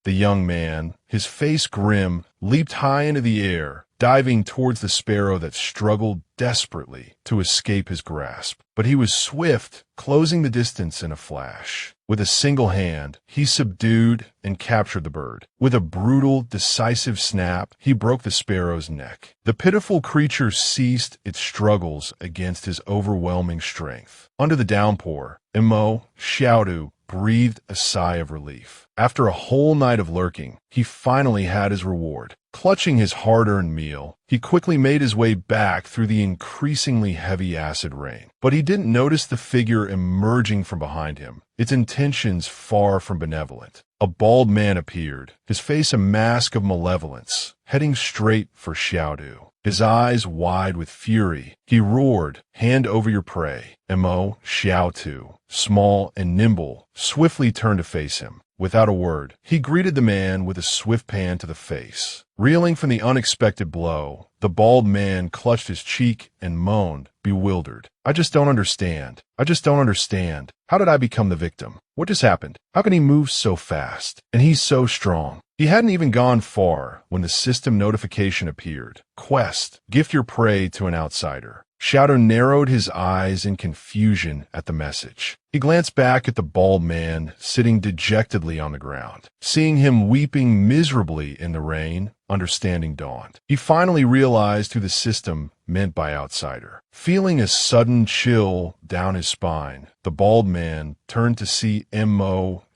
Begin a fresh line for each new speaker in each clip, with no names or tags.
The young man, his face grim, leaped high into the air, diving towards the sparrow that struggled desperately to escape his grasp. But he was swift, closing the distance in a flash. With a single hand, he subdued and captured the bird. With a brutal, decisive snap, he broke the sparrow's neck. The pitiful creature ceased its struggles against his overwhelming strength. Under the downpour, Ren Xiaosu breathed a sigh of relief. After a whole night of lurking, he finally had his reward. Clutching his hard-earned meal, he quickly made his way back through the increasingly heavy acid rain. But he didn't notice the figure emerging from behind him, its intentions far from benevolent. A bald man appeared, his face a mask of malevolence, heading straight for Xiaodu. His eyes wide with fury, he roared, "Hand over your prey." Ren Xiaosu, small and nimble, swiftly turned to face him. Without a word, he greeted the man with a swift pan to the face. Reeling from the unexpected blow, the bald man clutched his cheek and moaned, bewildered. "I just don't understand. I just don't understand. How did I become the victim? What just happened? How can he move so fast? And he's so strong?" He hadn't even gone far when the system notification appeared. "Quest, gift your prey to an outsider." Xiaodu narrowed his eyes in confusion at the message. He glanced back at the bald man sitting dejectedly on the ground. Seeing him weeping miserably in the rain, understanding dawned. He finally realized who the system meant by outsider. Feeling a sudden chill down his spine, the bald man turned to see Ren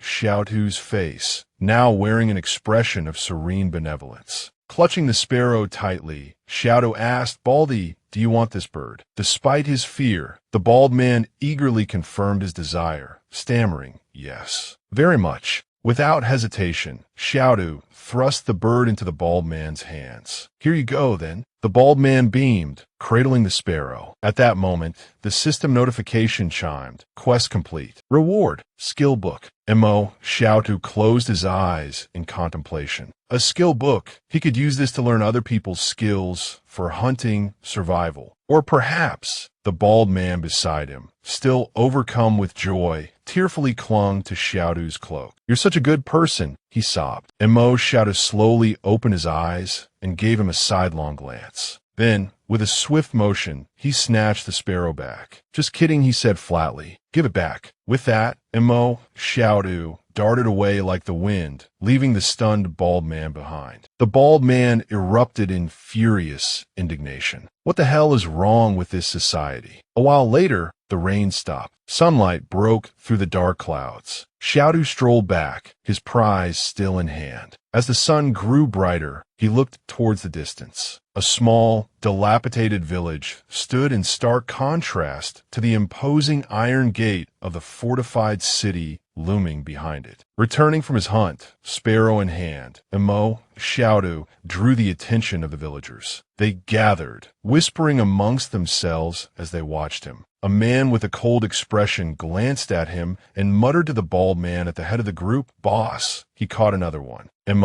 Xiaosu's face, now wearing an expression of serene benevolence. Clutching the sparrow tightly, Xiaodu asked, "Baldy, do you want this bird?" Despite his fear, the bald man eagerly confirmed his desire, stammering, "Yes, very much." Without hesitation, Xiaodu thrust the bird into the bald man's hands. "Here you go, then." The bald man beamed, cradling the sparrow. At that moment, the system notification chimed. "Quest complete. Reward, skill book." Ren Xiaosu closed his eyes in contemplation. A skill book. He could use this to learn other people's skills for hunting, survival. Or perhaps the bald man beside him, still overcome with joy, tearfully clung to Xiaodu's cloak. "You're such a good person," he sobbed. Ren Xiaosu slowly opened his eyes and gave him a sidelong glance. Then, with a swift motion, he snatched the sparrow back. "Just kidding," he said flatly. "Give it back." With that, Ren Xiaosu darted away like the wind, leaving the stunned bald man behind. The bald man erupted in furious indignation. What the hell is wrong with this society? A while later, the rain stopped. Sunlight broke through the dark clouds. Xiaodu strolled back, his prize still in hand. As the sun grew brighter, he looked towards the distance. A small, dilapidated village stood in stark contrast to the imposing iron gate of the fortified city looming behind it. Returning from his hunt, sparrow in hand, Ren Xiaosu drew the attention of the villagers. They gathered, whispering amongst themselves as they watched him. A man with a cold expression glanced at him and muttered to the bald man at the head of the group, "Boss." He caught another one. Ren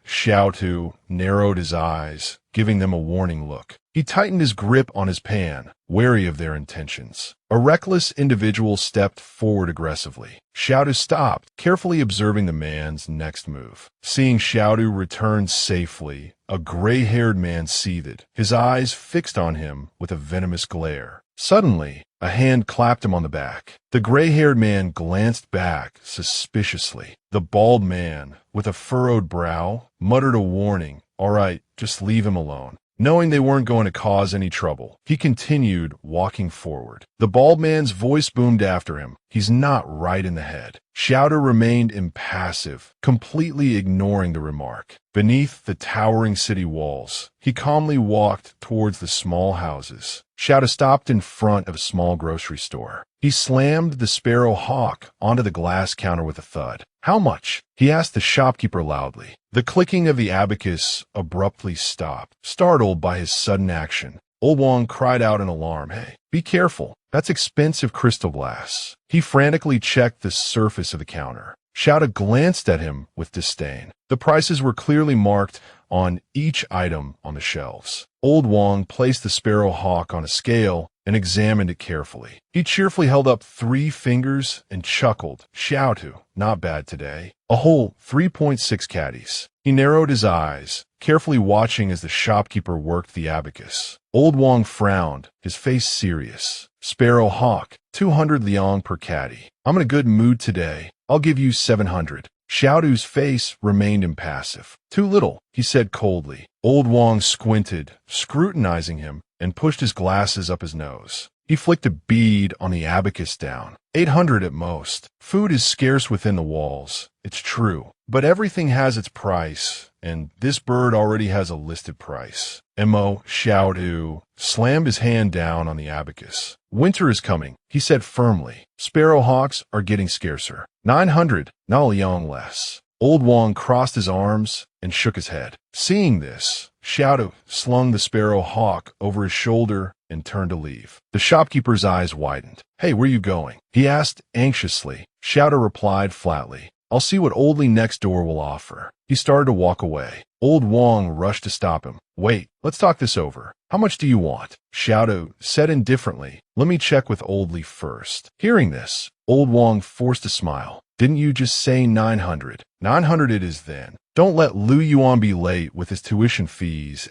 Xiaosu narrowed his eyes, giving them a warning look. He tightened his grip on his pan, wary of their intentions. A reckless individual stepped forward aggressively. Xiaodu stopped, carefully observing the man's next move. Seeing Xiaodu return safely, a gray-haired man seethed, his eyes fixed on him with a venomous glare. Suddenly, a hand clapped him on the back. The gray-haired man glanced back suspiciously. The bald man, with a furrowed brow, muttered a warning. "All right, just leave him alone." Knowing they weren't going to cause any trouble, he continued walking forward. The bald man's voice boomed after him. "He's not right in the head." Xiaodu remained impassive, completely ignoring the remark. Beneath the towering city walls, he calmly walked towards the small houses. Xiaodu stopped in front of a small grocery store. He slammed the sparrow hawk onto the glass counter with a thud. "How much?" he asked the shopkeeper loudly. The clicking of the abacus abruptly stopped, startled by his sudden action. Old Wong cried out in alarm, "Hey, be careful. That's expensive crystal glass." He frantically checked the surface of the counter. Xiaoda glanced at him with disdain. The prices were clearly marked on each item on the shelves. Old Wang placed the sparrow hawk on a scale and examined it carefully. He cheerfully held up 3 fingers and chuckled. Xiaotu, not bad today. A whole 3.6 caddies. He narrowed his eyes, carefully watching as the shopkeeper worked the abacus. Old Wang frowned, his face serious. Sparrow hawk, 200 liang per caddy. I'm in a good mood today. I'll give you 700. Xiaotu's face remained impassive. Too little, he said coldly. Old Wang squinted, scrutinizing him, and pushed his glasses up his nose. He flicked a bead on the abacus down. 800 at most. Food is scarce within the walls. It's true. But everything has its price, and this bird already has a listed price. Mo Xiaotu slammed his hand down on the abacus. Winter is coming, he said firmly. Sparrowhawks are getting scarcer. 900, not a liang less. Old Wang crossed his arms and shook his head. Seeing this, Xiaotu slung the sparrow hawk over his shoulder and turned to leave. The shopkeeper's eyes widened. Hey, where you going? He asked anxiously. Xiaotu replied flatly. I'll see what Oldly next door will offer. He started to walk away. Old Wang rushed to stop him. Wait, let's talk this over. How much do you want? Xiaotu said indifferently. Let me check with Oldly first. Hearing this, Old Wang forced a smile. Didn't you just say 900? 900 it is then. Don't let Lu Yuan be late with his tuition fees.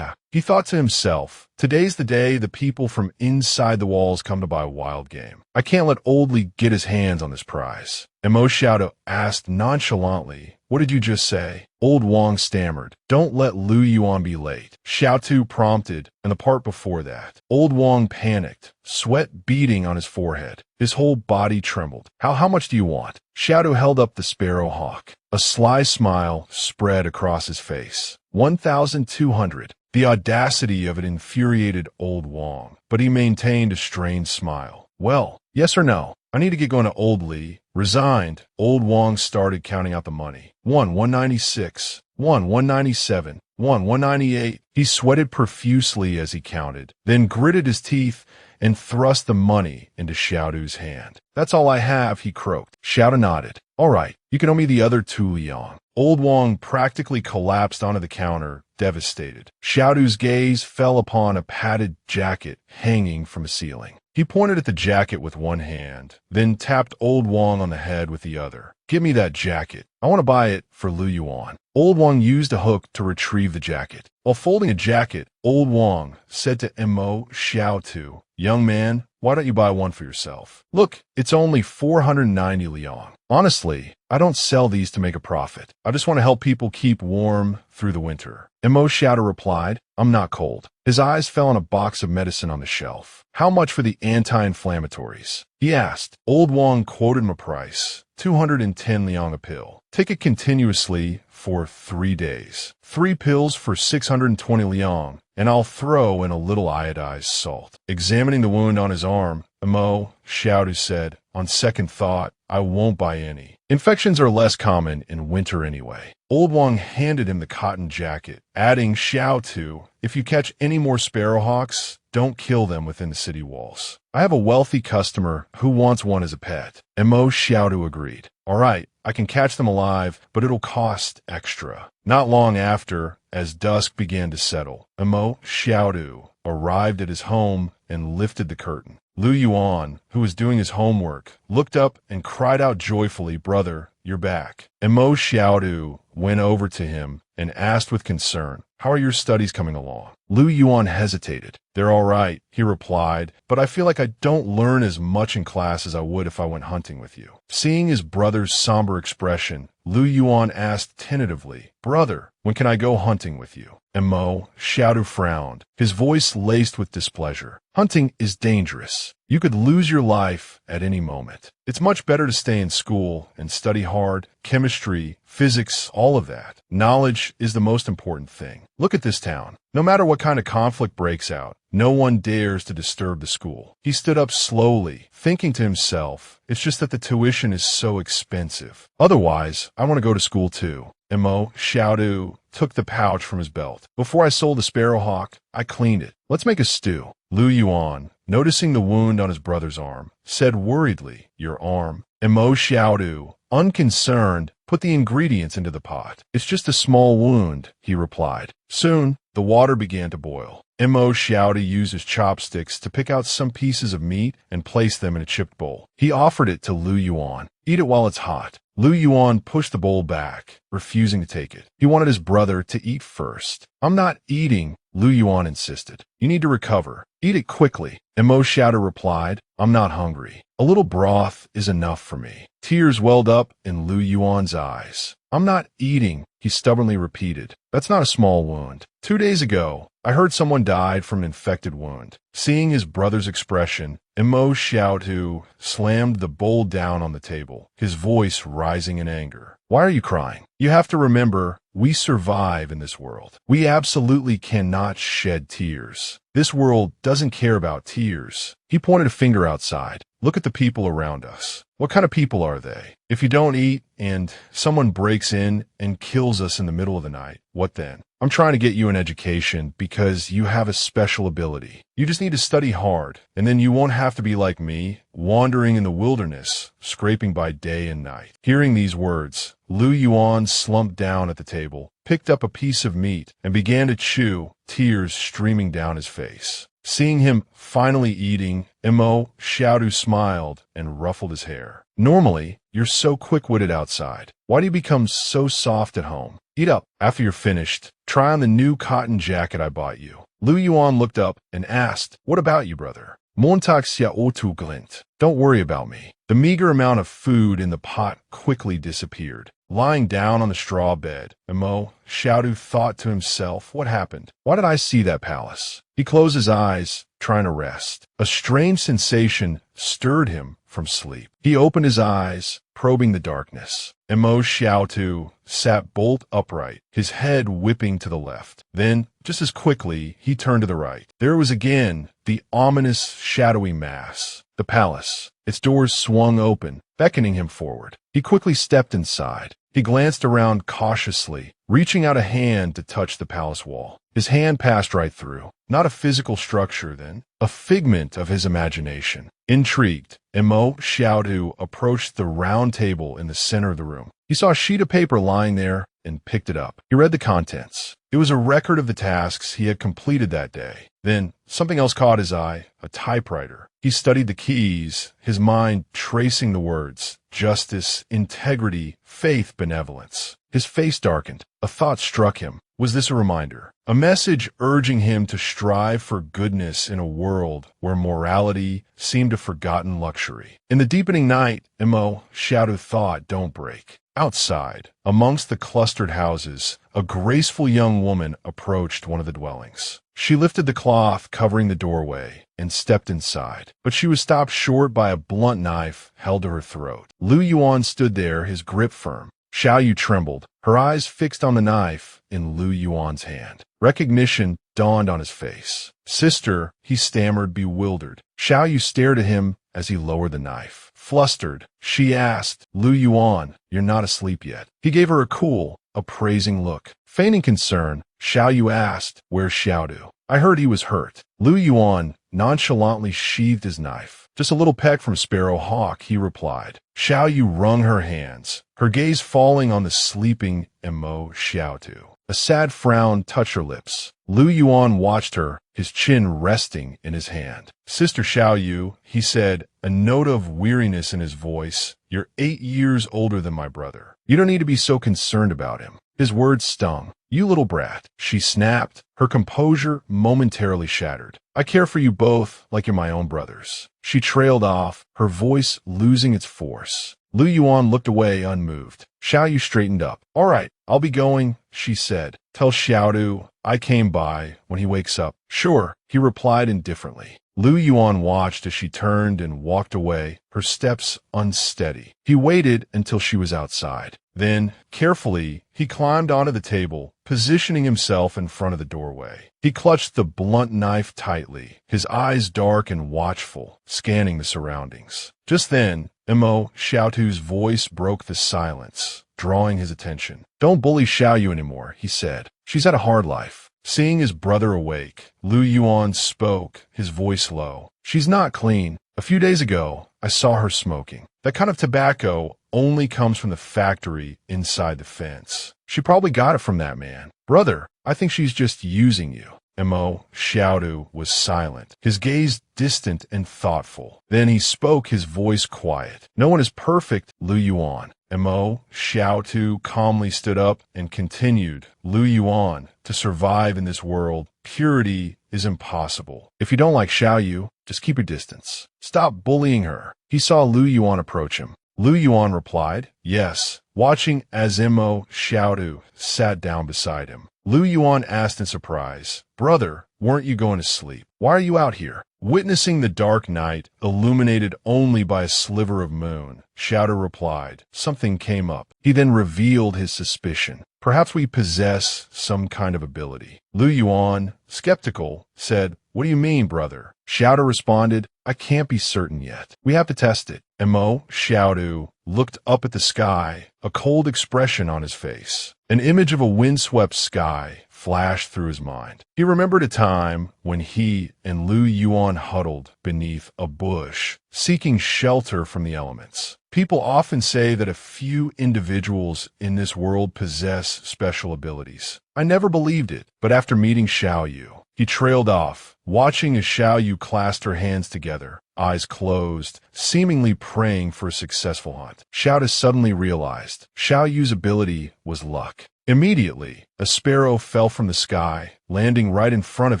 He thought to himself, today's the day the people from inside the walls come to buy wild game. I can't let Oldly get his hands on this prize. Mo Xiaotu asked nonchalantly, what did you just say? Old Wang stammered, don't let Lu Yuan be late. Xiaotu prompted, and the part before that. Old Wang panicked, sweat beading on his forehead. His whole body trembled. How much do you want? Xiaotu held up the sparrow hawk. A sly smile spread across his face. 1,200. The audacity of it infuriated Old Wang, but he maintained a strained smile. Well, yes or no? I need to get going to Oldly. Resigned, Old Wang started counting out the money. 196, 197, 198. He sweated profusely as he counted, then gritted his teeth and thrust the money into Xiaotu's hand. That's all I have, he croaked. Xiaotu nodded. All right, you can owe me the other 2 liang. Old Wang practically collapsed onto the counter, devastated. Xiaotu's gaze fell upon a padded jacket hanging from a ceiling. He pointed at the jacket with one hand, then tapped Old Wang on the head with the other. Give me that jacket. I want to buy it for Lu Yuan. Old Wang used a hook to retrieve the jacket. While folding a jacket, Old Wang said to Mo Xiaotu, young man, why don't you buy one for yourself? Look, it's only 490 liang. Honestly, I don't sell these to make a profit. I just want to help people keep warm through the winter. Mo Xiaotu replied, I'm not cold. His eyes fell on a box of medicine on the shelf. How much for the anti-inflammatories? He asked. Old Wang quoted him a price, 210 liang a pill. Take it continuously for 3 days. 3 pills for 620 liang, and I'll throw in a little iodized salt. Examining the wound on his arm, Mo Xiaotu said, on second thought, I won't buy any. Infections are less common in winter anyway. Old Wang handed him the cotton jacket, adding Xiaotu, if you catch any more sparrowhawks, don't kill them within the city walls. I have a wealthy customer who wants one as a pet. Mo Xiaotu agreed. All right, I can catch them alive, but it'll cost extra. Not long after, as dusk began to settle, Mo Xiaotu arrived at his home and lifted the curtain. Lu Yuan, who was doing his homework, looked up and cried out joyfully, brother, you're back. Mo Xiaotu went over to him and asked with concern, how are your studies coming along? Lu Yuan hesitated. They're all right, he replied, but I feel like I don't learn as much in class as I would if I went hunting with you. Seeing his brother's somber expression, Lu Yuan asked tentatively, brother, when can I go hunting with you? Mo Xiaotu frowned, his voice laced with displeasure. Hunting is dangerous. You could lose your life at any moment. It's much better to stay in school and study hard, chemistry, physics, all of that. Knowledge is the most important thing. Look at this town. No matter what kind of conflict breaks out, no one dares to disturb the school. He stood up slowly, thinking to himself, it's just that the tuition is so expensive. Otherwise, I want to go to school too. Mo Xiaotu took the pouch from his belt. Before I sold the sparrowhawk, I cleaned it. Let's make a stew. Lu Yuan noticing the wound on his brother's arm, said worriedly, "Your arm." Mo Xiaodu, unconcerned, put the ingredients into the pot. "It's just a small wound," he replied. Soon, the water began to boil. Mo Xiaodu used his chopsticks to pick out some pieces of meat and place them in a chipped bowl. He offered it to Lu Yuan. "Eat it while it's hot." Lu Yuan pushed the bowl back, refusing to take it. He wanted his brother to eat first. "I'm not eating," Lu Yuan insisted. "You need to recover. Eat it quickly." Mo Xiaodu replied, "I'm not hungry. A little broth is enough for me." Tears welled up in Lu Yuan's eyes. "I'm not eating," he stubbornly repeated. "That's not a small wound. 2 days ago, I heard someone died from an infected wound." Seeing his brother's expression, Mo Xiaotu slammed the bowl down on the table, his voice rising in anger. "Why are you crying? You have to remember, we survive in this world. We absolutely cannot shed tears. This world doesn't care about tears." He pointed a finger outside. "Look at the people around us. What kind of people are they? If you don't eat and someone breaks in and kills us in the middle of the night, what then? I'm trying to get you an education because you have a special ability. You just need to study hard, and then you won't have to be like me, wandering in the wilderness, scraping by day and night." Hearing these words, Lu Yuan slumped down at the table, picked up a piece of meat, and began to chew, tears streaming down his face. Seeing him finally eating, Mo Xiaodu smiled and ruffled his hair. "Normally, you're so quick-witted outside. Why do you become so soft at home? Eat up. After you're finished, try on the new cotton jacket I bought you." Lu Yuan looked up and asked, "What about you, brother?" "Montag Xiaotu glint. Don't worry about me." The meager amount of food in the pot quickly disappeared. Lying down on the straw bed, Mo Xiaodu thought to himself, "What happened? Why did I see that palace?" He closed his eyes, trying to rest. A strange sensation stirred him from sleep. He opened his eyes, probing the darkness. Mo Xiaotu sat bolt upright, his head whipping to the left. Then, just as quickly, he turned to the right. There was again the ominous, shadowy mass. The palace. Its doors swung open, beckoning him forward. He quickly stepped inside. He glanced around cautiously, reaching out a hand to touch the palace wall. His hand passed right through. Not a physical structure, then. A figment of his imagination. Intrigued, Mo Xiaodu approached the round table in the center of the room. He saw a sheet of paper lying there and picked it up. He read the contents. It was a record of the tasks he had completed that day. Then, something else caught his eye, a typewriter. He studied the keys, his mind tracing the words: justice, integrity, faith, benevolence. His face darkened. A thought struck him. Was this a reminder? A message urging him to strive for goodness in a world where morality seemed a forgotten luxury. In the deepening night, Mo Xiaodu thought, "Don't break." Outside, amongst the clustered houses, a graceful young woman approached one of the dwellings. She lifted the cloth covering the doorway and stepped inside, but she was stopped short by a blunt knife held to her throat. Lu Yuan stood there, his grip firm. Xiaoyu trembled, her eyes fixed on the knife in Lu Yuan's hand. Recognition dawned on his face. "Sister," he stammered, bewildered. Xiaoyu stared at him as he lowered the knife. Flustered, she asked, "Lu Yuan, you're not asleep yet?" He gave her a cool, appraising look. Feigning concern, Xiaoyu asked, "Where's Xiaodu? I heard he was hurt." Lu Yuan nonchalantly sheathed his knife. "Just a little peck from Sparrow Hawk," he replied. Xiaoyu wrung her hands, her gaze falling on the sleeping Mo Xiaotu. A sad frown touched her lips. Lu Yuan watched her, his chin resting in his hand. "Sister Xiaoyu," he said, a note of weariness in his voice, "you're 8 years older than my brother. You don't need to be so concerned about him." His words stung. "You little brat," she snapped, her composure momentarily shattered. "I care for you both like you're my own brothers." She trailed off, her voice losing its force. Lu Yuan looked away unmoved. Xiaoyu straightened up. "All right, I'll be going," she said. "Tell Xiaodu I came by when he wakes up." "Sure," he replied indifferently. Lu Yuan watched as she turned and walked away, her steps unsteady. He waited until she was outside. Then, carefully, he climbed onto the table, positioning himself in front of the doorway. He clutched the blunt knife tightly, his eyes dark and watchful, scanning the surroundings. Just then, Mo Xiaotu's voice broke the silence, drawing his attention. "Don't bully Xiaoyu anymore," he said. "She's had a hard life." Seeing his brother awake, Lu Yuan spoke, his voice low. She's not clean. A few days ago, I saw her smoking. That kind of tobacco only comes from the factory inside the fence. She probably got it from that man. Brother, I think she's just using you. Mo Xiaodu was silent, his gaze distant and thoughtful. Then he spoke, his voice quiet. No one is perfect, Lu Yuan. Mo Xiaodu calmly stood up and continued, Lu Yuan, to survive in this world, purity is impossible. If you don't like Xiaoyu, just keep your distance. Stop bullying her. He saw Lu Yuan approach him. Lu Yuan replied, yes, watching as Mo Xiaodu sat down beside him. Lu Yuan asked in surprise, brother, weren't you going to sleep? Why are you out here? Witnessing the dark night, illuminated only by a sliver of moon, Xiaodu replied, something came up. He then revealed his suspicion. Perhaps we possess some kind of ability. Lu Yuan, skeptical, said, what do you mean, brother? Xiaodu responded, I can't be certain yet. We have to test it. Mo Xiaodu looked up at the sky, a cold expression on his face. An image of a windswept sky flashed through his mind. He remembered a time when he and Lu Yuan huddled beneath a bush, seeking shelter from the elements. People often say that a few individuals in this world possess special abilities. I never believed it, but after meeting Xiaoyu, he trailed off, watching as Xiaoyu clasped her hands together, eyes closed, seemingly praying for a successful hunt. Xiaoyu suddenly realized Xiaoyu's ability was luck. Immediately, a sparrow fell from the sky, landing right in front of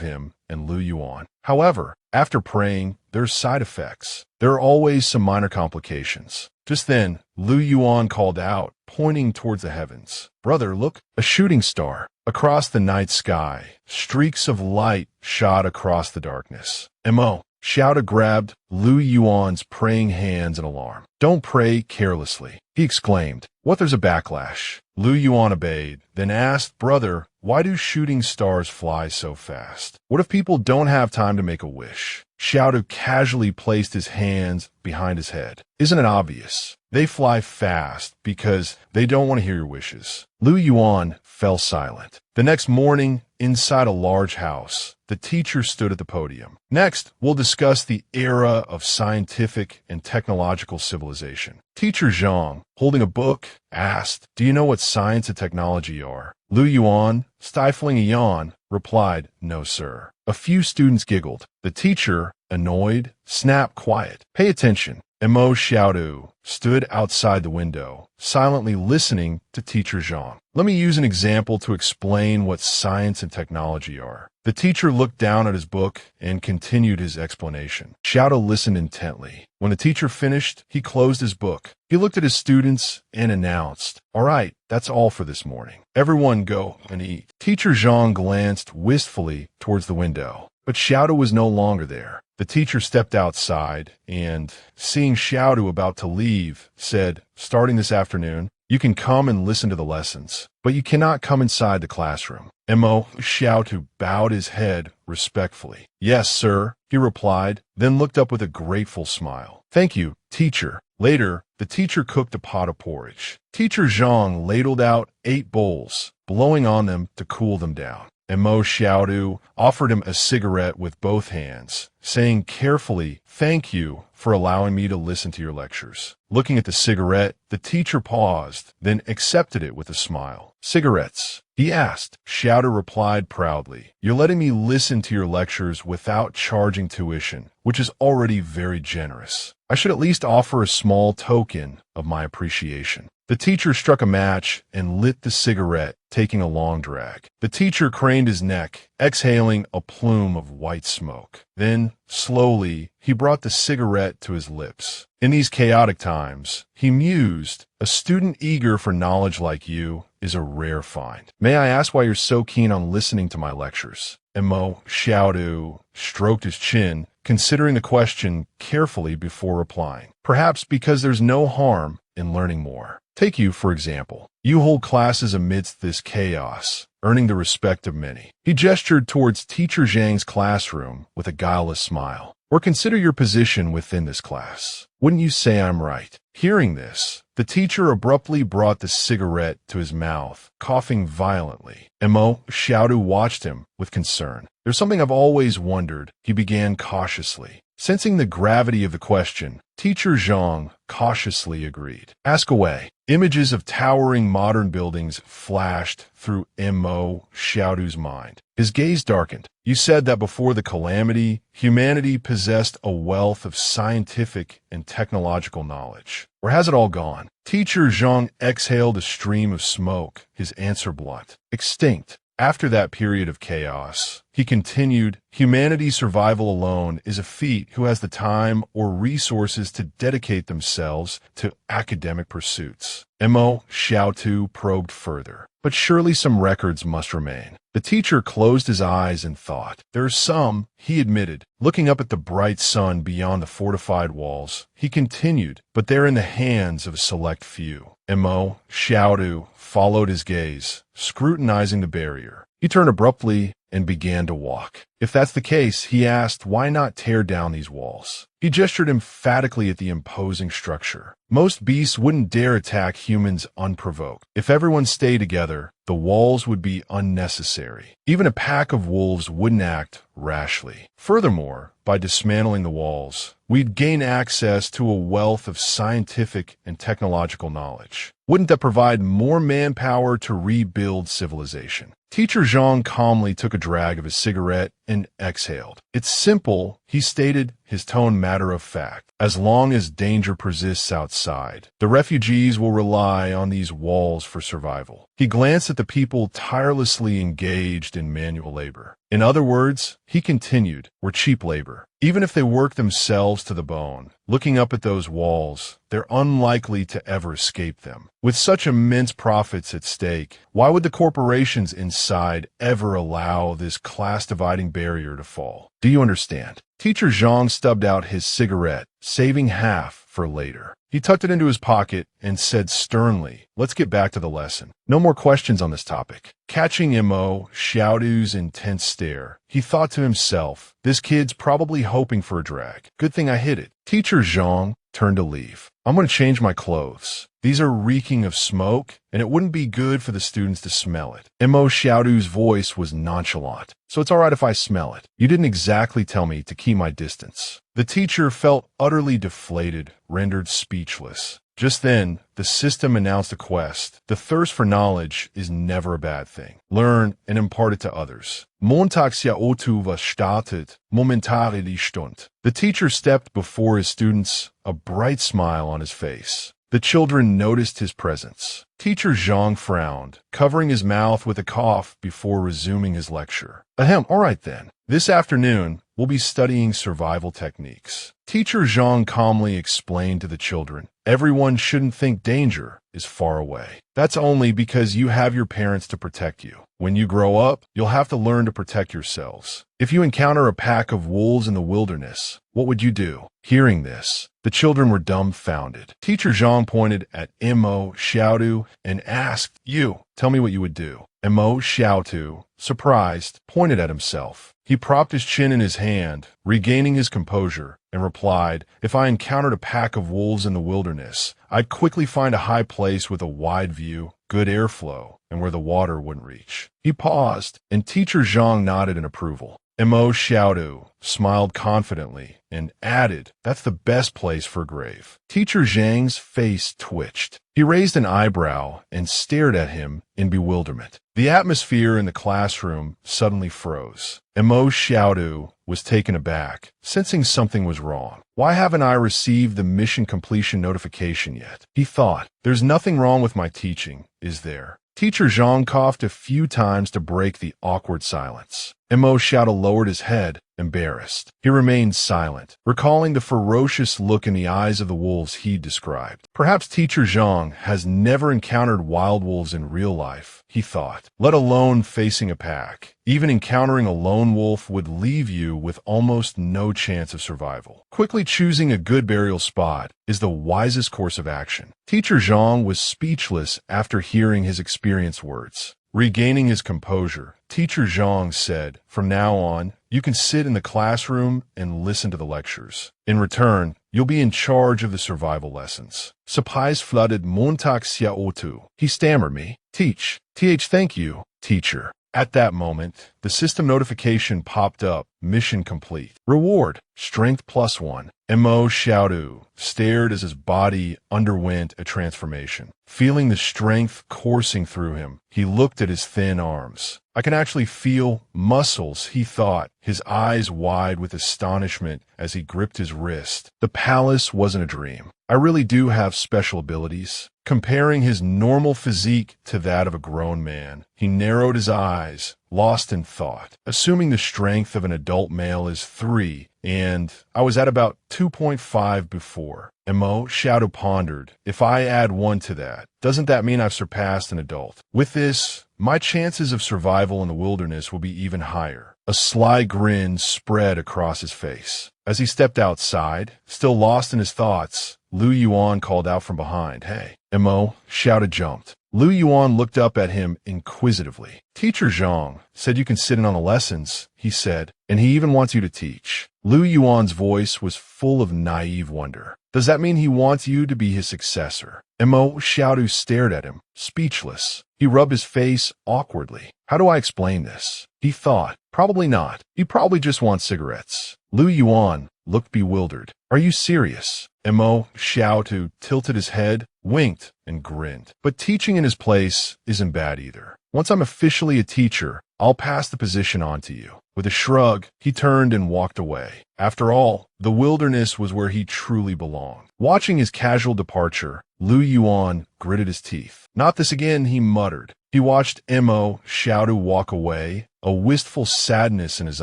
him and Lu Yuan. However, after praying, there's side effects. There are always some minor complications. Just then, Lu Yuan called out, pointing towards the heavens. Brother, look, a shooting star. Across the night sky, streaks of light shot across the darkness. Mo Xiaodu grabbed Lu Yuan's praying hands in alarm. Don't pray carelessly, he exclaimed. What, there's a backlash? Lu Yuan obeyed, then asked, brother, why do shooting stars fly so fast? What if people don't have time to make a wish? Xiaodu casually placed his hands behind his head. Isn't it obvious? They fly fast because they don't want to hear your wishes. Lu Yuan fell silent. The next morning, inside a large house, the teacher stood at the podium. Next, we'll discuss the era of scientific and technological civilization. Teacher Zhang, holding a book, asked, do you know what science and technology are? Lu Yuan, stifling a yawn, replied, no, sir. A few students giggled. The teacher, annoyed, snapped quiet. Pay attention. Mo Xiaodu stood outside the window, silently listening to Teacher Zhang. Let me use an example to explain what science and technology are. The teacher looked down at his book and continued his explanation. Xiaodu listened intently. When the teacher finished, he closed his book. He looked at his students and announced, all right, that's all for this morning. Everyone go and eat. Teacher Zhang glanced wistfully towards the window, but Xiaodu was no longer there. The teacher stepped outside and, seeing Xiaodu about to leave, said, starting this afternoon, you can come and listen to the lessons, but you cannot come inside the classroom. Mo Xiaodu bowed his head respectfully. Yes, sir, he replied, then looked up with a grateful smile. Thank you, teacher. Later, the teacher cooked a pot of porridge. Teacher Zhang ladled out 8 bowls, blowing on them to cool them down. Mo Xiaodu offered him a cigarette with both hands, saying carefully, thank you for allowing me to listen to your lectures. Looking at the cigarette, the teacher paused, then accepted it with a smile. Cigarettes? He asked. Xiaodu replied proudly, you're letting me listen to your lectures without charging tuition, which is already very generous. I should at least offer a small token of my appreciation. The teacher struck a match and lit the cigarette, taking a long drag. The teacher craned his neck, exhaling a plume of white smoke. Then, slowly, he brought the cigarette to his lips. In these chaotic times, he mused, a student eager for knowledge like you is a rare find. May I ask why you're so keen on listening to my lectures? Mo Xiaodu stroked his chin, considering the question carefully before replying. Perhaps because there's no harm in learning more. Take you, for example. You hold classes amidst this chaos, earning the respect of many. He gestured towards Teacher Zhang's classroom with a guileless smile. Or consider your position within this class. Wouldn't you say I'm right? Hearing this, the teacher abruptly brought the cigarette to his mouth, coughing violently. Mo Xiaodu watched him with concern. There's something I've always wondered, he began cautiously. Sensing the gravity of the question, Teacher Zhang cautiously agreed. Ask away. Images of towering modern buildings flashed through Mo Xiaodu's mind. His gaze darkened. You said that before the calamity, humanity possessed a wealth of scientific and technological knowledge. Where has it all gone? Teacher Zhang exhaled a stream of smoke, his answer blunt. Extinct. After that period of chaos, he continued, humanity's survival alone is a feat who has the time or resources to dedicate themselves to academic pursuits. Mo Xiaotu probed further. But surely some records must remain. The teacher closed his eyes and thought. There are some, he admitted. Looking up at the bright sun beyond the fortified walls, he continued, but they're in the hands of a select few. Mo Xiaotu followed his gaze, scrutinizing the barrier. He turned abruptly and began to walk. If that's the case, he asked, why not tear down these walls? He gestured emphatically at the imposing structure. Most beasts wouldn't dare attack humans unprovoked. If everyone stayed together, the walls would be unnecessary. Even a pack of wolves wouldn't act rashly. Furthermore, by dismantling the walls, we'd gain access to a wealth of scientific and technological knowledge. Wouldn't that provide more manpower to rebuild civilization? Teacher Zhang calmly took a drag of his cigarette and exhaled. It's simple, he stated, his tone matter-of-fact. As long as danger persists outside, the refugees will rely on these walls for survival. He glanced at the people tirelessly engaged in manual labor. In other words, he continued, we're cheap labor. Even if they work themselves to the bone, looking up at those walls, they're unlikely to ever escape them. With such immense profits at stake, why would the corporations inside ever allow this class-dividing barrier to fall? Do you understand? Teacher Zhang stubbed out his cigarette, saving half for later. He tucked it into his pocket and said sternly, let's get back to the lesson. No more questions on this topic. Catching Mo Xiaodu's intense stare, he thought to himself, this kid's probably hoping for a drag. Good thing I hit it. Teacher Zhang turned to leave. I'm going to change my clothes. These are reeking of smoke, and it wouldn't be good for the students to smell it. Mo Xiaodu's voice was nonchalant. So it's all right if I smell it. You didn't exactly tell me to keep my distance. The teacher felt utterly deflated, rendered speechless. Just then, the system announced a quest. The thirst for knowledge is never a bad thing. Learn and impart it to others. Montagsjaotu was startet, momentare die Stund. The teacher stepped before his students, a bright smile on his face. The children noticed his presence. Teacher Zhang frowned, covering his mouth with a cough before resuming his lecture. Ahem, all right then. This afternoon, we'll be studying survival techniques. Teacher Zhang calmly explained to the children, everyone shouldn't think danger is far away. That's only because you have your parents to protect you. When you grow up, you'll have to learn to protect yourselves. If you encounter a pack of wolves in the wilderness, what would you do? Hearing this, the children were dumbfounded. Teacher Zhang pointed at Mo Xiaodu and asked, you, tell me what you would do. Mo Xiaodu, surprised, pointed at himself. He propped his chin in his hand, regaining his composure, and replied, if I encountered a pack of wolves in the wilderness, I'd quickly find a high place with a wide view, good airflow, and where the water wouldn't reach. He paused, and Teacher Zhang nodded in approval. Mo Xiaodu smiled confidently and added, that's the best place for a grave. Teacher Zhang's face twitched. He raised an eyebrow and stared at him in bewilderment. The atmosphere in the classroom suddenly froze. Mo Xiaodu was taken aback, sensing something was wrong. Why haven't I received the mission completion notification yet? He thought, there's nothing wrong with my teaching, is there? Teacher Zhang coughed a few times to break the awkward silence. Mo Xiaodu lowered his head, embarrassed. He remained silent, recalling the ferocious look in the eyes of the wolves he'd described. Perhaps Teacher Zhang has never encountered wild wolves in real life, he thought, let alone facing a pack. Even encountering a lone wolf would leave you with almost no chance of survival. Quickly choosing a good burial spot is the wisest course of action. Teacher Zhang was speechless after hearing his experienced words. Regaining his composure, Teacher Zhang said, from now on, you can sit in the classroom and listen to the lectures. In return, you'll be in charge of the survival lessons. Surprise flooded Montag Xiaotu. He stammered me. Thank you, teacher. At that moment, the system notification popped up. Mission complete. Reward, strength +1. Mo Xiaodu stared as his body underwent a transformation. Feeling the strength coursing through him, he looked at his thin arms. I can actually feel muscles, he thought, his eyes wide with astonishment as he gripped his wrist. The palace wasn't a dream. I really do have special abilities. Comparing his normal physique to that of a grown man, he narrowed his eyes, lost in thought. Assuming the strength of an adult male is 3, and I was at about 2.5 before. Mo Xiaodu pondered, if I add 1 to that, doesn't that mean I've surpassed an adult? With this, my chances of survival in the wilderness will be even higher. A sly grin spread across his face. As he stepped outside, still lost in his thoughts, Lu Yuan called out from behind, "Hey." Mo Xiaodu jumped. Lu Yuan looked up at him inquisitively. "Teacher Zhang said you can sit in on the lessons," he said, "and he even wants you to teach." Lu Yuan's voice was full of naive wonder. "Does that mean he wants you to be his successor?" Mo Xiaodu stared at him, speechless. He rubbed his face awkwardly. "How do I explain this?" He thought. Probably not. He probably just wants cigarettes. Lu Yuan looked bewildered. "Are you serious?" Mo Xiaodu tilted his head, winked, and grinned. "But teaching in his place isn't bad either. Once I'm officially a teacher, I'll pass the position on to you." With a shrug, he turned and walked away. After all, the wilderness was where he truly belonged. Watching his casual departure, Lu Yuan gritted his teeth. "Not this again," he muttered. He watched Mo Xiaodu walk away, a wistful sadness in his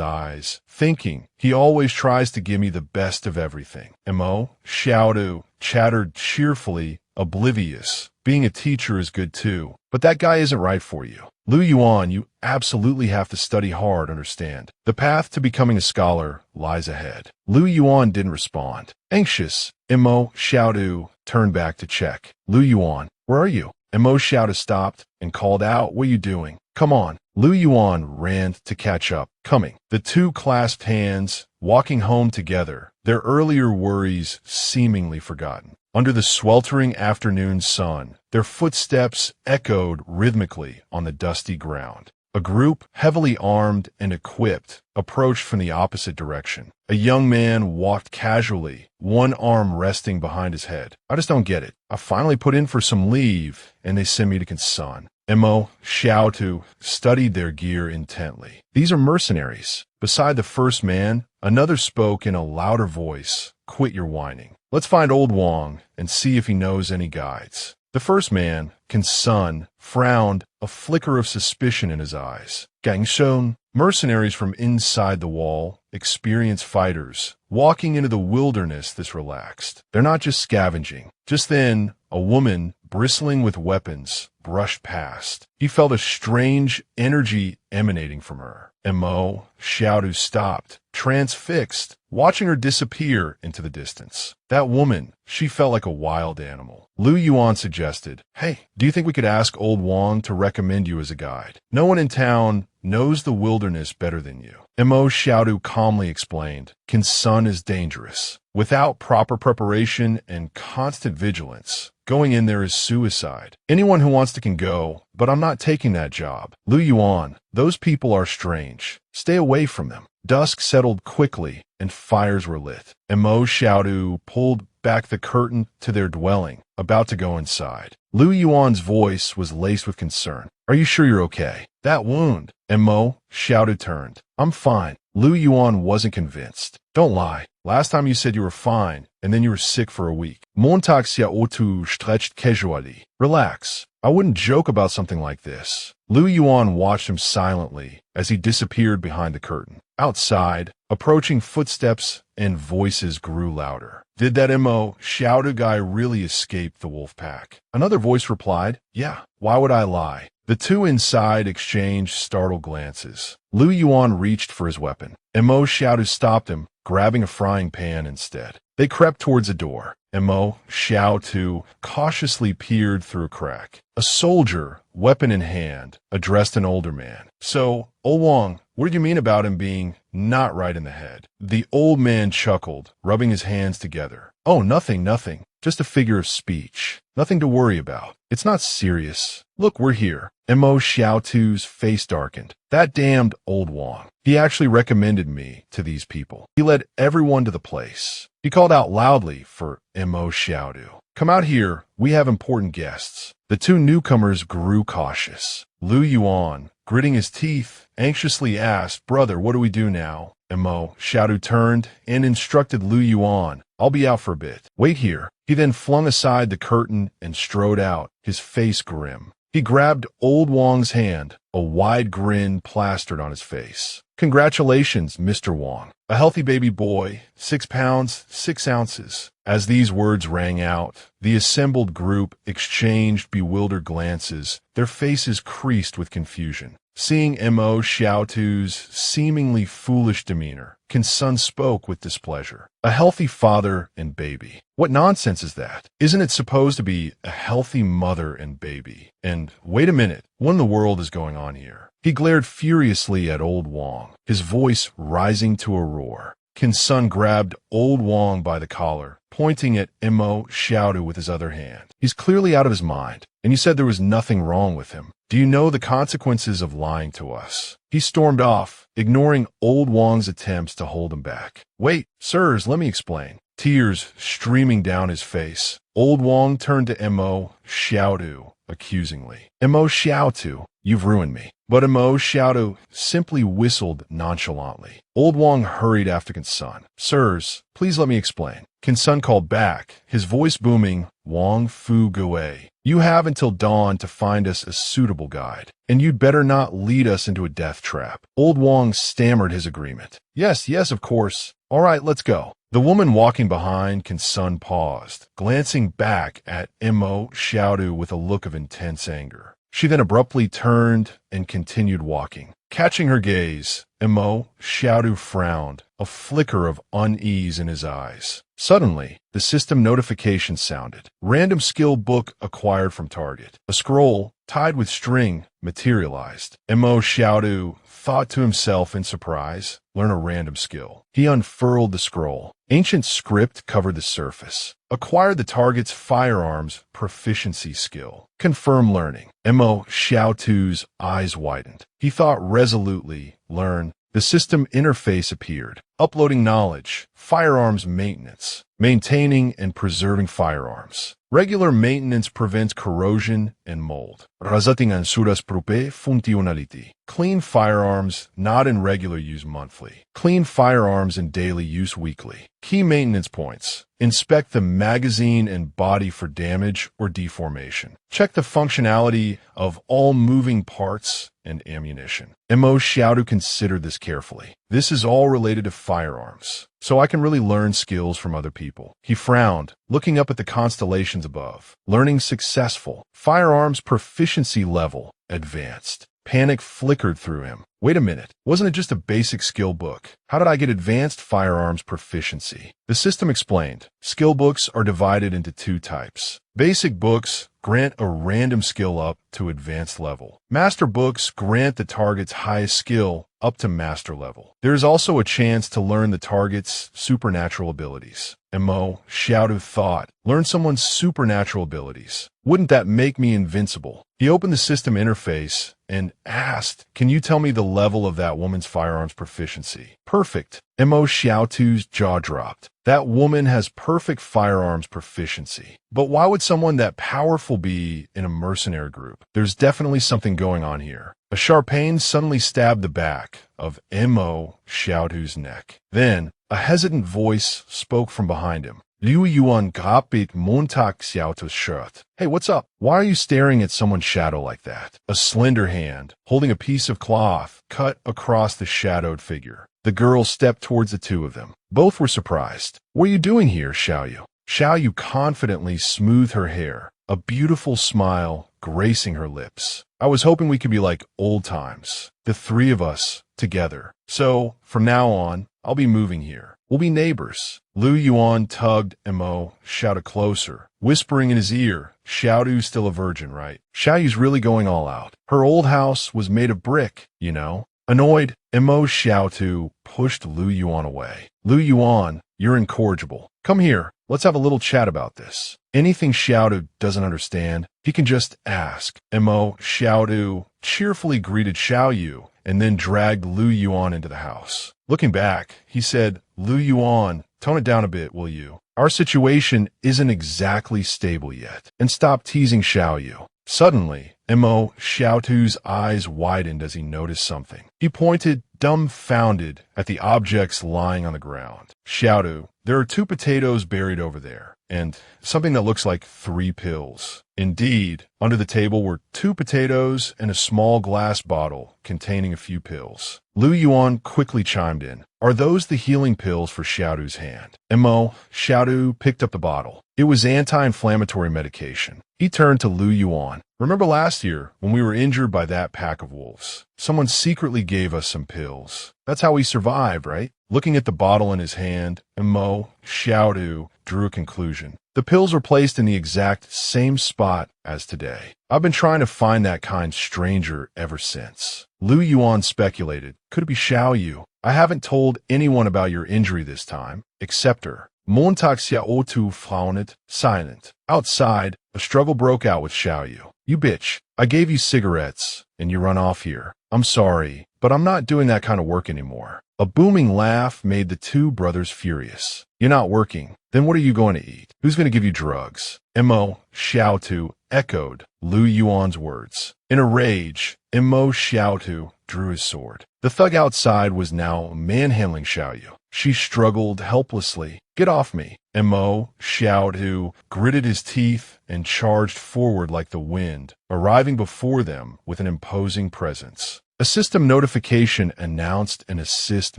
eyes, thinking, he always tries to give me the best of everything. Mo Xiaodu chattered cheerfully, oblivious. Being a teacher is good too, but that guy isn't right for you. Lu Yuan, you absolutely have to study hard, understand? The path to becoming a scholar lies ahead. Lu Yuan didn't respond. Anxious, Mo Xiaodu turned back to check. "Lu Yuan, where are you?" Mo Xiaodu stopped and called out, "What are you doing? Come on." Lu Yuan ran to catch up. "Coming." The two clasped hands, walking home together, their earlier worries seemingly forgotten. Under the sweltering afternoon sun, their footsteps echoed rhythmically on the dusty ground. A group, heavily armed and equipped, approached from the opposite direction. A young man walked casually, one arm resting behind his head. "I just don't get it. I finally put in for some leave, and they send me to Kansan." Mo Xiaodu studied their gear intently. "These are mercenaries." Beside the first man, another spoke in a louder voice. "Quit your whining. Let's find old Wang and see if he knows any guides." The first man, Kansan, frowned, a flicker of suspicion in his eyes. "Gangsheng?" Mercenaries from inside the wall, experienced fighters, walking into the wilderness this relaxed. They're not just scavenging. Just then, a woman, bristling with weapons, brushed past. He felt a strange energy emanating from her. Mo Xiaodu stopped, transfixed, watching her disappear into the distance. That woman, she felt like a wild animal. Lu Yuan suggested, "Hey, do you think we could ask old Wang to recommend you as a guide? No one in town knows the wilderness better than you." Mo Xiaodu calmly explained, "Kansan is dangerous. Without proper preparation and constant vigilance, going in there is suicide. Anyone who wants to can go, but I'm not taking that job." Lu Yuan, "Those people are strange. Stay away from them." Dusk settled quickly, and fires were lit. Mo Xiaodu pulled back the curtain to their dwelling, about to go inside. Lu Yuan's voice was laced with concern. "Are you sure you're okay? That wound?" Mo Xiaodu turned. "I'm fine." Lu Yuan wasn't convinced. "Don't lie. Last time you said you were fine, and then you were sick for a week." Montag Xiaotu stretched casually. "Relax. I wouldn't joke about something like this." Lu Yuan watched him silently as he disappeared behind the curtain. Outside, approaching footsteps and voices grew louder. "Did that Mo Xiaodu guy really escape the wolf pack?" Another voice replied, "Yeah, why would I lie?" The two inside exchanged startled glances. Lu Yuan reached for his weapon. Mo Xiaodu stopped him, grabbing a frying pan instead. They crept towards the door. Mo Xiaodu cautiously peered through a crack. A soldier, weapon in hand, addressed an older man. "So, old Wang, what did you mean about him being not right in the head?" The old man chuckled, rubbing his hands together. "Oh, nothing. Just a figure of speech. Nothing to worry about. It's not serious." Look, we're here. Mo Xiaotu's face darkened. That damned old Wang. He actually recommended me to these people. He led everyone to the place. He called out loudly for Mo Xiaotu. Come out here, we have important guests. The two newcomers grew cautious. Lu Yuan, gritting his teeth, anxiously asked, Brother, what do we do now? Mo Xiaotu turned and instructed Lu Yuan, I'll be out for a bit. Wait here. He then flung aside the curtain and strode out, his face grim. He grabbed old Wang's hand, a wide grin plastered on his face. Congratulations, Mr. Wang. A healthy baby boy, 6 pounds, 6 ounces. As these words rang out, the assembled group exchanged bewildered glances, their faces creased with confusion. Seeing Mo Xiaotu's seemingly foolish demeanor, Kinsun spoke with displeasure. A healthy father and baby. What nonsense is that? Isn't it supposed to be a healthy mother and baby? And wait a minute, what in the world is going on here? He glared furiously at old Wang, his voice rising to a roar. Kinsun grabbed old Wang by the collar, pointing at Mo Xiaotu with his other hand. He's clearly out of his mind, and you said there was nothing wrong with him. Do you know the consequences of lying to us? He stormed off, ignoring old Wang's attempts to hold him back. Wait, sirs, let me explain. Tears streaming down his face, old Wang turned to Mo Xiaotu accusingly. Mo Xiaotu, you've ruined me. But Mo Xiaotu simply whistled nonchalantly. Old Wang hurried after Kinsun. Sirs, please let me explain. Kinsun called back, his voice booming, Wang Fu Gui. You have until dawn to find us a suitable guide, and you'd better not lead us into a death trap. Old Wang stammered his agreement. Yes, of course. All right, let's go. The woman walking behind Kinsun paused, glancing back at Mo Xiaotu with a look of intense anger. She then abruptly turned and continued walking. Catching her gaze, Mo Xiaotu frowned, a flicker of unease in his eyes. Suddenly, the system notification sounded. Random skill book acquired from Target. A scroll, tied with string, materialized. Mo Xiaotu thought to himself in surprise, learn a random skill. He unfurled the scroll. Ancient script covered the surface. Acquire the target's firearms proficiency skill. Confirm learning. Mo Xiaotu's eyes widened. He thought resolutely, learn. The system interface appeared. Uploading knowledge. Firearms maintenance. Maintaining and preserving firearms. Regular maintenance prevents corrosion and mold. Razating ansuras prope funcionality. Clean firearms, not in regular use monthly. Clean firearms in daily use weekly. Key maintenance points. Inspect the magazine and body for damage or deformation. Check the functionality of all moving parts and ammunition. Mo Xiaotu considered this carefully. This is all related to firearms, so I can really learn skills from other people. He frowned, looking up at the constellations above. Learning successful. Firearms proficiency level advanced. Panic flickered through him. Wait a minute, wasn't it just a basic skill book? How did I get advanced firearms proficiency? The system explained. Skill books are divided into 2 types. Basic books grant a random skill up to advanced level. Master books grant the target's highest skill up to master level. There is also a chance to learn the target's supernatural abilities. Mo Xiaotu thought, learn someone's supernatural abilities. Wouldn't that make me invincible? He opened the system interface and asked, can you tell me the level of that woman's firearms proficiency? Perfect. Mo Xiaotu's jaw dropped. That woman has perfect firearms proficiency. But why would someone that powerful be in a mercenary group? There's definitely something going on here. A sharp pain suddenly stabbed the back of Mo Xiaotu's neck. Then, a hesitant voice spoke from behind him. Liu Yuan gapit montak Xiaotu's shirt. Hey, what's up? Why are you staring at someone's shadow like that? A slender hand, holding a piece of cloth, cut across the shadowed figure. The girl stepped towards the two of them. Both were surprised. What are you doing here, Xiaoyu? Xiaoyu confidently smoothed her hair, a beautiful smile gracing her lips. I was hoping we could be like old times, the 3 of us, together. So, from now on, I'll be moving here. We'll be neighbors. Lu Yuan tugged Mo Xiaotu closer, whispering in his ear, Xiaotu's still a virgin, right? Xiaoyu's really going all out. Her old house was made of brick, you know? Annoyed, Mo Xiaotu pushed Lu Yuan away. Lu Yuan, you're incorrigible. Come here. Let's have a little chat about this. Anything Xiaodu doesn't understand, he can just ask. Mo Xiaodu cheerfully greeted Xiao Yu and then dragged Lu Yuan into the house. Looking back, he said, Lu Yuan, tone it down a bit, will you? Our situation isn't exactly stable yet. And stop teasing Xiao Yu. Suddenly, Mo Xiaotu's eyes widened as he noticed something. He pointed, dumbfounded, at the objects lying on the ground. Xiaotu, there are 2 potatoes buried over there, and something that looks like 3 pills. Indeed, under the table were 2 potatoes and a small glass bottle containing a few pills. Lu Yuan quickly chimed in. Are those the healing pills for Xiaodu's hand? Mo Xiaodu picked up the bottle. It was anti-inflammatory medication. He turned to Lu Yuan. Remember last year when we were injured by that pack of wolves? Someone secretly gave us some pills. That's how we survived, right? Looking at the bottle in his hand, Mo Xiaodu drew a conclusion. The pills were placed in the exact same spot as today. I've been trying to find that kind stranger ever since. Lu Yuan speculated. Could it be Xiao Yu? I haven't told anyone about your injury this time, except her. Montag Xiaotu found silent. Outside, a struggle broke out with Xiao Yu. You bitch. I gave you cigarettes, and you run off here. I'm sorry, but I'm not doing that kind of work anymore. A booming laugh made the 2 brothers furious. You're not working. Then what are you going to eat? Who's going to give you drugs? Mo Xiaotu echoed Lu Yuan's words. In a rage, Mo Xiaotu drew his sword. The thug outside was now manhandling Xiao Yu. She struggled helplessly. Get off me. Mo Xiaodu gritted his teeth and charged forward like the wind, arriving before them with an imposing presence. A system notification announced an assist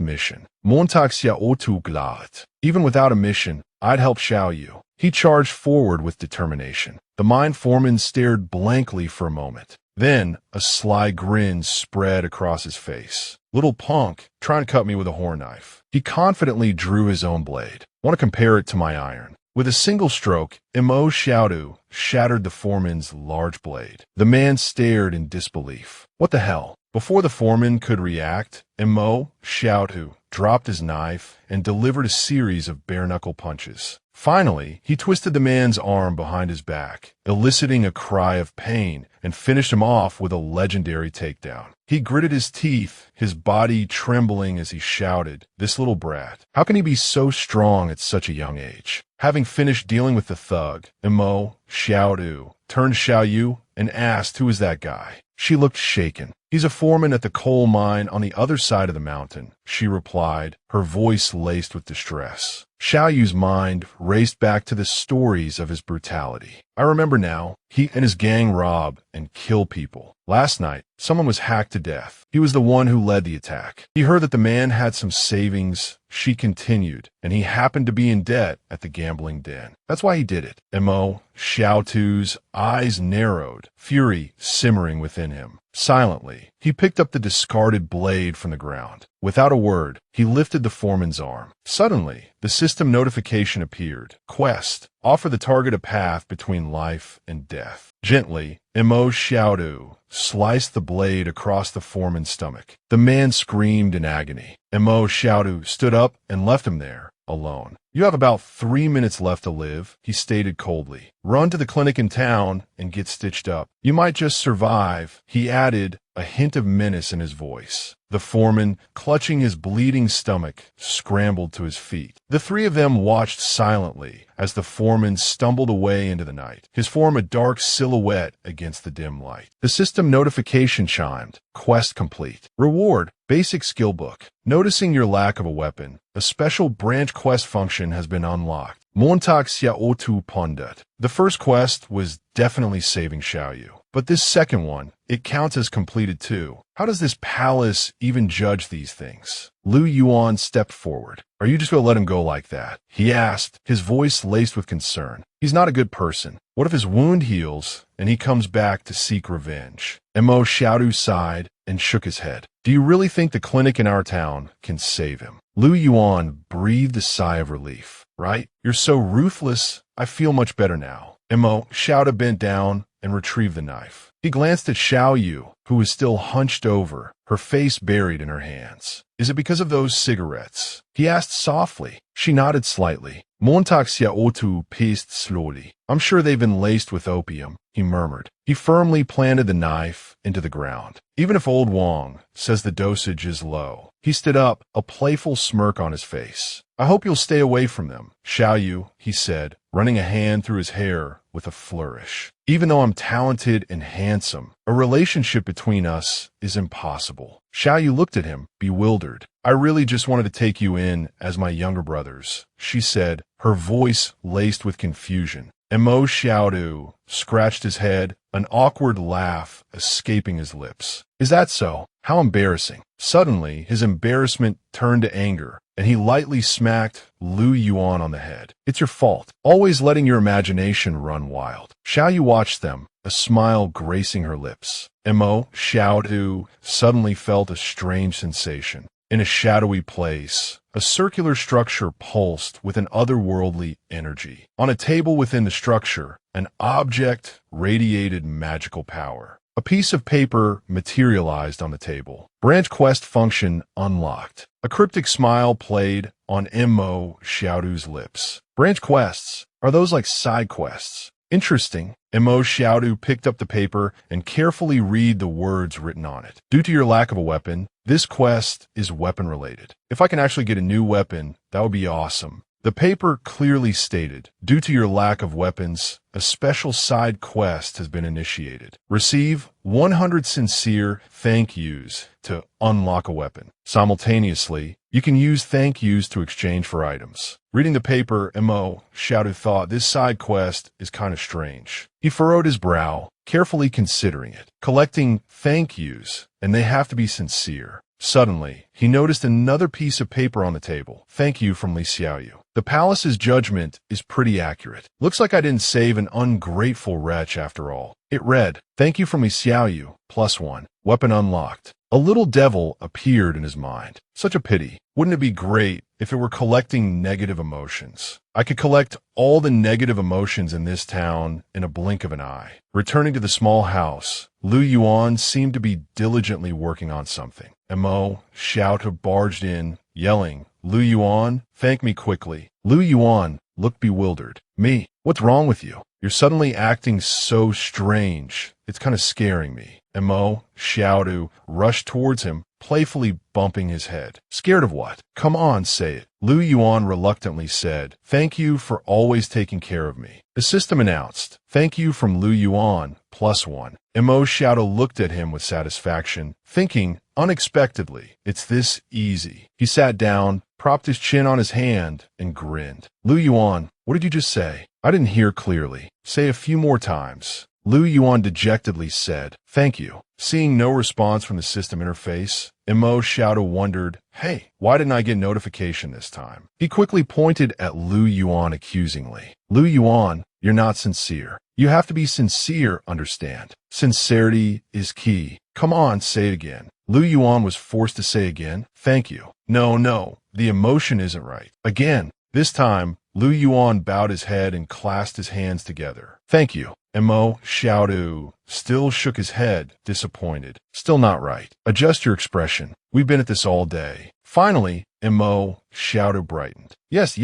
mission. Montag Xiaotu glad. Even without a mission, I'd help Xiao Yu. He charged forward with determination. The mine foreman stared blankly for a moment. Then, a sly grin spread across his face. Little punk, trying to cut me with a horn knife. He confidently drew his own blade. Want to compare it to my iron. With a single stroke, Mo Xiaodu shattered the foreman's large blade. The man stared in disbelief. What the hell? Before the foreman could react, Mo Xiaodu dropped his knife and delivered a series of bare-knuckle punches. Finally, he twisted the man's arm behind his back, eliciting a cry of pain, and finished him off with a legendary takedown. He gritted his teeth, his body trembling as he shouted, "This little brat, how can he be so strong at such a young age?" Having finished dealing with the thug, Mo Xiaodu turned Xiao Yu and asked who was that guy. She looked shaken. He's a foreman at the coal mine on the other side of the mountain, she replied, her voice laced with distress. Xiao Yu's mind raced back to the stories of his brutality. I remember now, he and his gang rob and kill people. Last night, someone was hacked to death. He was the one who led the attack. He heard that the man had some savings, she continued, and he happened to be in debt at the gambling den. That's why he did it. Mo Xiaotu's eyes narrowed, fury simmering within him. Silently, he picked up the discarded blade from the ground. Without a word, he lifted the foreman's arm. Suddenly, the system notification appeared. Quest. Offer the target a path between life and death. Gently, Mo Xiaodu sliced the blade across the foreman's stomach. The man screamed in agony. Mo Xiaodu stood up and left him there, alone. You have about 3 minutes left to live, he stated coldly. Run to the clinic in town and get stitched up. You might just survive, he added, a hint of menace in his voice. The foreman, clutching his bleeding stomach, scrambled to his feet. The 3 of them watched silently as the foreman stumbled away into the night, his form a dark silhouette against the dim light. The system notification chimed. Quest complete. Reward. Basic skill book. Noticing your lack of a weapon, a special branch quest function has been unlocked. Montag Xiaotu Pondet. The first quest was definitely saving Xiao Yu. But this second one, it counts as completed too. How does this palace even judge these things? Lu Yuan stepped forward. Are you just going to let him go like that? He asked, his voice laced with concern. He's not a good person. What if his wound heals and he comes back to seek revenge? Mo Xiaodu sighed and shook his head. Do you really think the clinic in our town can save him? Lu Yuan breathed a sigh of relief. Right? You're so ruthless. I feel much better now. Mo Xiaodu bent down and retrieved the knife. He glanced at Xiao Yu, who was still hunched over, her face buried in her hands. Is it because of those cigarettes? He asked softly. She nodded slightly. Montauk Xiaosu paced slowly. I'm sure they've been laced with opium, he murmured. He firmly planted the knife into the ground. Even if old Wang says the dosage is low. He stood up, a playful smirk on his face. I hope you'll stay away from them, Xiaoyu, he said, running a hand through his hair with a flourish. Even though I'm talented and handsome, a relationship between us is impossible. Xiaoyu looked at him, bewildered. I really just wanted to take you in as my younger brothers, she said, her voice laced with confusion. Mo Xiaodu scratched his head, an awkward laugh escaping his lips. Is that so? How embarrassing. Suddenly, his embarrassment turned to anger, and he lightly smacked Lu Yuan on the head. It's your fault, always letting your imagination run wild. Xiaoyu watched them, a smile gracing her lips. Mo Xiaodu suddenly felt a strange sensation. In a shadowy place, a circular structure pulsed with an otherworldly energy. On a table within the structure, an object radiated magical power. A piece of paper materialized on the table. Branch quest function unlocked. A cryptic smile played on Mo Xiaodu's lips. Branch quests? Are those like side quests? Interesting. Mo Xiaodu picked up the paper and carefully read the words written on it. Due to your lack of a weapon, this quest is weapon-related. If I can actually get a new weapon, that would be awesome. The paper clearly stated, due to your lack of weapons, a special side quest has been initiated. Receive 100 sincere thank yous to unlock a weapon. Simultaneously, you can use thank yous to exchange for items. Reading the paper, Mo Xiaodu thought this side quest is kind of strange. He furrowed his brow, carefully considering it. Collecting thank yous, and they have to be sincere. Suddenly, he noticed another piece of paper on the table. Thank you from Li Xiaoyu. The palace's judgment is pretty accurate. Looks like I didn't save an ungrateful wretch after all. It read, thank you from Li Xiaoyu, +1. Weapon unlocked. A little devil appeared in his mind. Such a pity. Wouldn't it be great if it were collecting negative emotions? I could collect all the negative emotions in this town in a blink of an eye. Returning to the small house, Lu Yuan seemed to be diligently working on something. Mo Xiaodu barged in, yelling, Lu Yuan, thank me quickly. Lu Yuan looked bewildered. Me? What's wrong with you? You're suddenly acting so strange. It's kind of scaring me. Mo Xiaodu rushed towards him, playfully bumping his head. Scared of what? Come on, say it. Lu Yuan reluctantly said, thank you for always taking care of me. The system announced, thank you from Lu Yuan, +1. Mo Xiaodu looked at him with satisfaction, thinking, unexpectedly, it's this easy. He sat down, propped his chin on his hand, and grinned. Lu Yuan, what did you just say? I didn't hear clearly. Say a few more times. Lu Yuan dejectedly said, thank you. Seeing no response from the system interface, Mo Xiaodu wondered, hey, why didn't I get notification this time? He quickly pointed at Lu Yuan accusingly. Lu Yuan, you're not sincere. You have to be sincere, understand? Sincerity is key. Come on, say it again. Lu Yuan was forced to say again, thank you. No, the emotion isn't right. Again. This time, Lu Yuan bowed his head and clasped his hands together. Thank you. Mo Xiaodu still shook his head, disappointed. Still not right. Adjust your expression. We've been at this all day. Finally, Mo Xiaodu brightened. Yes.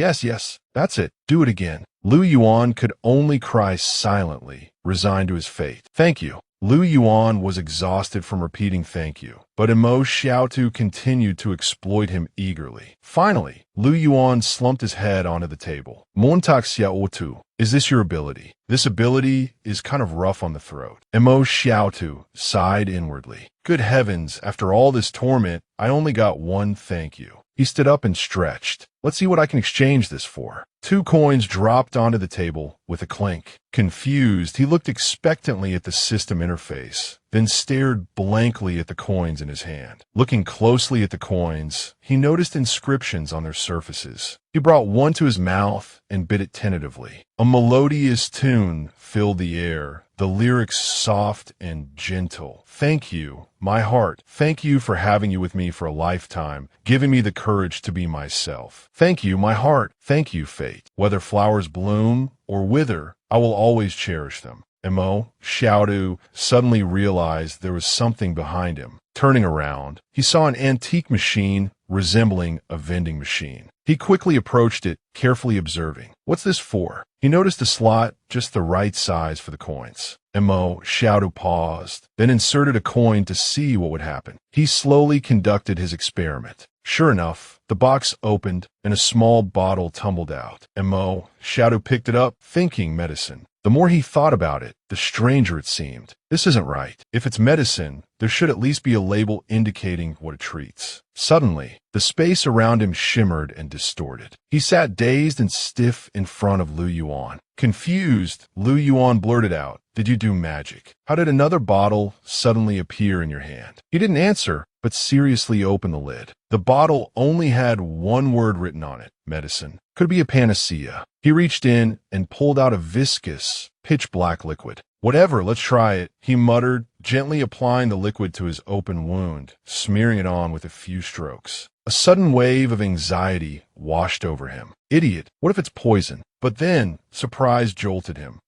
That's it. Do it again. Lu Yuan could only cry silently, resigned to his fate. Thank you. Lu Yuan was exhausted from repeating thank you, but Mo Xiaodu continued to exploit him eagerly. Finally, Lu Yuan slumped his head onto the table. Montauk Xiaotu, is this your ability? This ability is kind of rough on the throat. Mo Xiaotu sighed inwardly. Good heavens, after all this torment, I only got one thank you. He stood up and stretched. Let's see what I can exchange this for. 2 coins dropped onto the table with a clink. Confused, he looked expectantly at the system interface, then stared blankly at the coins in his hand. Looking closely at the coins, he noticed inscriptions on their surfaces. He brought one to his mouth and bit it tentatively. A melodious tune filled the air, the lyrics soft and gentle. Thank you, my heart. Thank you for having you with me for a lifetime, giving me the courage to be myself. Thank you, my heart. Thank you, fate. Whether flowers bloom or wither, I will always cherish them. Mo Xiaodu suddenly realized there was something behind him. Turning around, he saw an antique machine resembling a vending machine. He quickly approached it, carefully observing. What's this for? He noticed a slot just the right size for the coins. Xiaodu paused, then inserted a coin to see what would happen. He slowly conducted his experiment. Sure enough, the box opened and a small bottle tumbled out. Xiaodu picked it up, thinking medicine. The more he thought about it, the stranger it seemed. This isn't right. If it's medicine, there should at least be a label indicating what it treats. Suddenly, the space around him shimmered and distorted. He sat dazed and stiff in front of Lu Yuan. Confused, Lu Yuan blurted out, "Did you do magic? How did another bottle suddenly appear in your hand?" He didn't answer, but seriously opened the lid. The bottle only had one word written on it: medicine. Could be a panacea. He reached in and pulled out a viscous, pitch-black liquid. "Whatever, let's try it," he muttered, gently applying the liquid to his open wound, smearing it on with a few strokes. A sudden wave of anxiety washed over him. Idiot, what if it's poison? But then, surprise jolted him.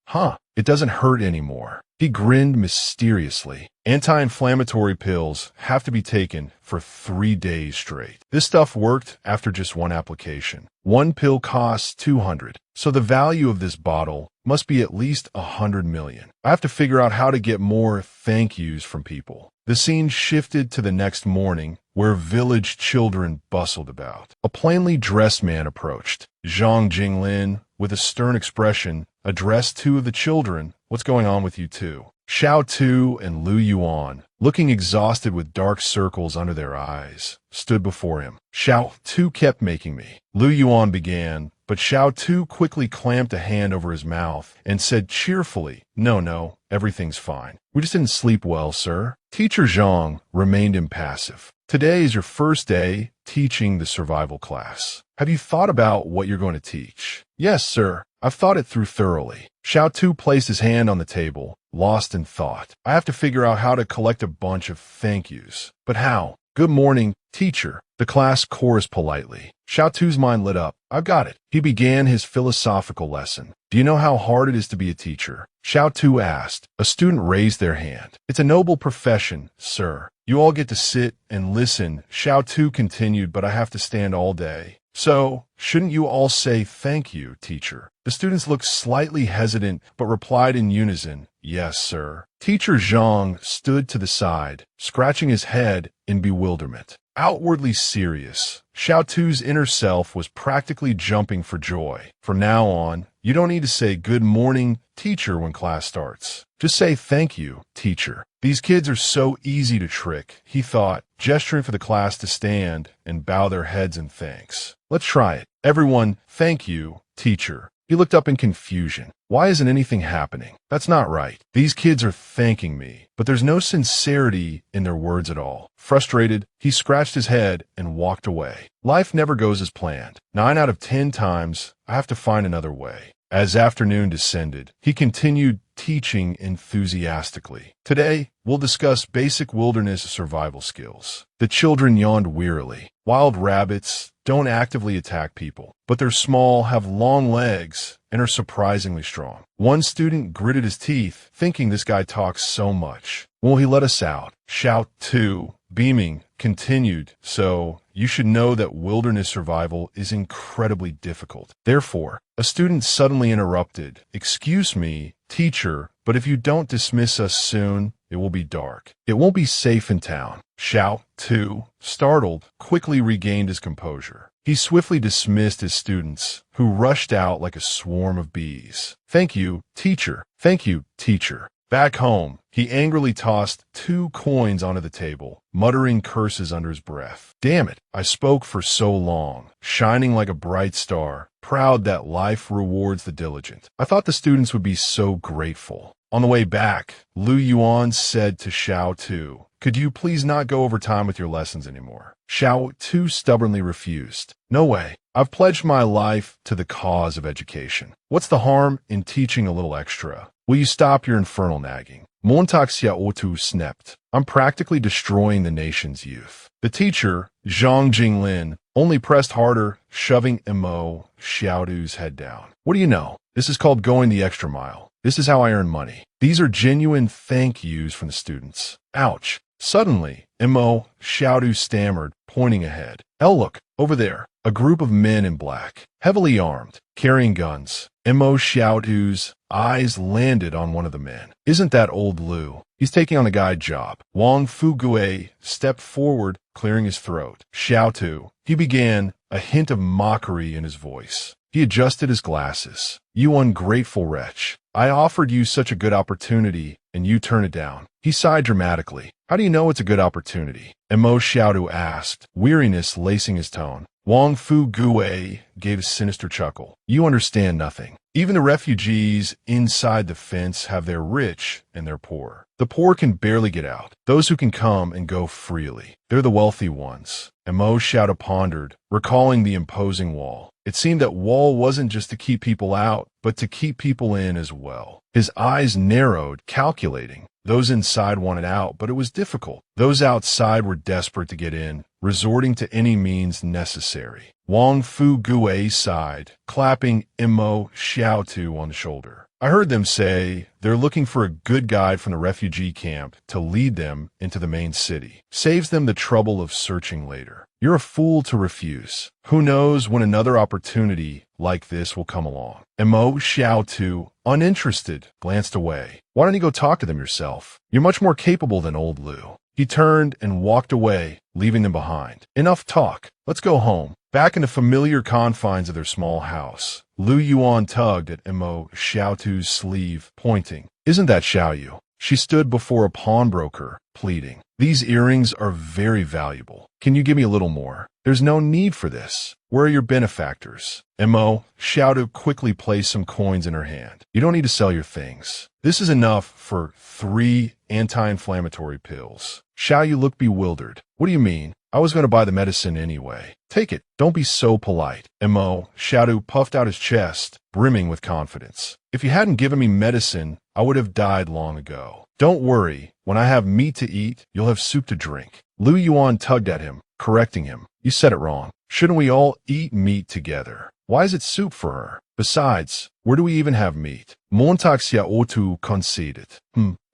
It doesn't hurt anymore. He grinned mysteriously. Anti-inflammatory pills have to be taken for 3 days straight. This stuff worked after just one application. One pill costs 200, so the value of this bottle must be at least 100 million. I have to figure out how to get more thank yous from people. The scene shifted to the next morning, where village children bustled about. A plainly dressed man approached. Zhang Jinglin, with a stern expression, addressed two of the children. "What's going on with you two?" Xiao Tu and Lu Yuan, looking exhausted with dark circles under their eyes, stood before him. "Xiao Tu kept making me," Lu Yuan began, but Xiao Tu quickly clamped a hand over his mouth and said cheerfully, No, everything's fine. We just didn't sleep well, sir." Teacher Zhang remained impassive. "Today is your first day teaching the survival class. Have you thought about what you're going to teach?" "Yes, sir. I've thought it through thoroughly." Xiao Tu placed his hand on the table, lost in thought. "I have to figure out how to collect a bunch of thank yous. But how?" "Good morning, teacher." The class chorused politely. Xiao Tu's mind lit up. "I've got it." He began his philosophical lesson. "Do you know how hard it is to be a teacher?" Xiao Tu asked. A student raised their hand. "It's a noble profession, sir. You all get to sit and listen," Xiao Tu continued, "but I have to stand all day. So, shouldn't you all say thank you, teacher?" The students looked slightly hesitant, but replied in unison, "Yes, sir." Teacher Zhang stood to the side, scratching his head in bewilderment. Outwardly serious, Xiao Tu's inner self was practically jumping for joy. From now on, you don't need to say good morning, teacher, when class starts. Just say thank you, teacher. These kids are so easy to trick, he thought, gesturing for the class to stand and bow their heads in thanks. "Let's try it. Everyone, thank you, teacher." He looked up in confusion. Why isn't anything happening? That's not right. These kids are thanking me, but there's no sincerity in their words at all. Frustrated, he scratched his head and walked away. Life never goes as planned. 9 out of 10 times, I have to find another way. As afternoon descended, he continued teaching enthusiastically. "Today, we'll discuss basic wilderness survival skills." The children yawned wearily. Wild rabbits don't actively attack people, but they're small, have long legs, and are surprisingly strong. One student gritted his teeth, thinking this guy talks so much. "Will he let us out?" Xiao Tu, beaming, continued, "So, you should know that wilderness survival is incredibly difficult. Therefore," a student suddenly interrupted, "Excuse me, teacher, but if you don't dismiss us soon, it will be dark. It won't be safe in town." Xiao Tu, startled, quickly regained his composure. He swiftly dismissed his students, who rushed out like a swarm of bees. "Thank you, teacher. Thank you, teacher." Back home, he angrily tossed 2 coins onto the table, muttering curses under his breath. "Damn it, I spoke for so long, shining like a bright star, proud that life rewards the diligent. I thought the students would be so grateful." On the way back, Lu Yuan said to Xiao Tu, "Could you please not go over time with your lessons anymore?" Xiao Tu stubbornly refused. "No way. I've pledged my life to the cause of education. What's the harm in teaching a little extra? Will you stop your infernal nagging?" Montauk Xiao Tu snapped. "I'm practically destroying the nation's youth." The teacher, Zhang Jinglin, only pressed harder, shoving Xiao Tu's head down. "What do you know? This is called going the extra mile. This is how I earn money. These are genuine thank yous from the students." Ouch. Suddenly, Xiao Tu stammered, pointing ahead. "Look, Over there, a group of men in black, heavily armed, carrying guns. Mo Xiaotu's eyes landed on one of the men. Isn't that old Lu? He's taking on a guide job. Wang Fugue stepped forward, clearing his throat. Xiaotu, he began, a hint of mockery in his voice. He adjusted his glasses. You ungrateful wretch. I offered you such a good opportunity, and you turn it down. He sighed dramatically. How do you know it's a good opportunity? Mo Xiaotu asked, weariness lacing his tone. Wang Fugue gave a sinister chuckle. You understand nothing. Even the refugees inside the fence have their rich and their poor. The poor can barely get out. Those who can come and go freely. They're the wealthy ones. Mo Xiaotu pondered, recalling the imposing wall. It seemed that wall wasn't just to keep people out, but to keep people in as well. His eyes narrowed, calculating. Those inside wanted out, but it was difficult. Those outside were desperate to get in, resorting to any means necessary. Wang Fugue sighed, clapping Mo Xiaotu on the shoulder. I heard them say they're looking for a good guide from the refugee camp to lead them into the main city. Saves them the trouble of searching later. You're a fool to refuse. Who knows when another opportunity like this will come along. Mo Xiaotu, uninterested, glanced away. Why don't you go talk to them yourself? You're much more capable than old Lu. He turned and walked away, leaving them behind. Enough talk. Let's go home. Back in the familiar confines of their small house, Lu Yuan tugged at Mo Xiaotu's sleeve, pointing. Isn't that Xiaoyu? She stood before a pawnbroker, pleading. These earrings are very valuable. Can you give me a little more? There's no need for this. Where are your benefactors? Mo Xiaotu quickly placed some coins in her hand. You don't need to sell your things. This is enough for 3 anti-inflammatory pills. Xiaoyu looked bewildered. What do you mean? I was going to buy the medicine anyway. Take it. Don't be so polite. Mo Xiaotu puffed out his chest, brimming with confidence. If you hadn't given me medicine, I would have died long ago. Don't worry. When I have meat to eat, you'll have soup to drink. Lu Yuan tugged at him, correcting him. You said it wrong. Shouldn't we all eat meat together? Why is it soup for her? Besides, where do we even have meat? Montak Xiaotu conceded.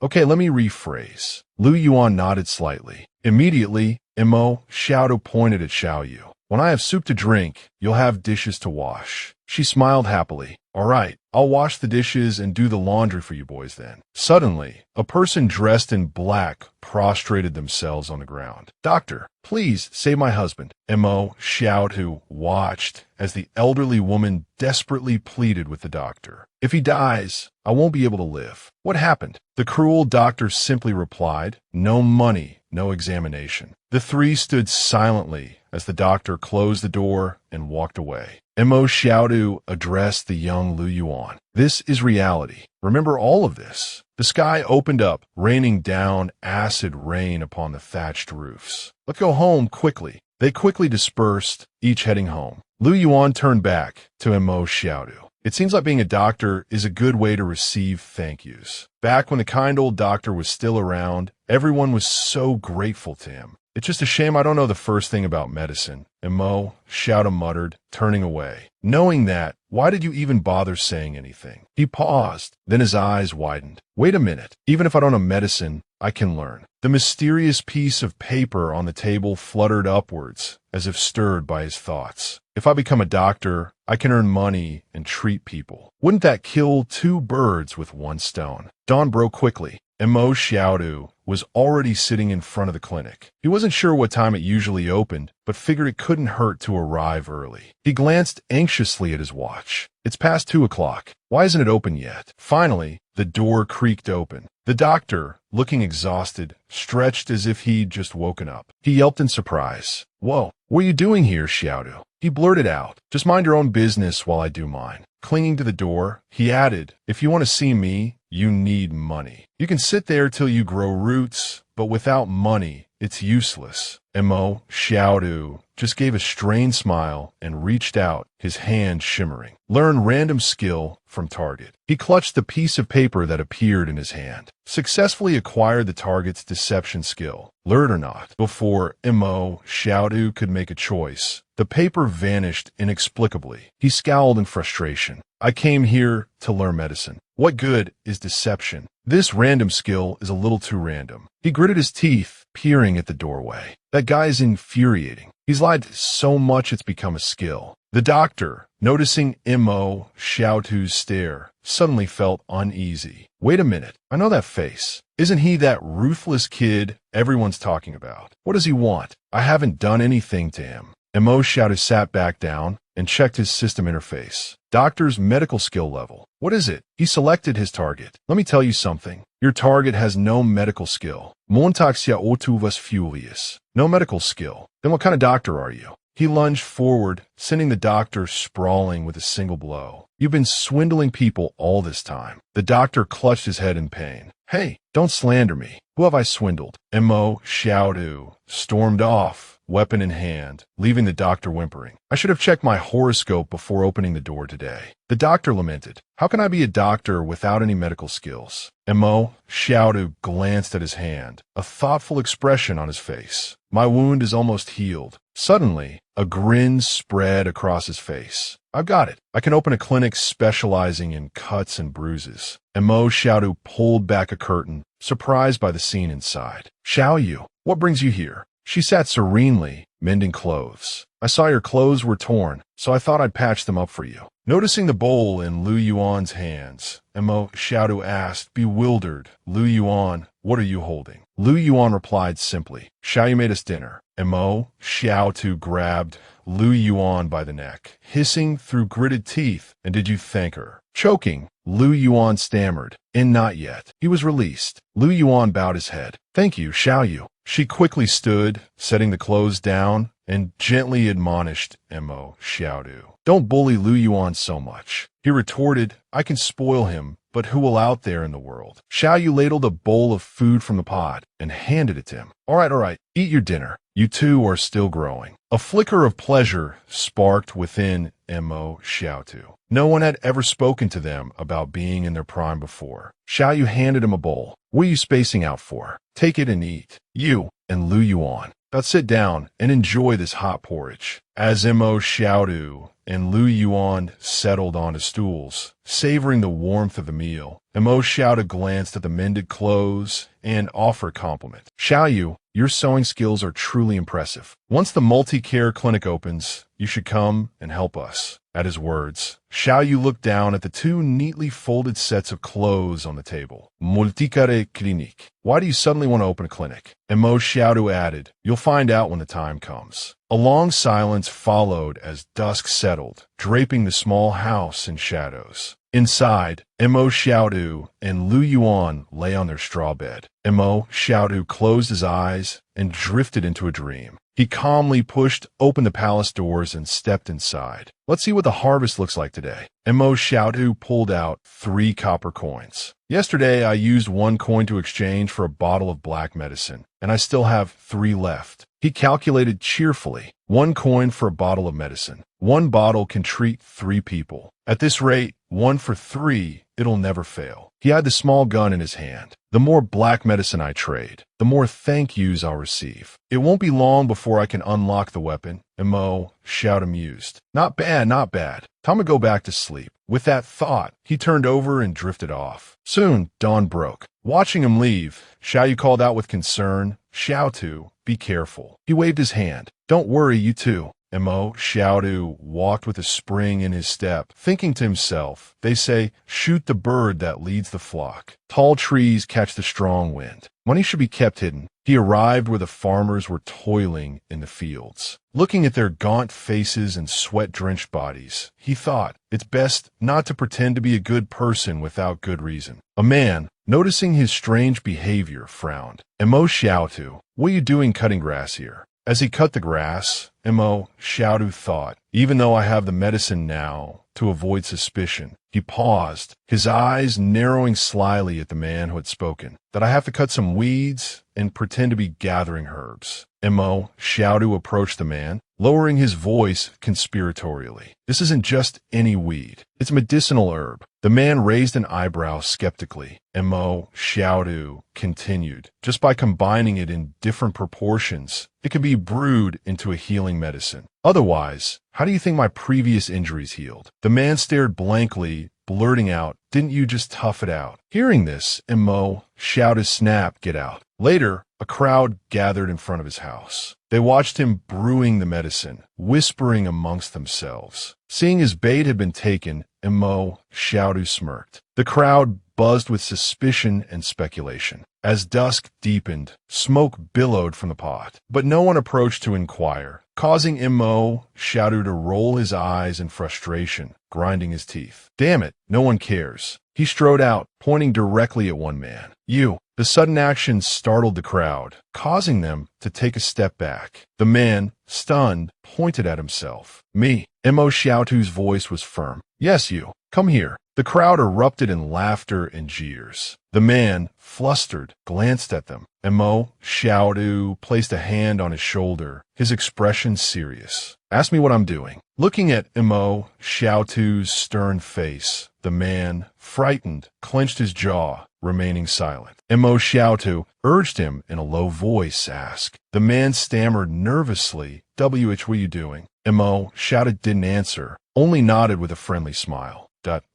Okay, let me rephrase. Lu Yuan nodded slightly. Immediately, Mo Xiaotu pointed at Xiaoyu. When I have soup to drink, you'll have dishes to wash. She smiled happily. All right, I'll wash the dishes and do the laundry for you boys then. Suddenly, a person dressed in black prostrated themselves on the ground. Doctor, please save my husband. Mo Xiaotu watched as the elderly woman desperately pleaded with the doctor. If he dies, I won't be able to live. What happened? The cruel doctor simply replied, no money, no examination. The three stood silently as the doctor closed the door and walked away. Mo Xiaotu addressed the young Lu Yuan. This is reality. Remember all of this. The sky opened up, raining down acid rain upon the thatched roofs. Let's go home quickly. They quickly dispersed, each heading home. Lu Yuan turned back to Mo Xiaotu. It seems like being a doctor is a good way to receive thank yous. Back when the kind old doctor was still around, everyone was so grateful to him. It's just a shame I don't know the first thing about medicine. Mo Xiaotu muttered, turning away. Knowing that, why did you even bother saying anything? He paused, then his eyes widened. Wait a minute. Even if I don't know medicine, I can learn. The mysterious piece of paper on the table fluttered upwards, as if stirred by his thoughts. If I become a doctor, I can earn money and treat people. Wouldn't that kill 2 birds with 1 stone? Dawn broke quickly. Mo Xiaotu was already sitting in front of the clinic. He wasn't sure what time it usually opened, but figured it couldn't hurt to arrive early. He glanced anxiously at his watch. It's past 2 o'clock. Why isn't it open yet? Finally, the door creaked open. The doctor, looking exhausted, stretched as if he'd just woken up. He yelped in surprise. Whoa, what are you doing here, Xiaotu? He blurted out. Just mind your own business while I do mine. Clinging to the door, he added, if you want to see me, you need money. You can sit there till you grow roots, but without money, it's useless. Mo Xiaotu just gave a strained smile and reached out, his hand shimmering. Learn random skill from target. He clutched the piece of paper that appeared in his hand. Successfully acquired the target's deception skill. Lured or not, before Mo Xiaotu could make a choice, the paper vanished inexplicably. He scowled in frustration. I came here to learn medicine. What good is deception? This random skill is a little too random. He gritted his teeth, peering at the doorway. That guy is infuriating. He's lied so much it's become a skill. The doctor, noticing Mo Xiaotu's stare, suddenly felt uneasy. Wait a minute, I know that face. Isn't he that ruthless kid everyone's talking about? What does he want? I haven't done anything to him. Mo Xiaotu sat back down and checked his system interface. Doctor's medical skill level. What is it? He selected his target. Let me tell you something. Your target has no medical skill. Montaxia otuvas furious. No medical skill. Then what kind of doctor are you? He lunged forward, sending the doctor sprawling with a single blow. You've been swindling people all this time. The doctor clutched his head in pain. Hey, don't slander me. Who have I swindled? Mo Xiaotu stormed off, weapon in hand, leaving the doctor whimpering. I should have checked my horoscope before opening the door today. The doctor lamented. How can I be a doctor without any medical skills? Mo Xiaotu glanced at his hand, a thoughtful expression on his face. My wound is almost healed. Suddenly, a grin spread across his face. I've got it. I can open a clinic specializing in cuts and bruises. Mo Xiaotu pulled back a curtain, surprised by the scene inside. Xiaoyu, what brings you here? She sat serenely, mending clothes. I saw your clothes were torn, so I thought I'd patch them up for you. Noticing the bowl in Lu Yuan's hands, Mo Xiaotu asked, bewildered, Lu Yuan, what are you holding? Lu Yuan replied simply, Xiaoyu made us dinner. Mo Xiaotu grabbed Lu Yuan by the neck, hissing through gritted teeth, and did you thank her? Choking, Lu Yuan stammered, and not yet. He was released. Lu Yuan bowed his head. Thank you, Xiaoyu. She quickly stood, setting the clothes down, and gently admonished Mo Xiaotu. Don't bully Lu Yuan so much. He retorted, I can spoil him, but who will out there in the world? Xiaoyu ladled a bowl of food from the pot and handed it to him. All right, eat your dinner. You two are still growing. A flicker of pleasure sparked within Mo Xiaotu. No one had ever spoken to them about being in their prime before. Xiaoyu handed him a bowl. What are you spacing out for? Take it and eat. You and Lu Yuan. Now sit down and enjoy this hot porridge. As Mo Xiaotu and Lu Yuan settled onto stools, savoring the warmth of the meal, Mo Xiaotu glanced at the mended clothes and offered a compliment. Xiaoyu, your sewing skills are truly impressive. Once the multi-care clinic opens, you should come and help us. At his words, Xiaoyu looked down at the two neatly folded sets of clothes on the table. Multicare clinic. Why do you suddenly want to open a clinic? And Mo Xiaotu added, you'll find out when the time comes. A long silence followed as dusk settled, draping the small house in shadows. Inside, Mo Xiaotu and Lu Yuan lay on their straw bed. Mo Xiaotu closed his eyes and drifted into a dream. He calmly pushed open the palace doors and stepped inside. Let's see what the harvest looks like today. Mo Xiaotu pulled out 3 copper coins. Yesterday, I used 1 coin to exchange for a bottle of black medicine, and I still have 3 left. He calculated cheerfully. 1 coin for a bottle of medicine. 1 bottle can treat 3 people. At this rate, 1 for 3, it'll never fail. He had the small gun in his hand. The more black medicine I trade, the more thank yous I'll receive. It won't be long before I can unlock the weapon. Mo Xiaotu mused. Not bad, not bad. Time to go back to sleep. With that thought, he turned over and drifted off. Soon, dawn broke. Watching him leave, Xiaoyu called out with concern, Xiaotu, be careful. He waved his hand. Don't worry, you too. Mo Xiaotu walked with a spring in his step, thinking to himself, they say, shoot the bird that leads the flock. Tall trees catch the strong wind. Money should be kept hidden. He arrived where the farmers were toiling in the fields. Looking at their gaunt faces and sweat-drenched bodies, he thought, it's best not to pretend to be a good person without good reason. A man, noticing his strange behavior, frowned. Mo Xiaotu, what are you doing cutting grass here? As he cut the grass, Mo Xiaotu thought, even though I have the medicine now, to avoid suspicion. He paused, his eyes narrowing slyly at the man who had spoken, that I have to cut some weeds and pretend to be gathering herbs. Mo Xiaotu approached the man, lowering his voice conspiratorially. This isn't just any weed. It's a medicinal herb. The man raised an eyebrow skeptically. Mo Xiaotu continued, just by combining it in different proportions, it can be brewed into a healing medicine. Otherwise, how do you think my previous injuries healed? The man stared blankly, blurting out, didn't you just tough it out? Hearing this, Mo Xiaotu snapped, get out. Later, a crowd gathered in front of his house. They watched him brewing the medicine, whispering amongst themselves. Seeing his bait had been taken, Xiaosu smirked. The crowd buzzed with suspicion and speculation. As dusk deepened, smoke billowed from the pot, but no one approached to inquire, causing Xiaosu to roll his eyes in frustration, grinding his teeth. Damn it, no one cares. He strode out, pointing directly at one man. You. The sudden action startled the crowd, causing them to take a step back. The man, stunned, pointed at himself. Me. Xiaosu's voice was firm. Yes, you. Come here. The crowd erupted in laughter and jeers. The man, flustered, glanced at them. Xiaosu placed a hand on his shoulder, his expression serious. Ask me what I'm doing. Looking at Xiaosu's stern face, the man, frightened, clenched his jaw, remaining silent. Xiaosu urged him in a low voice, ask. The man stammered nervously. What are you doing? Xiaosu didn't answer, only nodded with a friendly smile.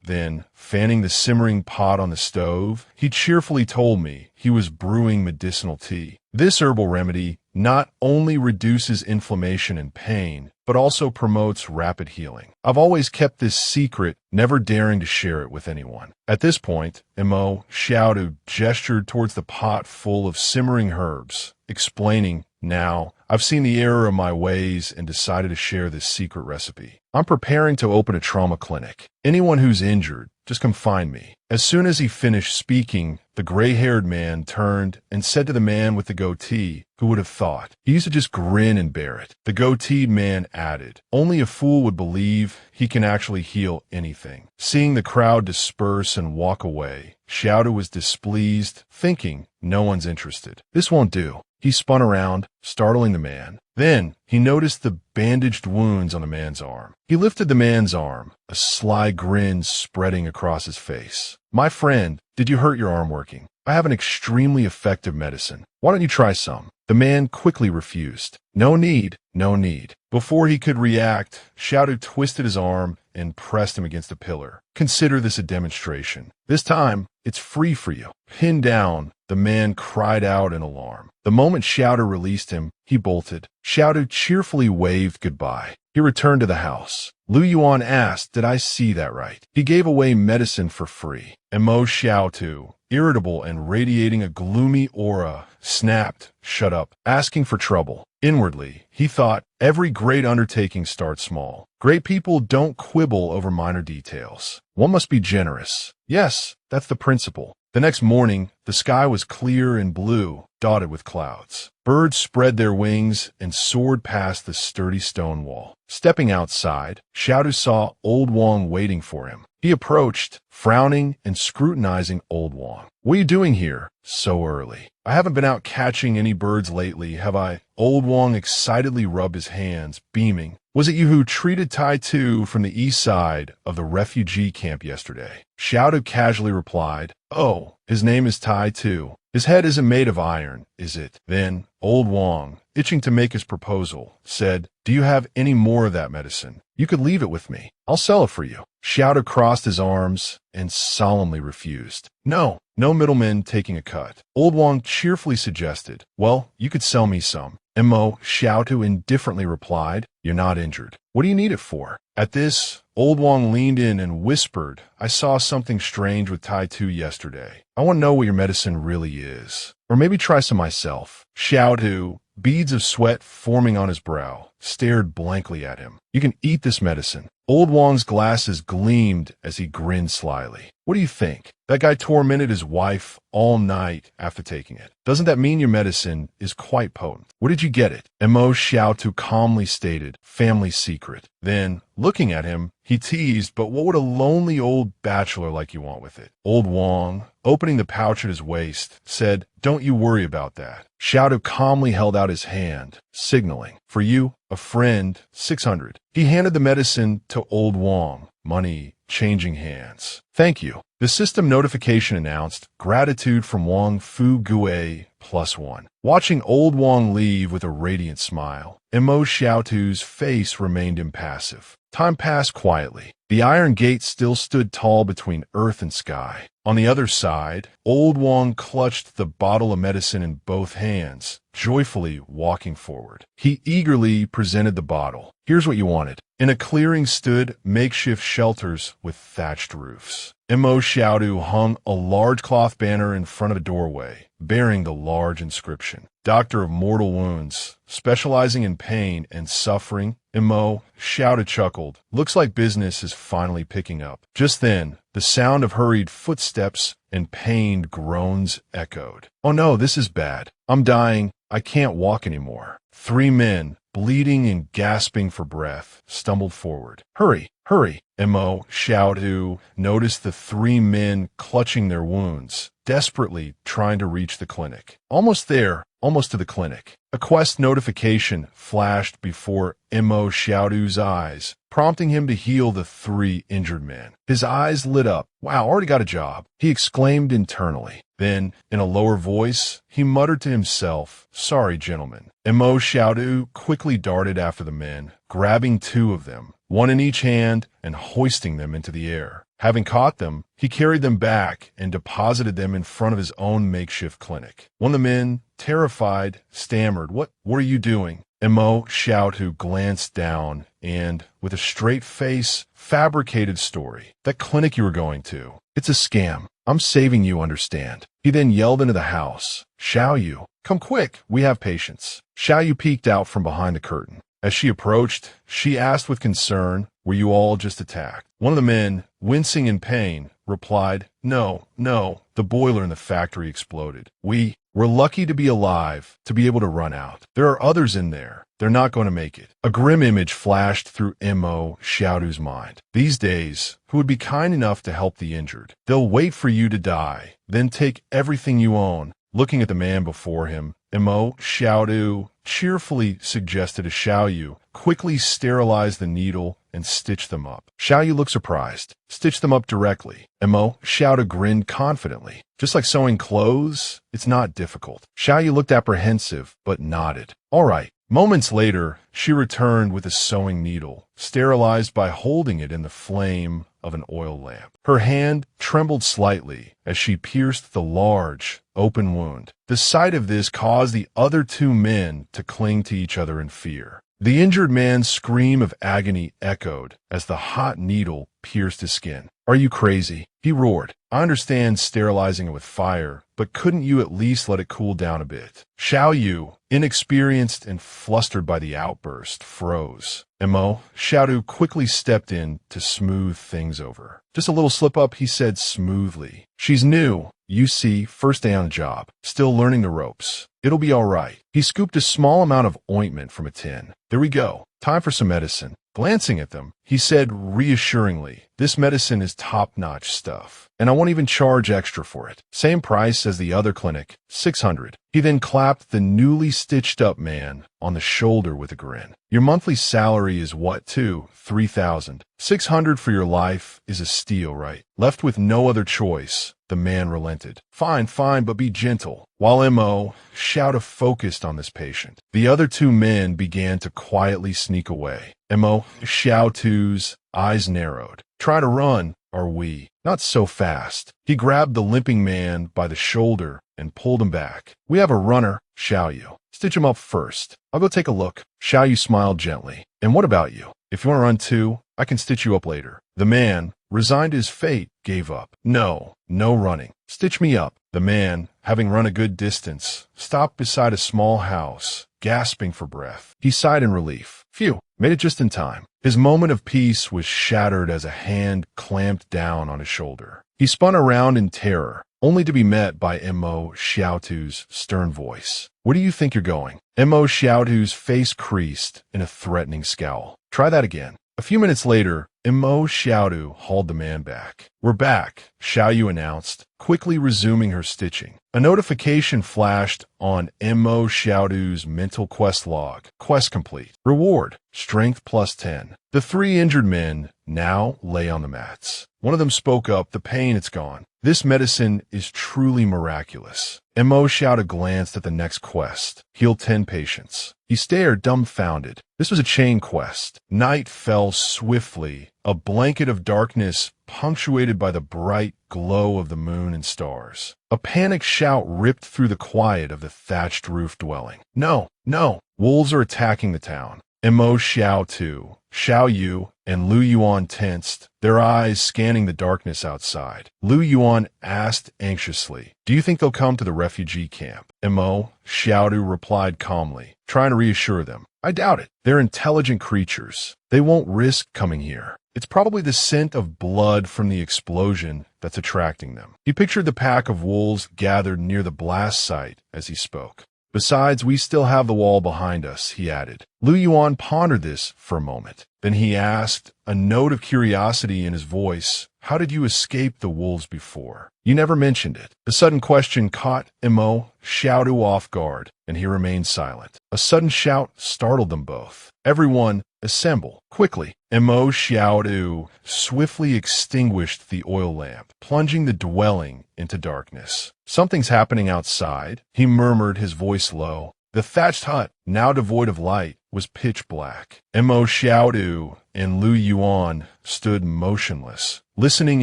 Then, fanning the simmering pot on the stove, he cheerfully told me he was brewing medicinal tea. This herbal remedy not only reduces inflammation and pain, but also promotes rapid healing. I've always kept this secret, never daring to share it with anyone. At this point, Xiaosu gestured towards the pot full of simmering herbs, explaining, now, I've seen the error of my ways and decided to share this secret recipe. I'm preparing to open a trauma clinic. Anyone who's injured, just come find me. As soon as he finished speaking, the gray-haired man turned and said to the man with the goatee, who would have thought? He used to just grin and bear it. The goateed man added, only a fool would believe he can actually heal anything. Seeing the crowd disperse and walk away, Xiaosu was displeased, thinking, no one's interested. This won't do. He spun around, startling the man. Then, he noticed the bandaged wounds on the man's arm. He lifted the man's arm, a sly grin spreading across his face. My friend, did you hurt your arm working? I have an extremely effective medicine. Why don't you try some? The man quickly refused. No need, no need. Before he could react, Xiaosu twisted his arm and pressed him against a pillar. Consider this a demonstration. This time, it's free for you. Pinned down, the man cried out in alarm. The moment Xiaosu released him, he bolted. Xiaosu cheerfully waved goodbye. He returned to the house. Lu Yuan asked, did I see that right? He gave away medicine for free. Xiaosu, irritable and radiating a gloomy aura, snapped, shut up, asking for trouble. Inwardly, he thought, every great undertaking starts small. Great people don't quibble over minor details. One must be generous. Yes, that's the principle. The next morning, the sky was clear and blue, dotted with clouds. Birds spread their wings and soared past the sturdy stone wall. Stepping outside, Xiaosu saw Old Wang waiting for him. He approached, frowning and scrutinizing Old Wang. What are you doing here so early? I haven't been out catching any birds lately, have I? Old Wang excitedly rubbed his hands, beaming. Was it you who treated Tai Tu from the east side of the refugee camp yesterday? Xiaosu casually replied, oh, his name is Tai Tu. His head isn't made of iron, is it? Then, Old Wang, itching to make his proposal, said, do you have any more of that medicine? You could leave it with me. I'll sell it for you. Xiaosu crossed his arms and solemnly refused. No middlemen taking a cut. Old Wang cheerfully suggested, well, you could sell me some. Xiaosu indifferently replied, you're not injured. What do you need it for? At this, Old Wang leaned in and whispered, I saw something strange with Tai Tu yesterday. I want to know what your medicine really is. Or maybe try some myself. Xiaosu, beads of sweat forming on his brow, stared blankly at him. You can eat this medicine. Old Wang's glasses gleamed as he grinned slyly. What do you think? That guy tormented his wife all night after taking it. Doesn't that mean your medicine is quite potent? Where did you get it? Xiaosu calmly stated, family secret. Then, looking at him, he teased, but what would a lonely old bachelor like you want with it? Old Wang, opening the pouch at his waist, said, don't you worry about that. Xiaosu calmly held out his hand, signaling, for you, a friend, 600. He handed the medicine to Old Wang, money changing hands. Thank you. The system notification announced, gratitude from Wang Fu Gue +1. Watching Old Wang leave with a radiant smile, Xiaosu's face remained impassive. Time passed quietly. The iron gate still stood tall between earth and sky. On the other side, Old Wong clutched the bottle of medicine in both hands, joyfully walking forward. He eagerly presented the bottle. Here's what you wanted. In a clearing stood makeshift shelters with thatched roofs. Mo Xiaodu hung a large cloth banner in front of a doorway, bearing the large inscription, Doctor of Mortal Wounds, specializing in pain and suffering. Mo Xiaodu chuckled. Looks like business is finally picking up. Just then, the sound of hurried footsteps and pained groans echoed. Oh no, this is bad. I'm dying. I can't walk anymore. 3 men, bleeding and gasping for breath, stumbled forward. Hurry, hurry. Mo Xiaodu noticed the 3 men clutching their wounds, desperately trying to reach the clinic. Almost there, almost to the clinic. A quest notification flashed before Mo Xiaodu's eyes, prompting him to heal the 3 injured men. His eyes lit up. Wow, already got a job, he exclaimed internally. Then, in a lower voice, he muttered to himself, sorry, gentlemen. Mo Xiaodu quickly darted after the men, grabbing 2 of them, 1 in each hand, and hoisting them into the air. Having caught them, he carried them back and deposited them in front of his own makeshift clinic. One of the men, terrified, stammered, What are you doing? Mo Xiaodu glanced down and, with a straight face, fabricated story. That clinic you were going to. It's a scam. I'm saving you, understand? He then yelled into the house, Xiaoyu, come quick, we have patients. Xiaoyu peeked out from behind the curtain. As she approached, she asked with concern, were you all just attacked? One of the men, wincing in pain, replied, No, the boiler in the factory exploded. We're lucky to be alive, to be able to run out. There are others in there. They're not going to make it. A grim image flashed through Mo Xiaodu's mind. These days, who would be kind enough to help the injured? They'll wait for you to die, then take everything you own. Looking at the man before him, Mo Xiaodu cheerfully suggested to Xiaoyu quickly sterilize the needle and stitch them up. Xiaoyu looked surprised. Stitch them up directly. Mo Xiaodu grinned confidently. Just like sewing clothes, it's not difficult. Xiaoyu looked apprehensive, but nodded. All right. Moments later, she returned with a sewing needle, sterilized by holding it in the flame of an oil lamp. Her hand trembled slightly as she pierced the large, open wound. The sight of this caused the other 2 men to cling to each other in fear. The injured man's scream of agony echoed as the hot needle pierced his skin. Are you crazy? He roared. I understand sterilizing it with fire, but couldn't you at least let it cool down a bit? Xiaoyu, inexperienced and flustered by the outburst, froze. Mo Xiaodu quickly stepped in to smooth things over. Just a little slip-up, he said smoothly. She's new. You see, first day on the job. Still learning the ropes. It'll be all right. He scooped a small amount of ointment from a tin. There we go. Time for some medicine. Glancing at them, he said reassuringly, this medicine is top-notch stuff, and I won't even charge extra for it. Same price as the other clinic, $600. He then clapped the newly stitched-up man on the shoulder with a grin. Your monthly salary is what, too? $3,000. $600 for your life is a steal, right? Left with no other choice, the man relented. Fine, but be gentle. While Mo Xiaodu focused on this patient, the other 2 men began to quietly sneak away. Mo Xiaodu's eyes narrowed. Try to run, are we? Not so fast. He grabbed the limping man by the shoulder and pulled him back. We have a runner, Xiaoyu. Stitch him up first. I'll go take a look. Xiaoyu smiled gently. And what about you? If you want to run too, I can stitch you up later. The man, resigned to his fate, gave up. No running. Stitch me up. The man, having run a good distance, stopped beside a small house, gasping for breath. He sighed in relief. Phew, made it just in time. His moment of peace was shattered as a hand clamped down on his shoulder. He spun around in terror, only to be met by Mo Xiaodu's stern voice. Where do you think you're going? Mo Xiaodu's face creased in a threatening scowl. Try that again. A few minutes later, Mo Xiaodu hauled the man back. We're back, Xiaoyu announced, quickly resuming her stitching. A notification flashed on Mo Xiaodu's mental quest log. Quest complete. Reward, strength +10. The 3 injured men now lay on the mats. One of them spoke up, the pain, it's gone. This medicine is truly miraculous. Mo Xiaotu glanced at the next quest. Heal 10 patients. He stared dumbfounded. This was a chain quest. Night fell swiftly, a blanket of darkness punctuated by the bright glow of the moon and stars. A panicked shout ripped through the quiet of the thatched roof dwelling. No, no! Wolves are attacking the town. Mo Xiaotu, Xiao Yu, and Lu Yuan tensed, their eyes scanning the darkness outside. Lu Yuan asked anxiously, "Do you think they'll come to the refugee camp?" Mo Xiaotu replied calmly, trying to reassure them. "I doubt it. They're intelligent creatures. They won't risk coming here. It's probably the scent of blood from the explosion that's attracting them." He pictured the pack of wolves gathered near the blast site as he spoke. "Besides, we still have the wall behind us," he added. Lu Yuan pondered this for a moment. Then he asked, a note of curiosity in his voice, "How did you escape the wolves before? You never mentioned it." The sudden question caught Mo Xiaotu off guard, and he remained silent. A sudden shout startled them both. "Everyone, assemble, quickly!" Mo Xiaotu swiftly extinguished the oil lamp, plunging the dwelling into darkness. "Something's happening outside," he murmured, his voice low. The thatched hut, now devoid of light, was pitch black. Mo Xiaotu and Lu Yuan stood motionless, listening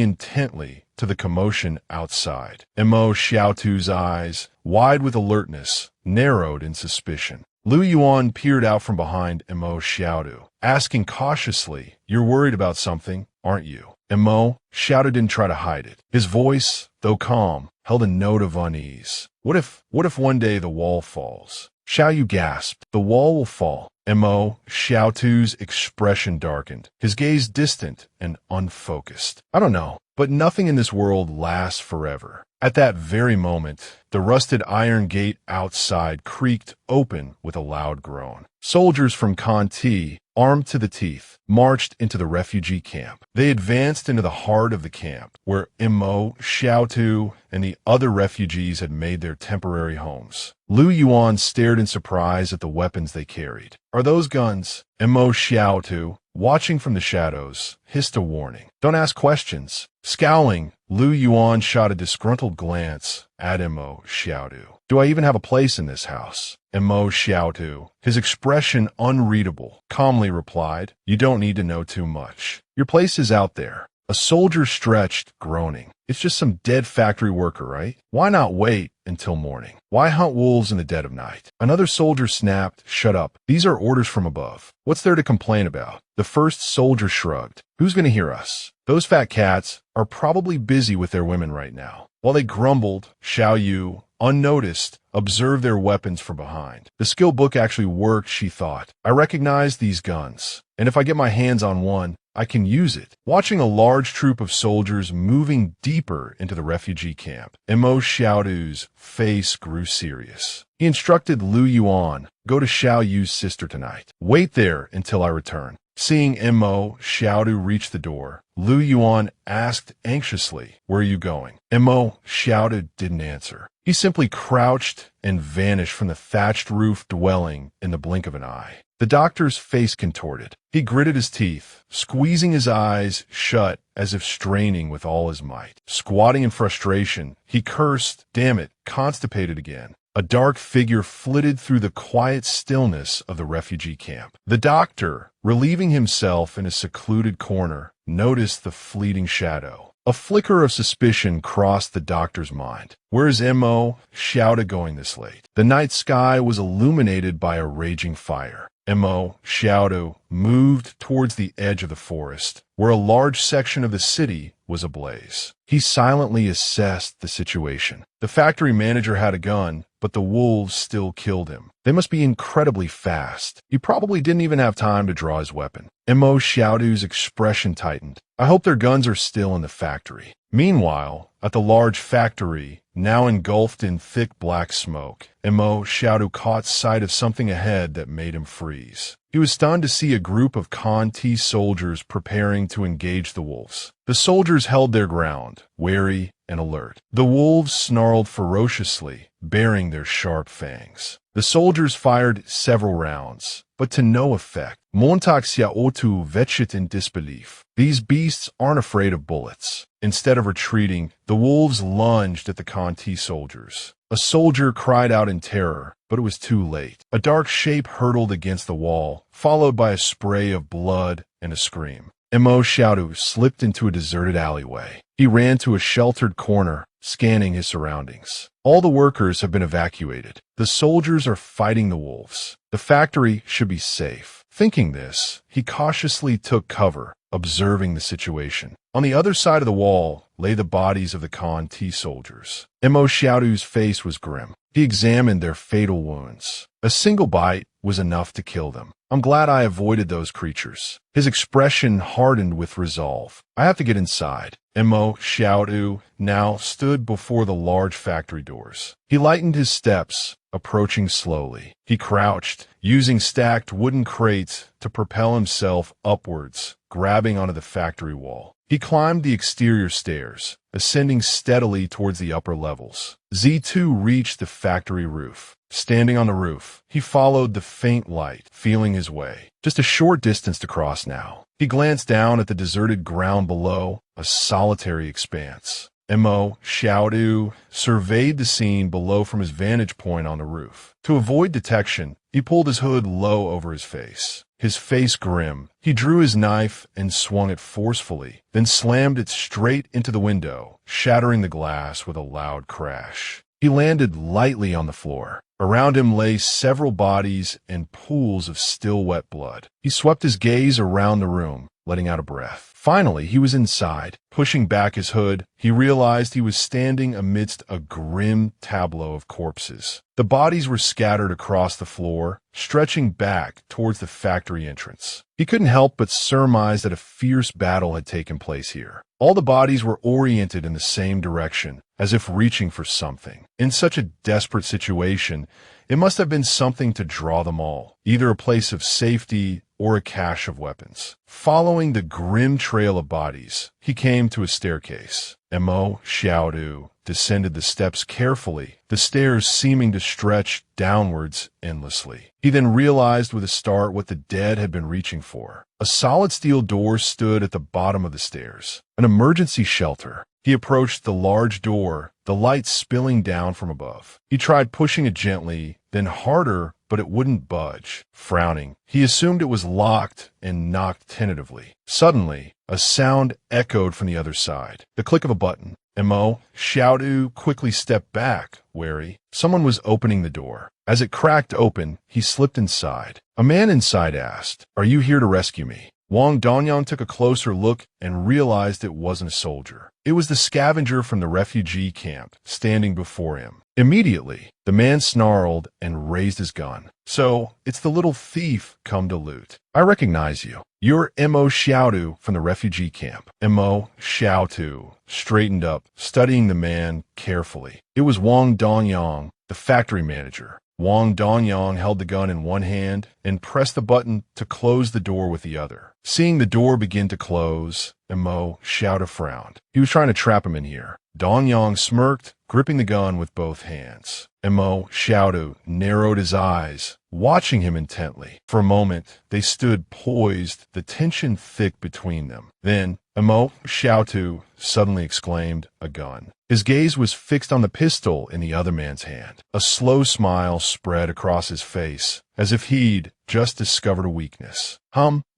intently to the commotion outside. Mo Xiaotu's eyes, wide with alertness, narrowed in suspicion. Lu Yuan peered out from behind Mo Xiaotu, asking cautiously, "You're worried about something, aren't you?" Mo Xiaotu didn't try to hide it. His voice, though calm, held a note of unease. What if one day the wall falls?" Xiao Yu gasped. "The wall will fall." Mo Xiaotu's expression darkened, his gaze distant and unfocused. "I don't know, but nothing in this world lasts forever." At that very moment, the rusted iron gate outside creaked open with a loud groan. Soldiers from Kanti, armed to the teeth, marched into the refugee camp. They advanced into the heart of the camp, where Mo Xiaotu and the other refugees had made their temporary homes. Lu Yuan stared in surprise at the weapons they carried. "Are those guns?" Mo Xiaotu, watching from the shadows, hissed a warning. "Don't ask questions." Scowling, Lu Yuan shot a disgruntled glance at Mo Xiaotu. "Do I even have a place in this house?" Mo Xiaotu, his expression unreadable, calmly replied, "You don't need to know too much. Your place is out there." A soldier stretched, groaning. "It's just some dead factory worker, right? Why not wait until morning? Why hunt wolves in the dead of night?" Another soldier snapped, "Shut up. These are orders from above. What's there to complain about?" The first soldier shrugged. "Who's going to hear us? Those fat cats are probably busy with their women right now." While they grumbled, Xiao Yu, unnoticed, observed their weapons from behind. The skill book actually worked, she thought. "I recognize these guns, and if I get my hands on one, I can use it." Watching a large troop of soldiers moving deeper into the refugee camp, Mo Xiaotu's face grew serious. He instructed Lu Yuan, "Go to Xiao Yu's sister tonight. Wait there until I return." Seeing Mo Xiaotu reach the door, Lu Yuan asked anxiously, "Where are you going?" Mo Xiaotu didn't answer. He simply crouched and vanished from the thatched roof dwelling in the blink of an eye. The doctor's face contorted. He gritted his teeth, squeezing his eyes shut as if straining with all his might. Squatting in frustration, he cursed, "Damn it, constipated again." A dark figure flitted through the quiet stillness of the refugee camp. The doctor, relieving himself in a secluded corner, noticed the fleeting shadow. A flicker of suspicion crossed the doctor's mind. "Where's Mo Xiaotu going this late?" The night sky was illuminated by a raging fire. Mo Xiaotu moved towards the edge of the forest, where a large section of the city was ablaze. He silently assessed the situation. The factory manager had a gun, but the wolves still killed him. They must be incredibly fast. He probably didn't even have time to draw his weapon. Mo Xiaotu's expression tightened. "I hope their guns are still in the factory." Meanwhile, at the large factory, now engulfed in thick black smoke, Mo Xiaotu caught sight of something ahead that made him freeze. He was stunned to see a group of Kanti soldiers preparing to engage the wolves. The soldiers held their ground, wary and alert. The wolves snarled ferociously, baring their sharp fangs. The soldiers fired several rounds, but to no effect. Montauk Xiaosu vetched in disbelief. These beasts aren't afraid of bullets. Instead of retreating, the wolves lunged at the Conti soldiers. A soldier cried out in terror, but it was too late. A dark shape hurtled against the wall, followed by a spray of blood and a scream. Ren Xiaosu slipped into a deserted alleyway. He ran to a sheltered corner, scanning his surroundings. All the workers have been evacuated. The soldiers are fighting the wolves. The factory should be safe. Thinking this, he cautiously took cover, observing the situation. On the other side of the wall lay the bodies of the Conti soldiers. Ren Xiaosu's face was grim. He examined their fatal wounds. A single bite was enough to kill them. I'm glad I avoided those creatures. His expression hardened with resolve. I have to get inside. Ren Xiaosu now stood before the large factory doors. He lightened his steps, approaching slowly. He crouched, using stacked wooden crates to propel himself upwards, grabbing onto the factory wall. He climbed the exterior stairs, ascending steadily towards the upper levels. Z2 reached the factory roof. Standing on the roof, he followed the faint light, feeling his way. Just a short distance to cross now. He glanced down at the deserted ground below, a solitary expanse. Ren Xiaosu surveyed the scene below from his vantage point on the roof. To avoid detection, he pulled his hood low over his face. His face grim, he drew his knife and swung it forcefully, then slammed it straight into the window, shattering the glass with a loud crash. He landed lightly on the floor. Around him lay several bodies and pools of still wet blood. He swept his gaze around the room, letting out a breath. Finally, he was inside. Pushing back his hood, he realized he was standing amidst a grim tableau of corpses. The bodies were scattered across the floor, stretching back towards the factory entrance. He couldn't help but surmise that a fierce battle had taken place here. All the bodies were oriented in the same direction, as if reaching for something. In such a desperate situation, it must have been something to draw them all, either a place of safety or a cache of weapons. Following the grim trail of bodies, he came to a staircase. Ren Xiaosu descended the steps carefully, the stairs seeming to stretch downwards endlessly. He then realized with a start what the dead had been reaching for. A solid steel door stood at the bottom of the stairs, an emergency shelter. He approached the large door, the light spilling down from above. He tried pushing it gently, then harder, but it wouldn't budge. Frowning, he assumed it was locked and knocked tentatively. Suddenly, a sound echoed from the other side. The click of a button. Ren Xiaosu quickly stepped back, wary. Someone was opening the door. As it cracked open, he slipped inside. A man inside asked, "Are you here to rescue me?" Wang Danyang took a closer look and realized it wasn't a soldier. It was the scavenger from the refugee camp, standing before him. Immediately, the man snarled and raised his gun. "So, it's the little thief come to loot. I recognize you. You're Ren Xiaosu from the refugee camp." Ren Xiaosu straightened up, studying the man carefully. It was Wang Danyang, the factory manager. Wang Danyang held the gun in one hand and pressed the button to close the door with the other. Seeing the door begin to close, Ren Xiaosu frowned. He was trying to trap him in here. Danyang smirked, gripping the gun with both hands. Ren Xiaosu narrowed his eyes, watching him intently. For a moment, they stood poised, the tension thick between them. Then, Ren Xiaosu suddenly exclaimed, "A gun." His gaze was fixed on the pistol in the other man's hand. A slow smile spread across his face, as if he'd just discovered a weakness.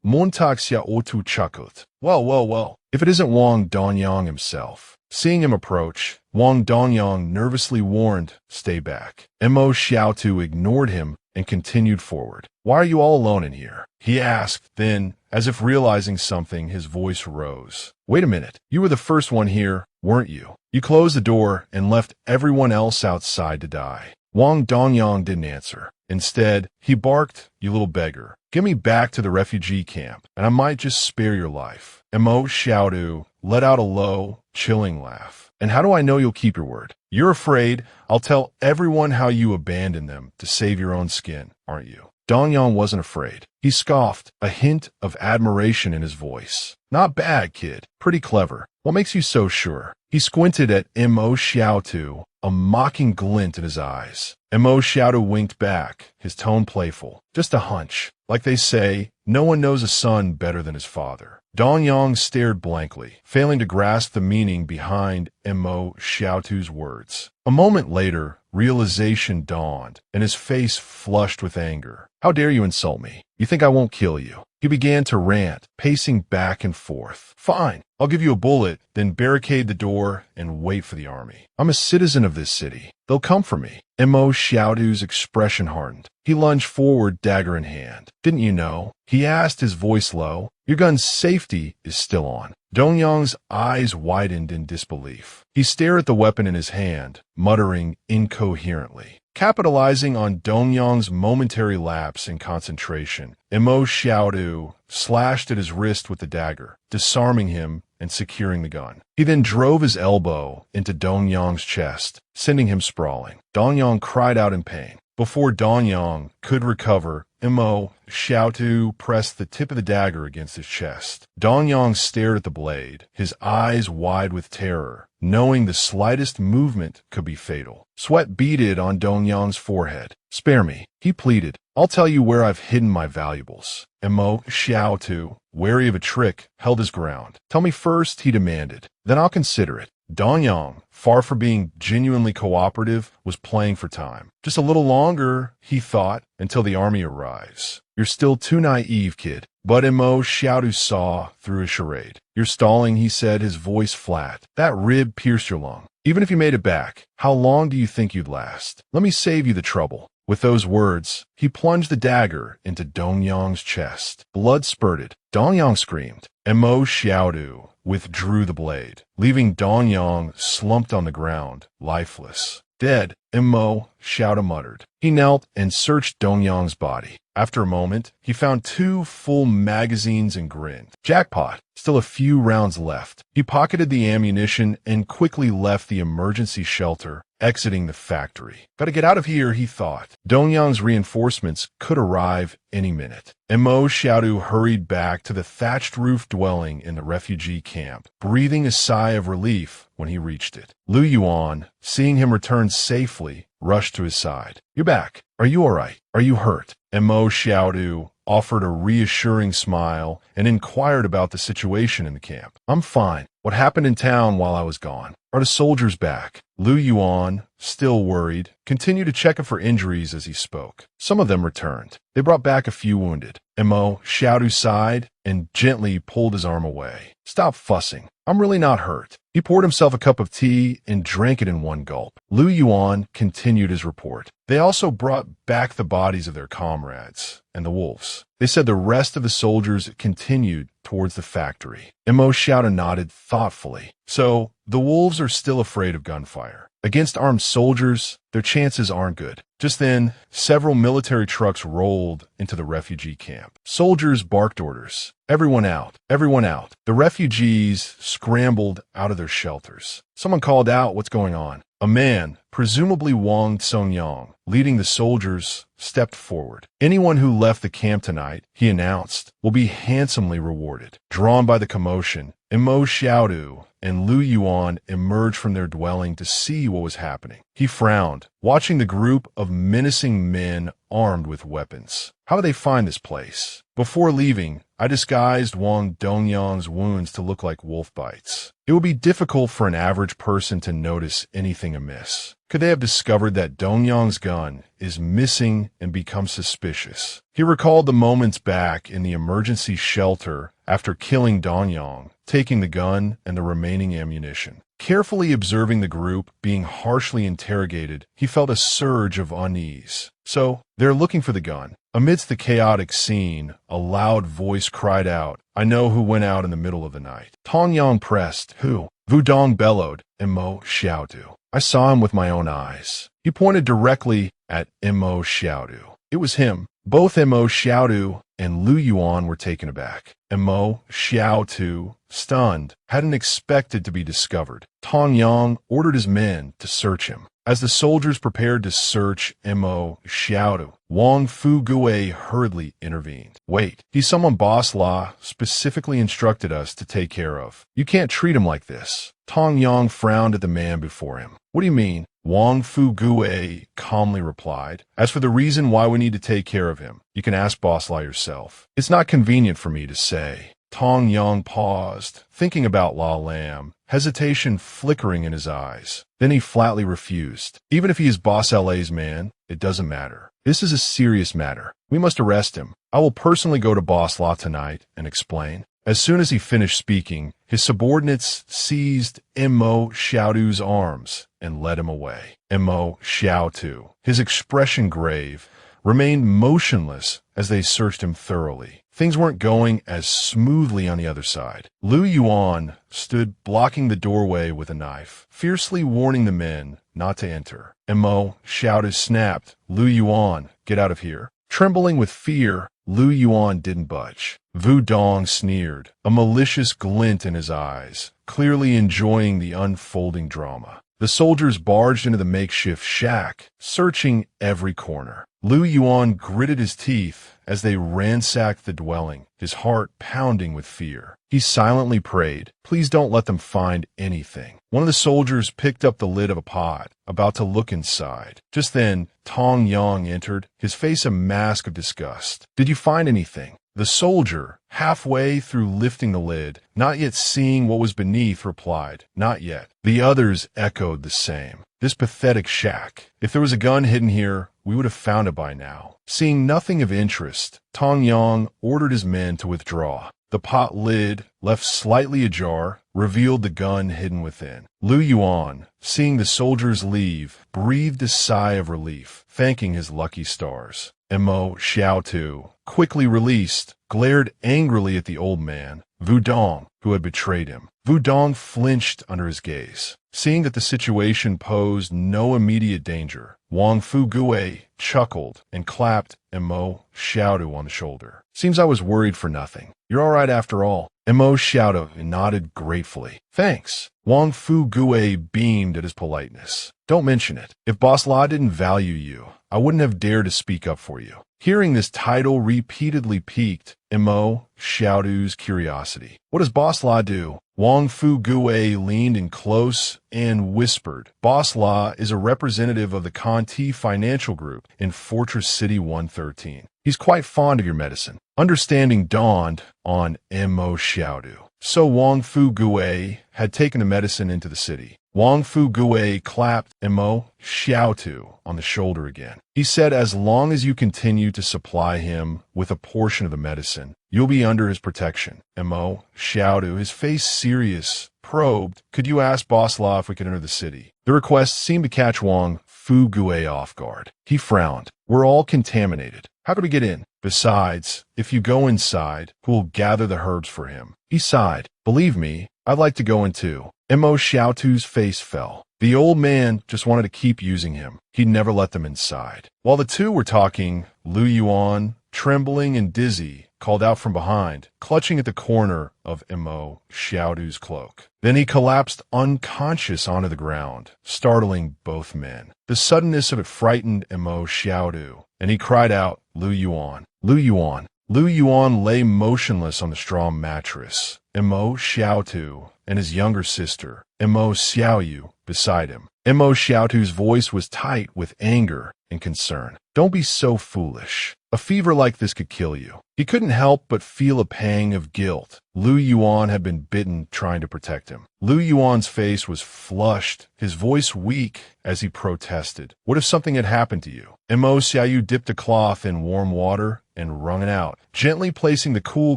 Montauk Xiaosu chuckled. Well, if it isn't Wang Danyang himself." Seeing him approach, Wang Danyang nervously warned, "Stay back." Ren Xiaosu ignored him and continued forward. "Why are you all alone in here?" he asked. Then, as if realizing something, his voice rose. "Wait a minute. You were the first one here, weren't you? You closed the door and left everyone else outside to die." Wang Danyang didn't answer. Instead, he barked, "You little beggar. Get me back to the refugee camp, and I might just spare your life." Ren Xiaosu let out a low, chilling laugh. "And how do I know you'll keep your word? You're afraid I'll tell everyone how you abandoned them to save your own skin, aren't you?" Dongyang wasn't afraid. He scoffed, a hint of admiration in his voice. Not bad, kid. Pretty clever. What makes you so sure? He squinted at Mo Xiaotu, a mocking glint in his eyes. Mo Xiaotu winked back, his tone playful. Just a hunch. Like they say, no one knows a son better than his father. Dongyang stared blankly, failing to grasp the meaning behind Mo Xiaotu's words. A moment later, realization dawned, and his face flushed with anger. How dare you insult me? You think I won't kill you? He began to rant, pacing back and forth. Fine, I'll give you a bullet, then barricade the door and wait for the army. I'm a citizen of this city. They'll come for me. Mo Xiaotu's expression hardened. He lunged forward, dagger in hand. Didn't you know? He asked, his voice low. Your gun's safety is still on. Dongyang's eyes widened in disbelief. He stared at the weapon in his hand, muttering incoherently. Capitalizing on Dongyang's momentary lapse in concentration, Mo Xiaotu slashed at his wrist with the dagger, disarming him and securing the gun. He then drove his elbow into Dongyang's chest, sending him sprawling. Dongyang cried out in pain. Before Dongyang could recover, Mo Xiaotu pressed the tip of the dagger against his chest. Dongyang stared at the blade, his eyes wide with terror, knowing the slightest movement could be fatal. Sweat beaded on Dongyang's forehead. Spare me, he pleaded. I'll tell you where I've hidden my valuables. Mo Xiaotu, wary of a trick, held his ground. Tell me first, he demanded. Then I'll consider it. Dongyang, far from being genuinely cooperative, was playing for time. Just a little longer, he thought, until the army arrives. You're still too naive, kid. But Mo Xiaotu saw through his charade. You're stalling, he said, his voice flat. That rib pierced your lung. Even if you made it back, how long do you think you'd last? Let me save you the trouble. With those words, he plunged the dagger into Dongyang's chest. Blood spurted. Dongyang screamed. Mo Xiaotu withdrew the blade, leaving Dongyang slumped on the ground, lifeless. Dead, Mo Xiaotu muttered. He knelt and searched Dongyang's body. After a moment, he found 2 full magazines and grinned. Jackpot! Still a few rounds left. He pocketed the ammunition and quickly left the emergency shelter, exiting the factory. Gotta get out of here, he thought. Dongyang's reinforcements could arrive any minute. Mo Xiaotu hurried back to the thatched roof dwelling in the refugee camp, breathing a sigh of relief when he reached it. Lu Yuan, seeing him return safely, rushed to his side. You're back. Are you all right? Are you hurt? Mo Xiaotu offered a reassuring smile and inquired about the situation in the camp. I'm fine. What happened in town while I was gone? Are the soldiers back? Lu Yuan, still worried, continued to check for injuries as he spoke. Some of them returned. They brought back a few wounded. Mo Xiaotu sighed and gently pulled his arm away. Stop fussing. I'm really not hurt. He poured himself a cup of tea and drank it in one gulp. Lu Yuan continued his report. They also brought back the bodies of their comrades and the wolves. They said the rest of the soldiers continued towards the factory. Mo Xiaotu nodded thoughtfully. So, the wolves are still afraid of gunfire. Against armed soldiers, their chances aren't good. Just then, several military trucks rolled into the refugee camp. Soldiers barked orders. Everyone out. Everyone out. The refugees scrambled out of their shelters. Someone called out, what's going on? A man, presumably Wang Songyang, leading the soldiers, stepped forward. Anyone who left the camp tonight, he announced, will be handsomely rewarded. Drawn by the commotion, Mo Xiaotu and Lu Yuan emerged from their dwelling to see what was happening. He frowned, watching the group of menacing men armed with weapons. How did they find this place? Before leaving, I disguised Wang Dongyang's wounds to look like wolf bites. It would be difficult for an average person to notice anything amiss. Could they have discovered that Dongyang's gun is missing and become suspicious? He recalled the moments back in the emergency shelter after killing Dongyang, taking the gun and the remaining ammunition. Carefully observing the group being harshly interrogated, he felt a surge of unease. So, they're looking for the gun. Amidst the chaotic scene, a loud voice cried out, I know who went out in the middle of the night. Dongyang pressed, Who? Wudong bellowed, Mo Xiaotu. I saw him with my own eyes. He pointed directly at Mo Xiaotu. It was him. Both Mo Xiaotu and Lu Yuan were taken aback. Mo Xiaotu, stunned, hadn't expected to be discovered. Dongyang ordered his men to search him. As the soldiers prepared to search Mo Xiaodu, Wang Fugue hurriedly intervened. Wait, he's someone Boss La specifically instructed us to take care of. You can't treat him like this. Tong Yang frowned at the man before him. What do you mean? Wang Fugue calmly replied. As for the reason why we need to take care of him, you can ask Boss La yourself. It's not convenient for me to say. Tong Yang paused, thinking about La Lam, hesitation flickering in his eyes. Then he flatly refused. Even if he is Boss LA's man, it doesn't matter. This is a serious matter. We must arrest him. I will personally go to Boss La tonight and explain. As soon as he finished speaking, his subordinates seized Mo Xiaodu's arms and led him away. Mo Xiaodu, his expression grave, remained motionless as they searched him thoroughly. Things weren't going as smoothly on the other side. Lu Yuan stood blocking the doorway with a knife, fiercely warning the men not to enter. Mo Xiaodu snapped, "Lu Yuan, get out of here." Trembling with fear, Lu Yuan didn't budge. Vu Dong sneered, a malicious glint in his eyes, clearly enjoying the unfolding drama. The soldiers barged into the makeshift shack, searching every corner. Lu Yuan gritted his teeth as they ransacked the dwelling, his heart pounding with fear. He silently prayed, "Please don't let them find anything." One of the soldiers picked up the lid of a pot, about to look inside. Just then, Tong Yang entered, his face a mask of disgust. "Did you find anything?" The soldier, halfway through lifting the lid, not yet seeing what was beneath, replied, "Not yet." The others echoed the same. This pathetic shack. If there was a gun hidden here, we would have found it by now. Seeing nothing of interest, Tong Yang ordered his men to withdraw. The pot lid, left slightly ajar, revealed the gun hidden within. Lu Yuan, seeing the soldiers leave, breathed a sigh of relief, thanking his lucky stars. Mo Xiaodu, quickly released, glared angrily at the old man, Vu Dong, who had betrayed him. Vu Dong flinched under his gaze. Seeing that the situation posed no immediate danger, Wang Fugue chuckled and clapped Mo Xiaodu on the shoulder. "Seems I was worried for nothing. You're all right after all." Mo Xiaodu nodded gratefully. "Thanks." Wang Fugue beamed at his politeness. "Don't mention it. If Boss La didn't value you, I wouldn't have dared to speak up for you." Hearing this title repeatedly piqued Mo Xiaodu's curiosity. "What does Boss La do?" Wang Fugue leaned in close and whispered, "Boss La is a representative of the Conti Financial Group in Fortress City 113. He's quite fond of your medicine." Understanding dawned on Mo Xiaodu. So Wang Fugue had taken the medicine into the city. Wang Fugue clapped Mo Xiaodu on the shoulder again. He said, "As long as you continue to supply him with a portion of the medicine, you'll be under his protection." Mo Xiaodu, his face serious, probed, "Could you ask Boss La if we could enter the city?" The request seemed to catch Wang Fugue off guard. He frowned. "We're all contaminated. How could we get in? Besides, if you go inside, who'll gather the herbs for him?" He sighed. "Believe me, I'd like to go in too." Mo Xiaodu's face fell. The old man just wanted to keep using him. He'd never let them inside. While the two were talking, Lu Yuan, trembling and dizzy, called out from behind, clutching at the corner of Mo Xiaodu's cloak. Then he collapsed unconscious onto the ground, startling both men. The suddenness of it frightened Mo Xiaodu, and he cried out, "Lu Yuan! Lu Yuan!" Lu Yuan lay motionless on the straw mattress. Mo Xiaodu and his younger sister, Mo Xiaoyu, beside him. Mo Xiaodu's voice was tight with anger and concern. "Don't be so foolish. A fever like this could kill you." He couldn't help but feel a pang of guilt. Lu Yuan had been bitten trying to protect him. Lu Yuan's face was flushed, his voice weak as he protested. "What if something had happened to you?" Mo Xiaoyu dipped a cloth in warm water and wrung it out, gently placing the cool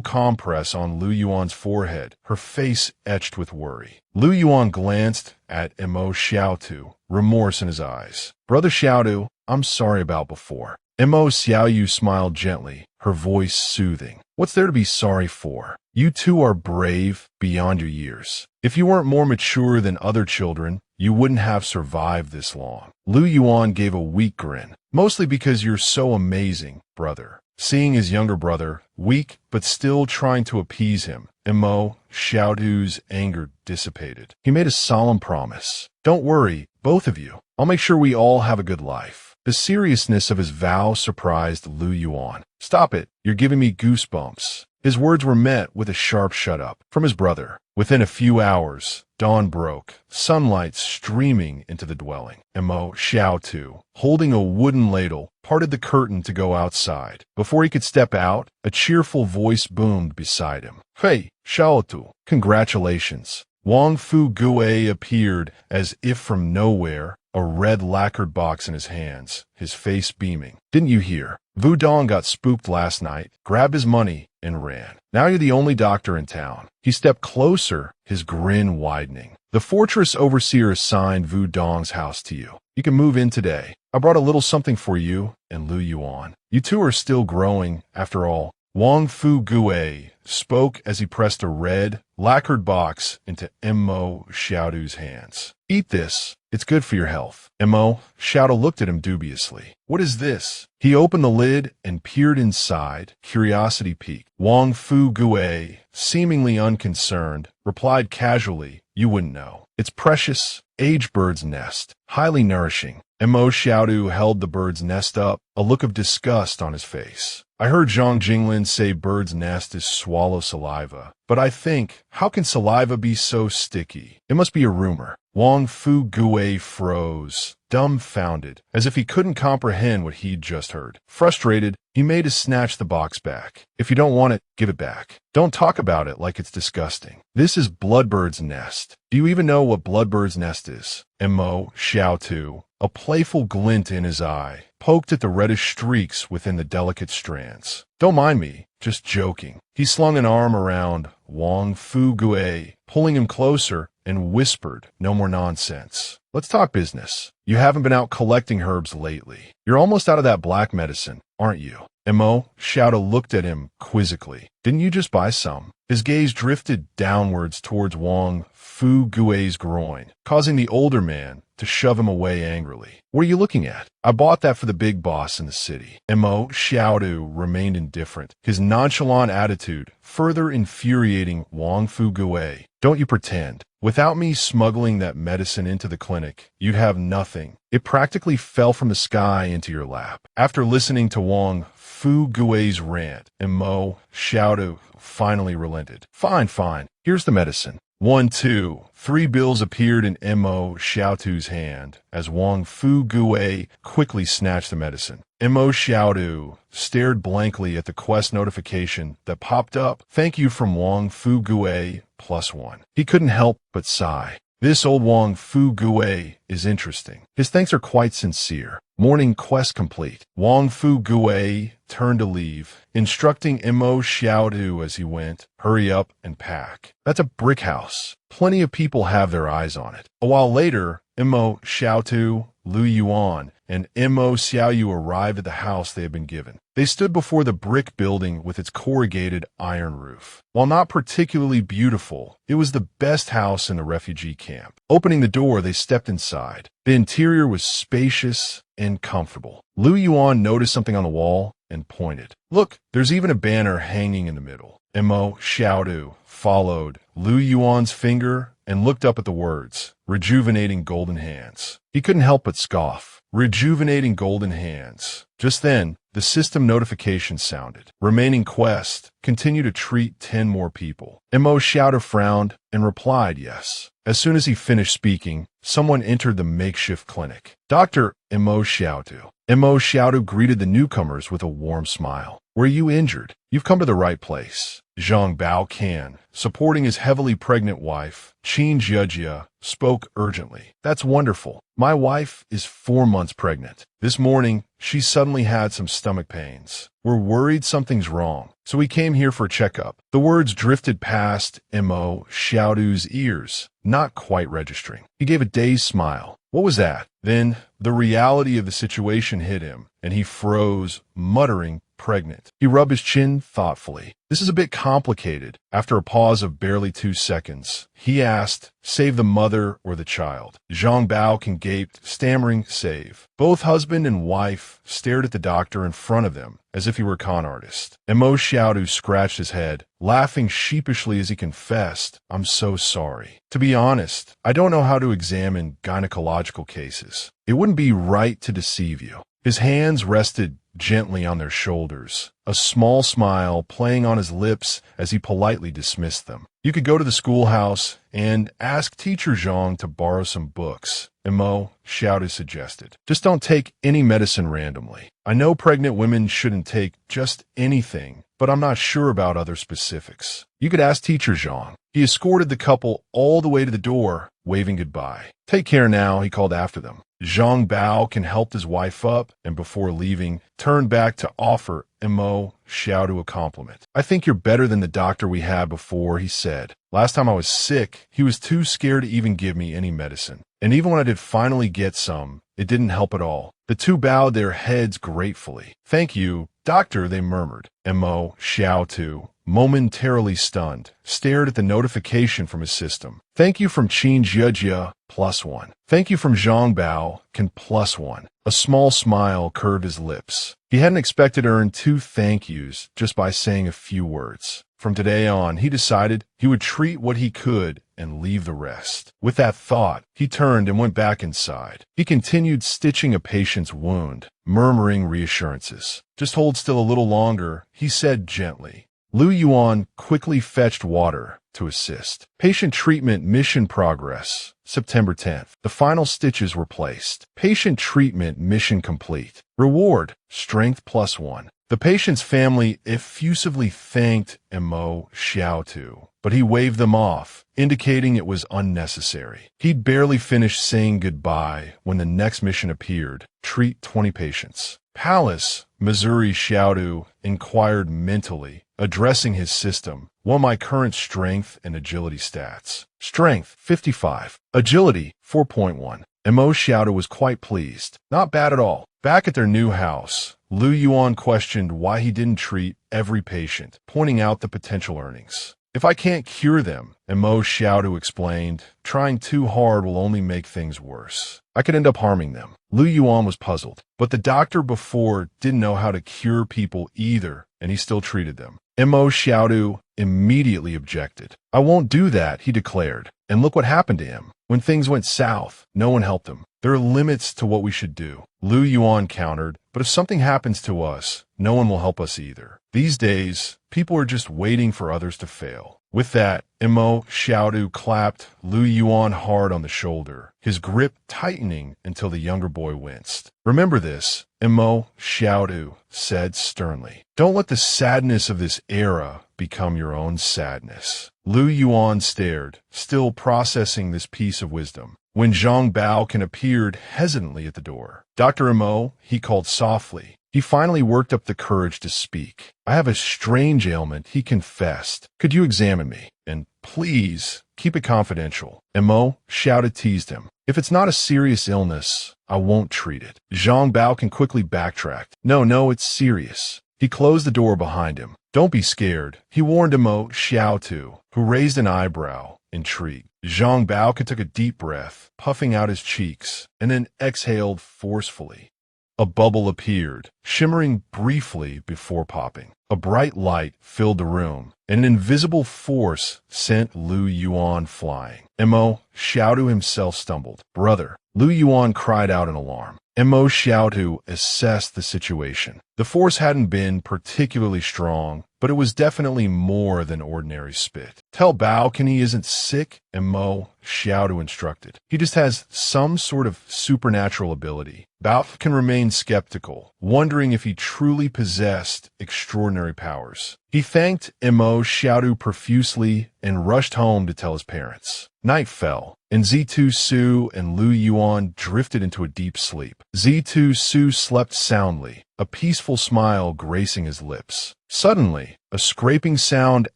compress on Lu Yuan's forehead, her face etched with worry. Lu Yuan glanced at Mo Xiaodu, remorse in his eyes. "Brother Xiaodu, I'm sorry about before." Mo Xiaoyu smiled gently, her voice soothing. "What's there to be sorry for? You two are brave beyond your years. If you weren't more mature than other children, you wouldn't have survived this long." Lu Yuan gave a weak grin. "Mostly because you're so amazing, brother." Seeing his younger brother, weak but still trying to appease him, Mo Xiaodu's anger dissipated. He made a solemn promise. "Don't worry, both of you. I'll make sure we all have a good life." The seriousness of his vow surprised Lu Yuan. "Stop it. You're giving me goosebumps." His words were met with a sharp shut-up from his brother. Within a few hours, dawn broke, sunlight streaming into the dwelling. Xiaosu, holding a wooden ladle, parted the curtain to go outside. Before he could step out, a cheerful voice boomed beside him. "Hey, Xiaotu, congratulations." Wang Fu Gue appeared as if from nowhere, a red lacquered box in his hands, his face beaming. "Didn't you hear? Vu Dong got spooked last night, grabbed his money, and ran. Now you're the only doctor in town." He stepped closer, his grin widening. "The fortress overseer assigned Vu Dong's house to you. You can move in today. I brought a little something for you and Lu Yuan. You two are still growing, after all." Wang Fu Gue spoke as he pressed a red, lacquered box into Xiaodu's hands. "Eat this. It's good for your health." Xiaodu looked at him dubiously. "What is this?" He opened the lid and peered inside, curiosity piqued. Wang Fu Gue, seemingly unconcerned, replied casually, "You wouldn't know. It's precious, aged bird's nest, highly nourishing." Xiaodu held the bird's nest up, a look of disgust on his face. "I heard Zhang Jinglin say bird's nest is swallow saliva, but I think, how can saliva be so sticky? It must be a rumor." Wang Fu Gue froze, dumbfounded, as if he couldn't comprehend what he'd just heard. Frustrated, he made to snatch the box back. "If you don't want it, give it back. Don't talk about it like it's disgusting. This is Bloodbird's nest. Do you even know what Bloodbird's nest is?" Xiaotu, a playful glint in his eye, poked at the reddish streaks within the delicate strands. "Don't mind me, just joking." He slung an arm around Wang Fu Gue, pulling him closer, and whispered, "No more nonsense. Let's talk business. You haven't been out collecting herbs lately. You're almost out of that black medicine, aren't you?" Xiaodu looked at him quizzically. "Didn't you just buy some?" His gaze drifted downwards towards Wang Fu Gue's groin, causing the older man to shove him away angrily. "What are you looking at?" "I bought that for the big boss in the city." Xiaodu remained indifferent, his nonchalant attitude further infuriating Wang Fu Gue. "Don't you pretend. Without me smuggling that medicine into the clinic, you'd have nothing. It practically fell from the sky into your lap." After listening to Wang Fu Gue's rant, Xiaodu finally relented. Fine. Here's the medicine." 1, 2, 3 bills appeared in Xiaotu's hand as Wang Fu Gue quickly snatched the medicine. Xiaodu stared blankly at the quest notification that popped up. "Thank you from Wang Fu Gue, +1. He couldn't help but sigh. This old Wang Fu Gue is interesting. His thanks are quite sincere. Morning quest complete. Wang Fu Gue turned to leave, instructing Xiaodu as he went, "Hurry up and pack. That's a brick house. Plenty of people have their eyes on it." A while later, Xiaotu, Lu Yuan, and Xiaoyu arrived at the house they had been given. They stood before the brick building with its corrugated iron roof. While not particularly beautiful, it was the best house in the refugee camp. Opening the door, they stepped inside. The interior was spacious and comfortable. Lu Yuan noticed something on the wall and pointed. "Look, there's even a banner hanging in the middle." Xiaodu followed Lu Yuan's finger and looked up at the words, "Rejuvenating golden hands." He couldn't help but scoff. Rejuvenating golden hands. Just then, the system notification sounded. Remaining quest, continue to treat 10 more people. Xiaodu frowned and replied yes. As soon as he finished speaking, someone entered the makeshift clinic. "Dr. Xiaodu." Xiaodu greeted the newcomers with a warm smile. "Were you injured? You've come to the right place." Zhang Baocan, supporting his heavily pregnant wife, Qin Jiejia, spoke urgently. "That's wonderful. My wife is 4 months pregnant. This morning, she suddenly had some stomach pains. We're worried something's wrong, so we came here for a checkup." The words drifted past Xiaodu's ears, not quite registering. He gave a dazed smile. What was that? Then, the reality of the situation hit him, and he froze, muttering, "Pregnant." He rubbed his chin thoughtfully. This is a bit complicated. After a pause of barely 2 seconds, he asked, save the mother or the child? Zhang Bao gaped, stammering, save. Both husband and wife stared at the doctor in front of them, as if he were a con artist. And Mo Xiaodu scratched his head, laughing sheepishly as he confessed, I'm so sorry. To be honest, I don't know how to examine gynecological cases. It wouldn't be right to deceive you. His hands rested gently on their shoulders, a small smile playing on his lips as he politely dismissed them. You could go to the schoolhouse and ask teacher Zhang to borrow some books, and Mo Xiaodu suggested. Just don't take any medicine randomly. I know pregnant women shouldn't take just anything, but I'm not sure about other specifics. You could ask teacher Zhang. He escorted the couple all the way to the door, waving goodbye. Take care now, he called after them. Zhang Bao helped his wife up, and before leaving, turned back to offer Mo Xiaodu a compliment. I think you're better than the doctor we had before, he said. Last time I was sick, he was too scared to even give me any medicine. And even when I did finally get some, it didn't help at all. The two bowed their heads gratefully. Thank you, doctor, they murmured. Mo Xiaodu, momentarily stunned, stared at the notification from his system. Thank you from Qin Jiejia, +1. Thank you from Zhang Bao, +1. A small smile curved his lips. He hadn't expected to earn 2 thank yous just by saying a few words. From today on, he decided he would treat what he could and leave the rest. With that thought, he turned and went back inside. He continued stitching a patient's wound, murmuring reassurances. Just hold still a little longer, he said gently. Lu Yuan quickly fetched water to assist. Patient treatment mission progress, September 10th. The final stitches were placed. Patient treatment mission complete. Reward, strength +1. The patient's family effusively thanked Mo Xiaodu, but he waved them off, indicating it was unnecessary. He'd barely finished saying goodbye when the next mission appeared. Treat 20 patients. Palace, Missouri Xiaodu inquired mentally, addressing his system. What are my current strength and agility stats? Strength, 55. Agility, 4.1. Mo Xiaodu was quite pleased. Not bad at all. Back at their new house, Lu Yuan questioned why he didn't treat every patient, pointing out the potential earnings. If I can't cure them, Mo Xiaodu explained, trying too hard will only make things worse. I could end up harming them. Lu Yuan was puzzled, but the doctor before didn't know how to cure people either, and he still treated them. Mo Xiaodu immediately objected. I won't do that, he declared. And look what happened to him. When things went south, no one helped him. There are limits to what we should do. Lu Yuan countered, but if something happens to us, no one will help us either. These days, people are just waiting for others to fail. With that, Mo Xiaodu clapped Lu Yuan hard on the shoulder, his grip tightening until the younger boy winced. Remember this, Mo Xiaodu said sternly. Don't let the sadness of this era become your own sadness. Lu Yuan stared, still processing this piece of wisdom, when Zhang Bao appeared hesitantly at the door. Dr. Mo, he called softly. He finally worked up the courage to speak. I have a strange ailment, he confessed. Could you examine me? And please, keep it confidential. Mo teased him. If it's not a serious illness, I won't treat it. Zhang Bao quickly backtracked. No, it's serious. He closed the door behind him. Don't be scared, he warned Mo Xiaodu, who raised an eyebrow, intrigued. Zhang Bao took a deep breath, puffing out his cheeks, and then exhaled forcefully. A bubble appeared, shimmering briefly before popping. A bright light filled the room, and an invisible force sent Lu Yuan flying. Mo Xiaodu himself stumbled. Brother, Lu Yuan cried out in alarm. Mo Xiaodu assessed the situation. The force hadn't been particularly strong, but it was definitely more than ordinary spit. Tell Bao he isn't sick, Mo Xiaodu instructed. He just has some sort of supernatural ability. Bao can remain skeptical, wondering if he truly possessed extraordinary powers. He thanked Mo Xiaodu profusely and rushed home to tell his parents. Night fell, and Zitu Su and Lu Yuan drifted into a deep sleep. Zitu Su slept soundly, a peaceful smile gracing his lips. Suddenly, a scraping sound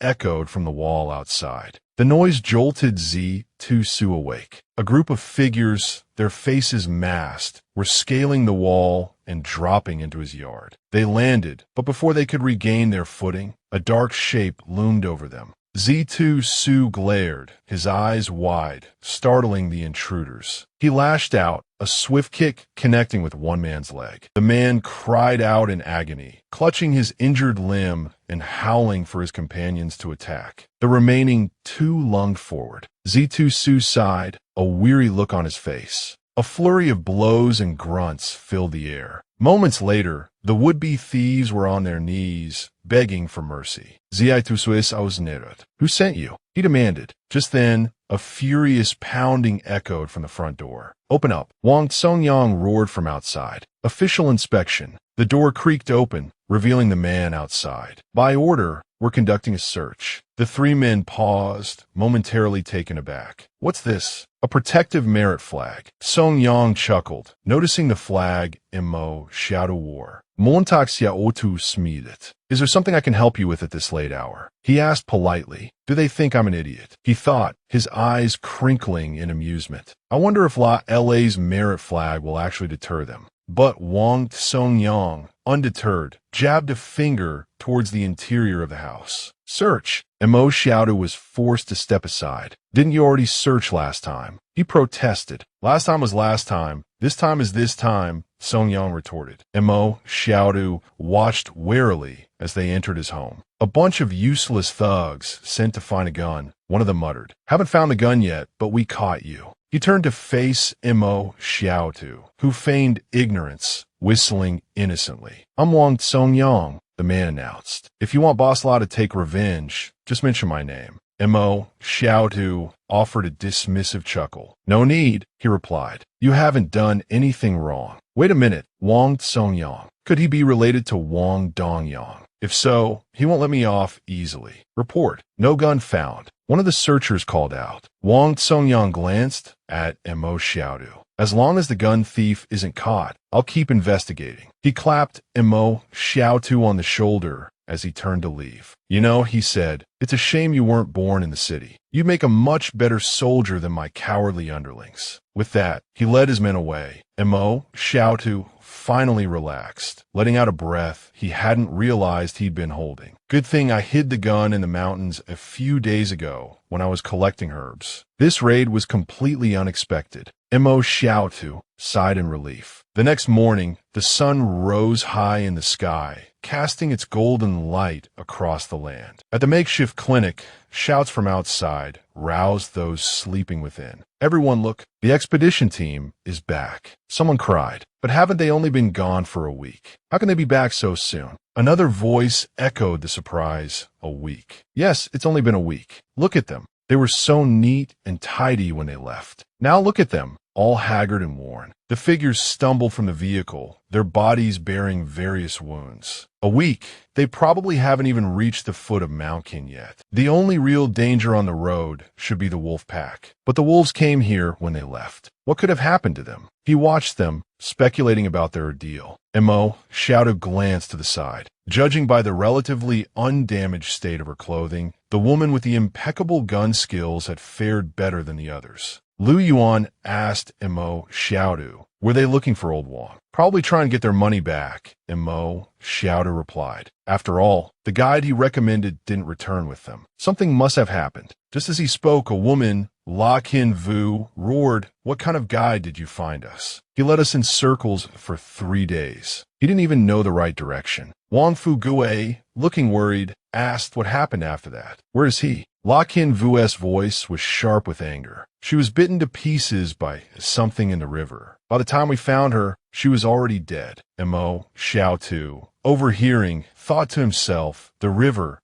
echoed from the wall outside. The noise jolted Zi-Tu-Su awake. A group of figures, their faces masked, were scaling the wall and dropping into his yard. They landed, but before they could regain their footing, a dark shape loomed over them. Zi-Tu-Su glared, his eyes wide, startling the intruders. He lashed out, a swift kick connecting with one man's leg. The man cried out in agony, clutching his injured limb and howling for his companions to attack. The remaining two lunged forward. Zi-Tu-Su sighed, a weary look on his face. A flurry of blows and grunts filled the air. Moments later, the would-be thieves were on their knees, begging for mercy. Zi-Tu-Su aus Nerut. Who sent you? He demanded. Just then, a furious pounding echoed from the front door. Open up. Wang Songyang roared from outside. Official inspection. The door creaked open, revealing the man outside. By order, we're conducting a search. The three men paused, momentarily taken aback. What's this? A protective merit flag. Song Yang chuckled, noticing the flag Imo Shadow War. Montaxia otu smidet. Is there something I can help you with at this late hour? He asked politely. Do they think I'm an idiot? He thought, his eyes crinkling in amusement. I wonder if LA's merit flag will actually deter them. But Wang Songyang, undeterred, jabbed a finger towards the interior of the house. Search. Imo Xiaodu was forced to step aside. Didn't you already search last time? He protested. Last time was last time. This time is this time, Songyang retorted. Imo Xiaodu watched warily as they entered his home. A bunch of useless thugs sent to find a gun, one of them muttered. Haven't found the gun yet, but we caught you. He turned to face Imo Xiaodu, who feigned ignorance, whistling innocently. I'm Wang Songyang, the man announced. If you want Boss La to take revenge, just mention my name. Imo Xiaodu offered a dismissive chuckle. No need, he replied. You haven't done anything wrong. Wait a minute, Wang Songyang. Could he be related to Wang Dongyang? If so, he won't let me off easily. Report. No gun found. One of the searchers called out. Wang Songyang glanced at Imo Xiaodu. As long as the gun thief isn't caught, I'll keep investigating. He clapped Imo Xiaodu on the shoulder as he turned to leave. You know, he said, it's a shame you weren't born in the city. You'd make a much better soldier than my cowardly underlings. With that, he led his men away. Imo Xiaodu finally relaxed, letting out a breath he hadn't realized he'd been holding. Good thing I hid the gun in the mountains a few days ago when I was collecting herbs. This raid was completely unexpected. Imo Xiaodu sighed in relief. The next morning, the sun rose high in the sky, casting its golden light across the land. At the makeshift clinic, shouts from outside roused those sleeping within. Everyone look, the expedition team is back. Someone cried. But haven't they only been gone for a week? How can they be back so soon? Another voice echoed the surprise. A week. Yes, it's only been a week. Look at them. They were so neat and tidy when they left. Now look at them, all haggard and worn. The figures stumbled from the vehicle, their bodies bearing various wounds. A week. They probably haven't even reached the foot of Mount Kin yet. The only real danger on the road should be the wolf pack. But the wolves came here when they left. What could have happened to them? He watched them, speculating about their ordeal. Imo Xiaodu glanced to the side. Judging by the relatively undamaged state of her clothing, the woman with the impeccable gun skills had fared better than the others. Lu Yuan asked Imo Xiaodu, were they looking for old Wang? Probably trying to get their money back, Imo Xiaodu replied. After all, the guide he recommended didn't return with them. Something must have happened. Just as he spoke, a woman, La Kin Vu, roared, what kind of guide did you find us? He led us in circles for 3 days. He didn't even know the right direction. Wang Fugue, looking worried, asked what happened after that. Where is he? La Kin Vu's voice was sharp with anger. She was bitten to pieces by something in the river. By the time we found her, she was already dead. Imo Xiaodu, overhearing, thought to himself, the river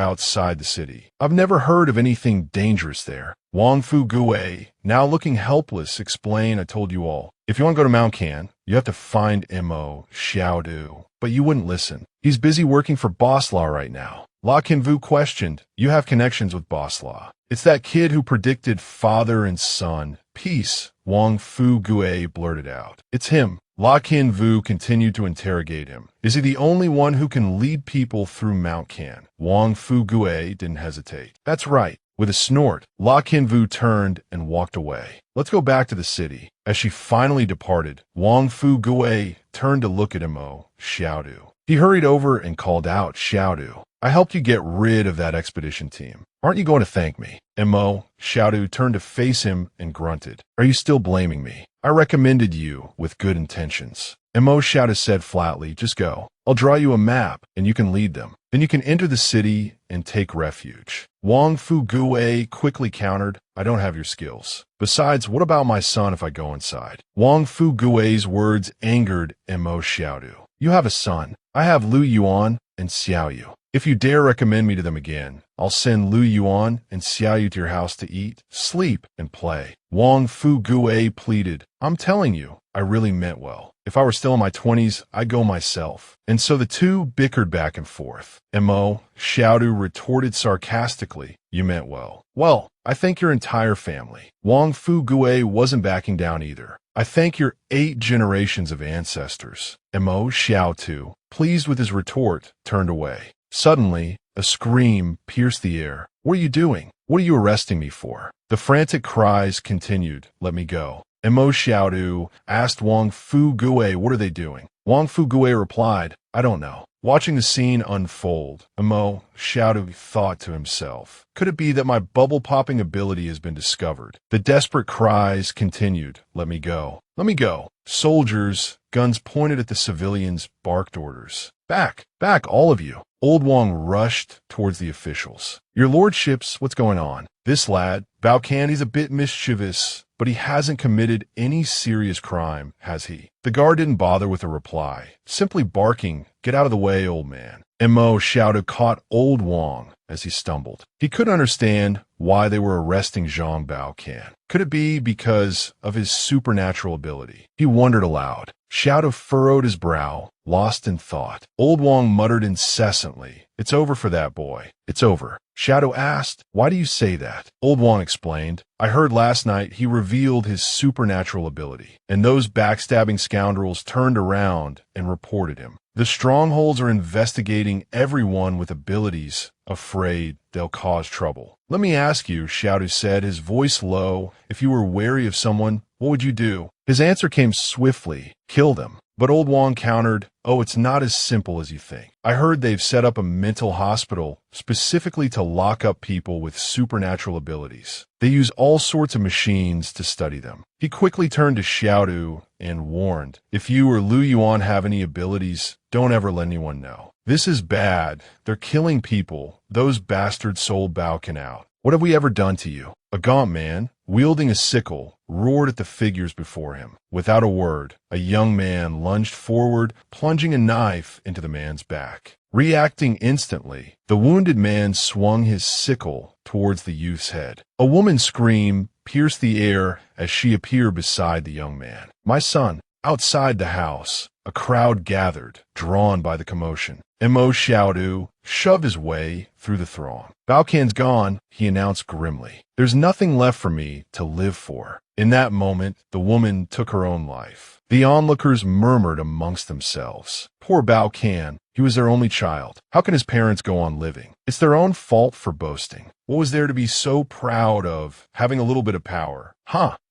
outside the city. I've never heard of anything dangerous there. Wang Fugue, now looking helpless, explained, I told you all. If you want to go to Mount Can, you have to find Imo Xiaodu. But you wouldn't listen. He's busy working for Boss Law right now. La Kinvu questioned, you have connections with Boss Law. It's that kid who predicted father and son. Peace, Wang Fugue blurted out. It's him. La Kinvu continued to interrogate him. Is he the only one who can lead people through Mount Can? Wang Fugue didn't hesitate. That's right. With a snort, La Kinvu turned and walked away. Let's go back to the city. As she finally departed, Wang Fu Gui turned to look at Mo Xiaodu. He hurried over and called out, Xiaodu, I helped you get rid of that expedition team. Aren't you going to thank me? Mo Xiaodu turned to face him and grunted. Are you still blaming me? I recommended you with good intentions. Mo Xiaodu said flatly, just go. I'll draw you a map and you can lead them. Then you can enter the city and take refuge. Wang Fu Gui quickly countered, I don't have your skills. Besides, what about my son if I go inside? Wang Fu Gui's words angered Mo Xiaodu. You have a son. I have Lu Yuan and Xiao Yu. If you dare recommend me to them again, I'll send Lu Yuan and Xiao Yu to your house to eat, sleep, and play. Wang Fu Gui pleaded, I'm telling you, I really meant well. If I were still in my 20s, I'd go myself. And so the two bickered back and forth. Mo Xiaodu retorted sarcastically, you meant well. Well, I thank your entire family. Wang Fu Gui wasn't backing down either. I thank your 8 generations of ancestors. Mo Xiaodu, pleased with his retort, turned away. Suddenly, a scream pierced the air. What are you doing? What are you arresting me for? The frantic cries continued. Let me go. Mo Xiaodu asked Wang Fu Gui, what are they doing? Wang Fu Gui replied, I don't know. Watching the scene unfold, Mo Xiaodu thought to himself, could it be that my bubble-popping ability has been discovered? The desperate cries continued. Let me go. Let me go. Soldiers, guns pointed at the civilians, barked orders. Back, back, all of you. Old Wang rushed towards the officials. Your lordships, what's going on? This lad, Bao Can, he's a bit mischievous, but he hasn't committed any serious crime, has he? The guard didn't bother with a reply, simply barking, get out of the way, old man. Mo Xiaodu caught old Wang as he stumbled. He couldn't understand why they were arresting Zhang Bao Can. Could it be because of his supernatural ability? He wondered aloud. Xiaodu furrowed his brow, lost in thought. Old Wang muttered incessantly, it's over for that boy. It's over. Xiaodu asked, why do you say that? Old Wang explained, I heard last night he revealed his supernatural ability, and those backstabbing scoundrels turned around and reported him. The strongholds are investigating everyone with abilities, afraid they'll cause trouble. Let me ask you, Xiaodu said, his voice low, if you were wary of someone, what would you do? His answer came swiftly, kill them. But old Wang countered, oh, it's not as simple as you think. I heard they've set up a mental hospital specifically to lock up people with supernatural abilities. They use all sorts of machines to study them. He quickly turned to Xiaodu and warned, if you or Lu Yuan have any abilities, don't ever let anyone know. This is bad. They're killing people. Those bastards sold Bao Can out. What have we ever done to you? A gaunt man, wielding a sickle, roared at the figures before him. Without a word, a young man lunged forward, plunging a knife into the man's back. Reacting instantly, the wounded man swung his sickle towards the youth's head. A woman's scream pierced the air as she appeared beside the young man. My son. Outside the house, a crowd gathered, drawn by the commotion. Mo Xiaodu shoved his way through the throng. Bao Can's gone, he announced grimly. There's nothing left for me to live for. In that moment, the woman took her own life. The onlookers murmured amongst themselves. Poor Bao Can, he was their only child. How can his parents go on living? It's their own fault for boasting. What was there to be so proud of, having a little bit of power?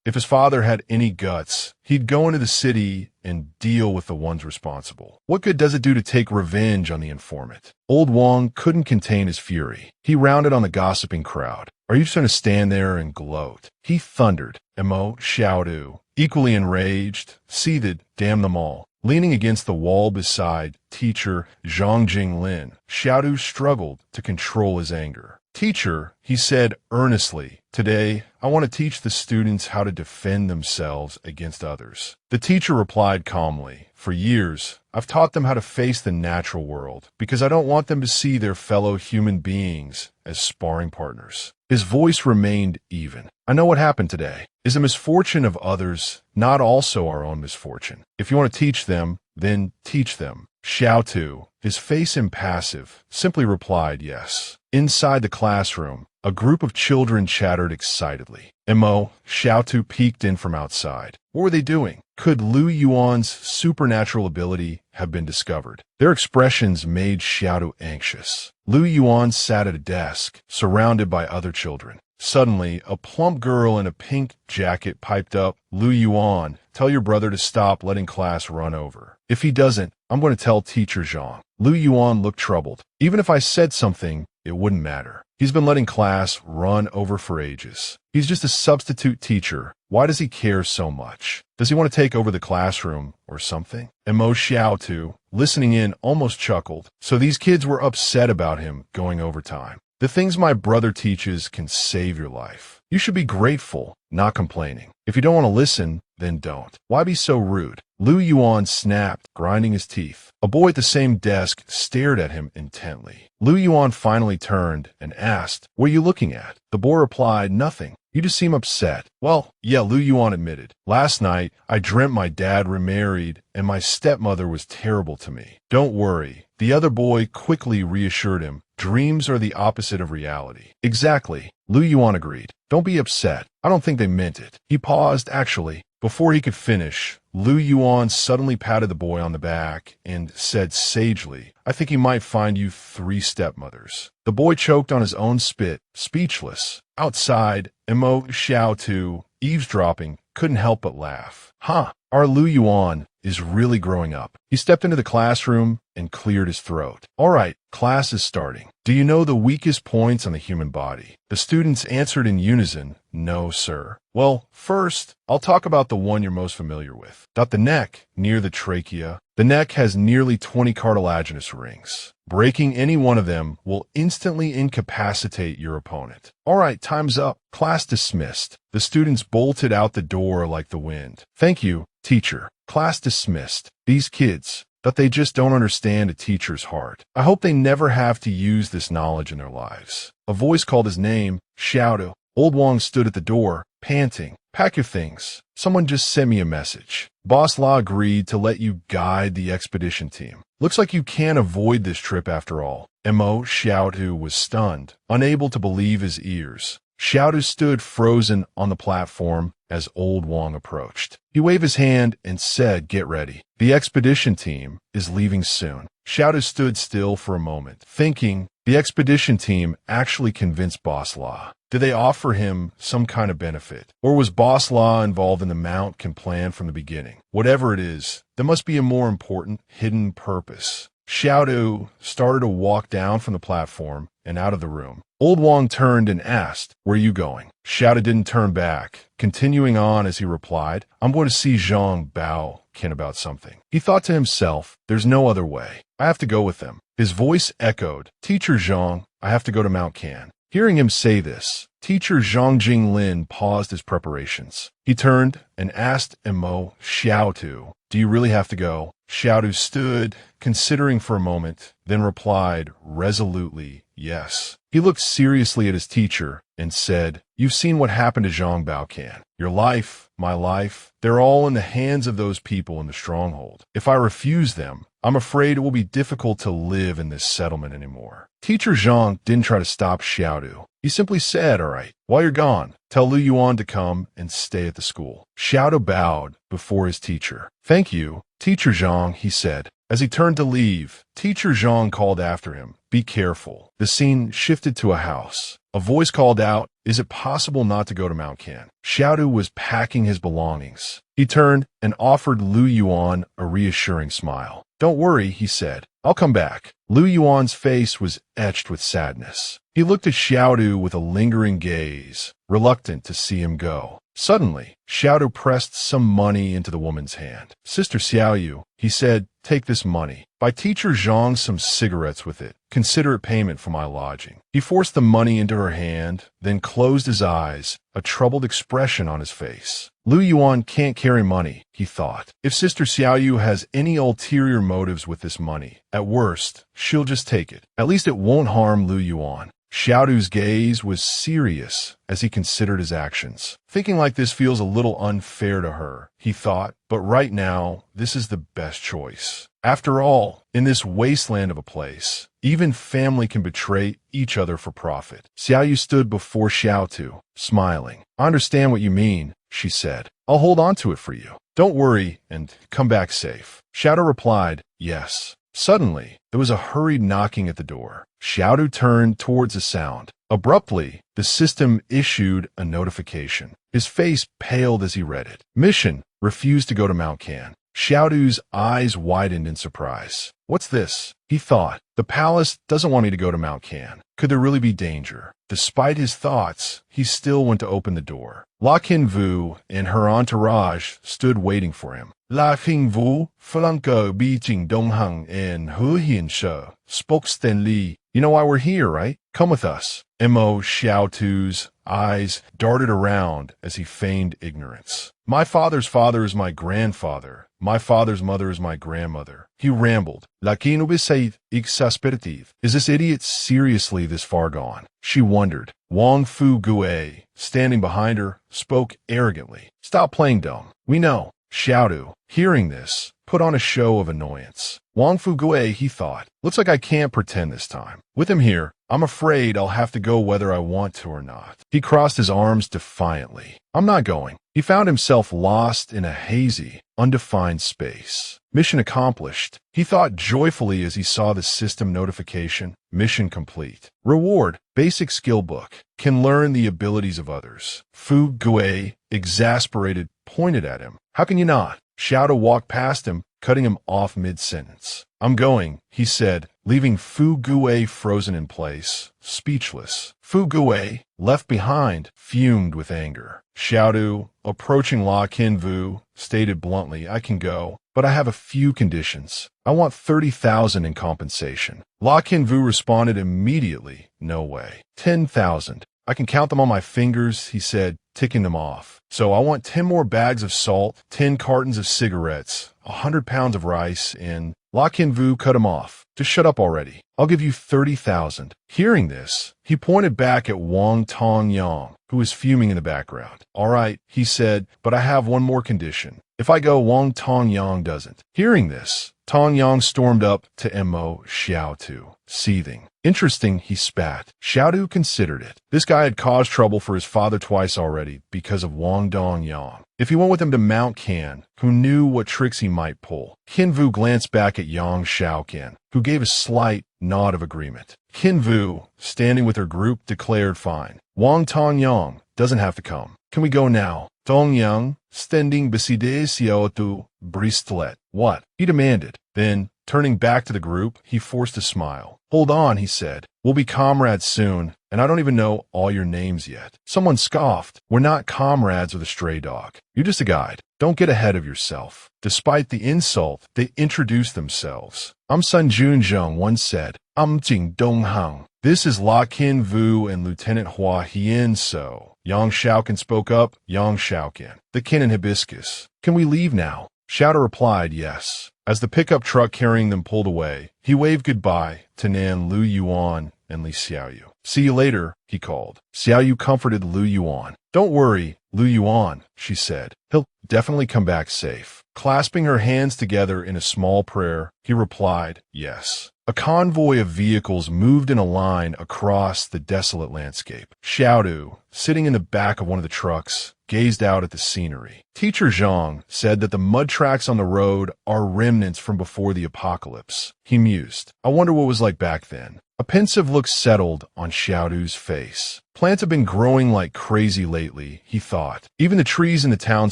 If his father had any guts, he'd go into the city and deal with the ones responsible. What good does it do to take revenge on the informant? Old Wang couldn't contain his fury. He rounded on the gossiping crowd. Are you just going to stand there and gloat? He thundered. Mo Xiaodu, equally enraged, seethed, damn them all. Leaning against the wall beside teacher Zhang Jinglin, Xiaodu struggled to control his anger. Teacher, he said earnestly, today I want to teach the students how to defend themselves against others. The teacher replied calmly, for years, I've taught them how to face the natural world because I don't want them to see their fellow human beings as sparring partners. His voice remained even. I know what happened today. Is the misfortune of others not also our own misfortune? If you want to teach them, then teach them. Xiaodu, his face impassive, simply replied yes. Inside the classroom, a group of children chattered excitedly. Mo Xiaodu peeked in from outside. What were they doing? Could Lu Yuan's supernatural ability have been discovered? Their expressions made Xiaodu anxious. Lu Yuan sat at a desk, surrounded by other children. Suddenly, a plump girl in a pink jacket piped up, "Lu Yuan, tell your brother to stop letting class run over. If he doesn't, I'm going to tell Teacher Zhang." Lu Yuan looked troubled. Even if I said something, it wouldn't matter. He's been letting class run over for ages. He's just a substitute teacher. Why does he care so much? Does he want to take over the classroom or something? And Mo Xiaotu, listening in, almost chuckled. So these kids were upset about him going overtime. The things my brother teaches can save your life. You should be grateful, not complaining. If you don't want to listen, then don't. Why be so rude? Lu Yuan snapped, grinding his teeth. A boy at the same desk stared at him intently. Lu Yuan finally turned and asked, "What are you looking at?" The boy replied, "Nothing. You just seem upset." "Well, yeah," Lu Yuan admitted. "Last night, I dreamt my dad remarried, and my stepmother was terrible to me." "Don't worry." The other boy quickly reassured him. "Dreams are the opposite of reality." "Exactly," Lu Yuan agreed. "Don't be upset. I don't think they meant it." He paused, actually. Before he could finish, Lu Yuan suddenly patted the boy on the back and said sagely, "I think he might find you 3 stepmothers." The boy choked on his own spit, speechless. Outside, Mo Xiaotu, eavesdropping, couldn't help but laugh. "Huh, our Lu Yuan is really growing up." He stepped into the classroom and cleared his throat. "All right, class is starting. Do you know the weakest points on the human body?" The students answered in unison, "No, sir." "Well, first, I'll talk about the one you're most familiar with. The neck, near the trachea. The neck has nearly 20 cartilaginous rings. Breaking any one of them will instantly incapacitate your opponent." "All right, time's up." Class dismissed. The students bolted out the door like the wind. "Thank you, teacher." Class dismissed. These kids, that they just don't understand a teacher's heart. I hope they never have to use this knowledge in their lives. A voice called his name, Xiaodu. Old Wang stood at the door, panting. "Pack your things. Someone just sent me a message. Boss La agreed to let you guide the expedition team. Looks like you can't avoid this trip after all." Mo Xiaodu was stunned, unable to believe his ears. Xiaodu stood frozen on the platform as Old Wang approached. He waved his hand and said, "Get ready. The expedition team is leaving soon." Xiaodu stood still for a moment, thinking the expedition team actually convinced Boss La. Did they offer him some kind of benefit? Or was Boss La involved in the Mountain plan from the beginning? Whatever it is, there must be a more important, hidden purpose. Xiaodu started to walk down from the platform and out of the room. Old Wang turned and asked, "Where are you going?" Xiaodu didn't turn back, continuing on as he replied, "I'm going to see Zhang Bao Kin about something." He thought to himself, "There's no other way. I have to go with them." His voice echoed, "Teacher Zhang, I have to go to Mount Can." Hearing him say this, Teacher Zhang Jinglin paused his preparations. He turned and asked Mo Xiaotu, "Do you really have to go?" Xiaotu stood, considering for a moment, then replied resolutely, "Yes." He looked seriously at his teacher and said, "You've seen what happened to Zhang Baocan. Your life, my life, they're all in the hands of those people in the stronghold. If I refuse them, I'm afraid it will be difficult to live in this settlement anymore." Teacher Zhang didn't try to stop Xiaodu. He simply said, "All right, while you're gone, tell Lu Yuan to come and stay at the school." Xiaodu bowed before his teacher. "Thank you, Teacher Zhang," he said. As he turned to leave, Teacher Zhang called after him, "Be careful." The scene shifted to a house. A voice called out, "Is it possible not to go to Mount Can?" Xiaodu was packing his belongings. He turned and offered Lu Yuan a reassuring smile. "Don't worry," he said. "I'll come back." Lu Yuan's face was etched with sadness. He looked at Xiaodu with a lingering gaze, reluctant to see him go. Suddenly, Xiaodu pressed some money into the woman's hand. "Sister Xiaoyu," he said, "take this money. Buy Teacher Zhang some cigarettes with it. Consider it payment for my lodging." He forced the money into her hand, then closed his eyes, a troubled expression on his face. Lu Yuan can't carry money, he thought. If Sister Xiaoyu has any ulterior motives with this money, at worst, she'll just take it. At least it won't harm Lu Yuan. Xiaodu's gaze was serious as he considered his actions. Thinking like this feels a little unfair to her, he thought, but right now, this is the best choice. After all, in this wasteland of a place, even family can betray each other for profit. Xiaoyu stood before Xiaotu, smiling. "I understand what you mean," she said. "I'll hold on to it for you. Don't worry and come back safe." Xiaodu replied, "Yes." Suddenly, there was a hurried knocking at the door. Xiaodu turned towards the sound. Abruptly, the system issued a notification. His face paled as he read it. Mission: refused to go to Mount Can. Xiaodu's eyes widened in surprise. What's this? He thought. The palace doesn't want me to go to Mount Can. Could there really be danger? Despite his thoughts, he still went to open the door. La Qinvu and her entourage stood waiting for him. La Qinvu, Flanko Beijing Donghang and Hu Hianshe, spoke Stanley. You know why we're here, right? Come with us. Mo Xiaotu's eyes darted around as he feigned ignorance. My father's father is my grandfather. My father's mother is my grandmother. He rambled. La Qinubisait exasperative. Is this idiot seriously this far gone? She wondered. Wang Fu Gue, standing behind her, spoke arrogantly. Stop playing dumb. We know. Xiaodu, hearing this, put on a show of annoyance. Wang Fu Gue, he thought. Looks like I can't pretend this time. With him here, I'm afraid I'll have to go whether I want to or not. He crossed his arms defiantly. I'm not going. He found himself lost in a hazy, undefined space. Mission accomplished. He thought joyfully as he saw the system notification. Mission complete. Reward: basic skill book. Can learn the abilities of others. Fu Gue, exasperated, pointed at him. How can you not? Xiaodu walked past him, cutting him off mid-sentence. I'm going, he said, leaving Fu Gue frozen in place, speechless. Fu Gue, left behind, fumed with anger. Xiaodu, approaching La Qinvu, stated bluntly, I can go, but I have a few conditions. I want 30,000 in compensation. La Qinvu responded immediately, no way. 10,000. I can count them on my fingers, he said, ticking them off. So I want 10 more bags of salt, 10 cartons of cigarettes, 100 pounds of rice, and La Qinvu cut him off. Just shut up already. I'll give you 30,000. Hearing this, he pointed back at Wang Tongyang, who was fuming in the background. All right, he said, but I have one more condition. If I go, Wang Tongyang doesn't. Hearing this, Tongyang stormed up to Mo Xiaotu, seething. Interesting, he spat. Xiaodu considered it. This guy had caused trouble for his father twice already because of Wang Dongyang. If he went with him to Mount Can, who knew what tricks he might pull? Qinvu glanced back at Yang Xiaoqian, who gave a slight nod of agreement. Qinvu, standing with her group, declared fine. Wang Tongyang doesn't have to come. Can we go now? Dongyang, standing beside Xiaotu, bristlet. What? He demanded. Then, turning back to the group, he forced a smile. Hold on, he said. We'll be comrades soon, and I don't even know all your names yet. Someone scoffed. We're not comrades with a stray dog. You're just a guide. Don't get ahead of yourself. Despite the insult, they introduced themselves. I'm Sun Junzheng, one said. I'm Jing Donghang. This is La Qinvu and Lieutenant Hua Hianso. Yang Xiaoqian spoke up. Yang Xiaoqian. The kin and hibiscus. Can we leave now? Xiaodu replied yes. As the pickup truck carrying them pulled away, he waved goodbye to Nan Lu Yuan and Li Xiaoyu. See you later, he called. Xiaoyu comforted Lu Yuan. Don't worry, Lu Yuan, she said. He'll definitely come back safe. Clasping her hands together in a small prayer, he replied, yes. A convoy of vehicles moved in a line across the desolate landscape. Xiaodu, sitting in the back of one of the trucks, gazed out at the scenery. Teacher Zhang said that the mud tracks on the road are remnants from before the apocalypse. He mused. I wonder what it was like back then. A pensive look settled on Xiaodu's face. Plants have been growing like crazy lately, he thought. Even the trees in the town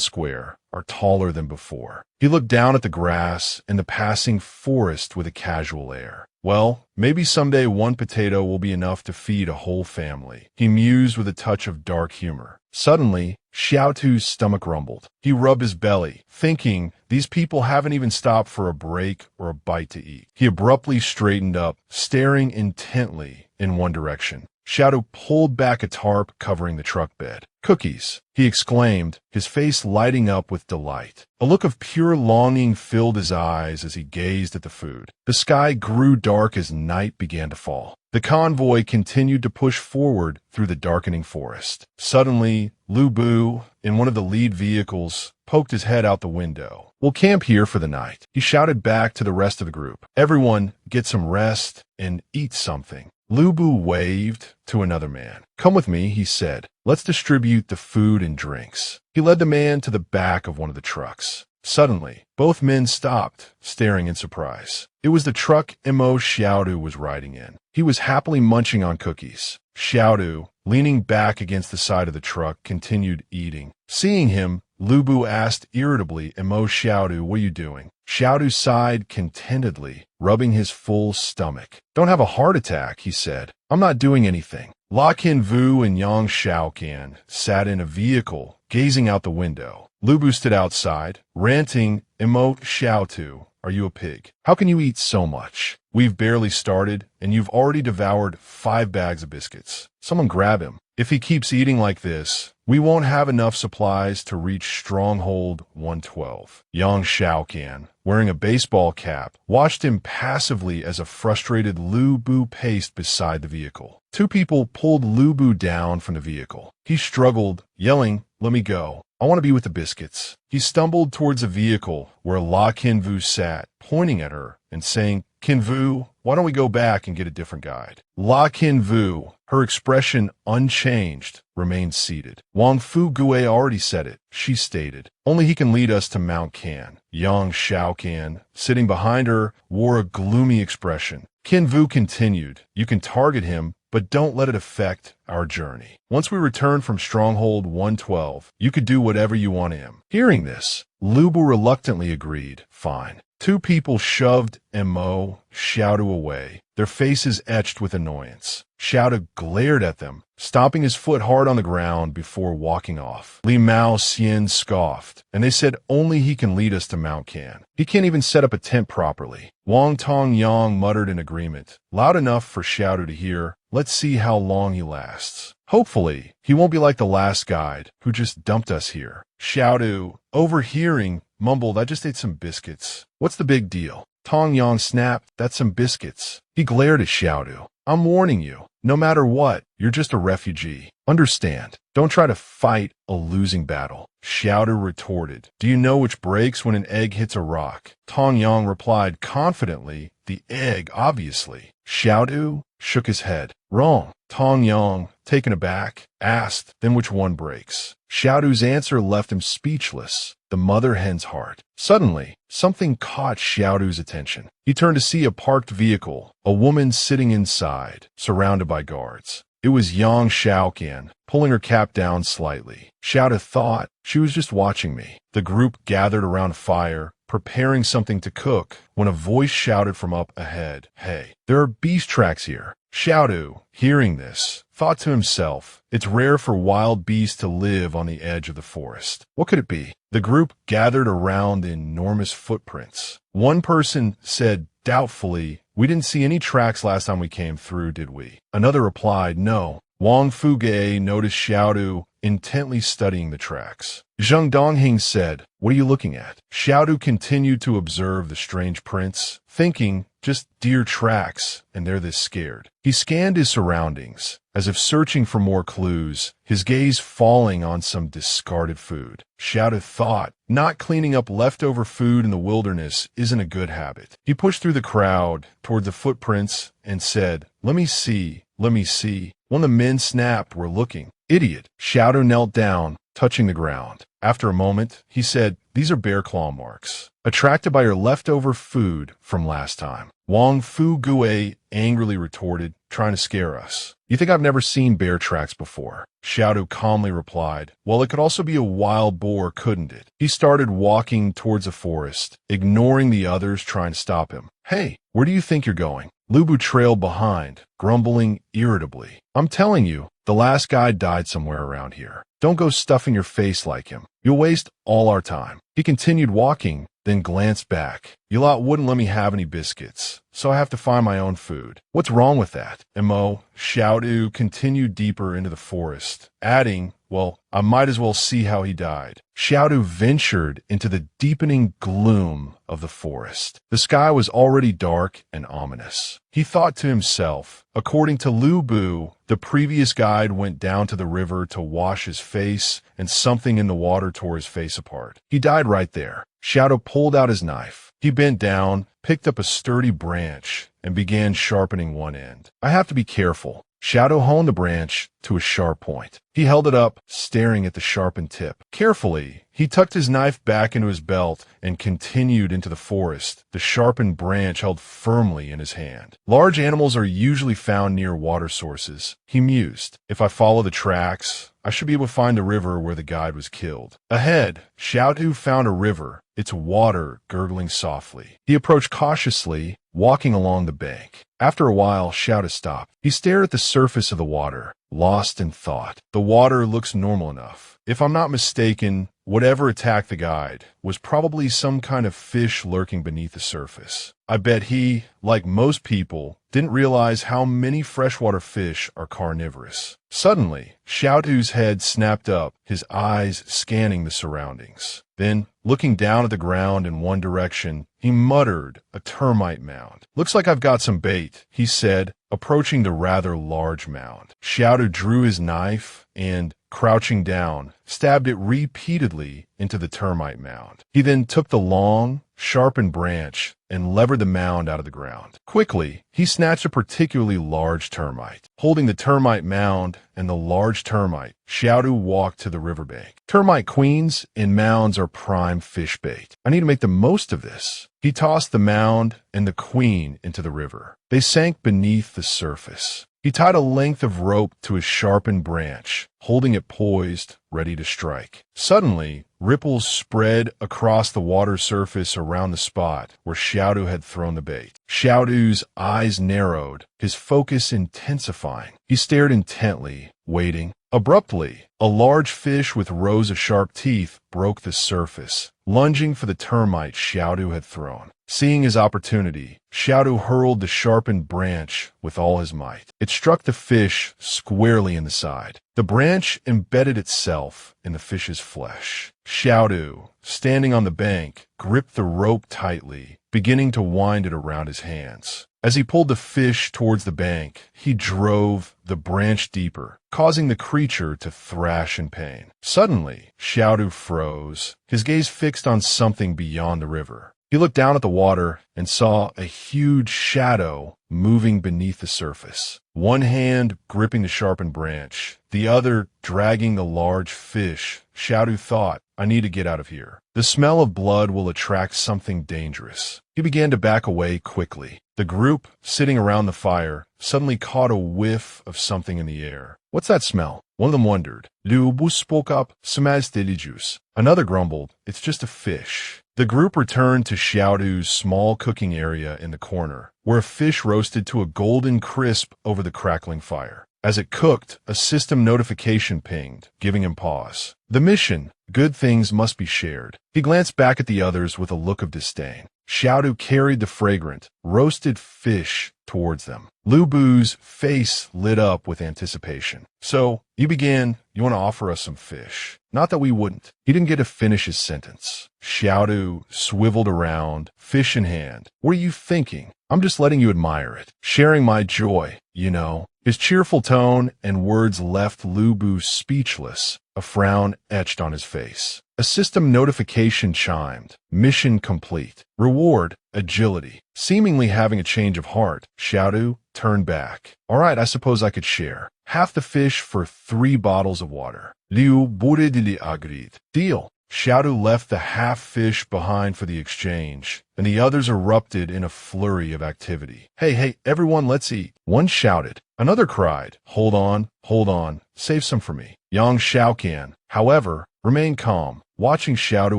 square are taller than before. He looked down at the grass and the passing forest with a casual air. Well, maybe someday one potato will be enough to feed a whole family. He mused with a touch of dark humor. Suddenly, Xiaotu's stomach rumbled. He rubbed his belly, thinking, these people haven't even stopped for a break or a bite to eat. He abruptly straightened up, staring intently in one direction. Xiaodu pulled back a tarp covering the truck bed. Cookies, he exclaimed, his face lighting up with delight. A look of pure longing filled his eyes as he gazed at the food. The sky grew dark as night began to fall. The convoy continued to push forward through the darkening forest. Suddenly, Lu Bu, in one of the lead vehicles, poked his head out the window. We'll camp here for the night, he shouted back to the rest of the group. Everyone, get some rest and eat something. Lu Bu waved to another man. Come with me, he said. Let's distribute the food and drinks. He led the man to the back of one of the trucks. Suddenly, both men stopped, staring in surprise. It was the truck Mo Xiaodu was riding in. He was happily munching on cookies. Xiaodu, leaning back against the side of the truck, continued eating. Seeing him, Lubu asked irritably, Mo Xiaodu, what are you doing? Xiaodu sighed contentedly, rubbing his full stomach. Don't have a heart attack, he said. I'm not doing anything. La Qinvu and Yang Xiaocan sat in a vehicle, gazing out the window. Lubu stood outside, ranting, Mo Xiaotu, are you a pig? How can you eat so much? We've barely started, and you've already devoured 5 bags of biscuits. Someone grab him. If he keeps eating like this, we won't have enough supplies to reach Stronghold 112. Yang Xiaocan, wearing a baseball cap, watched him passively as a frustrated Lu Bu paced beside the vehicle. 2 people pulled Lu Bu down from the vehicle. He struggled, yelling, let me go. I want to be with the biscuits. He stumbled towards a vehicle where La Qinvu sat, pointing at her and saying, Qinvu, why don't we go back and get a different guide? La Qinvu, her expression unchanged, remained seated. Wang Fu Gue already said it, she stated. Only he can lead us to Mount Can. Yang Xiaocan, sitting behind her, wore a gloomy expression. Qinvu continued, you can target him, but don't let it affect our journey. Once we return from Stronghold 112, you could do whatever you want to him. Hearing this, Lubu reluctantly agreed, fine. 2 people shoved Mo Xiaodu away, their faces etched with annoyance. Xiaodu glared at them, stomping his foot hard on the ground before walking off. Li Mao Xian scoffed, and they said only he can lead us to Mount Can. He can't even set up a tent properly. Wang Tong Yang muttered in agreement, loud enough for Xiaodu to hear, let's see how long he lasts. Hopefully, he won't be like the last guide who just dumped us here. Xiaodu, overhearing, mumbled, I just ate some biscuits. What's the big deal? Tong Yang snapped, that's some biscuits. He glared at Xiaodu. I'm warning you, no matter what, you're just a refugee. Understand, don't try to fight a losing battle. Xiaodu retorted, do you know which breaks when an egg hits a rock? Tong Yang replied confidently, the egg, obviously. Xiaodu shook his head. Wrong. Tong Yang, taken aback, asked, then which one breaks? Xiaodu's answer left him speechless. The mother hen's heart. Suddenly, something caught Xiaodu's attention. He turned to see a parked vehicle, a woman sitting inside, surrounded by guards. It was Yang Xiaocan, pulling her cap down slightly. Xiaodu thought, she was just watching me. The group gathered around a fire, preparing something to cook, when a voice shouted from up ahead, hey, there are beast tracks here. Xiaodu, hearing this, thought to himself, it's rare for wild beasts to live on the edge of the forest. What could it be? The group gathered around the enormous footprints. One person said doubtfully, we didn't see any tracks last time we came through, did we? Another replied, no. Wang Fuge noticed Xiaodu intently studying the tracks. Zheng Donghing said, what are you looking at? Xiaodu continued to observe the strange prints, thinking, just deer tracks, and they're this scared. He scanned his surroundings, as if searching for more clues, his gaze falling on some discarded food. Xiaodu thought, not cleaning up leftover food in the wilderness isn't a good habit. He pushed through the crowd toward the footprints and said, let me see, let me see. One of the men snapped, we're looking. Idiot. Xiaodu knelt down, touching the ground. After a moment, he said, these are bear claw marks, attracted by your leftover food from last time. Wang Fu Gue angrily retorted, trying to scare us. You think I've never seen bear tracks before? Xiaodu calmly replied, well, it could also be a wild boar, couldn't it? He started walking towards the forest, ignoring the others trying to stop him. Hey, where do you think you're going? Lubu trailed behind, grumbling irritably. I'm telling you, the last guy died somewhere around here. Don't go stuffing your face like him. You'll waste all our time. He continued walking, then glanced back. You lot wouldn't let me have any biscuits, so I have to find my own food. What's wrong with that? Mo Xiaodu continued deeper into the forest, adding, well, I might as well see how he died. Xiaodu ventured into the deepening gloom of the forest. The sky was already dark and ominous. He thought to himself, according to Lu Bu, the previous guide went down to the river to wash his face, and something in the water tore his face apart. He died right there. Xiaodu pulled out his knife. He bent down, picked up a sturdy branch, and began sharpening one end. I have to be careful. Xiaodu honed the branch to a sharp point. He held it up, staring at the sharpened tip. Carefully, he tucked his knife back into his belt and continued into the forest, the sharpened branch held firmly in his hand. Large animals are usually found near water sources, he mused. If I follow the tracks, I should be able to find the river where the guide was killed. Ahead, Xiaodu found a river, its water gurgling softly. He approached cautiously, walking along the bank. After a while, Xiaodu stopped. He stared at the surface of the water, lost in thought. The water looks normal enough. If I'm not mistaken, whatever attacked the guide was probably some kind of fish lurking beneath the surface. I bet he, like most people, didn't realize how many freshwater fish are carnivorous. Suddenly, Xiaodu's head snapped up, his eyes scanning the surroundings. Then, looking down at the ground in one direction, he muttered, "A termite mound. Looks like I've got some bait," he said, approaching the rather large mound. Xiaodu drew his knife and, crouching down, stabbed it repeatedly into the termite mound. He then took the long, sharpened branch and levered the mound out of the ground. Quickly, he snatched a particularly large termite. Holding the termite mound and the large termite, Xiaodu walked to the riverbank. Termite queens and mounds are prime fish bait. I need to make the most of this. He tossed the mound and the queen into the river. They sank beneath the surface. He tied a length of rope to his sharpened branch, holding it poised, ready to strike. Suddenly, ripples spread across the water surface around the spot where Xiaodu had thrown the bait. Xiaodu's eyes narrowed, his focus intensifying. He stared intently, waiting. Abruptly, a large fish with rows of sharp teeth broke the surface, lunging for the termite Xiaodu had thrown. Seeing his opportunity, Xiaodu hurled the sharpened branch with all his might. It struck the fish squarely in the side. The branch embedded itself in the fish's flesh. Xiaodu, standing on the bank, gripped the rope tightly, beginning to wind it around his hands. As he pulled the fish towards the bank, he drove the branch deeper, causing the creature to thrash in pain. Suddenly, Xiaodu froze, his gaze fixed on something beyond the river. He looked down at the water and saw a huge shadow moving beneath the surface. One hand gripping the sharpened branch, the other dragging the large fish. Xiaodu thought, "I need to get out of here. The smell of blood will attract something dangerous." He began to back away quickly. The group, sitting around the fire, suddenly caught a whiff of something in the air. "What's that smell?" One of them wondered. Liu Bu spoke up, "Smells delicious." Another grumbled, "It's just a fish." The group returned to Xiaodu's small cooking area in the corner, where a fish roasted to a golden crisp over the crackling fire. As it cooked, a system notification pinged, giving him pause. The mission, good things must be shared. He glanced back at the others with a look of disdain. Xiaodu carried the fragrant, roasted fish towards them. Lu Bu's face lit up with anticipation. "So, you want to offer us some fish?" "Not that we wouldn't." He didn't get to finish his sentence. Xiaodu swiveled around, fish in hand. "What are you thinking? I'm just letting you admire it. Sharing my joy, you know." His cheerful tone and words left Lu Bu speechless, a frown etched on his face. A system notification chimed. Mission complete. Reward, agility. Seemingly having a change of heart, Xiaodu turned back. "All right, I suppose I could share. Half the fish for 3 bottles of water." Liu Buridili agreed. "Deal." Xiaodu left the half fish behind for the exchange, and the others erupted in a flurry of activity. Hey, everyone, let's eat." One shouted. Another cried, hold on, save some for me." Yang Xiaoqian, however, remained calm, watching Xiaodu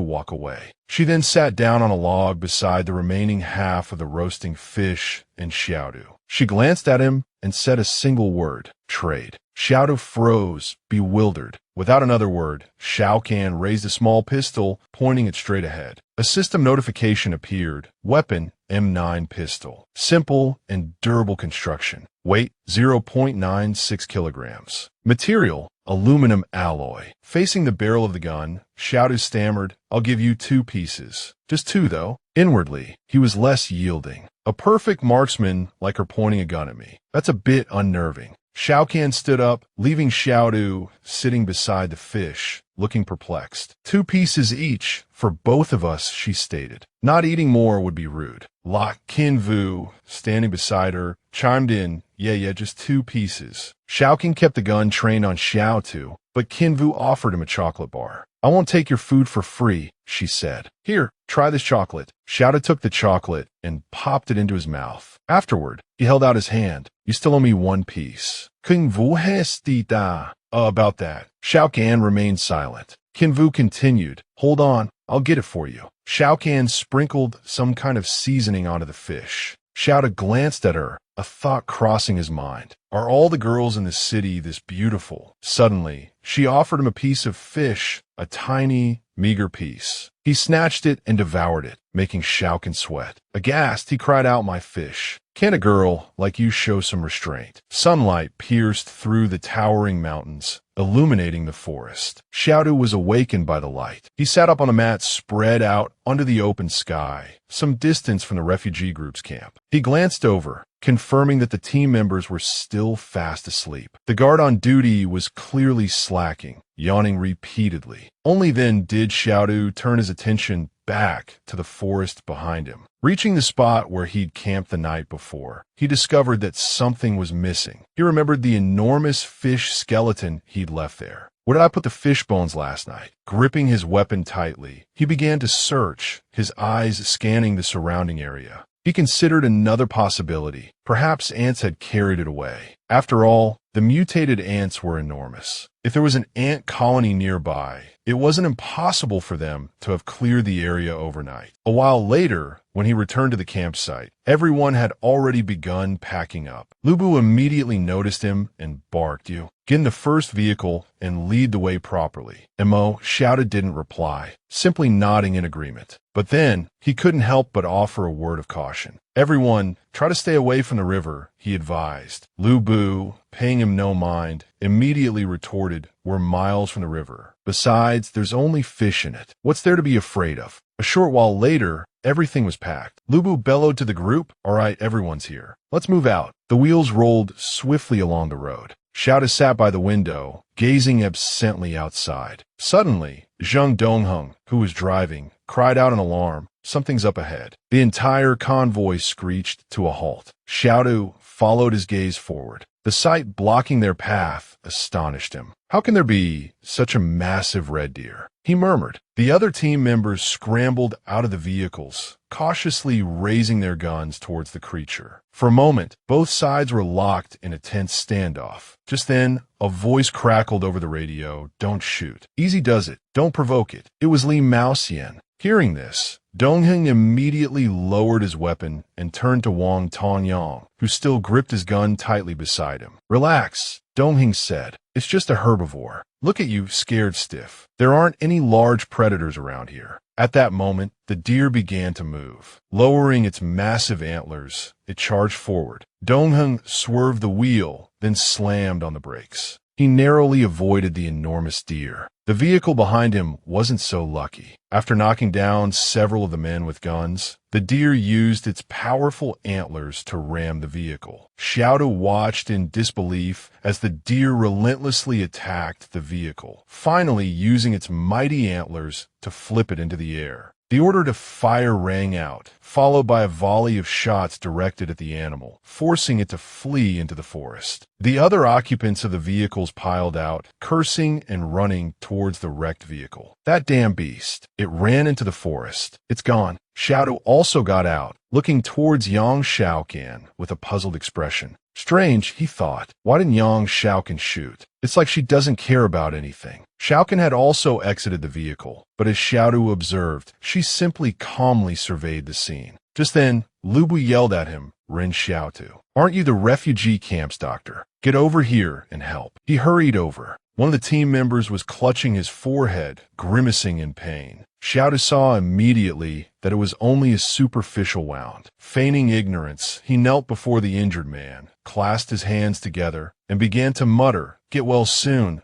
walk away. She then sat down on a log beside the remaining half of the roasting fish and Xiaodu. She glanced at him and said a single word, "Trade." Xiaodu froze, bewildered. Without another word, Xiaoqian raised a small pistol, pointing it straight ahead. A system notification appeared. Weapon, M9 pistol. Simple and durable construction. Weight, 0.96 kilograms. Material, aluminum alloy. Facing the barrel of the gun, Xiaodu stammered, "I'll give you 2 pieces. Just 2, though." Inwardly, he was less yielding. A perfect marksman like her pointing a gun at me. That's a bit unnerving. Xiaoqian stood up, leaving Xiaodu sitting beside the fish, looking perplexed. 2 pieces each, for both of us, she stated. Not eating more would be rude. La Qinvu, standing beside her, chimed in, yeah, just 2 pieces. Xiaoqing kept the gun trained on Xiaotu, but Qinvu offered him a chocolate bar. I won't take your food for free, she said. Here, try this chocolate. Xiaotu took the chocolate and popped it into his mouth. Afterward, he held out his hand. You still owe me one piece. Qinvu hestita. About that. Xiaoqan remained silent. Qinvu continued. Hold on, I'll get it for you. Xiaoqan sprinkled some kind of seasoning onto the fish. Xiaotu glanced at her, a thought crossing his mind. Are all the girls in the city this beautiful? Suddenly, she offered him a piece of fish, a tiny, meager piece. He snatched it and devoured it, making Xiaoqan sweat. Aghast, he cried out, my fish. Can a girl like you show some restraint? Sunlight pierced through the towering mountains, illuminating the forest. Xiaotu was awakened by the light. He sat up on a mat spread out under the open sky, some distance from the refugee group's camp. He glanced over, confirming that the team members were still fast asleep. The guard on duty was clearly slacking, yawning repeatedly. Only then did Xiaotu turn his attention back to the forest behind him. Reaching the spot where he'd camped the night before, he discovered that something was missing. He remembered the enormous fish skeleton he'd left there. Where did I put the fish bones last night? Gripping his weapon tightly, he began to search, his eyes scanning the surrounding area. He considered another possibility. Perhaps ants had carried it away. After all, the mutated ants were enormous. If there was an ant colony nearby, it wasn't impossible for them to have cleared the area overnight. A while later, when he returned to the campsite, everyone had already begun packing up. Lubu immediately noticed him and barked, You get in the first vehicle and lead the way properly. Mo shouted, didn't reply, simply nodding in agreement. But then, he couldn't help but offer a word of caution. Everyone, try to stay away from the river, he advised. Lubu, paying him no mind, immediately retorted, We're miles from the river. Besides, there's only fish in it. What's there to be afraid of? A short while later, everything was packed. Lubu bellowed to the group, All right, everyone's here. Let's move out. The wheels rolled swiftly along the road. Xiaotu sat by the window, gazing absently outside. Suddenly, Zheng Dongheng, who was driving, cried out in alarm. Something's up ahead. The entire convoy screeched to a halt. Xiaotu followed his gaze forward. The sight blocking their path astonished him. How can there be such a massive red deer? He murmured. The other team members scrambled out of the vehicles, cautiously raising their guns towards the creature. For a moment, both sides were locked in a tense standoff. Just then, a voice crackled over the radio, Don't shoot. Easy does it. Don't provoke it. It was Li Maoxian. Hearing this, Dongheng immediately lowered his weapon and turned to Wang Tanyang, who still gripped his gun tightly beside him. Relax, Dongheng said. It's just a herbivore. Look at you, scared stiff. There aren't any large predators around here. At that moment, the deer began to move. Lowering its massive antlers, it charged forward. Dongheng swerved the wheel, then slammed on the brakes. He narrowly avoided the enormous deer. The vehicle behind him wasn't so lucky. After knocking down several of the men with guns, the deer used its powerful antlers to ram the vehicle. Xiaotu watched in disbelief as the deer relentlessly attacked the vehicle, finally using its mighty antlers to flip it into the air. The order to fire rang out, followed by a volley of shots directed at the animal, forcing it to flee into the forest. The other occupants of the vehicles piled out, cursing and running towards the wrecked vehicle. That damn beast. It ran into the forest. It's gone. Xiaotu also got out, looking towards Yang Xiaoqan with a puzzled expression. Strange, he thought. Why didn't Yang Xiaoqan shoot? It's like she doesn't care about anything. Xiaoqan had also exited the vehicle, but as Xiaotu observed, she simply calmly surveyed the scene. Just then, Lubu yelled at him, Ren Xiaosu. Aren't you the refugee camp's doctor? Get over here and help. He hurried over. One of the team members was clutching his forehead, grimacing in pain. Xiaotu saw immediately that it was only a superficial wound. Feigning ignorance, he knelt before the injured man, clasped his hands together, and began to mutter, Get well soon,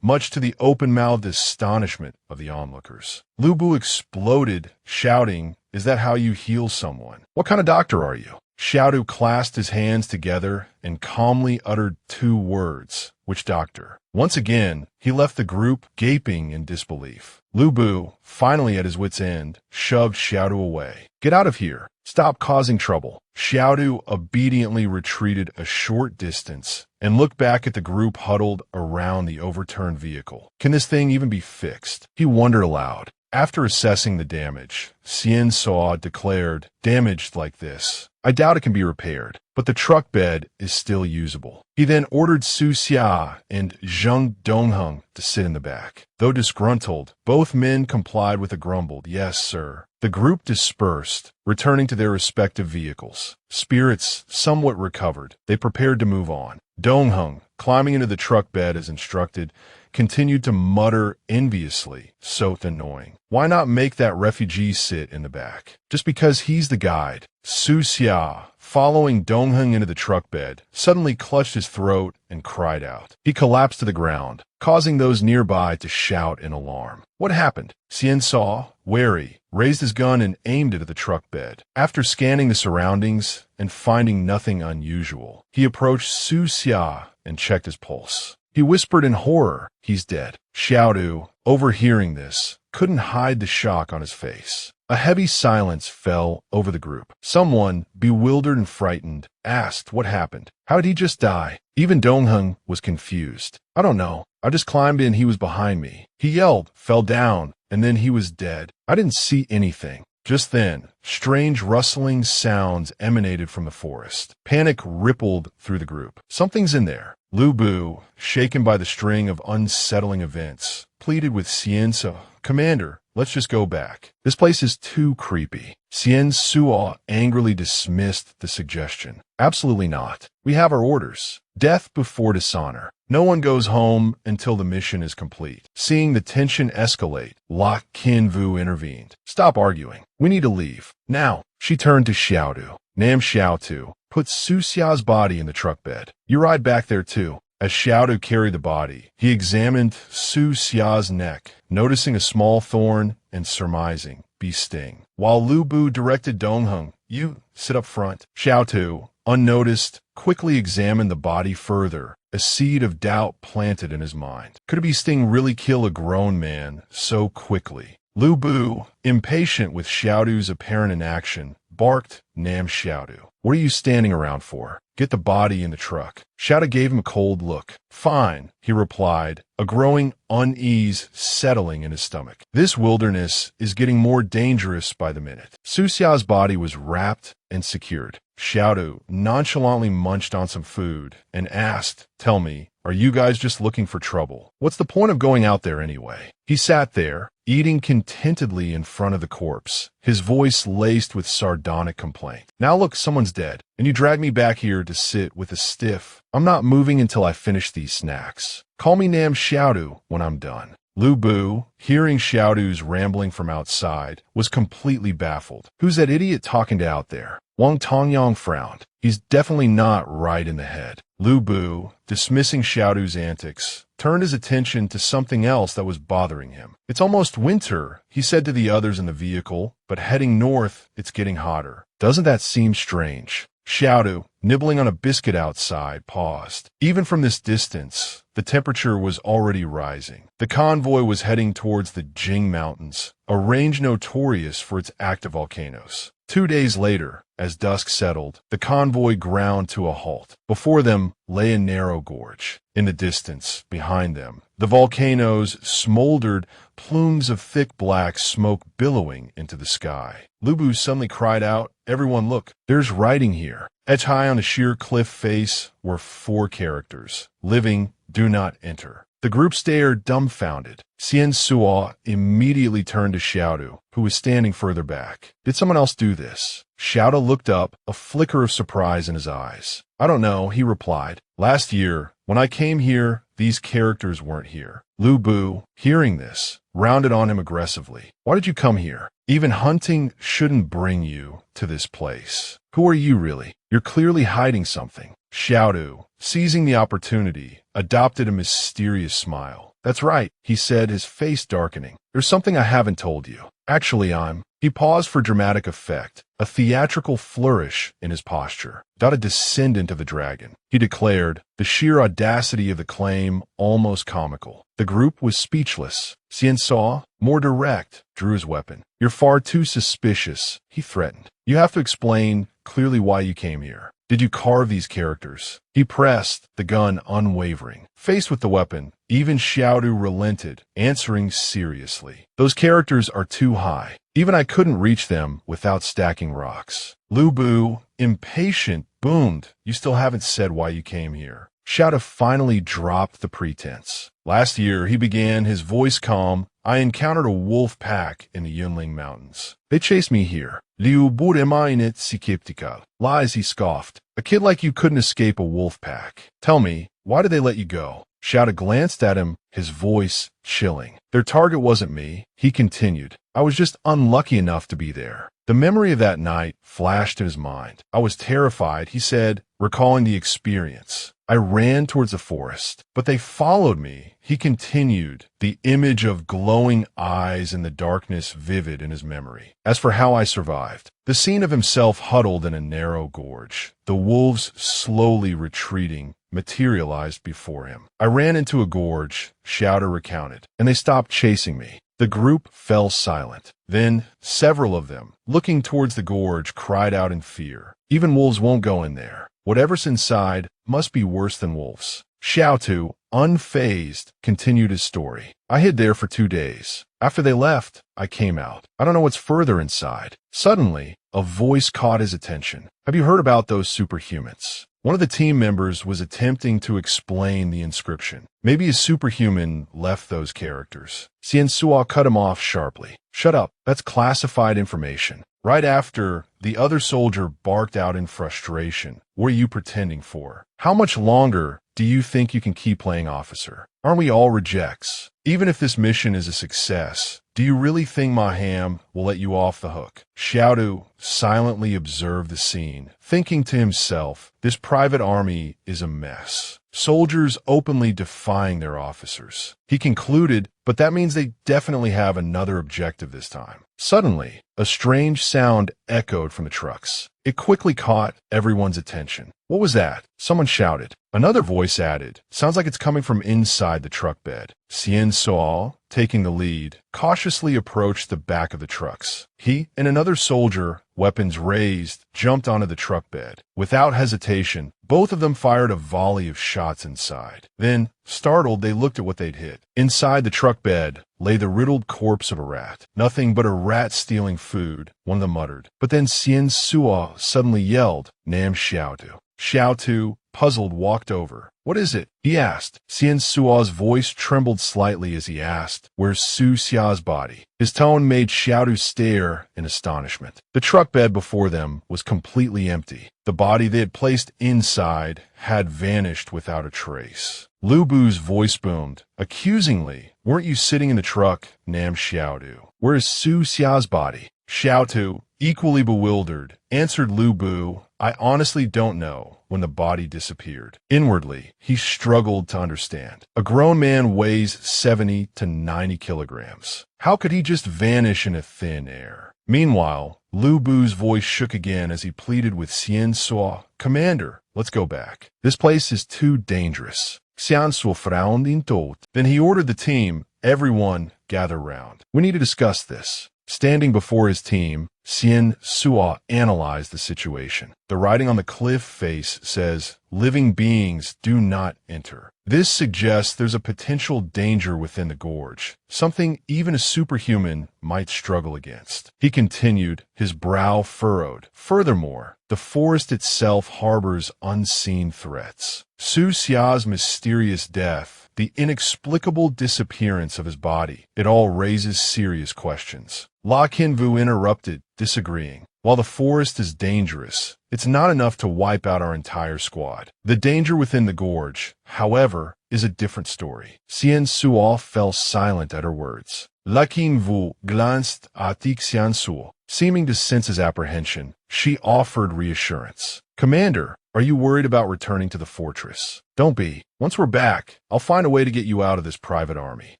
much to the open-mouthed astonishment of the onlookers. Lubu exploded, shouting, Is that how you heal someone? What kind of doctor are you? Xiaotu clasped his hands together and calmly uttered 2 words. Which doctor? Once again, he left the group gaping in disbelief. Lubu, finally at his wit's end, shoved Xiaotu away. Get out of here. Stop causing trouble. Xiaodu obediently retreated a short distance and looked back at the group huddled around the overturned vehicle. Can this thing even be fixed? He wondered aloud. After assessing the damage, Xian Saw declared, "Damaged like this, I doubt it can be repaired, but the truck bed is still usable." He then ordered Su Xia and Zheng Dongheng to sit in the back. Though disgruntled, both men complied with a grumbled, "Yes, sir." The group dispersed, returning to their respective vehicles. Spirits somewhat recovered. They prepared to move on. Dongheng, climbing into the truck bed as instructed, continued to mutter enviously, "So annoying. Why not make that refugee sit in the back? Just because he's the guide." Su Xia, following Dongheng into the truck bed, suddenly clutched his throat and cried out. He collapsed to the ground, causing those nearby to shout in alarm. What happened? Xian Saw, wary, raised his gun and aimed it at the truck bed. After scanning the surroundings and finding nothing unusual, he approached Su Xia and checked his pulse. He whispered in horror, "He's dead." Xiaodu, overhearing this, couldn't hide the shock on his face. A heavy silence fell over the group. Someone, bewildered and frightened, asked what happened. How did he just die? Even Dongheng was confused. "I don't know. I just climbed in, he was behind me. He yelled, fell down, and then he was dead. I didn't see anything." Just then, strange rustling sounds emanated from the forest. Panic rippled through the group. "Something's in there." Lu Bu, shaken by the string of unsettling events, pleaded with Xiansa, "Commander, let's just go back. This place is too creepy." Xian Suo angrily dismissed the suggestion. "Absolutely not. We have our orders. Death before dishonor. No one goes home until the mission is complete." Seeing the tension escalate, Lok Kinvu intervened. "Stop arguing. We need to leave. Now." She turned to Xiaodu. "Nam Xiaotu, put Su Xia's body in the truck bed. You ride back there too." As Xiaodu carried the body, he examined Su Xia's neck, noticing a small thorn and surmising, "Bee sting." While Lu Bu directed Dongheng, "You sit up front." Xiaodu, unnoticed, quickly examined the body further, a seed of doubt planted in his mind. Could a bee sting really kill a grown man so quickly? Lu Bu, impatient with Xiaodu's apparent inaction, barked, "Nam Xiaodu, what are you standing around for? Get the body in the truck." Xiaodu gave him a cold look. "Fine," he replied, a growing unease settling in his stomach. This wilderness is getting more dangerous by the minute. Su Xia's body was wrapped and secured. Xiaodu nonchalantly munched on some food and asked, "Tell me, are you guys just looking for trouble? What's the point of going out there anyway?" He sat there, eating contentedly in front of the corpse, his voice laced with sardonic complaint. "Now look, someone's dead, and you drag me back here to sit with a stiff. I'm not moving until I finish these snacks. Call me Nam Xiaodu when I'm done." Lu Bu, hearing Xiaodu's rambling from outside, was completely baffled. Who's that idiot talking to out there? Wang Tongyang frowned. He's definitely not right in the head. Lu Bu, dismissing Xiaodu's antics, turned his attention to something else that was bothering him. "It's almost winter," he said to the others in the vehicle, "but heading north, it's getting hotter. Doesn't that seem strange?" Xiaodu, nibbling on a biscuit outside, paused. Even from this distance, the temperature was already rising. The convoy was heading towards the Jing Mountains, a range notorious for its active volcanoes. 2 days later, as dusk settled, the convoy ground to a halt. Before them lay a narrow gorge. In the distance, behind them, the volcanoes smoldered, plumes of thick black smoke billowing into the sky. Lu Bu suddenly cried out, "Everyone look, there's writing here." Etched high on a sheer cliff face were 4 characters. "Living, do not enter." The group stared dumbfounded. Xian Suo immediately turned to Xiaodu, who was standing further back. "Did someone else do this?" Xiaodu looked up, a flicker of surprise in his eyes. "I don't know," he replied. "Last year, when I came here, these characters weren't here." Lu Bu, hearing this, rounded on him aggressively. "Why did you come here? Even hunting shouldn't bring you to this place. Who are you really? You're clearly hiding something." Xiaodu, seizing the opportunity, adopted a mysterious smile. "That's right," he said, his face darkening. "There's something I haven't told you." Actually, He paused for dramatic effect, a theatrical flourish in his posture. Not a descendant of the dragon, he declared, the sheer audacity of the claim almost comical. The group was speechless. Xian Saw, more direct, drew his weapon. You're far too suspicious, he threatened. You have to explain clearly why you came here. Did you carve these characters? He pressed, the gun unwavering. Faced with the weapon, even Xiaodu relented, answering seriously. Those characters are too high. Even I couldn't reach them without stacking rocks. Lu Bu, impatient, boomed. You still haven't said why you came here. Xiaodu finally dropped the pretense. Last year, he began, his voice calm. I encountered a wolf pack in the Yunling Mountains. They chased me here. Liu buremainit skeptical. Lies, he scoffed. A kid like you couldn't escape a wolf pack. Tell me, why did they let you go? Xiaodu glanced at him, his voice chilling. Their target wasn't me, he continued. I was just unlucky enough to be there. The memory of that night flashed in his mind. I was terrified, he said, recalling the experience. I ran towards the forest, but they followed me, he continued, the image of glowing eyes in the darkness vivid in his memory. As for how I survived, the scene of himself huddled in a narrow gorge, the wolves slowly retreating, materialized before him. I ran into a gorge, Xiaodu recounted, and they stopped chasing me. The group fell silent. Then, several of them, looking towards the gorge, cried out in fear. Even wolves won't go in there. Whatever's inside must be worse than wolves. Xiaodu, unfazed, continued his story. I hid there for 2 days. After they left, I came out. I don't know what's further inside. Suddenly, a voice caught his attention. Have you heard about those superhumans? One of the team members was attempting to explain the inscription. Maybe a superhuman left those characters. Xian Suo cut him off sharply. Shut up, that's classified information. Right after, the other soldier barked out in frustration. What are you pretending for? How much longer do you think you can keep playing officer? Aren't we all rejects? Even if this mission is a success, do you really think Maham will let you off the hook? Xiaodu silently observed the scene, thinking to himself, this private army is a mess. Soldiers openly defying their officers. He concluded, but that means they definitely have another objective this time. Suddenly, a strange sound echoed from the trucks. It quickly caught everyone's attention. What was that? Someone shouted. Another voice added, sounds like it's coming from inside the truck bed. Xian Suo, taking the lead, cautiously approached the back of the trucks. He and another soldier, weapons raised, jumped onto the truck bed. Without hesitation, both of them fired a volley of shots inside. Then, startled, they looked at what they'd hit. Inside the truck bed lay the riddled corpse of a rat. Nothing but a rat stealing food, one of them muttered. But then Xian Suo suddenly yelled, Nam Xiaodu. Xiaodu, puzzled, walked over. What is it? He asked. Xian Suo's voice trembled slightly as he asked, where's Su Xia's body? His tone made Xiaodu stare in astonishment. The truck bed before them was completely empty. The body they had placed inside had vanished without a trace. Lu Bu's voice boomed, accusingly. Weren't you sitting in the truck, Nam Xiaodu? Where is Su Xia's body? Xiaodu, equally bewildered, answered Lu Bu, I honestly don't know when the body disappeared. Inwardly, he struggled to understand. A grown man weighs 70 to 90 kilograms. How could he just vanish in a thin air? Meanwhile, Lu Bu's voice shook again as he pleaded with Xian Suo, Commander, let's go back. This place is too dangerous. Xian Suo frowned in thought. Then he ordered the team, everyone gather round. We need to discuss this. Standing before his team, Xian Suo analyzed the situation. The writing on the cliff face says, living beings do not enter. This suggests there's a potential danger within the gorge, something even a superhuman might struggle against. He continued, his brow furrowed. Furthermore, the forest itself harbors unseen threats. Su Xia's mysterious death, the inexplicable disappearance of his body, it all raises serious questions. La Kinvu interrupted, disagreeing. While the forest is dangerous, it's not enough to wipe out our entire squad. The danger within the gorge, however, is a different story. Xian Suo fell silent at her words. La Kinvu glanced at Xian Suo. Seeming to sense his apprehension, she offered reassurance. Commander, are you worried about returning to the fortress? Don't be. Once we're back, I'll find a way to get you out of this private army.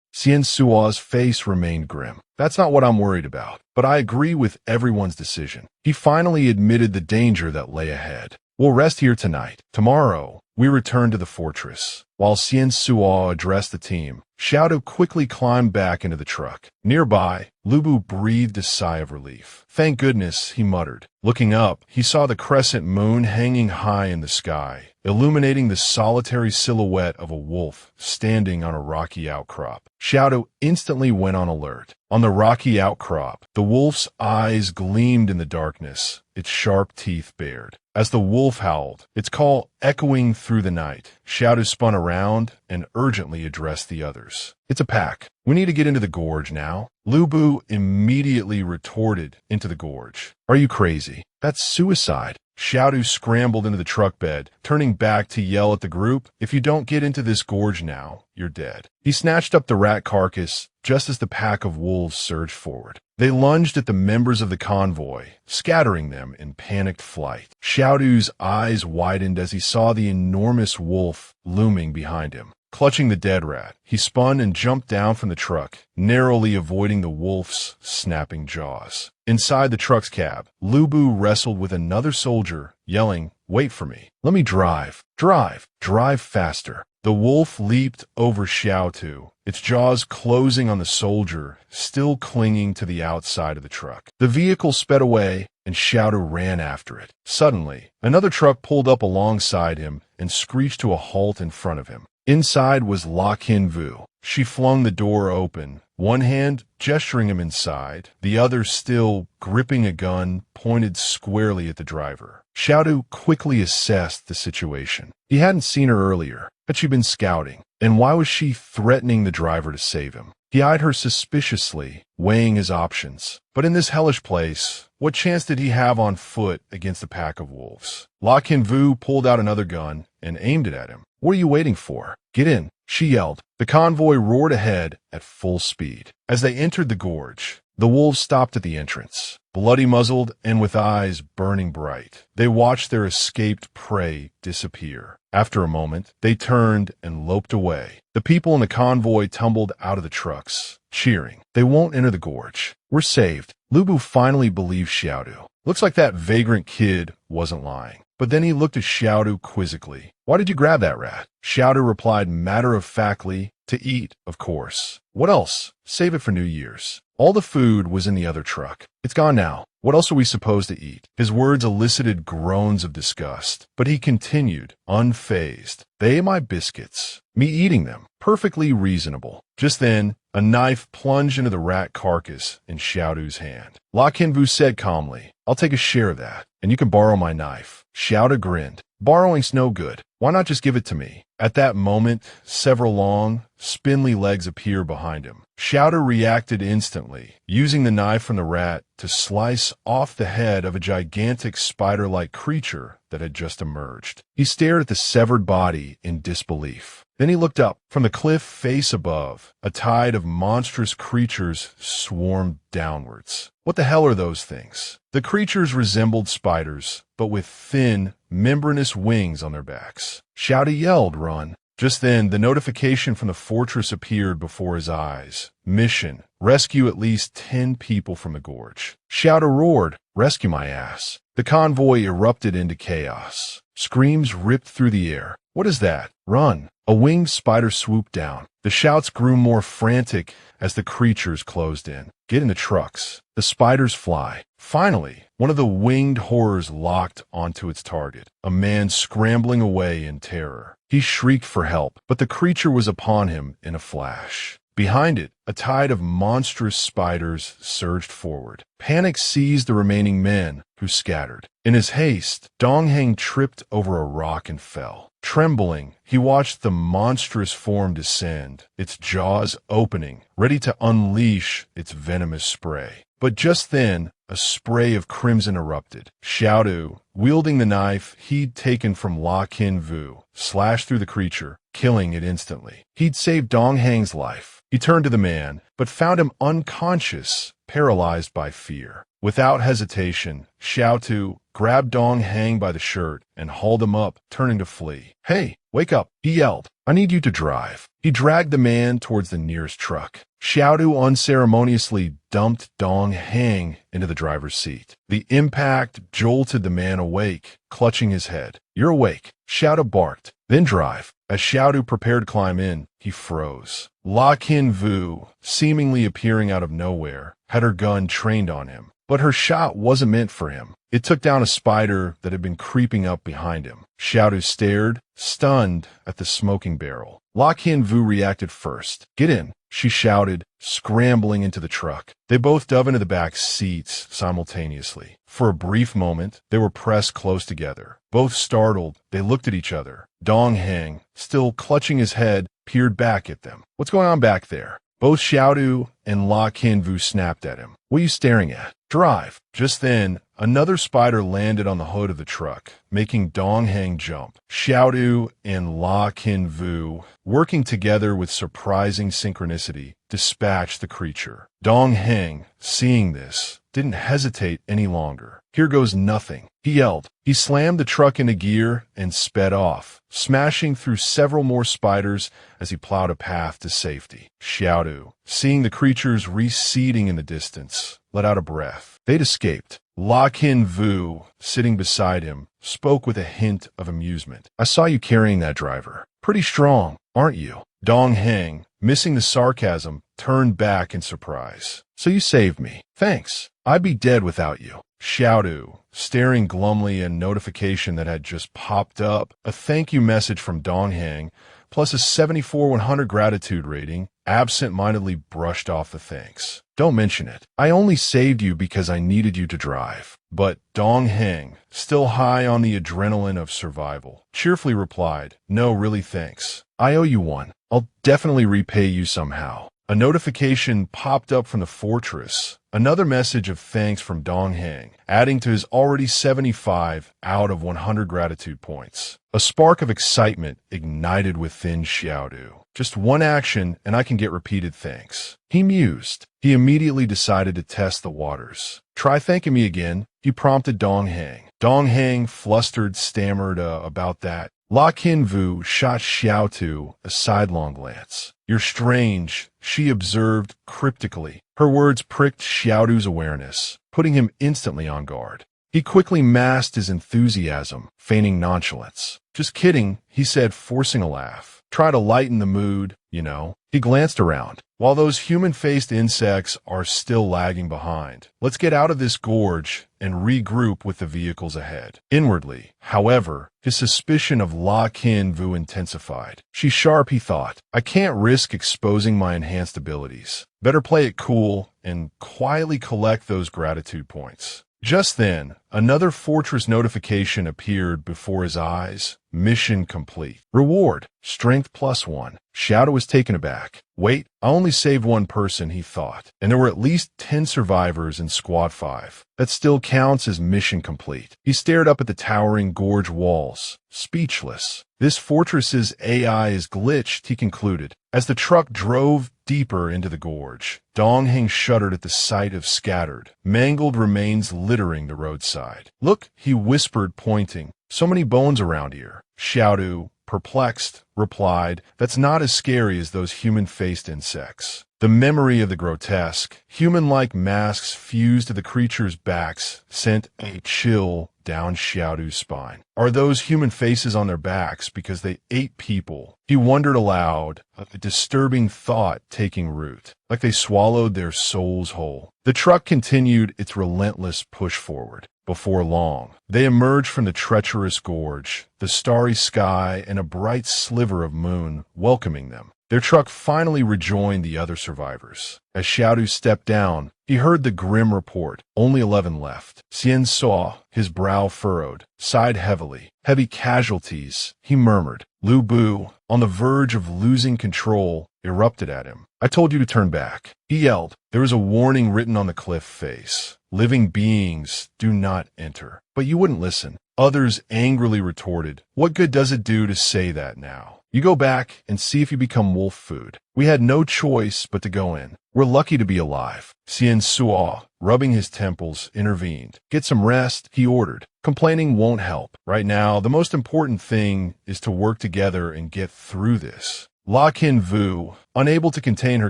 Xian Sua's face remained grim. That's not what I'm worried about, but I agree with everyone's decision. He finally admitted the danger that lay ahead. We'll rest here tonight. Tomorrow, we return to the fortress. While Xian Sua addressed the team, Xiaodu quickly climbed back into the truck. Nearby, Lubu breathed a sigh of relief. Thank goodness, he muttered. Looking up, he saw the crescent moon hanging high in the sky, illuminating the solitary silhouette of a wolf standing on a rocky outcrop. Xiaodu instantly went on alert. On the rocky outcrop, the wolf's eyes gleamed in the darkness, its sharp teeth bared. As the wolf howled, its call echoing through the night, Xiaodu spun around and urgently addressed the others. It's a pack. We need to get into the gorge now. Lubu immediately retorted into the gorge. Are you crazy? That's suicide. Xiaodu scrambled into the truck bed, turning back to yell at the group, if you don't get into this gorge now, you're dead. He snatched up the rat carcass just as the pack of wolves surged forward. They lunged at the members of the convoy, scattering them in panicked flight. Xiaodu's eyes widened as he saw the enormous wolf looming behind him. Clutching the dead rat, he spun and jumped down from the truck, narrowly avoiding the wolf's snapping jaws. Inside the truck's cab, Lubu wrestled with another soldier, yelling, "Wait for me. Let me drive. Drive. Drive faster." The wolf leaped over Xiaodu, its jaws closing on the soldier, still clinging to the outside of the truck. The vehicle sped away, and Xiaodu ran after it. Suddenly, another truck pulled up alongside him and screeched to a halt in front of him. Inside was La Qinvu. She flung the door open, one hand gesturing him inside, the other still gripping a gun pointed squarely at the driver. Xiaodu quickly assessed the situation. He hadn't seen her earlier. Had she been scouting? And why was she threatening the driver to save him? He eyed her suspiciously, weighing his options. But in this hellish place, what chance did he have on foot against a pack of wolves? La Qinvu pulled out another gun and aimed it at him. What are you waiting for? Get in, she yelled. The convoy roared ahead at full speed. As they entered the gorge, the wolves stopped at the entrance. Bloody muzzled and with eyes burning bright, they watched their escaped prey disappear. After a moment, they turned and loped away. The people in the convoy tumbled out of the trucks, cheering. They won't enter the gorge. We're saved. Lubu finally believed Xiaodu. Looks like that vagrant kid wasn't lying. But then he looked at Xiaodu quizzically. Why did you grab that rat? Xiaodu replied matter-of-factly, to eat, of course. What else? Save it for New Year's. All the food was in the other truck. It's gone now. What else are we supposed to eat? His words elicited groans of disgust, but he continued, unfazed. They ate my biscuits. Me eating them. Perfectly reasonable. Just then, a knife plunged into the rat carcass in Xiaodu's hand. La Qinvu said calmly, I'll take a share of that, and you can borrow my knife. Xiaodu grinned. Borrowing's no good. Why not just give it to me? At that moment, several long, spindly legs appeared behind him. Xiaodu reacted instantly, using the knife from the rat to slice off the head of a gigantic spider-like creature that had just emerged. He stared at the severed body in disbelief. Then he looked up. From the cliff face above, a tide of monstrous creatures swarmed downwards. What the hell are those things? The creatures resembled spiders, but with thin, membranous wings on their backs. Xiaodu yelled, run. Just then, the notification from the fortress appeared before his eyes. Mission: rescue at least 10 people from the gorge. Xiaodu roared, rescue my ass. The convoy erupted into chaos. Screams ripped through the air. What is that? Run. A winged spider swooped down. The shouts grew more frantic as the creatures closed in. Get in the trucks. The spiders fly. Finally, one of the winged horrors locked onto its target, a man scrambling away in terror. He shrieked for help, but the creature was upon him in a flash. Behind it, a tide of monstrous spiders surged forward. Panic seized the remaining men, who scattered. In his haste, Dongheng tripped over a rock and fell. Trembling, he watched the monstrous form descend, its jaws opening, ready to unleash its venomous spray. But just then, a spray of crimson erupted. Xiaodu, wielding the knife he'd taken from La Qinvu, slashed through the creature, killing it instantly. He'd saved Dongheng's life. He turned to the man, but found him unconscious, paralyzed by fear. Without hesitation, Xiaodu grabbed Dongheng by the shirt and hauled him up, turning to flee. Hey, wake up, he yelled. I need you to drive. He dragged the man towards the nearest truck. Xiaodu unceremoniously dumped Dong Heng into the driver's seat. The impact jolted the man awake, clutching his head. "You're awake," Xiaodu barked. "Then drive." As Xiaodu prepared to climb in, he froze. La Qinvu, seemingly appearing out of nowhere, had her gun trained on him. But her shot wasn't meant for him. It took down a spider that had been creeping up behind him. Xiaodu stared, stunned, at the smoking barrel. La Qinvu reacted first. "Get in," she shouted, scrambling into the truck. They both dove into the back seats simultaneously. For a brief moment, they were pressed close together. Both startled, they looked at each other. Dong Heng, still clutching his head, peered back at them. "What's going on back there?" Both Xiaodu and La Qinvu snapped at him. "What are you staring at? Drive." Just then, another spider landed on the hood of the truck, making Dong Heng jump. Xiaodu and La Qinvu, working together with surprising synchronicity, dispatched the creature. Dong Heng, seeing this, didn't hesitate any longer. "Here goes nothing," he yelled. He slammed the truck into gear and sped off, smashing through several more spiders as he plowed a path to safety. Xiaodu, seeing the creatures receding in the distance, let out a breath. They'd escaped. La Qinvu, sitting beside him, spoke with a hint of amusement. "I saw you carrying that driver. Pretty strong, aren't you?" Dong Heng, missing the sarcasm, turned back in surprise. "So you saved me. Thanks. I'd be dead without you." Xiaodu, staring glumly at a notification that had just popped up, a thank you message from Dong Heng, plus a 74/100 gratitude rating, absent-mindedly brushed off the thanks. "Don't mention it. I only saved you because I needed you to drive." But Dong Heng, still high on the adrenaline of survival, cheerfully replied, "No, really thanks. I owe you one. I'll definitely repay you somehow." A notification popped up from the fortress, another message of thanks from Dong Heng, adding to his already 75 out of 100 gratitude points. A spark of excitement ignited within Xiaodu. "Just one action and I can get repeated thanks," he mused. He immediately decided to test the waters. "Try thanking me again," he prompted Dong Heng. Dong Heng, flustered, stammered about that. La Qinvu shot Xiaodu a sidelong glance. "You're strange," she observed cryptically. Her words pricked Xiaodu's awareness, putting him instantly on guard. He quickly masked his enthusiasm, feigning nonchalance. "Just kidding," he said, forcing a laugh. "Try to lighten the mood, you know." He glanced around. "While those human-faced insects are still lagging behind, let's get out of this gorge and regroup with the vehicles ahead." Inwardly, however, his suspicion of La Qinvu intensified. "She's sharp," he thought. "I can't risk exposing my enhanced abilities. Better play it cool and quietly collect those gratitude points." Just then, another fortress notification appeared before his eyes. "Mission complete. Reward, strength +1. Xiaodu was taken aback. "Wait, I only saved one person," he thought, and there were at least 10 survivors in Squad 5. That still counts as mission complete. He stared up at the towering gorge walls, speechless. This fortress's AI is glitched, he concluded. As the truck drove deeper into the gorge, Dong Heng shuddered at the sight of scattered, mangled remains littering the roadside. "Look," he whispered, pointing. "So many bones around here." Xiaodu, perplexed, replied, "That's not as scary as those human-faced insects." The memory of the grotesque, human-like masks fused to the creatures' backs sent a chill down Xiaodu's spine. Are those human faces on their backs because they ate people? He wondered aloud, a disturbing thought taking root, like they swallowed their souls whole. The truck continued its relentless push forward. Before long, they emerged from the treacherous gorge, the starry sky and a bright sliver of moon welcoming them. Their truck finally rejoined the other survivors. As Xiaodu stepped down, he heard the grim report. Only 11 left. Xian saw, his brow furrowed, sighed heavily. "Heavy casualties," he murmured. Lu Bu, on the verge of losing control, erupted at him. "I told you to turn back," he yelled. There was a warning written on the cliff face. "Living beings do not enter." "But you wouldn't listen." Others angrily retorted, "What good does it do to say that now? You go back and see if you become wolf food." "We had no choice but to go in. We're lucky to be alive." Xian Suo, rubbing his temples, intervened. "Get some rest," he ordered. "Complaining won't help. Right now, the most important thing is to work together and get through this." La Kinvu, unable to contain her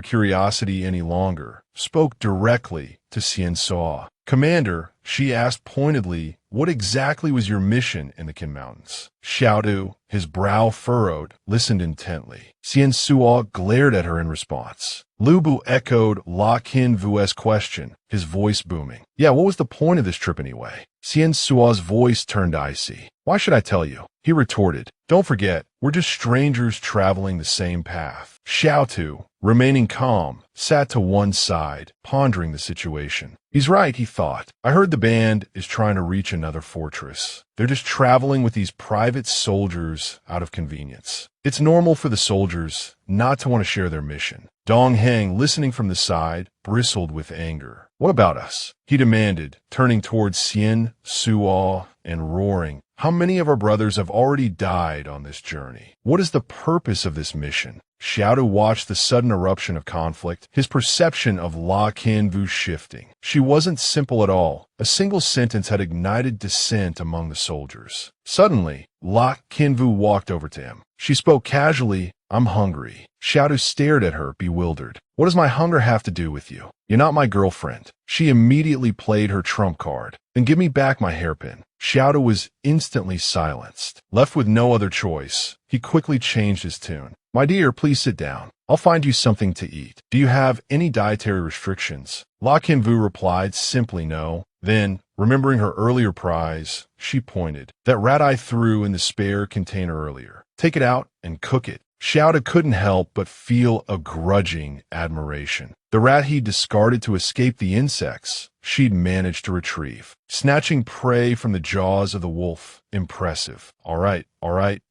curiosity any longer, spoke directly to Xian Suo. Commander, she asked pointedly, what exactly was your mission in the Qin Mountains? Xiaodu, his brow furrowed, listened intently. Xian Suo glared at her in response. Lu Bu echoed La Kinvu's question, his voice booming. Yeah, what was the point of this trip anyway? Xian Suo's voice turned icy. Why should I tell you? He retorted. Don't forget, we're just strangers traveling the same path. Xiaotu, remaining calm, sat to one side, pondering the situation. He's right, he thought. I heard the band is trying to reach another fortress. They're just traveling with these private soldiers out of convenience. It's normal for the soldiers not to want to share their mission. Dong Heng, listening from the side, bristled with anger. What about us? He demanded, turning towards Xian Suo and roaring. How many of our brothers have already died on this journey? What is the purpose of this mission? Xiaodu watched the sudden eruption of conflict, his perception of La Kinvu shifting. She wasn't simple at all. A single sentence had ignited dissent among the soldiers. Suddenly, La Kinvu walked over to him. She spoke casually, I'm hungry. Xiaodu stared at her, bewildered. What does my hunger have to do with you? You're not my girlfriend. She immediately played her trump card. Then give me back my hairpin. Xiaodu was instantly silenced. Left with no other choice, he quickly changed his tune. My dear, please sit down. I'll find you something to eat. Do you have any dietary restrictions? La Kinvu replied simply no. Then, remembering her earlier prize, she pointed. That rat I threw in the spare container earlier. Take it out and cook it. Xiaodu couldn't help but feel a grudging admiration. The rat he'd discarded to escape the insects, she'd managed to retrieve. Snatching prey from the jaws of the wolf. Impressive. All right,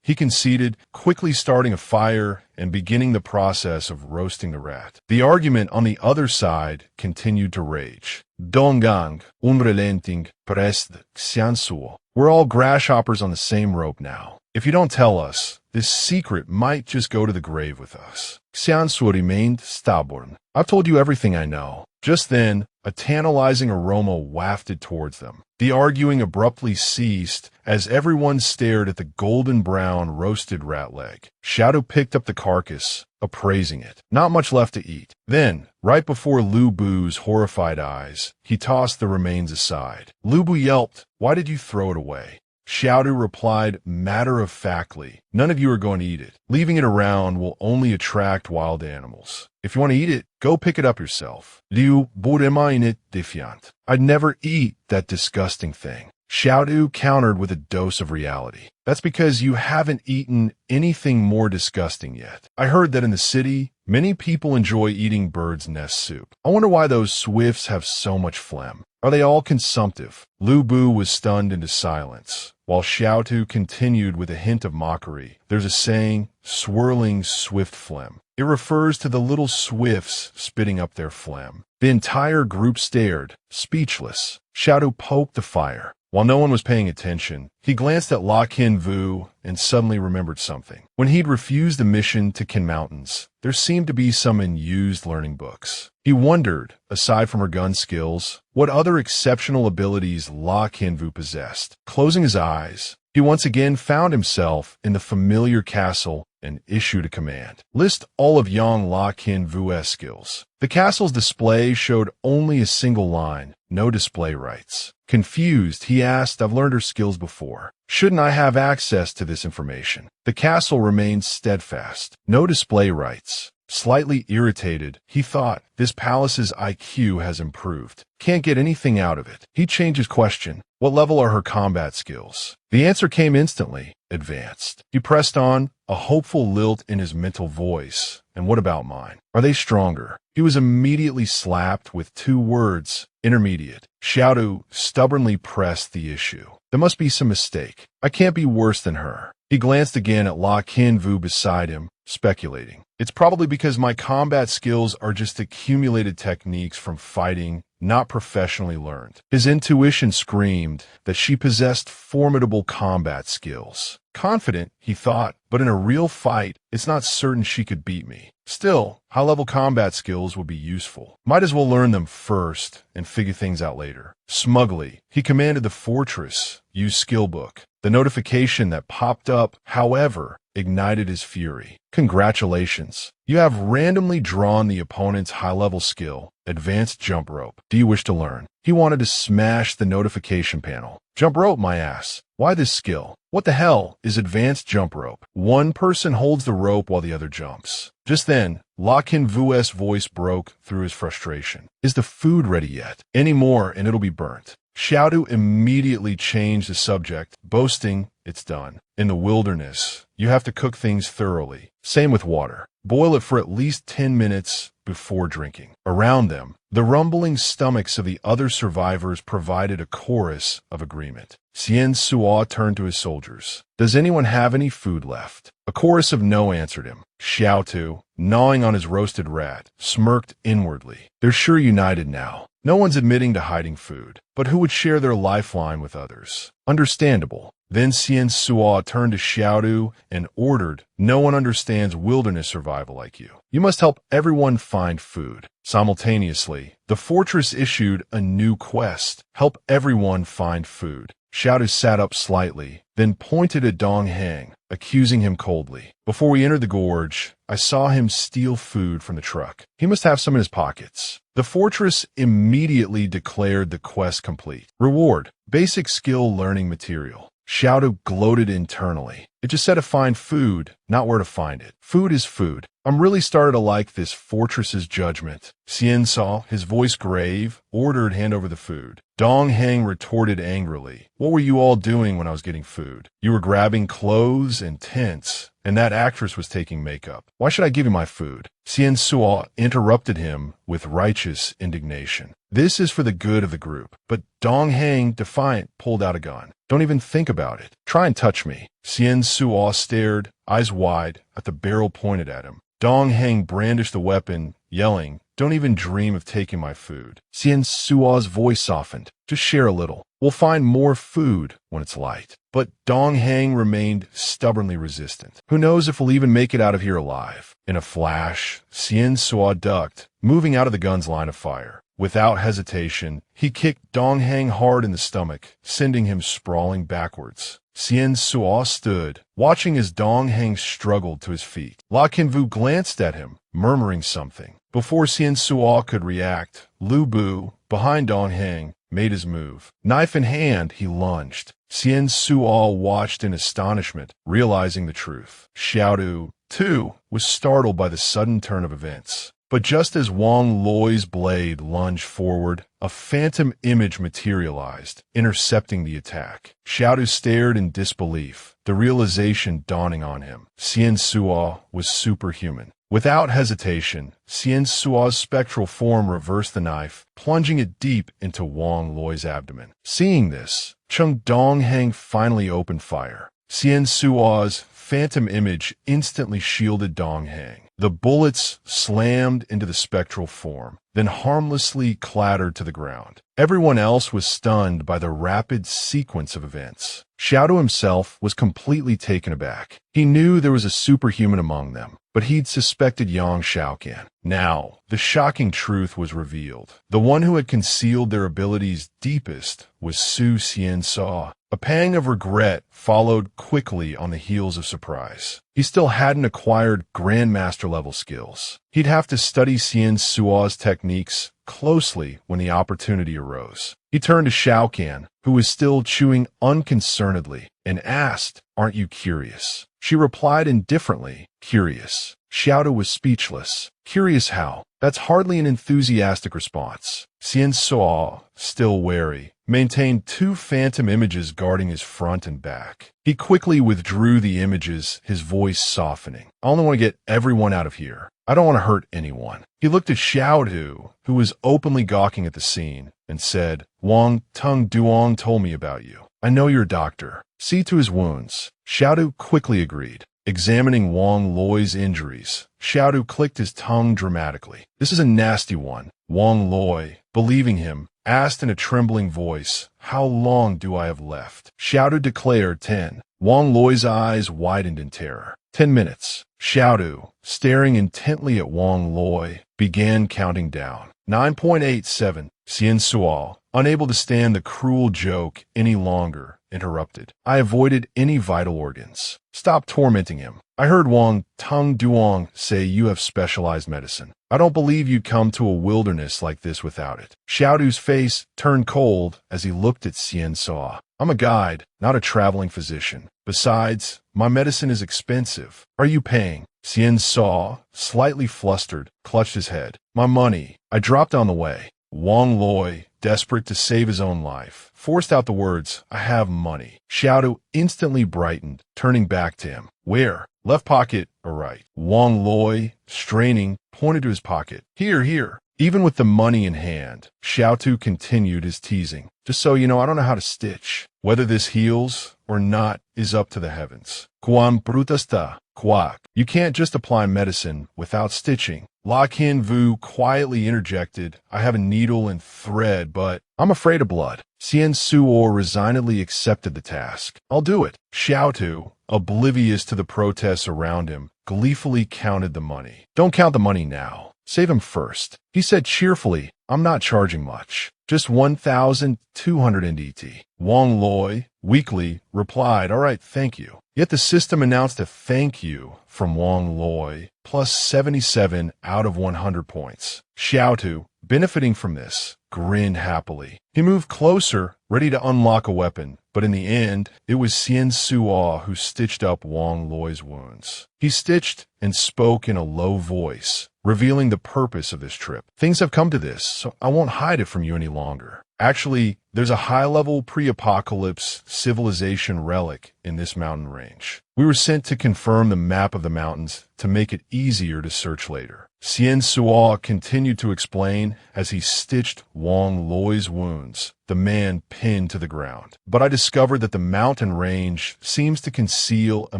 he conceded, quickly starting a fire and beginning the process of roasting the rat. The argument on the other side continued to rage. Donggang, unrelenting, prest, xiansuo. We're all grasshoppers on the same rope now. If you don't tell us, this secret might just go to the grave with us. Xiansuo remained stubborn. I've told you everything I know. Just then, a tantalizing aroma wafted towards them. The arguing abruptly ceased as everyone stared at the golden-brown roasted rat leg. Xiaodu picked up the carcass, appraising it. Not much left to eat. Then, right before Lu Bu's horrified eyes, he tossed the remains aside. Lu Bu yelped, "Why did you throw it away?" Xiaodu replied matter-of-factly, "None of you are going to eat it. Leaving it around will only attract wild animals. If you want to eat it, go pick it up yourself. Liu buremainit defiant. I'd never eat that disgusting thing." Xiaodu countered with a dose of reality. That's because you haven't eaten anything more disgusting yet. I heard that in the city, many people enjoy eating bird's nest soup. I wonder why those swifts have so much phlegm. Are they all consumptive? Lu Bu was stunned into silence, while Xiaotu continued with a hint of mockery. There's a saying, swirling swift phlegm. It refers to the little swifts spitting up their phlegm. The entire group stared, speechless. Xiaotu poked the fire. While no one was paying attention, he glanced at La Kinvu and suddenly remembered something. When he'd refused the mission to Qin Mountains, there seemed to be some unused learning books. He wondered, aside from her gun skills, what other exceptional abilities La Kinvu possessed. Closing his eyes, he once again found himself in the familiar castle and issued a command. List all of young La Kinvu's skills. The castle's display showed only a single line, no display rights. Confused, he asked, I've learned her skills before. Shouldn't I have access to this information? The castle remained steadfast. No display rights. Slightly irritated, he thought, this palace's IQ has improved. Can't get anything out of it. He changed his question. What level are her combat skills? The answer came instantly. Advanced. He pressed on, a hopeful lilt in his mental voice. And what about mine? Are they stronger? He was immediately slapped with 2 words. Intermediate. Xiaodu stubbornly pressed the issue. There must be some mistake. I can't be worse than her. He glanced again at La Kinvu beside him, speculating. It's probably because my combat skills are just accumulated techniques from fighting, not professionally learned. His intuition screamed that she possessed formidable combat skills. Confident, he thought, but in a real fight, it's not certain she could beat me. Still, high-level combat skills would be useful. Might as well learn them first and figure things out later. Smugly, he commanded the fortress, use skill book. The notification that popped up, however, ignited his fury. Congratulations. You have randomly drawn the opponent's high-level skill, advanced jump rope. Do you wish to learn? He wanted to smash the notification panel. Jump rope, my ass. Why this skill? What the hell is advanced jump rope? One person holds the rope while the other jumps. Just then, La Kinvu's voice broke through his frustration. Is the food ready yet? Any more and it'll be burnt. Xiaodu immediately changed the subject, boasting, it's done. In the wilderness, you have to cook things thoroughly. Same with water. Boil it for at least 10 minutes before drinking. Around them, the rumbling stomachs of the other survivors provided a chorus of agreement. Xian Suo turned to his soldiers. Does anyone have any food left? A chorus of no answered him. Xiaotu, gnawing on his roasted rat, smirked inwardly. They're sure united now. No one's admitting to hiding food, but who would share their lifeline with others? Understandable. Then Xian Suo turned to Xiaodu and ordered, no one understands wilderness survival like you. You must help everyone find food. Simultaneously, the fortress issued a new quest. Help everyone find food. Xiaodu sat up slightly, then pointed at Dong Heng, accusing him coldly. Before we entered the gorge, I saw him steal food from the truck. He must have some in his pockets. The fortress immediately declared the quest complete. Reward, basic skill learning material. Xiaodu gloated internally. It just said to find food, not where to find it. Food is food. I'm really starting to like this fortress's judgment. Xian Saw, his voice grave, ordered hand over the food. Dong Heng retorted angrily. What were you all doing when I was getting food? You were grabbing clothes and tents, and that actress was taking makeup. Why should I give you my food? Xian Suo interrupted him with righteous indignation. This is for the good of the group. But Dong Heng, defiant, pulled out a gun. Don't even think about it. Try and touch me. Xian Suo stared, eyes wide, at the barrel pointed at him. Dong Heng brandished the weapon, yelling, don't even dream of taking my food. Xian Suo's voice softened. Just share a little. We'll find more food when it's light. But Dong Heng remained stubbornly resistant. Who knows if we'll even make it out of here alive? In a flash, Xian Suo ducked, moving out of the gun's line of fire. Without hesitation, he kicked Dong Heng hard in the stomach, sending him sprawling backwards. Xian Suo stood, watching as Dong Heng struggled to his feet. La Kinvu glanced at him, murmuring something. Before Xian Suo could react, Lu Bu, behind Dong Heng, made his move. Knife in hand, he lunged. Xian Suo watched in astonishment, realizing the truth. Xiaodu, too, was startled by the sudden turn of events. But just as Wang Luo's blade lunged forward, a phantom image materialized, intercepting the attack. Xiaodu stared in disbelief, the realization dawning on him. Xian Suo was superhuman. Without hesitation, Xian Suo's spectral form reversed the knife, plunging it deep into Wang Luo's abdomen. Seeing this, Chung Dong Heng finally opened fire. Xian Suo's phantom image instantly shielded Dong Heng. The bullets slammed into the spectral form, then harmlessly clattered to the ground. Everyone else was stunned by the rapid sequence of events. Xiaodu himself was completely taken aback. He knew there was a superhuman among them, but he'd suspected Yang Shaoqian. Now, the shocking truth was revealed. The one who had concealed their abilities deepest was Su Xian Saw. A pang of regret followed quickly on the heels of surprise. He still hadn't acquired Grandmaster-level skills. He'd have to study Xian Suo's techniques closely when the opportunity arose. He turned to Shaoqian, who was still chewing unconcernedly, and asked, "Aren't you curious?" She replied indifferently, "Curious." Xiaodu was speechless. Curious how? That's hardly an enthusiastic response. Xian Suo, still wary, maintained two phantom images guarding his front and back. He quickly withdrew the images, his voice softening. I only want to get everyone out of here. I don't want to hurt anyone. He looked at Xiaodu, who was openly gawking at the scene, and said, Wang Tung Duong told me about you. I know you're a doctor. See to his wounds. Xiaodu quickly agreed. Examining Wang Luo's injuries, Xiaodu clicked his tongue dramatically. This is a nasty one. Wang Luo, believing him, asked in a trembling voice, How long do I have left? Xiaodu declared 10. Wang Luo's eyes widened in terror. 10 minutes. Xiaodu, staring intently at Wang Luo, began counting down. 9.87. Xian Suo, unable to stand the cruel joke any longer, interrupted. I avoided any vital organs. Stop tormenting him. I heard Wang Tung Duong say you have specialized medicine. I don't believe you'd come to a wilderness like this without it. Xiaodu's face turned cold as he looked at Xian Saw. I'm a guide, not a traveling physician. Besides, my medicine is expensive. Are you paying? Xian Saw, slightly flustered, clutched his head. My money. I dropped on the way. Wang Loi, desperate to save his own life, forced out the words, I have money. Xiaodu instantly brightened, turning back to him. Where? Left pocket or right? Wang Loi, straining, pointed to his pocket. Here. Even with the money in hand, Xiaotu continued his teasing. Just so you know, I don't know how to stitch. Whether this heals or not is up to the heavens. Quan brutasta, quack. You can't just apply medicine without stitching. La Kin Vu quietly interjected, I have a needle and thread, but I'm afraid of blood. Xian Suo resignedly accepted the task. I'll do it. Xiaotu, oblivious to the protests around him, gleefully counted the money. Don't count the money now. Save him first. He said cheerfully, I'm not charging much. Just 1,200 NDT. Wang Loi, weakly, replied, all right, thank you. Yet the system announced a thank you from Wang Loi, plus 77 out of 100 points. Xiaotu, benefiting from this, grinned happily. He moved closer, ready to unlock a weapon, but in the end, it was Xian Suo who stitched up Wang Loi's wounds. He stitched and spoke in a low voice, revealing the purpose of this trip. Things have come to this, so I won't hide it from you any longer. Actually, there's a high-level pre-apocalypse civilization relic in this mountain range. We were sent to confirm the map of the mountains to make it easier to search later. Xian Suo continued to explain as he stitched Wang Loi's wounds, the man pinned to the ground. But I discovered that the mountain range seems to conceal a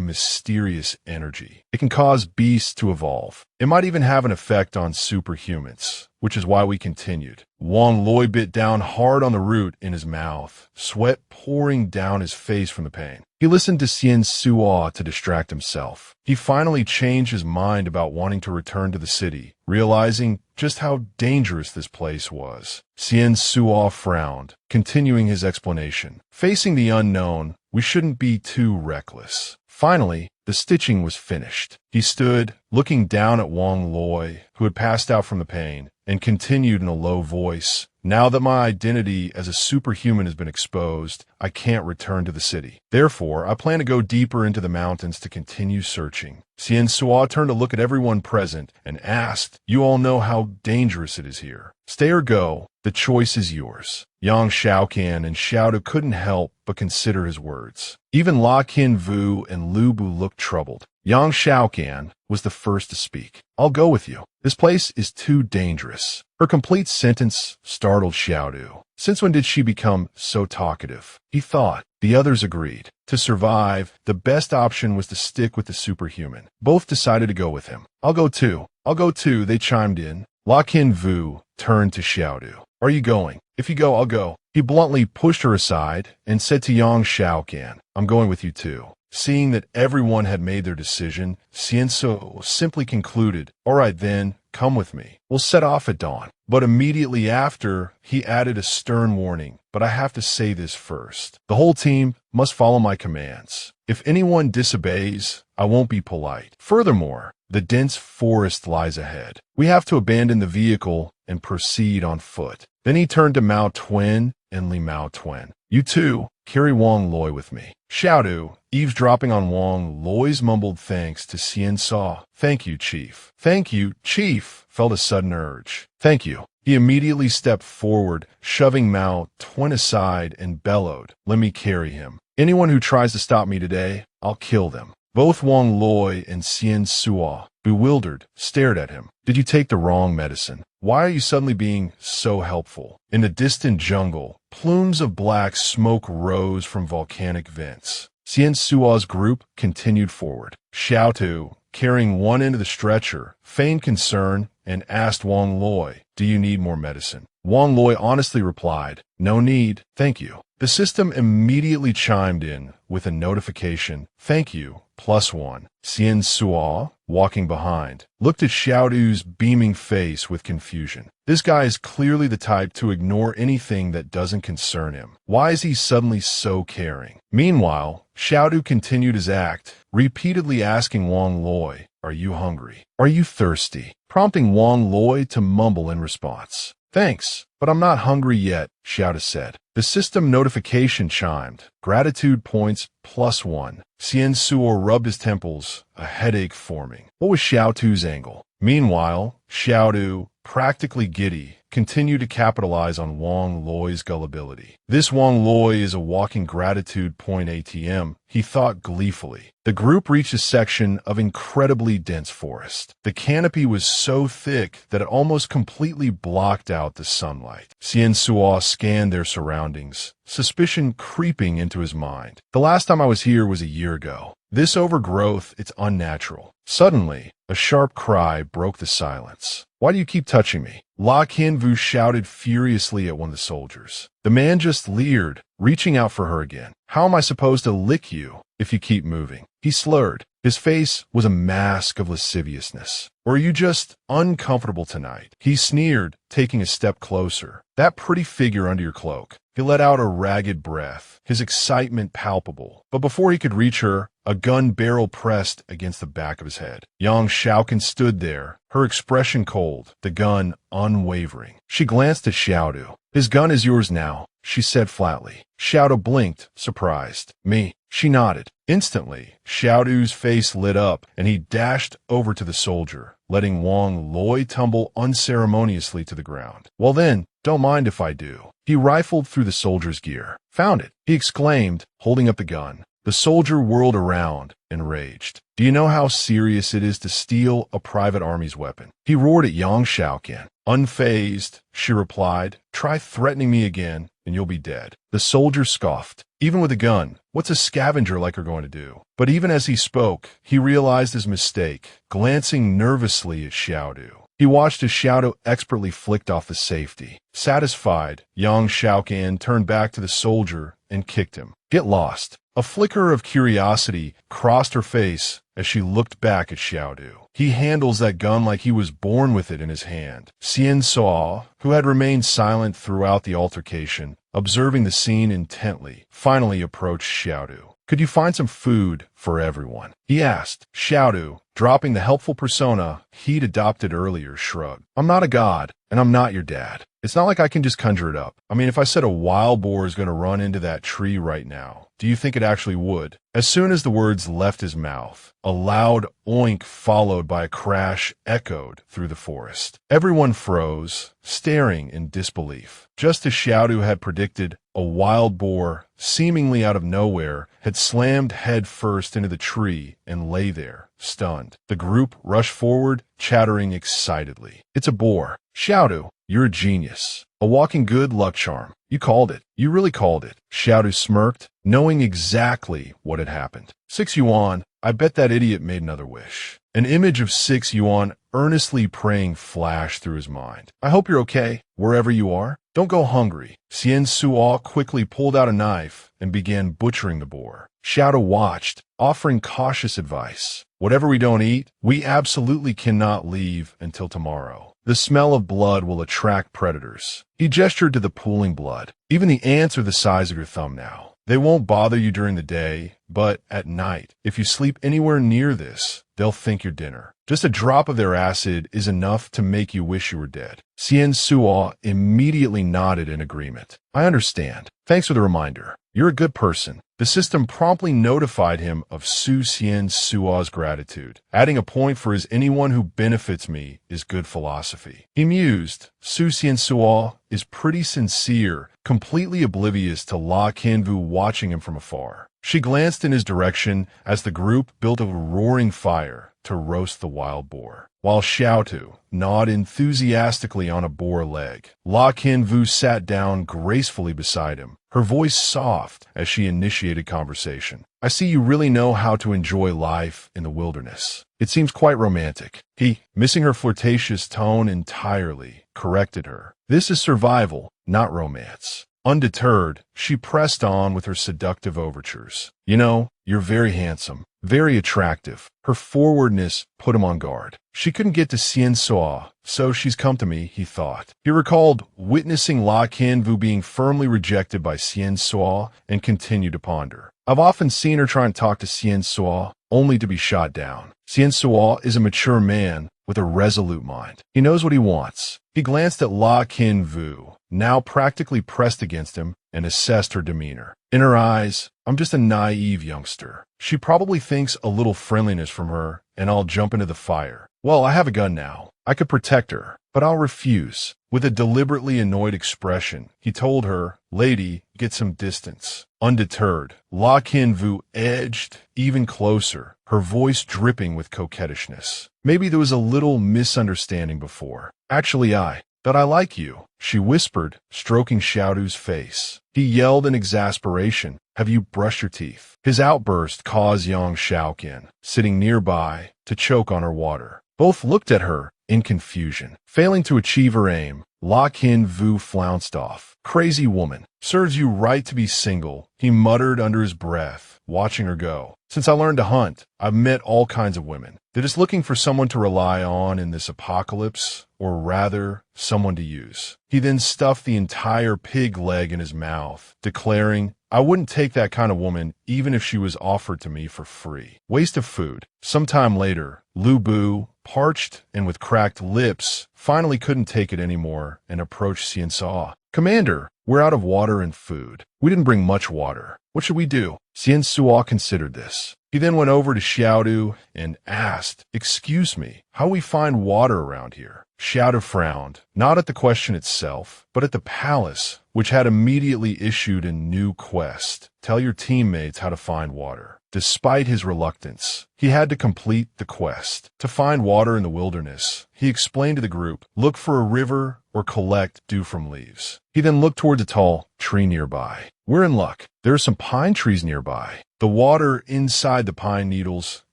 mysterious energy. It can cause beasts to evolve. It might even have an effect on superhumans, which is why we continued. Wang Loi bit down hard on the root in his mouth, sweat pouring down his face from the pain. He listened to Xian Suo to distract himself. He finally changed his mind about wanting to return to the city, realizing just how dangerous this place was. Xian Suo frowned, continuing his explanation. Facing the unknown, we shouldn't be too reckless. Finally, the stitching was finished. He stood, looking down at Wang Loi, who had passed out from the pain, and continued in a low voice, now that my identity as a superhuman has been exposed, I can't return to the city. Therefore, I plan to go deeper into the mountains to continue searching. Xian Suo turned to look at everyone present and asked, you all know how dangerous it is here. Stay or go, the choice is yours. Yang Xiaocan and Xiaodu couldn't help but consider his words. Even La Kin Vu and Lu Bu looked troubled. Yang Xiaocan was the first to speak. I'll go with you. This place is too dangerous. Her complete sentence startled Xiaodu. Since when did she become so talkative? He thought. The others agreed. To survive, the best option was to stick with the superhuman. Both decided to go with him. I'll go too, they chimed in. La Kin Vu turned to Xiaodu. Are you going? If you go, I'll go. He bluntly pushed her aside and said to Yang Xiaocan, I'm going with you too. Seeing that everyone had made their decision, Xian Suo simply concluded, all right then, come with me. We'll set off at dawn. But immediately after, he added a stern warning, but I have to say this first. The whole team must follow my commands. If anyone disobeys, I won't be polite. Furthermore, the dense forest lies ahead. We have to abandon the vehicle and proceed on foot. Then he turned to Mao Tuen and Li Mao Tuen. You two, carry Wang Loi with me. Xiaodu, eavesdropping on Wang Loi's mumbled thanks to Xian Saw. Thank you, Chief. Thank you, Chief, felt a sudden urge. Thank you. He immediately stepped forward, shoving Mao Tuen aside and bellowed, let me carry him. Anyone who tries to stop me today, I'll kill them. Both Wang Loi and Xian Suo, bewildered, stared at him. Did you take the wrong medicine? Why are you suddenly being so helpful? In the distant jungle, plumes of black smoke rose from volcanic vents. Xian Suo's group continued forward. Xiaotu, carrying one end of the stretcher, feigned concern and asked Wang Loi, "Do you need more medicine?" Wang Loi honestly replied, "No need, thank you." The system immediately chimed in with a notification, "Thank you, +1. Xian Suo, walking behind, looked at Xiaodu's beaming face with confusion. This guy is clearly the type to ignore anything that doesn't concern him. Why is he suddenly so caring? Meanwhile, Xiaodu continued his act, repeatedly asking Wang Loi, "Are you hungry? Are you thirsty?" prompting Wang Loi to mumble in response. "Thanks, but I'm not hungry yet," Xiaodu said. The system notification chimed. Gratitude points +1. Xian Suo rubbed his temples, a headache forming. What was Xiaodu's angle? Meanwhile, Xiaodu, practically giddy, continued to capitalize on Wang Loi's gullibility. This Wang Loi is a walking gratitude point ATM, he thought gleefully. The group reached a section of incredibly dense forest. The canopy was so thick that it almost completely blocked out the sunlight. Xian Suo scanned their surroundings, suspicion creeping into his mind. The last time I was here was a year ago. This overgrowth, it's unnatural. Suddenly, a sharp cry broke the silence. "Why do you keep touching me?" La Qianvu shouted furiously at one of the soldiers. The man just leered, reaching out for her again. "How am I supposed to lick you if you keep moving?" He slurred. His face was a mask of lasciviousness. "Or are you just uncomfortable tonight?" He sneered, taking a step closer. "That pretty figure under your cloak." He let out a ragged breath, his excitement palpable. But before he could reach her, a gun barrel pressed against the back of his head. Yang Shaoqin stood there, her expression cold, the gun unwavering. She glanced at Xiaodu. "His gun is yours now," she said flatly. Xiaodu blinked, surprised. "Me?" She nodded. Instantly, Xiaodu's face lit up, and he dashed over to the soldier, letting Wang Loi tumble unceremoniously to the ground. "Well then, don't mind if I do." He rifled through the soldier's gear. "Found it," he exclaimed, holding up the gun. The soldier whirled around, enraged. "Do you know how serious it is to steal a private army's weapon?" He roared at Yang Shaoqin. Unfazed, she replied, "Try threatening me again, and you'll be dead." The soldier scoffed. "Even with a gun, what's a scavenger like her going to do?" But even as he spoke, he realized his mistake, glancing nervously at Xiaodu. He watched as Xiaodu expertly flicked off the safety. Satisfied, Yang Shaoqin turned back to the soldier and kicked him. "Get lost." A flicker of curiosity crossed her face as she looked back at Xiaodu. "He handles that gun like he was born with it in his hand." Xian Suo, who had remained silent throughout the altercation, observing the scene intently, finally approached Xiaodu. "Could you find some food for everyone?" he asked. Xiaodu, dropping the helpful persona he'd adopted earlier, shrugged. "I'm not a god, and I'm not your dad. It's not like I can just conjure it up. I mean, if I said a wild boar is going to run into that tree right now, do you think it actually would?" As soon as the words left his mouth, a loud oink followed by a crash echoed through the forest. Everyone froze, staring in disbelief. Just as Xiaodu had predicted, a wild boar, seemingly out of nowhere, had slammed head first into the tree and lay there, stunned. The group rushed forward, chattering excitedly. "It's a boar. Xiaodu, you're a genius. A walking good luck charm. You called it. You really called it." Xiaodu smirked, knowing exactly what had happened. 6 yuan. I bet that idiot made another wish. An image of 6 yuan earnestly praying flashed through his mind. "I hope you're okay, wherever you are. Don't go hungry." Xian Suo quickly pulled out a knife and began butchering the boar. Xiaodu watched, offering cautious advice. "Whatever we don't eat, we absolutely cannot leave until tomorrow. The smell of blood will attract predators." He gestured to the pooling blood. "Even the ants are the size of your thumb now. They won't bother you during the day, but at night, if you sleep anywhere near this, they'll think you're dinner. Just a drop of their acid is enough to make you wish you were dead." Xian Suo immediately nodded in agreement. "I understand. Thanks for the reminder. You're a good person." The system promptly notified him of Su Xian Suo's gratitude, adding a point for his "anyone who benefits me is good philosophy." He mused. Su Xian Suo is pretty sincere, completely oblivious to La Qianvu watching him from afar. She glanced in his direction as the group built a roaring fire to roast the wild boar, while Xiaodu gnawed enthusiastically on a boar leg. La Qianvu sat down gracefully beside him, her voice soft as she initiated conversation. I see you really know how to enjoy life in the wilderness. It seems quite romantic. He, missing her flirtatious tone entirely, corrected her. This is survival, not romance. Undeterred, she pressed on with her seductive overtures. You know, you're very handsome, very attractive. Her forwardness put him on guard. She couldn't get to Xian Suo, so she's come to me, he thought. He recalled witnessing La Qinvu being firmly rejected by Xian Suo and continued to ponder. I've often seen her try and talk to Xian Suo, only to be shot down. Xian Suo is a mature man with a resolute mind. He knows what he wants. He glanced at La Qinvu, now practically pressed against him, and assessed her demeanor. In her eyes, I'm just a naive youngster. She probably thinks a little friendliness from her, and I'll jump into the fire. Well, I have a gun now. I could protect her, but I'll refuse. With a deliberately annoyed expression, he told her, Lady, get some distance. Undeterred, La Qinvu edged even closer, her voice dripping with coquettishness. Maybe there was a little misunderstanding before. Actually, that I like you, she whispered, stroking Xiaodu's face. He yelled in exasperation, have you brushed your teeth? His outburst caused Yang Xiaoqian, sitting nearby, to choke on her water. Both looked at her in confusion. Failing to achieve her aim, La Qinvu flounced off. Crazy woman. Serves you right to be single, he muttered under his breath, watching her go. Since I learned to hunt, I've met all kinds of women. They're just looking for someone to rely on in this apocalypse, or rather, someone to use. He then stuffed the entire pig leg in his mouth, declaring, I wouldn't take that kind of woman even if she was offered to me for free. Waste of food. Sometime later, Lu Bu, parched and with cracked lips, finally couldn't take it anymore and approached Xian Suo. Commander, we're out of water and food. We didn't bring much water. What should we do? Xian Suo considered this. He then went over to Xiaodu and asked, Excuse me, how we find water around here? Xiaodu frowned, not at the question itself, but at the palace, which had immediately issued a new quest. Tell your teammates how to find water. Despite his reluctance, he had to complete the quest. To find water in the wilderness, he explained to the group, look for a river or collect dew from leaves. He then looked towards a tall tree nearby. We're in luck. There are some pine trees nearby. The water inside the pine needles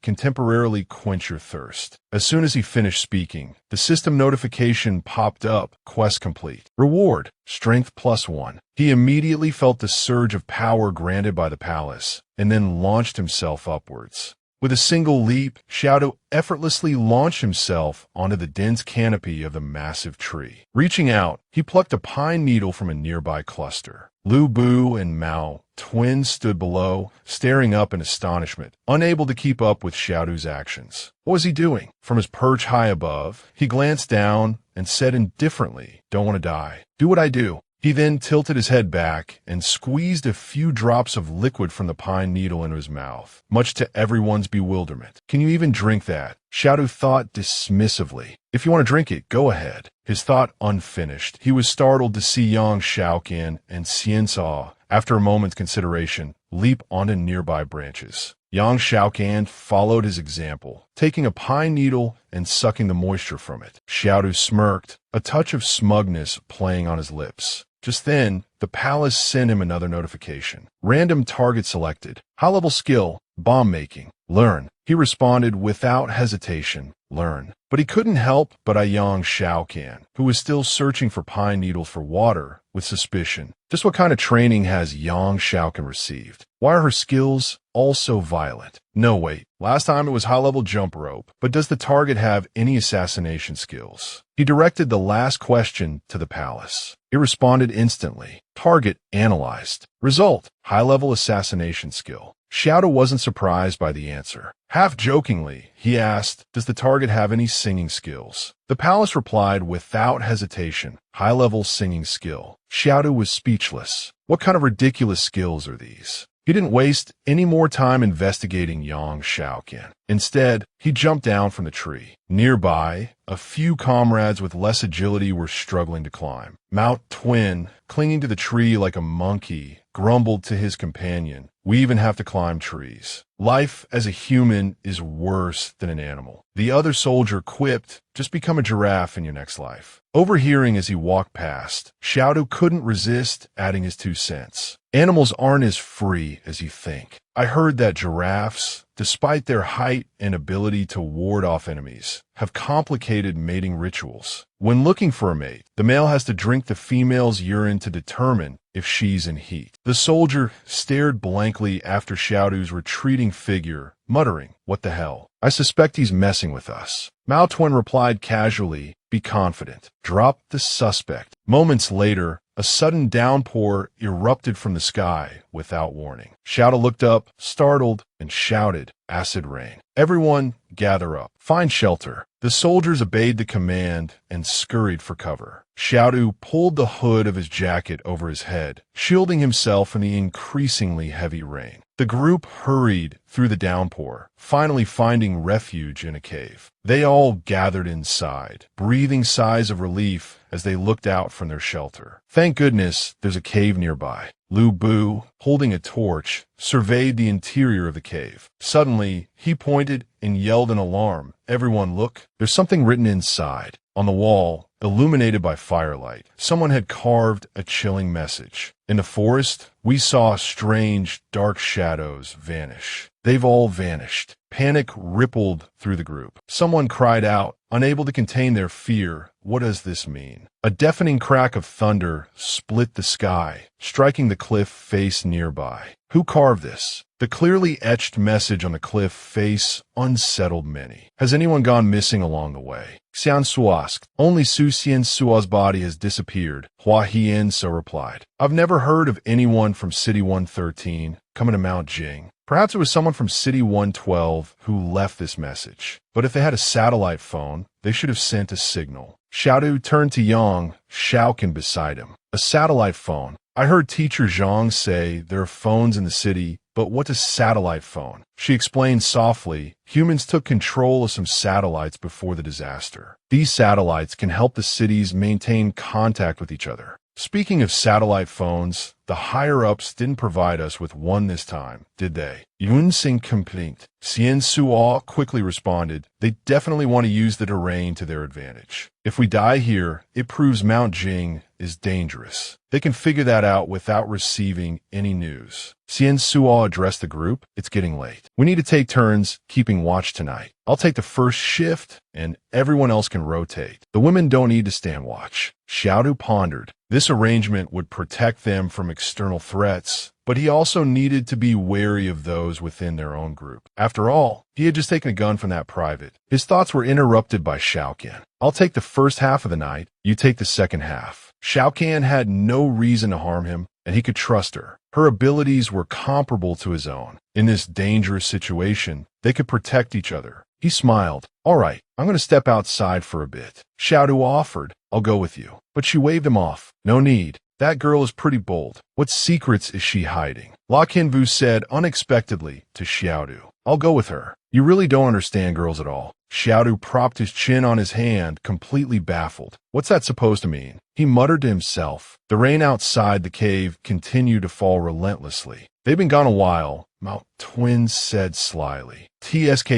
can temporarily quench your thirst. As soon as he finished speaking, the system notification popped up, quest complete. Reward, strength +1. He immediately felt the surge of power granted by the palace, and then launched himself upwards. With a single leap, Xiaodu effortlessly launched himself onto the dense canopy of the massive tree. Reaching out, he plucked a pine needle from a nearby cluster. Lu Bu and Mao, twins, stood below, staring up in astonishment, unable to keep up with Xiaodu's actions. What was he doing? From his perch high above, he glanced down and said indifferently, Don't want to die. Do what I do. He then tilted his head back and squeezed a few drops of liquid from the pine needle into his mouth, much to everyone's bewilderment. Can you even drink that? Xiaodu thought dismissively. If you want to drink it, go ahead. His thought unfinished, he was startled to see Yang Xiaoqian and Xian Suo, after a moment's consideration, leap onto nearby branches. Yang Xiaoqian followed his example, taking a pine needle and sucking the moisture from it. Xiaodu smirked, a touch of smugness playing on his lips. Just then, the palace sent him another notification. Random target selected. High-level skill, bomb making. Learn. He responded without hesitation. Learn. But he couldn't help but eye Yang Xiaoqian, who was still searching for pine needles for water, with suspicion. Just what kind of training has Yang Xiaoqian received? Why are her skills all so violent? No, wait. Last time it was high-level jump rope, but does the target have any assassination skills? He directed the last question to the palace. It responded instantly. Target analyzed. Result, high-level assassination skill. Xiaodu wasn't surprised by the answer. Half jokingly, he asked, does the target have any singing skills? The palace replied without hesitation, high-level singing skill. Xiaodu was speechless. What kind of ridiculous skills are these? He didn't waste any more time investigating Yang Xiaoqian. Instead, he jumped down from the tree. Nearby, a few comrades with less agility were struggling to climb. Mao Twin, clinging to the tree like a monkey, grumbled to his companion, we even have to climb trees. Life as a human is worse than an animal. The other soldier quipped, just become a giraffe in your next life. Overhearing as he walked past, Xiaodu couldn't resist adding his 2 cents. Animals aren't as free as you think. I heard that giraffes, despite their height and ability to ward off enemies, have complicated mating rituals. When looking for a mate, the male has to drink the female's urine to determine if she's in heat. The soldier stared blankly after Xiaodu's retreating figure, muttering, "What the hell? I suspect he's messing with us." Mao Tuan replied casually, "Be confident. Drop the suspect." Moments later, a sudden downpour erupted from the sky without warning. Xiaodu looked up, startled, and shouted, "Acid rain. Everyone, gather up. Find shelter." The soldiers obeyed the command and scurried for cover. Xiaodu pulled the hood of his jacket over his head, shielding himself from the increasingly heavy rain. The group hurried through the downpour, finally finding refuge in a cave. They all gathered inside, breathing sighs of relief as they looked out from their shelter. "Thank goodness there's a cave nearby." Lu Bu, holding a torch, surveyed the interior of the cave. Suddenly, he pointed and yelled in alarm, "Everyone look, there's something written inside." On the wall, illuminated by firelight, someone had carved a chilling message. "In the forest, we saw strange, dark shadows vanish. They've all vanished." Panic rippled through the group. Someone cried out, unable to contain their fear. "What does this mean?" A deafening crack of thunder split the sky, striking the cliff face nearby. Who carved this? The clearly etched message on the cliff face unsettled many. Has anyone gone missing along the way? Xian Su asked. Only Su Xian Sua's body has disappeared, Hua Hien so replied. I've never heard of anyone from City 113 coming to Mount Jing. Perhaps it was someone from City 112 who left this message. But if they had a satellite phone, they should have sent a signal. Xiaodu turned to Yang, Shaoqin beside him. A satellite phone. I heard Teacher Zhang say there are phones in the city, but what's a satellite phone? She explained softly, humans took control of some satellites before the disaster. These satellites can help the cities maintain contact with each other. Speaking of satellite phones, the higher-ups didn't provide us with one this time, did they? Yun Sing complained. Xian Suo quickly responded, they definitely want to use the terrain to their advantage. If we die here, it proves Mount Jing is dangerous. They can figure that out without receiving any news. Xian Suo addressed the group. It's getting late. We need to take turns keeping watch tonight. I'll take the first shift, and everyone else can rotate. The women don't need to stand watch. Xiaodu pondered. This arrangement would protect them from external threats, but he also needed to be wary of those within their own group. After all, he had just taken a gun from that private. His thoughts were interrupted by Shaoqin. I'll take the first half of the night, you take the second half. Shaoqin had no reason to harm him, and he could trust her. Her abilities were comparable to his own. In this dangerous situation, they could protect each other. He smiled. All right, I'm going to step outside for a bit. Xiaodu offered, I'll go with you. But she waved him off. No need. That girl is pretty bold. What secrets is she hiding? La Kinvu said unexpectedly to Xiaodu. I'll go with her. You really don't understand girls at all. Xiaodu propped his chin on his hand, completely baffled. What's that supposed to mean? He muttered to himself. The rain outside the cave continued to fall relentlessly. They've been gone a while, Mao Twin said slyly. TSK.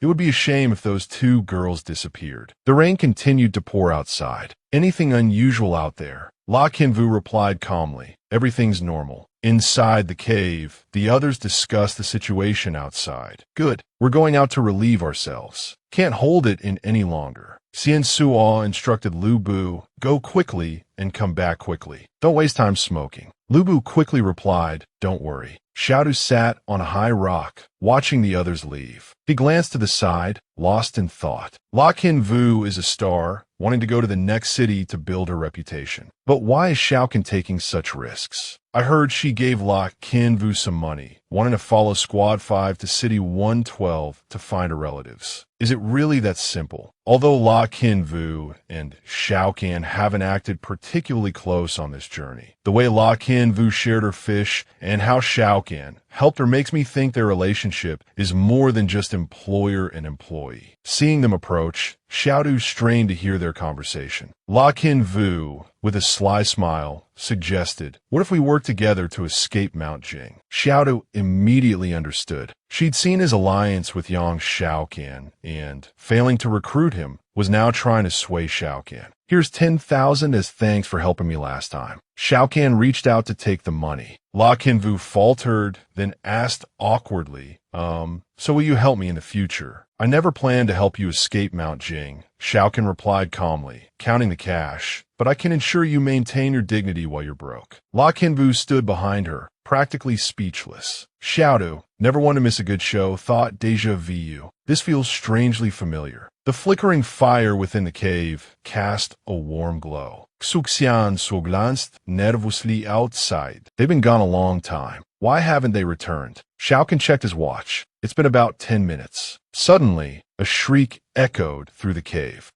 It would be a shame if those two girls disappeared. The rain continued to pour outside. Anything unusual out there? La Kinvu replied calmly. Everything's normal. Inside the cave, the others discussed the situation outside. Good. We're going out to relieve ourselves. Can't hold it in any longer. Xian Suo instructed Lu Bu, go quickly and come back quickly. Don't waste time smoking. Lu Bu quickly replied, don't worry. Xiaodu sat on a high rock, watching the others leave. He glanced to the side, lost in thought. La Kinvu is a star, wanting to go to the next city to build her reputation. But why is Shaoqin taking such risks? I heard she gave La Kinvu some money, wanting to follow Squad 5 to City 112 to find her relatives. Is it really that simple? Although La Kinvu and Shaoqin haven't acted particularly close on this journey, the way La Kinvu shared her fish and how Shaoqin helped her makes me think their relationship is more than just employer and employee. Seeing them approach, Xiaodu strained to hear their conversation. La Kinvu, with a sly smile, suggested, what if we work together to escape Mount Jing? Xiaodu immediately understood. She'd seen his alliance with Yang Shaoqin and, failing to recruit him, was now trying to sway Shaoqin. Here's 10,000 as thanks for helping me last time. Xiaocan reached out to take the money. La Kinvu faltered, then asked awkwardly, so will you help me in the future? I never planned to help you escape Mount Jing. Xiaocan replied calmly, counting the cash, but I can ensure you maintain your dignity while you're broke. La Kinvu stood behind her, practically speechless. Xiaodu, never one to miss a good show, thought deja vu. This feels strangely familiar. The flickering fire within the cave cast a warm glow. Xuxian glanced nervously outside. They've been gone a long time. Why haven't they returned? Xiaocan checked his watch. It's been about 10 minutes. Suddenly, a shriek echoed through the cave.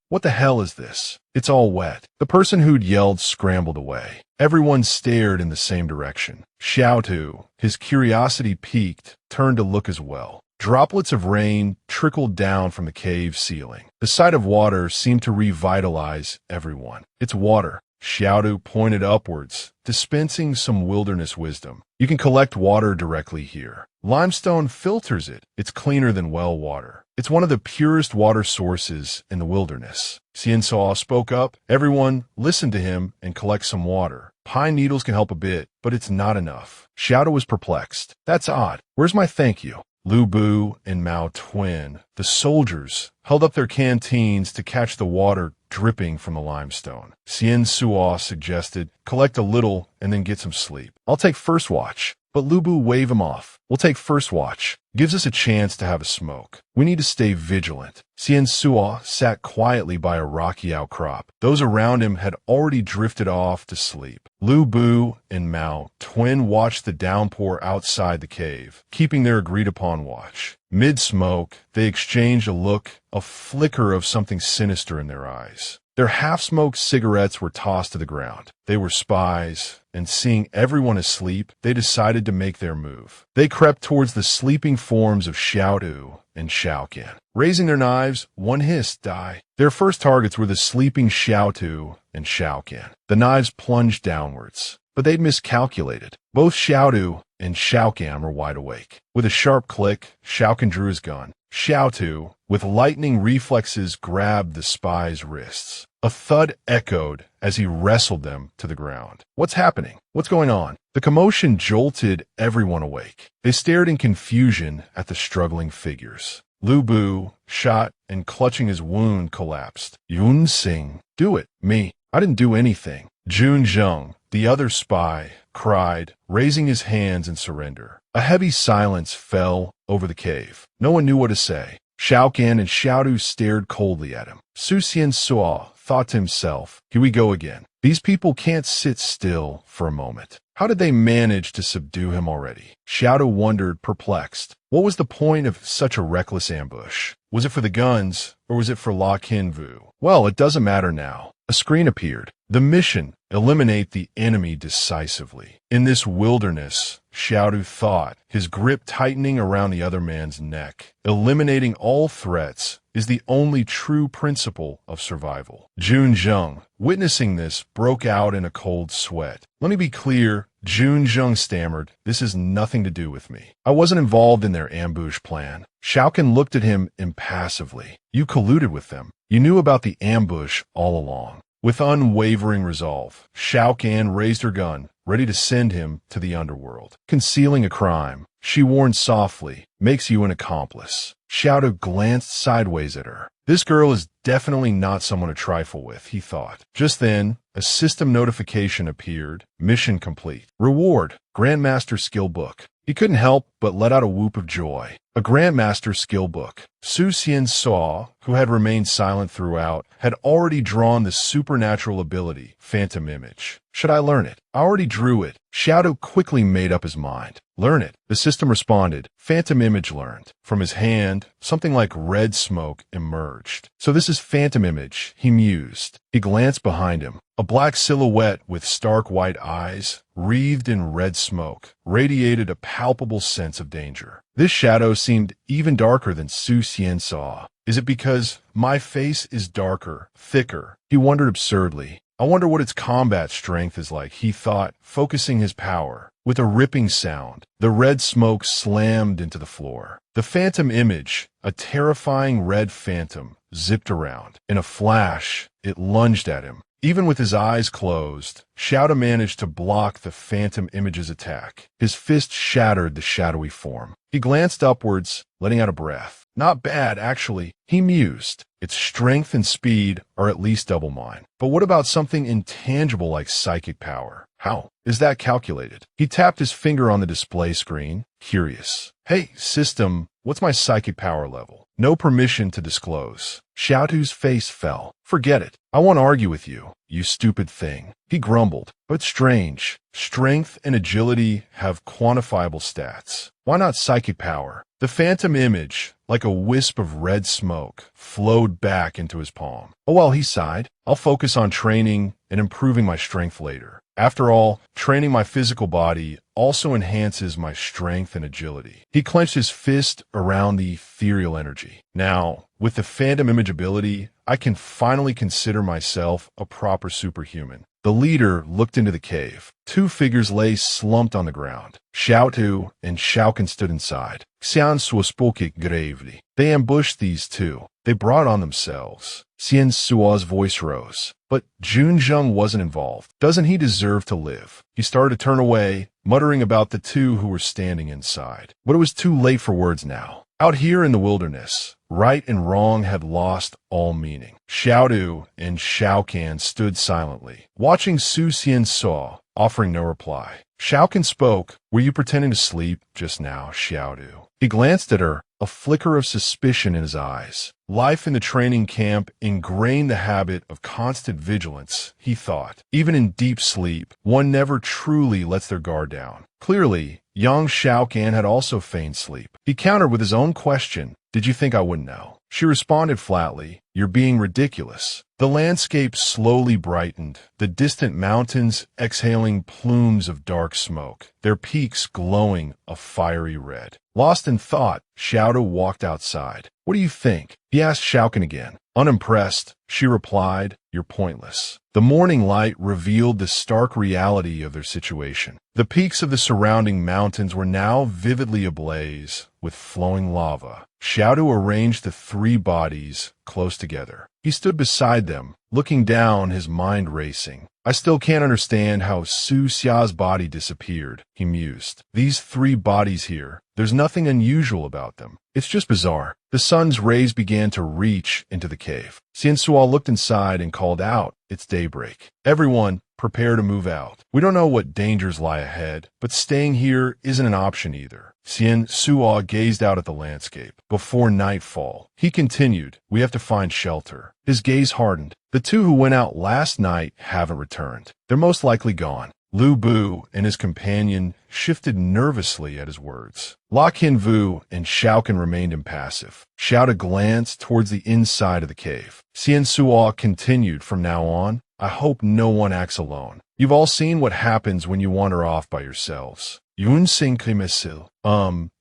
What the hell is this? It's all wet. The person who'd yelled scrambled away. Everyone stared in the same direction. Xiaotu, his curiosity piqued, turned to look as well. Droplets of rain trickled down from the cave ceiling. The sight of water seemed to revitalize everyone. It's water. Xiaodu pointed upwards, dispensing some wilderness wisdom. You can collect water directly here. Limestone filters it. It's cleaner than well water. It's one of the purest water sources in the wilderness. Xiansuo spoke up. Everyone listen to him and collect some water. Pine needles can help a bit, but it's not enough. Xiaodu was perplexed. That's odd. Where's my thank you? Lu Bu and Mao Twin, the soldiers, held up their canteens to catch the water dripping from the limestone. Xiansuo suggested, collect a little and then get some sleep. I'll take first watch. But Lu Bu waved him off. We'll take first watch. Gives us a chance to have a smoke. We need to stay vigilant. Xiansuo sat quietly by a rocky outcrop. Those around him had already drifted off to sleep. Lu Bu and Mao Twin watched the downpour outside the cave, keeping their agreed-upon watch. Mid-smoke, they exchanged a look, a flicker of something sinister in their eyes. Their half-smoked cigarettes were tossed to the ground. They were spies, and seeing everyone asleep, they decided to make their move. They crept towards the sleeping forms of Xiaodu and Xiaocan. Raising their knives, one hissed, die. Their first targets were the sleeping Xiaodu and Xiaocan. The knives plunged downwards, but they'd miscalculated. Both Xiaodu and Xiaocan were wide awake. With a sharp click, Xiaocan drew his gun. Xiaotu, with lightning reflexes, grabbed the spy's wrists. A thud echoed as he wrestled them to the ground. What's happening? What's going on? The commotion jolted everyone awake. They stared in confusion at the struggling figures. Lu Bu, shot and clutching his wound, collapsed. Yun Sing, do it. Me. I didn't do anything. Jun Zheng, the other spy, cried, raising his hands in surrender. A heavy silence fell over the cave. No one knew what to say. Xiaocan and Xiaodu stared coldly at him. Su Xiansuo thought to himself, here we go again. These people can't sit still for a moment. How did they manage to subdue him already? Xiaodu wondered, perplexed. What was the point of such a reckless ambush? Was it for the guns, or was it for La Kinvu? Well, it doesn't matter now. A screen appeared. The mission, eliminate the enemy decisively. In this wilderness, Xiaodu thought, his grip tightening around the other man's neck. Eliminating all threats is the only true principle of survival. Jun Zheng, witnessing this, broke out in a cold sweat. Let me be clear, Jun Zheng stammered, this has nothing to do with me. I wasn't involved in their ambush plan. Xiaocan looked at him impassively. You colluded with them. You knew about the ambush all along. With unwavering resolve, Xiaocan raised her gun, ready to send him to the underworld. Concealing a crime, she warned softly, makes you an accomplice. Xiaodu glanced sideways at her. This girl is definitely not someone to trifle with, he thought. Just then, a system notification appeared. Mission complete. Reward, Grandmaster Skill Book. He couldn't help but let out a whoop of joy. A Grandmaster Skill Book. Su Xiansuo, who had remained silent throughout, had already drawn the supernatural ability, Phantom Image. Should I learn it? I already drew it. Xiaodu quickly made up his mind. Learn it. The system responded. Phantom Image learned. From his hand, something like red smoke emerged. So this is Phantom Image, he mused. He glanced behind him. A black silhouette with stark white eyes, wreathed in red smoke, radiated a palpable sense of danger. This shadow seemed even darker than Su Xiansuo. Is it because my face is darker, thicker? He wondered absurdly. I wonder what its combat strength is like, he thought, focusing his power. With a ripping sound, the red smoke slammed into the floor. The Phantom Image, a terrifying red phantom, zipped around. In a flash, it lunged at him. Even with his eyes closed, Xiaotu managed to block the phantom image's attack. His fist shattered the shadowy form. He glanced upwards, letting out a breath. Not bad, actually, he mused. Its strength and speed are at least double mine. But what about something intangible like psychic power? How is that calculated? He tapped his finger on the display screen, curious. Hey, system, what's my psychic power level? No permission to disclose. Xiaotu's face fell. Forget it. I won't argue with you, you stupid thing. He grumbled. But strange. Strength and agility have quantifiable stats. Why not psychic power? The phantom image, like a wisp of red smoke, flowed back into his palm. Oh well, he sighed. I'll focus on training and improving my strength later. After all, training my physical body also enhances my strength and agility. He clenched his fist around the ethereal energy. Now, with the phantom image ability, I can finally consider myself a proper superhuman. The leader looked into the cave. Two figures lay slumped on the ground. Xiaotu and Xiaokan stood inside. Xiansu spoke gravely. They ambushed these two. They brought on themselves. Xian Sua's voice rose. But Junzheng wasn't involved. Doesn't he deserve to live? He started to turn away, muttering about the two who were standing inside. But it was too late for words now. Out here in the wilderness, right and wrong had lost all meaning. Xiaotu and Xiaokan stood silently, watching Su Xiansuo, offering no reply. Xiaokan spoke. Were you pretending to sleep just now, Xiaotu? He glanced at her, a flicker of suspicion in his eyes. Life in the training camp ingrained the habit of constant vigilance, he thought. Even in deep sleep, one never truly lets their guard down. Clearly, young Xiaokan had also feigned sleep. He countered with his own question. Did you think I wouldn't know? She responded flatly. You're being ridiculous. The landscape slowly brightened, the distant mountains exhaling plumes of dark smoke, their peaks glowing a fiery red. Lost in thought, Xiaotu walked outside. What do you think? He asked Xiaokan again. Unimpressed, she replied, you're pointless. The morning light revealed the stark reality of their situation. The peaks of the surrounding mountains were now vividly ablaze with flowing lava. Xiaotu arranged the three bodies close together. He stood beside them, looking down, his mind racing. I still can't understand how Su Xia's body disappeared, he mused. These three bodies here, there's nothing unusual about them. It's just bizarre. The sun's rays began to reach into the cave. Xiansuo looked inside and called out, it's daybreak. Everyone, prepare to move out. We don't know what dangers lie ahead, but staying here isn't an option either. Xiansuo gazed out at the landscape. Before nightfall, he continued, we have to find shelter. His gaze hardened. The two who went out last night haven't returned. They're most likely gone. Lu Bu and his companion shifted nervously at his words. La Qinvu and Xiaokan remained impassive. Xiaotu glanced towards the inside of the cave. Xiansuo continued, from now on, I hope no one acts alone. You've all seen what happens when you wander off by yourselves. Yun Sing Kimesil.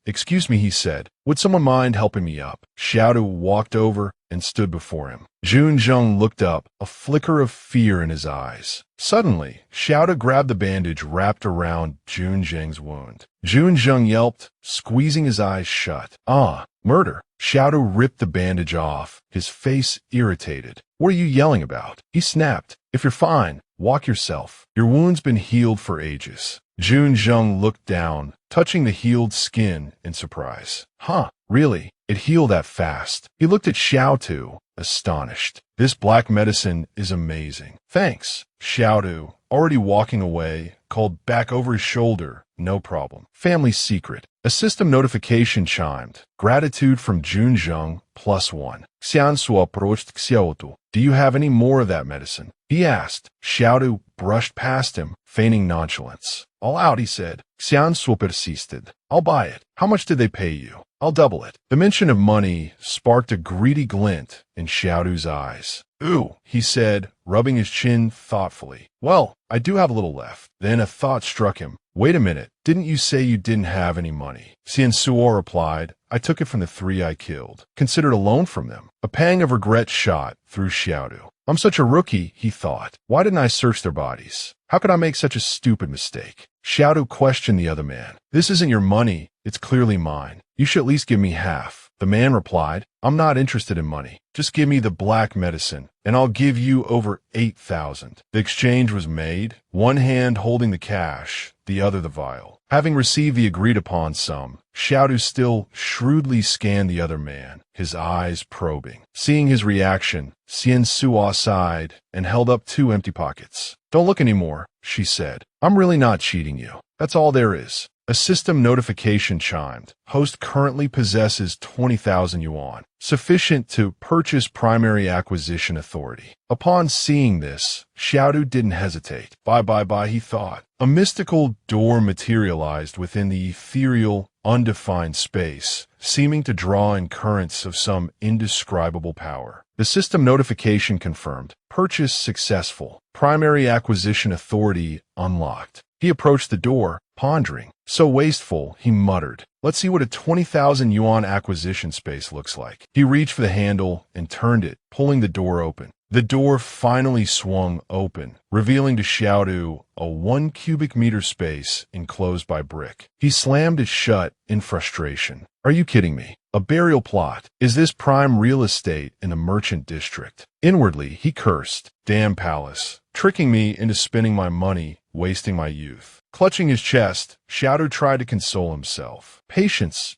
Excuse me, he said. Would someone mind helping me up? Xiaotu walked over and stood before him. Junzheng looked up, a flicker of fear in his eyes. Suddenly, Xiaotu grabbed the bandage wrapped around Junzheng's wound. Junzheng yelped, squeezing his eyes shut. Murder. Xiaotu ripped the bandage off, his face irritated. What are you yelling about? He snapped. If you're fine, walk yourself. Your wound's been healed for ages. Junzheng looked down, touching the healed skin in surprise. Really? It healed that fast. He looked at Xiaotu, astonished. This black medicine is amazing. Thanks. Xiaotu, already walking away, called back over his shoulder. No problem. Family secret. A system notification chimed. Gratitude from Junzheng, +1. Xiansuo approached Xiaotu. Do you have any more of that medicine? He asked. Xiaotu brushed past him, feigning nonchalance. All out, he said. Xiansuo persisted. I'll buy it. How much did they pay you? I'll double it. The mention of money sparked a greedy glint in Xiaotu's eyes. Ooh, he said, rubbing his chin thoughtfully. Well, I do have a little left. Then a thought struck him. Wait a minute. Didn't you say you didn't have any money? Xiansuo replied, I took it from the three I killed. Considered a loan from them. A pang of regret shot through Xiaotu. I'm such a rookie, he thought. Why didn't I search their bodies? How could I make such a stupid mistake? Xiaotu questioned the other man. This isn't your money. It's clearly mine. You should at least give me half. The man replied, I'm not interested in money. Just give me the black medicine, and I'll give you over 8,000. The exchange was made, one hand holding the cash, the other the vial. Having received the agreed-upon sum, Xiaodu still shrewdly scanned the other man, his eyes probing. Seeing his reaction, Xian Suo sighed and held up 2 empty pockets. Don't look anymore, she said. I'm really not cheating you. That's all there is. A system notification chimed. Host currently possesses 20,000 yuan, sufficient to purchase primary acquisition authority. Upon seeing this, Xiaodu didn't hesitate. Bye, he thought. A mystical door materialized within the ethereal, undefined space, seeming to draw in currents of some indescribable power. The system notification confirmed. Purchase successful. Primary acquisition authority unlocked. He approached the door, pondering. So wasteful, he muttered. Let's see what a 20,000 yuan acquisition space looks like. He reached for the handle and turned it, pulling the door open. The door finally swung open, revealing to Xiaodu a 1 cubic meter space enclosed by brick. He slammed it shut in frustration. Are you kidding me? A burial plot. Is this prime real estate in the merchant district? Inwardly, he cursed. Damn palace. Tricking me into spending my money, wasting my youth. Clutching his chest, Xiaodu tried to console himself. Patience.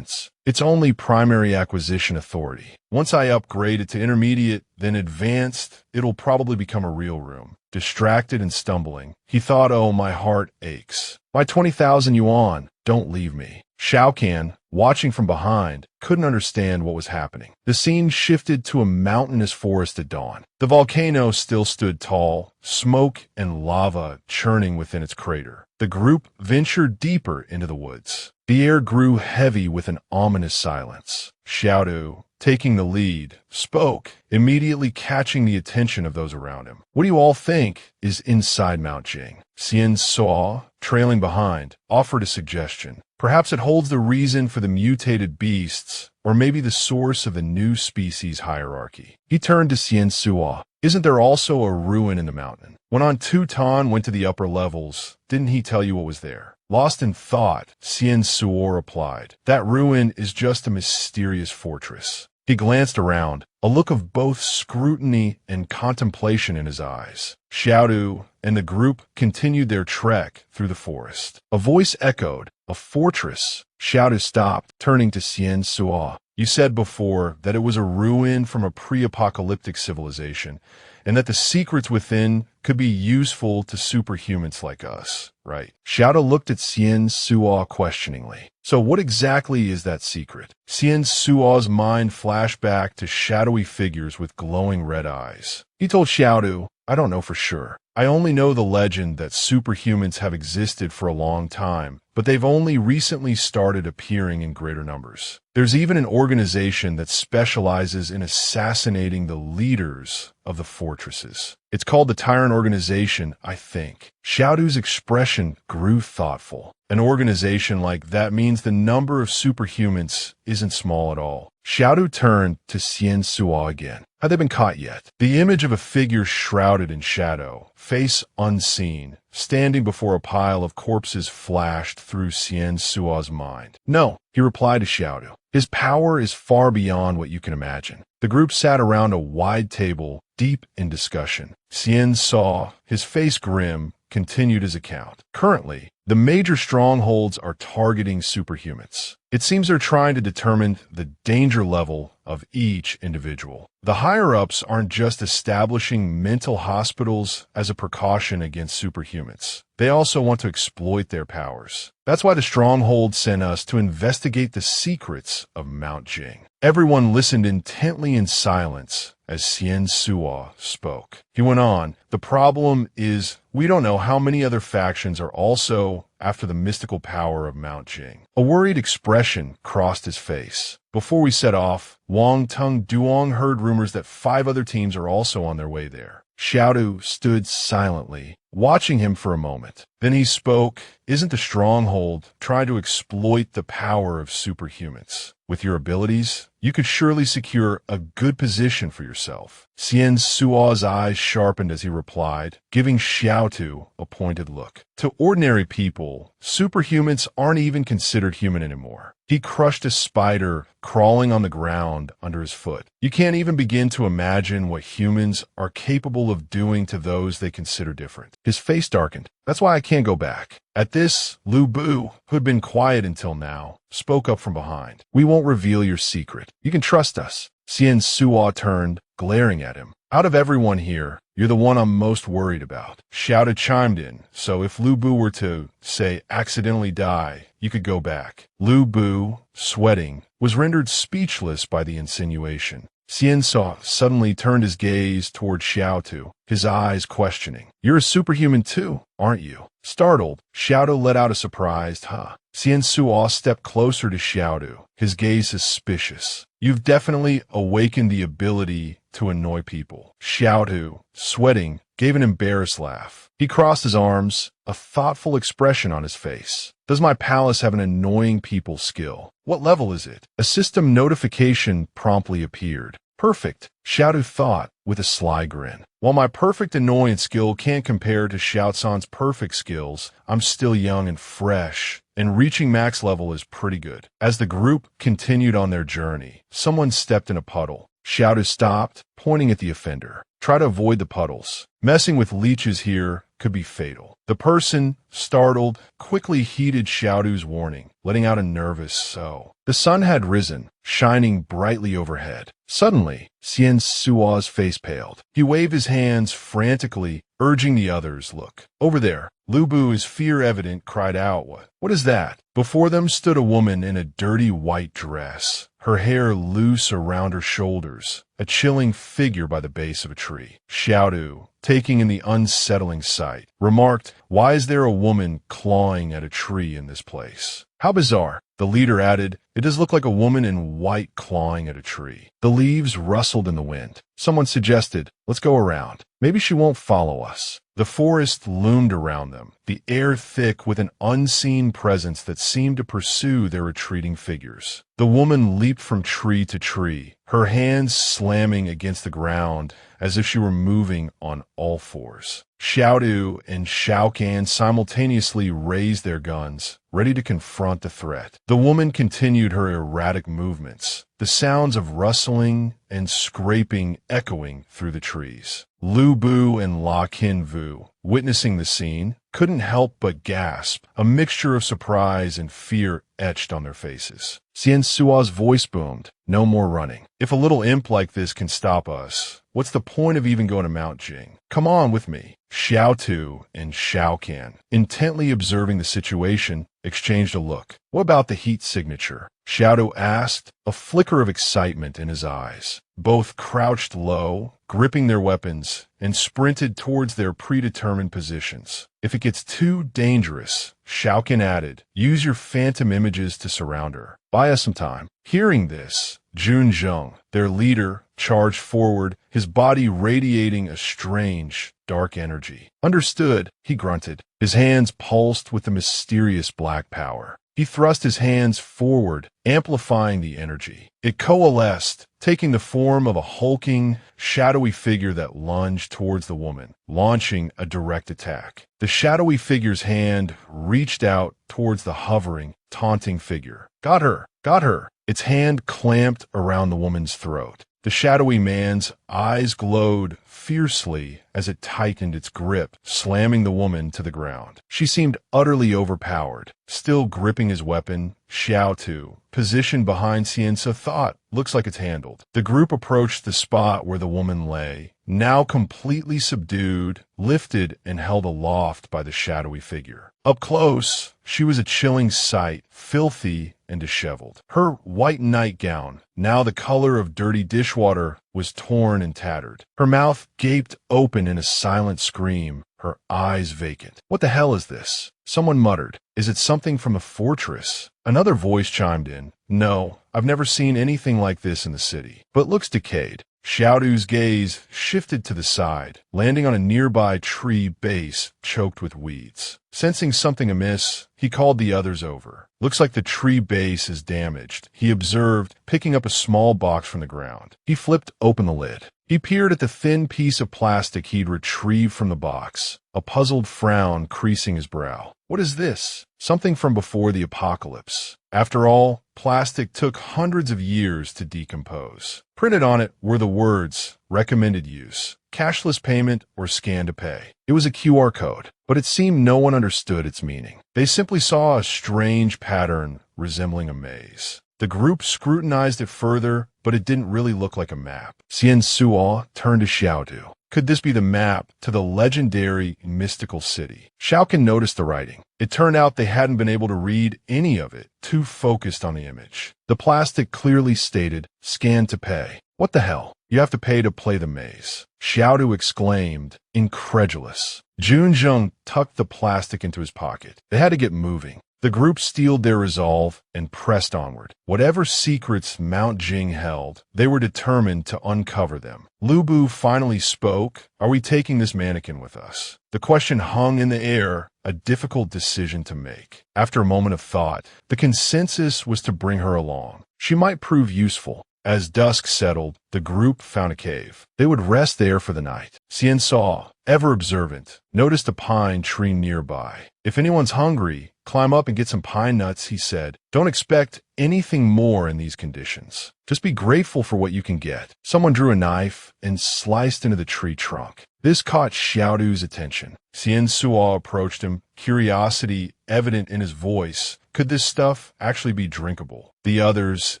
It's only primary acquisition authority. Once I upgrade it to intermediate, then advanced, it'll probably become a real room. Distracted and stumbling, he thought, oh, my heart aches. My 20,000 yuan, don't leave me. Shao Kan, watching from behind, couldn't understand what was happening. The scene shifted to a mountainous forest at dawn. The volcano still stood tall, smoke and lava churning within its crater. The group ventured deeper into the woods. The air grew heavy with an ominous silence. Xiaodu, taking the lead, spoke, immediately catching the attention of those around him. What do you all think is inside Mount Jing? Xian Suo, trailing behind, offered a suggestion. Perhaps it holds the reason for the mutated beasts, or maybe the source of the new species hierarchy. He turned to Xian Suo. Isn't there also a ruin in the mountain? When On Tan went to the upper levels, didn't he tell you what was there? Lost in thought, Xian Suo replied. That ruin is just a mysterious fortress. He glanced around, a look of both scrutiny and contemplation in his eyes. Xiaodu and the group continued their trek through the forest. A voice echoed, a fortress. Xiaodu stopped, turning to Xian Suo. You said before that it was a ruin from a pre-apocalyptic civilization, and that the secrets within could be useful to superhumans like us, right? Xiaodu looked at Xian Suo questioningly. So what exactly is that secret? Xian Suo's mind flashed back to shadowy figures with glowing red eyes. He told Xiaodu, I don't know for sure. I only know the legend that superhumans have existed for a long time, but they've only recently started appearing in greater numbers. There's even an organization that specializes in assassinating the leaders of the fortresses. It's called the Tyrant Organization, I think. Xiaodu's expression grew thoughtful. An organization like that means the number of superhumans isn't small at all. Xiaodu turned to Xian Suo again. Have they been caught yet? The image of a figure shrouded in shadow, face unseen, standing before a pile of corpses flashed through Xian Suo's mind. No, he replied to Xiaodu. His power is far beyond what you can imagine. The group sat around a wide table, deep in discussion. Xian Suo, his face grim, continued his account. Currently, the major strongholds are targeting superhumans. It seems they're trying to determine the danger level of each individual. The higher-ups aren't just establishing mental hospitals as a precaution against superhumans. They also want to exploit their powers. That's why the stronghold sent us to investigate the secrets of Mount Jing. Everyone listened intently in silence as Xian Suo spoke. He went on, the problem is we don't know how many other factions are also after the mystical power of Mount Jing. A worried expression crossed his face. Before we set off, Wang Tung Duong heard rumors that 5 other teams are also on their way there. Xiaodu stood silently, watching him for a moment. Then he spoke. Isn't the stronghold trying to exploit the power of superhumans? With your abilities, you could surely secure a good position for yourself. Xian Sua's eyes sharpened as he replied, giving Xiaotu a pointed look. To ordinary people, superhumans aren't even considered human anymore. He crushed a spider crawling on the ground under his foot. You can't even begin to imagine what humans are capable of doing to those they consider different. His face darkened. That's why I can't go back. At this, Lu Bu, who had been quiet until now, spoke up from behind. We won't reveal your secret. You can trust us. Xian Sua turned, glaring at him. Out of everyone here, you're the one I'm most worried about. Xiaotu chimed in, so if Lu Bu were to, say, accidentally die, you could go back. Lu Bu, sweating, was rendered speechless by the insinuation. Xian Sua suddenly turned his gaze toward Xiaotu, his eyes questioning. You're a superhuman too, aren't you? Startled, Xiaotu let out a surprised huh. Xian Sua stepped closer to Xiaotu, his gaze suspicious. You've definitely awakened the ability to annoy people. Xiaotu, sweating, gave an embarrassed laugh. He crossed his arms, a thoughtful expression on his face. Does my palace have an annoying people skill? What level is it? A system notification promptly appeared. Perfect, Xiaotu thought, with a sly grin. While my perfect annoyance skill can't compare to Xiaosan's perfect skills, I'm still young and fresh, and reaching max level is pretty good. As the group continued on their journey, someone stepped in a puddle. Xiaotu stopped, pointing at the offender. Try to avoid the puddles. Messing with leeches here could be fatal. The person, startled, quickly heeded Xiaotu's warning, letting out a nervous soh. The sun had risen, shining brightly overhead. Suddenly, Xian Sua's face paled. He waved his hands frantically, urging the others, look. Over there. Lu Bu, his fear evident, cried out, What is that? Before them stood a woman in a dirty white dress, her hair loose around her shoulders, a chilling figure by the base of a tree. Xiaotu, taking in the unsettling sight, remarked, Why is there a woman clawing at a tree in this place? How bizarre. The leader added, It does look like a woman in white clawing at a tree. The leaves rustled in the wind. Someone suggested, Let's go around. Maybe she won't follow us. The forest loomed around them, the air thick with an unseen presence that seemed to pursue their retreating figures. The woman leaped from tree to tree, her hands slamming against the ground as if she were moving on all fours. Xiaotu and Xiaocan simultaneously raised their guns, ready to confront the threat. The woman continued her erratic movements, the sounds of rustling and scraping echoing through the trees. Lu Bu and La Qin Vu, witnessing the scene, couldn't help but gasp, a mixture of surprise and fear etched on their faces. Xian Sua's voice boomed, No more running. If a little imp like this can stop us, what's the point of even going to Mount Jing? Come on with me. Xiaotu and Xiaocan, intently observing the situation, exchanged a look. What about the heat signature? Xiaotu asked, a flicker of excitement in his eyes. Both crouched low, gripping their weapons, and sprinted towards their predetermined positions. If it gets too dangerous, Xiaocan added, use your phantom images to surround her. Buy us some time. Hearing this, Jun Zheng, their leader, charged forward, his body radiating a strange, dark energy. Understood, he grunted. His hands pulsed with the mysterious black power. He thrust his hands forward, amplifying the energy. It coalesced, taking the form of a hulking, shadowy figure that lunged towards the woman, launching a direct attack. The shadowy figure's hand reached out towards the hovering, taunting figure. Got her! Got her! Its hand clamped around the woman's throat. The shadowy man's eyes glowed fiercely as it tightened its grip, slamming the woman to the ground. She seemed utterly overpowered. Still gripping his weapon, Xiaotu, positioned behind Xiansa, thought, looks like it's handled. The group approached the spot where the woman lay, now completely subdued, lifted and held aloft by the shadowy figure. Up close, she was a chilling sight, filthy and disheveled. Her white nightgown, now the color of dirty dishwater, was torn and tattered. Her mouth gaped open in a silent scream, her eyes vacant. What the hell is this? Someone muttered. Is it something from a fortress? Another voice chimed in. No, I've never seen anything like this in the city, but looks decayed. Xiaodu's gaze shifted to the side, landing on a nearby tree base choked with weeds. Sensing something amiss, he called the others over. Looks like the tree base is damaged, he observed, picking up a small box from the ground. He flipped open the lid. He peered at the thin piece of plastic he'd retrieved from the box, a puzzled frown creasing his brow. What is this? Something from before the apocalypse. After all, plastic took hundreds of years to decompose. Printed on it were the words, recommended use, cashless payment, or scan to pay. It was a QR code, but it seemed no one understood its meaning. They simply saw a strange pattern resembling a maze. The group scrutinized it further, but it didn't really look like a map. Xian Suo turned to Xiaodu. Could this be the map to the legendary mystical city? Xiaoqin noticed the writing. It turned out they hadn't been able to read any of it, too focused on the image. The plastic clearly stated, scan to pay. What the hell? You have to pay to play the maze. Xiaodu exclaimed, incredulous. Junzheng tucked the plastic into his pocket. They had to get moving. The group steeled their resolve and pressed onward. Whatever secrets Mount Jing held, they were determined to uncover them. Lu Bu finally spoke, "Are we taking this mannequin with us?" The question hung in the air, a difficult decision to make. After a moment of thought, the consensus was to bring her along. She might prove useful. As dusk settled, the group found a cave. They would rest there for the night. Xian Saw, ever observant, noticed a pine tree nearby. If anyone's hungry, climb up and get some pine nuts, he said. Don't expect anything more in these conditions. Just be grateful for what you can get. Someone drew a knife and sliced into the tree trunk. This caught Xiaodu's attention. Xian Suo approached him, curiosity evident in his voice. Could this stuff actually be drinkable? The others,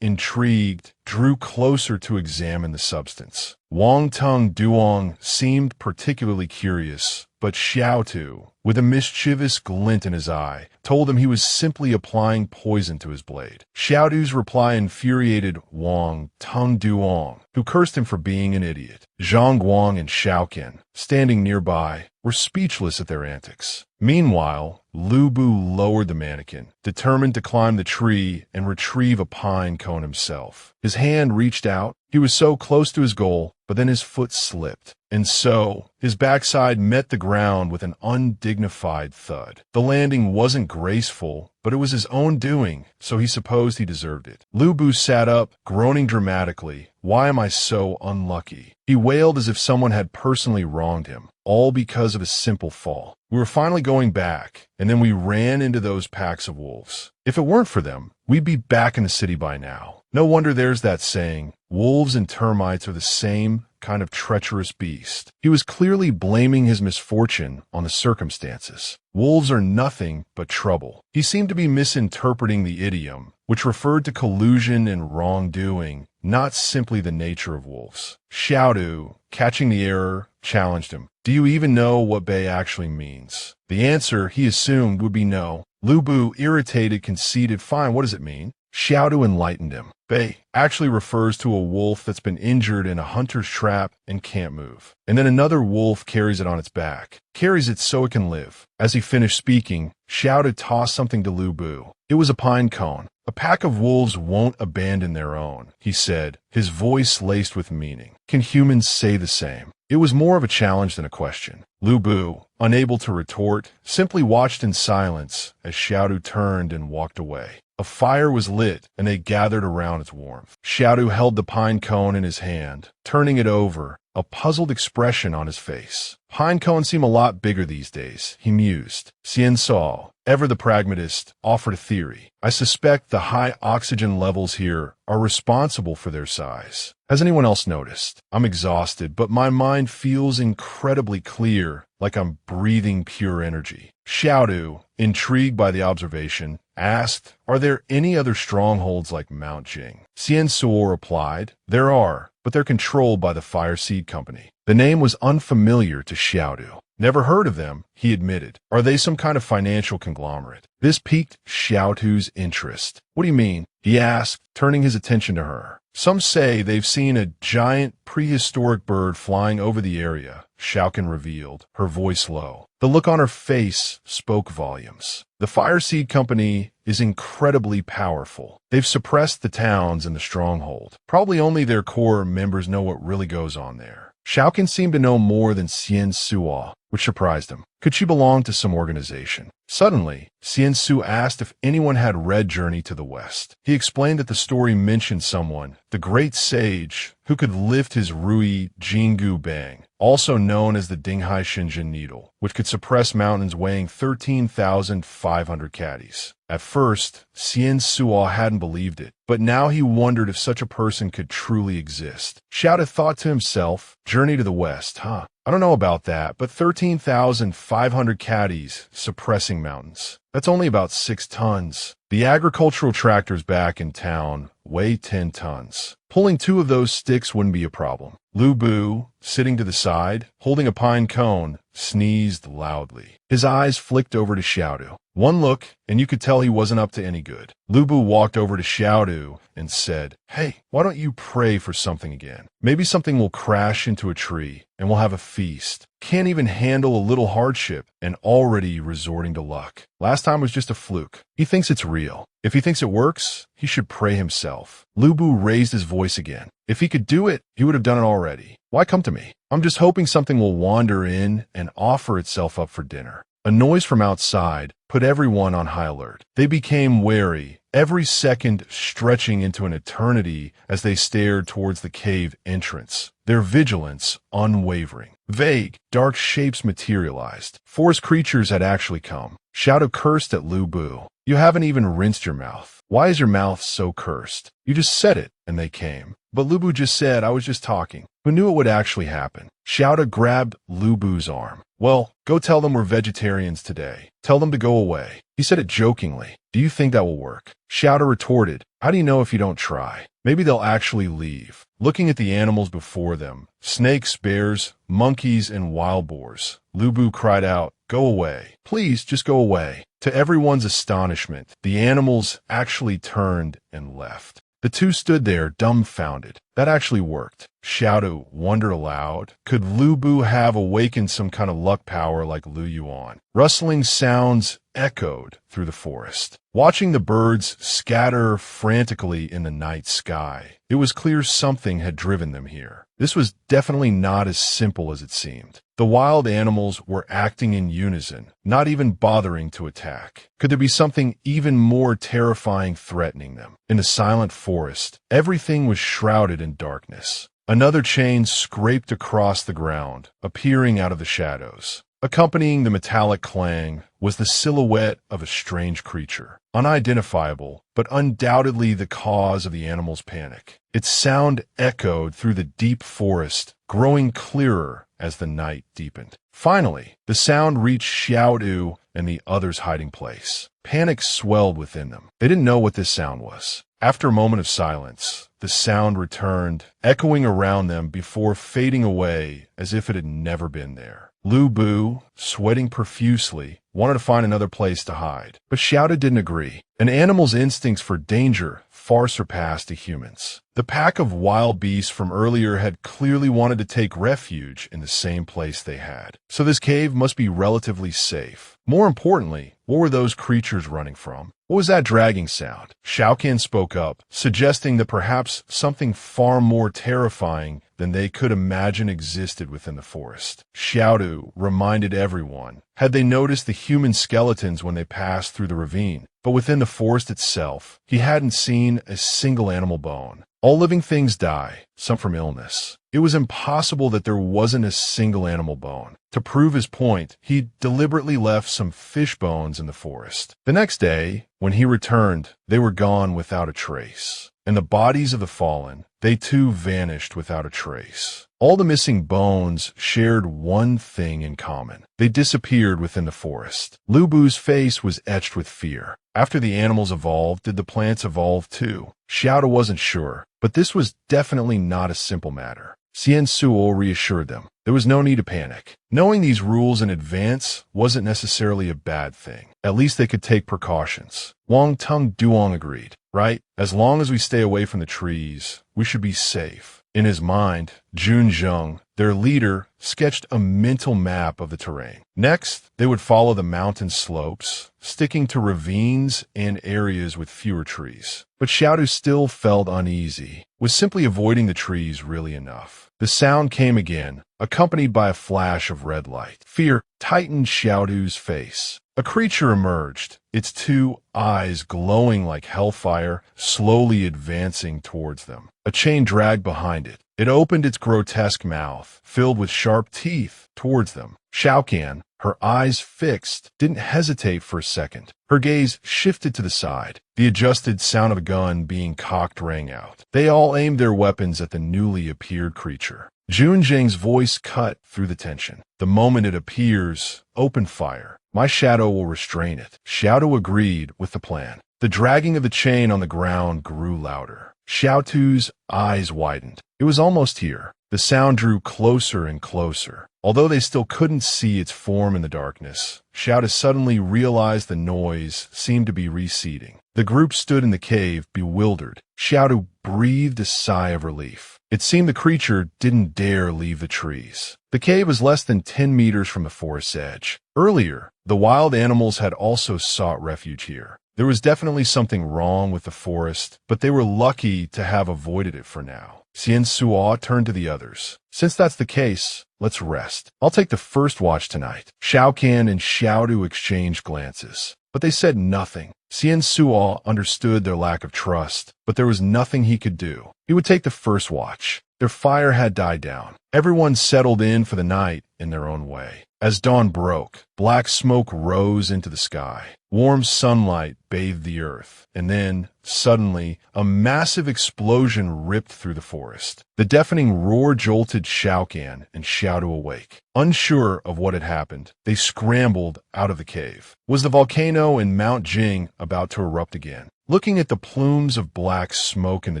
intrigued, drew closer to examine the substance. Wang Tung Duong seemed particularly curious, but Xiaotu, with a mischievous glint in his eye, told him he was simply applying poison to his blade. Xiaodu's reply infuriated Wang Tung Duong, who cursed him for being an idiot. Zhang Guang and Xiaoqin, standing nearby, were speechless at their antics. Meanwhile, Lu Bu lowered the mannequin, determined to climb the tree and retrieve a pine cone himself. His hand reached out. He was so close to his goal, but then his foot slipped. And so, his backside met the ground with an undignified thud. The landing wasn't graceful, but it was his own doing, so he supposed he deserved it. Lu Bu sat up, groaning dramatically. Why am I so unlucky? He wailed as if someone had personally wronged him, all because of a simple fall. We were finally going back, and then we ran into those packs of wolves. If it weren't for them, we'd be back in the city by now. No wonder there's that saying, wolves and termites are the same kind of treacherous beast. He was clearly blaming his misfortune on the circumstances. Wolves are nothing but trouble. He seemed to be misinterpreting the idiom, which referred to collusion and wrongdoing, not simply the nature of wolves. Xiaodu, catching the error, challenged him. Do you even know what Bei actually means? The answer, he assumed, would be no. Lu Bu, irritated, conceded, fine, what does it mean? Xiaodu enlightened him. Bei actually refers to a wolf that's been injured in a hunter's trap and can't move. And then another wolf carries it on its back, carries it so it can live. As he finished speaking, Xiaodu tossed something to Lu Bu. It was a pine cone. A pack of wolves won't abandon their own, he said, his voice laced with meaning. Can humans say the same? It was more of a challenge than a question. Lu Bu, unable to retort, simply watched in silence as Xiaodu turned and walked away. A fire was lit, and they gathered around its warmth. Xiaodu held the pine cone in his hand, turning it over, a puzzled expression on his face. Pine cones seem a lot bigger these days, he mused. Xian Saw, ever the pragmatist, offered a theory. I suspect the high oxygen levels here are responsible for their size. Has anyone else noticed? I'm exhausted, but my mind feels incredibly clear, like I'm breathing pure energy. Xiaodu, intrigued by the observation, asked, are there any other strongholds like Mount Jing? Xian Suo replied, there are, but they're controlled by the Fire Seed Company. The name was unfamiliar to Xiaodu. Never heard of them, he admitted. Are they some kind of financial conglomerate? This piqued Xiaotu's interest. What do you mean? He asked, turning his attention to her. Some say they've seen a giant prehistoric bird flying over the area, Xiaokan revealed, her voice low. The look on her face spoke volumes. The Fireseed Company is incredibly powerful. They've suppressed the towns and the stronghold. Probably only their core members know what really goes on there. Xiaokan seemed to know more than Xian Suo, which surprised him. Could she belong to some organization? Suddenly, Xian Su asked if anyone had read Journey to the West. He explained that the story mentioned someone, the great sage, who could lift his Rui Jingu Bang, also known as the Dinghai Shenzhen Needle, which could suppress mountains weighing 13,500 caddies. At first, Xian Suo hadn't believed it, but now he wondered if such a person could truly exist. Xiao thought to himself, Journey to the West, huh? I don't know about that, but 13,500 caddies suppressing mountains. That's only about 6 tons. The agricultural tractors back in town weigh 10 tons. Pulling 2 of those sticks wouldn't be a problem. Lu Bu, sitting to the side, holding a pine cone, sneezed loudly. His eyes flicked over to Xiaodu. One look, and you could tell he wasn't up to any good. Lu Bu walked over to Xiaodu and said, Hey, why don't you pray for something again? Maybe something will crash into a tree, and we'll have a feast. Can't even handle a little hardship, and already resorting to luck. Last time was just a fluke. He thinks it's real. If he thinks it works, he should pray himself. Lu Bu raised his voice again. If he could do it, he would have done it already. Why come to me? I'm just hoping something will wander in and offer itself up for dinner. A noise from outside put everyone on high alert. They became wary, every second stretching into an eternity as they stared towards the cave entrance, their vigilance unwavering. Vague, dark shapes materialized. Forest creatures had actually come. Xiaodu cursed at Lu Bu. You haven't even rinsed your mouth. Why is your mouth so cursed? You just said it, and they came. But Lu Bu just said, I was just talking. Who knew it would actually happen? Xiaodu grabbed Lu Bu's arm. Well, go tell them we're vegetarians today. Tell them to go away. He said it jokingly. Do you think that will work? Xiaodu retorted, How do you know if you don't try? Maybe they'll actually leave. Looking at the animals before them, snakes, bears, monkeys, and wild boars, Lu Bu cried out, Go away. Please, just go away. To everyone's astonishment, the animals actually turned and left. The two stood there, dumbfounded. That actually worked. Xiaodu wondered aloud, could Lu Bu have awakened some kind of luck power like Lu Yuan? Rustling sounds echoed through the forest. Watching the birds scatter frantically in the night sky, it was clear something had driven them here. This was definitely not as simple as it seemed. The wild animals were acting in unison, not even bothering to attack. Could there be something even more terrifying threatening them? In the silent forest, everything was shrouded in darkness. Another chain scraped across the ground, appearing out of the shadows. Accompanying the metallic clang was the silhouette of a strange creature, unidentifiable, but undoubtedly the cause of the animal's panic. Its sound echoed through the deep forest, growing clearer as the night deepened. Finally, the sound reached Xiaodu and the others' hiding place. Panic swelled within them. They didn't know what this sound was. After a moment of silence, the sound returned, echoing around them before fading away as if it had never been there. Lu Bu, sweating profusely, wanted to find another place to hide, but Xiaodu didn't agree. An animal's instincts for danger far surpassed a human's. The pack of wild beasts from earlier had clearly wanted to take refuge in the same place they had. So this cave must be relatively safe. More importantly, what were those creatures running from? What was that dragging sound? Xiaokan spoke up, suggesting that perhaps something far more terrifying than they could imagine existed within the forest. Xiaodu reminded everyone, had they noticed the human skeletons when they passed through the ravine? But within the forest itself, he hadn't seen a single animal bone. All living things die, some from illness. It was impossible that there wasn't a single animal bone. To prove his point, he deliberately left some fish bones in the forest. The next day, when he returned, they were gone without a trace. And the bodies of the fallen, they too vanished without a trace. All the missing bones shared one thing in common. They disappeared within the forest. Lu Bu's face was etched with fear. After the animals evolved, did the plants evolve too? Xiaodu wasn't sure, but this was definitely not a simple matter. Xian Suo reassured them. There was no need to panic. Knowing these rules in advance wasn't necessarily a bad thing. At least they could take precautions. Wang Tung Duong agreed. Right? As long as we stay away from the trees, we should be safe. In his mind, Jun Zheng, their leader, sketched a mental map of the terrain. Next, they would follow the mountain slopes, sticking to ravines and areas with fewer trees. But Xiaodu still felt uneasy. Was simply avoiding the trees really enough? The sound came again, accompanied by a flash of red light. Fear tightened Xiaodu's face. A creature emerged, its two eyes glowing like hellfire, slowly advancing towards them. A chain dragged behind it. It opened its grotesque mouth, filled with sharp teeth, towards them. Xiaocan, her eyes fixed, didn't hesitate for a second. Her gaze shifted to the side. The adjusted sound of a gun being cocked rang out. They all aimed their weapons at the newly appeared creature. Jun Zheng's voice cut through the tension. The moment it appears, open fire. My shadow will restrain it. Xiaodu agreed with the plan. The dragging of the chain on the ground grew louder. Xiaotu's eyes widened. It was almost here. The sound drew closer and closer. Although they still couldn't see its form in the darkness, Xiaodu suddenly realized the noise seemed to be receding. The group stood in the cave, bewildered. Xiaodu breathed a sigh of relief. It seemed the creature didn't dare leave the trees. The cave was less than 10 meters from the forest's edge. Earlier, the wild animals had also sought refuge here. There was definitely something wrong with the forest, but they were lucky to have avoided it for now. Xian Suo turned to the others. Since that's the case, let's rest. I'll take the first watch tonight. Xiaocan and Xiaodu exchanged glances, but they said nothing. Xian Suo understood their lack of trust, but there was nothing he could do. He would take the first watch. Their fire had died down. Everyone settled in for the night in their own way. As dawn broke, black smoke rose into the sky. Warm sunlight bathed the earth, and then, suddenly, a massive explosion ripped through the forest. The deafening roar jolted Xiaocan and Xiaodu awake. Unsure of what had happened, they scrambled out of the cave. Was the volcano in Mount Jing about to erupt again? Looking at the plumes of black smoke in the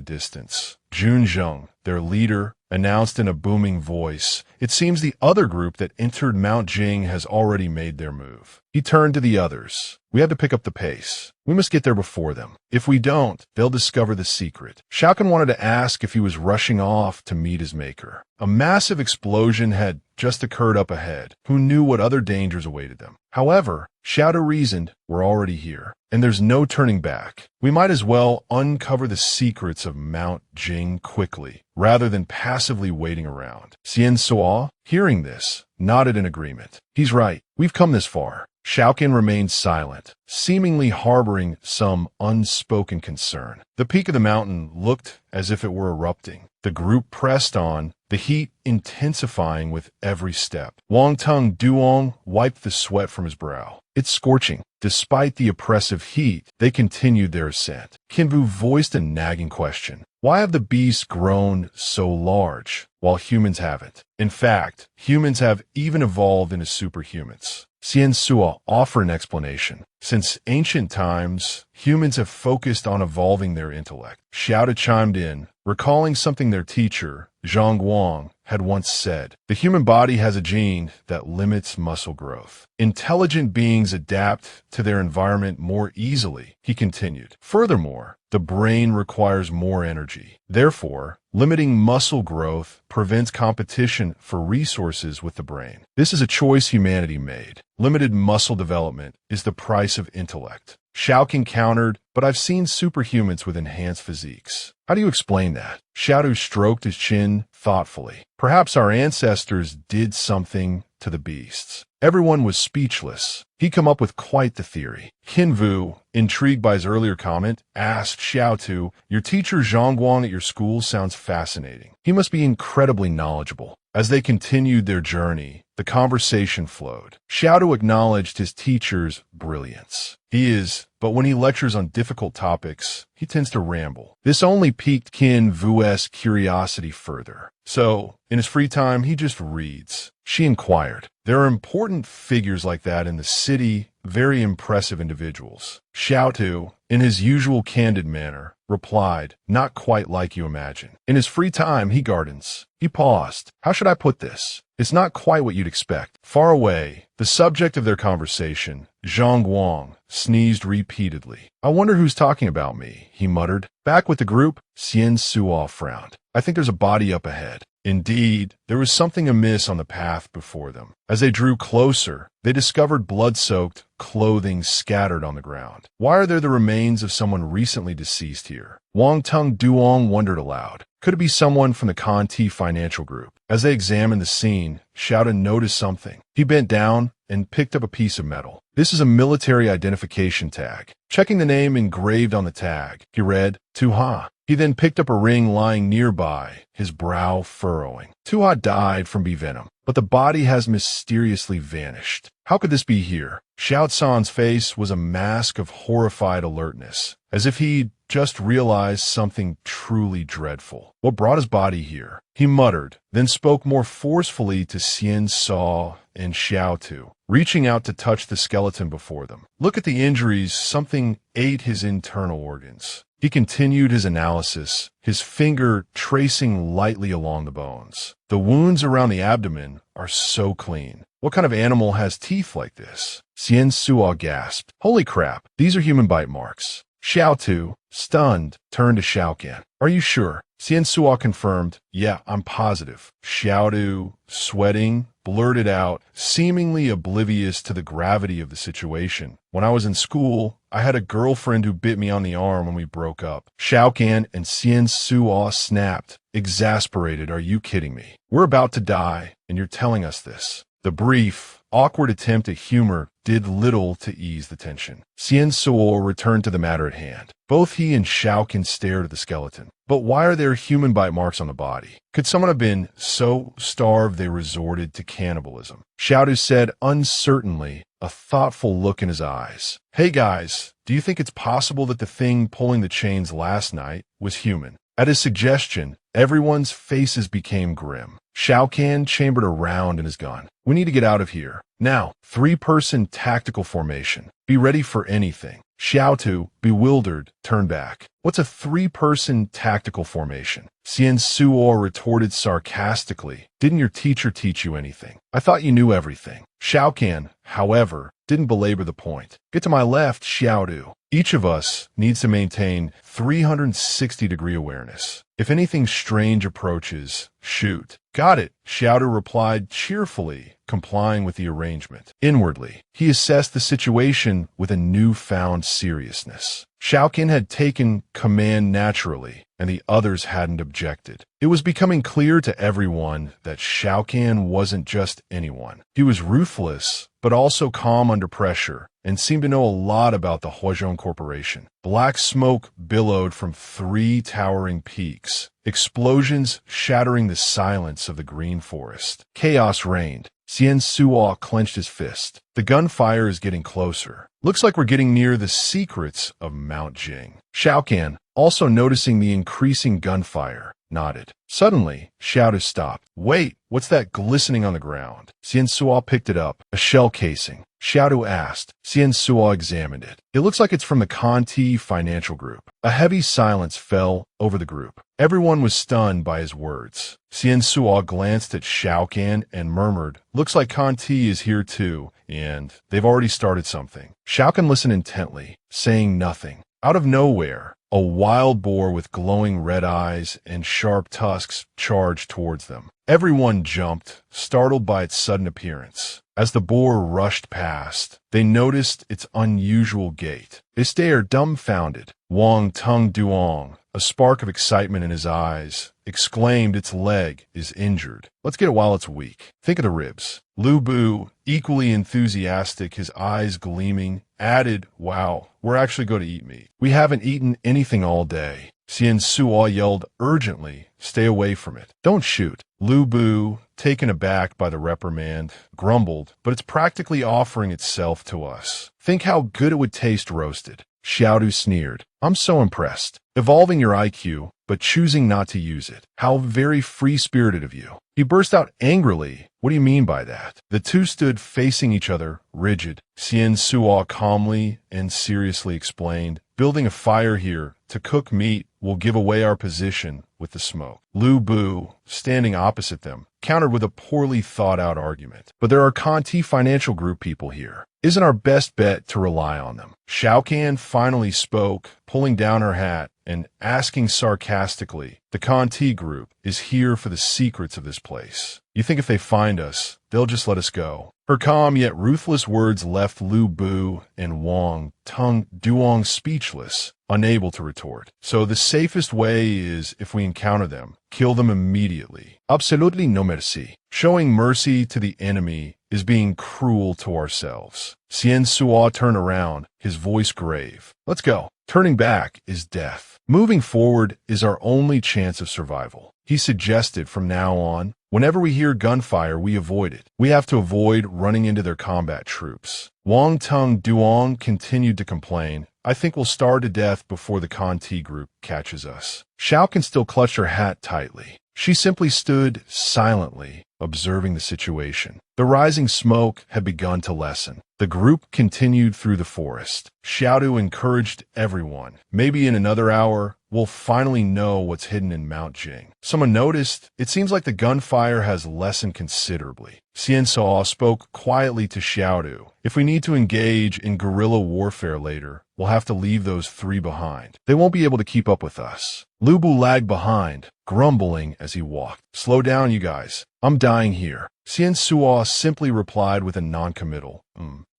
distance, Jun Zheng, their leader, announced in a booming voice, "It seems the other group that entered Mount Jing has already made their move." He turned to the others. "We have to pick up the pace. We must get there before them. If we don't, they'll discover the secret." Xiaocan wanted to ask if he was rushing off to meet his maker. A massive explosion had just occurred up ahead. Who knew what other dangers awaited them? However, Xiaodu reasoned, we're already here, and there's no turning back. We might as well uncover the secrets of Mount Jing quickly, rather than passively waiting around. Xian Suo, hearing this, nodded in agreement. He's right. We've come this far. Xiaocan remained silent, seemingly harboring some unspoken concern. The peak of the mountain looked as if it were erupting. The group pressed on, the heat intensifying with every step. Wang Tung Duong wiped the sweat from his brow. It's scorching. Despite the oppressive heat, they continued their ascent. Kinvu voiced a nagging question. Why have the beasts grown so large, while humans haven't? In fact, humans have even evolved into superhumans. Xian Suo offered an explanation. Since ancient times, humans have focused on evolving their intellect. Xiaodu chimed in, recalling something their teacher, Zhang Guang, had once said. The human body has a gene that limits muscle growth. Intelligent beings adapt to their environment more easily, he continued. Furthermore, the brain requires more energy. Therefore, limiting muscle growth prevents competition for resources with the brain. This is a choice humanity made. Limited muscle development is the price of intellect. Xiaocan countered, but I've seen superhumans with enhanced physiques. How do you explain that? Xiaodu stroked his chin thoughtfully. Perhaps our ancestors did something to the beasts. Everyone was speechless. He'd come up with quite the theory. Kinvu, intrigued by his earlier comment, asked Xiaotu, your teacher Zhangguang at your school sounds fascinating. He must be incredibly knowledgeable. As they continued their journey, the conversation flowed. Xiaotu acknowledged his teacher's brilliance. He is, but when he lectures on difficult topics, he tends to ramble. This only piqued Qin Vu's curiosity further. So, in his free time, he just reads. She inquired. There are important figures like that in the city, very impressive individuals. Xiaotu, in his usual candid manner, replied, not quite like you imagine. In his free time, he gardens. He paused. How should I put this? It's not quite what you'd expect. Far away, the subject of their conversation, Zhang Guang, sneezed repeatedly. "I wonder who's talking about me," he muttered. Back with the group, Xian Suo frowned. "I think there's a body up ahead." Indeed, there was something amiss on the path before them. As they drew closer, they discovered blood-soaked clothing scattered on the ground. Why are there the remains of someone recently deceased here? Wang Tung Duong wondered aloud. Could it be someone from the Conti financial group? As they examined the scene, Xiaoda noticed something. He bent down and picked up a piece of metal. "This is a military identification tag." Checking the name engraved on the tag, he read, "Tuha." He then picked up a ring lying nearby, his brow furrowing. Tuha died from bee venom, but the body has mysteriously vanished. How could this be here? Xiao Can's face was a mask of horrified alertness, as if he'd just realized something truly dreadful. What brought his body here? He muttered, then spoke more forcefully to Xian Saw and Xiao Tu, reaching out to touch the skeleton before them. "Look at the injuries. Something ate his internal organs." He continued his analysis, his finger tracing lightly along the bones. "The wounds around the abdomen are so clean. What kind of animal has teeth like this?" Xian Suo gasped. "Holy crap, these are human bite marks." Xiao Tu, stunned, turned to Xiaocan. "Are you sure?" Xian Suo confirmed. "Yeah, I'm positive." Xiao Tu, sweating, blurted out, seemingly oblivious to the gravity of the situation. "When I was in school, I had a girlfriend who bit me on the arm when we broke up." Xiaocan and Xian Suo snapped, exasperated. "Are you kidding me? We're about to die, and you're telling us this." The brief, awkward attempt at humor did little to ease the tension. Xian Suo returned to the matter at hand. Both he and Xiaocan stared at the skeleton. "But why are there human bite marks on the body? Could someone have been so starved they resorted to cannibalism?" Xiaodu said uncertainly, a thoughtful look in his eyes. "Hey guys, do you think it's possible that the thing pulling the chains last night was human?" At his suggestion, everyone's faces became grim. Xiaocan chambered a round in his gun. "We need to get out of here. Now, 3-person tactical formation. Be ready for anything." Xiao Tu, bewildered, turned back. "What's a 3-person tactical formation?" Xian Suo retorted sarcastically. "Didn't your teacher teach you anything? I thought you knew everything." Xiaocan, however, didn't belabor the point. "Get to my left, Xiao Tu. Each of us needs to maintain 360-degree awareness. If anything strange approaches, shoot." "Got it," Xiao Tu replied cheerfully, complying with the arrangement. Inwardly, he assessed the situation with a newfound seriousness. Xiaocan had taken command naturally, and the others hadn't objected. It was becoming clear to everyone that Xiaocan wasn't just anyone. He was ruthless, but also calm under pressure, and seemed to know a lot about the Huozhong Corporation. Black smoke billowed from 3 towering peaks, explosions shattering the silence of the green forest. Chaos reigned. Xian Suo clenched his fist. "The gunfire is getting closer. Looks like we're getting near the secrets of Mount Jing." Xiaocan, also noticing the increasing gunfire, nodded. Suddenly, Xiao stopped. "Wait, what's that glistening on the ground?" Xian Suo picked it up. "A shell casing." Xiao asked. Xian Suo examined it. "It looks like it's from the Conti financial group." A heavy silence fell over the group. Everyone was stunned by his words. Xian Suo glanced at Xiaocan and murmured, "Looks like Conti is here too, and they've already started something." Xiaocan listened intently, saying nothing. Out of nowhere, a wild boar with glowing red eyes and sharp tusks charged towards them. Everyone jumped, startled by its sudden appearance. As the boar rushed past, they noticed its unusual gait. They stared dumbfounded. Wang Tung Duong, a spark of excitement in his eyes, exclaimed, "Its leg is injured. Let's get it while it's weak. Think of the ribs." Lu Bu, equally enthusiastic, his eyes gleaming, added, "Wow, we're actually going to eat meat. We haven't eaten anything all day." Xian Suo yelled urgently, "Stay away from it. Don't shoot." Lu Bu, taken aback by the reprimand, grumbled, "But it's practically offering itself to us. Think how good it would taste roasted." Xiaodu sneered. "I'm so impressed. Evolving your IQ, but choosing not to use it. How very free-spirited of you." He burst out angrily. "What do you mean by that?" The two stood facing each other, rigid. Xian Suo calmly and seriously explained, "Building a fire here to cook meat will give away our position with the smoke. Lu Bu, standing opposite them, countered with a poorly thought-out argument. But there are Conti financial group people here. Isn't our best bet to rely on them? Xiaocan finally spoke, pulling down her hat and asking sarcastically, the Conti group is here for the secrets of this place. You think if they find us, they'll just let us go? Her calm yet ruthless words left Lu Bu and Wang Tung Duong speechless, unable to retort. So the safest way is, if we encounter them, kill them immediately. Absolutely no merci. Showing mercy to the enemy is being cruel to ourselves. Xian Suo turned around, his voice grave. Let's go. Turning back is death. Moving forward is our only chance of survival. He suggested from now on, whenever we hear gunfire, we avoid it. We have to avoid running into their combat troops. Wang Tung Duong continued to complain, I think we'll starve to death before the Conti group catches us. Xiaocan still clutched her hat tightly. She simply stood silently, observing the situation. The rising smoke had begun to lessen. The group continued through the forest. Xiaodu encouraged everyone. Maybe in another hour, we'll finally know what's hidden in Mount Jing. Someone noticed, it seems like the gunfire has lessened considerably. Xian Suo spoke quietly to Xiaodu. If we need to engage in guerrilla warfare later, we'll have to leave those three behind. They won't be able to keep up with us. Lu Bu lagged behind, grumbling as he walked. Slow down, you guys. I'm dying here. Xian Suo simply replied with a non-committal,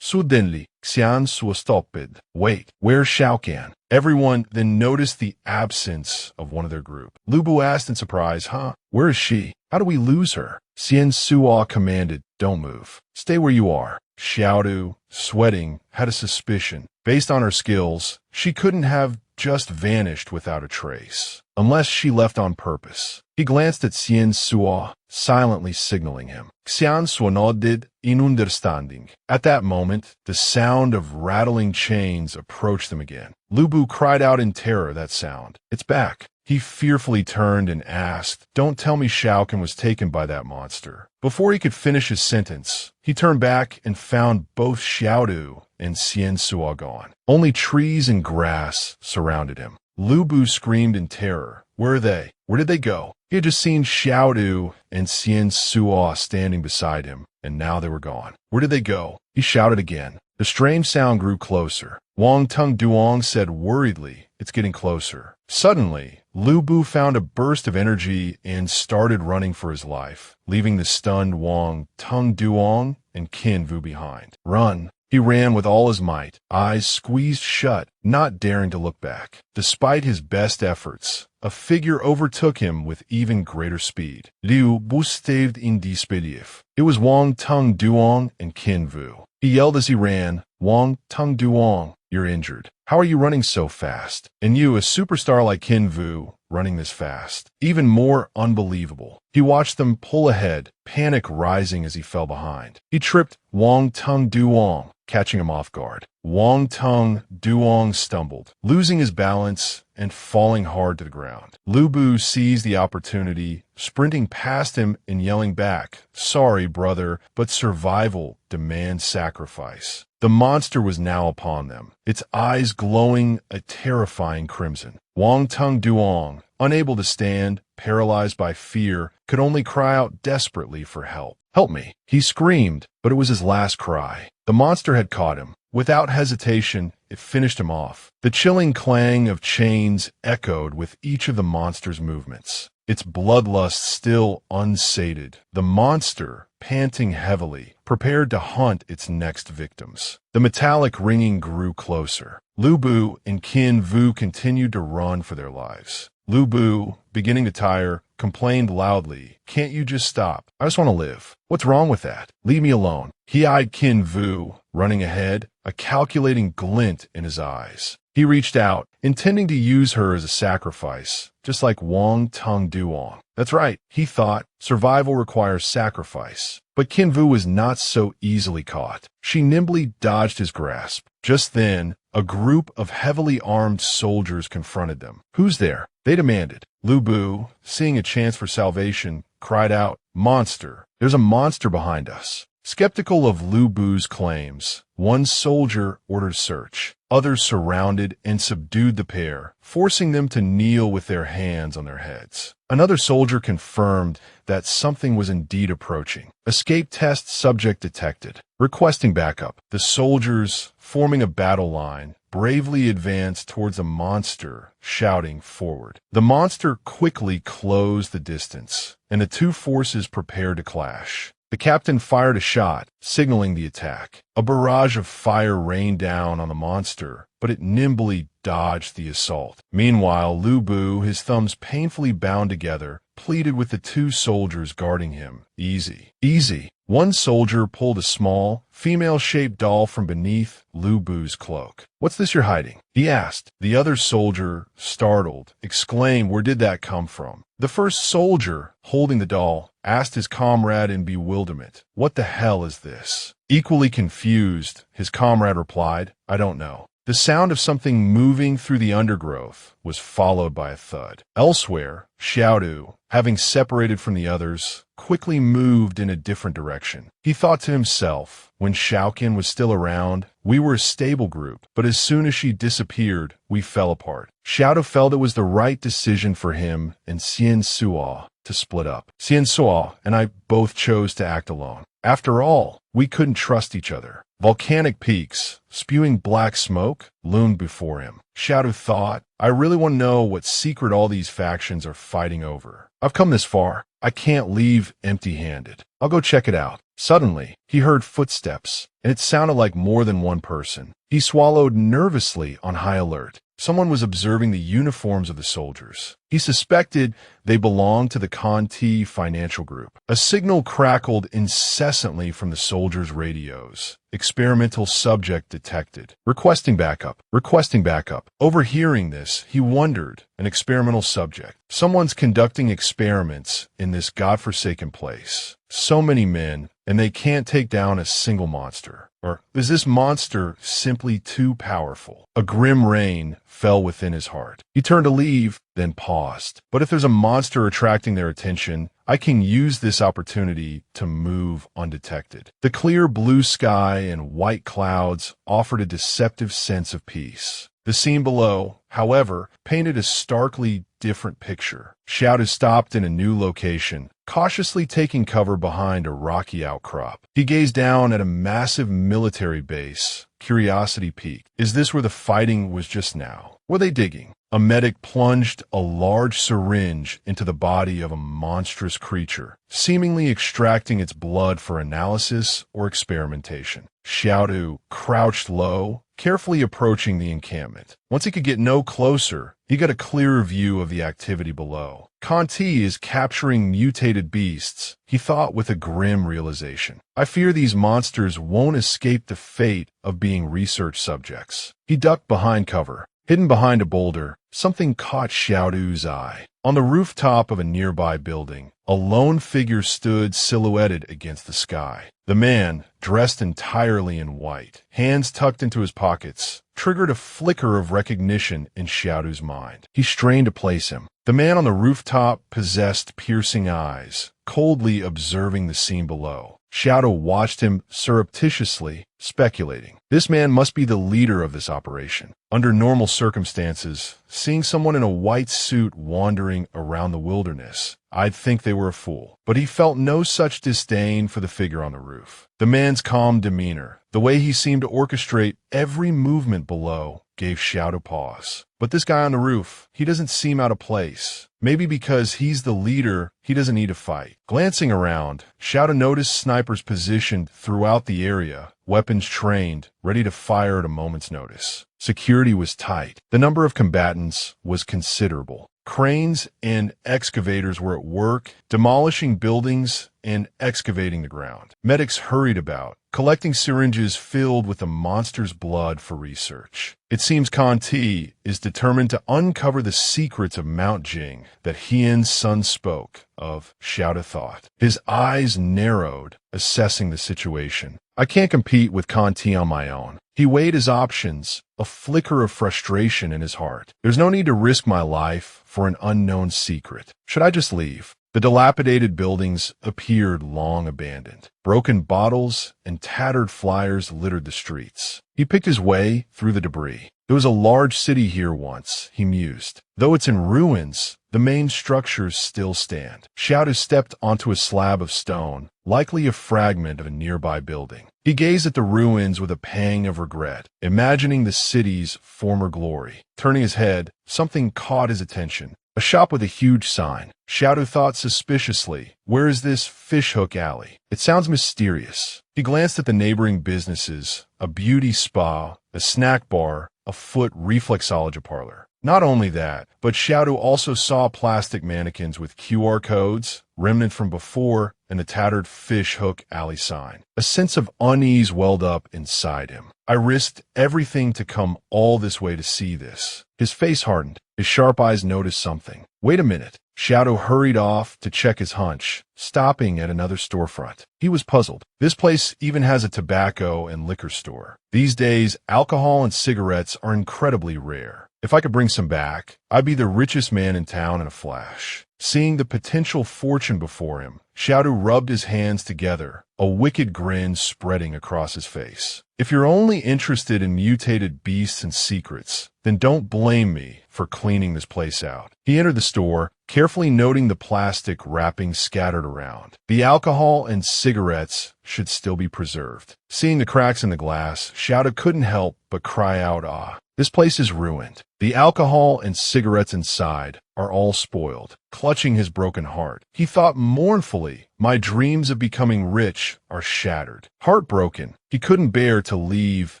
Suddenly, Xian Suo stopped. Wait, where's Xiaocan? Everyone then noticed the absence of one of their group. Lu Bu asked in surprise, where is she? How do we lose her? Xian Suo commanded, don't move. Stay where you are. Xiaodu, sweating, had a suspicion. Based on her skills, she couldn't have just vanished without a trace, unless she left on purpose. He glanced at Xian Suo, silently signaling him. Xian Suo nodded in understanding. At that moment, the sound of rattling chains approached them again. Lu Bu cried out in terror that sound. It's back. He fearfully turned and asked, don't tell me Xiaocan was taken by that monster. Before he could finish his sentence, he turned back and found both Xiaodu and Xian Suo gone. Only trees and grass surrounded him. Lu Bu screamed in terror. Where are they? Where did they go? He had just seen Xiaodu and Xian Suo standing beside him, and now they were gone. Where did they go? He shouted again. The strange sound grew closer. Wang Tung Duong said worriedly, it's getting closer. Suddenly, Lu Bu found a burst of energy and started running for his life, leaving the stunned Wang Tung Duong and Qin Vu behind. Run! He ran with all his might, eyes squeezed shut, not daring to look back. Despite his best efforts, a figure overtook him with even greater speed. Liu Bu staved in disbelief. It was Wang Tung Duong and Qin Vu. He yelled as he ran, Wang Tung Duong, you're injured. How are you running so fast? And you, a superstar like Qin Vu, running this fast. Even more unbelievable. He watched them pull ahead, panic rising as he fell behind. He tripped Wang Tung Duong, catching him off guard. Wang Tung Duong stumbled, losing his balance and falling hard to the ground. Lu Bu seized the opportunity, sprinting past him and yelling back, sorry, brother, but survival demands sacrifice. The monster was now upon them, its eyes glowing a terrifying crimson. Wang Tung Duong, unable to stand, paralyzed by fear, could only cry out desperately for help. Help me! He screamed, but it was his last cry. The monster had caught him. Without hesitation, it finished him off. The chilling clang of chains echoed with each of the monster's movements. Its bloodlust still unsated. The monster, panting heavily, prepared to hunt its next victims. The metallic ringing grew closer. Lu Bu and Qin Vu continued to run for their lives. Lu Bu, beginning to tire, complained loudly, can't you just stop? I just want to live. What's wrong with that? Leave me alone. He eyed Qin Vu, running ahead, a calculating glint in his eyes. He reached out, intending to use her as a sacrifice, just like Wang Tung Duong. That's right, he thought, survival requires sacrifice. But Qin Vu was not so easily caught. She nimbly dodged his grasp. Just then, a group of heavily armed soldiers confronted them. Who's there? They demanded. Lu Bu, seeing a chance for salvation, cried out, Monster! There's a monster behind us. Skeptical of Lu Bu's claims, one soldier ordered search. Others surrounded and subdued the pair, forcing them to kneel with their hands on their heads. Another soldier confirmed that something was indeed approaching. Escape test subject detected. Requesting backup. The soldiers, forming a battle line, bravely advanced towards a monster, shouting forward. The monster quickly closed the distance, and the two forces prepared to clash. The captain fired a shot, signaling the attack. A barrage of fire rained down on the monster, but it nimbly dodged the assault. Meanwhile, Lu Bu, his thumbs painfully bound together, pleaded with the two soldiers guarding him. Easy. Easy. One soldier pulled a small, female-shaped doll from beneath Lu Bu's cloak. "What's this you're hiding?" he asked. The other soldier, startled, exclaimed, "Where did that come from?" The first soldier, holding the doll, asked his comrade in bewilderment, "What the hell is this?" Equally confused, his comrade replied, "I don't know." The sound of something moving through the undergrowth was followed by a thud. Elsewhere, Xiaosu, having separated from the others, quickly moved in a different direction. He thought to himself, when Xiaoqian was still around, we were a stable group, but as soon as she disappeared, we fell apart. Xiaodu felt it was the right decision for him and Xian Suo to split up. Xian Suo and I both chose to act alone. After all, we couldn't trust each other. Volcanic peaks, spewing black smoke, loomed before him. Xiaodu thought, I really want to know what secret all these factions are fighting over. I've come this far. I can't leave empty-handed. I'll go check it out. Suddenly, he heard footsteps, and it sounded like more than one person. He swallowed nervously on high alert. Someone was observing the uniforms of the soldiers. He suspected they belonged to the Conti financial group. A signal crackled incessantly from the soldiers' radios. Experimental subject detected. Requesting backup. Requesting backup. Overhearing this, he wondered, an experimental subject. Someone's conducting experiments in this godforsaken place. So many men, and they can't take down a single monster. Or is this monster simply too powerful? A grim rain fell within his heart. He turned to leave, then paused. But if there's a monster attracting their attention, I can use this opportunity to move undetected. The clear blue sky and white clouds offered a deceptive sense of peace. The scene below, however, painted a starkly different picture. Xiaodu stopped in a new location, cautiously taking cover behind a rocky outcrop. He gazed down at a massive military base. Curiosity piqued. Is this where the fighting was just now? Were they digging? A medic plunged a large syringe into the body of a monstrous creature, seemingly extracting its blood for analysis or experimentation. Xiaodu crouched low, carefully approaching the encampment. Once he could get no closer, he got a clearer view of the activity below. Conti is capturing mutated beasts, he thought with a grim realization. I fear these monsters won't escape the fate of being research subjects. He ducked behind cover. Hidden behind a boulder, something caught Xiaodu's eye. On the rooftop of a nearby building, a lone figure stood silhouetted against the sky. The man, dressed entirely in white, hands tucked into his pockets, triggered a flicker of recognition in Xiaodu's mind. He strained to place him. The man on the rooftop possessed piercing eyes, coldly observing the scene below. Xiaodu watched him surreptitiously, speculating. This man must be the leader of this operation. Under normal circumstances, seeing someone in a white suit wandering around the wilderness, I'd think they were a fool. But he felt no such disdain for the figure on the roof. The man's calm demeanor, the way he seemed to orchestrate every movement below, gave Xiaodu pause. But this guy on the roof, he doesn't seem out of place. Maybe because he's the leader, he doesn't need to fight. Glancing around, Xiaodu noticed snipers positioned throughout the area, weapons trained, ready to fire at a moment's notice. Security was tight. The number of combatants was considerable. Cranes and excavators were at work, demolishing buildings and excavating the ground. Medics hurried about, collecting syringes filled with the monster's blood for research. It seems Conti is determined to uncover the secrets of Mount Jing that Hien's son spoke of, Xiaodu thought. His eyes narrowed, assessing the situation. I can't compete with Conti on my own. He weighed his options, a flicker of frustration in his heart. There's no need to risk my life for an unknown secret. Should I just leave? The dilapidated buildings appeared long abandoned. Broken bottles and tattered flyers littered the streets. He picked his way through the debris. There was a large city here once, he mused. Though it's in ruins, the main structures still stand. Xiaodu stepped onto a slab of stone, likely a fragment of a nearby building. He gazed at the ruins with a pang of regret, imagining the city's former glory. Turning his head, something caught his attention. A shop with a huge sign. Xiaodu thought suspiciously, where is this fishhook alley? It sounds mysterious. He glanced at the neighboring businesses, a beauty spa, a snack bar, a foot reflexology parlor. Not only that, but Xiaodu also saw plastic mannequins with QR codes, remnant from before, and the tattered fish hook alley sign. A sense of unease welled up inside him. I risked everything to come all this way to see this. His face hardened. His sharp eyes noticed something. Wait a minute. Xiaodu hurried off to check his hunch, stopping at another storefront. He was puzzled. This place even has a tobacco and liquor store. These days, alcohol and cigarettes are incredibly rare. If I could bring some back, I'd be the richest man in town in a flash. Seeing the potential fortune before him, Xiaodu rubbed his hands together, a wicked grin spreading across his face. If you're only interested in mutated beasts and secrets, then don't blame me for cleaning this place out. He entered the store, carefully noting the plastic wrapping scattered around. The alcohol and cigarettes should still be preserved. Seeing the cracks in the glass, Xiaodu couldn't help but cry out, "Ah, this place is ruined." The alcohol and cigarettes inside are all spoiled. Clutching his broken heart, he thought mournfully, my dreams of becoming rich are shattered. Heartbroken, he couldn't bear to leave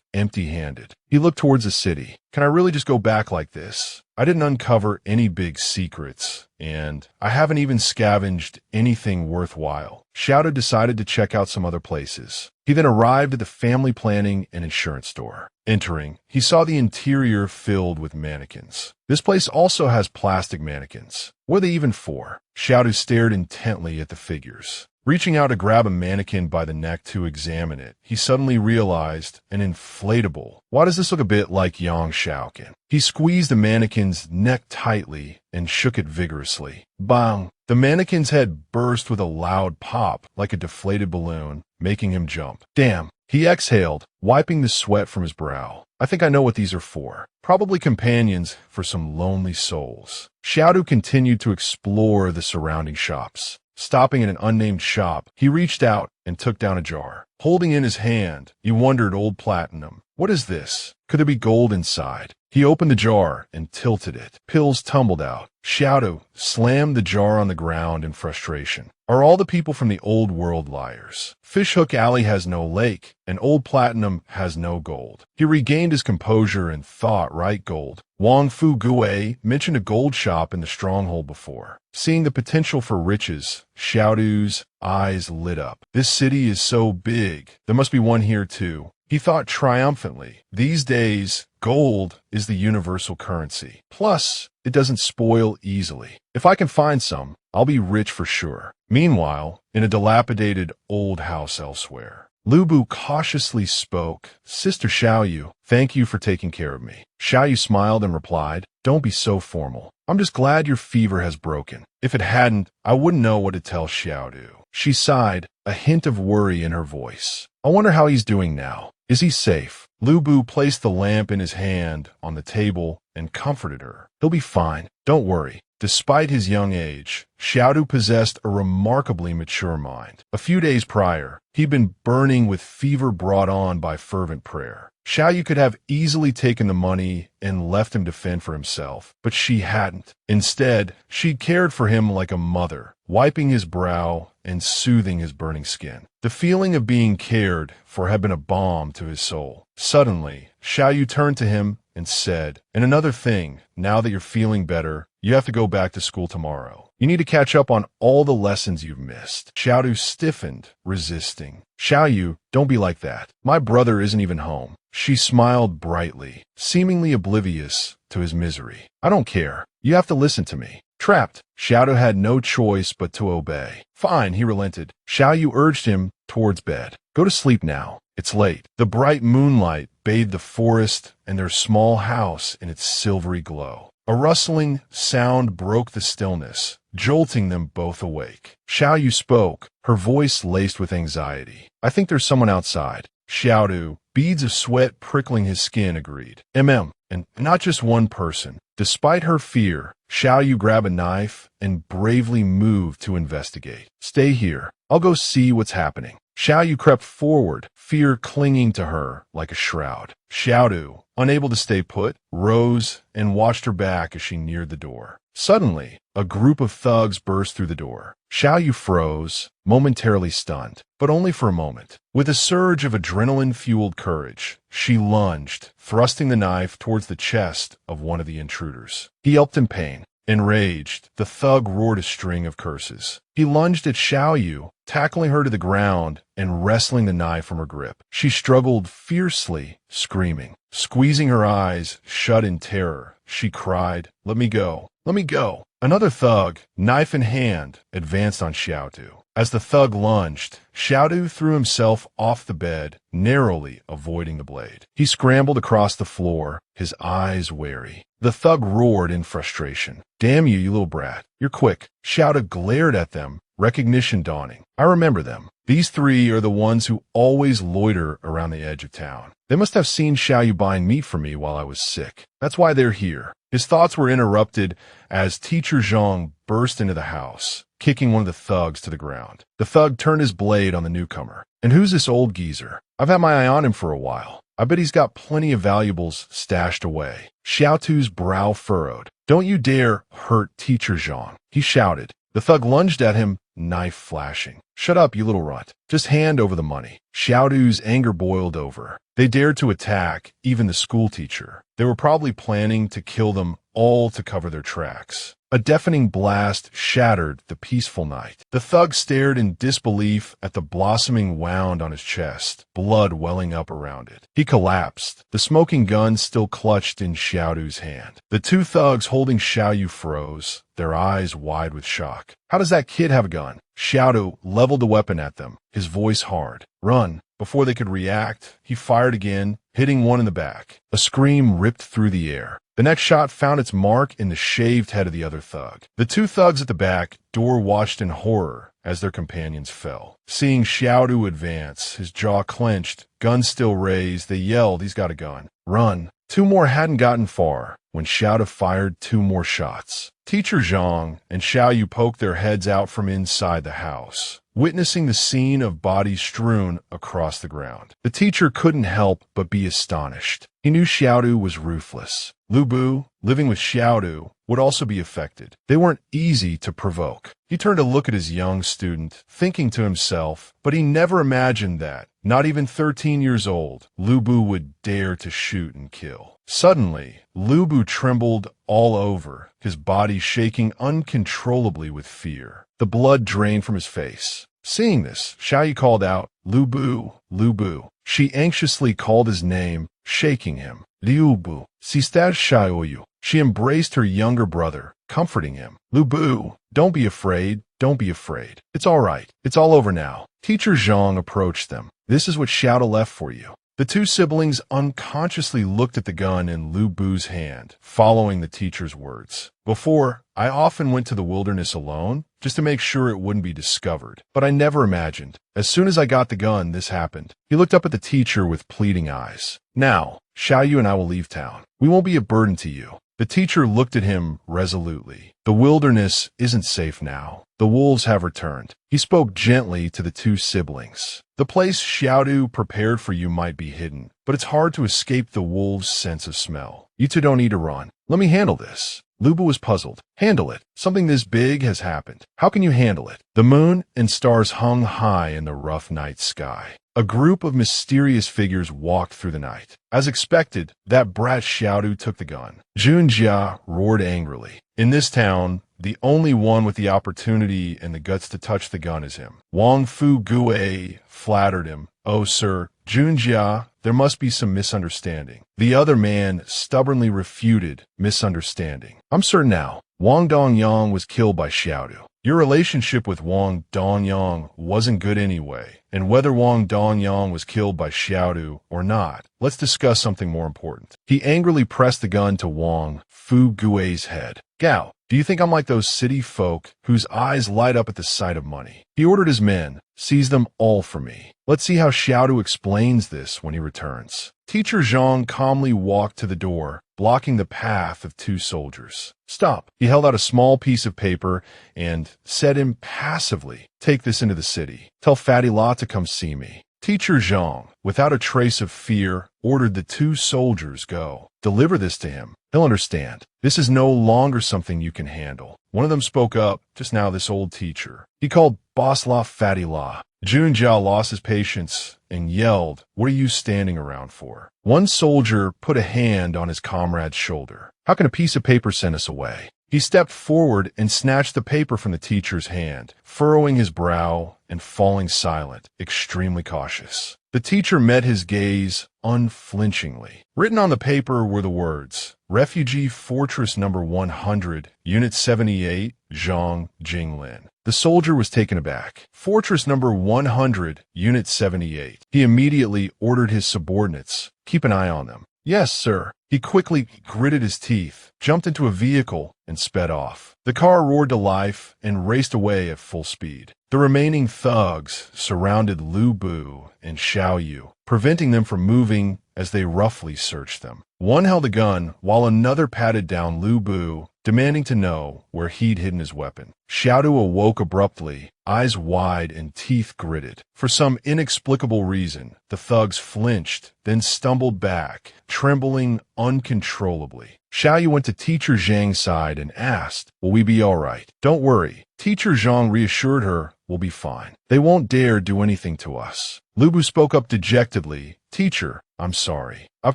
empty-handed. He looked towards the city. Can I really just go back like this? I didn't uncover any big secrets, and I haven't even scavenged anything worthwhile. Xiaodu decided to check out some other places. He then arrived at the family planning and insurance store. Entering, he saw the interior filled with mannequins. This place also has plastic mannequins. What are they even for? Xiaodu stared intently at the figures. Reaching out to grab a mannequin by the neck to examine it, he suddenly realized an inflatable. Why does this look a bit like Yang Shaoqin? He squeezed the mannequin's neck tightly and shook it vigorously. Bang! The mannequin's head burst with a loud pop, like a deflated balloon, making him jump. Damn! He exhaled, wiping the sweat from his brow. I think I know what these are for. Probably companions for some lonely souls. Xiaodu continued to explore the surrounding shops. Stopping at an unnamed shop, he reached out and took down a jar. Holding in his hand, he wondered old platinum. What is this? Could there be gold inside? He opened the jar and tilted it. Pills tumbled out. Xiaodu slammed the jar on the ground in frustration. Are all the people from the old world liars? Fishhook Alley has no lake, and Old Platinum has no gold. He regained his composure and thought, right, gold. Wang Fu Gue mentioned a gold shop in the stronghold before. Seeing the potential for riches, Xiaodu's eyes lit up. This city is so big. There must be one here too. He thought triumphantly. These days, gold is the universal currency. Plus, it doesn't spoil easily. If I can find some, I'll be rich for sure. Meanwhile, in a dilapidated old house elsewhere, Lubu cautiously spoke. Sister Xiaoyu, thank you for taking care of me. Xiaoyu smiled and replied, don't be so formal. I'm just glad your fever has broken. If it hadn't, I wouldn't know what to tell Xiaodu. She sighed, a hint of worry in her voice. I wonder how he's doing now. Is he safe? Lubu placed the lamp in his hand on the table and comforted her. He'll be fine. Don't worry. Despite his young age, Xiaodu possessed a remarkably mature mind. A few days prior, he'd been burning with fever brought on by fervent prayer. Xiaoyu could have easily taken the money and left him to fend for himself, but she hadn't. Instead, she'd cared for him like a mother, wiping his brow and soothing his burning skin. The feeling of being cared for had been a balm to his soul. Suddenly, Xiaoyu turned to him and said, and another thing, now that you're feeling better, you have to go back to school tomorrow. You need to catch up on all the lessons you've missed. Xiaodu stiffened, resisting. Xiaoyu, don't be like that. My brother isn't even home. She smiled brightly, seemingly oblivious to his misery. I don't care. You have to listen to me. Trapped, Xiaodu had no choice but to obey. Fine, he relented. Xiaoyu urged him towards bed. Go to sleep now. It's late. The bright moonlight bathed the forest and their small house in its silvery glow. A rustling sound broke the stillness, jolting them both awake. Xiaoyu spoke, her voice laced with anxiety. "I think there's someone outside." Xiaodu, beads of sweat prickling his skin, agreed. And not just one person. Despite her fear, Xiaoyu grabbed a knife and bravely moved to investigate. "Stay here. I'll go see what's happening." Xiaoyu crept forward, fear clinging to her like a shroud. Xiaodu, unable to stay put, rose and watched her back as she neared the door. Suddenly, a group of thugs burst through the door. Xiaoyu froze, momentarily stunned, but only for a moment. With a surge of adrenaline-fueled courage, she lunged, thrusting the knife towards the chest of one of the intruders. He yelped in pain. Enraged, the thug roared a string of curses. He lunged at Xiaoyu, tackling her to the ground and wresting the knife from her grip. She struggled fiercely, screaming. Squeezing her eyes shut in terror, she cried, "Let me go! Let me go!" Another thug, knife in hand, advanced on Xiaodu. As the thug lunged, Xiaodu threw himself off the bed, narrowly avoiding the blade. He scrambled across the floor, his eyes wary. The thug roared in frustration. "Damn you, you little brat. You're quick." Xiaodu glared at them, recognition dawning. "I remember them. These three are the ones who always loiter around the edge of town. They must have seen Xiaoyu buying meat for me while I was sick. That's why they're here." His thoughts were interrupted as Teacher Zhang burst into the house, kicking one of the thugs to the ground. The thug turned his blade on the newcomer. "And who's this old geezer? I've had my eye on him for a while. I bet he's got plenty of valuables stashed away." Xiaotu's brow furrowed. "Don't you dare hurt Teacher Zhang," he shouted. The thug lunged at him, knife flashing. "Shut up, you little runt. Just hand over the money." Xiaodu's anger boiled over. They dared to attack, even the schoolteacher. They were probably planning to kill them all to cover their tracks. A deafening blast shattered the peaceful night. The thug stared in disbelief at the blossoming wound on his chest, blood welling up around it. He collapsed, the smoking gun still clutched in Xiaodu's hand. The two thugs holding Xiaoyu froze, their eyes wide with shock. "How does that kid have a gun?" Xiaodu leveled the weapon at them, his voice hard. "Run." Before they could react, he fired again, hitting one in the back. A scream ripped through the air. The next shot found its mark in the shaved head of the other thug. The two thugs at the back door watched in horror as their companions fell. Seeing Xiaodu advance, his jaw clenched, gun still raised, they yelled, "He's got a gun. Run." Two more hadn't gotten far when Xiaodu fired two more shots. Teacher Zhang and Xiaoyu poked their heads out from inside the house, witnessing the scene of bodies strewn across the ground. The teacher couldn't help but be astonished. He knew Xiaodu was ruthless. Lu Bu, living with Xiaodu, would also be affected. They weren't easy to provoke. He turned to look at his young student, thinking to himself, but he never imagined that, not even 13 years old, Lu Bu would dare to shoot and kill. Suddenly, Lu Bu trembled all over, his body shaking uncontrollably with fear. The blood drained from his face. Seeing this, Xiaoyu called out, "Lu Bu, Lu Bu." She anxiously called his name, shaking him. "Liu Bu, si stás Xiaoyu." She embraced her younger brother, comforting him. "Lu Bu, don't be afraid, don't be afraid. It's all right. It's all over now." Teacher Zhang approached them. "This is what Xiaodu left for you." The two siblings unconsciously looked at the gun in Lu Bu's hand, following the teacher's words. "Before, I often went to the wilderness alone, just to make sure it wouldn't be discovered. But I never imagined. As soon as I got the gun, this happened." He looked up at the teacher with pleading eyes. "Now, Xiaoyu and I will leave town. We won't be a burden to you." The teacher looked at him resolutely. "The wilderness isn't safe now. The wolves have returned." He spoke gently to the two siblings. "The place Xiaodu prepared for you might be hidden, but it's hard to escape the wolves' sense of smell. You two don't need to run. Let me handle this." Lu Bu was puzzled. "Handle it? Something this big has happened. How can you handle it?" The moon and stars hung high in the rough night sky. A group of mysterious figures walked through the night. As expected, that brat Xiaodu took the gun. Junjia roared angrily. "In this town, the only one with the opportunity and the guts to touch the gun is him." Wang Fu Gue flattered him. "Oh, sir, Junjia, there must be some misunderstanding." The other man stubbornly refuted misunderstanding. "I'm certain now. Wang Dongyang was killed by Xiaodu." Your relationship with Wang Donyang wasn't good anyway, and whether Wang Donyang was killed by Xiaodu or not, let's discuss something more important. He angrily pressed the gun to Wang Fu Gui's head. Gao, do you think I'm like those city folk whose eyes light up at the sight of money? He ordered his men, seize them all for me. Let's see how Xiaodu explains this when he returns. Teacher Zhang calmly walked to the door, blocking the path of two soldiers. Stop. He held out a small piece of paper and said impassively, take this into the city. Tell Fatty La to come see me. Teacher Zhang, without a trace of fear, ordered the two soldiers go. Deliver this to him. He'll understand. This is no longer something you can handle. One of them spoke up, just now this old teacher. He called Boss La Fatty La. Jun Jiao lost his patience and yelled, what are you standing around for? One soldier put a hand on his comrade's shoulder. How can a piece of paper send us away? He stepped forward and snatched the paper from the teacher's hand, furrowing his brow and falling silent, extremely cautious. The teacher met his gaze unflinchingly. Written on the paper were the words, Refugee Fortress Number 100, Unit 78, Zhang Jinglin. The soldier was taken aback. Fortress Number 100, Unit 78. He immediately ordered his subordinates, keep an eye on them. Yes, sir. He quickly gritted his teeth, jumped into a vehicle, and sped off. The car roared to life and raced away at full speed. The remaining thugs surrounded Lu Bu and Xiao Yu, preventing them from moving as they roughly searched them. One held a gun while another patted down Lu Bu, demanding to know where he'd hidden his weapon. Xiaodu awoke abruptly, eyes wide and teeth gritted. For some inexplicable reason, the thugs flinched, then stumbled back, trembling uncontrollably. Xiaoyu went to Teacher Zhang's side and asked, will we be all right? Don't worry. Teacher Zhang reassured her, we'll be fine. They won't dare do anything to us. Lu Bu spoke up dejectedly, Teacher, I'm sorry. I've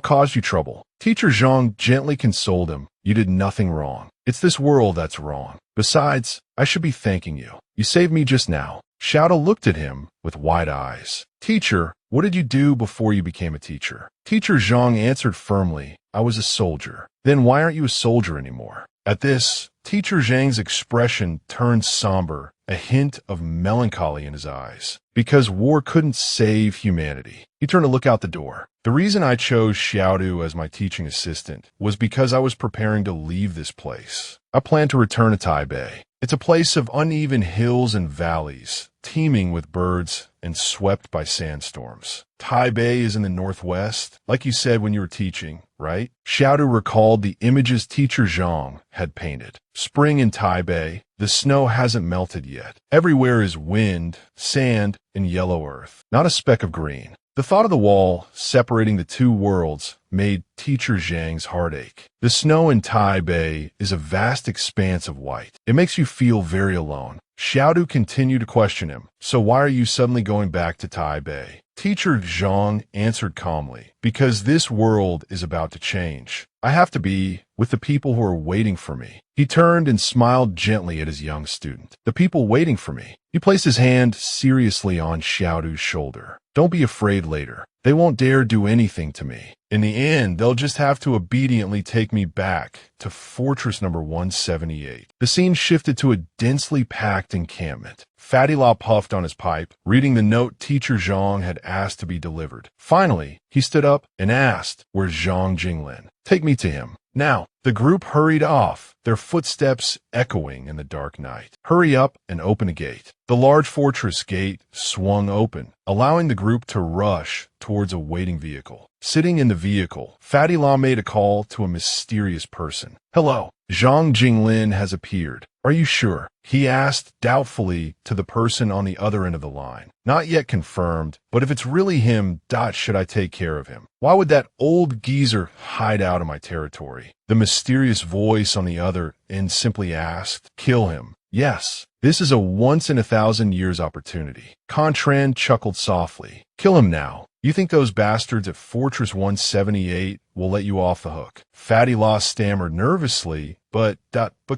caused you trouble. Teacher Zhang gently consoled him, you did nothing wrong. It's this world that's wrong. Besides, I should be thanking you. You saved me just now. Xiaodu looked at him with wide eyes. Teacher, what did you do before you became a teacher? Teacher Zhang answered firmly, I was a soldier. Then why aren't you a soldier anymore? At this, Teacher Zhang's expression turned somber, a hint of melancholy in his eyes. Because war couldn't save humanity. He turned to look out the door. The reason I chose Xiaodu as my teaching assistant was because I was preparing to leave this place. I plan to return to Taipei. It's a place of uneven hills and valleys, teeming with birds and swept by sandstorms. Taipei is in the northwest, like you said when you were teaching, right? Xiaodu recalled the images Teacher Zhang had painted. Spring in Taipei, the snow hasn't melted yet. Everywhere is wind, sand, and yellow earth, not a speck of green. The thought of the wall separating the two worlds made Teacher Zhang's heart ache. The snow in Taipei is a vast expanse of white. It makes you feel very alone. Xiaodu continued to question him. So why are you suddenly going back to Taipei? Teacher Zhang answered calmly, because this world is about to change. I have to be with the people who are waiting for me. He turned and smiled gently at his young student. The people waiting for me. He placed his hand seriously on Xiaodu's shoulder. Don't be afraid later. They won't dare do anything to me. In the end, they'll just have to obediently take me back to Fortress Number 178. The scene shifted to a densely packed encampment. Fatty La puffed on his pipe, reading the note Teacher Zhang had asked to be delivered. Finally, he stood up and asked, where's Zhang Jinglin? Take me to him. Now, the group hurried off, their footsteps echoing in the dark night. Hurry up and open a gate. The large fortress gate swung open, allowing the group to rush towards a waiting vehicle. Sitting in the vehicle, Fatty La made a call to a mysterious person. Hello, Zhang Jinglin has appeared. Are you sure? He asked doubtfully to the person on the other end of the line. Not yet confirmed, but if it's really him, should I take care of him? Why would that old geezer hide out in my territory? The mysterious voice on the other end simply asked, kill him. Yes, this is a once-in-a-thousand-years opportunity. Contran chuckled softly. Kill him now. You think those bastards at Fortress 178 will let you off the hook? Fatty La stammered nervously, but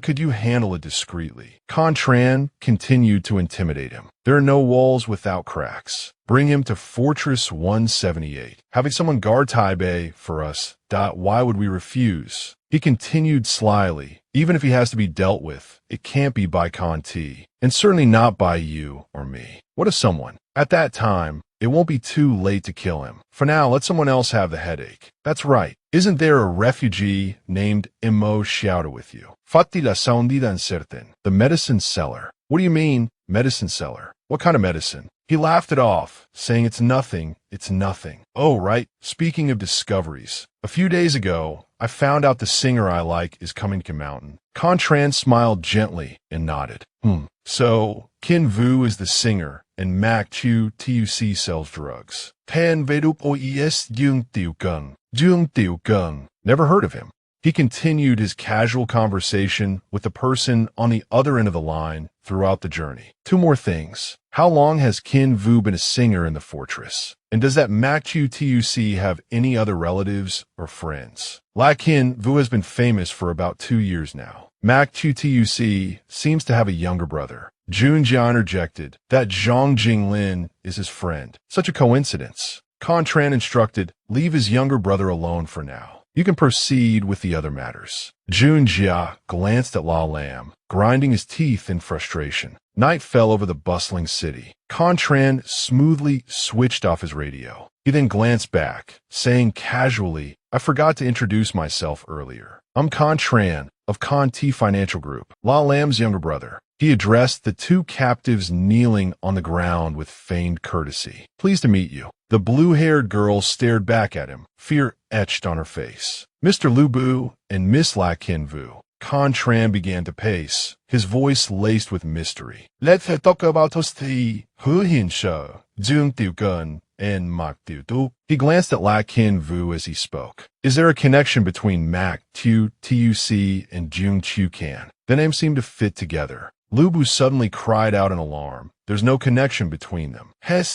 could you handle it discreetly? Contran continued to intimidate him. There are no walls without cracks. Bring him to Fortress 178. Having someone guard Taipei for us. Why would we refuse? He continued slyly. Even if he has to be dealt with, it can't be by Conti, and certainly not by you or me. What if someone? At that time, it won't be too late to kill him. For now, let someone else have the headache. That's right. Isn't there a refugee named Ren Xiaosu with you? Fatti la soundida incertain. The medicine seller. What do you mean, medicine seller? What kind of medicine? He laughed it off, saying it's nothing. Oh, right. Speaking of discoveries, a few days ago, I found out the singer I like is coming to Mountain. Contran smiled gently and nodded. So, Kin Vu is the singer, and Mac Chu Tuc sells drugs. Tan Vedup Oes Jung Tiu Gun. Never heard of him. He continued his casual conversation with the person on the other end of the line throughout the journey. Two more things. How long has Kin Vu been a singer in the fortress? And does that Mac Chu Tuc have any other relatives or friends? La Kin Vu has been famous for about 2 years now. Mac Chu Tuc seems to have a younger brother. Jun Jia interjected that Zhang Jinglin is his friend. Such a coincidence. Contran instructed, leave his younger brother alone for now. You can proceed with the other matters. Jun Jia glanced at La Lam, grinding his teeth in frustration. Night fell over the bustling city. Contran smoothly switched off his radio. He then glanced back, saying casually, I forgot to introduce myself earlier. I'm Contran of Conti Financial Group, La Lam's younger brother. He addressed the two captives kneeling on the ground with feigned courtesy. Pleased to meet you. The blue-haired girl stared back at him, fear etched on her face. Mr. Lu Bu and Miss La Kin Vu. Contran began to pace, his voice laced with mystery. Let's talk about the Hu Hin Shou, Jung Tiu Gun, and Mak Tiu Du. He glanced at La Kin Vu as he spoke. Is there a connection between Mac Tu Tuc and Jung Chu Kan? The names seem to fit together. Lu Bu suddenly cried out in alarm. There's no connection between them. His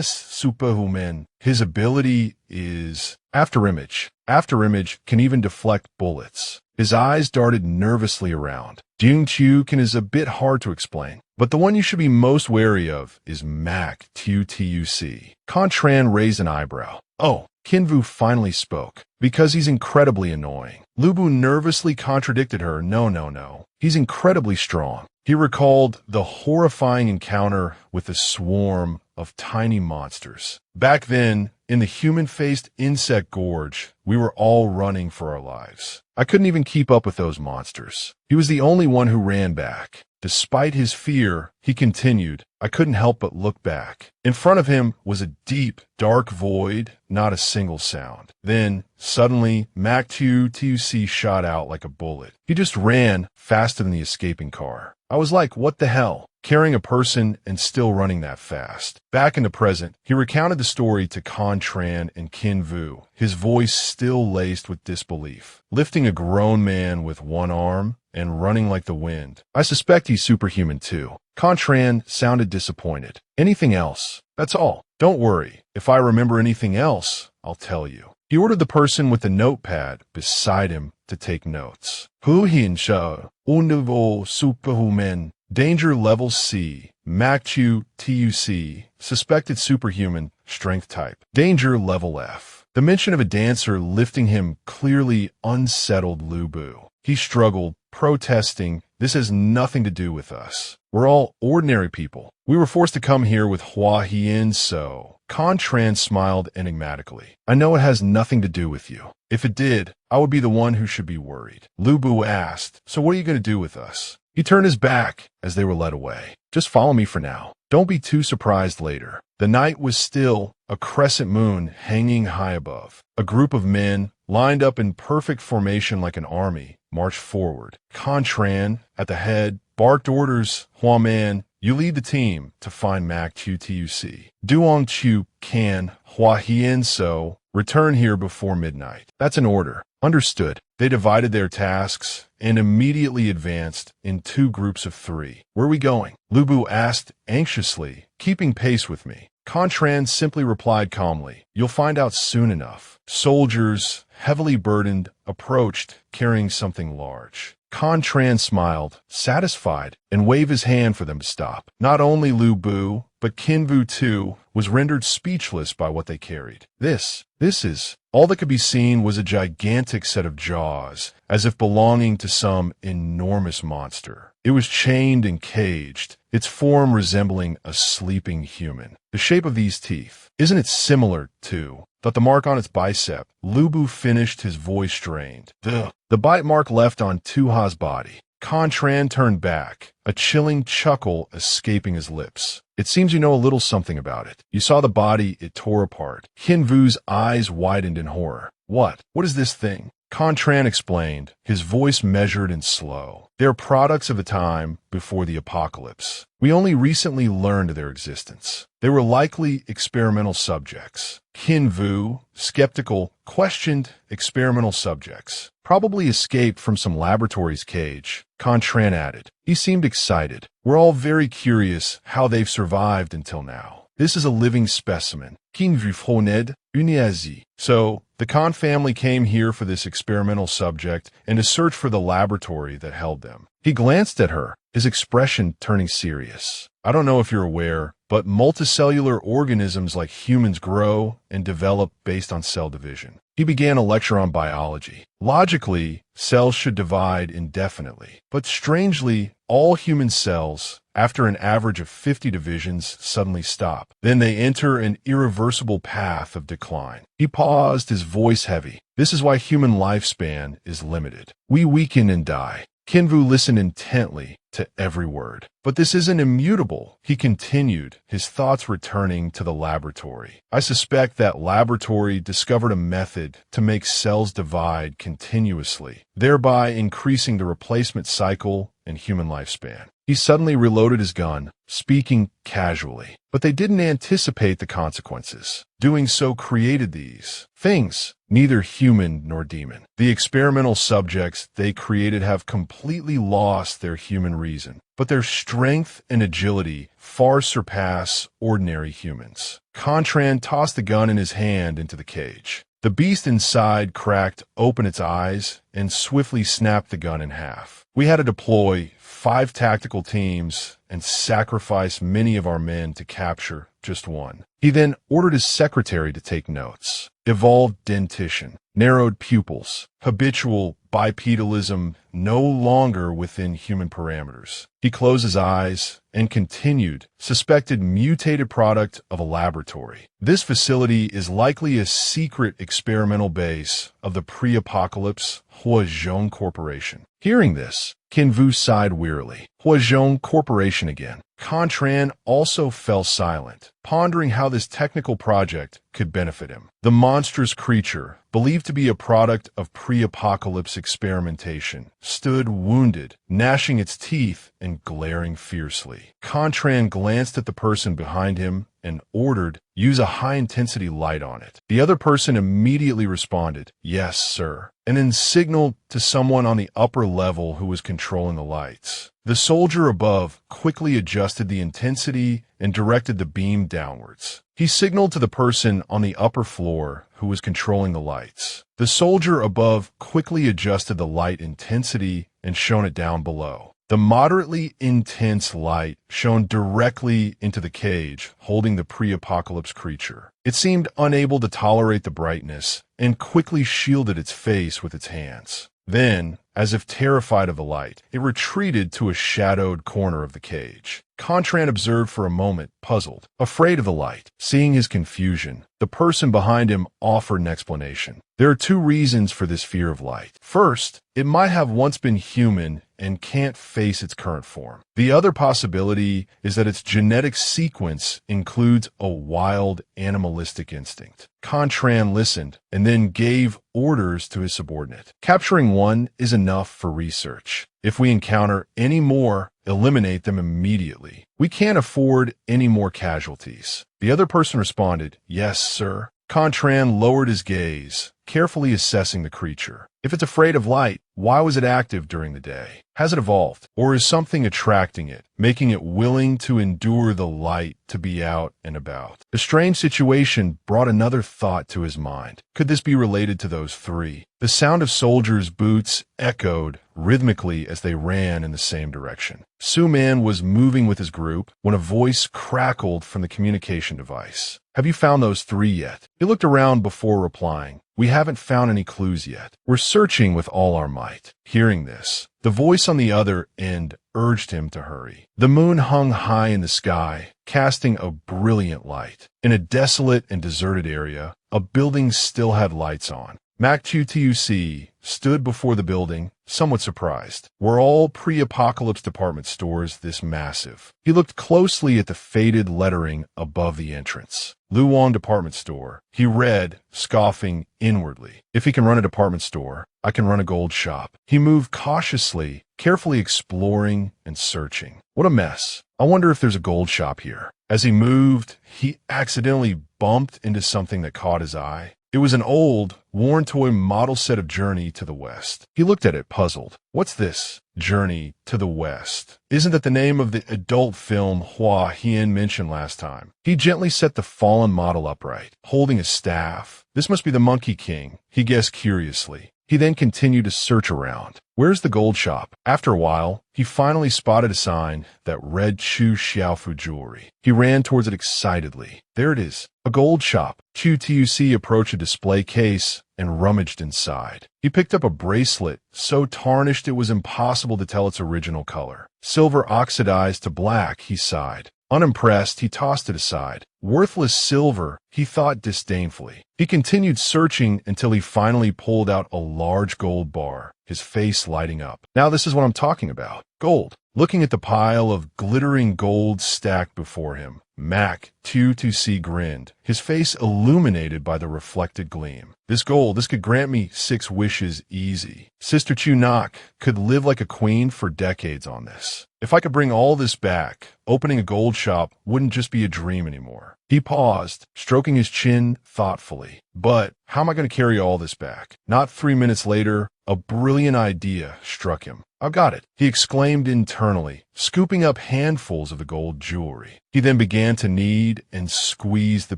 superhuman. His ability is afterimage. Afterimage can even deflect bullets. His eyes darted nervously around. Jung Chu Kan is a bit hard to explain, but the one you should be most wary of is Mac Tu Tuc. Contran raised an eyebrow. Oh, Kin Vu finally spoke. Because he's incredibly annoying. Lu Bu nervously contradicted her. No. He's incredibly strong. He recalled the horrifying encounter with a swarm of tiny monsters. Back then, in the human-faced insect gorge, we were all running for our lives. I couldn't even keep up with those monsters. He was the only one who ran back. Despite his fear, he continued. I couldn't help but look back. In front of him was a deep, dark void, not a single sound. Then, suddenly, Mac Tu Tuc shot out like a bullet. He just ran faster than the escaping car. I was like, what the hell? Carrying a person and still running that fast. Back in the present, he recounted the story to Contran and Kin Vu, his voice still laced with disbelief. Lifting a grown man with one arm and running like the wind. I suspect he's superhuman too. Contran sounded disappointed. Anything else? That's all. Don't worry. If I remember anything else, I'll tell you. He ordered the person with the notepad beside him to take notes. Hu Hin Shou, au niveau superhuman. Danger level C. Mac Chu Tuc. Suspected superhuman. Strength type. Danger level F. The mention of a dancer lifting him clearly unsettled Lu Bu. He struggled, protesting, this has nothing to do with us. We're all ordinary people. We were forced to come here with Hua Hien So. Contran smiled enigmatically. I know it has nothing to do with you. If it did, I would be the one who should be worried. Lu Bu asked, so what are you going to do with us? He turned his back as they were led away. Just follow me for now. Don't be too surprised later. The night was still, a crescent moon hanging high above. A group of men, lined up in perfect formation like an army, marched forward. Contran, at the head, barked orders. Hua Man, you lead the team to find Mac Tu Tuc. Duong Chu Kan, Hua Hien So, return here before midnight. That's an order. Understood. They divided their tasks and immediately advanced in 2 groups of 3. Where are we going? Lu Bu asked anxiously, keeping pace with me. Contran simply replied calmly, you'll find out soon enough. Soldiers, heavily burdened, approached, carrying something large. Tran smiled, satisfied, and waved his hand for them to stop. Not only Lu Bu, but Qin too, was rendered speechless by what they carried. This is... All that could be seen was a gigantic set of jaws, as if belonging to some enormous monster. It was chained and caged, its form resembling a sleeping human. The shape of these teeth, isn't it similar to... But the mark on its bicep, Lu Bu finished, his voice strained. The bite mark left on Tuha's body. Tran turned back, a chilling chuckle escaping his lips. It seems you know a little something about it. You saw the body it tore apart. Qin Vu's eyes widened in horror. What is this thing? Tran explained, his voice measured and slow. They're products of a time before the apocalypse. We only recently learned of their existence. They were likely experimental subjects. Qin Vu, skeptical, questioned experimental subjects. Probably escaped from some laboratory's cage, Tran added. He seemed excited. We're all very curious how they've survived until now. This is a living specimen. Qin Vu Foned, Uniazi. So, the Khan family came here for this experimental subject and to search for the laboratory that held them. He glanced at her, his expression turning serious. I don't know if you're aware, but multicellular organisms like humans grow and develop based on cell division. He began a lecture on biology. Logically, cells should divide indefinitely. But strangely, all human cells, after an average of 50 divisions, suddenly stop. Then they enter an irreversible path of decline. He paused, his voice heavy. This is why human lifespan is limited. We weaken and die. Qin Vu listened intently to every word. But this isn't immutable, he continued, his thoughts returning to the laboratory. I suspect that laboratory discovered a method to make cells divide continuously, thereby increasing the replacement cycle and human lifespan. He suddenly reloaded his gun, speaking casually. But they didn't anticipate the consequences. Doing so created these things, neither human nor demon. The experimental subjects they created have completely lost their human reason, but their strength and agility far surpass ordinary humans. Tran tossed the gun in his hand into the cage. The beast inside cracked open its eyes and swiftly snapped the gun in half. We had to deploy 5 tactical teams and sacrifice many of our men to capture just one. He then ordered his secretary to take notes. Evolved dentition, narrowed pupils, habitual bipedalism no longer within human parameters. He closed his eyes and continued, suspected mutated product of a laboratory. This facility is likely a secret experimental base of the pre-apocalypse Huazhong Corporation. Hearing this, Qin Vu sighed wearily. Huazhong Corporation again. Tran also fell silent, pondering how this technical project could benefit him. The monstrous creature, believed to be a product of pre-apocalypse experimentation, stood wounded, gnashing its teeth and glaring fiercely. Tran glanced at the person behind him and ordered, "Use a high-intensity light on it." The other person immediately responded, "Yes, sir," and then signaled to someone on the upper level who was controlling the lights. The soldier above quickly adjusted the intensity and directed the beam downwards. He signaled to the person on the upper floor who was controlling the lights. The soldier above quickly adjusted the light intensity and shone it down below. The moderately intense light shone directly into the cage holding the pre-apocalypse creature. It seemed unable to tolerate the brightness and quickly shielded its face with its hands. Then, as if terrified of the light, it retreated to a shadowed corner of the cage. Tran observed for a moment, puzzled, afraid of the light. Seeing his confusion, the person behind him offered an explanation. There are 2 reasons for this fear of light. First, it might have once been human and can't face its current form. The other possibility is that its genetic sequence includes a wild animalistic instinct. Tran listened and then gave orders to his subordinate. Capturing one is enough for research. If we encounter any more, eliminate them immediately. We can't afford any more casualties. The other person responded, "Yes, sir." Tran lowered his gaze, carefully assessing the creature. If it's afraid of light, why was it active during the day? Has it evolved? Or is something attracting it, making it willing to endure the light to be out and about? The strange situation brought another thought to his mind. Could this be related to those three? The sound of soldiers' boots echoed rhythmically as they ran in the same direction. Su-man was moving with his group when a voice crackled from the communication device. Have you found those three yet? He looked around before replying. We haven't found any clues yet. We're searching with all our might. Hearing this, the voice on the other end urged him to hurry. The moon hung high in the sky, casting a brilliant light. In a desolate and deserted area, a building still had lights on. Mac Tutuc stood before the building, somewhat surprised. Were all pre-apocalypse department stores this massive? He looked closely at the faded lettering above the entrance. Luan Department Store. He read, scoffing inwardly. If he can run a department store, I can run a gold shop. He moved cautiously, carefully exploring and searching. What a mess. I wonder if there's a gold shop here. As he moved, he accidentally bumped into something that caught his eye. It was an old, worn toy model set of Journey to the West. He looked at it, puzzled. What's this? Journey to the West. Isn't that the name of the adult film Hua Hien mentioned last time? He gently set the fallen model upright, holding a staff. This must be the Monkey King, he guessed curiously. He then continued to search around. Where's the gold shop? After a while, he finally spotted a sign that read Chu Xiaofu Jewelry. He ran towards it excitedly. There it is, a gold shop. Chu Tuc approached a display case and rummaged inside. He picked up a bracelet so tarnished it was impossible to tell its original color. Silver oxidized to black, he sighed. Unimpressed, he tossed it aside. Worthless silver, he thought disdainfully. He continued searching until he finally pulled out a large gold bar, his face lighting up. Now this is what I'm talking about. Gold. Looking at the pile of glittering gold stacked before him, Mac Tutuc grinned, his face illuminated by the reflected gleam. This gold, this could grant me 6 wishes easy. Sister Chu Nak could live like a queen for decades on this. If I could bring all this back, opening a gold shop wouldn't just be a dream anymore. He paused, stroking his chin thoughtfully. But how am I going to carry all this back? Not 3 minutes later, a brilliant idea struck him. I've got it, he exclaimed internally, scooping up handfuls of the gold jewelry. He then began to knead and squeeze the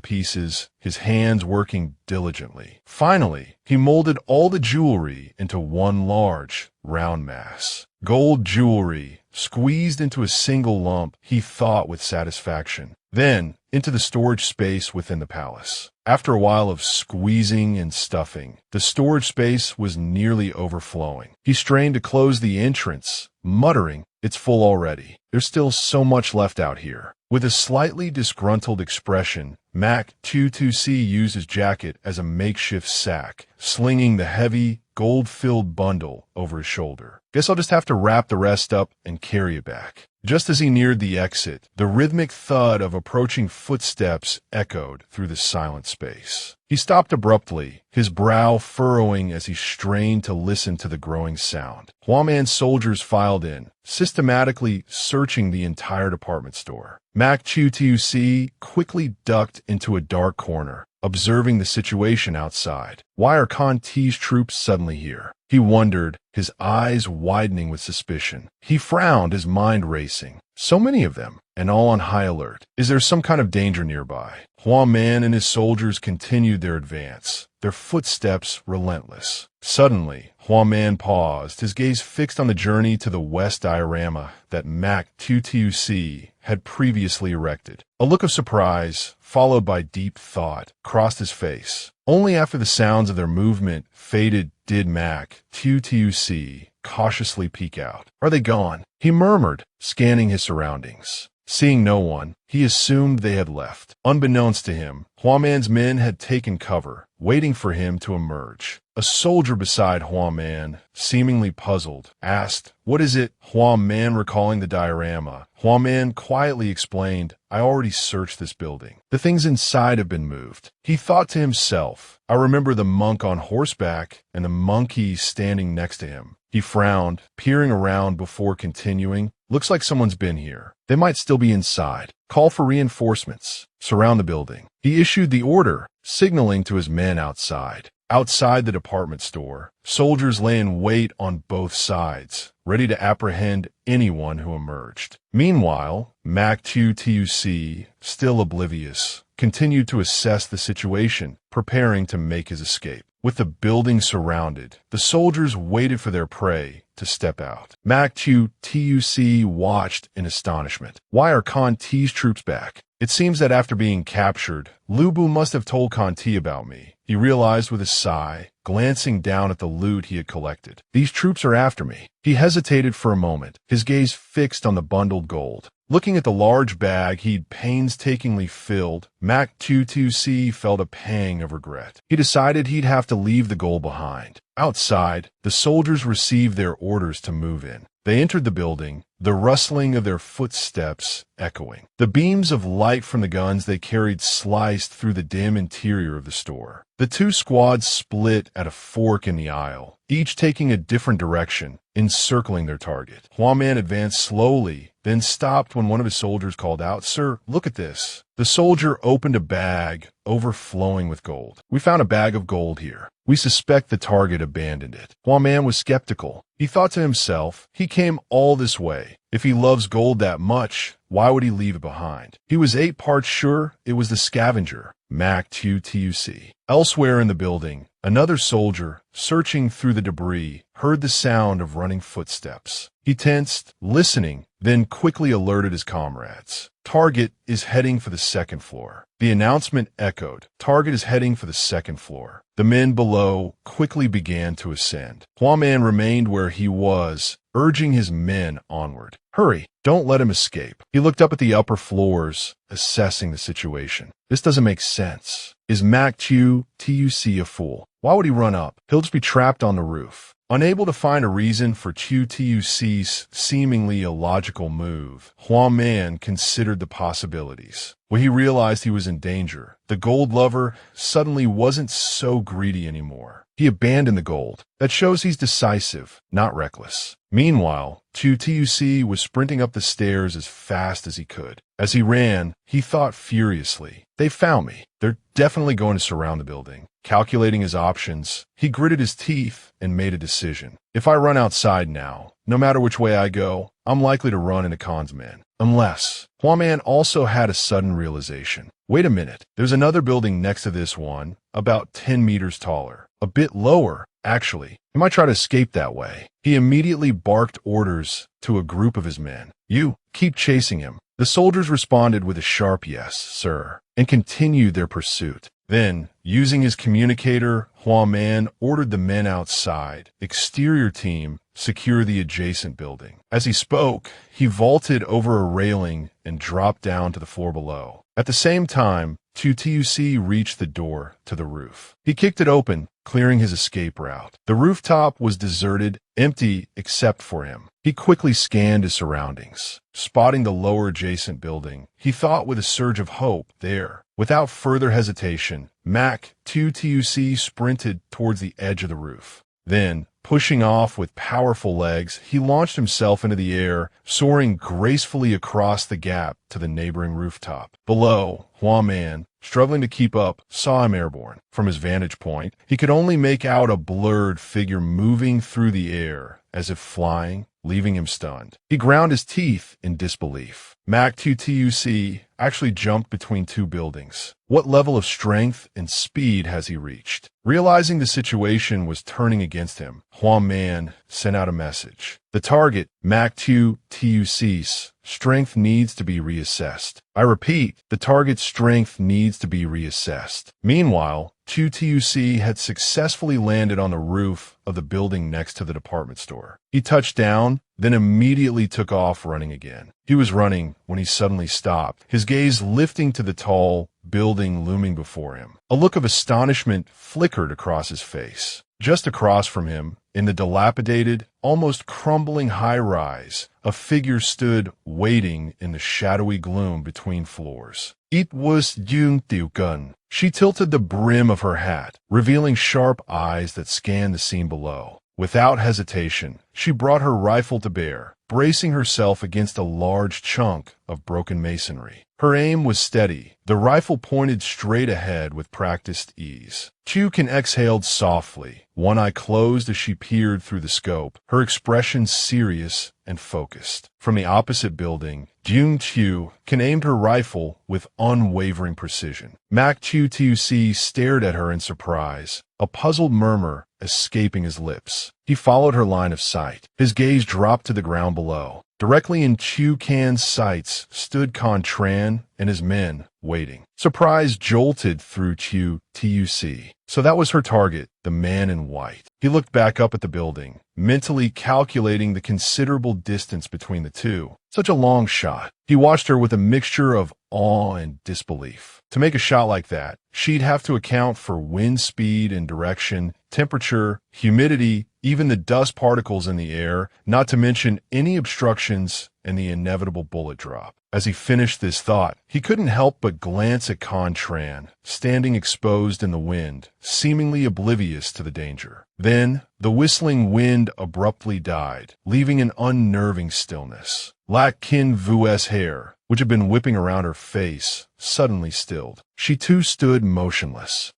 pieces, his hands working diligently. Finally, he molded all the jewelry into one large, round mass. Gold jewelry, squeezed into a single lump, he thought with satisfaction. Then, into the storage space within the palace. After a while of squeezing and stuffing, the storage space was nearly overflowing. He strained to close the entrance, muttering, "It's full already. There's still so much left out here." With a slightly disgruntled expression, Mac Tutuc used his jacket as a makeshift sack, slinging the heavy, gold-filled bundle over his shoulder. Guess I'll just have to wrap the rest up and carry it back. Just as he neared the exit, the rhythmic thud of approaching footsteps echoed through the silent space. He stopped abruptly, his brow furrowing as he strained to listen to the growing sound. Huaman's soldiers filed in, systematically searching the entire department store. Mac Tutuc quickly ducked into a dark corner, observing the situation outside. Why are Khan T's troops suddenly here? He wondered, his eyes widening with suspicion. He frowned, his mind racing. So many of them, and all on high alert. Is there some kind of danger nearby? Huaman and his soldiers continued their advance, their footsteps relentless. Suddenly, Huaman paused, his gaze fixed on the journey to the west diorama that Mac Tutuc had previously erected. A look of surprise, followed by deep thought, crossed his face. Only after the sounds of their movement faded did Mac Tutuc cautiously peek out. Are they gone? He murmured, scanning his surroundings. Seeing no one, he assumed they had left. Unbeknownst to him, Huaman's men had taken cover, waiting for him to emerge. A soldier beside Huaman, seemingly puzzled, asked, "What is it?" Huaman recalling the diorama. Huaman quietly explained, "I already searched this building. The things inside have been moved." He thought to himself, "I remember the monk on horseback and the monkey standing next to him." He frowned, peering around before continuing. "Looks like someone's been here. They might still be inside. Call for reinforcements. Surround the building." He issued the order, signaling to his men outside. Outside the department store, soldiers lay in wait on both sides, ready to apprehend anyone who emerged. Meanwhile, Tuc, still oblivious, continued to assess the situation, preparing to make his escape. With the building surrounded, the soldiers waited for their prey to step out. Tuc watched in astonishment. Why are Khan T's troops back? It seems that after being captured, Lubu must have told Khan T about me. He realized with a sigh, glancing down at the loot he had collected. These troops are after me. He hesitated for a moment, his gaze fixed on the bundled gold. Looking at the large bag he'd painstakingly filled, Tuc felt a pang of regret. He decided he'd have to leave the gold behind. Outside, the soldiers received their orders to move in. They entered the building, the rustling of their footsteps echoing. The beams of light from the guns they carried sliced through the dim interior of the store. The two squads split at a fork in the aisle, each taking a different direction, encircling their target. Huaman advanced slowly, then stopped when one of his soldiers called out, "Sir, look at this." The soldier opened a bag overflowing with gold. "We found a bag of gold here. We suspect the target abandoned it." Huaman was skeptical. He thought to himself, he came all this way. If he loves gold that much, why would he leave it behind? He was 8 parts sure it was the scavenger, Tuc. Elsewhere in the building, another soldier, searching through the debris, heard the sound of running footsteps. He tensed, listening, then quickly alerted his comrades. "Target is heading for the second floor." The announcement echoed. "Target is heading for the second floor." The men below quickly began to ascend. Huaman remained where he was, urging his men onward. "Hurry, don't let him escape." He looked up at the upper floors, assessing the situation. This doesn't make sense. Is Tuc a fool? Why would he run up? He'll just be trapped on the roof. Unable to find a reason for Tuc's seemingly illogical move, Huaman considered the possibilities. When he realized he was in danger, the gold lover suddenly wasn't so greedy anymore. He abandoned the gold. That shows he's decisive, not reckless. Meanwhile, Tuc was sprinting up the stairs as fast as he could. As he ran, he thought furiously, "They found me. They're definitely going to surround the building." Calculating his options, he gritted his teeth and made a decision. If I run outside now, no matter which way I go, I'm likely to run into Khan's men. Unless... Huaman also had a sudden realization. Wait a minute, there's another building next to this one, about 10 meters taller. A bit lower, actually. He might try to escape that way. He immediately barked orders to a group of his men. "You, keep chasing him." The soldiers responded with a sharp "Yes, sir," and continued their pursuit. Then, using his communicator, Huaman ordered the men outside, exterior team, secure the adjacent building. As he spoke, he vaulted over a railing and dropped down to the floor below. At the same time, Tuc reached the door to the roof. He kicked it open, clearing his escape route. The rooftop was deserted, empty except for him. He quickly scanned his surroundings. Spotting the lower adjacent building, he thought with a surge of hope there. Without further hesitation, Tuc sprinted towards the edge of the roof. Then, pushing off with powerful legs, he launched himself into the air, soaring gracefully across the gap to the neighboring rooftop. Below, Huaman, struggling to keep up, saw him airborne. From his vantage point, he could only make out a blurred figure moving through the air, as if flying, leaving him stunned. He ground his teeth in disbelief. Tuc actually jumped between two buildings. What level of strength and speed has he reached? Realizing the situation was turning against him, Huaman sent out a message. The target, Tuc's strength needs to be reassessed. I repeat, the target's strength needs to be reassessed. Meanwhile, Tuc had successfully landed on the roof of the building next to the department store. He touched down, then immediately took off running again. He was running when he suddenly stopped, his gaze lifting to the tall building looming before him. A look of astonishment flickered across his face. Just across from him, in the dilapidated, almost crumbling high-rise, a figure stood waiting in the shadowy gloom between floors. It was Jung Gun. She tilted the brim of her hat, revealing sharp eyes that scanned the scene below. Without hesitation, she brought her rifle to bear, bracing herself against a large chunk of broken masonry. Her aim was steady, the rifle pointed straight ahead with practiced ease. Chukin exhaled softly, one eye closed as she peered through the scope, her expression serious and focused. From the opposite building, Jung Chukin aimed her rifle with unwavering precision. Mak Tuc stared at her in surprise, a puzzled murmur escaping his lips. He followed her line of sight. His gaze dropped to the ground below. Directly in Chu Kan's sights stood Con Tran and his men, waiting. Surprise jolted through Chu Tuc. So that was her target, the man in white. He looked back up at the building, mentally calculating the considerable distance between the two. Such a long shot. He watched her with a mixture of awe and disbelief. To make a shot like that, she'd have to account for wind speed and direction, temperature, humidity, even the dust particles in the air, not to mention any obstructions and the inevitable bullet drop. As he finished this thought, he couldn't help but glance at Con Tran, standing exposed in the wind, seemingly oblivious to the danger. Then, the whistling wind abruptly died, leaving an unnerving stillness. Lak Kin Vu's hair, which had been whipping around her face, suddenly stilled. She too stood motionless.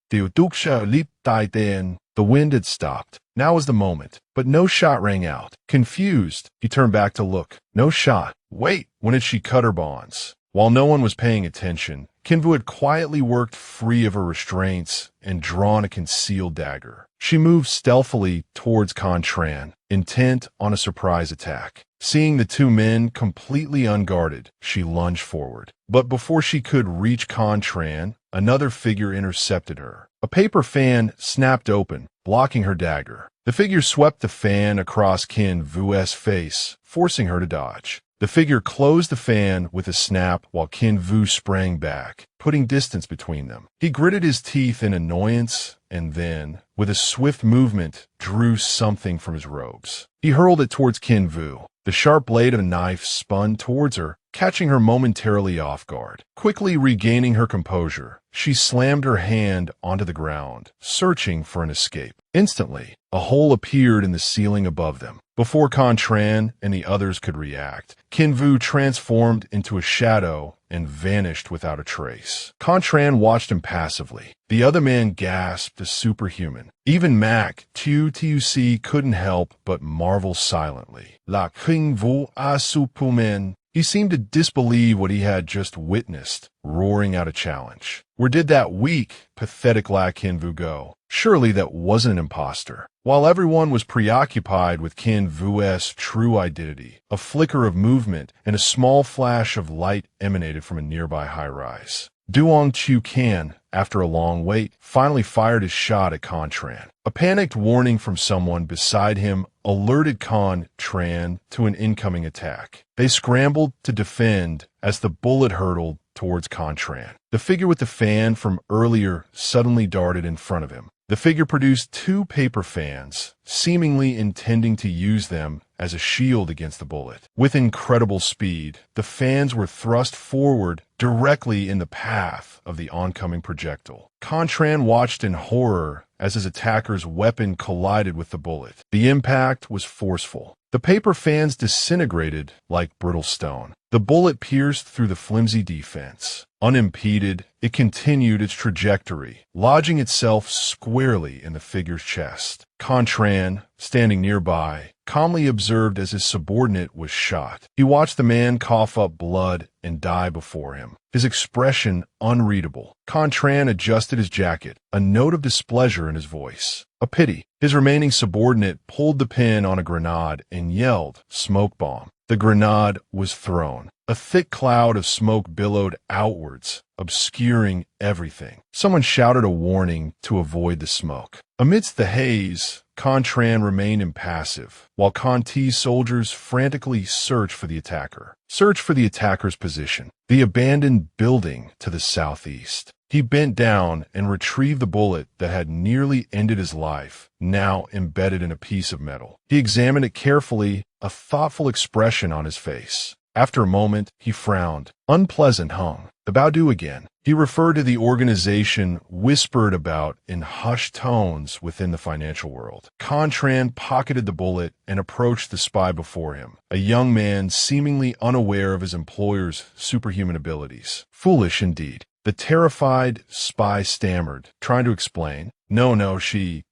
The wind had stopped. Now was the moment, but no shot rang out. Confused, he turned back to look. No shot. Wait! When had she cut her bonds? While no one was paying attention, Kinvu had quietly worked free of her restraints and drawn a concealed dagger. She moved stealthily towards Con Tran, intent on a surprise attack. Seeing the two men completely unguarded, she lunged forward. But before she could reach Con Tran, another figure intercepted her. A paper fan snapped open, blocking her dagger. The figure swept the fan across Kin Vu's face, forcing her to dodge. The figure closed the fan with a snap while Kin Vu sprang back, putting distance between them. He gritted his teeth in annoyance and then, with a swift movement, drew something from his robes. He hurled it towards Kin Vu. The sharp blade of a knife spun towards her, catching her momentarily off guard. Quickly regaining her composure, she slammed her hand onto the ground, searching for an escape. Instantly, a hole appeared in the ceiling above them. Before Con Tran and the others could react, Kin Vu transformed into a shadow and vanished without a trace. Con Tran watched him passively. The other man gasped as superhuman. Even Mak Tuc couldn't help but marvel silently. La King Vu a Superman. He seemed to disbelieve what he had just witnessed, roaring out a challenge. Where did that weak, pathetic La Kin Vu go? Surely that wasn't an imposter. While everyone was preoccupied with Kin Vu's true identity, a flicker of movement and a small flash of light emanated from a nearby high-rise. Duong Chu Kan, after a long wait, finally fired his shot at Con Tran. A panicked warning from someone beside him alerted Con Tran to an incoming attack. They scrambled to defend as the bullet hurtled towards Con Tran. The figure with the fan from earlier suddenly darted in front of him. The figure produced two paper fans, seemingly intending to use them as a shield against the bullet. With incredible speed, the fans were thrust forward directly in the path of the oncoming projectile. Con Tran watched in horror as his attacker's weapon collided with the bullet. The impact was forceful. The paper fans disintegrated like brittle stone. The bullet pierced through the flimsy defense. Unimpeded, it continued its trajectory, lodging itself squarely in the figure's chest. Con Tran, standing nearby, calmly observed as his subordinate was shot. He watched the man cough up blood and die before him, his expression unreadable. Con Tran adjusted his jacket, a note of displeasure in his voice. A pity. His remaining subordinate pulled the pin on a grenade and yelled, "Smoke bomb." The grenade was thrown. A thick cloud of smoke billowed outwards, obscuring everything. Someone shouted a warning to avoid the smoke. Amidst the haze, Con Tran remained impassive, while Con T's soldiers frantically searched for the attacker's position. The abandoned building to the southeast. He bent down and retrieved the bullet that had nearly ended his life, now embedded in a piece of metal. He examined it carefully, a thoughtful expression on his face. After a moment, he frowned. Unpleasant hung. The Baodu again. He referred to the organization whispered about in hushed tones within the financial world. Con Tran pocketed the bullet and approached the spy before him, a young man seemingly unaware of his employer's superhuman abilities. Foolish indeed. The terrified spy stammered, trying to explain. No,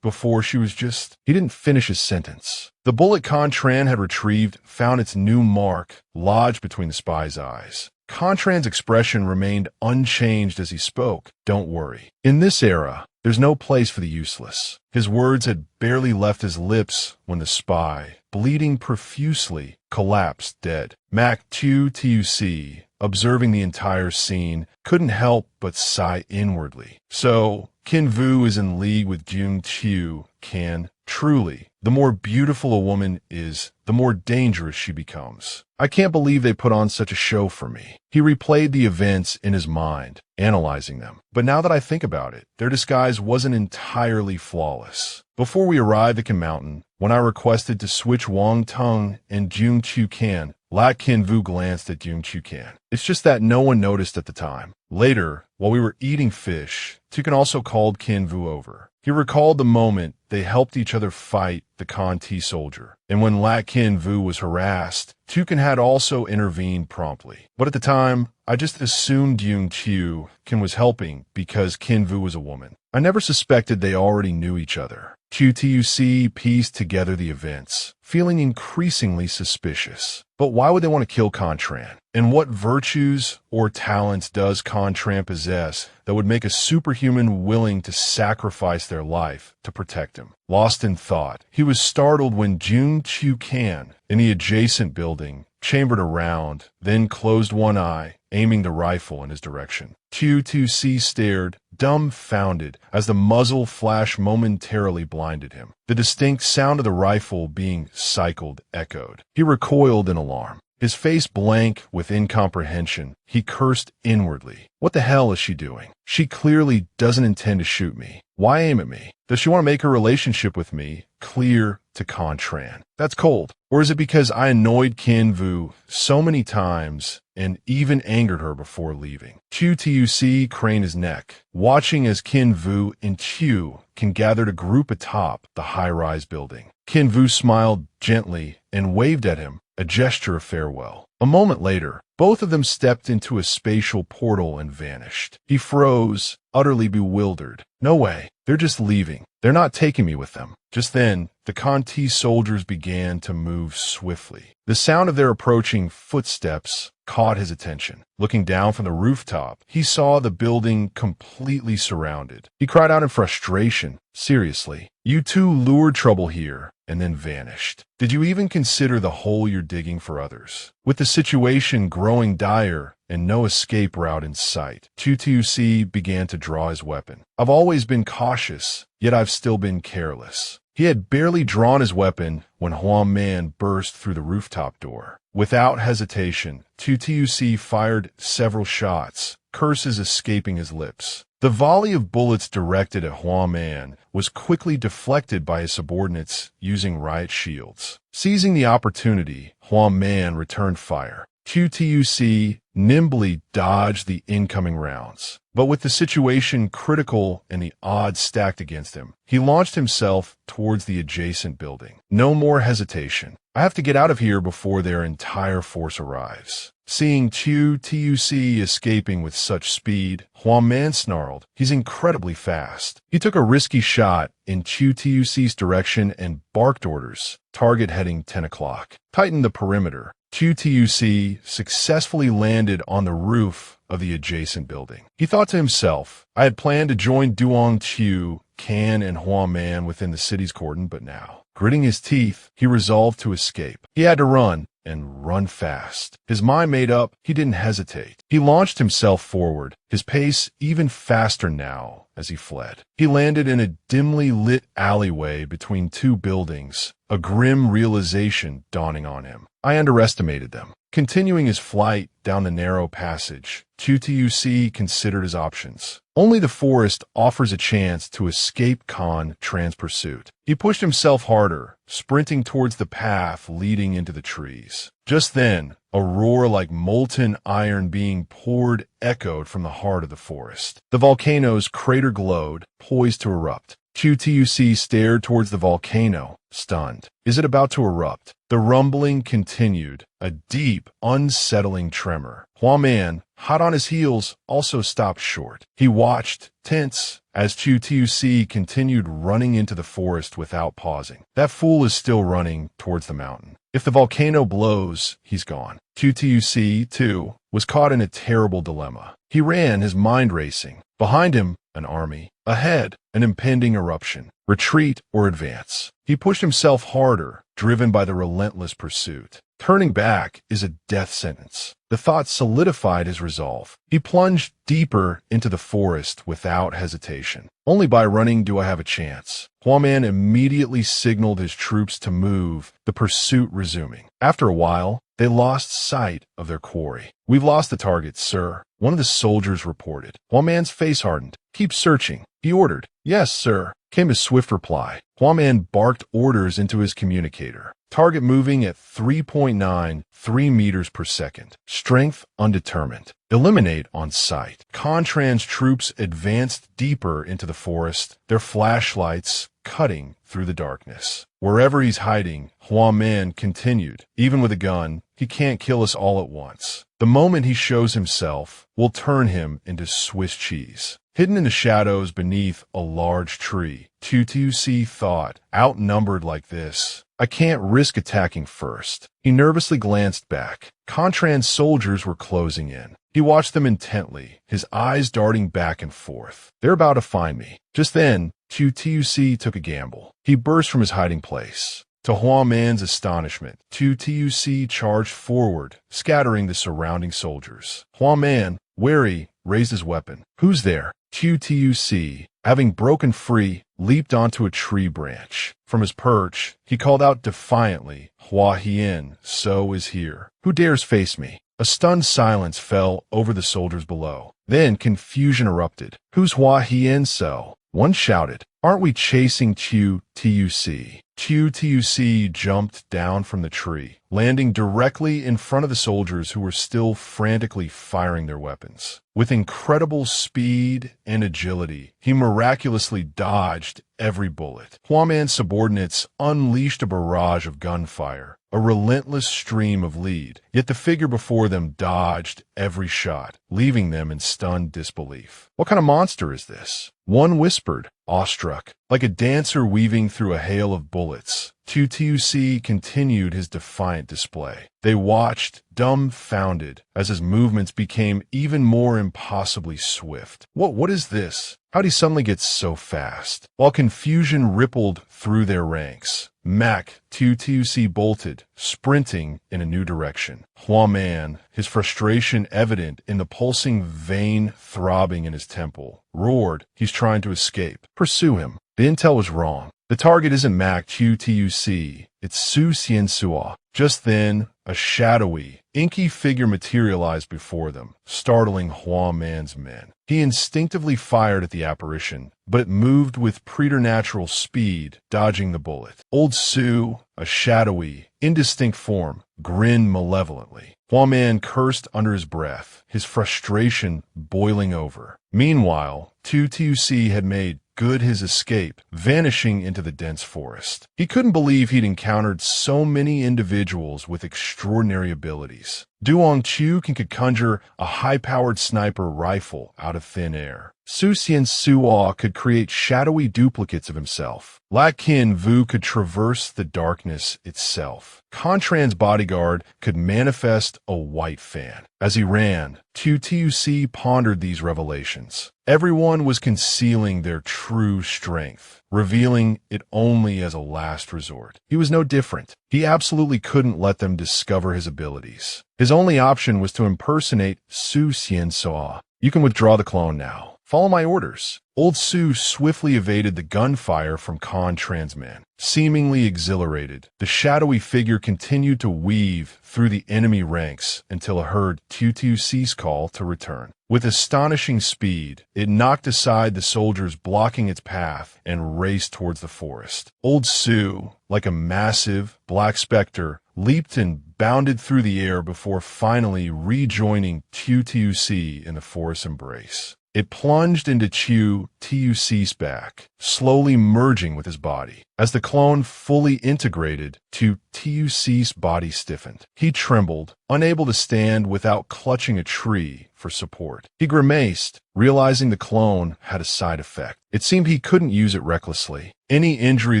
before she was just... He didn't finish his sentence. The bullet Contran had retrieved found its new mark lodged between the spy's eyes. Contran's expression remained unchanged as he spoke. Don't worry. In this era, there's no place for the useless. His words had barely left his lips when the spy, bleeding profusely, collapsed dead. Mac Tuc, observing the entire scene, couldn't help but sigh inwardly. So, Qin Vu is in league with Jung Qiu Can. Truly, the more beautiful a woman is, the more dangerous she becomes. I can't believe they put on such a show for me. He replayed the events in his mind, analyzing them. But now that I think about it, their disguise wasn't entirely flawless. Before we arrived at Qin Mountain, when I requested to switch Wang Teng and Jung Qiu Can, La Qin Vu glanced at Jung Qiu Can. It's just that no one noticed at the time. Later, while we were eating fish, Tukan also called Qin Vu over. He recalled the moment they helped each other fight the Conti soldier, and when La Qin Vu was harassed, Tukan had also intervened promptly. But at the time, I just assumed Jung Qiu Can was helping because Qin Vu was a woman. I never suspected they already knew each other. QTUC pieced together the events, feeling increasingly suspicious. But why would they want to kill Contran? And what virtues or talents does Contran possess that would make a superhuman willing to sacrifice their life to protect him? Lost in thought, he was startled when Jung Qiu Can, in the adjacent building, chambered around, then closed one eye, aiming the rifle in his direction. Q2C stared, dumbfounded, as the muzzle flash momentarily blinded him. The distinct sound of the rifle being cycled echoed. He recoiled in alarm. His face blank with incomprehension, he cursed inwardly. What the hell is she doing? She clearly doesn't intend to shoot me. Why aim at me? Does she want to make her relationship with me clear to Contran? That's cold. Or is it because I annoyed Qin Vu so many times and even angered her before leaving? QTUC craned his neck, watching as Qin Vu and Qiu Can gathered a group atop the high-rise building. Qin Vu smiled gently and waved at him, a gesture of farewell. A moment later, both of them stepped into a spatial portal and vanished. He froze, utterly bewildered. No way. They're just leaving. They're not taking me with them. Just then, the Conti soldiers began to move swiftly. The sound of their approaching footsteps caught his attention. Looking down from the rooftop, he saw the building completely surrounded. He cried out in frustration. Seriously, you two lured trouble here and then vanished. Did you even consider the hole you're digging for others? With the situation growing dire and no escape route in sight, QTUC began to draw his weapon. I've always been cautious, yet I've still been careless. He had barely drawn his weapon when Huang Man burst through the rooftop door. Without hesitation, QTUC fired several shots, curses escaping his lips. The volley of bullets directed at Huang Man was quickly deflected by his subordinates using riot shields. Seizing the opportunity, Huang Man returned fire. QTUC nimbly dodged the incoming rounds. But with the situation critical and the odds stacked against him, he launched himself towards the adjacent building. No more hesitation. I have to get out of here before their entire force arrives. Seeing QTUC escaping with such speed, Huang Man snarled. He's incredibly fast. He took a risky shot in QTUC's direction and barked orders. Target heading 10 o'clock. Tighten the perimeter. QTUC successfully landed on the roof of the adjacent building. He thought to himself, I had planned to join Duong Qiu, Can, and Huang Man within the city's cordon, but now, gritting his teeth, he resolved to escape. He had to run, and run fast. His mind made up, he didn't hesitate. He launched himself forward, his pace even faster now as he fled. He landed in a dimly lit alleyway between two buildings, a grim realization dawning on him. I underestimated them. Continuing his flight down the narrow passage, QTUC considered his options. Only the forest offers a chance to escape Contran's pursuit. He pushed himself harder, sprinting towards the path leading into the trees. Just then, a roar like molten iron being poured echoed from the heart of the forest. The volcano's crater glowed, poised to erupt. QTUC stared towards the volcano, stunned. Is it about to erupt? The rumbling continued, a deep, unsettling tremor. Hua Man, hot on his heels, also stopped short. He watched, tense, as Chu Tuc continued running into the forest without pausing. That fool is still running towards the mountain. If the volcano blows, he's gone. Chu Tuc, too, was caught in a terrible dilemma. He ran, his mind racing. Behind him, an army. Ahead, an impending eruption. Retreat or advance. He pushed himself harder, driven by the relentless pursuit. Turning back is a death sentence. The thought solidified his resolve. He plunged deeper into the forest without hesitation. Only by running do I have a chance. Hua Man immediately signaled his troops to move, the pursuit resuming. After a while, they lost sight of their quarry. We've lost the target, sir, one of the soldiers reported. Hua Man's face hardened. Keep searching, he ordered. Yes, sir, came his swift reply. Hua Man barked orders into his communicator. Target moving at 3.93 meters per second. Strength undetermined. Eliminate on sight. Contran's troops advanced deeper into the forest, their flashlights cutting through the darkness. Wherever he's hiding, Hua Man continued. Even with a gun, he can't kill us all at once. The moment he shows himself, we'll turn him into Swiss cheese. Hidden in the shadows beneath a large tree, Chu Tuc thought, outnumbered like this, I can't risk attacking first. He nervously glanced back. Contran's soldiers were closing in. He watched them intently, his eyes darting back and forth. They're about to find me. Just then, Chu Tuc took a gamble. He burst from his hiding place. To Hua Man's astonishment, Chu Tuc charged forward, scattering the surrounding soldiers. Hua Man, wary, raised his weapon. Who's there? Chu Tuc, having broken free, leaped onto a tree branch. From his perch, he called out defiantly, Hua Hien, so is here. Who dares face me? A stunned silence fell over the soldiers below. Then confusion erupted. Who's Hua Hien so? One shouted, aren't we chasing Chu Tuc? Chu Tuc jumped down from the tree, landing directly in front of the soldiers who were still frantically firing their weapons. With incredible speed and agility, he miraculously dodged every bullet. Hua Man's subordinates unleashed a barrage of gunfire, a relentless stream of lead, yet the figure before them dodged every shot, leaving them in stunned disbelief. What kind of monster is this? One whispered, awestruck. Like a dancer weaving through a hail of bullets, Chu Tuc continued his defiant display. They watched, dumbfounded, as his movements became even more impossibly swift. What is this? How'd he suddenly get so fast? While confusion rippled through their ranks, Chu Tuc bolted, sprinting in a new direction. Hua Man, his frustration evident in the pulsing vein throbbing in his temple, roared, he's trying to escape. Pursue him. The intel was wrong. The target isn't Chu Tuc, it's Su Xiansuo. Just then, a shadowy, inky figure materialized before them, startling Hua Man's men. He instinctively fired at the apparition, but it moved with preternatural speed, dodging the bullet. Old Su, a shadowy, indistinct form, grinned malevolently. Hua Man cursed under his breath, his frustration boiling over. Meanwhile, Chu Tuc had made good his escape, vanishing into the dense forest. He couldn't believe he'd encountered so many individuals with extraordinary abilities. Duong Chu could conjure a high-powered sniper rifle out of thin air. Su Xiansuo could create shadowy duplicates of himself. Lak Kin Vu could traverse the darkness itself. Contran's bodyguard could manifest a white fan. As he ran, Chu Tuc pondered these revelations. Everyone was concealing their true strength, revealing it only as a last resort. He was no different. He absolutely couldn't let them discover his abilities. His only option was to impersonate Su Xiansuo. You can withdraw the clone now. Follow my orders. Old Su swiftly evaded the gunfire from Contran's men. Seemingly exhilarated, the shadowy figure continued to weave through the enemy ranks until it heard Chu Tuc's call to return. With astonishing speed, it knocked aside the soldiers blocking its path and raced towards the forest. Old Su, like a massive black specter, leaped and bounded through the air before finally rejoining Chu Tuc in the forest's embrace. It plunged into Tuc's back, slowly merging with his body. As the clone fully integrated, Tuc's body stiffened. He trembled, unable to stand without clutching a tree for support. He grimaced, realizing the clone had a side effect. It seemed he couldn't use it recklessly. Any injury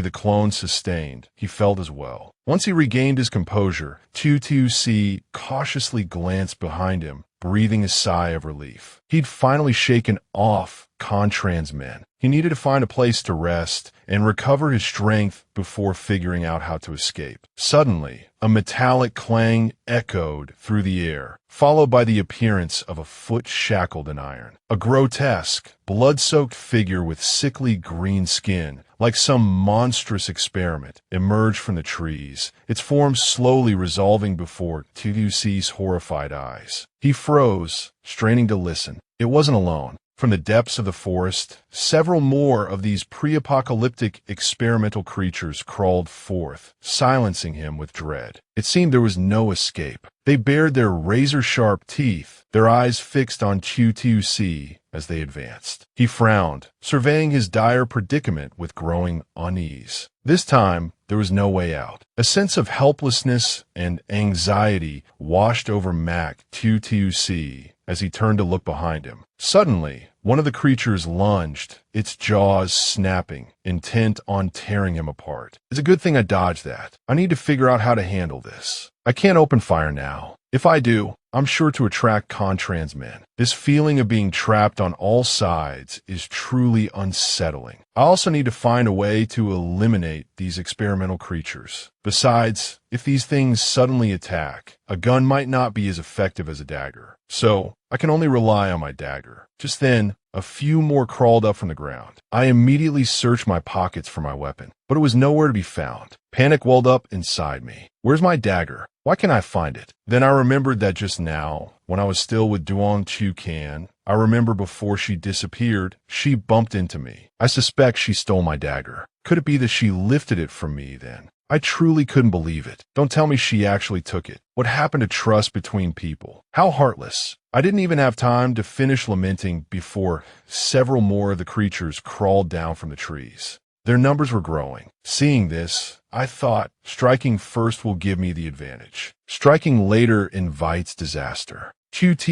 the clone sustained, he felt as well. Once he regained his composure, Tuc cautiously glanced behind him, breathing a sigh of relief. He'd finally shaken off Contran's men. He needed to find a place to rest and recover his strength before figuring out how to escape. Suddenly, a metallic clang echoed through the air, followed by the appearance of a foot shackled in iron. A grotesque, blood-soaked figure with sickly green skin, like some monstrous experiment, emerged from the trees, its form slowly resolving before Tuc's horrified eyes. He froze, straining to listen. It wasn't alone. From the depths of the forest, several more of these pre-apocalyptic experimental creatures crawled forth, silencing him with dread. It seemed there was no escape. They bared their razor-sharp teeth, their eyes fixed on Tuc as they advanced. He frowned, surveying his dire predicament with growing unease. This time, there was no way out. A sense of helplessness and anxiety washed over Tuc as he turned to look behind him. Suddenly, one of the creatures lunged, its jaws snapping, intent on tearing him apart. It's a good thing I dodged that. I need to figure out how to handle this. I can't open fire now. If I do, I'm sure to attract Contran's men. This feeling of being trapped on all sides is truly unsettling. I also need to find a way to eliminate these experimental creatures. Besides, if these things suddenly attack, a gun might not be as effective as a dagger. So, I can only rely on my dagger. Just then, a few more crawled up from the ground. I immediately searched my pockets for my weapon, but it was nowhere to be found. Panic welled up inside me. Where's my dagger? Why can't I find it? Then I remembered that just now, when I was still with Duong Chukan, I remember before she disappeared, she bumped into me. I suspect she stole my dagger. Could it be that she lifted it from me then? I truly couldn't believe it. Don't tell me she actually took it. What happened to trust between people? How heartless. I didn't even have time to finish lamenting before several more of the creatures crawled down from the trees. Their numbers were growing. Seeing this, I thought, striking first will give me the advantage. Striking later invites disaster. Tuc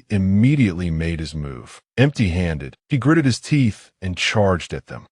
immediately made his move. Empty-handed, he gritted his teeth and charged at them.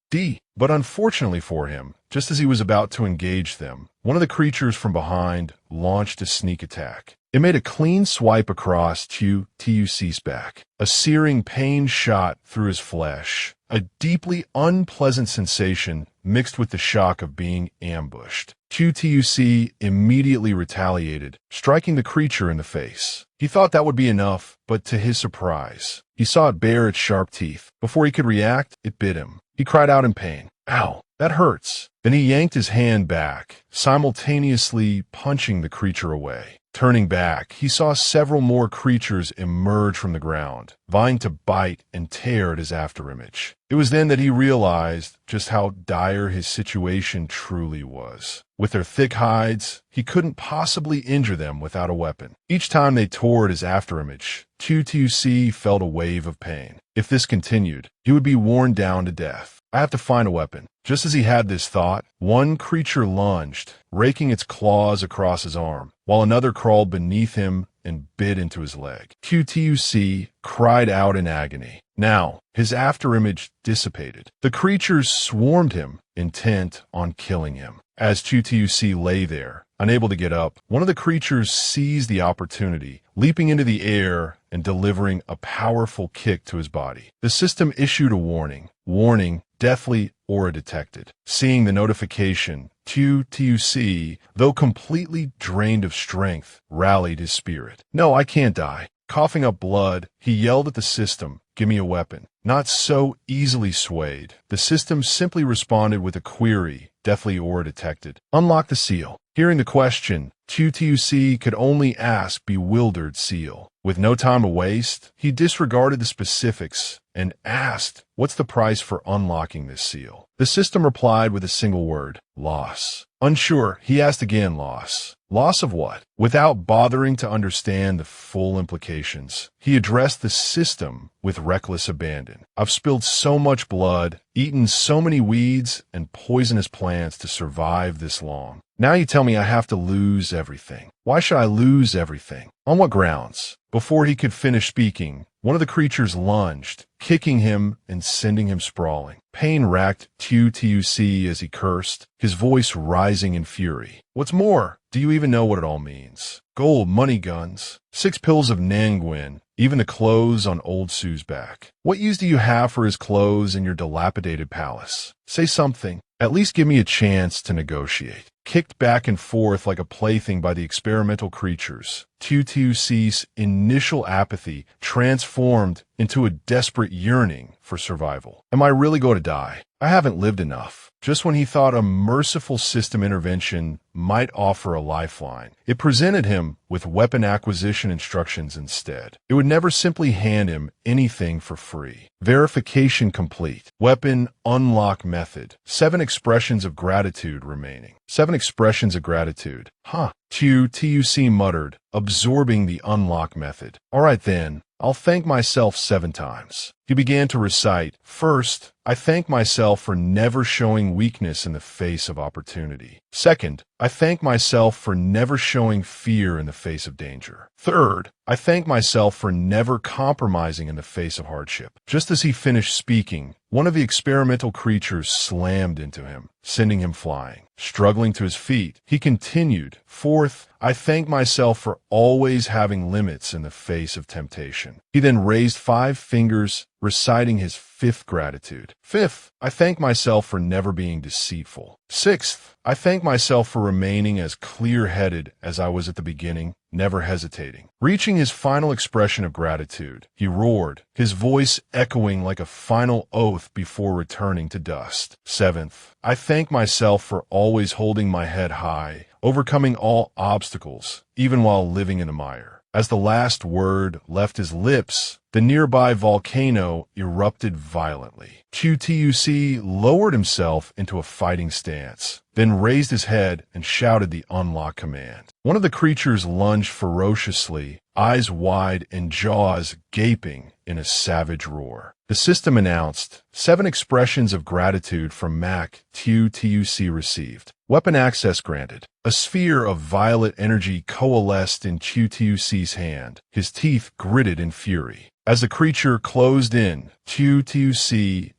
But unfortunately for him, just as he was about to engage them, one of the creatures from behind launched a sneak attack. It made a clean swipe across Tuc's back. A searing pain shot through his flesh, a deeply unpleasant sensation mixed with the shock of being ambushed. Tuc immediately retaliated, striking the creature in the face. He thought that would be enough, but to his surprise, he saw it bare its sharp teeth. Before he could react, it bit him. He cried out in pain. Ow, that hurts. Then he yanked his hand back, simultaneously punching the creature away. Turning back, he saw several more creatures emerge from the ground, vying to bite and tear at his afterimage. It was then that he realized just how dire his situation truly was. With their thick hides, he couldn't possibly injure them without a weapon. Each time they tore at his afterimage, Tuc felt a wave of pain. If this continued, he would be worn down to death. I have to find a weapon. Just as he had this thought, one creature lunged, raking its claws across his arm, while another crawled beneath him and bit into his leg. Tuc cried out in agony. Now, his afterimage dissipated. The creatures swarmed him, intent on killing him. As Tuc lay there, unable to get up, one of the creatures seized the opportunity, leaping into the air and delivering a powerful kick to his body. The system issued a warning. Warning, deathly aura detected. Seeing the notification, Tuc, though completely drained of strength, rallied his spirit. No, I can't die. Coughing up blood, he yelled at the system, give me a weapon. Not so easily swayed. The system simply responded with a query, deathly aura detected. Unlock the seal. Hearing the question, Tuc could only ask bewildered seal. With no time to waste, he disregarded the specifics and asked, what's the price for unlocking this seal? The system replied with a single word, loss. Unsure, he asked again, loss. Loss of what? Without bothering to understand the full implications, he addressed the system with reckless abandon. I've spilled so much blood, eaten so many weeds and poisonous plants to survive this long. Now you tell me I have to lose everything. Why should I lose everything? On what grounds? Before he could finish speaking, one of the creatures lunged, kicking him and sending him sprawling. Pain racked Tuc as he cursed, his voice rising in fury. What's more, do you even know what it all means? Gold, money, guns, 6 pills of nanguin, even the clothes on old Su's back. What use do you have for his clothes in your dilapidated palace? Say something. At least give me a chance to negotiate. Kicked back and forth like a plaything by the experimental creatures, Tuc's initial apathy transformed into a desperate yearning for survival. Am I really going to die? I haven't lived enough. Just when he thought a merciful system intervention might offer a lifeline, it presented him with weapon acquisition instructions instead. It would never simply hand him anything for free. Verification complete. Weapon unlock method. 7 expressions of gratitude remaining. 7 expressions of gratitude. Huh. Tuc muttered, absorbing the unlock method. All right then. I'll thank myself 7 times. He began to recite, First, I thank myself for never showing weakness in the face of opportunity. Second, I thank myself for never showing fear in the face of danger. Third, I thank myself for never compromising in the face of hardship. Just as he finished speaking, one of the experimental creatures slammed into him, sending him flying. Struggling to his feet, he continued, Fourth, I thank myself for always having limits in the face of temptation. He then raised 5 fingers, reciting his 5th gratitude. Fifth, I thank myself for never being deceitful. Sixth, I thank myself for remaining as clear-headed as I was at the beginning, never hesitating. Reaching his final expression of gratitude, he roared, his voice echoing like a final oath before returning to dust. Seventh, I thank myself for always holding my head high, overcoming all obstacles, even while living in the mire. As the last word left his lips, the nearby volcano erupted violently. Tuc lowered himself into a fighting stance, then raised his head and shouted the unlock command. One of the creatures lunged ferociously, eyes wide and jaws gaping in a savage roar. The system announced, 7 expressions of gratitude from Mac Tuc received. Weapon access granted. A sphere of violet energy coalesced in Tuc's hand, his teeth gritted in fury. As the creature closed in, Tuc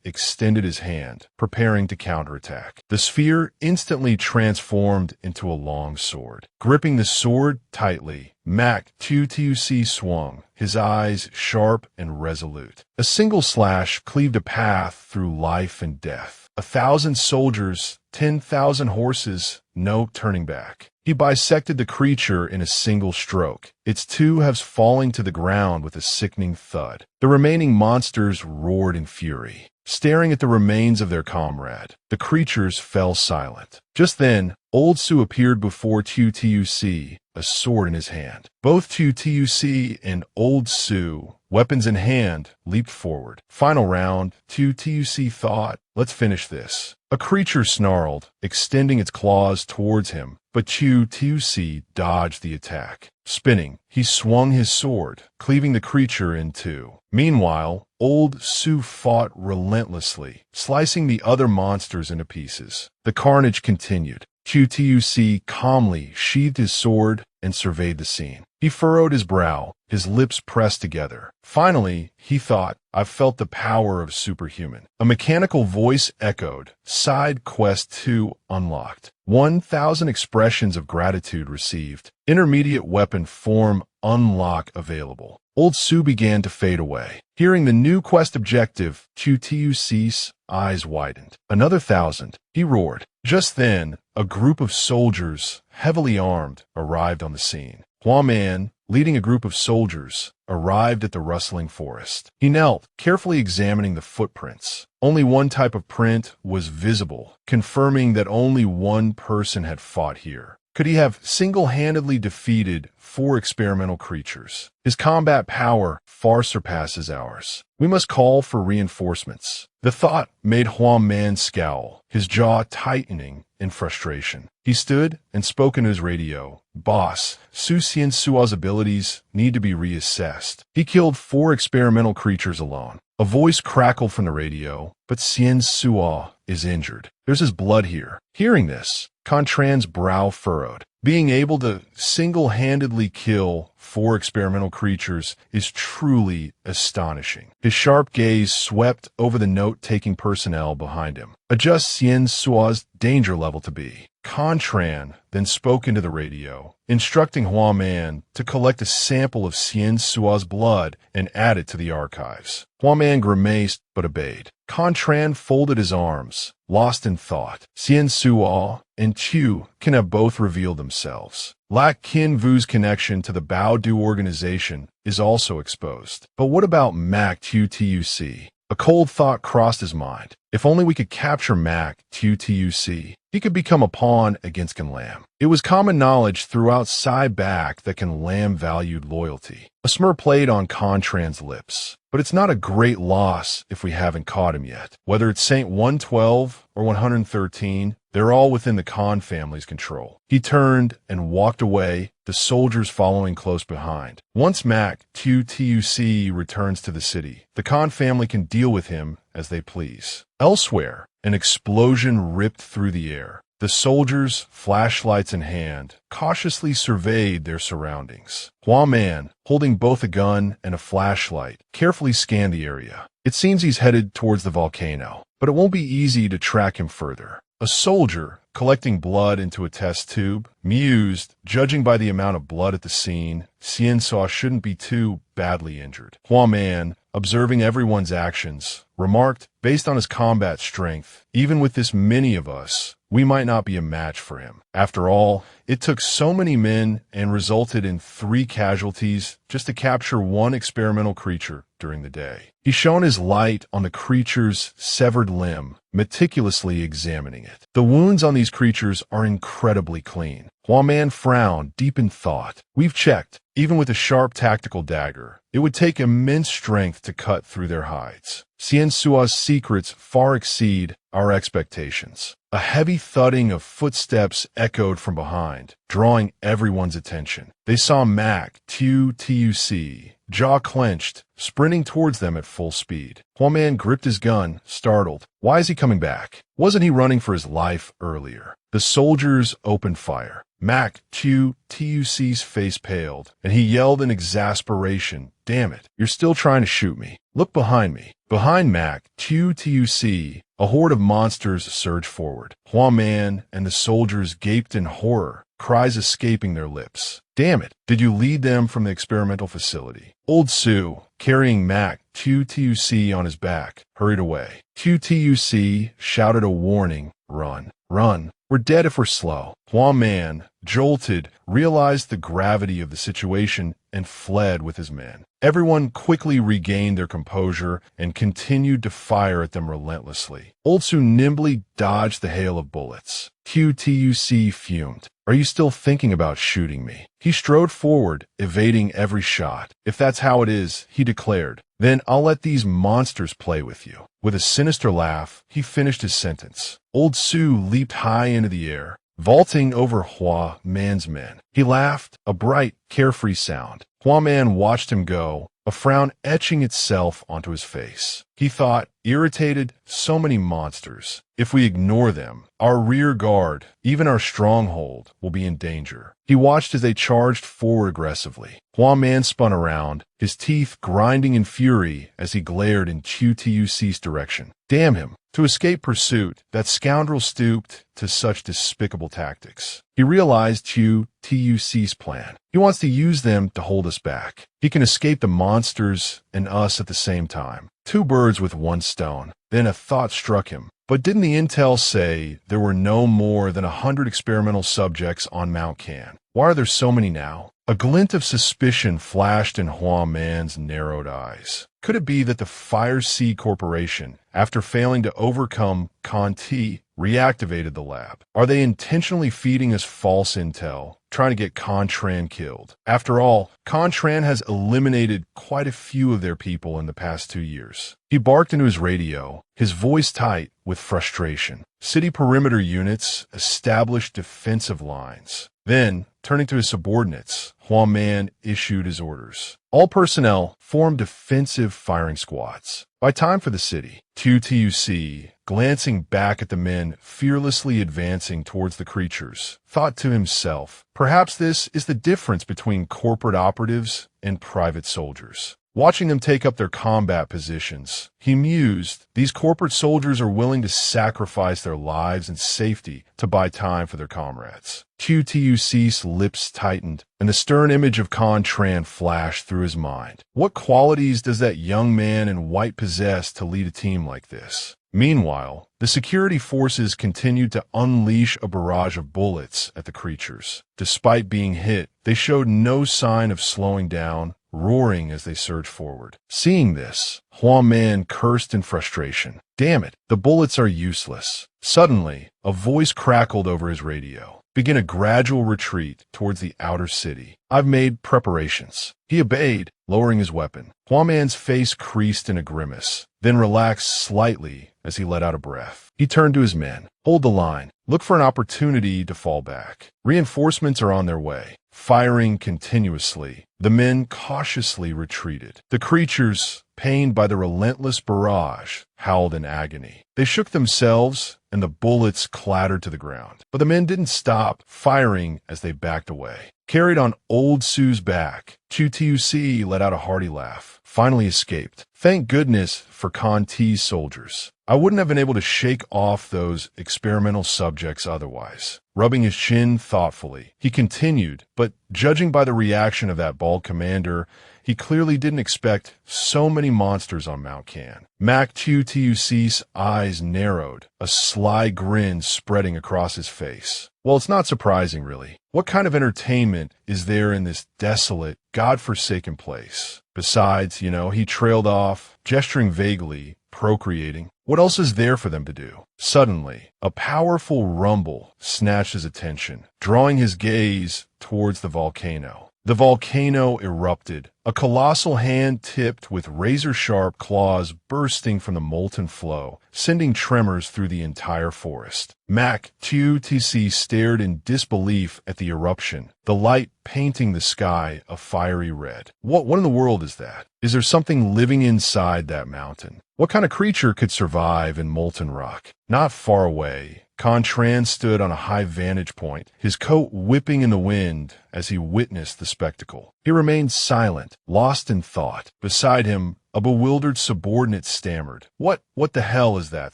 extended his hand, preparing to counterattack. The sphere instantly transformed into a long sword. Gripping the sword tightly, Mac Tuc swung, his eyes sharp and resolute. A single slash cleaved a path through life and death. 1,000 soldiers, 10,000 horses, no turning back. He bisected the creature in a single stroke, its 2 halves falling to the ground with a sickening thud. The remaining monsters roared in fury. Staring at the remains of their comrade, the creatures fell silent. Just then, Old Su appeared before Tuc, a sword in his hand. Both Tuc and Old Su, weapons in hand, leaped forward. Final round, Tuc thought, let's finish this. A creature snarled, extending its claws towards him, but Tuc dodged the attack. Spinning, he swung his sword, cleaving the creature in 2. Meanwhile, Old Su fought relentlessly, slicing the other monsters into pieces. The carnage continued. Tuc calmly sheathed his sword and surveyed the scene. He furrowed his brow, his lips pressed together. Finally, he thought, I've felt the power of superhuman. A mechanical voice echoed, Side Quest 2 unlocked. 1,000 expressions of gratitude received. Intermediate weapon form unlock available. Old Su began to fade away. Hearing the new quest objective, Tuc's eyes widened. Another 1,000, he roared. Just then, a group of soldiers, heavily armed, arrived on the scene. Huaman, leading a group of soldiers, arrived at the rustling forest. He knelt, carefully examining the footprints. Only one type of print was visible, confirming that only one person had fought here. Could he have single-handedly defeated 4 experimental creatures? His combat power far surpasses ours. We must call for reinforcements. The thought made Huang Man scowl, his jaw tightening in frustration. He stood and spoke into his radio. Boss, Su Xian Sua's abilities need to be reassessed. He killed 4 experimental creatures alone. A voice crackled from the radio, but Xian Sua is injured. There's his blood here. Hearing this, Contran's brow furrowed. Being able to single-handedly kill 4 experimental creatures is truly astonishing. His sharp gaze swept over the note-taking personnel behind him. Adjust Xian Sua's danger level to B. Contran then spoke into the radio, instructing Huang Man to collect a sample of Xian Sua's blood and add it to the archives. Huang Man grimaced but obeyed. Contran folded his arms, lost in thought. Xian Sua and Chu can have both revealed themselves. Lac Kin Vu's connection to the Bao Du organization is also exposed. But what about Mac Tutuc? A cold thought crossed his mind. If only we could capture Mac Tutuc, he could become a pawn against Lam. It was common knowledge throughout Sai Back that Lam valued loyalty. A smirk played on Contran's lips. But it's not a great loss if we haven't caught him yet. Whether it's Saint 112 or 113, they're all within the Khan family's control. He turned and walked away, the soldiers following close behind. Once Mac Tutuc returns to the city, the Khan family can deal with him as they please. Elsewhere, an explosion ripped through the air. The soldiers, flashlights in hand, cautiously surveyed their surroundings. Huang Man, holding both a gun and a flashlight, carefully scanned the area. It seems he's headed towards the volcano, but it won't be easy to track him further. A soldier, collecting blood into a test tube, mused, judging by the amount of blood at the scene, Xian Sua shouldn't be too badly injured. Huang Man, observing everyone's actions, remarked, based on his combat strength, even with this many of us, we might not be a match for him. After all, it took so many men and resulted in 3 casualties just to capture 1 experimental creature during the day. He shone his light on the creature's severed limb, meticulously examining it. The wounds on these creatures are incredibly clean. Huang Man frowned, deep in thought. We've checked. Even with a sharp tactical dagger, it would take immense strength to cut through their hides. Xian Sua's secrets far exceed our expectations. A heavy thudding of footsteps echoed from behind, drawing everyone's attention. They saw Mac Tutuc, jaw clenched, sprinting towards them at full speed. Huang Man gripped his gun, startled. Why is he coming back? Wasn't he running for his life earlier? The soldiers opened fire. Mac Tutuc's face paled, and he yelled in exasperation, "Damn it, you're still trying to shoot me. Look behind me." Behind Mac Tutuc, a horde of monsters surged forward. Huang Man and the soldiers gaped in horror, cries escaping their lips. "Damn it, did you lead them from the experimental facility?" Old Su, carrying Mac Tutuc on his back, hurried away. Tutuc shouted a warning, "Run, run. We're dead if we're slow." Huang Man, jolted, realized the gravity of the situation and fled with his men. Everyone quickly regained their composure and continued to fire at them relentlessly. Old Su nimbly dodged the hail of bullets. Tutuc fumed. "Are you still thinking about shooting me?" He strode forward, evading every shot. "If that's how it is," he declared, "then I'll let these monsters play with you." With a sinister laugh, he finished his sentence. Old Su leaped high into the air, vaulting over Huang Man's men. He laughed, a bright, carefree sound. Huang Man watched him go, a frown etching itself onto his face. He thought, irritated, so many monsters. If we ignore them, our rear guard, even our stronghold, will be in danger. He watched as they charged forward aggressively. Huang Man spun around, his teeth grinding in fury as he glared in Tutuc's direction. Damn him! To escape pursuit, that scoundrel stooped to such despicable tactics. He realized Tutuc's plan. He wants to use them to hold us back. He can escape the monsters and us at the same time. 2 birds with 1 stone. Then a thought struck him. But didn't the intel say there were no more than 100 experimental subjects on Mount Can? Why are there so many now? A glint of suspicion flashed in Huang Man's narrowed eyes. Could it be that the Fire Sea Corporation, after failing to overcome Conti, reactivated the lab. Are they intentionally feeding us false intel, trying to get Contran killed? After all, Contran has eliminated quite a few of their people in the past 2 years. He barked into his radio, his voice tight with frustration. City perimeter units established defensive lines. Then, turning to his subordinates, Huang Man issued his orders. All personnel formed defensive firing squads. By time for the city, QTUC, glancing back at the men fearlessly advancing towards the creatures, thought to himself, perhaps this is the difference between corporate operatives and private soldiers. Watching them take up their combat positions, he mused, these corporate soldiers are willing to sacrifice their lives and safety to buy time for their comrades. QTUC's lips tightened, and the stern image of Contran flashed through his mind. What qualities does that young man in white possess to lead a team like this? Meanwhile, the security forces continued to unleash a barrage of bullets at the creatures. Despite being hit, they showed no sign of slowing down, roaring as they surged forward. Seeing this, Huang Man cursed in frustration. Damn it, the bullets are useless. Suddenly, a voice crackled over his radio. Begin a gradual retreat towards the outer city. I've made preparations. He obeyed, lowering his weapon. Huang Man's face creased in a grimace, then relaxed slightly as he let out a breath. He turned to his men. Hold the line. Look for an opportunity to fall back. Reinforcements are on their way. Firing continuously, the men cautiously retreated. The creatures, pained by the relentless barrage, howled in agony. They shook themselves, and the bullets clattered to the ground. But the men didn't stop firing as they backed away. Carried on Old Sue's back, QTUC let out a hearty laugh, finally escaped. Thank goodness for Con T's soldiers. I wouldn't have been able to shake off those experimental subjects otherwise. Rubbing his chin thoughtfully, he continued, but judging by the reaction of that bald commander, he clearly didn't expect so many monsters on Mount Can. Mac QTUC's eyes narrowed, a sly grin spreading across his face. Well, it's not surprising, really. What kind of entertainment is there in this desolate, godforsaken place? Besides, he trailed off, gesturing vaguely, procreating. What else is there for them to do? Suddenly, a powerful rumble snatched his attention, drawing his gaze towards the volcano. The volcano erupted, a colossal hand tipped with razor-sharp claws bursting from the molten flow, sending tremors through the entire forest. Mac QTC stared in disbelief at the eruption, the light painting the sky a fiery red. What in the world is that? Is there something living inside that mountain? What kind of creature could survive in molten rock? Not far away, Contran stood on a high vantage point, his coat whipping in the wind as he witnessed the spectacle. He remained silent, lost in thought. Beside him, a bewildered subordinate stammered. What the hell is that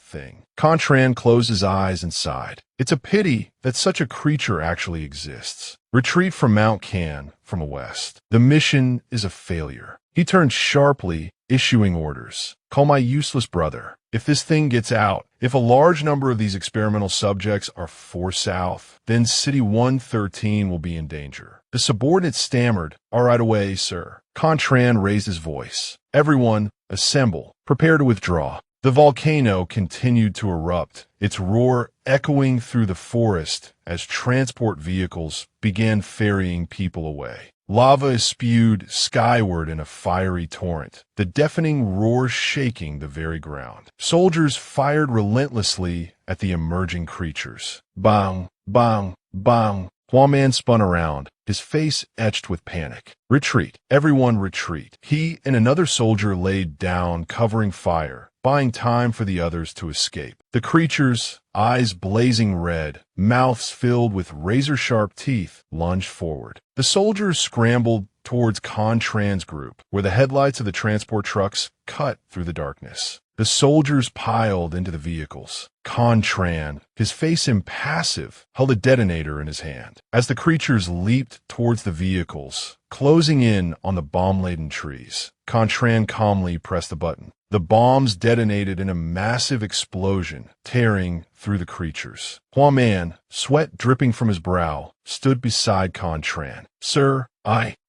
thing? Contran closed his eyes and sighed. It's a pity that such a creature actually exists. Retreat from Mount Can from the west. The mission is a failure. He turned sharply, issuing orders. Call my useless brother. If this thing gets out, if a large number of these experimental subjects are forced south, then City 113 will be in danger. The subordinate stammered, All right away, sir. Contran raised his voice. Everyone, assemble. Prepare to withdraw. The volcano continued to erupt, its roar echoing through the forest as transport vehicles began ferrying people away. Lava is spewed skyward in a fiery torrent, the deafening roar shaking the very ground. Soldiers fired relentlessly at the emerging creatures. Bang, bang, bang. Huang Man spun around, his face etched with panic. Retreat. Everyone retreat. He and another soldier laid down, covering fire, buying time for the others to escape. The creatures, eyes blazing red, mouths filled with razor-sharp teeth, lunged forward. The soldiers scrambled towards Contran's group, where the headlights of the transport trucks cut through the darkness. The soldiers piled into the vehicles. Contran, his face impassive, held a detonator in his hand. As the creatures leaped towards the vehicles, closing in on the bomb-laden trees, Contran calmly pressed the button. The bombs detonated in a massive explosion, tearing through the creatures. Huang Man, sweat dripping from his brow, stood beside Contran. Sir,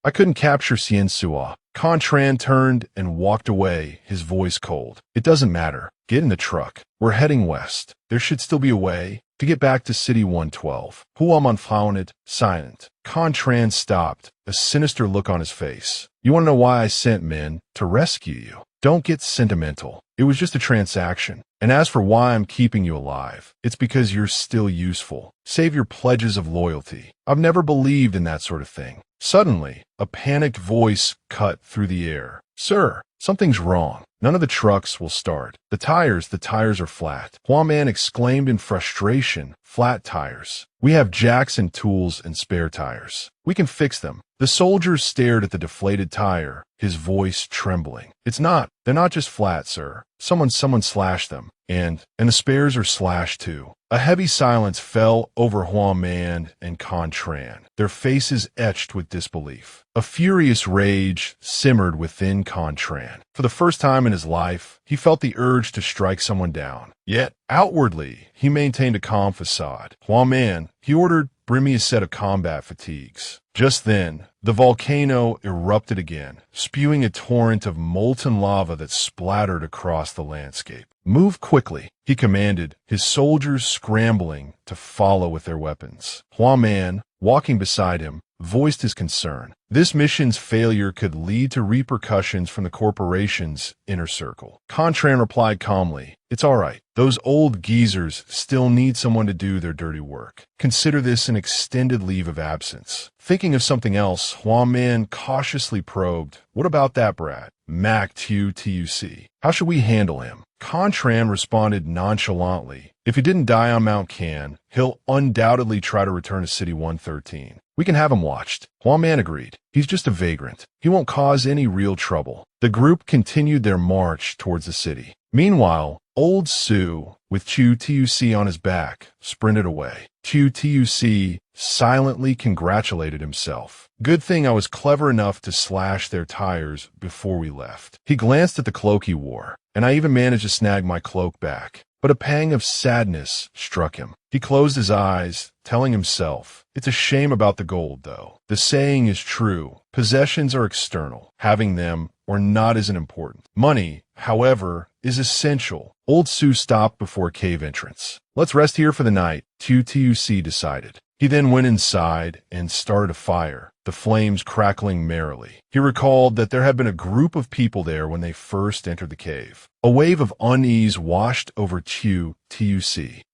I couldn't capture Sua. Contran turned and walked away, his voice cold. It doesn't matter. Get in the truck. We're heading west. There should still be a way to get back to City 112. Huaman found it, silent. Contran stopped, a sinister look on his face. You want to know why I sent men to rescue you? Don't get sentimental. It was just a transaction. And as for why I'm keeping you alive, it's because you're still useful. Save your pledges of loyalty. I've never believed in that sort of thing. Suddenly, a panicked voice cut through the air. Sir, something's wrong. None of the trucks will start. The tires are flat. Huaman exclaimed in frustration. Flat tires. We have jacks and tools and spare tires. We can fix them. The soldier stared at the deflated tire, his voice trembling. They're not just flat, sir. Someone slashed them. And the spares are slashed too. A heavy silence fell over Huaman and Contran, their faces etched with disbelief. A furious rage simmered within Contran. For the first time in his life, he felt the urge to strike someone down. Yet, outwardly, he maintained a calm facade. Huaman, he ordered, bring me a set of combat fatigues. Just then, the volcano erupted again, spewing a torrent of molten lava that splattered across the landscape. Move quickly, he commanded, his soldiers scrambling to follow with their weapons. Huaman, walking beside him, voiced his concern. This mission's failure could lead to repercussions from the corporation's inner circle. Contran replied calmly, It's all right. Those old geezers still need someone to do their dirty work. Consider this an extended leave of absence. Thinking of something else, Huaman cautiously probed, What about that brat? Mac Tuc. How should we handle him? Contran responded nonchalantly, If he didn't die on Mount Can, he'll undoubtedly try to return to City 113. We can have him watched. Huaman agreed. He's just a vagrant. He won't cause any real trouble. The group continued their march towards the city. Meanwhile, Old Su, with Chu Tuc on his back, sprinted away. Chu Tuc silently congratulated himself. Good thing I was clever enough to slash their tires before we left. He glanced at the cloak he wore, and I even managed to snag my cloak back. But a pang of sadness struck him. He closed his eyes, telling himself, It's a shame about the gold, though. The saying is true. Possessions are external. Having them or not isn't important. Money, however, is essential. Old Su stopped before a cave entrance. Let's rest here for the night, Tuc decided. He then went inside and started a fire, the flames crackling merrily. He recalled that there had been a group of people there when they first entered the cave. A wave of unease washed over Tuc.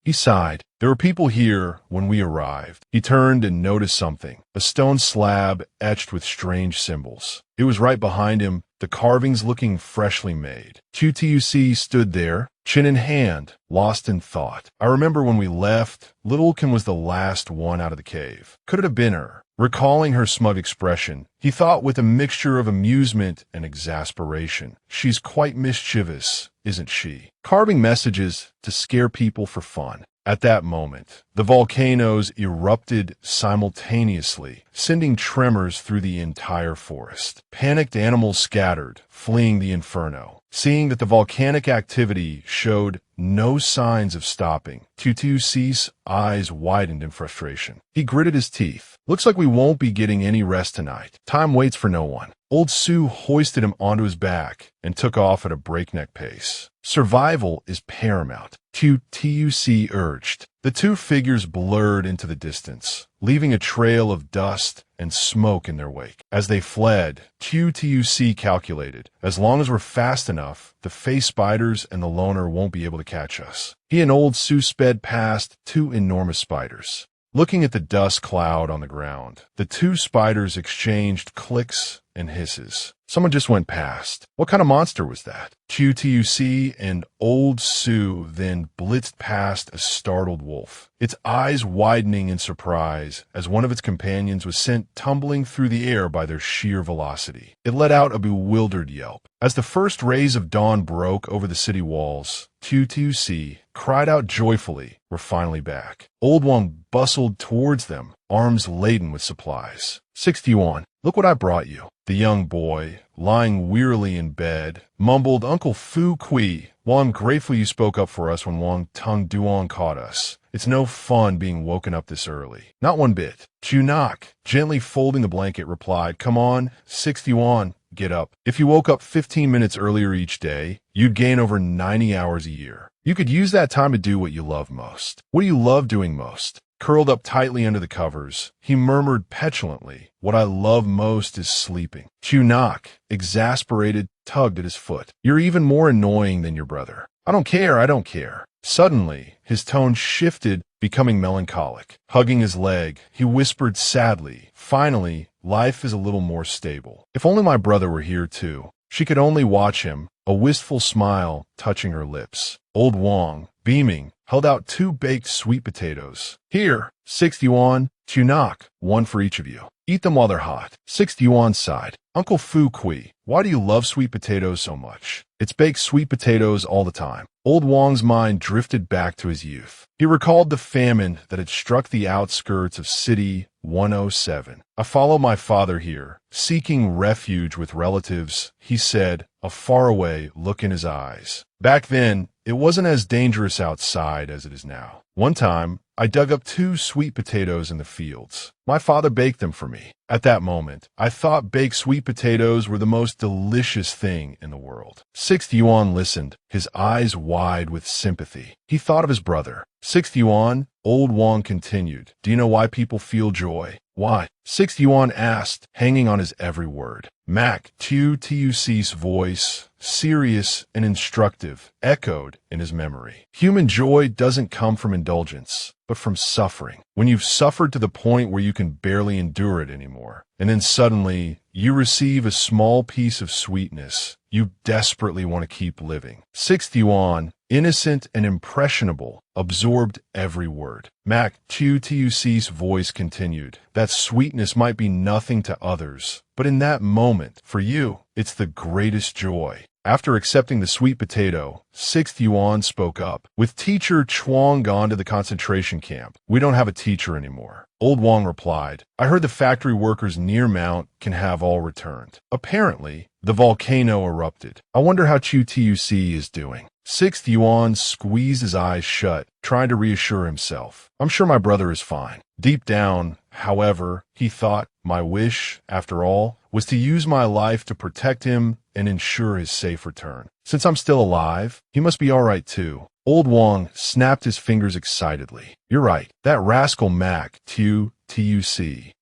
He sighed. There were people here when we arrived. He turned and noticed something, a stone slab etched with strange symbols. It was right behind him, the carvings looking freshly made. Tuc stood there, chin in hand, lost in thought. I remember when we left, Littlekin was the last one out of the cave. Could it have been her? Recalling her smug expression, he thought with a mixture of amusement and exasperation. She's quite mischievous, isn't she? Carving messages to scare people for fun. At that moment, the volcanoes erupted simultaneously, sending tremors through the entire forest. Panicked animals scattered, fleeing the inferno. Seeing that the volcanic activity showed no signs of stopping, Tuc's eyes widened in frustration. He gritted his teeth. Looks like we won't be getting any rest tonight. Time waits for no one. Old Su hoisted him onto his back and took off at a breakneck pace. Survival is paramount, Tuc urged. The two figures blurred into the distance, leaving a trail of dust and smoke in their wake. As they fled, Tuc calculated, as long as we're fast enough, the face spiders and the loner won't be able to catch us. He and Old Su sped past two enormous spiders. Looking at the dust cloud on the ground, the two spiders exchanged clicks and hisses. Someone just went past. What kind of monster was that? Tuc and Old Su then blitzed past a startled wolf, its eyes widening in surprise as one of its companions was sent tumbling through the air by their sheer velocity. It let out a bewildered yelp. As the first rays of dawn broke over the city walls, Tuc cried out joyfully, "We're finally back." Old Wang bustled towards them, arms laden with supplies. 61, look what I brought you. The young boy, lying wearily in bed, mumbled, "Uncle Fu Kui, well, I'm grateful you spoke up for us when Wang Tung Duong caught us. It's no fun being woken up this early." "Not one bit." Chu Nak, gently folding the blanket, replied, "Come on, 61, get up. If you woke up 15 minutes earlier each day, you'd gain over 90 hours a year. You could use that time to do what you love most." "What do you love doing most?" Curled up tightly under the covers, he murmured petulantly, "What I love most is sleeping." Chu Nak, exasperated, tugged at his foot. "You're even more annoying than your brother." I don't care." Suddenly, his tone shifted, becoming melancholic. Hugging his leg, he whispered sadly, "Finally, life is a little more stable. If only my brother were here too." She could only watch him, a wistful smile touching her lips. Old Wang, beaming, held out 2 baked sweet potatoes. "Here, 61, Chu Nak, 1 for each of you. Eat them while they're hot." 61 sighed. "Uncle Fu Kui, why do you love sweet potatoes so much?" "It's baked sweet potatoes all the time." Old Wang's mind drifted back to his youth. He recalled the famine that had struck the outskirts of City 107. "I followed my father here, seeking refuge with relatives," he said, a faraway look in his eyes. "Back then, it wasn't as dangerous outside as it is now. One time, I dug up 2 sweet potatoes in the fields. My father baked them for me. At that moment, I thought baked sweet potatoes were the most delicious thing in the world." 61 listened, his eyes wide with sympathy. He thought of his brother. 61, Old Wang continued, "Do you know why people feel joy?" "Why?" 61 asked, hanging on his every word. Mac Tuc's voice, serious and instructive, echoed in his memory. "Human joy doesn't come from indulgence, but from suffering. When you've suffered to the point where you can barely endure it anymore, and then suddenly you receive a small piece of sweetness, you desperately want to keep living." 61, innocent and impressionable, absorbed every word. Mac Tuc's voice continued, "That sweetness might be nothing to others, but in that moment, for you, it's the greatest joy." After accepting the sweet potato, 61 spoke up. "With teacher Chuang gone to the concentration camp, we don't have a teacher anymore." Old Wang replied, "I heard the factory workers near Mount can have all returned." Apparently, the volcano erupted. "I wonder how Chu Tuc is doing." 61 squeezed his eyes shut, trying to reassure himself. "I'm sure my brother is fine." Deep down, however, he thought, my wish, after all, was to use my life to protect him and ensure his safe return. Since I'm still alive, he must be all right too. Old Wang snapped his fingers excitedly. "You're right. That rascal Mac Tuc,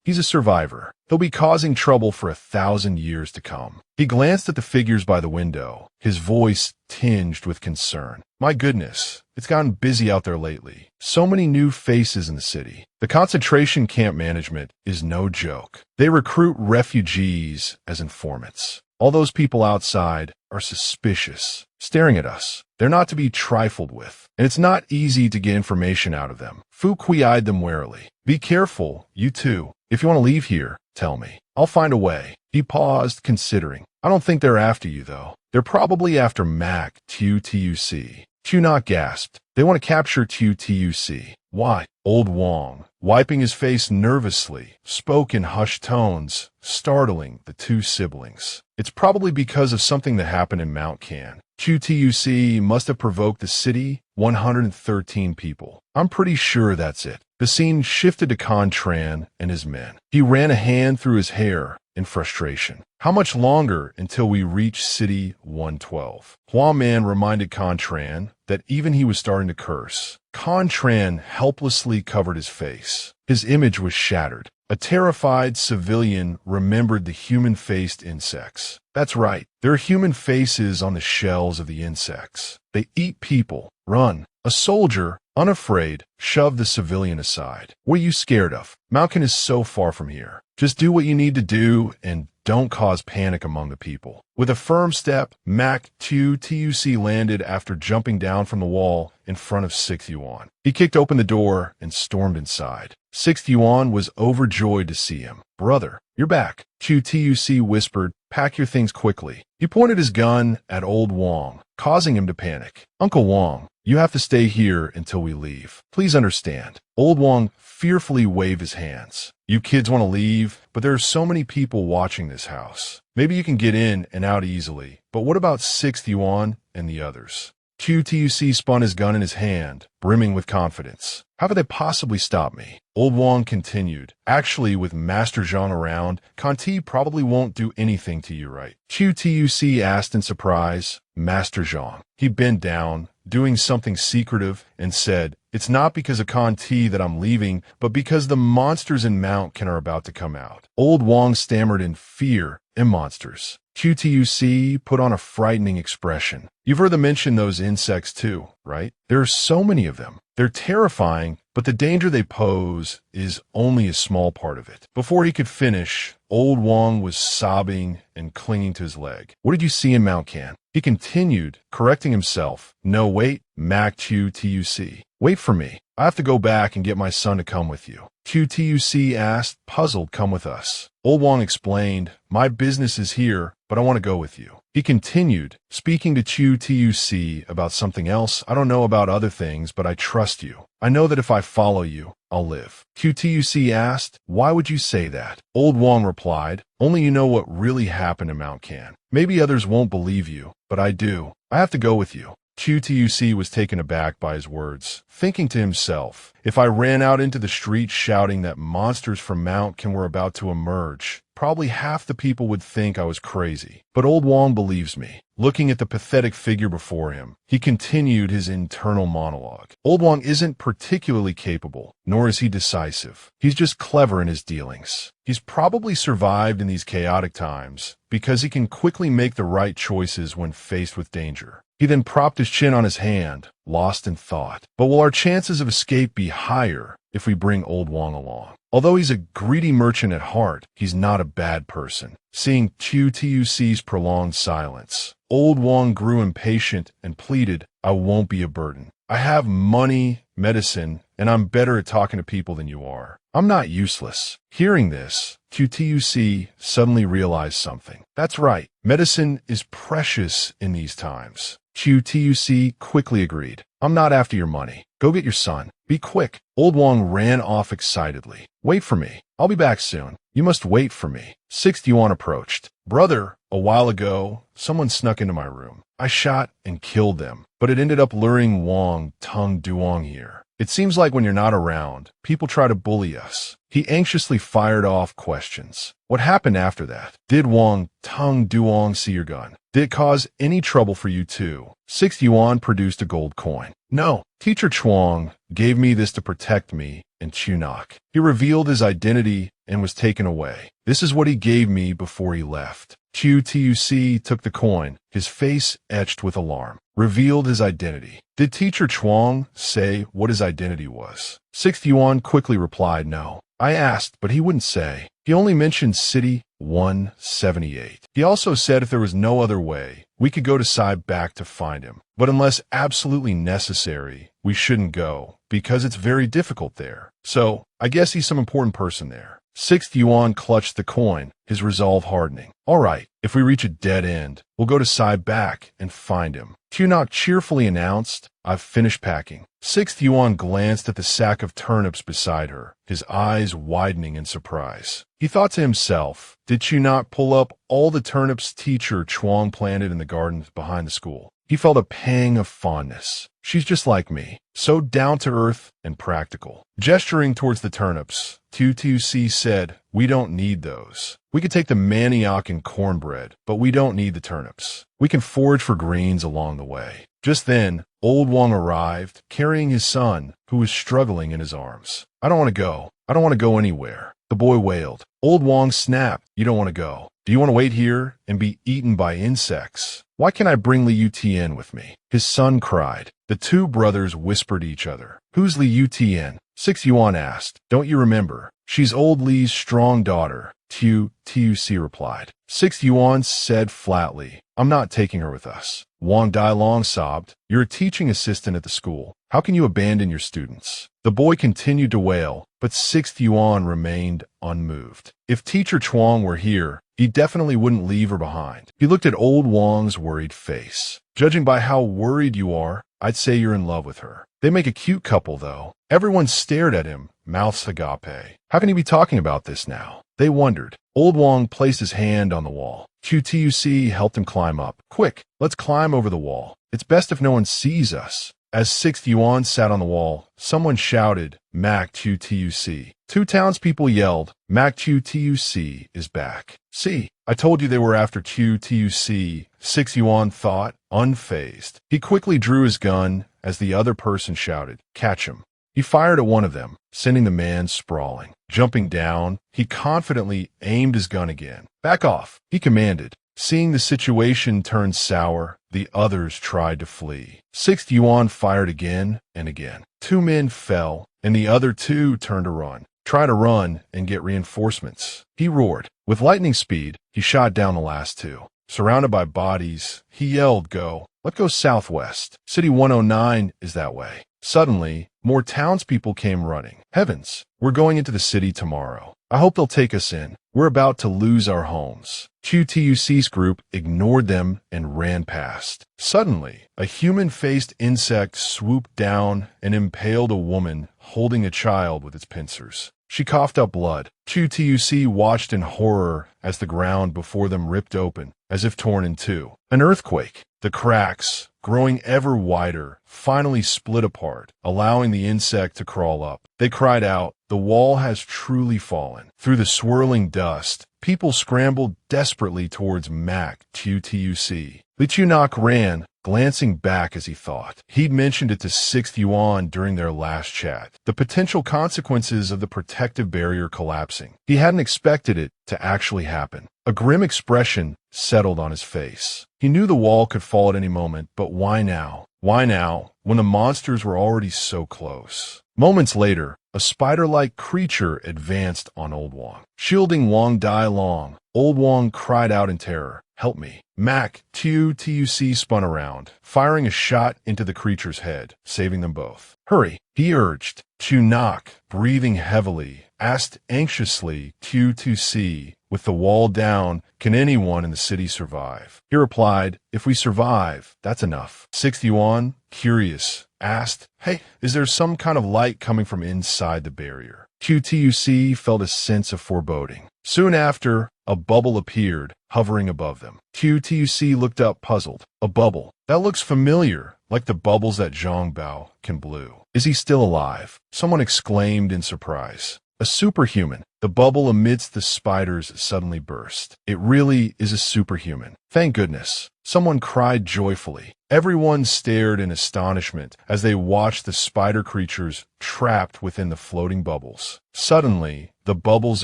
he's a survivor. He'll be causing trouble for 1,000 years to come." He glanced at the figures by the window, his voice tinged with concern. "My goodness, it's gotten busy out there lately. So many new faces in the city. The concentration camp management is no joke. They recruit refugees as informants. All those people outside are suspicious, staring at us. They're not to be trifled with, and it's not easy to get information out of them." Fu Kui eyed them warily. "Be careful, you too. If you want to leave here, tell me. I'll find a way." He paused, considering. "I don't think they're after you, though. They're probably after Mac Tuc." Chu Nak gasped. "They want to capture Tuc. Why?" Old Wang, wiping his face nervously, spoke in hushed tones, startling the 2 siblings. "It's probably because of something that happened in Mount Can. Chu Tuc must have provoked the city, 113 people. I'm pretty sure that's it." The scene shifted to Contran and his men. He ran a hand through his hair in frustration. "How much longer until we reach City 112? Hua Man reminded Contran that even he was starting to curse. Contran helplessly covered his face. His image was shattered. A terrified civilian remembered the human-faced insects. That's right, there are human faces on the shells of the insects. They eat people. Run. A soldier, unafraid, shoved the civilian aside. "What are you scared of? Malkin is so far from here. Just do what you need to do and don't cause panic among the people." With a firm step, Mac Tuc landed after jumping down from the wall in front of 61. He kicked open the door and stormed inside. 61 was overjoyed to see him. "Brother, you're back." Chu Tuc whispered, "Pack your things quickly." He pointed his gun at Old Wang. causing him to panic. Uncle Wang, you have to stay here until we leave. Please understand. Old Wang fearfully waved his hands. You kids want to leave, but there are so many people watching this house. Maybe you can get in and out easily, but what about 6th Yuan and the others? QTUC spun his gun in his hand, brimming with confidence. How could they possibly stop me? Old Wang continued. Actually, with Master Zhang around, Conti probably won't do anything to you, right? QTUC asked in surprise. Master Zhang. He bent down, doing something secretive, and said, It's not because of Conti that I'm leaving, but because the monsters in Mount Ken are about to come out. Old Wang stammered in fear. And monsters. QTUC put on a frightening expression. You've heard them mention those insects too, right? There are so many of them. They're terrifying, but the danger they pose is only a small part of it. Before he could finish, Old Wang was sobbing and clinging to his leg. What did you see in Mount Can? He continued, correcting himself. No, wait, Mac QTUC. Wait for me. I have to go back and get my son to come with you. QTUC asked, puzzled, come with us. Old Wang explained, my business is here, but I want to go with you. He continued, speaking to QTUC about something else. I don't know about other things, but I trust you. I know that if I follow you, I'll live. QTUC asked, why would you say that? Old Wang replied, only you know what really happened in Mount Can. Maybe others won't believe you, but I do. I have to go with you. QTUC was taken aback by his words, thinking to himself, if I ran out into the street shouting that monsters from Mount Ken were about to emerge, probably half the people would think I was crazy. But Old Wang believes me. Looking at the pathetic figure before him, he continued his internal monologue. Old Wang isn't particularly capable, nor is he decisive. He's just clever in his dealings. He's probably survived in these chaotic times because he can quickly make the right choices when faced with danger. He then propped his chin on his hand, lost in thought. But will our chances of escape be higher if we bring Old Wang along? Although he's a greedy merchant at heart, he's not a bad person. Seeing QTUC's prolonged silence, Old Wang grew impatient and pleaded, I won't be a burden. I have money, medicine, and I'm better at talking to people than you are. I'm not useless. Hearing this, QTUC suddenly realized something. That's right. Medicine is precious in these times. QTUC quickly agreed. I'm not after your money. Go get your son. Be quick. Old Wang ran off excitedly. Wait for me. I'll be back soon. You must wait for me. 6th Yuan approached. Brother, a while ago, someone snuck into my room. I shot and killed them, but it ended up luring Wang Tung Duong here. It seems like when you're not around, people try to bully us. He anxiously fired off questions. What happened after that? Did Wang Tung Duong see your gun? Did it cause any trouble for you too? 6th Yuan produced a gold coin. No, Teacher Chuang gave me this to protect me and Chunak. He revealed his identity and was taken away. This is what he gave me before he left. QTUC took the coin, his face etched with alarm. Revealed his identity. Did Teacher Chuang say what his identity was? 6th Yuan quickly replied no. I asked, but he wouldn't say. He only mentioned City 178. He also said if there was no other way, we could go to Sai back to find him. But unless absolutely necessary, we shouldn't go, because it's very difficult there. So, I guess he's some important person there. 6th Yuan clutched the coin, his resolve hardening. All right, if we reach a dead end, we'll go to Sai back and find him. Qunok cheerfully announced, I've finished packing. 6th Yuan glanced at the sack of turnips beside her, his eyes widening in surprise. He thought to himself, did she not pull up all the turnips teacher Chuang planted in the garden behind the school? He felt a pang of fondness. She's just like me, so down-to-earth and practical. Gesturing towards the turnips, 2-2C said, we don't need those. We could take the manioc and cornbread, but we don't need the turnips. We can forage for greens along the way. Just then, Old Wang arrived, carrying his son, who was struggling in his arms. I don't want to go. I don't want to go anywhere. The boy wailed. Old Wang snapped. You don't want to go. Do you want to wait here and be eaten by insects? Why can't I bring Liu Tian with me? His son cried. The two brothers whispered to each other. Who's Liu Tian? 6 Yuan asked. Don't you remember? She's old Li's strong daughter. Tuc replied. 6 Yuan said flatly. I'm not taking her with us. Wang Dailong sobbed. You're a teaching assistant at the school. How can you abandon your students? The boy continued to wail, but 6th Yuan remained unmoved. If Teacher Chuang were here, he definitely wouldn't leave her behind. He looked at old Wang's worried face. Judging by how worried you are, I'd say you're in love with her. They make a cute couple, though. Everyone stared at him, mouths agape. How can he be talking about this now? They wondered. Old Wang placed his hand on the wall. QTUC helped him climb up. Quick, let's climb over the wall. It's best if no one sees us. As 6th Yuan sat on the wall, someone shouted, Mac QTUC. 2 townspeople yelled, Mac QTUC is back. See, I told you they were after QTUC, 6th Yuan thought, unfazed. He quickly drew his gun as the other person shouted, catch him. He fired at one of them, sending the man sprawling. Jumping down, he confidently aimed his gun again. Back off, he commanded. Seeing the situation turn sour, the others tried to flee. 6th Yuan fired again and again. 2 men fell, and the other 2 turned to run. Try to run and get reinforcements. He roared. With lightning speed, he shot down the last 2. Surrounded by bodies, he yelled, go. Let's go southwest. City 109 is that way. Suddenly, more townspeople came running. Heavens, we're going into the city tomorrow. I hope they'll take us in. We're about to lose our homes. QTUC's group ignored them and ran past. Suddenly, a human-faced insect swooped down and impaled a woman holding a child with its pincers. She coughed up blood. QTUC watched in horror as the ground before them ripped open, as if torn in two. An earthquake. The cracks, growing ever wider, finally split apart, allowing the insect to crawl up. They cried out, the wall has truly fallen. Through the swirling dust, people scrambled desperately towards Mac QTUC. Li Chunak ran, glancing back as he thought. He'd mentioned it to 6th Yuan during their last chat. The potential consequences of the protective barrier collapsing. He hadn't expected it to actually happen. A grim expression settled on his face. He knew the wall could fall at any moment, but why now? Why now, when the monsters were already so close? Moments later, a spider-like creature advanced on Old Wang. Shielding Wang Dai Long, Old Wang cried out in terror, help me. Mac TUC spun around, firing a shot into the creature's head, saving them both. Hurry, he urged. Chunak, breathing heavily, asked anxiously Q2C, with the wall down, can anyone in the city survive? He replied, if we survive, that's enough. 6th Yuan, curious, asked, hey, is there some kind of light coming from inside the barrier? QTUC felt a sense of foreboding. Soon after, a bubble appeared, hovering above them. QTUC looked up puzzled. A bubble. That looks familiar, like the bubbles that Zhang Bao can blow. Is he still alive? Someone exclaimed in surprise. A superhuman. The bubble amidst the spiders suddenly burst. It really is a superhuman. Thank goodness. Someone cried joyfully. Everyone stared in astonishment as they watched the spider creatures trapped within the floating bubbles. Suddenly, the bubbles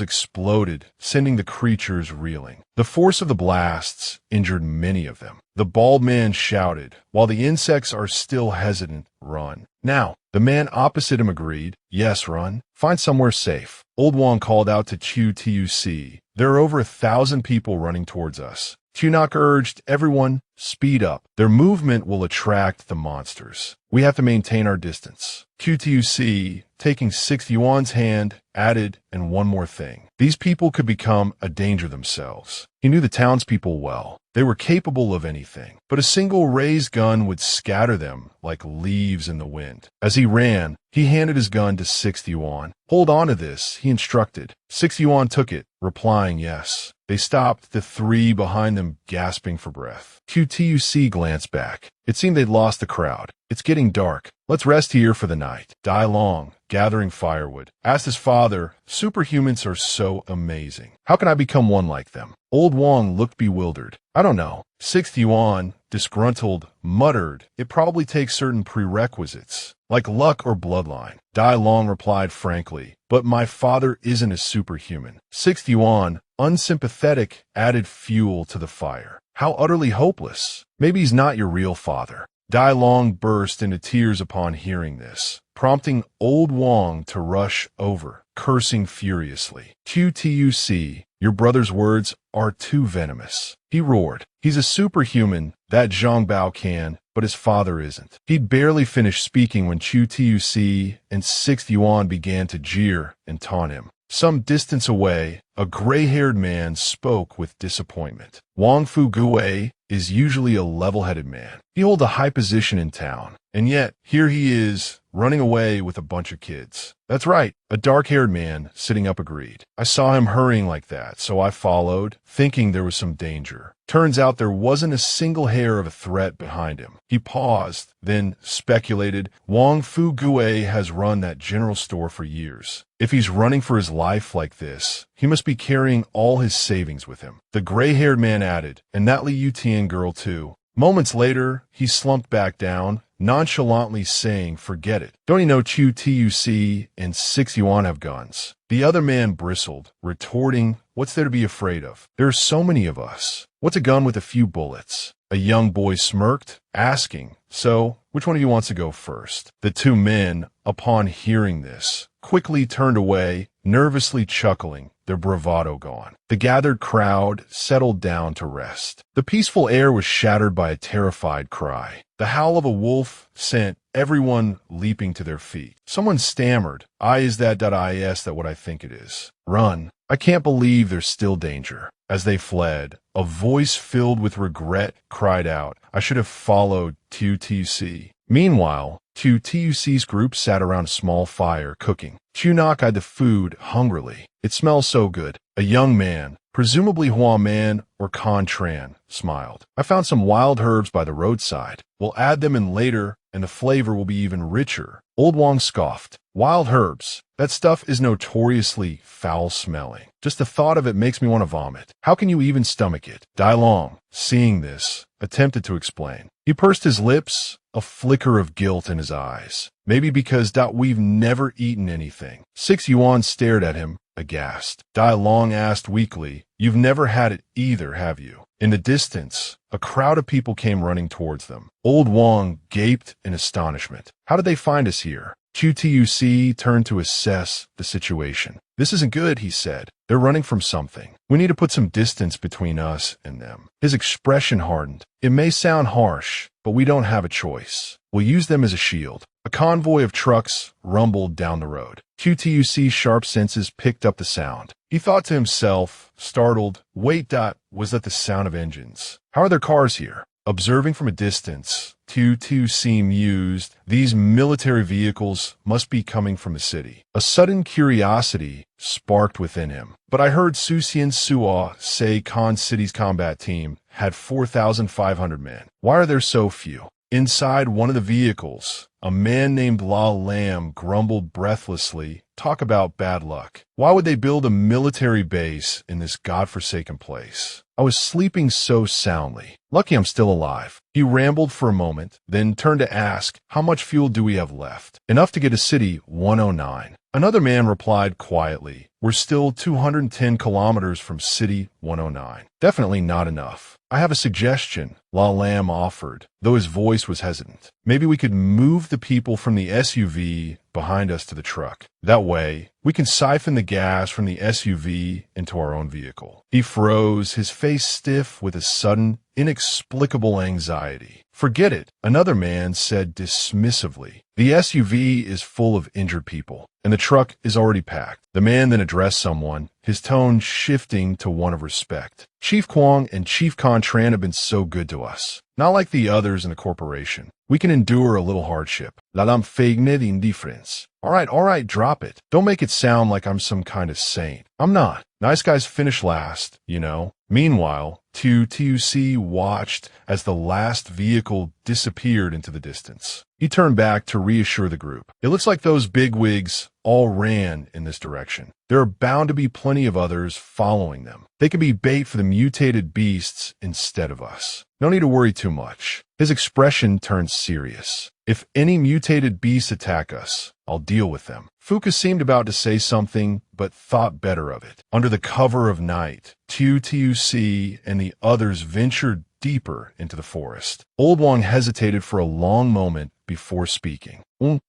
exploded, sending the creatures reeling. The force of the blasts injured many of them. The bald man shouted, while the insects are still hesitant, run. Now, the man opposite him agreed, yes, run. Find somewhere safe. Old Wang called out to QTUC. There are over 1,000 people running towards us. Chunak urged everyone, speed up. Their movement will attract the monsters. We have to maintain our distance. QTUC, taking 6th Yuan's hand, added, and one more thing. These people could become a danger themselves. He knew the townspeople well. They were capable of anything, but a single raised gun would scatter them like leaves in the wind. As he ran, he handed his gun to 6th Yuan. Hold on to this, he instructed. 6th Yuan took it, replying yes. They stopped, the 3 behind them gasping for breath. QTUC glanced back. It seemed they'd lost the crowd. It's getting dark. Let's rest here for the night. Dai Long, gathering firewood, asked his father, superhumans are so amazing. How can I become one like them? Old Wang looked bewildered. I don't know. 6th Yuan, disgruntled, muttered, it probably takes certain prerequisites, like luck or bloodline. Dai Long replied frankly, but my father isn't a superhuman. 6th Yuan, unsympathetic, added fuel to the fire. How utterly hopeless. Maybe he's not your real father. Dai Long burst into tears upon hearing this, prompting Old Wang to rush over, cursing furiously. QTUC, Your brother's words are too venomous. He roared. He's a superhuman, that Zhang Bao can, but his father isn't. He'd barely finished speaking when Chu Tuc and 6th Yuan began to jeer and taunt him. Some distance away, a gray-haired man spoke with disappointment. Wang Fu Gui is usually a level-headed man. He holds a high position in town, and yet here he is, running away with a bunch of kids. That's right, a dark-haired man sitting up agreed. I saw him hurrying like that, so I followed, thinking there was some danger. Turns out there wasn't a single hair of a threat behind him. He paused, then speculated, Wang Fu Gui has run that general store for years. If he's running for his life like this, he must be carrying all his savings with him. The gray-haired man added, and that Li Yutian girl too. Moments later, he slumped back down, nonchalantly saying, forget it. Don't you know Chu Tuc and 6 Yuan have guns? The other man bristled, retorting, what's there to be afraid of? There are so many of us. What's a gun with a few bullets? A young boy smirked, asking, so, which one of you wants to go first? The two men, upon hearing this, quickly turned away, nervously chuckling, their bravado gone. The gathered crowd settled down to rest. The peaceful air was shattered by a terrified cry. The howl of a wolf sent everyone leaping to their feet. Someone stammered, is that what I think it is. Run. I can't believe there's still danger. As they fled, a voice filled with regret cried out, I should have followed Chu Tuc. Meanwhile, Chu Tuc's group sat around a small fire cooking. Chunak eyed the food hungrily. It smells so good. A young man, presumably Hua Man or Con Tran, smiled. I found some wild herbs by the roadside. We'll add them in later, and the flavor will be even richer. Old Wang scoffed. Wild herbs. That stuff is notoriously foul-smelling. Just the thought of it makes me want to vomit. How can you even stomach it? Dai Long, seeing this, attempted to explain. He pursed his lips, a flicker of guilt in his eyes. Maybe because we've never eaten anything. 6 Yuan stared at him, aghast. Dai Long asked weakly, you've never had it either, have you? In the distance, a crowd of people came running towards them. Old Wang gaped in astonishment. How did they find us here? Chu Tuc turned to assess the situation. This isn't good, he said. They're running from something. We need to put some distance between us and them. His expression hardened. It may sound harsh, but we don't have a choice. We'll use them as a shield. A convoy of trucks rumbled down the road. Chu Tuc's sharp senses picked up the sound. He thought to himself, startled, wait, was that the sound of engines? How are there cars here? Observing from a distance, Chu Tuc mused, these military vehicles must be coming from the city. A sudden curiosity sparked within him. But I heard Su Xian Suo say Khan City's combat team had 4,500 men. Why are there so few? Inside one of the vehicles, a man named La Lam grumbled breathlessly, talk about bad luck. Why would they build a military base in this godforsaken place? I was sleeping so soundly. Lucky I'm still alive. He rambled for a moment, then turned to ask, how much fuel do we have left? Enough to get to City 109. Another man replied quietly, we're still 210 kilometers from City 109. Definitely not enough. I have a suggestion, La Lam offered, though his voice was hesitant. Maybe we could move the people from the SUV behind us to the truck. That way, we can siphon the gas from the SUV into our own vehicle. He froze, his face stiff with a sudden, inexplicable anxiety. Forget it, another man said dismissively. The SUV is full of injured people, and the truck is already packed. The man then addressed someone, his tone shifting to one of respect. Chief Kwong and Chief Contran have been so good to us. Not like the others in the corporation. We can endure a little hardship. La dame feigne d'indifference. All right, drop it. Don't make it sound like I'm some kind of saint. I'm not. Nice guys finish last, you know. Meanwhile, Chu Tuc watched as the last vehicle disappeared into the distance. He turned back to reassure the group. It looks like those bigwigs all ran in this direction. There are bound to be plenty of others following them. They could be bait for the mutated beasts instead of us. No need to worry too much. His expression turned serious. If any mutated beasts attack us, I'll deal with them. Fuka seemed about to say something, but thought better of it. Under the cover of night, Chu Tuc and the others ventured deeper into the forest. Old Wang hesitated for a long moment before speaking.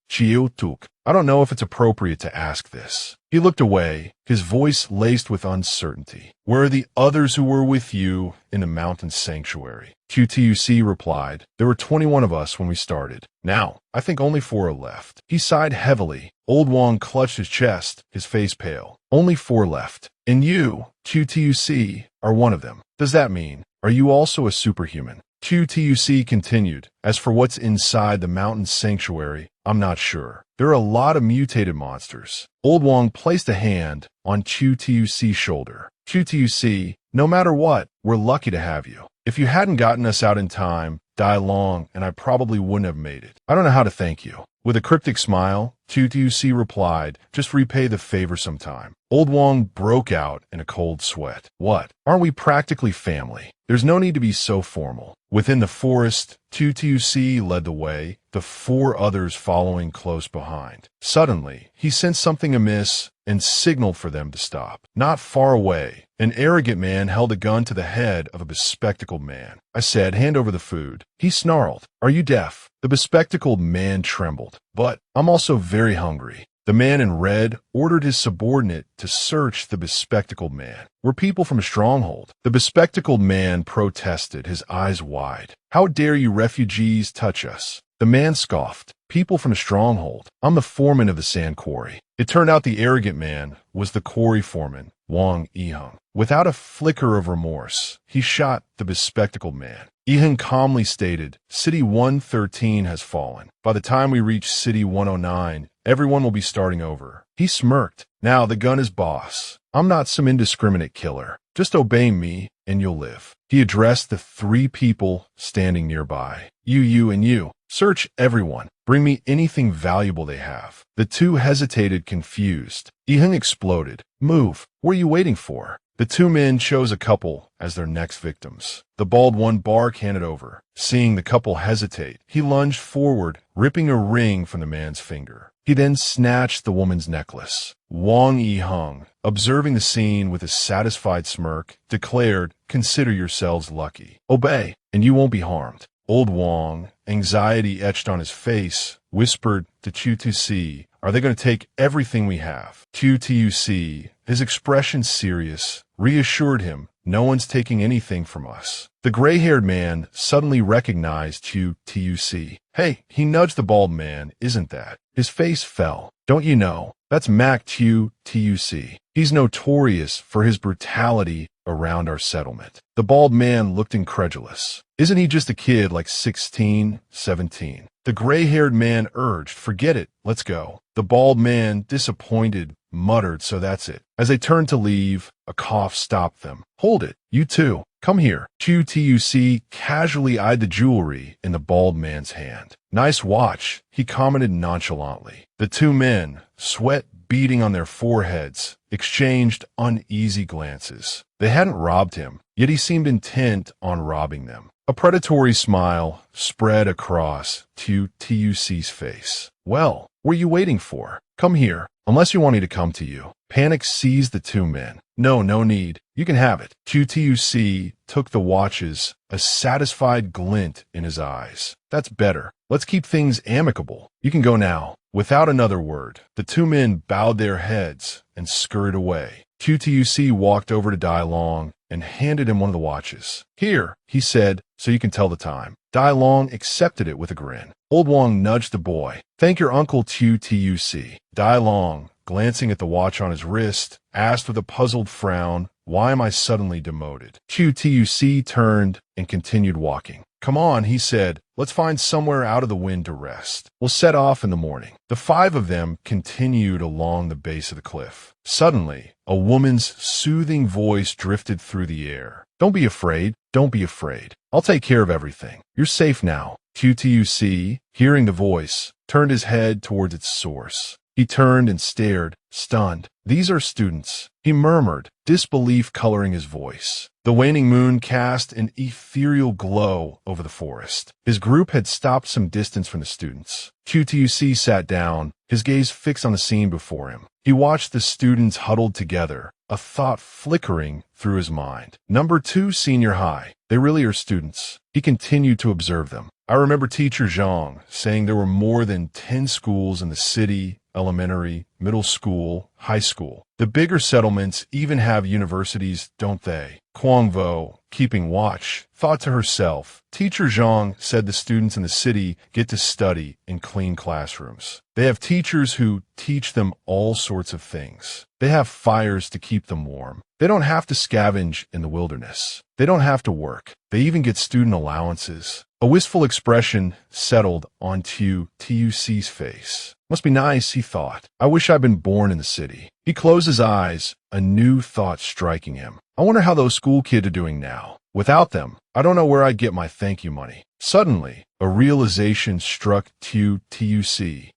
Chiu Tuk. I don't know if it's appropriate to ask this. He looked away, his voice laced with uncertainty. Where are the others who were with you in the mountain sanctuary? QTUC replied, there were 21 of us when we started. Now, I think only 4 are left. He sighed heavily. Old Wong clutched his chest, his face pale. Only 4 left. And you, QTUC, are one of them. Does that mean, are you also a superhuman? QTUC continued, as for what's inside the mountain sanctuary, I'm not sure. There are a lot of mutated monsters. Old Wong placed a hand on QTUC's shoulder. QTUC, no matter what, we're lucky to have you. If you hadn't gotten us out in time, Dai Long and I probably wouldn't have made it. I don't know how to thank you. With a cryptic smile, QTUC replied, just repay the favor sometime. Old Wong broke out in a cold sweat. What? Aren't we practically family? There's no need to be so formal. Within the forest, QTUC led the way, the 4 others following close behind. Suddenly, he sensed something amiss and signaled for them to stop. Not far away, an arrogant man held a gun to the head of a bespectacled man. I said, hand over the food. He snarled, are you deaf? The bespectacled man trembled. But I'm also very hungry. The man in red ordered his subordinate to search the bespectacled man. We're people from a stronghold. The bespectacled man protested, his eyes wide. How dare you refugees touch us? The man scoffed. People from a stronghold. I'm the foreman of the sand quarry. It turned out the arrogant man was the quarry foreman, Wang Yiheng. Without a flicker of remorse, he shot the bespectacled man. Yiheng calmly stated, City 113 has fallen. By the time we reach City 109, everyone will be starting over. He smirked. Now the gun is boss. I'm not some indiscriminate killer. Just obey me and you'll live. He addressed the 3 people standing nearby. You, and you. Search everyone. Bring me anything valuable they have. The 2 hesitated, confused. Yiheng exploded. Move. What are you waiting for? The 2 men chose a couple as their next victims. The bald one bark handed over. Seeing the couple hesitate, he lunged forward, ripping a ring from the man's finger. He then snatched the woman's necklace. Wang Yiheng, observing the scene with a satisfied smirk, declared, consider yourselves lucky. Obey, and you won't be harmed. Old Wong, anxiety etched on his face, whispered to QTUC, are they going to take everything we have? QTUC, his expression serious, reassured him, no one's taking anything from us. The gray-haired man suddenly recognized QTUC. Hey, he nudged the bald man, isn't that? His face fell. Don't you know? That's Mac QTUC. He's notorious for his brutality around our settlement. The bald man looked incredulous. Isn't he just a kid like 16, 17? The gray-haired man urged, forget it, let's go. The bald man, disappointed, muttered, so that's it. As they turned to leave, a cough stopped them. Hold it, you too. Come here. QTUC casually eyed the jewelry in the bald man's hand. Nice watch, he commented nonchalantly. The 2 men, sweat beading on their foreheads, exchanged uneasy glances. They hadn't robbed him, yet he seemed intent on robbing them. A predatory smile spread across QTUC's face. Well, what are you waiting for? Come here, unless you want me to come to you. Panic seized the 2 men. No need. You can have it. QTUC took the watches, a satisfied glint in his eyes. That's better. Let's keep things amicable. You can go now. Without another word, the 2 men bowed their heads and scurried away. QTUC walked over to Dai Long and handed him one of the watches. Here, he said, so you can tell the time. Dai Long accepted it with a grin. Old Wong nudged the boy. Thank your uncle QTUC. Dai Long, glancing at the watch on his wrist, asked with a puzzled frown, why am I suddenly demoted? QTUC turned and continued walking. Come on, he said, let's find somewhere out of the wind to rest. We'll set off in the morning. The 5 of them continued along the base of the cliff. Suddenly, a woman's soothing voice drifted through the air. Don't be afraid. Don't be afraid. I'll take care of everything. You're safe now. QTUC, hearing the voice, turned his head towards its source. He turned and stared, stunned. These are students, he murmured, disbelief coloring his voice. The waning moon cast an ethereal glow over the forest. His group had stopped some distance from the students. QTUC sat down, his gaze fixed on the scene before him. He watched the students huddled together, a thought flickering through his mind. Number 2 senior high. They really are students. He continued to observe them. I remember teacher Zhang saying there were more than 10 schools in the city elementary, middle school, high school. The bigger settlements even have universities, don't they? Guangvo, keeping watch, thought to herself. Teacher Zhang said the students in the city get to study in clean classrooms. They have teachers who teach them all sorts of things. They have fires to keep them warm. They don't have to scavenge in the wilderness. They don't have to work. They even get student allowances. A wistful expression settled on Tuc's face. Must be nice, he thought. I wish I'd been born in the city. He closed his eyes, a new thought striking him. I wonder how those school kids are doing now. Without them, I don't know where I'd get my thank you money. Suddenly, a realization struck Tuc.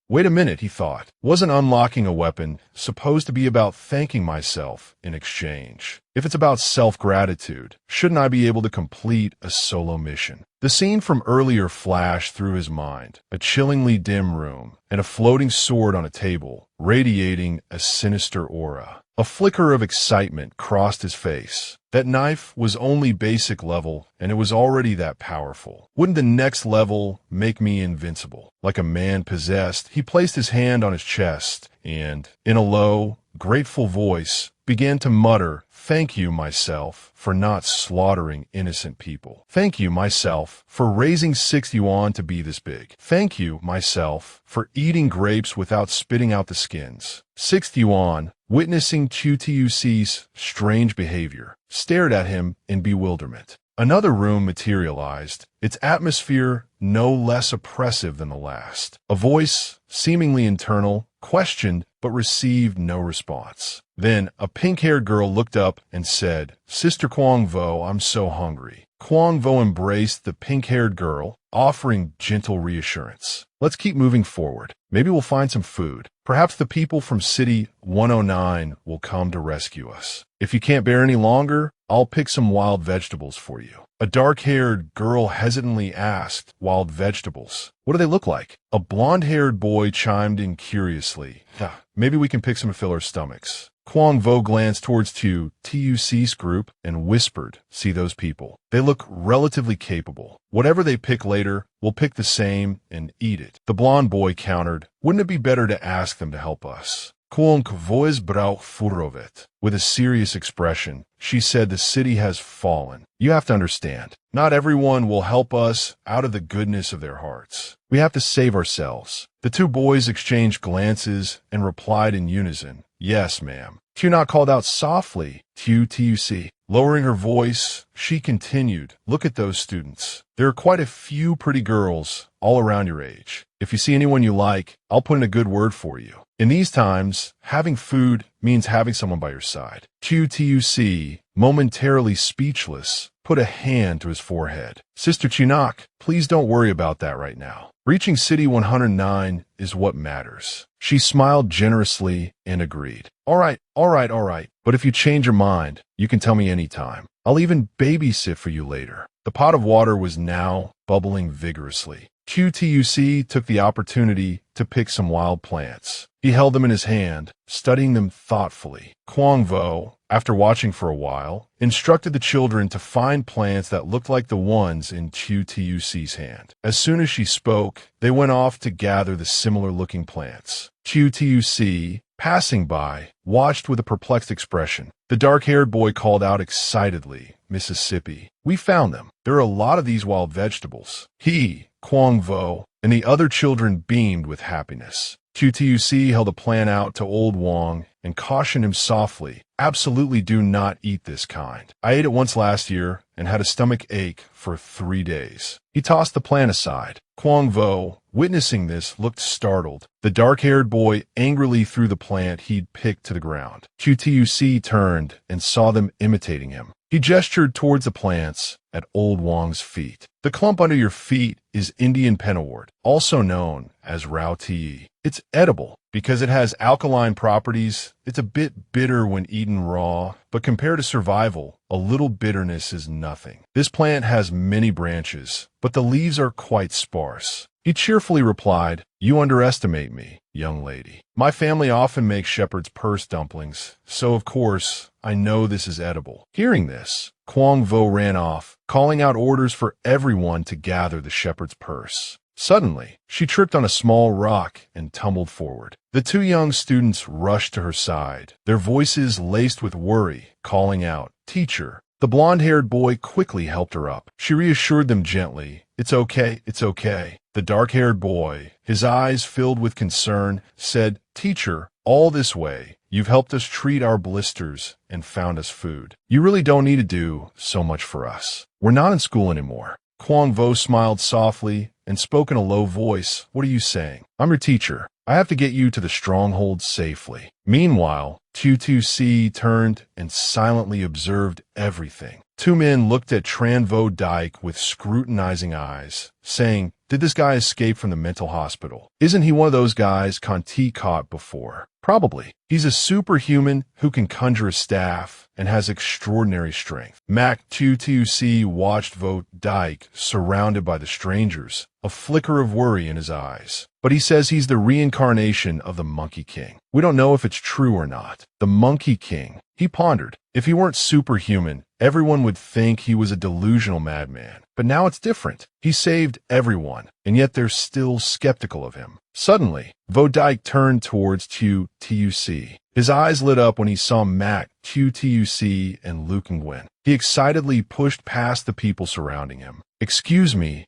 Wait a minute, he thought. Wasn't unlocking a weapon supposed to be about thanking myself in exchange? If it's about self-gratitude, shouldn't I be able to complete a solo mission? The scene from earlier flashed through his mind. A chillingly dim room, and a floating sword on a table, radiating a sinister aura. A flicker of excitement crossed his face. That knife was only basic level, and it was already that powerful. Wouldn't the next level make me invincible? Like a man possessed, he placed his hand on his chest and, in a low, grateful voice, began to mutter, "Thank you, myself, for not slaughtering innocent people. Thank you, myself, for raising 6 yuan to be this big. Thank you, myself, for eating grapes without spitting out the skins." 6 yuan, witnessing Tuc's strange behavior, stared at him in bewilderment. Another room materialized, its atmosphere no less oppressive than the last. A voice, seemingly internal, questioned but received no response. Then a pink-haired girl looked up and said, "Sister Guangvo, I'm so hungry." Guangvo embraced the pink-haired girl, offering gentle reassurance. "Let's keep moving forward. Maybe we'll find some food. Perhaps the people from City 109 will come to rescue us. If you can't bear any longer, I'll pick some wild vegetables for you." A dark-haired girl hesitantly asked, "Wild vegetables? What do they look like?" A blonde-haired boy chimed in curiously, "Maybe we can pick some to fill our stomachs." Guangvo glanced towards Tuc's group and whispered, "See those people? They look relatively capable. Whatever they pick later, we'll pick the same and eat it." The blonde boy countered, "Wouldn't it be better to ask them to help us?" Guangvo's brow furrowed. With a serious expression, she said, "The city has fallen. You have to understand, not everyone will help us out of the goodness of their hearts. We have to save ourselves." The two boys exchanged glances and replied in unison, "Yes, ma'am." Tunak called out softly, Tuc. Lowering her voice, she continued, "Look at those students. There are quite a few pretty girls all around your age. If you see anyone you like, I'll put in a good word for you. In these times, having food means having someone by your side." Tuc, momentarily speechless, put a hand to his forehead. "Sister Tunak, please don't worry about that right now. Reaching City 109 is what matters." She smiled generously and agreed. All right. But if you change your mind, you can tell me anytime. I'll even babysit for you later." The pot of water was now bubbling vigorously. Tuc took the opportunity to pick some wild plants. He held them in his hand, studying them thoughtfully. Guangvo, after watching for a while, instructed the children to find plants that looked like the ones in Tuc's hand. As soon as she spoke, they went off to gather the similar-looking plants. Tuc, passing by, watched with a perplexed expression. The dark-haired boy called out excitedly, "Mississippi. We found them. There are a lot of these wild vegetables." He, Guangvo, and the other children beamed with happiness. Tuc held a plant out to old Wang and cautioned him softly, "Absolutely do not eat this kind. I ate it once last year and had a stomach ache for 3 days." He tossed the plant aside. Guangvo, witnessing this, looked startled. The dark-haired boy angrily threw the plant he'd picked to the ground. Tuc turned and saw them imitating him. He gestured towards the plants at old Wang's feet. "The clump under your feet is Indian pennywort, also known as Rao Ti. It's edible because it has alkaline properties. It's a bit bitter when eaten raw, but compared to survival, a little bitterness is nothing. This plant has many branches, but the leaves are quite sparse." He cheerfully replied, "You underestimate me, young lady. My family often makes shepherd's purse dumplings, so of course I know this is edible." Hearing this, Guangvo ran off, calling out orders for everyone to gather the shepherd's purse. Suddenly, she tripped on a small rock and tumbled forward. The two young students rushed to her side, their voices laced with worry, calling out, "Teacher!" The blonde-haired boy quickly helped her up. She reassured them gently, "It's okay, it's okay." The dark-haired boy, his eyes filled with concern, said, "Teacher, all this way, you've helped us treat our blisters and found us food. You really don't need to do so much for us. We're not in school anymore." Kwang Vo smiled softly and spoke in a low voice. "What are you saying? I'm your teacher. I have to get you to the stronghold safely." Meanwhile, Q2C turned and silently observed everything. Two men looked at Tran Vo Dike with scrutinizing eyes, saying, "Did this guy escape from the mental hospital? Isn't he one of those guys Conti caught before?" "Probably. He's a superhuman who can conjure a staff and has extraordinary strength." Mac 22C watched Vo Dike surrounded by the strangers, a flicker of worry in his eyes. "But he says he's the reincarnation of the Monkey King. We don't know if it's true or not." The Monkey King. He pondered. If he weren't superhuman, everyone would think he was a delusional madman. But now it's different. He saved everyone, and yet they're still skeptical of him. Suddenly, Vo Dike turned towards Q-TUC. His eyes lit up when he saw Mac, Q-TUC, and Luke and Gwen. He excitedly pushed past the people surrounding him. Excuse me.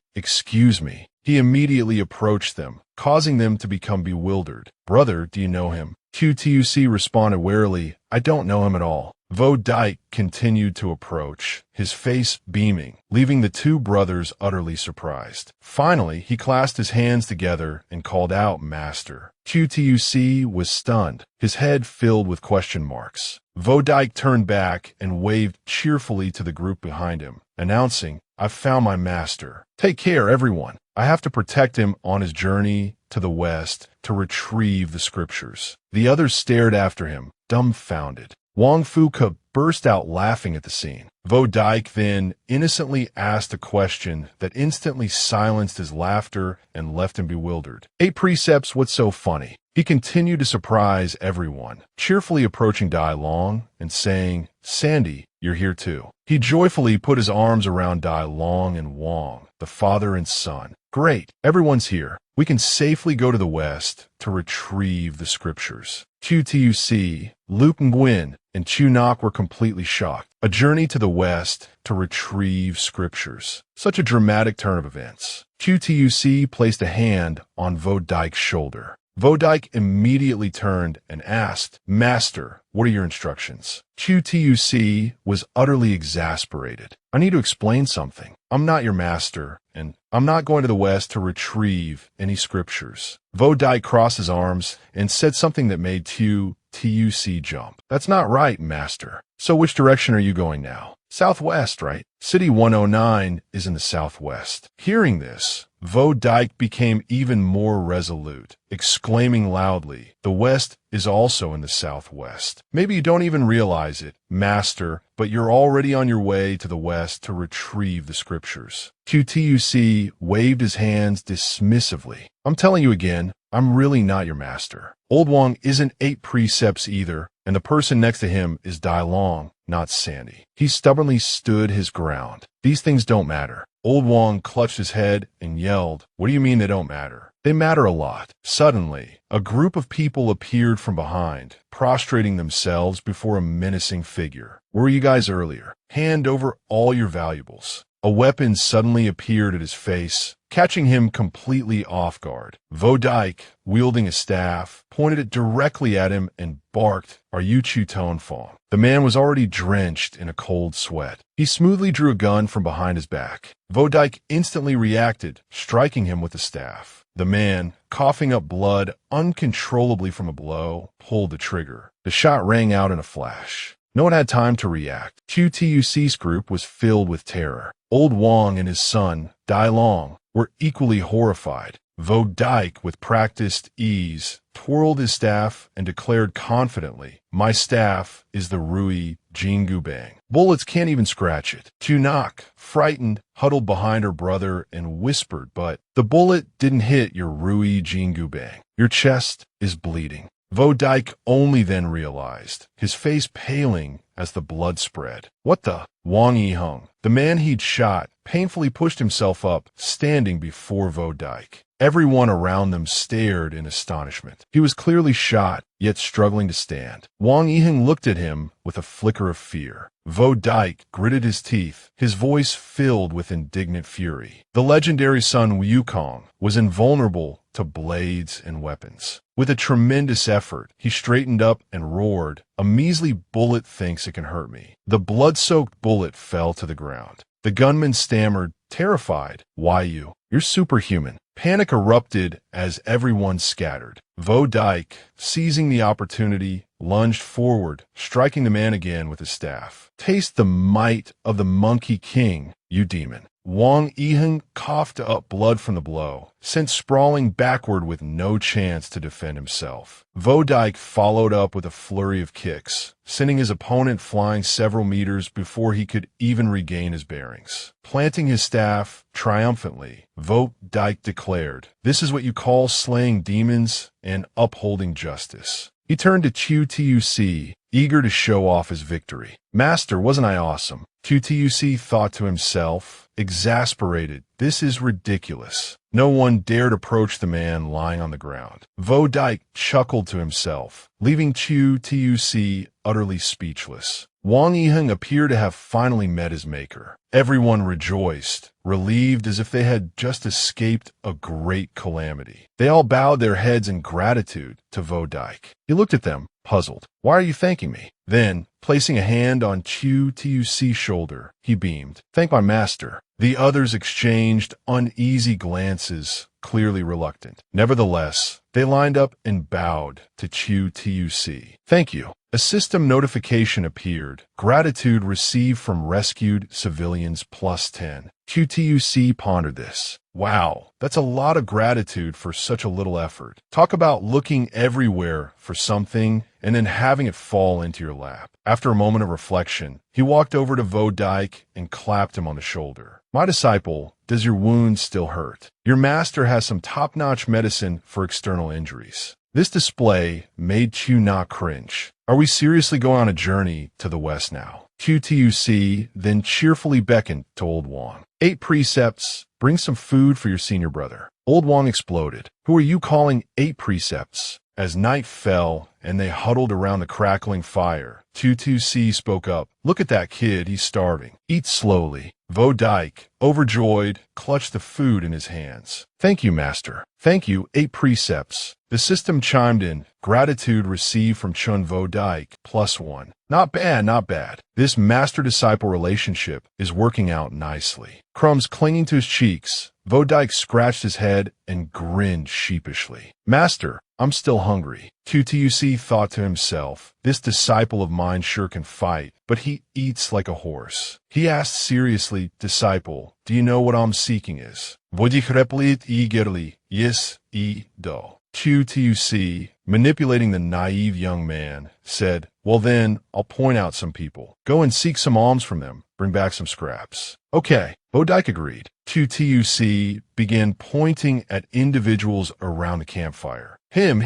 He immediately approached them, causing them to become bewildered. "Brother, do you know him?" Q-TUC responded warily, "I don't know him at all." Vo Dike continued to approach, his face beaming, leaving the two brothers utterly surprised. Finally, he clasped his hands together and called out, "Master." Q-TUC was stunned, his head filled with question marks. Vo Dike turned back and waved cheerfully to the group behind him, announcing, "I've found my master. Take care, everyone. I have to protect him on his journey to the west to retrieve the scriptures." The others stared after him, dumbfounded. Wang Fuke burst out laughing at the scene. Vo Dike then innocently asked a question that instantly silenced his laughter and left him bewildered. 8 precepts, what's so funny? He continued to surprise everyone, cheerfully approaching Dai Long and saying, "Sandy, you're here too." He joyfully put his arms around Dai Long and Wang, the father and son. "Great, everyone's here. We can safely go to the west to retrieve the scriptures." QTUC, Luke and Gwen, and Chunak were completely shocked. A journey to the west to retrieve scriptures. Such a dramatic turn of events. QTUC placed a hand on Vo Dike's shoulder. Vo Dike immediately turned and asked, "Master, what are your instructions?" QTUC was utterly exasperated. "I need to explain something. I'm not your master, and I'm not going to the west to retrieve any scriptures." Vo Dike crossed his arms and said something that made QTUC jump. "That's not right, master. So which direction are you going now? Southwest, right? City 109 is in the southwest." Hearing this, Vo Dike became even more resolute, exclaiming loudly, "The west is also in the southwest. Maybe you don't even realize it, master, but you're already on your way to the west to retrieve the scriptures." QTUC waved his hands dismissively. "I'm telling you again, I'm really not your master. Old Wang isn't 8 precepts either, and the person next to him is Dai Long, not Sandy." He stubbornly stood his ground. "These things don't matter." Old Wang clutched his head and yelled, "What do you mean they don't matter? They matter a lot." Suddenly, a group of people appeared from behind, prostrating themselves before a menacing figure. "Where were you guys earlier? Hand over all your valuables." A weapon suddenly appeared at his face, catching him completely off guard. Vo Dike, wielding a staff, pointed it directly at him and barked, "Are you Chu Tonfong?" The man was already drenched in a cold sweat. He smoothly drew a gun from behind his back. Vo Dike instantly reacted, striking him with the staff. The man, coughing up blood uncontrollably from a blow, pulled the trigger. The shot rang out in a flash. No one had time to react. QTUC's group was filled with terror. Old Wang and his son, Dai Long, were equally horrified. Vo Dike, with practiced ease, twirled his staff and declared confidently, "My staff is the Rui Jingubang. Bullets can't even scratch it." Chunak, frightened, huddled behind her brother and whispered, "But the bullet didn't hit your Rui Jingubang. Your chest is bleeding." Vo Dike only then realized, his face paling as the blood spread. "What the?" Wang Yiheng, the man he'd shot, painfully pushed himself up, standing before Vo Dike. Everyone around them stared in astonishment. He was clearly shot, yet struggling to stand. Wang Yiheng looked at him with a flicker of fear. Vo Dike gritted his teeth, his voice filled with indignant fury. The legendary son Wukong was invulnerable to blades and weapons. With a tremendous effort, he straightened up and roared, "A measly bullet thinks it can hurt me." The blood-soaked bullet fell to the ground. The gunman stammered, terrified, "Why you? You're superhuman." Panic erupted as everyone scattered. Vo Dike, seizing the opportunity, lunged forward, striking the man again with his staff. "Taste the might of the Monkey King, you demon." Wang Yiheng coughed up blood from the blow, sent sprawling backward with no chance to defend himself. Vo Dike followed up with a flurry of kicks, sending his opponent flying several meters before he could even regain his bearings. Planting his staff triumphantly, Vo Dike declared, "This is what you call slaying demons and upholding justice." He turned to QTUC, eager to show off his victory. "Master, wasn't I awesome?" QTUC thought to himself, exasperated. This is ridiculous. No one dared approach the man lying on the ground. Vo Dike chuckled to himself, leaving QTUC utterly speechless. Wang Yiheng appeared to have finally met his maker. Everyone rejoiced, relieved as if they had just escaped a great calamity. They all bowed their heads in gratitude to Vo Dike. He looked at them, puzzled. "Why are you thanking me?" Then, placing a hand on QTUC's shoulder, he beamed. "Thank my master." The others exchanged uneasy glances, clearly reluctant. Nevertheless, they lined up and bowed to QTUC. "Thank you." A system notification appeared. Gratitude received from rescued civilians +10. QTUC pondered this. Wow, that's a lot of gratitude for such a little effort. Talk about looking everywhere for something and then having it fall into your lap. After a moment of reflection, he walked over to Vo Dike and clapped him on the shoulder. "My disciple, does your wound still hurt? Your master has some top-notch medicine for external injuries." This display made Chu-Na cringe. Are we seriously going on a journey to the west now? QTUC then cheerfully beckoned to Old Wang. 8 precepts, bring some food for your senior brother. Old Wang exploded. Who are you calling 8 precepts? As night fell and they huddled around the crackling fire, QTUC spoke up. Look at that kid, he's starving. Eat slowly. Vo Dike, overjoyed, clutched the food in his hands. Thank you, master. Thank you, 8 precepts. The system chimed in. Gratitude received from Chun Vo Dike, +1. Not bad, not bad. This master-disciple relationship is working out nicely. Crumbs clinging to his cheeks, Vo Dike scratched his head and grinned sheepishly. Master, I'm still hungry. QTUC thought to himself, this disciple of mine sure can fight, but he eats like a horse. He asked seriously, disciple, do you know what I'm seeking is? Vodikhreplit I gerli, yes, I do. QTUC, manipulating the naive young man, said, well then, I'll point out some people. Go and seek some alms from them. Bring back some scraps. Okay, Vo Dike agreed. QTUC began pointing at individuals around the campfire. Him,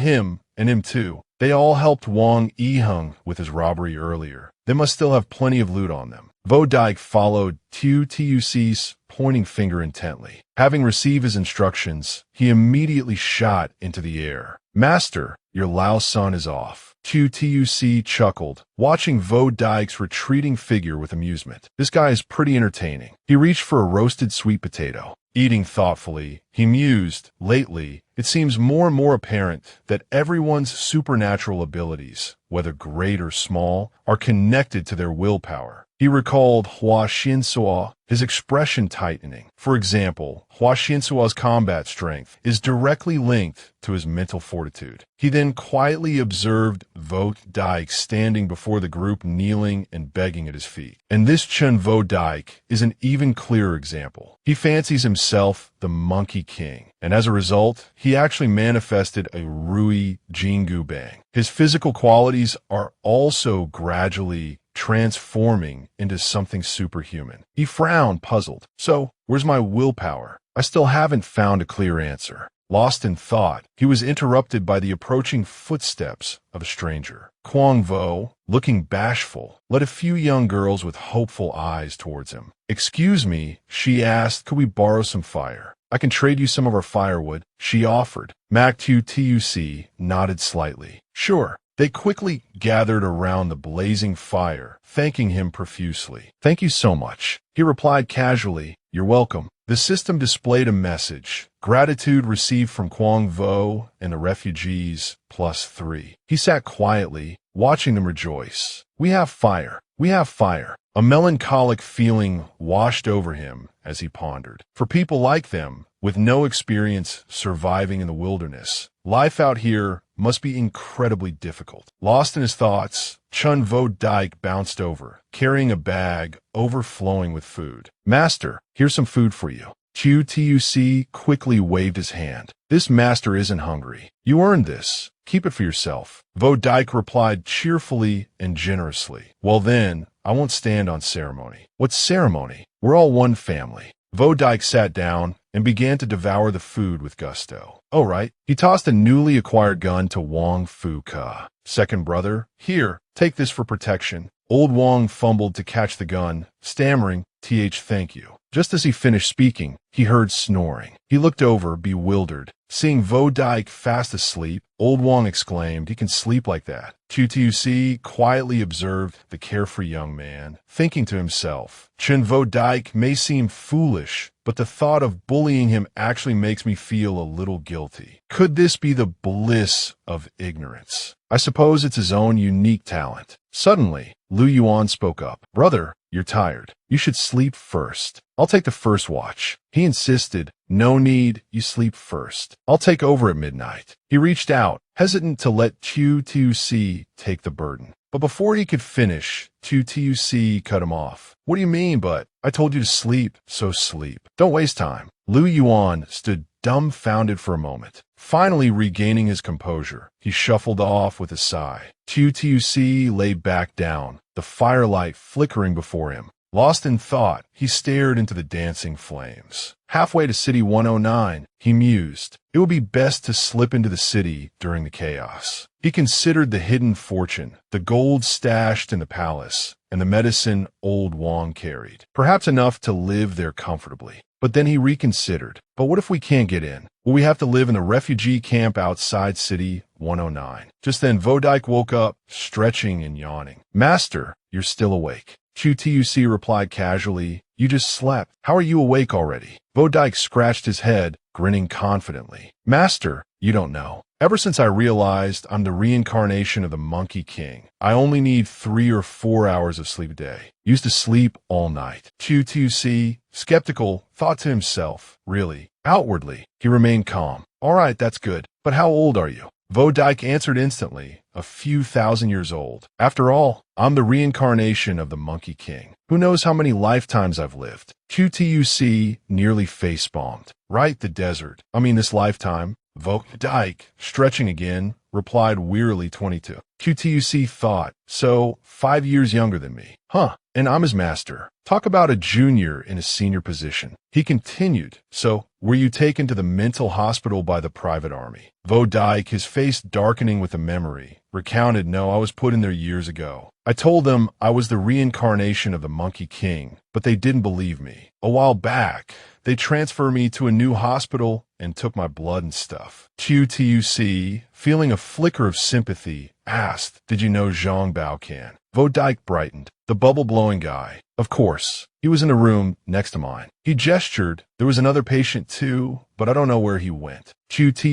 and him too. They all helped Wang Yiheng with his robbery earlier. They must still have plenty of loot on them. Vo Dike followed QTUC's pointing finger intently. Having received his instructions, he immediately shot into the air. Master, your Lao Sun is off. QTUC chuckled, watching Vo Dike's retreating figure with amusement. This guy is pretty entertaining. He reached for a roasted sweet potato. Eating thoughtfully, he mused, lately, it seems more and more apparent that everyone's supernatural abilities, whether great or small, are connected to their willpower. He recalled Hua Xinsua, his expression tightening. For example, Hua Xinsua's combat strength is directly linked to his mental fortitude. He then quietly observed Vo Dike standing before the group, kneeling and begging at his feet. And this Chun Vo Dike is an even clearer example. He fancies himself the Monkey King, and as a result, he actually manifested a Rui Jingu Bang. His physical qualities are also gradually transforming into something superhuman. He frowned, puzzled. So, where's my willpower? I still haven't found a clear answer. Lost in thought, he was interrupted by the approaching footsteps of a stranger. Quang Vo, looking bashful, led a few young girls with hopeful eyes towards him. "Excuse me," she asked, "could we borrow some fire? I can trade you some of our firewood," she offered. Tuc nodded slightly. "Sure." They quickly gathered around the blazing fire, thanking him profusely. "Thank you so much," he replied casually. "You're welcome." The system displayed a message. Gratitude received from Quang Vo and the refugees, +3. He sat quietly, watching them rejoice. "We have fire. We have fire." A melancholic feeling washed over him as he pondered. For people like them, with no experience surviving in the wilderness, life out here must be incredibly difficult. Lost in his thoughts, Chun Vo Dike bounced over, carrying a bag overflowing with food. "Master, here's some food for you." Tuc quickly waved his hand. "This master isn't hungry. You earned this. Keep it for yourself." Vo Dike replied cheerfully and generously. "Well then, I won't stand on ceremony." "What ceremony? We're all one family." Vo Dike sat down and began to devour the food with gusto. "Oh right." He tossed a newly acquired gun to Wang Fu Ka. "Second brother, here, take this for protection." Old Wang fumbled to catch the gun, stammering, "Thank you." Just as he finished speaking, he heard snoring. He looked over, bewildered. Seeing Vo Dike fast asleep, Old Wang exclaimed, "He can sleep like that." Tuc quietly observed the carefree young man, thinking to himself, "Chun Vo Dike may seem foolish, but the thought of bullying him actually makes me feel a little guilty. Could this be the bliss of ignorance? I suppose it's his own unique talent." Suddenly, Lu Yuan spoke up. "Brother, you're tired. You should sleep first. I'll take the first watch." He insisted, "No need, you sleep first. I'll take over at midnight." He reached out, hesitant to let Tuc take the burden. But before he could finish, Tuc cut him off. "What do you mean, but I told you to sleep, so sleep. Don't waste time." Lu Yuan stood dumbfounded for a moment. Finally regaining his composure, he shuffled off with a sigh. Tuc lay back down, the firelight flickering before him. Lost in thought, he stared into the dancing flames. Halfway to City 109, he mused. It would be best to slip into the city during the chaos. He considered the hidden fortune, the gold stashed in the palace, and the medicine old Wang carried. Perhaps enough to live there comfortably. But then he reconsidered. But what if we can't get in? Will we have to live in the refugee camp outside City 109? Just then Vo Dike woke up, stretching and yawning. "Master, you're still awake." Tuc replied casually, "You just slept. How are you awake already?" Vo Dike scratched his head, grinning confidently. "Master, you don't know. Ever since I realized I'm the reincarnation of the Monkey King, I only need 3 or 4 hours of sleep a day. Used to sleep all night." Tuc, skeptical, thought to himself, "Really?" Outwardly, he remained calm. "All right, that's good. But how old are you?" Vo Dike answered instantly, "A few thousand years old. After all, I'm the reincarnation of the Monkey King. Who knows how many lifetimes I've lived?" Tuc nearly face-bombed. "Right, the desert. I mean this lifetime." Vo Dike, stretching again, replied wearily, 22. Tuc thought, "So, 5 years younger than me. Huh, and I'm his master. Talk about a junior in a senior position." He continued, "So, were you taken to the mental hospital by the private army?" Vo Dike, his face darkening with a memory, recounted, "No, I was put in there years ago. I told them I was the reincarnation of the Monkey King, but they didn't believe me. A while back, they transferred me to a new hospital and took my blood and stuff." Tuc, feeling a flicker of sympathy, asked, "Did you know Zhang Baocan?" Vo Dike brightened. "The bubble-blowing guy. Of course. He was in a room next to mine." He gestured. "There was another patient too, but I don't know where he went." Tuc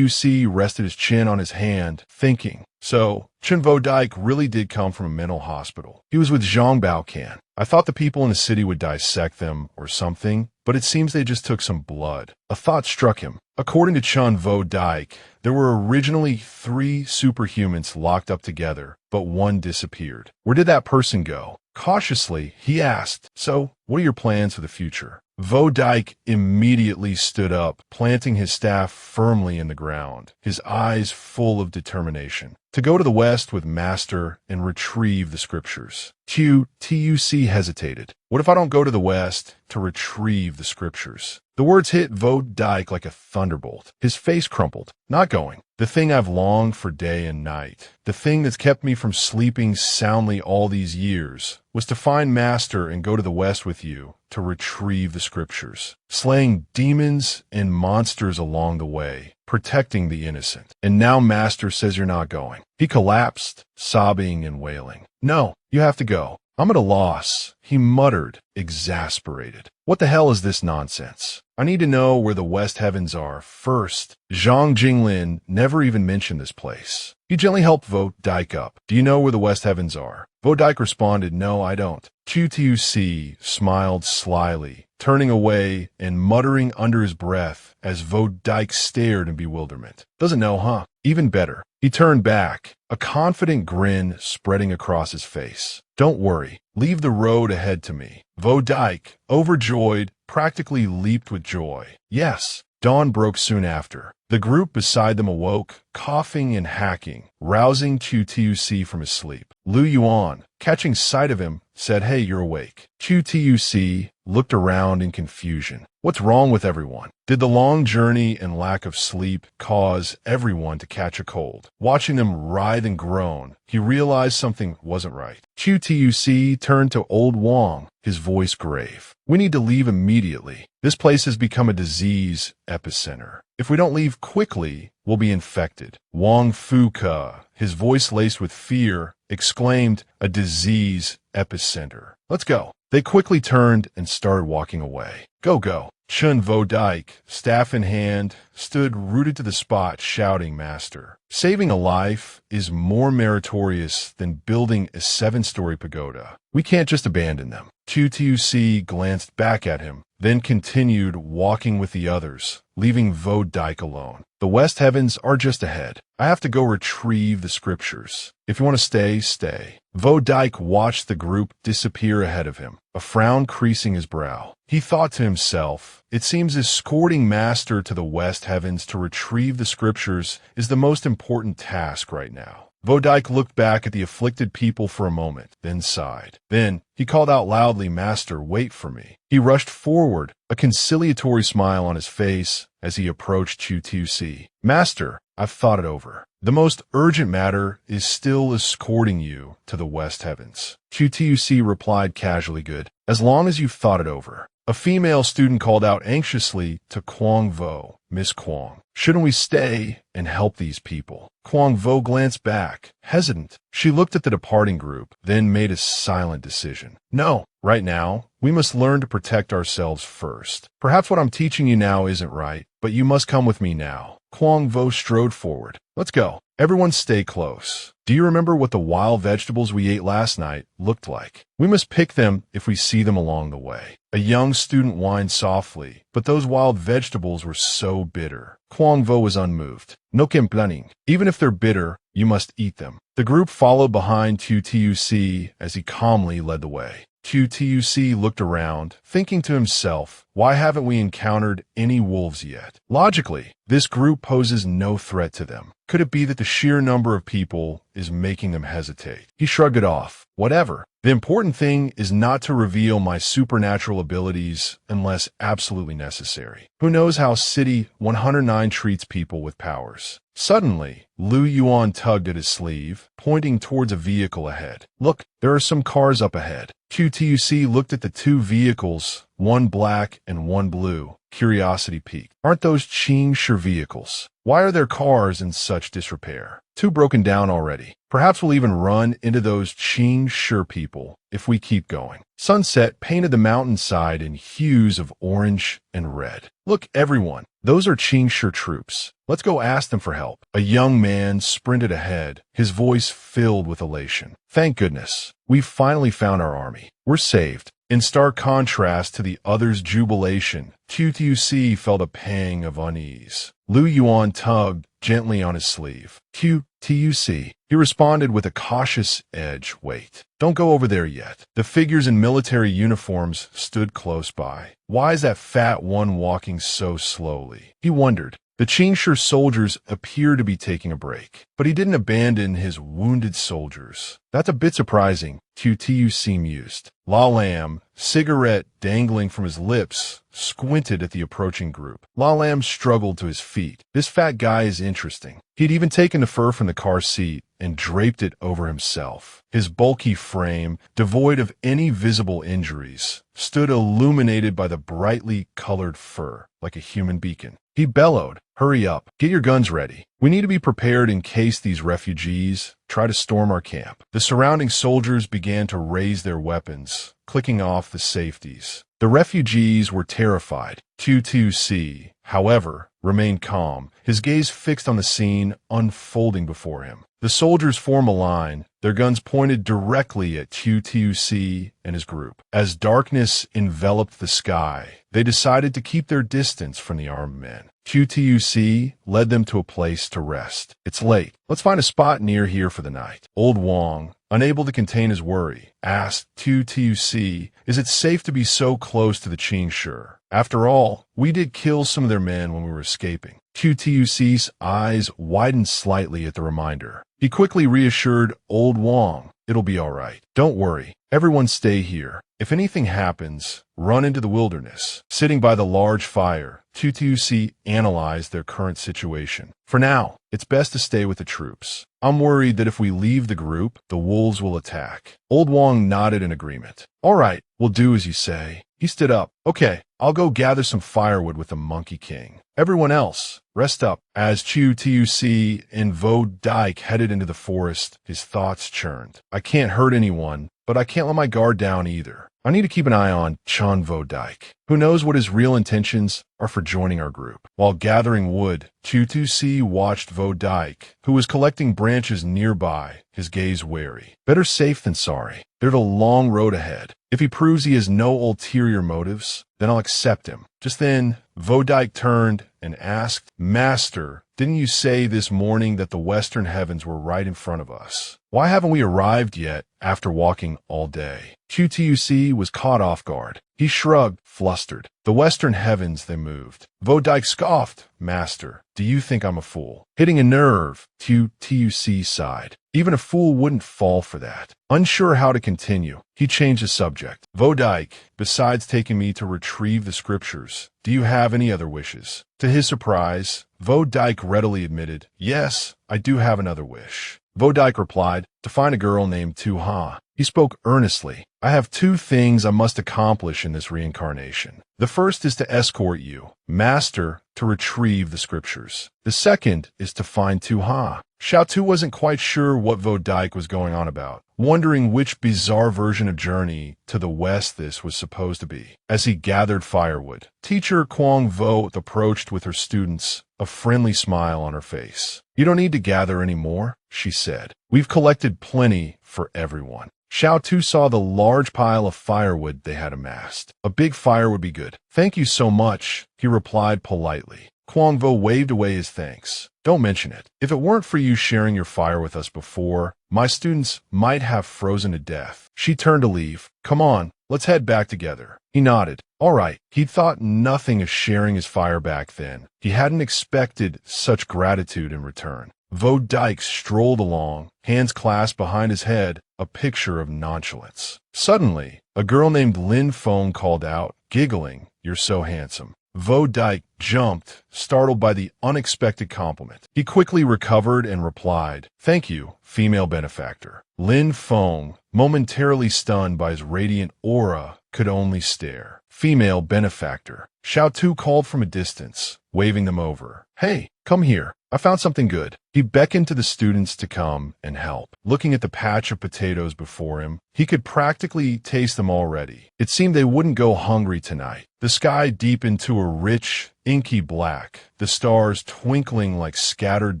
rested his chin on his hand, thinking. So, Chun Vo Dike really did come from a mental hospital. He was with Zhang Baocan. I thought the people in the city would dissect them or something, but it seems they just took some blood. A thought struck him. According to Chun Vo Dike, there were originally 3 superhumans locked up together, but one disappeared. Where did that person go? Cautiously, he asked, "So, what are your plans for the future?" Vo Dike immediately stood up, planting his staff firmly in the ground, his eyes full of determination. To go to the west with Master and retrieve the scriptures. Tuc hesitated. What if I don't go to the west to retrieve the scriptures? The words hit Vo Dyke like a thunderbolt. His face crumpled. Not going. The thing I've longed for day and night, the thing that's kept me from sleeping soundly all these years, was to find Master and go to the west with you to retrieve the scriptures, slaying demons and monsters along the way, protecting the innocent. And now Master says you're not going. He collapsed, sobbing and wailing. No, you have to go. I'm at a loss, he muttered, exasperated. What the hell is this nonsense? I need to know where the West Heavens are first. Zhang Jinglin never even mentioned this place. He gently helped Vo Dyke up. Do you know where the West Heavens are? Vo Dyke responded, no, I don't. Tuc smiled slyly, turning away and muttering under his breath as Vo Dyke stared in bewilderment. Doesn't know, huh? Even better. He turned back, a confident grin spreading across his face. Don't worry, leave the road ahead to me. Vo Dyke, overjoyed, practically leaped with joy. Yes. Dawn broke soon after. The group beside them awoke, coughing and hacking, rousing Tuc from his sleep. Lu Yuan, catching sight of him, said, hey, you're awake. Tuc looked around in confusion. What's wrong with everyone? Did the long journey and lack of sleep cause everyone to catch a cold? Watching them writhe and groan, he realized something wasn't right. Tuc turned to old Wang, his voice grave. We need to leave immediately. This place has become a disease epicenter. If we don't leave quickly, we'll be infected. Wang Fuka, his voice laced with fear, exclaimed, a disease epicenter. Let's go. They quickly turned and started walking away. Go, go. Chun Vo Dyke, staff in hand, stood rooted to the spot, shouting, Master. Saving a life is more meritorious than building a 7-story pagoda. We can't just abandon them. Tuc glanced back at him, then continued walking with the others, leaving Vo Dyke alone. The West Heavens are just ahead. I have to go retrieve the scriptures. If you want to stay, stay. Vo Dyke watched the group disappear ahead of him, a frown creasing his brow. He thought to himself, it seems escorting Master to the West Heavens to retrieve the scriptures is the most important task right now. Vo Dyke looked back at the afflicted people for a moment, then sighed. Then he called out loudly, Master, wait for me. He rushed forward, a conciliatory smile on his face as he approached Tuc. Master, I've thought it over. The most urgent matter is still escorting you to the West Heavens. Tuc replied casually, good, as long as you've thought it over. A female student called out anxiously to Kwang Vo, Miss Kwang. Shouldn't we stay and help these people? Kwang Vo glanced back, hesitant. She looked at the departing group, then made a silent decision. No, right now, we must learn to protect ourselves first. Perhaps what I'm teaching you now isn't right, but you must come with me now. Kwang Vo strode forward. Let's go. Everyone stay close. Do you remember what the wild vegetables we ate last night looked like? We must pick them if we see them along the way. A young student whined softly, but those wild vegetables were so bitter. Kwang Vo was unmoved. No planning. Even if they're bitter, you must eat them. The group followed behind Tuc as he calmly led the way. Tuc looked around, thinking to himself, why haven't we encountered any wolves yet? Logically, this group poses no threat to them. Could it be that the sheer number of people is making them hesitate? He shrugged it off. Whatever. The important thing is not to reveal my supernatural abilities unless absolutely necessary. Who knows how City 109 treats people with powers? Suddenly, Lu Yuan tugged at his sleeve, pointing towards a vehicle ahead. Look, there are some cars up ahead. Tuc looked at the two vehicles, one black and one blue. Curiosity piqued. Aren't those Qingshi vehicles? Why are their cars in such disrepair? Too broken down already. Perhaps we'll even run into those Qingshi people if we keep going. Sunset painted the mountainside in hues of orange and red. Look, everyone, those are Qingshi troops. Let's go ask them for help. A young man sprinted ahead, his voice filled with elation. Thank goodness, we've finally found our army. We're saved. In stark contrast to the others' jubilation, Tuc felt a pang of unease. Lu Yuan tugged gently on his sleeve. Tuc, he responded with a cautious edge. Wait, don't go over there yet. The figures in military uniforms stood close by. Why is that fat one walking so slowly? He wondered. The Qingshi soldiers appeared to be taking a break, but he didn't abandon his wounded soldiers. That's a bit surprising, Tuc mused. La Lam, cigarette dangling from his lips, squinted at the approaching group. La Lam struggled to his feet. This fat guy is interesting. He'd even taken the fur from the car seat and draped it over himself. His bulky frame, devoid of any visible injuries, stood illuminated by the brightly colored fur, like a human beacon. He bellowed, "Hurry up, get your guns ready. We need to be prepared in case these refugees try to storm our camp." The surrounding soldiers began to raise their weapons, clicking off the safeties. The refugees were terrified. Tuc, however, remained calm, his gaze fixed on the scene unfolding before him. The soldiers formed a line, their guns pointed directly at Tuc and his group. As darkness enveloped the sky, they decided to keep their distance from the armed men. Tuc led them to a place to rest. "It's late. Let's find a spot near here for the night." Old Wang, unable to contain his worry, asked Tuc, "Is it safe to be so close to the Qingshi? After all, we did kill some of their men when we were escaping." Tuc's eyes widened slightly at the reminder. He quickly reassured Old Wang, "It'll be all right. Don't worry. Everyone stay here. If anything happens, run into the wilderness." Sitting by the large fire, Tuc analyzed their current situation. "For now, it's best to stay with the troops. I'm worried that if we leave the group, the wolves will attack." Old Wang nodded in agreement. "All right, we'll do as you say." He stood up. "Okay, I'll go gather some firewood with the Monkey King. Everyone else, rest up." As Tuc and Vo Dike headed into the forest, his thoughts churned. "I can't hurt anyone, but I can't let my guard down either. I need to keep an eye on Chun Vo Dike. Who knows what his real intentions are for joining our group." While gathering wood, Tuc watched Vo Dike, who was collecting branches nearby, his gaze wary. Better safe than sorry. There's a long road ahead. If he proves he has no ulterior motives, then I'll accept him. Just then, Vo Dike turned and asked, "Master, didn't you say this morning that the western heavens were right in front of us? Why haven't we arrived yet after walking all day?" Tuc was caught off guard. He shrugged, flustered. "The western heavens, they moved." Vo Dike scoffed, "Master, do you think I'm a fool?" Hitting a nerve, Tuc sighed. Even a fool wouldn't fall for that. Unsure how to continue, he changed the subject. "Vo Dike, besides taking me to retrieve the scriptures, do you have any other wishes?" To his surprise, Vo Dike readily admitted, "Yes, I do have another wish." Vo Dike replied, "To find a girl named Tu Ha." He spoke earnestly. "I have two things I must accomplish in this reincarnation. The first is to escort you, Master, to retrieve the scriptures. The second is to find Tu Ha." Xiaotu wasn't quite sure what Vo Dike was going on about, wondering which bizarre version of journey to the west this was supposed to be. As he gathered firewood, teacher Kwang Vo approached with her students, a friendly smile on her face. "You don't need to gather any more," she said. "We've collected plenty for everyone." Xiaotu saw the large pile of firewood they had amassed. "A big fire would be good." "Thank you so much," he replied politely. Kwang Vo waved away his thanks. "Don't mention it. If it weren't for you sharing your fire with us before, my students might have frozen to death." She turned to leave. "Come on, let's head back together." He nodded. All right. He'd thought nothing of sharing his fire back then. He hadn't expected such gratitude in return. Vo Dike strolled along, hands clasped behind his head, a picture of nonchalance. Suddenly, a girl named Lin Feng called out, giggling, "You're so handsome." Vo Dike jumped, startled by the unexpected compliment. He quickly recovered and replied, "Thank you, female benefactor." Lin Feng, momentarily stunned by his radiant aura, could only stare. "Female benefactor." Xiaotu called from a distance, waving them over. "Hey, come here. I found something good." He beckoned to the students to come and help. Looking at the patch of potatoes before him, he could practically taste them already. It seemed they wouldn't go hungry tonight. The sky deepened to a rich, inky black, the stars twinkling like scattered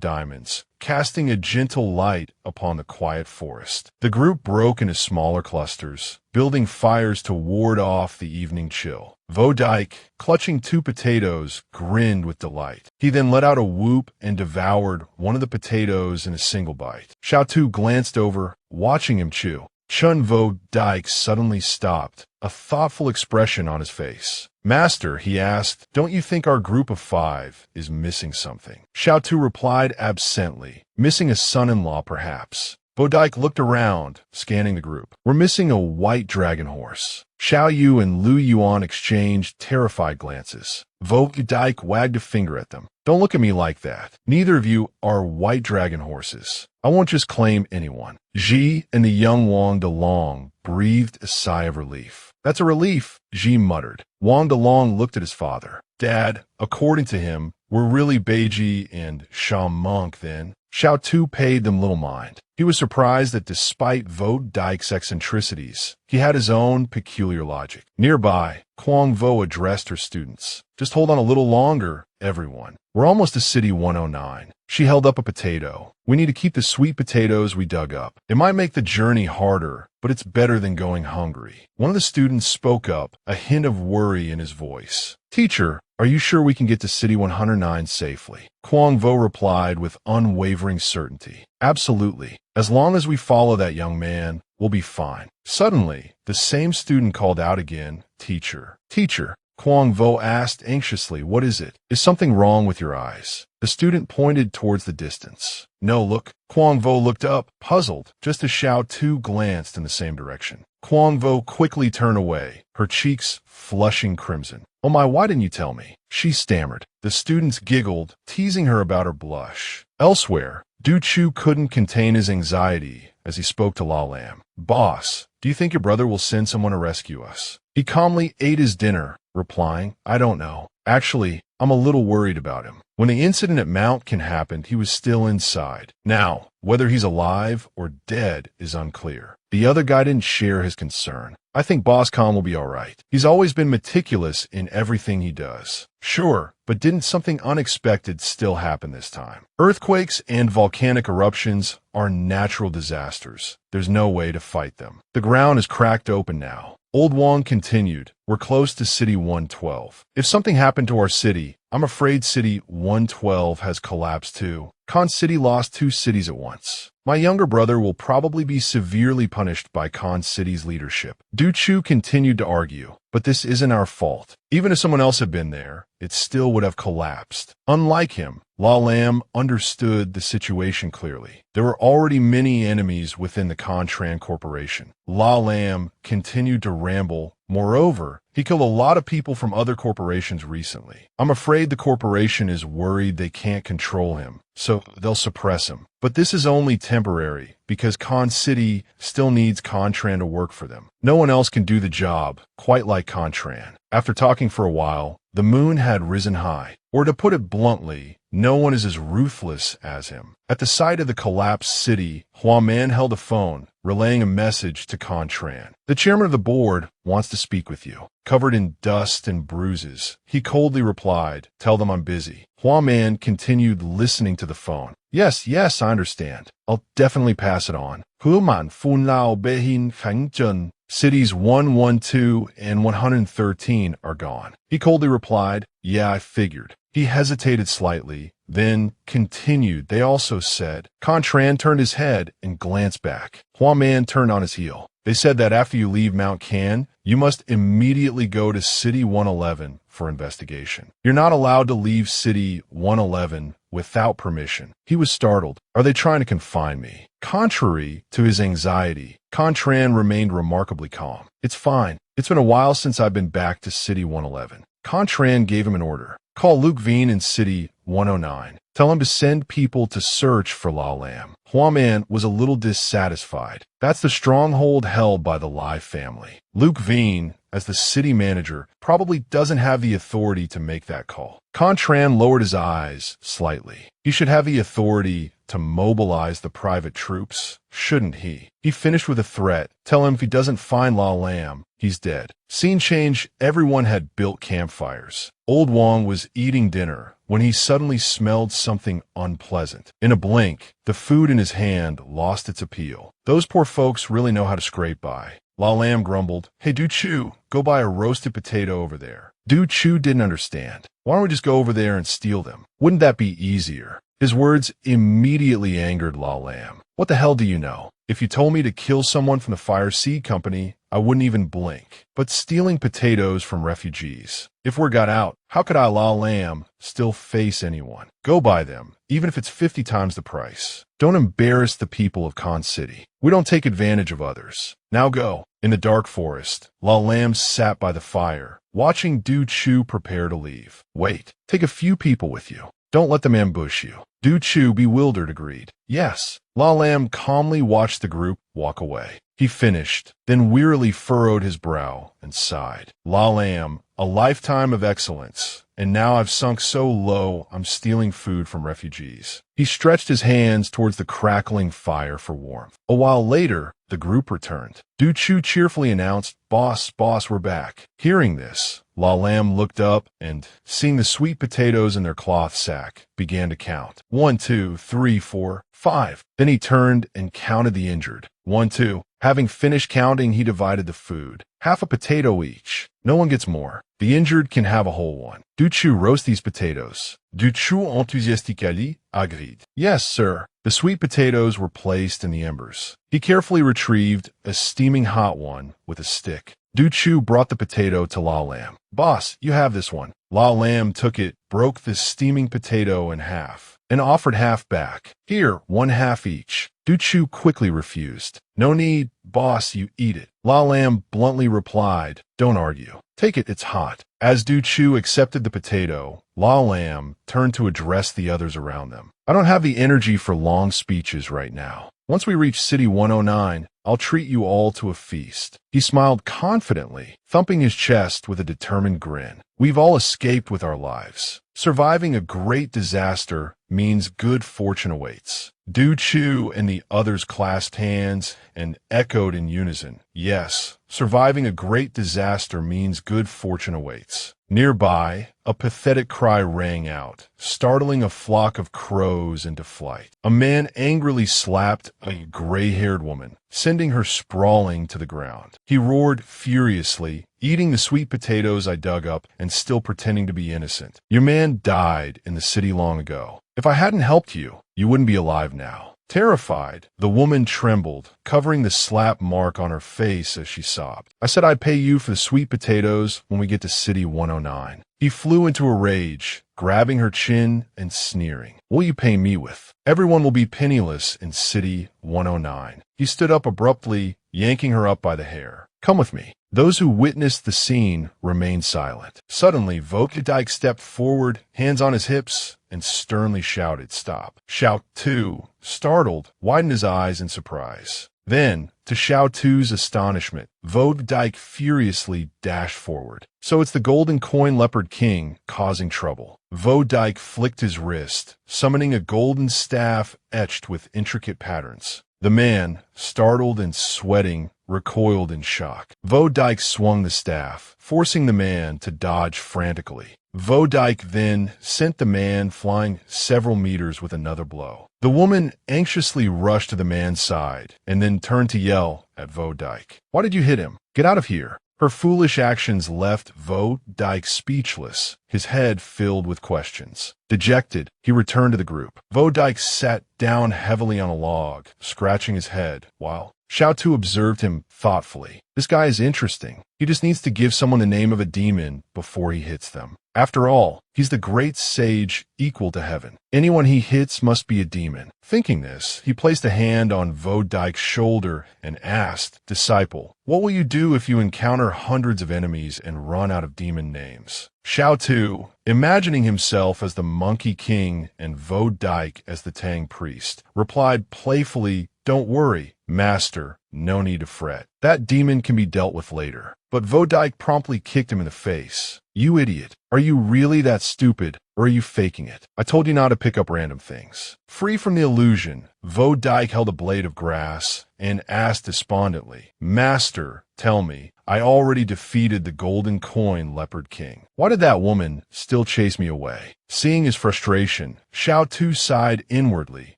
diamonds, casting a gentle light upon the quiet forest. The group broke into smaller clusters, building fires to ward off the evening chill. Vo Dike, clutching 2 potatoes, grinned with delight. He then let out a whoop and devoured one of the potatoes in a single bite. Xiaotu glanced over, watching him chew. Chun Vo Dike suddenly stopped, a thoughtful expression on his face. "Master," he asked, "don't you think our group of 5 is missing something?" Xiaotu replied absently, "Missing a son-in-law, perhaps." Vodike looked around, scanning the group. "We're missing a white dragon horse." Xiao Yu and Lu Yuan exchanged terrified glances. Vodike wagged a finger at them. "Don't look at me like that. Neither of you are white dragon horses. I won't just claim anyone." Ji and the young Wang Delong breathed a sigh of relief. "That's a relief," Ji muttered. Wang Delong looked at his father. "Dad, according to him, we're really Beiji and Sha Monk then." Xiao Tu paid them little mind. He was surprised that despite Vodike's eccentricities, he had his own peculiar logic. Nearby, Kwang Vo addressed her students. "Just hold on a little longer, everyone. We're almost to City 109. She held up a potato. "We need to keep the sweet potatoes we dug up. It might make the journey harder, but it's better than going hungry." One of the students spoke up, a hint of worry in his voice. "Teacher, are you sure we can get to City 109 safely?" Kwang Vo replied with unwavering certainty. "Absolutely. As long as we follow that young man, we'll be fine." Suddenly, the same student called out again, "Teacher." "Teacher," Kwang Vo asked anxiously, "what is it? Is something wrong with your eyes?" The student pointed towards the distance. "No, look." Kwang Vo looked up, puzzled, just as Xiao Tu glanced in the same direction. Kwang Vo quickly turned away, her cheeks flushing crimson. "Oh my, why didn't you tell me?" she stammered. The students giggled, teasing her about her blush. Elsewhere, Du Chu couldn't contain his anxiety as he spoke to La Lam. "Boss, do you think your brother will send someone to rescue us?" He calmly ate his dinner, replying, "I don't know. Actually, I'm a little worried about him." When the incident at Mount Can happened, he was still inside. Now, whether he's alive or dead is unclear. The other guy didn't share his concern. "I think Boss Khan will be all right. He's always been meticulous in everything he does." "Sure, but didn't something unexpected still happen this time?" Earthquakes and volcanic eruptions are natural disasters. There's no way to fight them. The ground is cracked open now. Old Wong continued, "We're close to City 112. If something happened to our city, I'm afraid City 112 has collapsed too. Khan City lost 2 cities at once. My younger brother will probably be severely punished by Khan City's leadership." Du Chu continued to argue, "But this isn't our fault. Even if someone else had been there, it still would have collapsed." Unlike him, La Lam understood the situation clearly. There were already many enemies within the Contran Corporation. La Lam continued to ramble. "Moreover, he killed a lot of people from other corporations recently. I'm afraid the corporation is worried they can't control him, so they'll suppress him. But this is only temporary, because Khan City still needs Contran to work for them. No one else can do the job, quite like Contran." After talking for a while, the moon had risen high. Or to put it bluntly, no one is as ruthless as him. At the sight of the collapsed city, Hua Man held a phone, relaying a message to Contran. "The chairman of the board wants to speak with you." Covered in dust and bruises, he coldly replied, "Tell them I'm busy." Hua Man continued listening to the phone. Yes, I understand. I'll definitely pass it on." Human Fun Lao Behin Fangzhen. Cities 112 and 113 are gone. He coldly replied, "Yeah, I figured." He hesitated slightly, then continued, "They also said." Contran turned his head and glanced back. Hua Man turned on his heel. "They said that after you leave Mount Can, you must immediately go to City 111 for investigation. You're not allowed to leave City 111 without permission." He was startled. "Are they trying to confine me?" Contrary to his anxiety, Contran remained remarkably calm. "It's fine. It's been a while since I've been back to City 111. Contran gave him an order. "Call Luke Veen in City 109. Tell him to send people to search for La Lam." Hua Man was a little dissatisfied. That's the stronghold held by the Lai family. Luke Veen, as the city manager, probably doesn't have the authority to make that call. Contran lowered his eyes slightly. He should have the authority to mobilize the private troops, shouldn't he? He finished with a threat. Tell him if he doesn't find La Lam, he's dead. Scene change, everyone had built campfires. Old Wong was eating dinner when he suddenly smelled something unpleasant. In a blink, the food in his hand lost its appeal. Those poor folks really know how to scrape by. La Lam grumbled, "Hey, Du Chu, go buy a roasted potato over there." Du Chu didn't understand. "Why don't we just go over there and steal them? Wouldn't that be easier?" His words immediately angered La Lam. "What the hell do you know? If you told me to kill someone from the Fire Seed Company, I wouldn't even blink. But stealing potatoes from refugees. If word got out, how could I, La Lamb, still face anyone? Go buy them, even if it's 50 times the price. Don't embarrass the people of Khan City. We don't take advantage of others. Now go. In the dark forest, La Lamb sat by the fire, watching Du Chu prepare to leave. Wait, take a few people with you. Don't let them ambush you. Du Chu, bewildered, agreed. Yes. La Lamb calmly watched the group walk away. He finished, then wearily furrowed his brow and sighed. La Lamb, a lifetime of excellence, and now I've sunk so low I'm stealing food from refugees. He stretched his hands towards the crackling fire for warmth. A while later, the group returned. Du Chu cheerfully announced, Boss, we're back. Hearing this, La Lamb looked up and, seeing the sweet potatoes in their cloth sack, began to count. 1, 2, 3, 4, 5. Then he turned and counted the injured. 1, 2. Having finished counting, he divided the food. Half a potato each. No one gets more. The injured can have a whole one. Du Chu, roast these potatoes. Du Chu enthusiastically agreed. Yes, sir. The sweet potatoes were placed in the embers. He carefully retrieved a steaming hot one with a stick. Du Chu brought the potato to La Lamb. Boss, you have this one. La Lamb took it, broke the steaming potato in half, and offered half back. Here, 1/2 each. Du Chu quickly refused. No need, boss, you eat it. La Lamb bluntly replied, don't argue. Take it, it's hot. As Du Chu accepted the potato, La Lamb turned to address the others around them. I don't have the energy for long speeches right now. Once we reach City 109, I'll treat you all to a feast. He smiled confidently, thumping his chest with a determined grin. We've all escaped with our lives. Surviving a great disaster means good fortune awaits. Du Chu and the others clasped hands and echoed in unison. Yes, surviving a great disaster means good fortune awaits. Nearby, a pathetic cry rang out, startling a flock of crows into flight. A man angrily slapped a gray-haired woman, sending her sprawling to the ground. He roared furiously, eating the sweet potatoes I dug up and still pretending to be innocent. Your man died in the city long ago. If I hadn't helped you, you wouldn't be alive now. Terrified, the woman trembled, covering the slap mark on her face as she sobbed. I said I'd pay you for the sweet potatoes when we get to City 109. He flew into a rage, grabbing her chin and sneering. What will you pay me with? Everyone will be penniless in City 109. He stood up abruptly, yanking her up by the hair. Come with me. Those who witnessed the scene remained silent. Suddenly, Vokadike stepped forward, hands on his hips, and sternly shouted, Stop. Xiao Tu, startled, widened his eyes in surprise. Then, to Xiao Tu's astonishment, Vokadike furiously dashed forward. So it's the Golden Coin Leopard King causing trouble. Vokadike flicked his wrist, summoning a golden staff etched with intricate patterns. The man, startled and sweating, recoiled in shock. Vokadike swung the staff, forcing the man to dodge frantically. Vokadike then sent the man flying several meters with another blow. The woman anxiously rushed to the man's side and then turned to yell at Vokadike. Why did you hit him? Get out of here. Her foolish actions left Vokadike speechless, his head filled with questions. Dejected, he returned to the group. Vokadike sat down heavily on a log, scratching his head, while Xiao Tu observed him thoughtfully. This guy is interesting. He just needs to give someone the name of a demon before he hits them. After all, he's the great sage equal to heaven. Anyone he hits must be a demon. Thinking this, he placed a hand on Vokadike's shoulder and asked, Disciple, what will you do if you encounter hundreds of enemies and run out of demon names? Xiao Tu, imagining himself as the Monkey King and Vokadike as the Tang Priest, replied playfully, Don't worry, Master, no need to fret. That demon can be dealt with later. But Vokadike promptly kicked him in the face. You idiot. Are you really that stupid, or are you faking it? I told you not to pick up random things. Free from the illusion, Vokadike held a blade of grass and asked despondently, Master, tell me, I already defeated the Golden Coin Leopard King. Why did that woman still chase me away? Seeing his frustration, Xiao Tu sighed inwardly,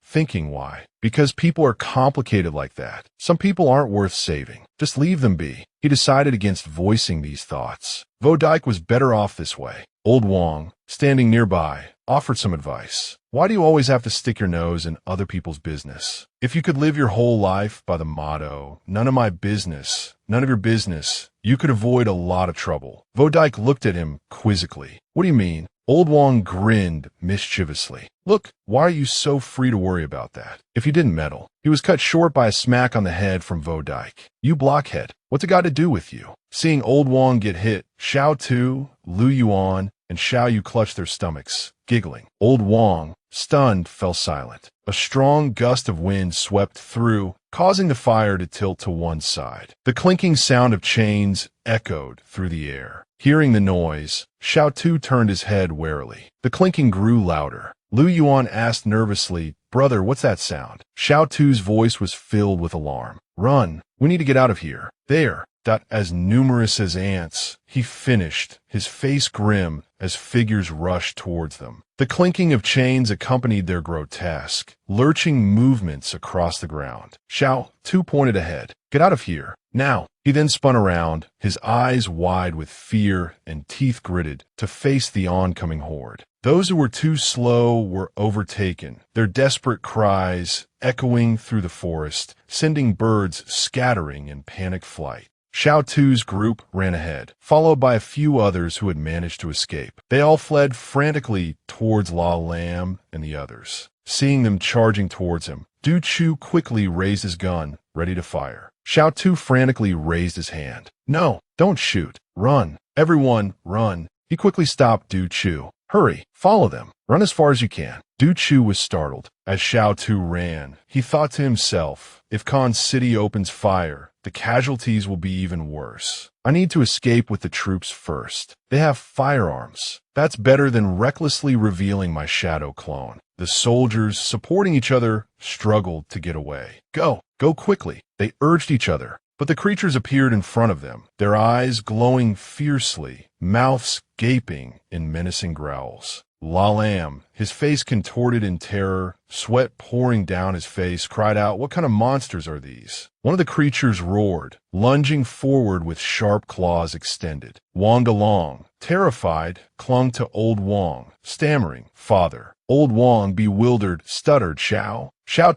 thinking why. Because people are complicated like that. Some people aren't worth saving. Just leave them be. He decided against voicing these thoughts. Vokadike was better off this way. Old Wong, standing nearby, offered some advice. Why do you always have to stick your nose in other people's business? If you could live your whole life by the motto, none of my business, none of your business, you could avoid a lot of trouble. Vodike looked at him quizzically. What do you mean? Old Wong grinned mischievously. Look, why are you so free to worry about that? If you didn't meddle. He was cut short by a smack on the head from Vodike. You blockhead. What's it got to do with you? Seeing Old Wong get hit, Xiao Tu, Lu Yuan, and Xiao Yu clutched their stomachs, giggling. Old Wong, stunned, fell silent. A strong gust of wind swept through, causing the fire to tilt to one side. The clinking sound of chains echoed through the air. Hearing the noise, Xiao Tu turned his head warily. The clinking grew louder. Lu Yuan asked nervously, "Brother, what's that sound?" Xiao Tu's voice was filled with alarm. "Run! We need to get out of here." There, as numerous as ants, he finished, his face grim as figures rushed towards them. The clinking of chains accompanied their grotesque, lurching movements across the ground. Xiao Tu pointed ahead. "Get out of here, now." He then spun around, his eyes wide with fear and teeth gritted, to face the oncoming horde. Those who were too slow were overtaken, their desperate cries echoing through the forest, sending birds scattering in panic flight. Xiao Tu's group ran ahead, followed by a few others who had managed to escape. They all fled frantically towards La Lam and the others. Seeing them charging towards him, Du Chu quickly raised his gun, ready to fire. Xiao Tu frantically raised his hand. "No, don't shoot. Run. Everyone, run." He quickly stopped Du Chu. "Hurry, follow them. Run as far as you can." Du Chu was startled. As Xiao Tu ran, he thought to himself, if Khan City opens fire, the casualties will be even worse. I need to escape with the troops first. They have firearms. That's better than recklessly revealing my shadow clone. The soldiers, supporting each other, struggled to get away. Go quickly. They urged each other. But the creatures appeared in front of them, their eyes glowing fiercely, mouths gaping in menacing growls. La Lam, his face contorted in terror, sweat pouring down his face, cried out, "What kind of monsters are these?" One of the creatures roared, lunging forward with sharp claws extended. Wang Dalong, terrified, clung to Old Wong, stammering, "Father." Old Wong, bewildered, stuttered, "Xiao." Xiao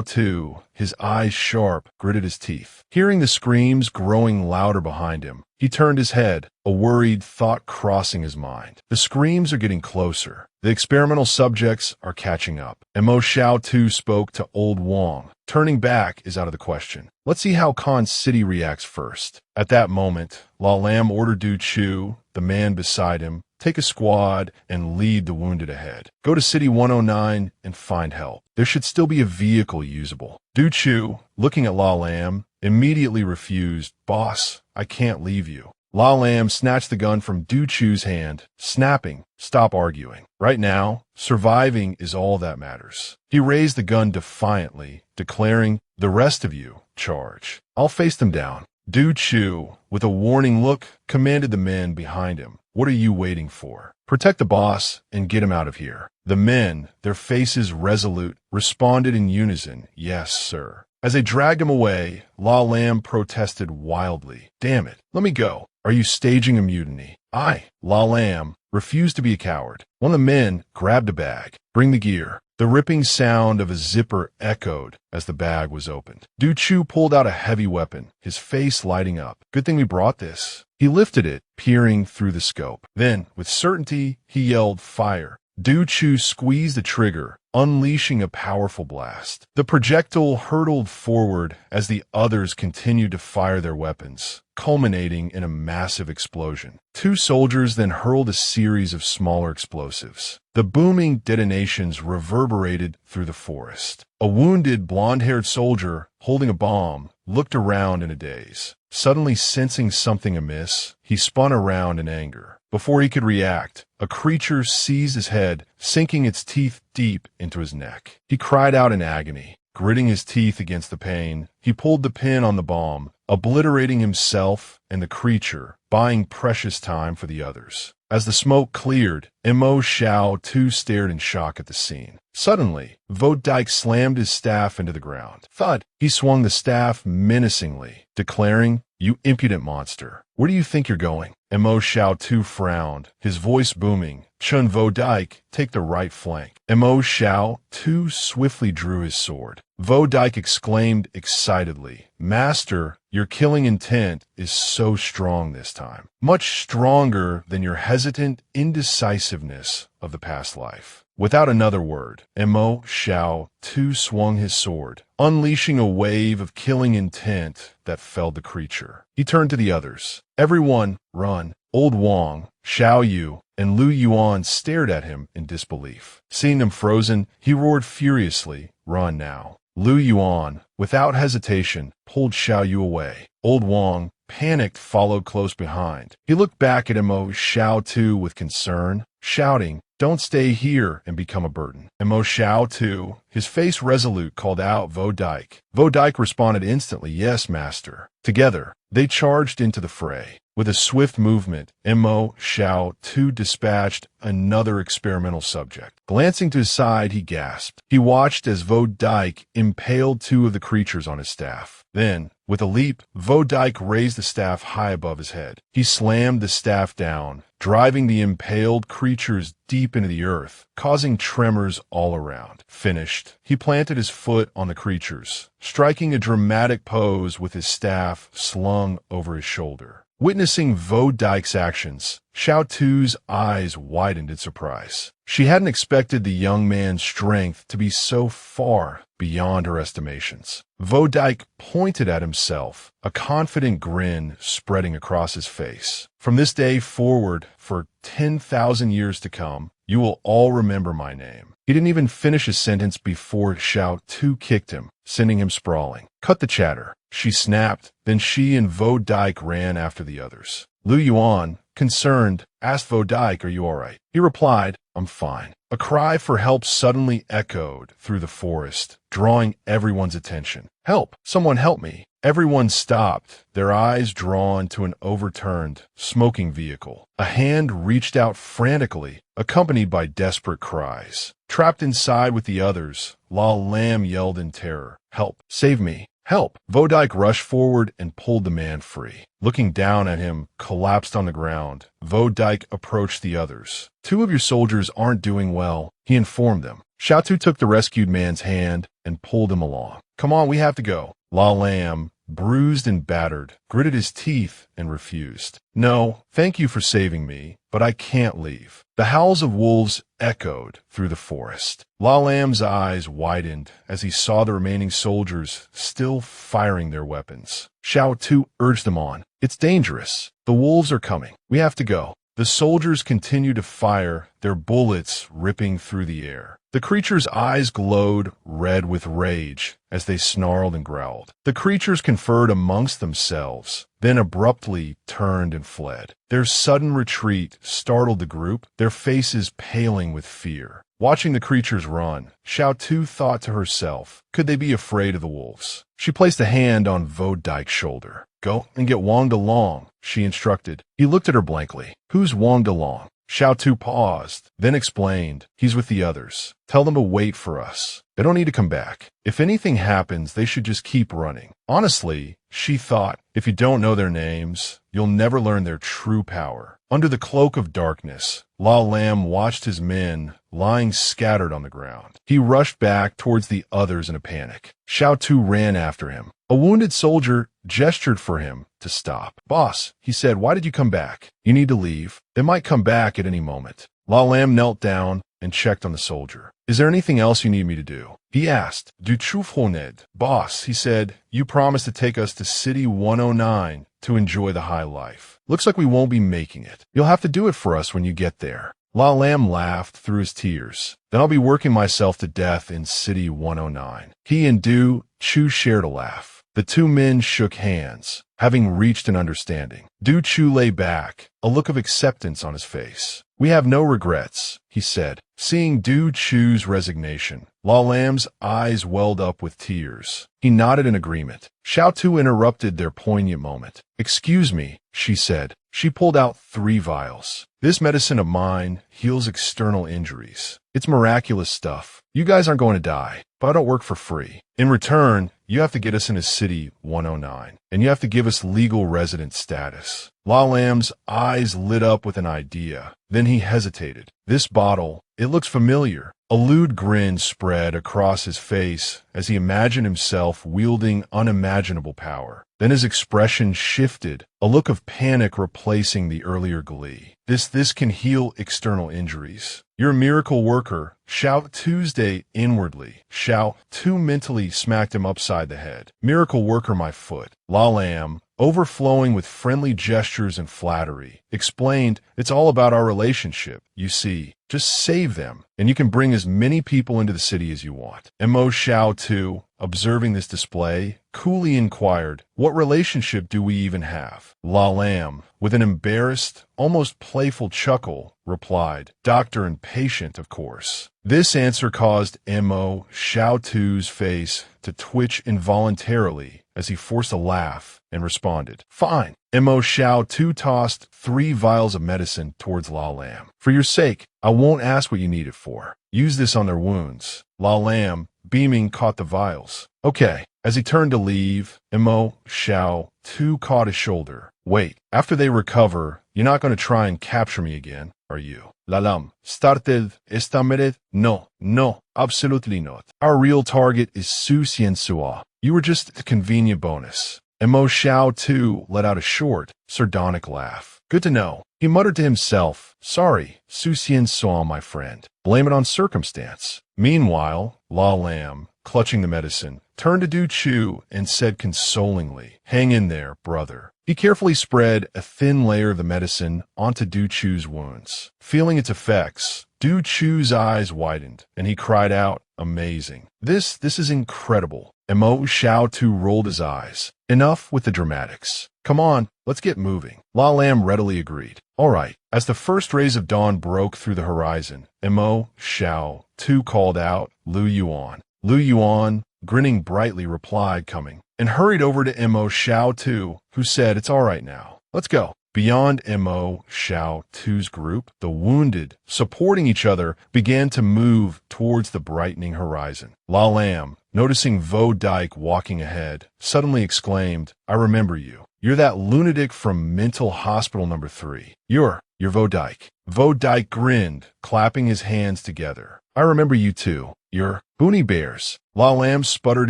Tu, his eyes sharp, gritted his teeth. Hearing the screams growing louder behind him, he turned his head, a worried thought crossing his mind. The screams are getting closer. The experimental subjects are catching up. Mo Xiao Tu spoke to Old Wong. Turning back is out of the question. Let's see how Khan City reacts first. At that moment, La Lam ordered Du Chu, the man beside him, take a squad and lead the wounded ahead. Go to City 109 and find help. There should still be a vehicle usable. Du Chu, looking at La Lam, immediately refused. "Boss, I can't leave you." La Lam snatched the gun from Du Chu's hand, snapping, "Stop arguing. Right now, surviving is all that matters." He raised the gun defiantly, declaring, "The rest of you, charge. I'll face them down." Du Chu, with a warning look, commanded the men behind him, "What are you waiting for? Protect the boss and get him out of here." The men, their faces resolute, responded in unison, "Yes, sir." As they dragged him away, La Lam protested wildly, "Damn it, let me go. Are you staging a mutiny?" La Lam, refused to be a coward. One of the men grabbed a bag. "Bring the gear." The ripping sound of a zipper echoed as the bag was opened. Du Chu pulled out a heavy weapon, his face lighting up. "Good thing we brought this." He lifted it, peering through the scope. Then, with certainty, he yelled, "Fire." Du Chu squeezed the trigger, unleashing a powerful blast. The projectile hurtled forward as the others continued to fire their weapons, culminating in a massive explosion. Two soldiers then hurled a series of smaller explosives. The booming detonations reverberated through the forest. A wounded, blonde-haired soldier, holding a bomb, looked around in a daze. Suddenly sensing something amiss, he spun around in anger. Before he could react, a creature seized his head, sinking its teeth deep into his neck. He cried out in agony. Gritting his teeth against the pain, he pulled the pin on the bomb, obliterating himself and the creature, buying precious time for the others. As the smoke cleared, Mo Xiao Tu stared in shock at the scene. Suddenly, Vodike slammed his staff into the ground. Thud! He swung the staff menacingly, declaring, "You impudent monster. Where do you think you're going?" Mo Xiao Tu frowned, his voice booming. Chun Vo Dike, take the right flank. Mo Xiao Tu swiftly drew his sword. Vo Dike exclaimed excitedly, Master, your killing intent is so strong this time. Much stronger than your hesitant indecisiveness of the past life. Without another word, Mo Xiao Tu swung his sword, unleashing a wave of killing intent that felled the creature. He turned to the others. Everyone, run. Old Wang, Xiao Yu, and Lu Yuan stared at him in disbelief. Seeing them frozen, he roared furiously, run now. Lu Yuan, without hesitation, pulled Xiao Yu away. Old Wang, panicked, followed close behind. He looked back at Mo Xiao Tu with concern, shouting, don't stay here and become a burden. Mo Xiao Tu, his face resolute, called out Vo Dike. Vo Dike responded instantly, yes, master. Together, they charged into the fray. With a swift movement, Mo Xiao Tu dispatched another experimental subject. Glancing to his side, he gasped. He watched as Vo Dike impaled two of the creatures on his staff. Then, with a leap, Vo Dike raised the staff high above his head. He slammed the staff down, driving the impaled creatures deep into the earth, causing tremors all around. Finished, he planted his foot on the creatures, striking a dramatic pose with his staff slung over his shoulder. Witnessing Vo Dike's actions, Xiao Tu's eyes widened in surprise. She hadn't expected the young man's strength to be so far beyond her estimations. Vo Dike pointed at himself, a confident grin spreading across his face. From this day forward, for 10,000 years to come, you will all remember my name. He didn't even finish his sentence before Xiao Tu kicked him, sending him sprawling. Cut the chatter, she snapped. Then she and Vo Dike ran after the others. Lu Yuan, concerned, asked Vo Dike, are you all right? He replied, I'm fine. A cry for help suddenly echoed through the forest, drawing everyone's attention. Help! Someone help me! Everyone stopped, their eyes drawn to an overturned, smoking vehicle. A hand reached out frantically, accompanied by desperate cries. Trapped inside with the others, La Lam yelled in terror, help! Save me! Help! Vo Dike rushed forward and pulled the man free. Looking down at him, collapsed on the ground, Vo Dike approached the others. Two of your soldiers aren't doing well, he informed them. Xiao Tu took the rescued man's hand and pulled him along. Come on, we have to go. La Lam, bruised and battered, gritted his teeth and refused. No, thank you for saving me, but I can't leave. The howls of wolves echoed through the forest. La Lam's eyes widened as he saw the remaining soldiers still firing their weapons. Xiao Tu urged them on. It's dangerous. The wolves are coming. We have to go. The soldiers continued to fire, their bullets ripping through the air. The creatures' eyes glowed red with rage as they snarled and growled. The creatures conferred amongst themselves, then abruptly turned and fled. Their sudden retreat startled the group, their faces paling with fear. Watching the creatures run, Xiao Tu thought to herself, could they be afraid of the wolves? She placed a hand on Vo Dike's shoulder. Go and get Wang Delong, she instructed. He looked at her blankly. Who's Wang Delong? Xiao Tu paused, then explained, he's with the others. Tell them to wait for us. They don't need to come back. If anything happens, they should just keep running. Honestly, she thought, if you don't know their names, you'll never learn their true power. Under the cloak of darkness, La Lam watched his men lying scattered on the ground. He rushed back towards the others in a panic. Xiao Tu ran after him. A wounded soldier gestured for him to stop. Boss, he said, why did you come back? You need to leave. They might come back at any moment. La Lam knelt down and checked on the soldier. Is there anything else you need me to do? He asked. Du Trufhoned. Boss, he said, you promised to take us to City 109 to enjoy the high life. Looks like we won't be making it. You'll have to do it for us when you get there. La Lam laughed through his tears. Then I'll be working myself to death in City 109. He and Du Chu shared a laugh. The two men shook hands, having reached an understanding. Du Chu lay back, a look of acceptance on his face. We have no regrets, he said. Seeing Du Chu's resignation, La Lam's eyes welled up with tears. He nodded in agreement. Xiao Tu interrupted their poignant moment. Excuse me, she said. She pulled out 3 vials. This medicine of mine heals external injuries. It's miraculous stuff. You guys aren't going to die, but I don't work for free. In return, you have to get us into City 109, and you have to give us legal resident status. La Lam's eyes lit up with an idea. Then he hesitated. This bottle, it looks familiar. A lewd grin spread across his face as he imagined himself wielding unimaginable power. Then his expression shifted, a look of panic replacing the earlier glee. This can heal external injuries. You're a miracle worker. Xiao Tuesday inwardly. Xiao Tu mentally smacked him upside the head. Miracle worker, my foot. La Lam, overflowing with friendly gestures and flattery, explained, it's all about our relationship. You see, just save them, and you can bring as many people into the city as you want. Mo Xiao Tu, observing this display, coolly inquired, what relationship do we even have? La Lam, with an embarrassed, almost playful chuckle, replied, doctor and patient, of course. This answer caused Mo Xiao Tu's face to twitch involuntarily as he forced a laugh and responded, fine. Mo Xiao Tu tossed 3 vials of medicine towards La Lam. For your sake, I won't ask what you need it for. Use this on their wounds. La Lam, beaming, caught the vials. Okay. As he turned to leave, Mo Xiao Tu caught his shoulder. Wait, after they recover, you're not going to try and capture me again, are you? La Lam started estamered. No, absolutely not. Our real target is Su Xianxua. You were just a convenient bonus. Mo Xiao Tu let out a short, sardonic laugh. Good to know. He muttered to himself, sorry, Su Xianxua, my friend. Blame it on circumstance. Meanwhile, La Lam, clutching the medicine, turned to Du Chu and said consolingly, hang in there, brother. He carefully spread a thin layer of the medicine onto Du Chu's wounds. Feeling its effects, Du Chu's eyes widened, and he cried out, amazing. This is incredible. Mo Xiao Tu rolled his eyes. Enough with the dramatics. Come on, let's get moving. La Lam readily agreed. All right. As the first rays of dawn broke through the horizon, Mo Xiao Tu called out, Lu Yuan. Lu Yuan, grinning brightly, replied, coming, and hurried over to Mo Xiao Tu, who said, it's all right now. Let's go. Beyond Mo Xiao Tu's group, the wounded, supporting each other, began to move towards the brightening horizon. La Lam, noticing Vo Dyke walking ahead, suddenly exclaimed, I remember you. You're that lunatic from mental hospital number 3. You're Vo Dyke. Vo Dyke grinned, clapping his hands together. I remember you too. You're Boonie Bears. La Lam sputtered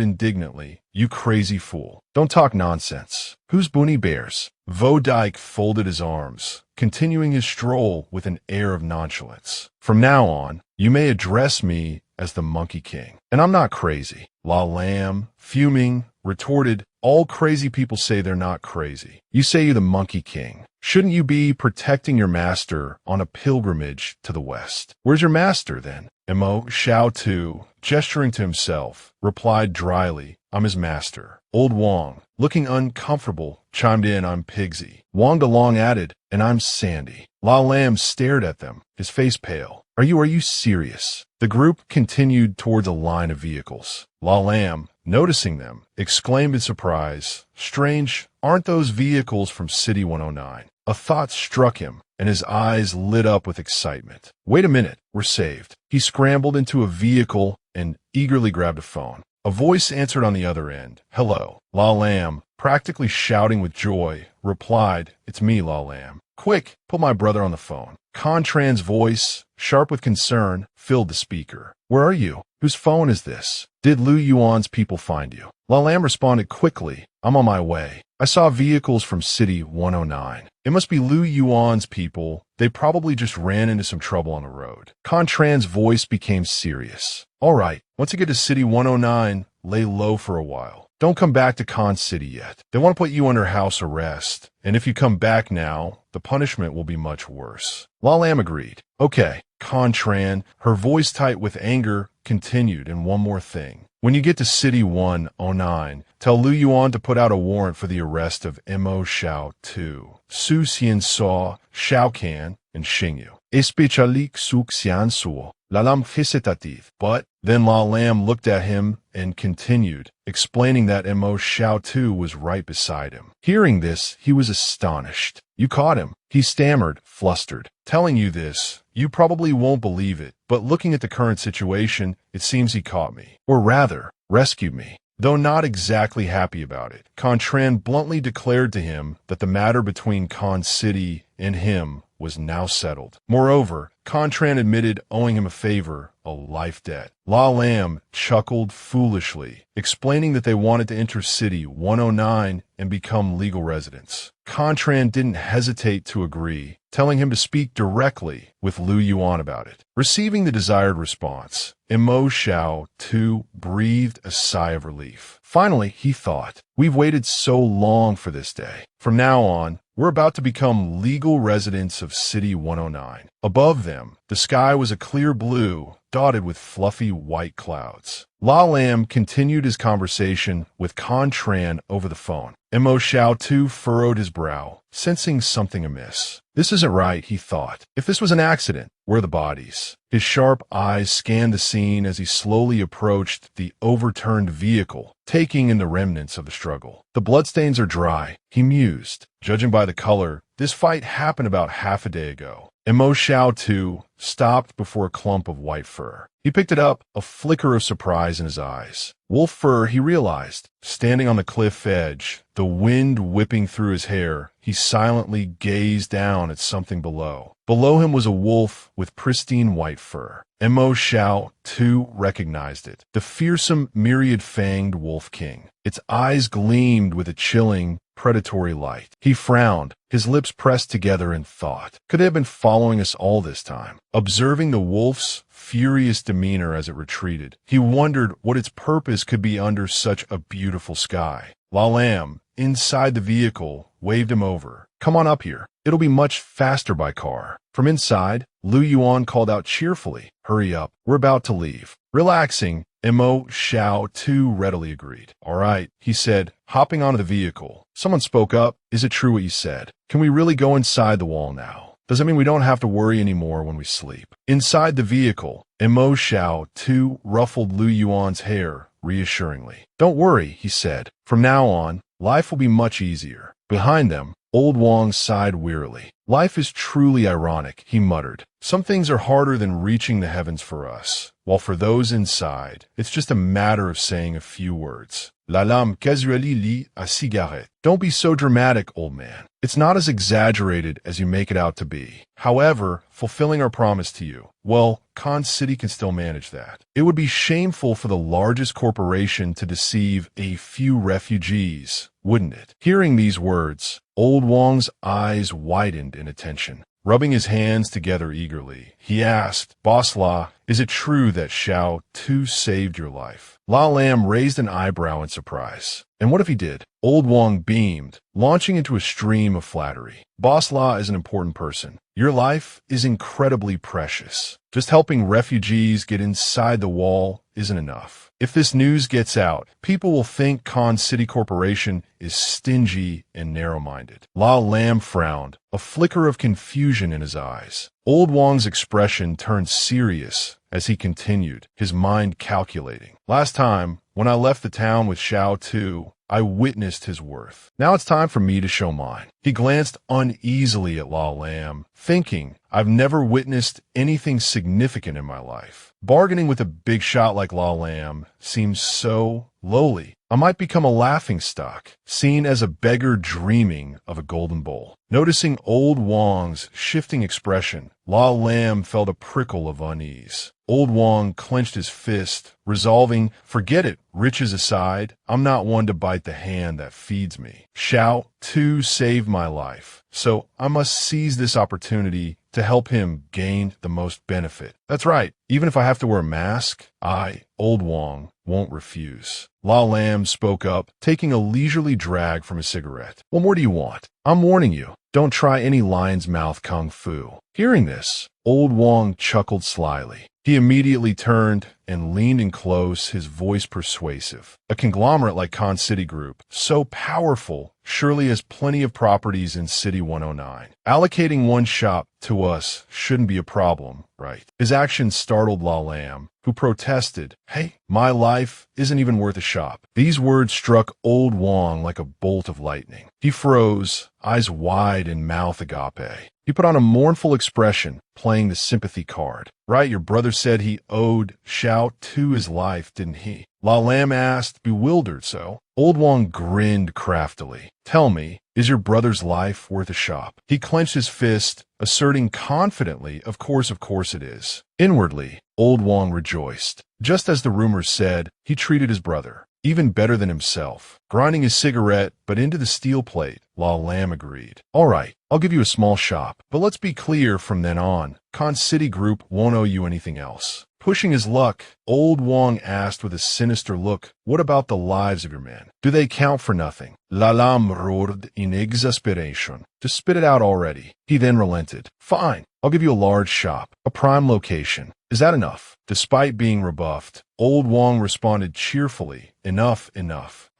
indignantly. You crazy fool. Don't talk nonsense. Who's Boonie Bears? Vo Dyke folded his arms, continuing his stroll with an air of nonchalance. From now on, you may address me as the Monkey King. And I'm not crazy. La Lam, fuming, retorted, all crazy people say they're not crazy. You say you're the Monkey King. Shouldn't you be protecting your master on a pilgrimage to the west? Where's your master, then? Mo Xiao Tu, gesturing to himself, replied dryly, I'm his master. Old Wong, looking uncomfortable, chimed in, I'm Pigsy. Wong DeLong added, and I'm Sandy. La Lam stared at them, his face pale. Are you serious? The group continued towards a line of vehicles. La Lam, noticing them, exclaimed in surprise, strange, aren't those vehicles from City 109? A thought struck him, and his eyes lit up with excitement. Wait a minute, we're saved. He scrambled into a vehicle and eagerly grabbed a phone. A voice answered on the other end. Hello. La Lam, practically shouting with joy, replied, it's me, La Lam. Quick, put my brother on the phone. Contran's voice, sharp with concern, filled the speaker. Where are you? Whose phone is this? Did Lu Yuan's people find you? La Lam responded quickly. I'm on my way. I saw vehicles from City 109. It must be Lu Yuan's people. They probably just ran into some trouble on the road. Contran's voice became serious. All right, once you get to City 109, lay low for a while. Don't come back to Con City yet. They want to put you under house arrest. And if you come back now, the punishment will be much worse. La Lam agreed. Okay. Contran, her voice tight with anger, continued, and one more thing. When you get to City 109, tell Lu Yuan to put out a warrant for the arrest of Mo Xiao Tu, Su Xianxua, Xiao Can, and Xingyu. Especially Su Xianxua. La Lam hesitative. But then La Lam looked at him and continued, explaining that Mo Xiao Tu was right beside him. Hearing this, he was astonished. You caught him. He stammered, flustered. Telling you this, you probably won't believe it, but looking at the current situation, it seems he caught me. Or rather, rescued me. Though not exactly happy about it, Contran bluntly declared to him that the matter between Con City and him was now settled. Moreover, Contran admitted owing him a favor, a life debt. La Lam chuckled foolishly, explaining that they wanted to enter City 109 and become legal residents. Contran didn't hesitate to agree, telling him to speak directly with Lu Yuan about it. Receiving the desired response, Imo Xiao, too, breathed a sigh of relief. Finally, he thought, we've waited so long for this day. From now on, we're about to become legal residents of City 109. Above them, the sky was a clear blue, dotted with fluffy white clouds. La Lam continued his conversation with Contran over the phone. Imo Xiao too furrowed his brow, sensing something amiss. This isn't right, he thought. If this was an accident, where are the bodies? His sharp eyes scanned the scene as he slowly approached the overturned vehicle, taking in the remnants of the struggle. The bloodstains are dry, he mused. Judging by the color, this fight happened about half a day ago. Imo Xiao too stopped before a clump of white fur. He picked it up, a flicker of surprise in his eyes. Wolf fur, he realized. Standing on the cliff edge, the wind whipping through his hair, he silently gazed down at something below. Below him was a wolf with pristine white fur. Imo Xiao too recognized it, the fearsome myriad-fanged wolf king. Its eyes gleamed with a chilling, predatory light. He frowned, his lips pressed together in thought. Could it have been following us all this time? Observing the wolf's furious demeanor as it retreated, he wondered what its purpose could be under such a beautiful sky. La Lam, inside the vehicle, waved him over. Come on up here. It'll be much faster by car. From inside, Lu Yuan called out cheerfully. Hurry up. We're about to leave. Relaxing, Imo Xiao too readily agreed. All right, he said, hopping onto the vehicle. Someone spoke up. Is it true what you said? Can we really go inside the wall now? Does that mean we don't have to worry anymore when we sleep? Inside the vehicle, Imo Xiao too ruffled Lu Yuan's hair reassuringly. Don't worry, he said. From now on, life will be much easier. Behind them, Old Wang sighed wearily. Life is truly ironic, he muttered. Some things are harder than reaching the heavens for us, while for those inside, it's just a matter of saying a few words. La lame casually lit a cigarette. Don't be so dramatic, old man. It's not as exaggerated as you make it out to be. However, fulfilling our promise to you, well, Con City can still manage that. It would be shameful for the largest corporation to deceive a few refugees, wouldn't it? Hearing these words, Old Wang's eyes widened in attention. Rubbing his hands together eagerly, he asked, Boss La, is it true that Xiao too saved your life? La Lam raised an eyebrow in surprise. And what if he did? Old Wang beamed, launching into a stream of flattery. Boss La is an important person. Your life is incredibly precious. Just helping refugees get inside the wall isn't enough. If this news gets out, people will think Con City Corporation is stingy and narrow-minded. La Lam frowned, a flicker of confusion in his eyes. Old Wang's expression turned serious as he continued, his mind calculating. Last time, when I left the town with Xiao Tu, I witnessed his worth. Now it's time for me to show mine. He glanced uneasily at La Lam, thinking, I've never witnessed anything significant in my life. Bargaining with a big shot like La Lam seems so lowly. I might become a laughingstock, seen as a beggar dreaming of a golden bowl. Noticing Old Wang's shifting expression, La Lam felt a prickle of unease. Old Wang clenched his fist, resolving, forget it, riches aside, I'm not one to bite the hand that feeds me. Xiao Tu saved my life, so I must seize this opportunity to help him gain the most benefit. That's right, even if I have to wear a mask, I, Old Wang, won't refuse. La Lam spoke up, taking a leisurely drag from his cigarette. What more do you want? I'm warning you, don't try any lion's mouth kung fu. Hearing this, Old Wang chuckled slyly. He immediately turned and leaned in close, his voice persuasive. A conglomerate like Con City Group, so powerful, surely has plenty of properties in City 109. Allocating one shop to us shouldn't be a problem, right? His actions startled La Lam, who protested, Hey, my life isn't even worth a shop. These words struck Old Wang like a bolt of lightning. He froze, eyes wide and mouth agape. He put on a mournful expression, playing the sympathy card. Right, your brother said he owed Xiao Tu his life, didn't he? La Lam asked, bewildered so. Old Wong grinned craftily. Tell me, is your brother's life worth a shop? He clenched his fist, asserting confidently, of course it is. Inwardly, Old Wong rejoiced. Just as the rumors said, he treated his brother even better than himself. Grinding his cigarette, but into the steel plate, La Lam agreed. All right, I'll give you a small shop, but let's be clear from then on. Con City Group won't owe you anything else. Pushing his luck, Old Wong asked with a sinister look, what about the lives of your men? Do they count for nothing? La Lam roared in exasperation. Just spit it out already. He then relented. Fine, I'll give you a large shop, a prime location. Is that enough? Despite being rebuffed, Old Wong responded cheerfully, enough.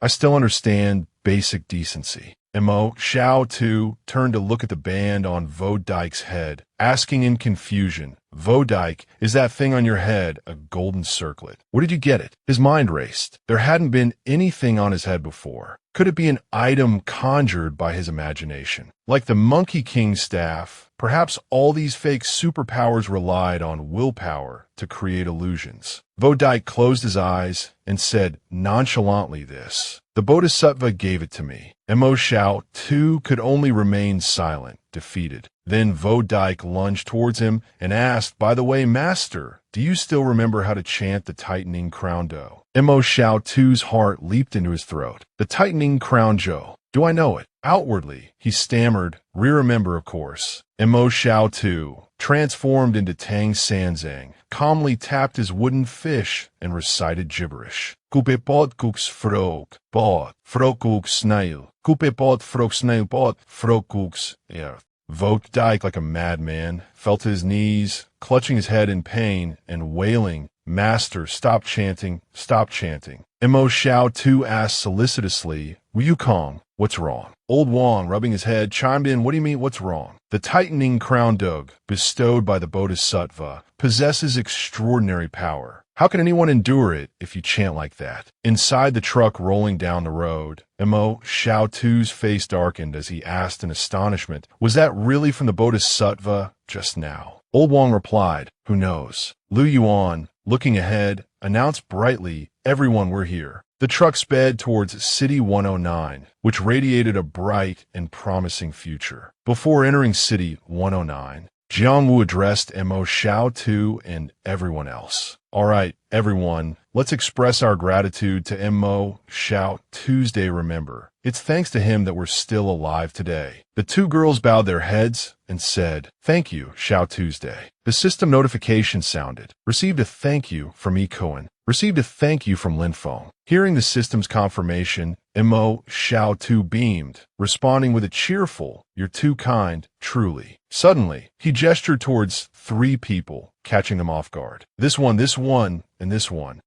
I still understand basic decency. Mo Xiao Tu turned to look at the band on Vo Dyke's head, asking in confusion, Vo Dyke, is that thing on your head a golden circlet? Where did you get it? His mind raced. There hadn't been anything on his head before. Could it be an item conjured by his imagination? Like the Monkey King's staff, perhaps all these fake superpowers relied on willpower to create illusions. Vo Dyke closed his eyes and said nonchalantly this. The Bodhisattva gave it to me. Mo Xiao Tu could only remain silent, defeated. Then Vo Dyke lunged towards him and asked, by the way, Master, do you still remember how to chant the tightening crown do? Mo Xiao Tu's heart leaped into his throat. The tightening crown jo. Do I know it? Outwardly, he stammered, remember, of course. Mo Xiao Tu, transformed into Tang Sanzang, calmly tapped his wooden fish and recited gibberish. Coupe pot cooks frog, pot, frog cooks snail. Coupe pot frog snail pot, frog cooks earth. Vo Dyke, like a madman, fell to his knees, clutching his head in pain and wailing, Master, stop chanting, stop chanting. Mo Xiao Tu asked solicitously, Wukong, what's wrong? Old Wong, rubbing his head, chimed in, what do you mean, what's wrong? The tightening crown dog, bestowed by the Bodhisattva, possesses extraordinary power. How can anyone endure it if you chant like that? Inside the truck rolling down the road, Mo Xiao Tu's face darkened as he asked in astonishment, was that really from the Bodhisattva just now? Old Wong replied, who knows? Lu Yuan, looking ahead, announced brightly, everyone, we're here. The truck sped towards City 109, which radiated a bright and promising future. Before entering City 109, Jiang Wu addressed Mo Xiao Tu and everyone else. All right, everyone, let's express our gratitude to Mo Xiao Tuesday. Remember, it's thanks to him that we're still alive today. The two girls bowed their heads and said, thank you, Xiao Tuesday. The system notification sounded. Received a thank you from E. Cohen. Received a thank you from Lin Feng. Hearing the system's confirmation, Mo Xiao Tu beamed, responding with a cheerful, you're too kind, truly. Suddenly, he gestured towards three people, catching them off guard. This one, and this one.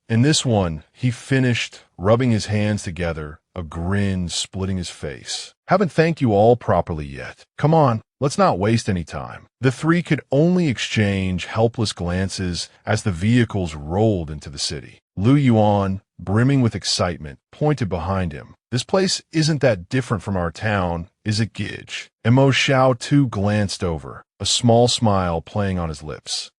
And this one, he finished, rubbing his hands together, a grin splitting his face. Haven't thanked you all properly yet. Come on, let's not waste any time. The three could only exchange helpless glances as the vehicles rolled into the city. Lu Yuan, brimming with excitement, pointed behind him. This place isn't that different from our town, is it, Gidge? Mo Xiao Tu glanced over, a small smile playing on his lips.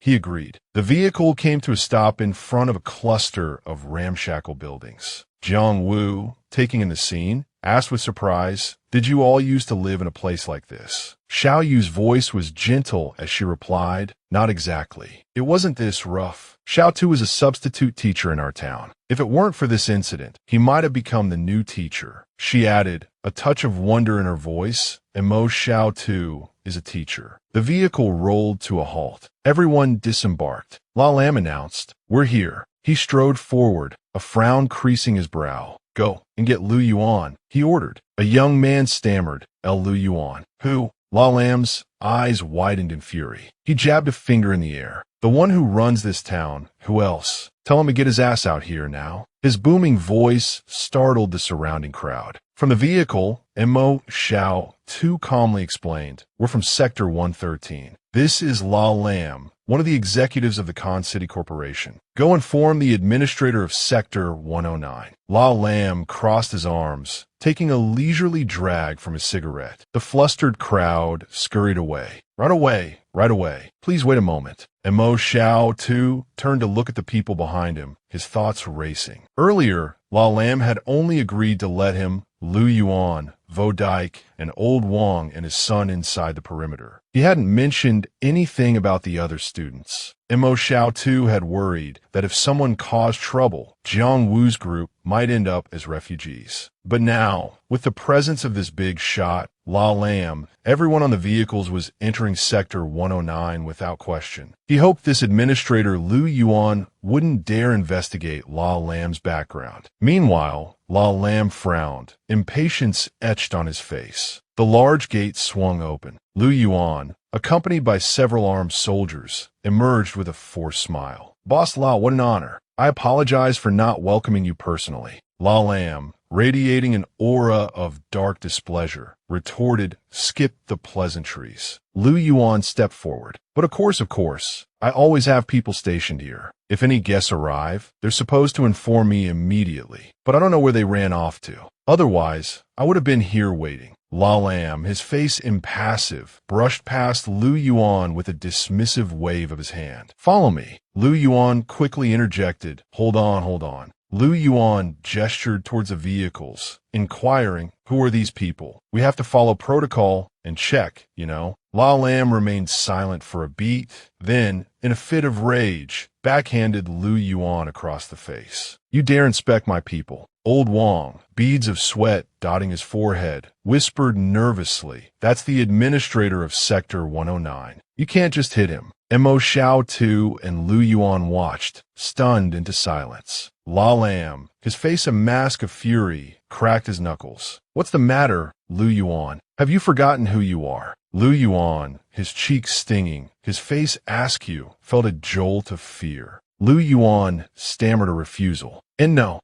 He agreed. The vehicle came to a stop in front of a cluster of ramshackle buildings. Jiang Wu, taking in the scene, asked with surprise, did you all used to live in a place like this? Xiao Yu's voice was gentle as she replied, not exactly. It wasn't this rough. Xiao Tu was a substitute teacher in our town. If it weren't for this incident, he might have become the new teacher. She added, a touch of wonder in her voice, Mo Xiao Tu is a teacher. The vehicle rolled to a halt. Everyone disembarked. La Lam announced, we're here. He strode forward, a frown creasing his brow. Go and get Lu Yuan, he ordered. A young man stammered, Lu Yuan. Who? La Lam's eyes widened in fury. He jabbed a finger in the air. The one who runs this town. Who else? Tell him to get his ass out here now. His booming voice startled the surrounding crowd. From the vehicle, Mo Xiaosu calmly explained, "We're from Sector 113. This is La Lam, one of the executives of the Con City Corporation. Go inform the administrator of Sector 109. La Lam crossed his arms, taking a leisurely drag from his cigarette. The flustered crowd scurried away. Right away, right away. Please wait a moment." And Mo Xiao, too, turned to look at the people behind him, his thoughts racing. Earlier, La Lam had only agreed to let him, Lu Yuan, Vo Dike, and Old Wang and his son inside the perimeter. He hadn't mentioned anything about the other students. Mo Xiao too had worried that if someone caused trouble, Jiang Wu's group might end up as refugees. But now, with the presence of this big shot, La Lam, everyone on the vehicles was entering Sector 109 without question. He hoped this administrator Lu Yuan wouldn't dare investigate La Lam's background. Meanwhile, La Lam frowned, impatience etched on his face. The large gate swung open. Lu Yuan, accompanied by several armed soldiers, emerged with a forced smile. "Boss La, what an honor. I apologize for not welcoming you personally." La Lam, radiating an aura of dark displeasure, retorted, "Skip the pleasantries." Lu Yuan stepped forward. "But of course, I always have people stationed here. If any guests arrive, they're supposed to inform me immediately. But I don't know where they ran off to. Otherwise, I would have been here waiting." La Lam, his face impassive, brushed past Lu Yuan with a dismissive wave of his hand. "Follow me." Lu Yuan quickly interjected, Hold on. Lu Yuan gestured towards the vehicles, inquiring, "Who are these people? We have to follow protocol and check, you know." La Lam remained silent for a beat, then, in a fit of rage, backhanded Lu Yuan across the face. "You dare inspect my people." Old Wang, beads of sweat dotting his forehead, whispered nervously, "That's the administrator of Sector 109. You can't just hit him." Mo Xiao too and Lu Yuan watched, stunned into silence. La Lam, his face a mask of fury, cracked his knuckles. "What's the matter, Lu Yuan? Have you forgotten who you are?" Lu Yuan, his cheeks stinging, his face askew, felt a jolt of fear. Lu Yuan stammered a refusal. And no,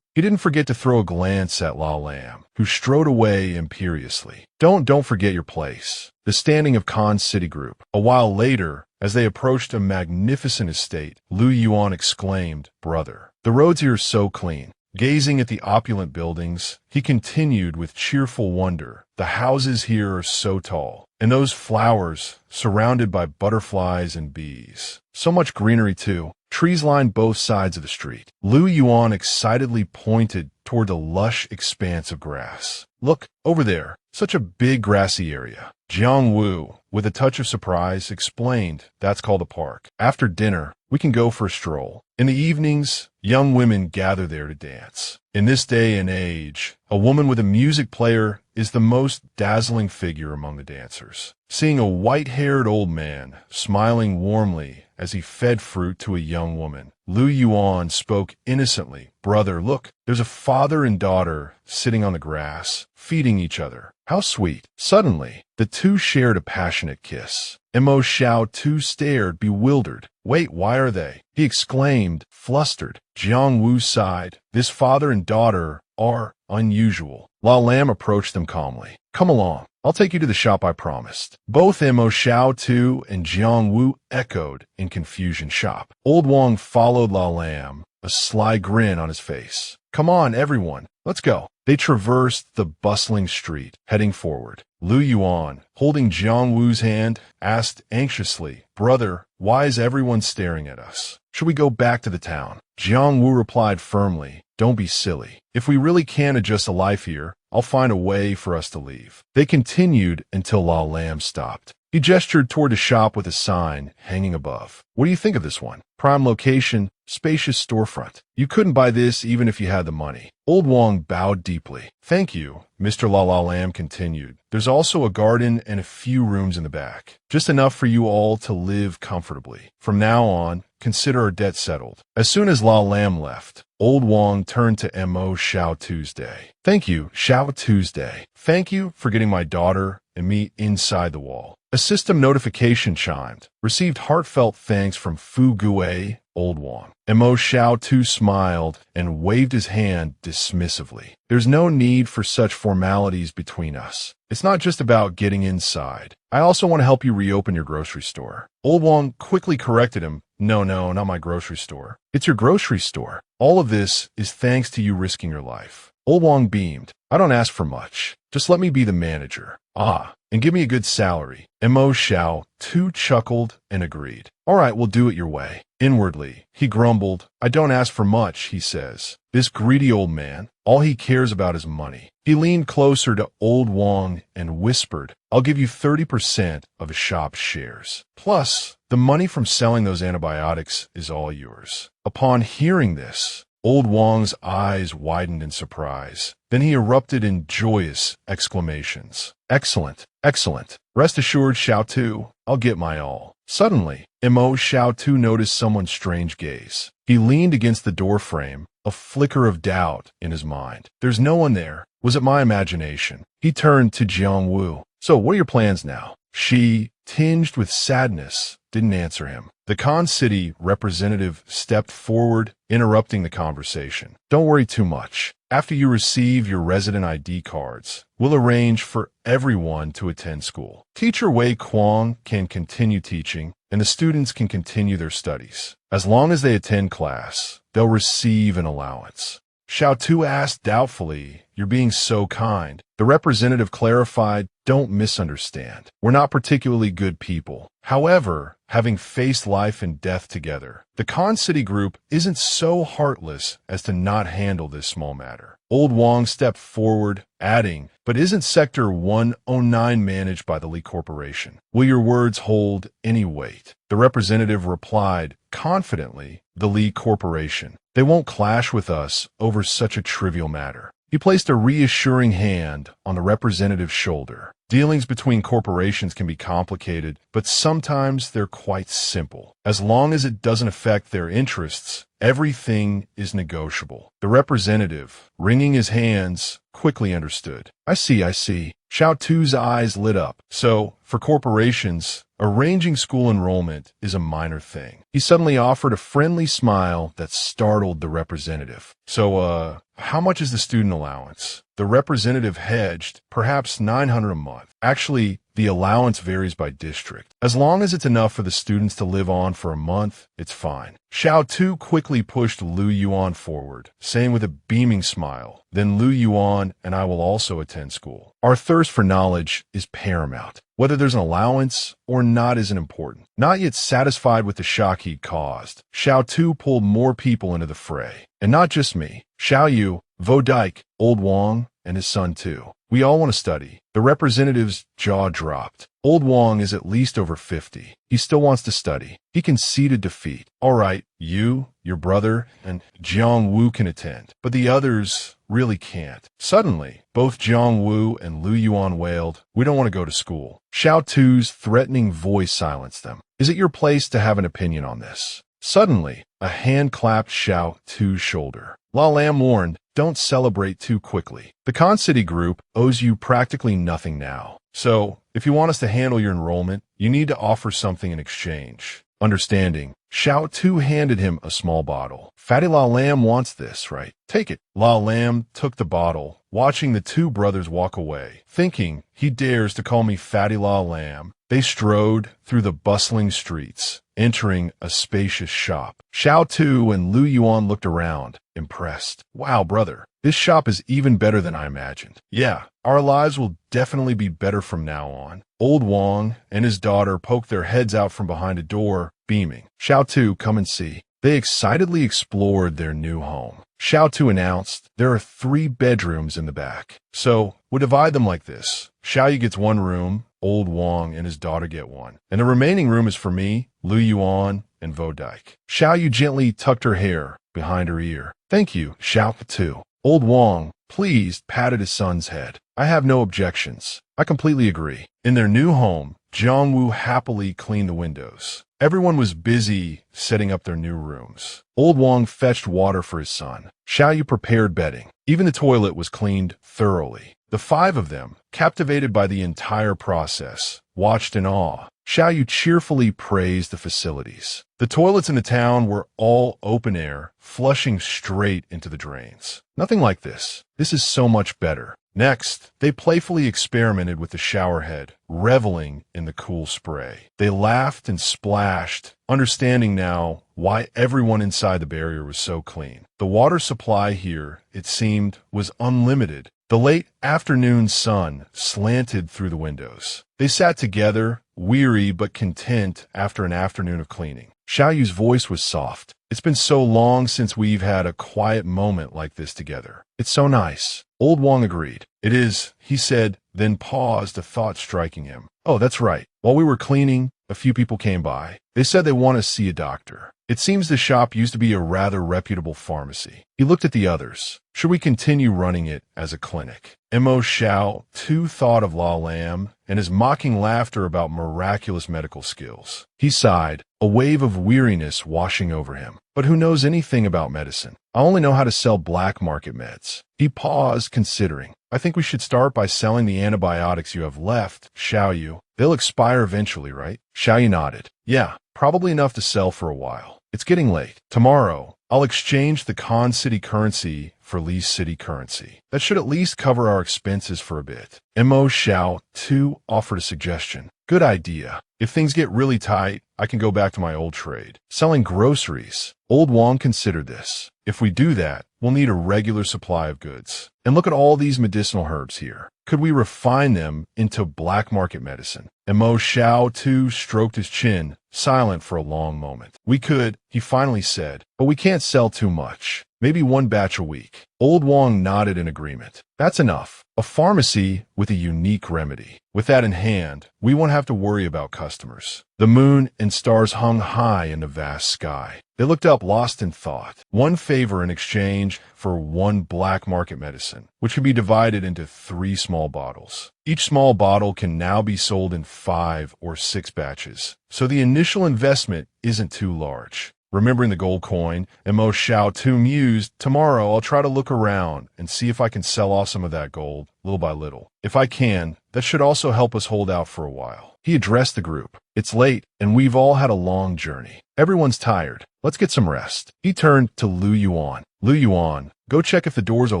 he didn't forget to throw a glance at La Lam, who strode away imperiously. Don't forget your place. The standing of Khan's City Group." A while later, as they approached a magnificent estate, Lu Yuan exclaimed, "Brother, the roads here are so clean." Gazing at the opulent buildings, he continued with cheerful wonder, "The houses here are so tall, and those flowers, surrounded by butterflies and bees. So much greenery too. Trees lined both sides of the street." Lu Yuan excitedly pointed toward a lush expanse of grass. "Look, over there, such a big grassy area." Jiang Wu, with a touch of surprise, explained, "That's called a park. After dinner, we can go for a stroll. In the evenings, young women gather there to dance." In this day and age, a woman with a music player is the most dazzling figure among the dancers. Seeing a white-haired old man smiling warmly as he fed fruit to a young woman, Lu Yuan spoke innocently, "Brother, look, there's a father and daughter sitting on the grass, feeding each other. How sweet." Suddenly, the two shared a passionate kiss. Mo Xiao too stared, bewildered. "Wait, why are they?" he exclaimed, flustered. Jiang Wu sighed. "This father and daughter are unusual." La Lam approached them calmly. "Come along. I'll take you to the shop I promised." Both Mo Xiao too and Jiang Wu echoed in confusion. "Shop." Old Wang followed La Lam, a sly grin on his face. "Come on, everyone. Let's go." They traversed the bustling street, heading forward. Lu Yuan, holding Jiang Wu's hand, asked anxiously, "Brother, why is everyone staring at us? Should we go back to the town?" Jiang Wu replied firmly, "Don't be silly. If we really can't adjust a life here, I'll find a way for us to leave." They continued until La Lam stopped. He gestured toward a shop with a sign hanging above. "What do you think of this one? Prime location, spacious storefront. You couldn't buy this even if you had the money." Old Wang bowed deeply. "Thank you," Mr. La Lam continued. "There's also a garden and a few rooms in the back. Just enough for you all to live comfortably. From now on, consider our debt settled." As soon as La Lam left, Old Wang turned to Mo Xiao Tuesday. "Thank you, Xiao Tuesday. Thank you for getting my daughter and me inside the wall." A system notification chimed. "Received heartfelt thanks from Fu Gue, Old Wang. Mo Xiao smiled and waved his hand dismissively. There's no need for such formalities between us. It's not just about getting inside. I also want to help you reopen your grocery store. Old Wang quickly corrected him. No, not my grocery store. It's your grocery store. All of this is thanks to you risking your life. Old Wang beamed. I don't ask for much. Just let me be the manager. And give me a good salary. Mo Xiao chuckled and agreed. All right, we'll do it your way. Inwardly, he grumbled. I don't ask for much, he says. This greedy old man, all he cares about is money. He leaned closer to Old Wang and whispered, I'll give you 30% of the shop's shares. Plus, the money from selling those antibiotics is all yours. Upon hearing this, Old Wang's eyes widened in surprise. Then he erupted in joyous exclamations. Excellent, excellent. Rest assured, Xiao, I'll get my all. Suddenly, Mo Xiao noticed someone's strange gaze. He leaned against the doorframe, a flicker of doubt in his mind. There's no one there. Was it my imagination? He turned to Jiang Wu. So, what are your plans now? She, tinged with sadness, didn't answer him. The Khan City representative stepped forward, interrupting the conversation. Don't worry too much. After you receive your resident ID cards, we'll arrange for everyone to attend school. Teacher Wei Kuang can continue teaching, and the students can continue their studies. As long as they attend class, they'll receive an allowance. Xiao Tu asked doubtfully, You're being so kind. The representative clarified, Don't misunderstand. We're not particularly good people. However, having faced life and death together, the Khan City group isn't so heartless as to not handle this small matter. Old Wang stepped forward, adding, But isn't Sector 109 managed by the Li Corporation? Will your words hold any weight? The representative replied, confidently, The Li Corporation. They won't clash with us over such a trivial matter. He placed a reassuring hand on the representative's shoulder. Dealings between corporations can be complicated, but sometimes they're quite simple. As long as it doesn't affect their interests, everything is negotiable. The representative, wringing his hands, quickly understood. I see. Xiao Tu's eyes lit up. So, for corporations, arranging school enrollment is a minor thing. He suddenly offered a friendly smile that startled the representative. So, how much is the student allowance? The representative hedged, perhaps $900 a month. Actually, the allowance varies by district. As long as it's enough for the students to live on for a month, it's fine. Xiao Tu quickly pushed Lu Yuan forward, saying with a beaming smile, Then Lu Yuan and I will also attend school. Our thirst for knowledge is paramount. Whether there's an allowance or not isn't important. Not yet satisfied with the shock he'd caused, Xiao Tu pulled more people into the fray. And not just me. Xiao Yu, Vo Dike, Old Wang, and his son too. We all want to study. The representative's jaw dropped. Old Wang is at least over 50. He still wants to study. He conceded defeat. All right, you, your brother, and Jiang Wu can attend, but the others really can't. Suddenly, both Jiang Wu and Lu Yuan wailed, We don't want to go to school. Xiao Tu's threatening voice silenced them. Is it your place to have an opinion on this? Suddenly, a hand clapped Xiao Tu's shoulder. La Lam warned, Don't celebrate too quickly. The Khan City group owes you practically nothing now. So, if you want us to handle your enrollment, you need to offer something in exchange. Understanding, Xiao Tu handed him a small bottle. Fatty La Lam wants this, right? Take it. La Lam took the bottle, watching the two brothers walk away. Thinking, he dares to call me Fatty La Lam, they strode through the bustling streets, entering a spacious shop. Xiao Tu and Lu Yuan looked around, impressed. Wow, brother, this shop is even better than I imagined. Yeah, our lives will definitely be better from now on. Old Wang and his daughter poked their heads out from behind a door, beaming. Xiao Tu, come and see. They excitedly explored their new home. Xiao Tu announced, There are 3 bedrooms in the back. So, we'll divide them like this. Xiao Yu gets 1 room, Old Wang and his daughter get 1. And the remaining room is for me, Lu Yuan, and Vo Dike. Xiao Yu gently tucked her hair behind her ear. Thank you, Xiao Tu. Old Wang, pleased, patted his son's head. I have no objections. I completely agree. In their new home, Jiang Wu happily cleaned the windows. Everyone was busy setting up their new rooms. Old Wang fetched water for his son. Xiao Yu prepared bedding. Even the toilet was cleaned thoroughly. The 5 of them, captivated by the entire process, watched in awe. Xiaoyu cheerfully praised the facilities. The toilets in the town were all open air, flushing straight into the drains. Nothing like this. This is so much better. Next, they playfully experimented with the shower head, reveling in the cool spray. They laughed and splashed, understanding now why everyone inside the barrier was so clean. The water supply here, it seemed, was unlimited. The late afternoon sun slanted through the windows. They sat together, weary but content after an afternoon of cleaning. Xiaoyu's voice was soft. It's been so long since we've had a quiet moment like this together. It's so nice. Old Wang agreed. It is, he said, then paused, a thought striking him. Oh, that's right. While we were cleaning, a few people came by. They said they want to see a doctor. It seems the shop used to be a rather reputable pharmacy. He looked at the others. Should we continue running it as a clinic? Mo Xiao too thought of La Lam and his mocking laughter about miraculous medical skills. He sighed, a wave of weariness washing over him. But who knows anything about medicine? I only know how to sell black market meds. He paused, considering. I think we should start by selling the antibiotics you have left, Xiaoyu. They'll expire eventually, right? Xiaoyu nodded. Yeah, probably enough to sell for a while. It's getting late. Tomorrow, I'll exchange the Khan City currency for Li City currency. That should at least cover our expenses for a bit. Mo Xiao too offered a suggestion. Good idea. If things get really tight, I can go back to my old trade. Selling groceries. Old Wang considered this. If we do that, we'll need a regular supply of goods. And look at all these medicinal herbs here. Could we refine them into black market medicine? And Mo Xiao too stroked his chin, silent for a long moment. We could, he finally said, but we can't sell too much. Maybe one batch a week. Old Wang nodded in agreement. That's enough. A pharmacy with a unique remedy. With that in hand, we won't have to worry about customers. The moon and stars hung high in the vast sky. They looked up, lost in thought. One favor in exchange for one black market medicine, which can be divided into 3 small bottles. Each small bottle can now be sold in 5 or 6 batches, so the initial investment isn't too large. Remembering the gold coin, and Mo Xiao too mused, tomorrow I'll try to look around and see if I can sell off some of that gold, little by little. If I can, that should also help us hold out for a while. He addressed the group. It's late, and we've all had a long journey. Everyone's tired. Let's get some rest. He turned to Lu Yuan. Lu Yuan, go check if the doors are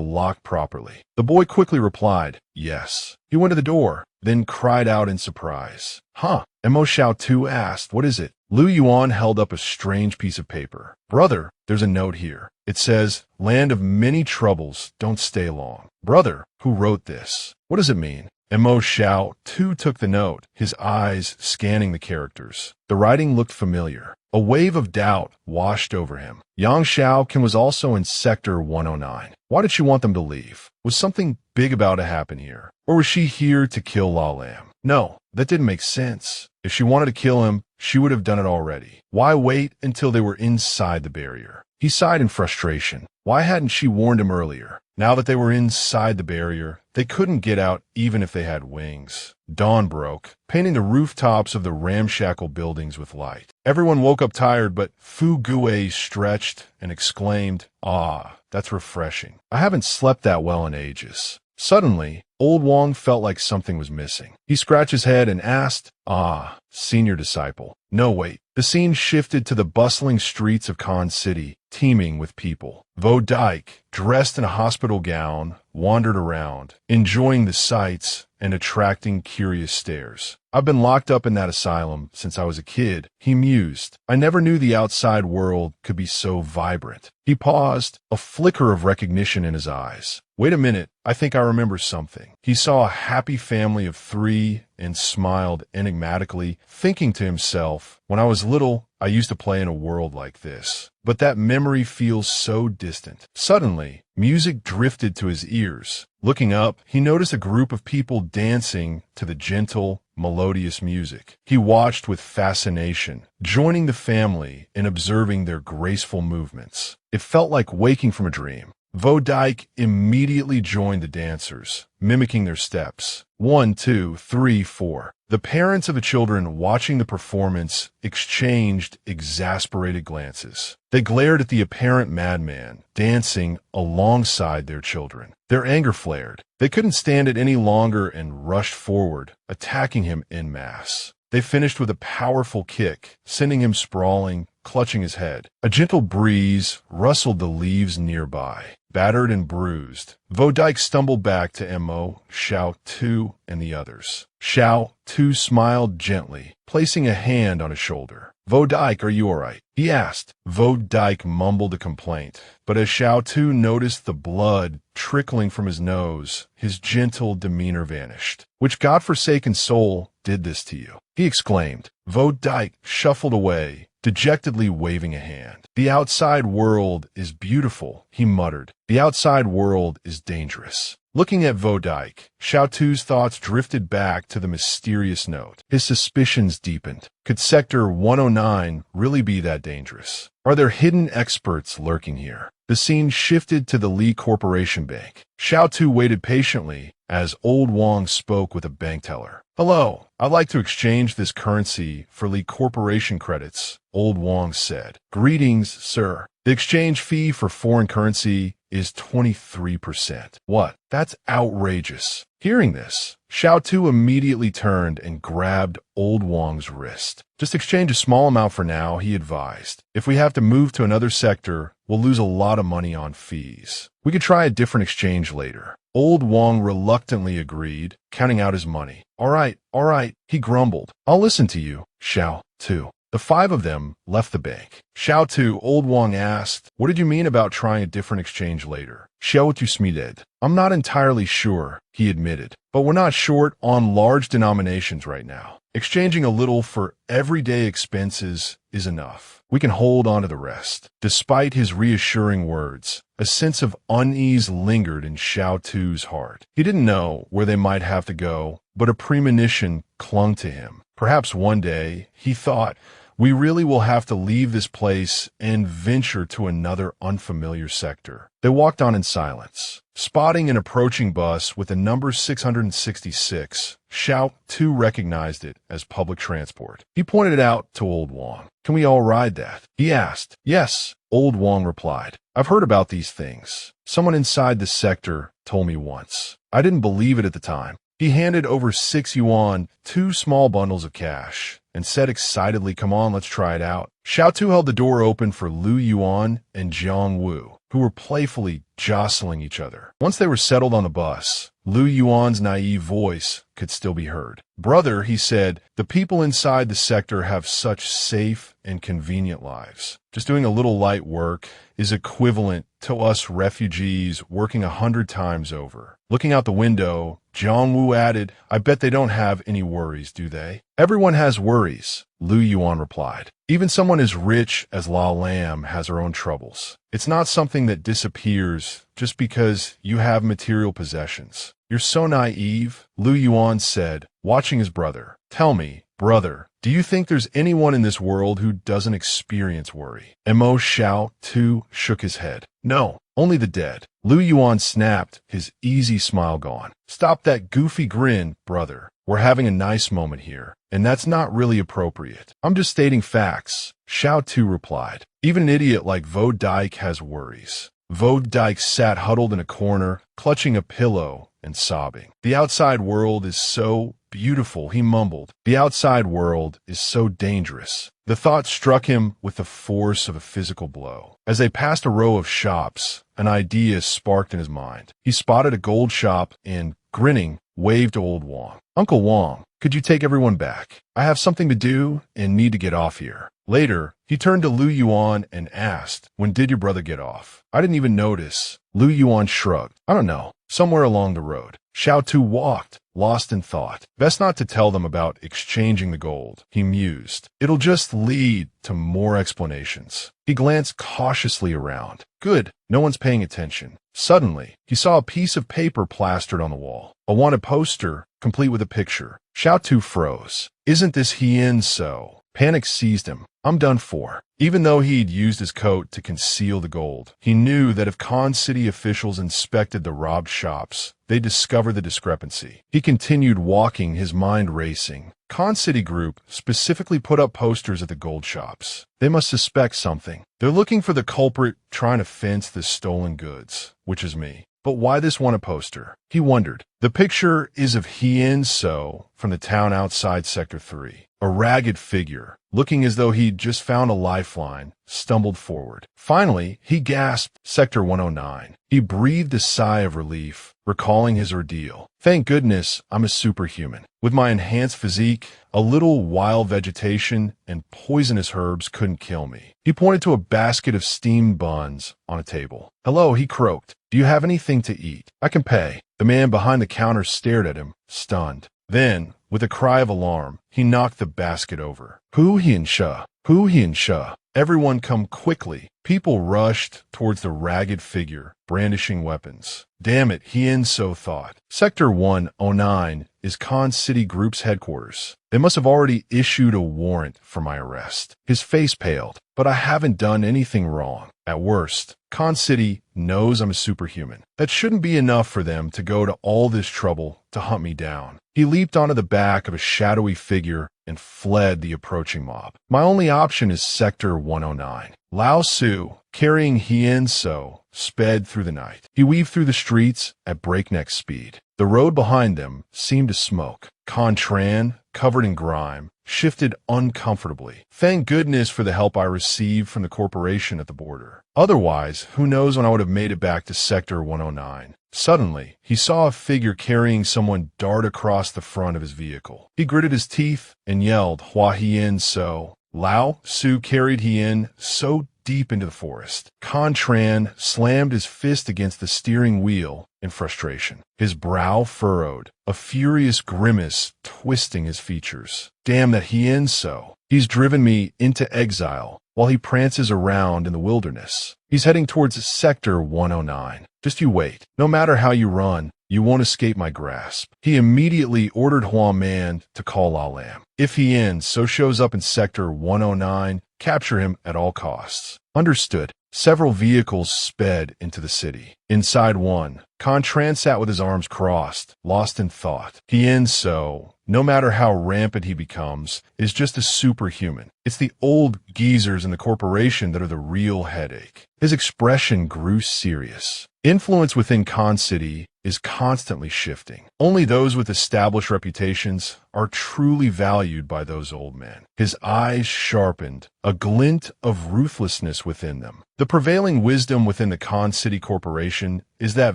locked properly. The boy quickly replied, yes. He went to the door, then cried out in surprise. Huh? And Mo Xiao too asked, what is it? Lu Yuan held up a strange piece of paper. Brother, there's a note here. It says, land of many troubles, don't stay long. Brother, who wrote this? What does it mean? And Mo Xiao too took the note, his eyes scanning the characters. The writing looked familiar. A wave of doubt washed over him. Yang Xiaoqin was also in Sector 109. Why did she want them to leave? Was something big about to happen here? Or was she here to kill La Lam? No, that didn't make sense. If she wanted to kill him, she would have done it already. Why wait until they were inside the barrier? He sighed in frustration. Why hadn't she warned him earlier? Now that they were inside the barrier, they couldn't get out even if they had wings. Dawn broke, painting the rooftops of the ramshackle buildings with light. Everyone woke up tired, but Fu Gue stretched and exclaimed, ah, that's refreshing. I haven't slept that well in ages. Suddenly, Old Wang felt like something was missing. He scratched his head and asked, ah, senior disciple. No, wait. The scene shifted to the bustling streets of Khan City, teeming with people. Vo Dyke, dressed in a hospital gown, wandered around, enjoying the sights and attracting curious stares. I've been locked up in that asylum since I was a kid, he mused. I never knew the outside world could be so vibrant. He paused, a flicker of recognition in his eyes. Wait a minute, I think I remember something. He saw a happy family of 3 and smiled enigmatically, thinking to himself, when I was little, I used to play in a world like this. But that memory feels so distant. Suddenly, music drifted to his ears. Looking up, he noticed a group of people dancing to the gentle, melodious music. He watched with fascination, joining the family and observing their graceful movements. It felt like waking from a dream. Vo Dyke immediately joined the dancers, mimicking their steps. 1, 2, 3, 4. The parents of the children watching the performance exchanged exasperated glances. They glared at the apparent madman, dancing alongside their children. Their anger flared. They couldn't stand it any longer and rushed forward, attacking him en masse. They finished with a powerful kick, sending him sprawling, clutching his head. A gentle breeze rustled the leaves nearby. Battered and bruised, Vodike stumbled back to Mo, Xiaosu, and the others. Xiaosu smiled gently, placing a hand on his shoulder. Vodike, are you all right? He asked. Vodike mumbled a complaint, but as Xiaosu noticed the blood trickling from his nose, his gentle demeanor vanished. Which godforsaken soul did this to you? He exclaimed. Vodike shuffled away, dejectedly waving a hand. The outside world is beautiful, he muttered. The outside world is dangerous. Looking at Vodike, Xiaotu's thoughts drifted back to the mysterious note. His suspicions deepened. Could Sector 109 really be that dangerous? Are there hidden experts lurking here? The scene shifted to the Lee Corporation Bank. Xiaotu waited patiently as Old Wong spoke with a bank teller. Hello, I'd like to exchange this currency for Lee Corporation credits, Old Wong said. Greetings, sir. The exchange fee for foreign currency is 23%. What? That's outrageous. Hearing this, Xiaotu immediately turned and grabbed Old Wong's wrist. Just exchange a small amount for now, he advised. If we have to move to another sector, we'll lose a lot of money on fees. We could try a different exchange later. Old Wong reluctantly agreed, counting out his money. All right, he grumbled. I'll listen to you, Xiaotu. The five of them left the bank. Xiaotu, Old Wong asked, what did you mean about trying a different exchange later? Xiaotu smiled. I'm not entirely sure, he admitted, but we're not short on large denominations right now. Exchanging a little for everyday expenses is enough. We can hold on to the rest. Despite his reassuring words, a sense of unease lingered in Xiaotu's heart. He didn't know where they might have to go, but a premonition clung to him. Perhaps one day, he thought, we really will have to leave this place and venture to another unfamiliar sector. They walked on in silence. Spotting an approaching bus with the number 666, Xiaotu recognized it as public transport. He pointed it out to Old Wong. Can we all ride that? He asked. Yes, Old Wong replied. I've heard about these things. Someone inside the sector told me once. I didn't believe it at the time. He handed over 6 yuan, 2 small bundles of cash, and said excitedly, come on, let's try it out. Xiaotu held the door open for Lu Yuan and Jiang Wu, who were playfully jostling each other. Once they were settled on the bus, Lu Yuan's naive voice could still be heard. Brother, he said, the people inside the sector have such safe and convenient lives. Just doing a little light work is equivalent to us refugees working 100 times over. Looking out the window, Jiang Wu added, I bet they don't have any worries, do they? Everyone has worries, Lu Yuan replied. Even someone as rich as La Lam has her own troubles. It's not something that disappears just because you have material possessions. You're so naive, Lu Yuan said, watching his brother. Tell me, brother, do you think there's anyone in this world who doesn't experience worry? Mo Xiaotu shook his head. No, only the dead. Lu Yuan snapped, his easy smile gone. Stop that goofy grin, brother. We're having a nice moment here, and that's not really appropriate. I'm just stating facts, Xiaotu replied. Even an idiot like Vodike has worries. Vodike sat huddled in a corner, clutching a pillow and sobbing. The outside world is so beautiful, he mumbled. The outside world is so dangerous. The thought struck him with the force of a physical blow. As they passed a row of shops, an idea sparked in his mind. He spotted a gold shop and, grinning, waved to Old Wong. Uncle Wong, could you take everyone back? I have something to do and need to get off here. Later, he turned to Lu Yuan and asked, when did your brother get off? I didn't even notice. Lu Yuan shrugged. I don't know. Somewhere along the road. Xiaotu walked, lost in thought. Best not to tell them about exchanging the gold, he mused. It'll just lead to more explanations. He glanced cautiously around. Good, no one's paying attention. Suddenly, he saw a piece of paper plastered on the wall. A wanted poster, complete with a picture. Xiaotu froze. Isn't this Hien so? Panic seized him. I'm done for. Even though he'd used his coat to conceal the gold, he knew that if Con City officials inspected the robbed shops, they'd discover the discrepancy. He continued walking, his mind racing. Con City Group specifically put up posters at the gold shops. They must suspect something. They're looking for the culprit trying to fence the stolen goods, which is me. But why this wanted poster? He wondered. The picture is of Hien So from the town outside Sector 3. a ragged figure, looking as though he'd just found a lifeline, stumbled forward. Finally, he gasped, "Sector 109. He breathed a sigh of relief, recalling his ordeal. "Thank goodness I'm a superhuman. With my enhanced physique, a little wild vegetation, and poisonous herbs couldn't kill me." He pointed to a basket of steamed buns on a table. "Hello," he croaked. "Do you have anything to eat? I can pay." The man behind the counter stared at him, stunned. Then, with a cry of alarm, he knocked the basket over. "Hu Hien Sha! Hu Hien Sha! Everyone come quickly." People rushed towards the ragged figure, brandishing weapons. Damn it, Hien So thought. Sector 109 is Khan City Group's headquarters. They must have already issued a warrant for my arrest. His face paled. "But I haven't done anything wrong. At worst, Khan City knows I'm a superhuman. That shouldn't be enough for them to go to all this trouble to hunt me down." He leaped onto the back of a shadowy figure and fled the approaching mob. "My only option is Sector 109. Lao Su, carrying Hien So, sped through the night. He weaved through the streets at breakneck speed. The road behind them seemed to smoke. Contran, covered in grime, shifted uncomfortably. Thank goodness for the help I received from the corporation at the border. Otherwise, who knows when I would have made it back to Sector 109. Suddenly, he saw a figure carrying someone dart across the front of his vehicle. He gritted his teeth and yelled, "Hua Hien So." Lao Su carried Hien So deep into the forest. Contran slammed his fist against the steering wheel in frustration. His brow furrowed, a furious grimace twisting his features. "Damn that Hien So. He's driven me into exile while he prances around in the wilderness. He's heading towards Sector 109. Just you wait. No matter how you run, you won't escape my grasp." He immediately ordered Hua Man to call Lao Lam. "If Hien So shows up in Sector 109, capture him at all costs." Understood. Several vehicles sped into the city. Inside one, Contran sat with his arms crossed, lost in thought. Hien So, no matter how rampant he becomes, is just a superhuman. It's the old geezers in the corporation that are the real headache. His expression grew serious. Influence within Khan City is constantly shifting. Only those with established reputations are truly valued by those old men. His eyes sharpened, a glint of ruthlessness within them. The prevailing wisdom within the Khan City Corporation is that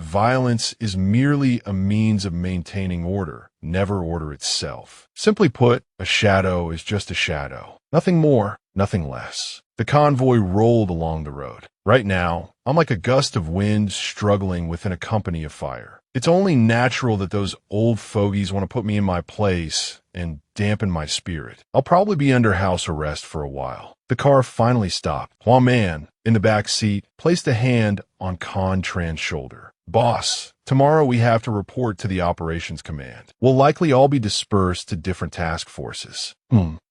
violence is merely a means of maintaining order, never order itself. Simply put, a shadow is just a shadow. Nothing more, nothing less. The convoy rolled along the road. Right now, I'm like a gust of wind struggling within a company of fire. It's only natural that those old fogies want to put me in my place and dampen my spirit. I'll probably be under house arrest for a while. The car finally stopped. Hua Man, in the back seat, placed a hand on Contran's shoulder. "Boss, tomorrow we have to report to the operations command. We'll likely all be dispersed to different task forces."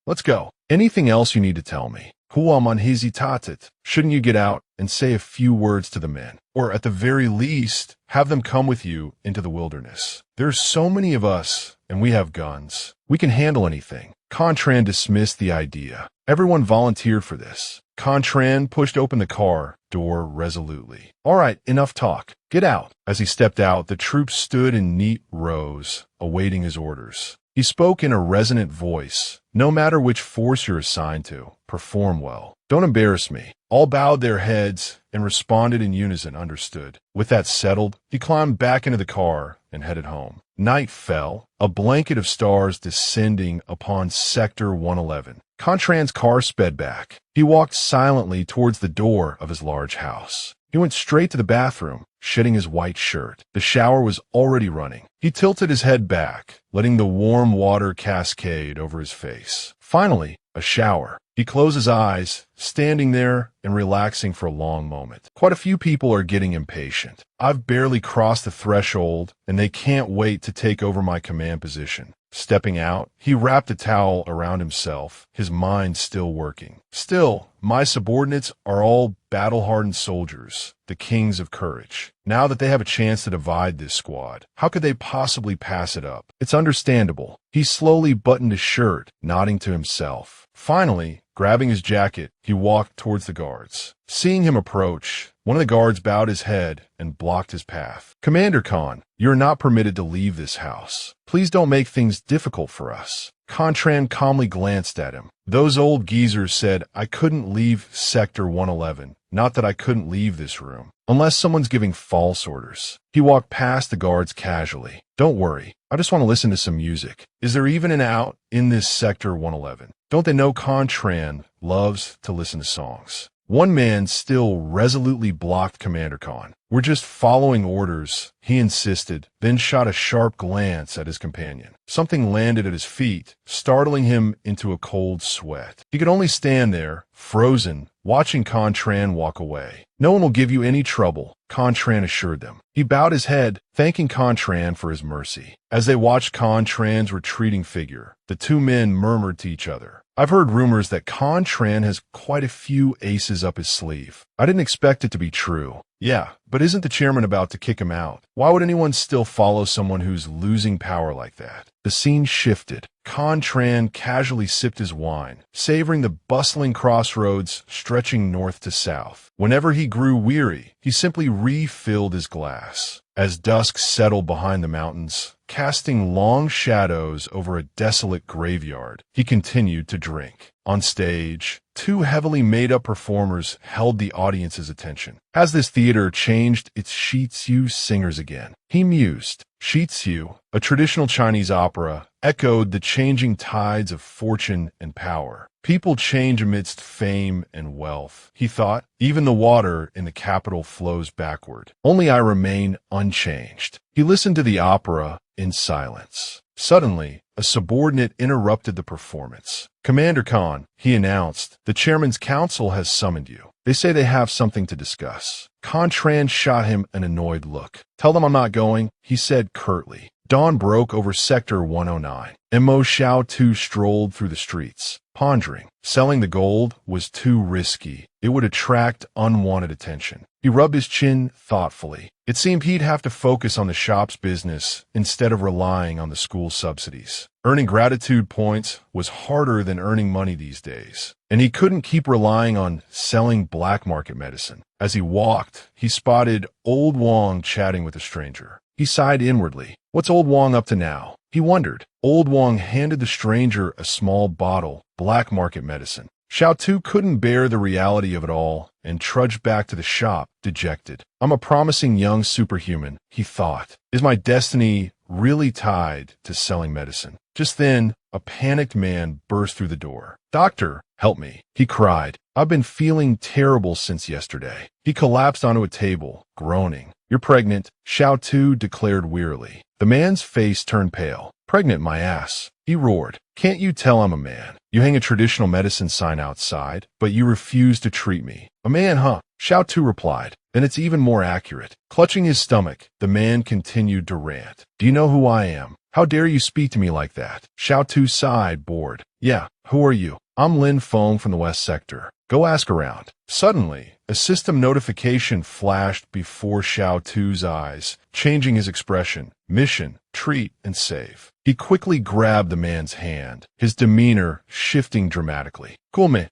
Let's go. Anything else you need to tell me?" "Hua man hesitatet. Shouldn't you get out and say a few words to the men? Or at the very least, have them come with you into the wilderness. There's so many of us, and we have guns. We can handle anything." Contran dismissed the idea. Everyone volunteered for this. Contran pushed open the car door resolutely. "All right, enough talk. Get out." As he stepped out, the troops stood in neat rows, awaiting his orders. He spoke in a resonant voice. "No matter which force you're assigned to, perform well. Don't embarrass me." All bowed their heads and responded in unison, understood. With that settled, he climbed back into the car and headed home. Night fell, a blanket of stars descending upon Sector 111. Contran's car sped back. He walked silently towards the door of his large house. He went straight to the bathroom, shedding his white shirt. The shower was already running. He tilted his head back, letting the warm water cascade over his face. Finally, a shower. He closed his eyes, standing there and relaxing for a long moment. Quite a few people are getting impatient. I've barely crossed the threshold, and they can't wait to take over my command position. Stepping out, he wrapped a towel around himself, his mind still working. Still, my subordinates are all battle-hardened soldiers, the kings of courage. Now that they have a chance to divide this squad, how could they possibly pass it up? It's understandable. He slowly buttoned his shirt, nodding to himself. Finally, grabbing his jacket, he walked towards the guards. Seeing him approach, one of the guards bowed his head and blocked his path. "Commander Khan, you're not permitted to leave this house. Please don't make things difficult for us." Contran calmly glanced at him. Those old geezers said I couldn't leave Sector 111. Not that I couldn't leave this room. Unless someone's giving false orders. He walked past the guards casually. Don't worry. I just want to listen to some music. Is there even an out in this Sector 111? Don't they know Contran loves to listen to songs? One man still resolutely blocked Commander Khan. We're just following orders, he insisted, then shot a sharp glance at his companion. Something landed at his feet, startling him into a cold sweat. He could only stand there, frozen, watching Contran walk away. No one will give you any trouble, Contran assured them. He bowed his head, thanking Contran for his mercy. As they watched Contran's retreating figure, the two men murmured to each other. I've heard rumors that Contran has quite a few aces up his sleeve. I didn't expect it to be true. Yeah, but isn't the chairman about to kick him out? Why would anyone still follow someone who's losing power like that? The scene shifted. Contran casually sipped his wine, savoring the bustling crossroads stretching north to south. Whenever he grew weary, he simply refilled his glass. As dusk settled behind the mountains, casting long shadows over a desolate graveyard, he continued to drink. On stage, two heavily made-up performers held the audience's attention. Has this theater changed its Shitsu singers again? He mused. Shitsu, a traditional Chinese opera, echoed the changing tides of fortune and power. People change amidst fame and wealth, he thought. Even the water in the capital flows backward. Only I remain unchanged. He listened to the opera in silence. Suddenly, a subordinate interrupted the performance. Commander Khan, he announced, the chairman's council has summoned you. They say they have something to discuss. Contran shot him an annoyed look. Tell them I'm not going, he said curtly. Dawn broke over Sector 109. Mo Xiaosu strolled through the streets, pondering. Selling the gold was too risky. It would attract unwanted attention. He rubbed his chin thoughtfully. It seemed he'd have to focus on the shop's business instead of relying on the school subsidies. Earning gratitude points was harder than earning money these days, and he couldn't keep relying on selling black market medicine. As he walked, he spotted Old Wong chatting with a stranger. He sighed inwardly. What's Old Wong up to now? He wondered. Old Wong handed the stranger a small bottle, black market medicine. Xiaosu couldn't bear the reality of it all and trudged back to the shop, dejected. I'm a promising young superhuman, he thought. Is my destiny really tied to selling medicine? Just then, a panicked man burst through the door. Doctor, help me, he cried. I've been feeling terrible since yesterday. He collapsed onto a table, groaning. You're pregnant, Xiaosu declared wearily. The man's face turned pale. Pregnant, my ass, he roared. Can't you tell I'm a man? You hang a traditional medicine sign outside, but you refuse to treat me. A man, huh? Xiaosu replied. Then it's even more accurate. Clutching his stomach, the man continued to rant. Do you know who I am? How dare you speak to me like that? Xiaosu sighed, bored. Yeah, who are you? I'm Lin Feng from the West Sector. Go ask around. Suddenly, a system notification flashed before Xiaosu's eyes, changing his expression. Mission, treat, and save. He quickly grabbed the man's hand, his demeanor shifting dramatically. Cool me.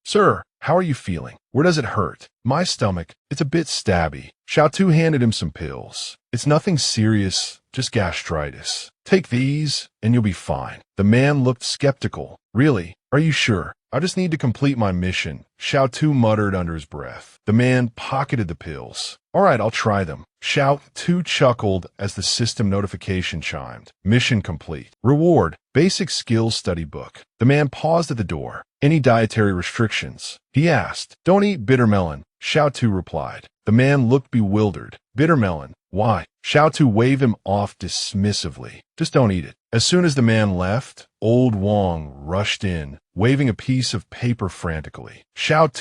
Sir, how are you feeling? Where does it hurt? My stomach. It's a bit stabby. Xiaosu handed him some pills. It's nothing serious, just gastritis. Take these, and you'll be fine. The man looked skeptical. Really? Are you sure? I just need to complete my mission, Xiaosu muttered under his breath. The man pocketed the pills. All right, I'll try them. Xiaosu chuckled as the system notification chimed. Mission complete. Reward, basic skills study book. The man paused at the door. Any dietary restrictions? He asked. Don't eat bitter melon, Xiaosu replied. The man looked bewildered. Bitter melon? Why? Xiaosu waved him off dismissively. Just don't eat it. As soon as the man left, Old Wong rushed in, waving a piece of paper frantically. Xiao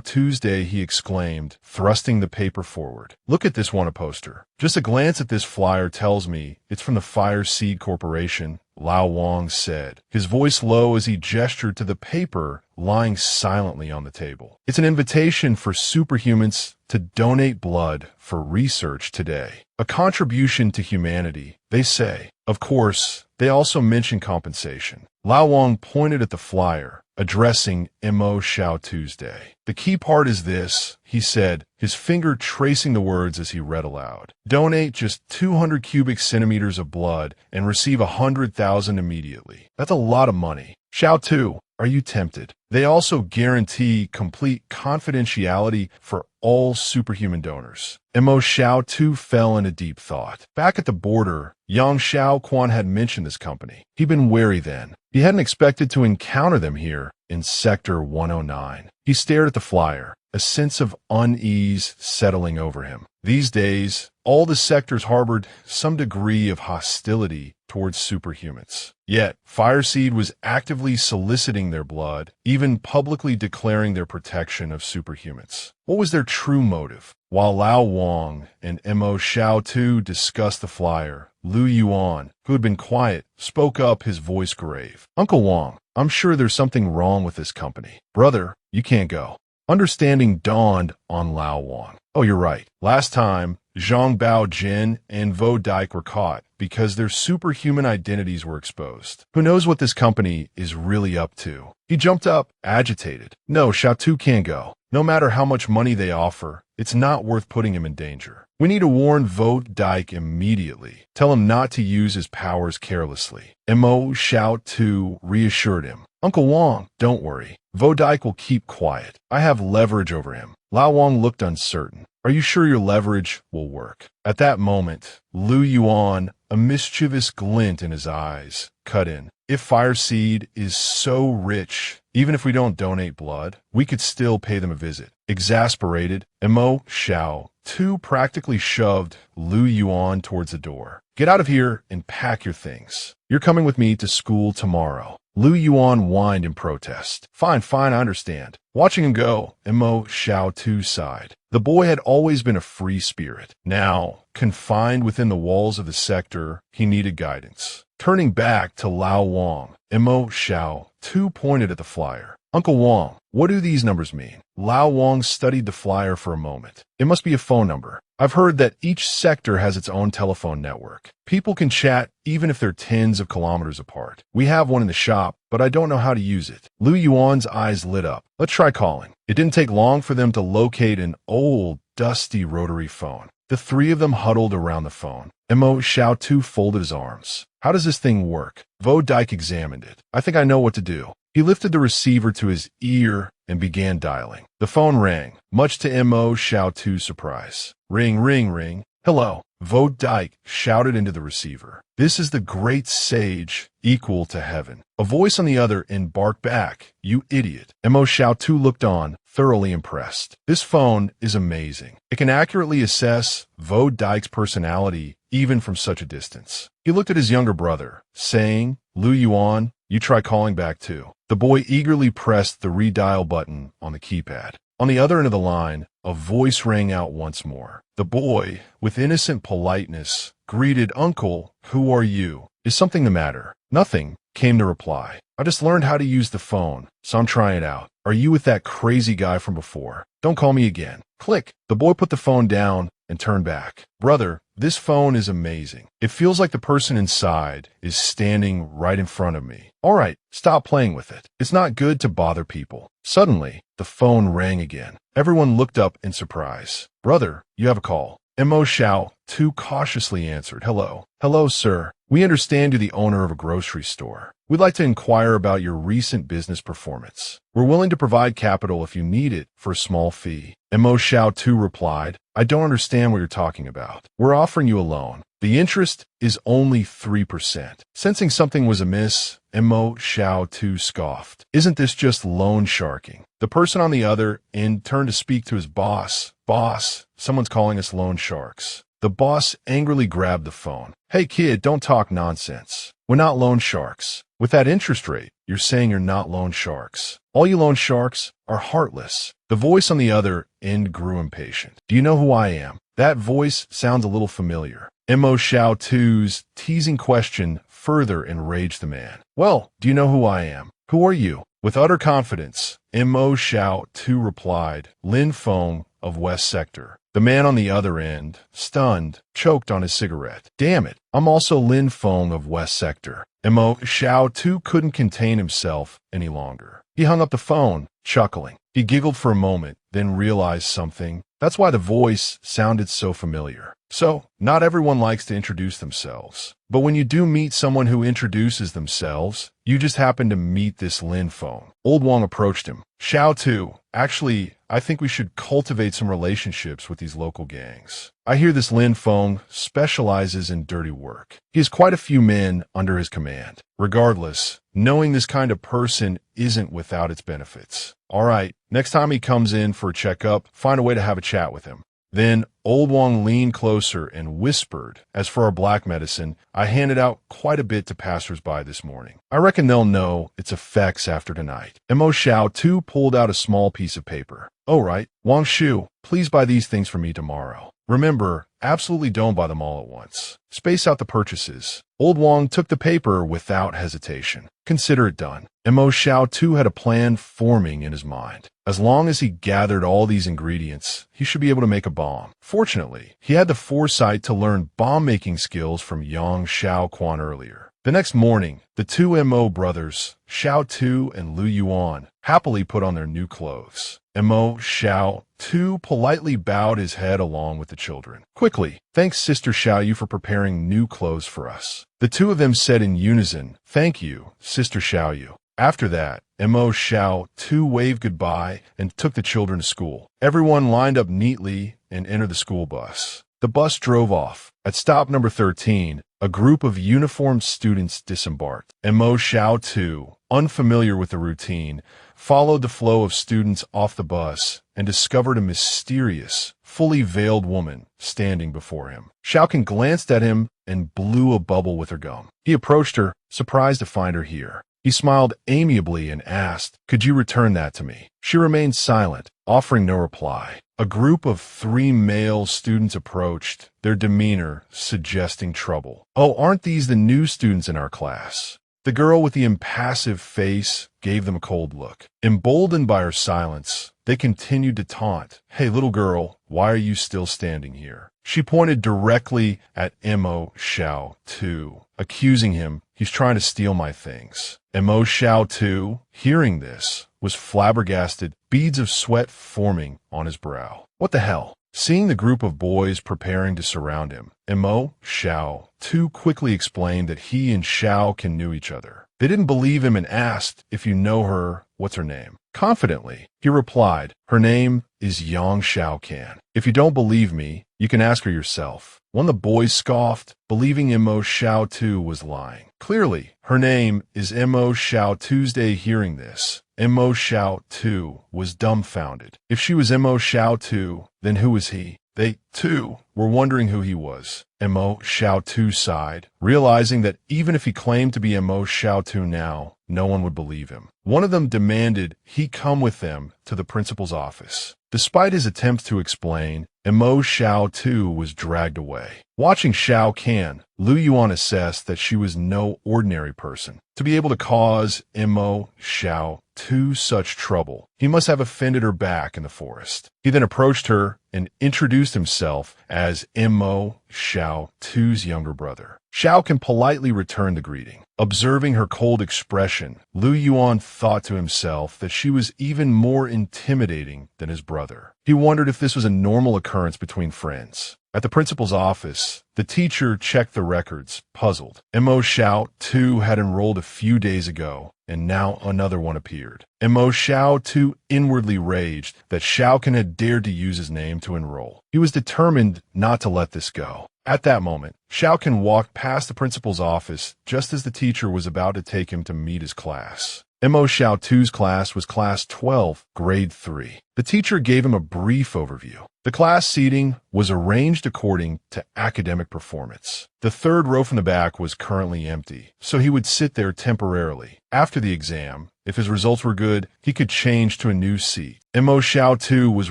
Tuesday, he exclaimed, thrusting the paper forward. Look at this one poster. Just a glance at this flyer tells me it's from the Fire Seed Corporation, Lao Wong said, his voice low as he gestured to the paper lying silently on the table. It's an invitation for superhumans to donate blood for research today. A contribution to humanity, they say. Of course, they also mention compensation. Lao Wang pointed at the flyer, addressing Mo Xiao Tuesday. The key part is this, he said, his finger tracing the words as he read aloud. Donate just 200 cubic centimeters of blood and receive 100,000 immediately. That's a lot of money. Xiao Tu, are you tempted? They also guarantee complete confidentiality for all superhuman donors. Mo Xiao Tu fell into deep thought. Back at the border, Yang Xiaoquan had mentioned this company. He'd been wary then. He hadn't expected to encounter them here in Sector 109. He stared at the flyer, a sense of unease settling over him. These days, all the sectors harbored some degree of hostility towards superhumans. Yet, Fireseed was actively soliciting their blood, even publicly declaring their protection of superhumans. What was their true motive? While Lao Wang and Mo Xiao Tu discussed the flyer, Lu Yuan, who had been quiet, spoke up, his voice grave. Uncle Wang, I'm sure there's something wrong with this company. Brother, you can't go. Understanding dawned on Lao Wang. Oh, you're right. Last time, Zhang Bao Jin and Vo Dike were caught because their superhuman identities were exposed. Who knows what this company is really up to? He jumped up, agitated. No, Xiao Tu can't go. No matter how much money they offer, it's not worth putting him in danger. We need to warn Vo Dike immediately. Tell him not to use his powers carelessly. Mo Xiao Tu reassured him. Uncle Wang, don't worry. Vo Dike will keep quiet. I have leverage over him. Lao Wang looked uncertain. Are you sure your leverage will work? At that moment, Lu Yuan, a mischievous glint in his eyes, cut in. If Fireseed is so rich, even if we don't donate blood, we could still pay them a visit. Exasperated, Mo Xiao Tu practically shoved Lu Yuan towards the door. Get out of here and pack your things. You're coming with me to school tomorrow. Lu Yuan whined in protest. Fine, I understand. Watching him go, Mo Xiao Tu sighed. The boy had always been a free spirit. Now, confined within the walls of the sector, he needed guidance. Turning back to Lao Wang, Mo Xiao Tu pointed at the flyer. Uncle Wang, what do these numbers mean? Lao Wang studied the flyer for a moment. It must be a phone number. I've heard that each sector has its own telephone network. People can chat even if they're tens of kilometers apart. We have one in the shop, but I don't know how to use it. Lu Yuan's eyes lit up. Let's try calling. It didn't take long for them to locate an old, dusty rotary phone. The three of them huddled around the phone. Mo Xiao Tu folded his arms. How does this thing work? Vo Dike examined it. I think I know what to do. He lifted the receiver to his ear and began dialing. The phone rang, much to Mo Xiao Tu's surprise. Ring, ring, ring. Hello. Vo Dike shouted into the receiver. This is the great sage, equal to heaven. A voice on the other end barked back. You idiot. Mo Xiao Tu looked on, thoroughly impressed. This phone is amazing. It can accurately assess Vo Dike's personality even from such a distance. He looked at his younger brother, saying, Lu Yuan, you try calling back too. The boy eagerly pressed the redial button on the keypad. On the other end of the line, a voice rang out once more. The boy, with innocent politeness, greeted, Uncle, who are you? Is something the matter? Nothing, came the reply. I just learned how to use the phone, so I'm trying it out. Are you with that crazy guy from before? Don't call me again. Click. The boy put the phone down and turned back. Brother, this phone is amazing. It feels like the person inside is standing right in front of me. All right, stop playing with it. It's not good to bother people. Suddenly, the phone rang again. Everyone looked up in surprise. Brother, you have a call. Mo Xiao Tu cautiously answered. Hello. Hello, sir. We understand you're the owner of a grocery store. We'd like to inquire about your recent business performance. We're willing to provide capital if you need it for a small fee. Mo Xiao Tu replied, I don't understand what you're talking about. We're offering you a loan. The interest is only 3%. Sensing something was amiss, Mo Xiao Tu scoffed. Isn't this just loan sharking? The person on the other end turned to speak to his boss. Boss, someone's calling us loan sharks. The boss angrily grabbed the phone. Hey kid, don't talk nonsense. We're not loan sharks. With that interest rate, you're saying you're not loan sharks. All you loan sharks are heartless. The voice on the other end grew impatient. Do you know who I am? That voice sounds a little familiar. Mo Xiao Tu's teasing question further enraged the man. Well, do you know who I am? Who are you? With utter confidence, Mo Xiao Tu replied, Lin Feng of West Sector. The man on the other end, stunned, choked on his cigarette. Damn it, I'm also Lin Feng of West Sector. Mo Xiao too couldn't contain himself any longer. He hung up the phone, chuckling. He giggled for a moment, then realized something. That's why the voice sounded so familiar. So, not everyone likes to introduce themselves. But when you do meet someone who introduces themselves, you just happen to meet this Lin Feng. Old Wang approached him. Xiao Tu, actually, I think we should cultivate some relationships with these local gangs. I hear this Lin Feng specializes in dirty work. He has quite a few men under his command. Regardless, knowing this kind of person isn't without its benefits. All right, next time he comes in for a checkup, find a way to have a chat with him. Then Old Wang leaned closer and whispered, as for our black medicine, I handed out quite a bit to passers-by this morning. I reckon they'll know its effects after tonight. Mo Xiao too pulled out a small piece of paper. Oh right, Wang Shu, please buy these things for me tomorrow. Remember, absolutely don't buy them all at once. Space out the purchases. Old Wang took the paper without hesitation. Consider it done. Mo Xiao too had a plan forming in his mind. As long as he gathered all these ingredients, he should be able to make a bomb. Fortunately, he had the foresight to learn bomb-making skills from Yang Xiao Quan earlier. The next morning, the two Mo brothers, Xiao Tu and Lu Yuan, happily put on their new clothes. Mo Xiao Tu politely bowed his head along with the children. Quickly, thanks Sister Xiaoyu for preparing new clothes for us. The two of them said in unison, thank you, Sister Xiaoyu. After that, Mo Xiao Tu waved goodbye and took the children to school. Everyone lined up neatly and entered the school bus. The bus drove off. At stop number 13, a group of uniformed students disembarked. Mo Xiao Tu, unfamiliar with the routine, followed the flow of students off the bus and discovered a mysterious, fully veiled woman standing before him. Xiaokan glanced at him and blew a bubble with her gum. He approached her, surprised to find her here. He smiled amiably and asked, could you return that to me? She remained silent, offering no reply. A group of 3 male students approached, their demeanor suggesting trouble. Oh, aren't these the new students in our class? The girl with the impassive face gave them a cold look. Emboldened by her silence, they continued to taunt. Hey, little girl, why are you still standing here? She pointed directly at Mo Xiao Tu, accusing him, he's trying to steal my things. Mo Xiao Tu, hearing this, was flabbergasted, beads of sweat forming on his brow. What the hell? Seeing the group of boys preparing to surround him, Mo Xiao Tu quickly explained that he and Xiaokan knew each other. They didn't believe him and asked, if you know her, what's her name? Confidently, he replied, her name is Yang Xiaokan. If you don't believe me, you can ask her yourself. One of the boys scoffed, believing Mo Xiao Tu was lying. Clearly, her name is Mo Xiao Tuesday. Hearing this, Mo Xiao Tu was dumbfounded. If she was Mo Xiao Tu, then who was he? They, too, were wondering who he was. Mo Xiao Tu sighed, realizing that even if he claimed to be Mo Xiao Tu now, no one would believe him. One of them demanded he come with them to the principal's office. Despite his attempts to explain, Mo Xiao Tu was dragged away. Watching Xiao Kan, Lu Yuan assessed that she was no ordinary person. To be able to cause Mo Xiao Tu such trouble, he must have offended her back in the forest. He then approached her and introduced himself as Mo Xiao Tu's younger brother. Xiao Kan politely returned the greeting. Observing her cold expression, Lu Yuan thought to himself that she was even more intimidating than his brother. He wondered if this was a normal occurrence between friends. At the principal's office, the teacher checked the records, puzzled. Mo Xiao Tu had enrolled a few days ago, and now another one appeared. Mo Xiao Tu inwardly raged that Xiaokan had dared to use his name to enroll. He was determined not to let this go. At that moment, Xiaokan walked past the principal's office just as the teacher was about to take him to meet his class. Mo Xiao Tu's class was Class 12, Grade 3. The teacher gave him a brief overview. The class seating was arranged according to academic performance. The third row from the back was currently empty, so he would sit there temporarily. After the exam, if his results were good, he could change to a new seat. Mo Xiao Tu was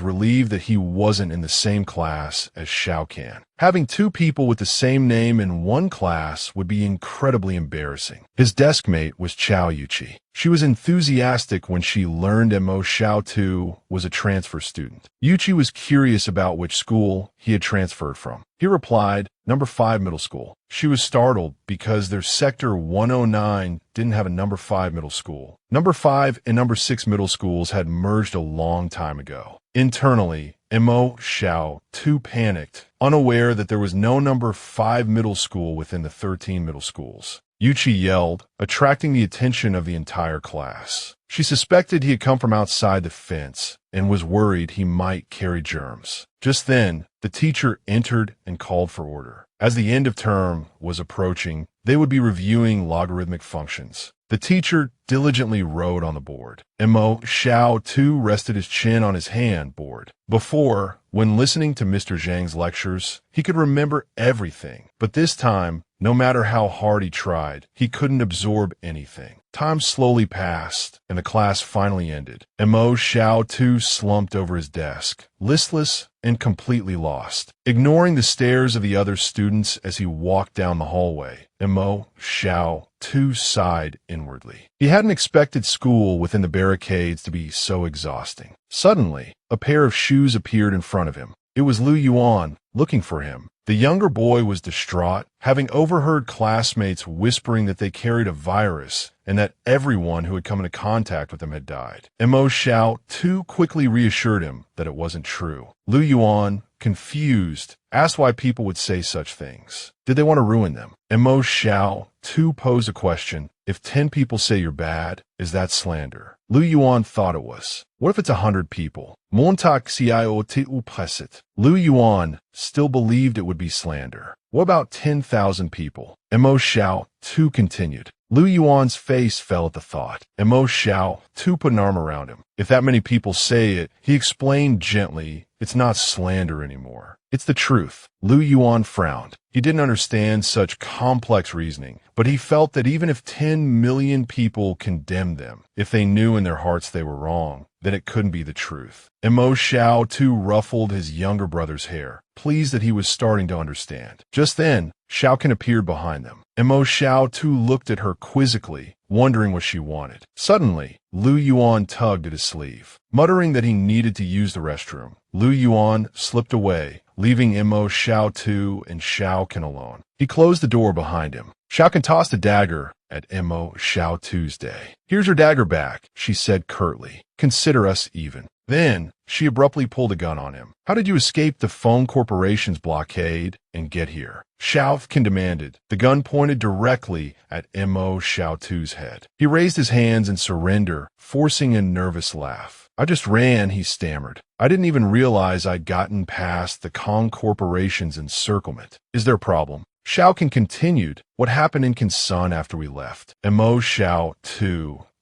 relieved that he wasn't in the same class as Xiao Kan. Having two people with the same name in one class would be incredibly embarrassing. His desk mate was Chao Yuchi. She was enthusiastic when she learned Mo Xiao was a transfer student. Yuchi was curious about which school he had transferred from. He replied, "Number 5 middle school." She was startled because their sector 109 didn't have a number 5 middle school. Number 5 and number 6 middle schools had merged a long time ago. Internally, Mo Xiao panicked, unaware that there was no number 5 middle school within the 13 middle schools. Yuchi yelled, attracting the attention of the entire class. She suspected he had come from outside the fence and was worried he might carry germs. Just then, the teacher entered and called for order. As the end of term was approaching, they would be reviewing logarithmic functions. The teacher diligently wrote on the board. Mo Xiao rested his chin on his hand board. Before, when listening to Mr. Zhang's lectures, he could remember everything. But this time, no matter how hard he tried, he couldn't absorb anything. Time slowly passed, and the class finally ended. Mo Xiao slumped over his desk, listless and completely lost. Ignoring the stares of the other students as he walked down the hallway, Mo Xiao sighed inwardly. He hadn't expected school within the barricades to be so exhausting. Suddenly, a pair of shoes appeared in front of him. It was Lu Yuan, looking for him. The younger boy was distraught, having overheard classmates whispering that they carried a virus and that everyone who had come into contact with them had died. Mo Xiao quickly reassured him that it wasn't true. Lu Yuan, confused, asked why people would say such things. Did they want to ruin them? Mo Xiao posed a question. If 10 people say you're bad, is that slander? Lu Yuan thought it was. What if it's 100 people? Montak Xiao Presit. Lu Yuan still believed it would be slander. What about 10,000 people? Mo Xiao continued. Lu Yuan's face fell at the thought. Mo Xiao put an arm around him. If that many people say it, he explained gently, it's not slander anymore. It's the truth. Lu Yuan frowned. He didn't understand such complex reasoning, but he felt that even if 10 million people condemned them, if they knew in their hearts they were wrong, then it couldn't be the truth. Mo Xiao ruffled his younger brother's hair, pleased that he was starting to understand. Just then, Xiaokan appeared behind them. Mo Xiao looked at her quizzically, wondering what she wanted. Suddenly, Lu Yuan tugged at his sleeve. Muttering that he needed to use the restroom, Lu Yuan slipped away, leaving Mo Xiao and Xiaokan alone. He closed the door behind him. Xiaokan tossed a dagger at Mo Xiao's day. "Here's your dagger back," she said curtly. "Consider us even." Then, she abruptly pulled a gun on him. "How did you escape the phone corporation's blockade and get here?" Xiaokan demanded. The gun pointed directly at Mo Xiao's head. He raised his hands in surrender, forcing a nervous laugh. "I just ran," he stammered. "I didn't even realize I'd gotten past the Kong Corporation's encirclement. Is there a problem?" Xiaokan continued, "What happened in Kansan after we left?" Mo Xiao,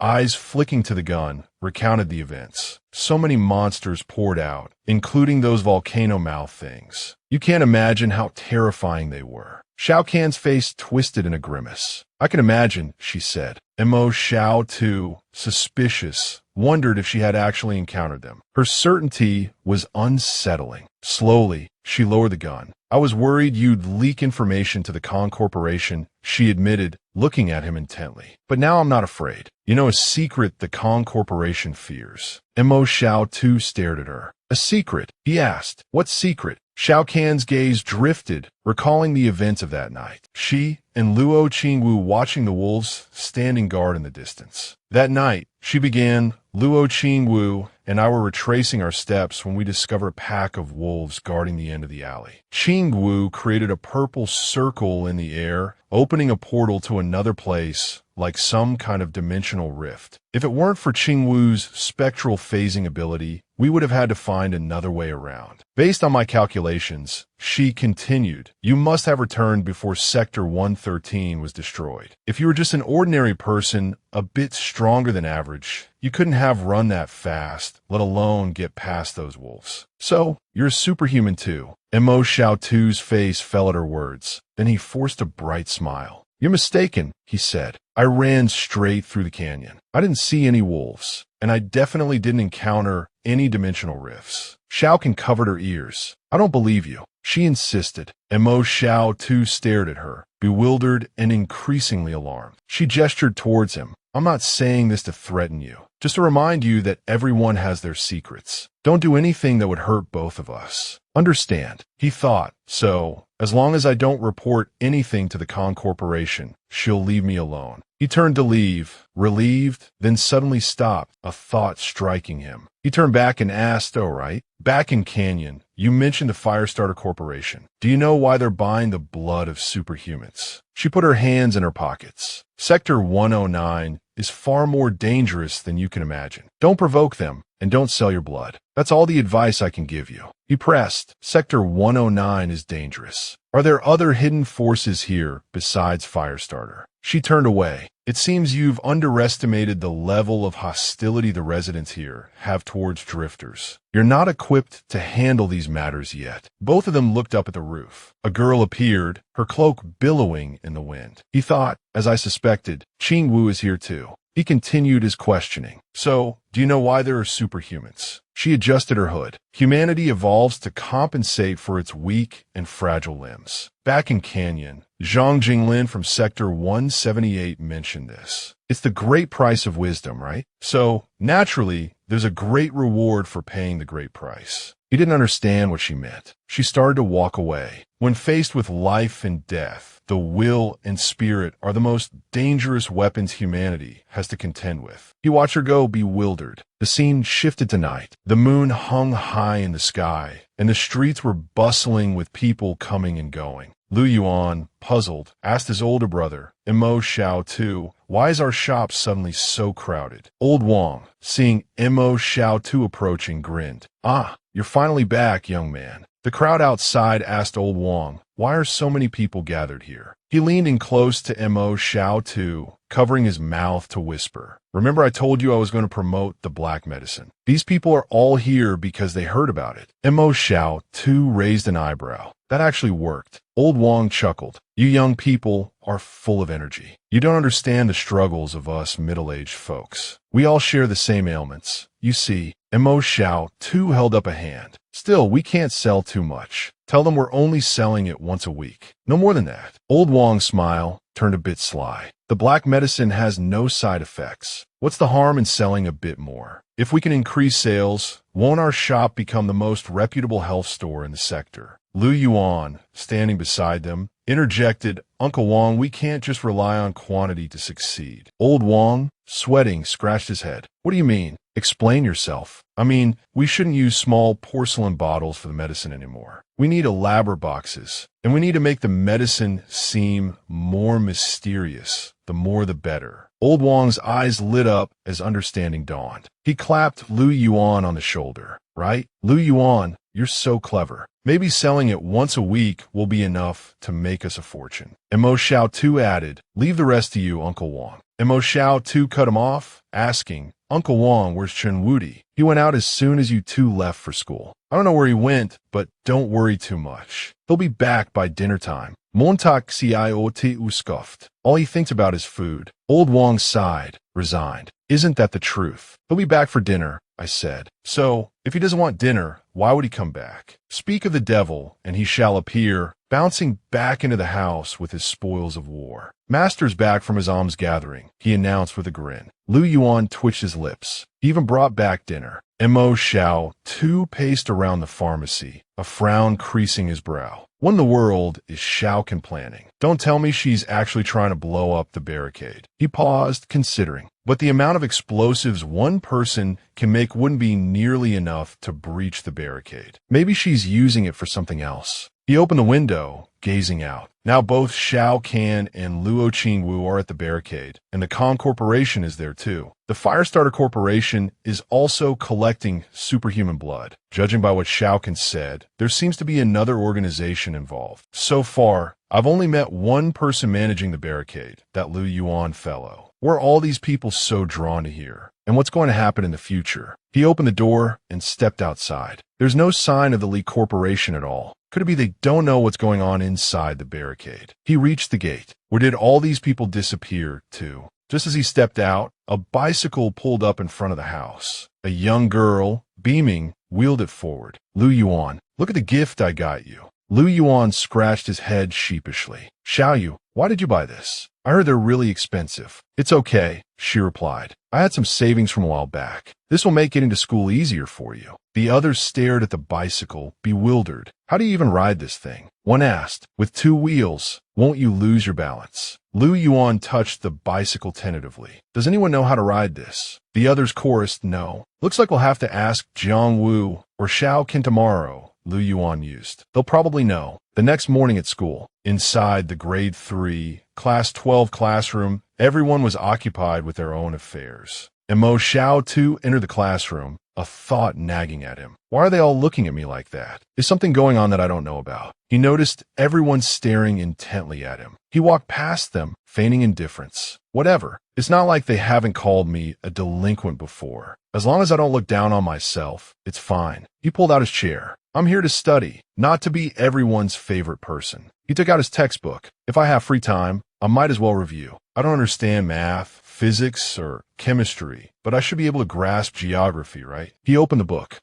eyes flicking to the gun, recounted the events. So many monsters poured out, including those volcano-mouth things. You can't imagine how terrifying they were. Xiaokan's face twisted in a grimace. "I can imagine," she said. Mo Xiao, suspicious, wondered if she had actually encountered them. Her certainty was unsettling. Slowly, she lowered the gun. "I was worried you'd leak information to the Kong Corporation," she admitted, looking at him intently. "But now I'm not afraid. You know a secret the Kong Corporation fears." Mo Xiao stared at her. "A secret?" he asked. "What secret?" Xiaokan's gaze drifted, recalling the events of that night. She and Luo Qingwu watching the wolves standing guard in the distance. That night, she began, "Luo Qingwu and I were retracing our steps when we discovered a pack of wolves guarding the end of the alley. Qingwu created a purple circle in the air, opening a portal to another place, like some kind of dimensional rift. If it weren't for Qingwu's spectral phasing ability, we would have had to find another way around. Based on my calculations," she continued, "you must have returned before Sector 113 was destroyed. If you were just an ordinary person, a bit stronger than average, you couldn't have run that fast, let alone get past those wolves. So, you're a superhuman too." Mo Xiao's face fell at her words. Then he forced a bright smile. "You're mistaken," he said. "I ran straight through the canyon. I didn't see any wolves, and I definitely didn't encounter any dimensional rifts. Xiao covered her ears. I don't believe you, she insisted. Mo Xiao too stared at her, bewildered and increasingly alarmed. She gestured towards him. I'm not saying this to threaten you, just to remind you that everyone has their secrets. Don't do anything that would hurt both of us. Understand, he thought. So, as long as I don't report anything to the Khan Corporation, she'll leave me alone. He turned to leave, relieved, then suddenly stopped, a thought striking him. He turned back and asked, "Oh, right. Back in Canyon, you mentioned the Firestarter Corporation. Do you know why they're buying the blood of superhumans?" She put her hands in her pockets. Sector 109 is far more dangerous than you can imagine. Don't provoke them, and don't sell your blood. That's all the advice I can give you. He pressed. Sector 109 is dangerous. Are there other hidden forces here besides Firestarter? She turned away. It seems you've underestimated the level of hostility the residents here have towards drifters. You're not equipped to handle these matters yet. Both of them looked up at the roof. A girl appeared, her cloak billowing in the wind. He thought, as I suspected, Qing Wu is here too. He continued his questioning. So, do you know why there are superhumans? She adjusted her hood. Humanity evolves to compensate for its weak and fragile limbs. Back in Canyon, Zhang Jinglin from Sector 178 mentioned this. It's the great price of wisdom, right? So, naturally, there's a great reward for paying the great price. He didn't understand what she meant. She started to walk away. When faced with life and death, the will and spirit are the most dangerous weapons humanity has to contend with. He watched her go, bewildered. The scene shifted to night. The moon hung high in the sky, and the streets were bustling with people coming and going. Lu Yuan, puzzled, asked his older brother, Mo Xiao too, why is our shop suddenly so crowded? Old Wang, seeing Mo Xiao too approaching, grinned. Ah, you're finally back, young man. The crowd outside asked Old Wang, why are so many people gathered here? He leaned in close to Mo Xiao too, covering his mouth to whisper. Remember I told you I was going to promote the black medicine. These people are all here because they heard about it. Mo Xiao too raised an eyebrow. That actually worked. Old Wang chuckled. You young people are full of energy. You don't understand the struggles of us middle-aged folks. We all share the same ailments. You see, Mo Xiao too held up a hand. Still, we can't sell too much. Tell them we're only selling it once a week. No more than that. Old Wang's smile turned a bit sly. The black medicine has no side effects. What's the harm in selling a bit more? If we can increase sales, won't our shop become the most reputable health store in the sector? Lu Yuan, standing beside them, interjected, Uncle Wang, we can't just rely on quantity to succeed. Old Wang, sweating, scratched his head. What do you mean? Explain yourself. I mean, we shouldn't use small porcelain bottles for the medicine anymore. We need elaborate boxes, and we need to make the medicine seem more mysterious. The more the better. Old Wang's eyes lit up as understanding dawned. He clapped Lu Yuan on the shoulder. Right? Lu Yuan, you're so clever. Maybe selling it once a week will be enough to make us a fortune. Mo Xiao too added, leave the rest to you, Uncle Wang. Mo Xiao too cut him off, asking, Uncle Wang, where's Chen Wudi? He went out as soon as you two left for school. I don't know where he went, but don't worry too much. He'll be back by dinner time. Montak ciot uskoft. All he thinks about is food. Old Wang sighed, resigned. Isn't that the truth? He'll be back for dinner, I said. So, if he doesn't want dinner, why would he come back? Speak of the devil, and he shall appear, bouncing back into the house with his spoils of war. Master's back from his alms gathering, he announced with a grin. Lu Yuan twitched his lips. He even brought back dinner. Mo Xiao too paced around the pharmacy, a frown creasing his brow. What in the world is Xiaokan planning? Don't tell me she's actually trying to blow up the barricade. He paused, considering. But the amount of explosives one person can make wouldn't be nearly enough to breach the barricade. Maybe she's using it for something else. He opened the window, gazing out. Now both Xiao Kan and Luo Qingwu are at the barricade, and the Khan Corporation is there too. The Firestarter Corporation is also collecting superhuman blood. Judging by what Xiao Kan said, there seems to be another organization involved. So far, I've only met one person managing the barricade, that Lu Yuan fellow. Where are all these people so drawn to here? And what's going to happen in the future? He opened the door and stepped outside. There's no sign of the Li Corporation at all. Could it be they don't know what's going on inside the barricade? He reached the gate. Where did all these people disappear to? Just as he stepped out, a bicycle pulled up in front of the house. A young girl, beaming, wheeled it forward. Lu Yuan, look at the gift I got you. Lu Yuan scratched his head sheepishly. Xiaoyu, why did you buy this? I heard they're really expensive. It's okay, she replied. I had some savings from a while back. This will make getting to school easier for you. The others stared at the bicycle, bewildered. How do you even ride this thing? One asked. With 2 wheels, won't you lose your balance? Lu Yuan touched the bicycle tentatively. Does anyone know how to ride this? The others chorused no. Looks like we'll have to ask Jiang Wu or Xiao Qin tomorrow, Lu Yuan mused. They'll probably know. The next morning at school, inside the grade 3, class 12 classroom, everyone was occupied with their own affairs. And Mo Xiao too entered the classroom, a thought nagging at him. Why are they all looking at me like that? Is something going on that I don't know about? He noticed everyone staring intently at him. He walked past them, feigning indifference. Whatever. It's not like they haven't called me a delinquent before. As long as I don't look down on myself, it's fine. He pulled out his chair. I'm here to study, not to be everyone's favorite person. He took out his textbook. If I have free time, I might as well review. I don't understand math, physics, or chemistry, but I should be able to grasp geography, right? He opened the book.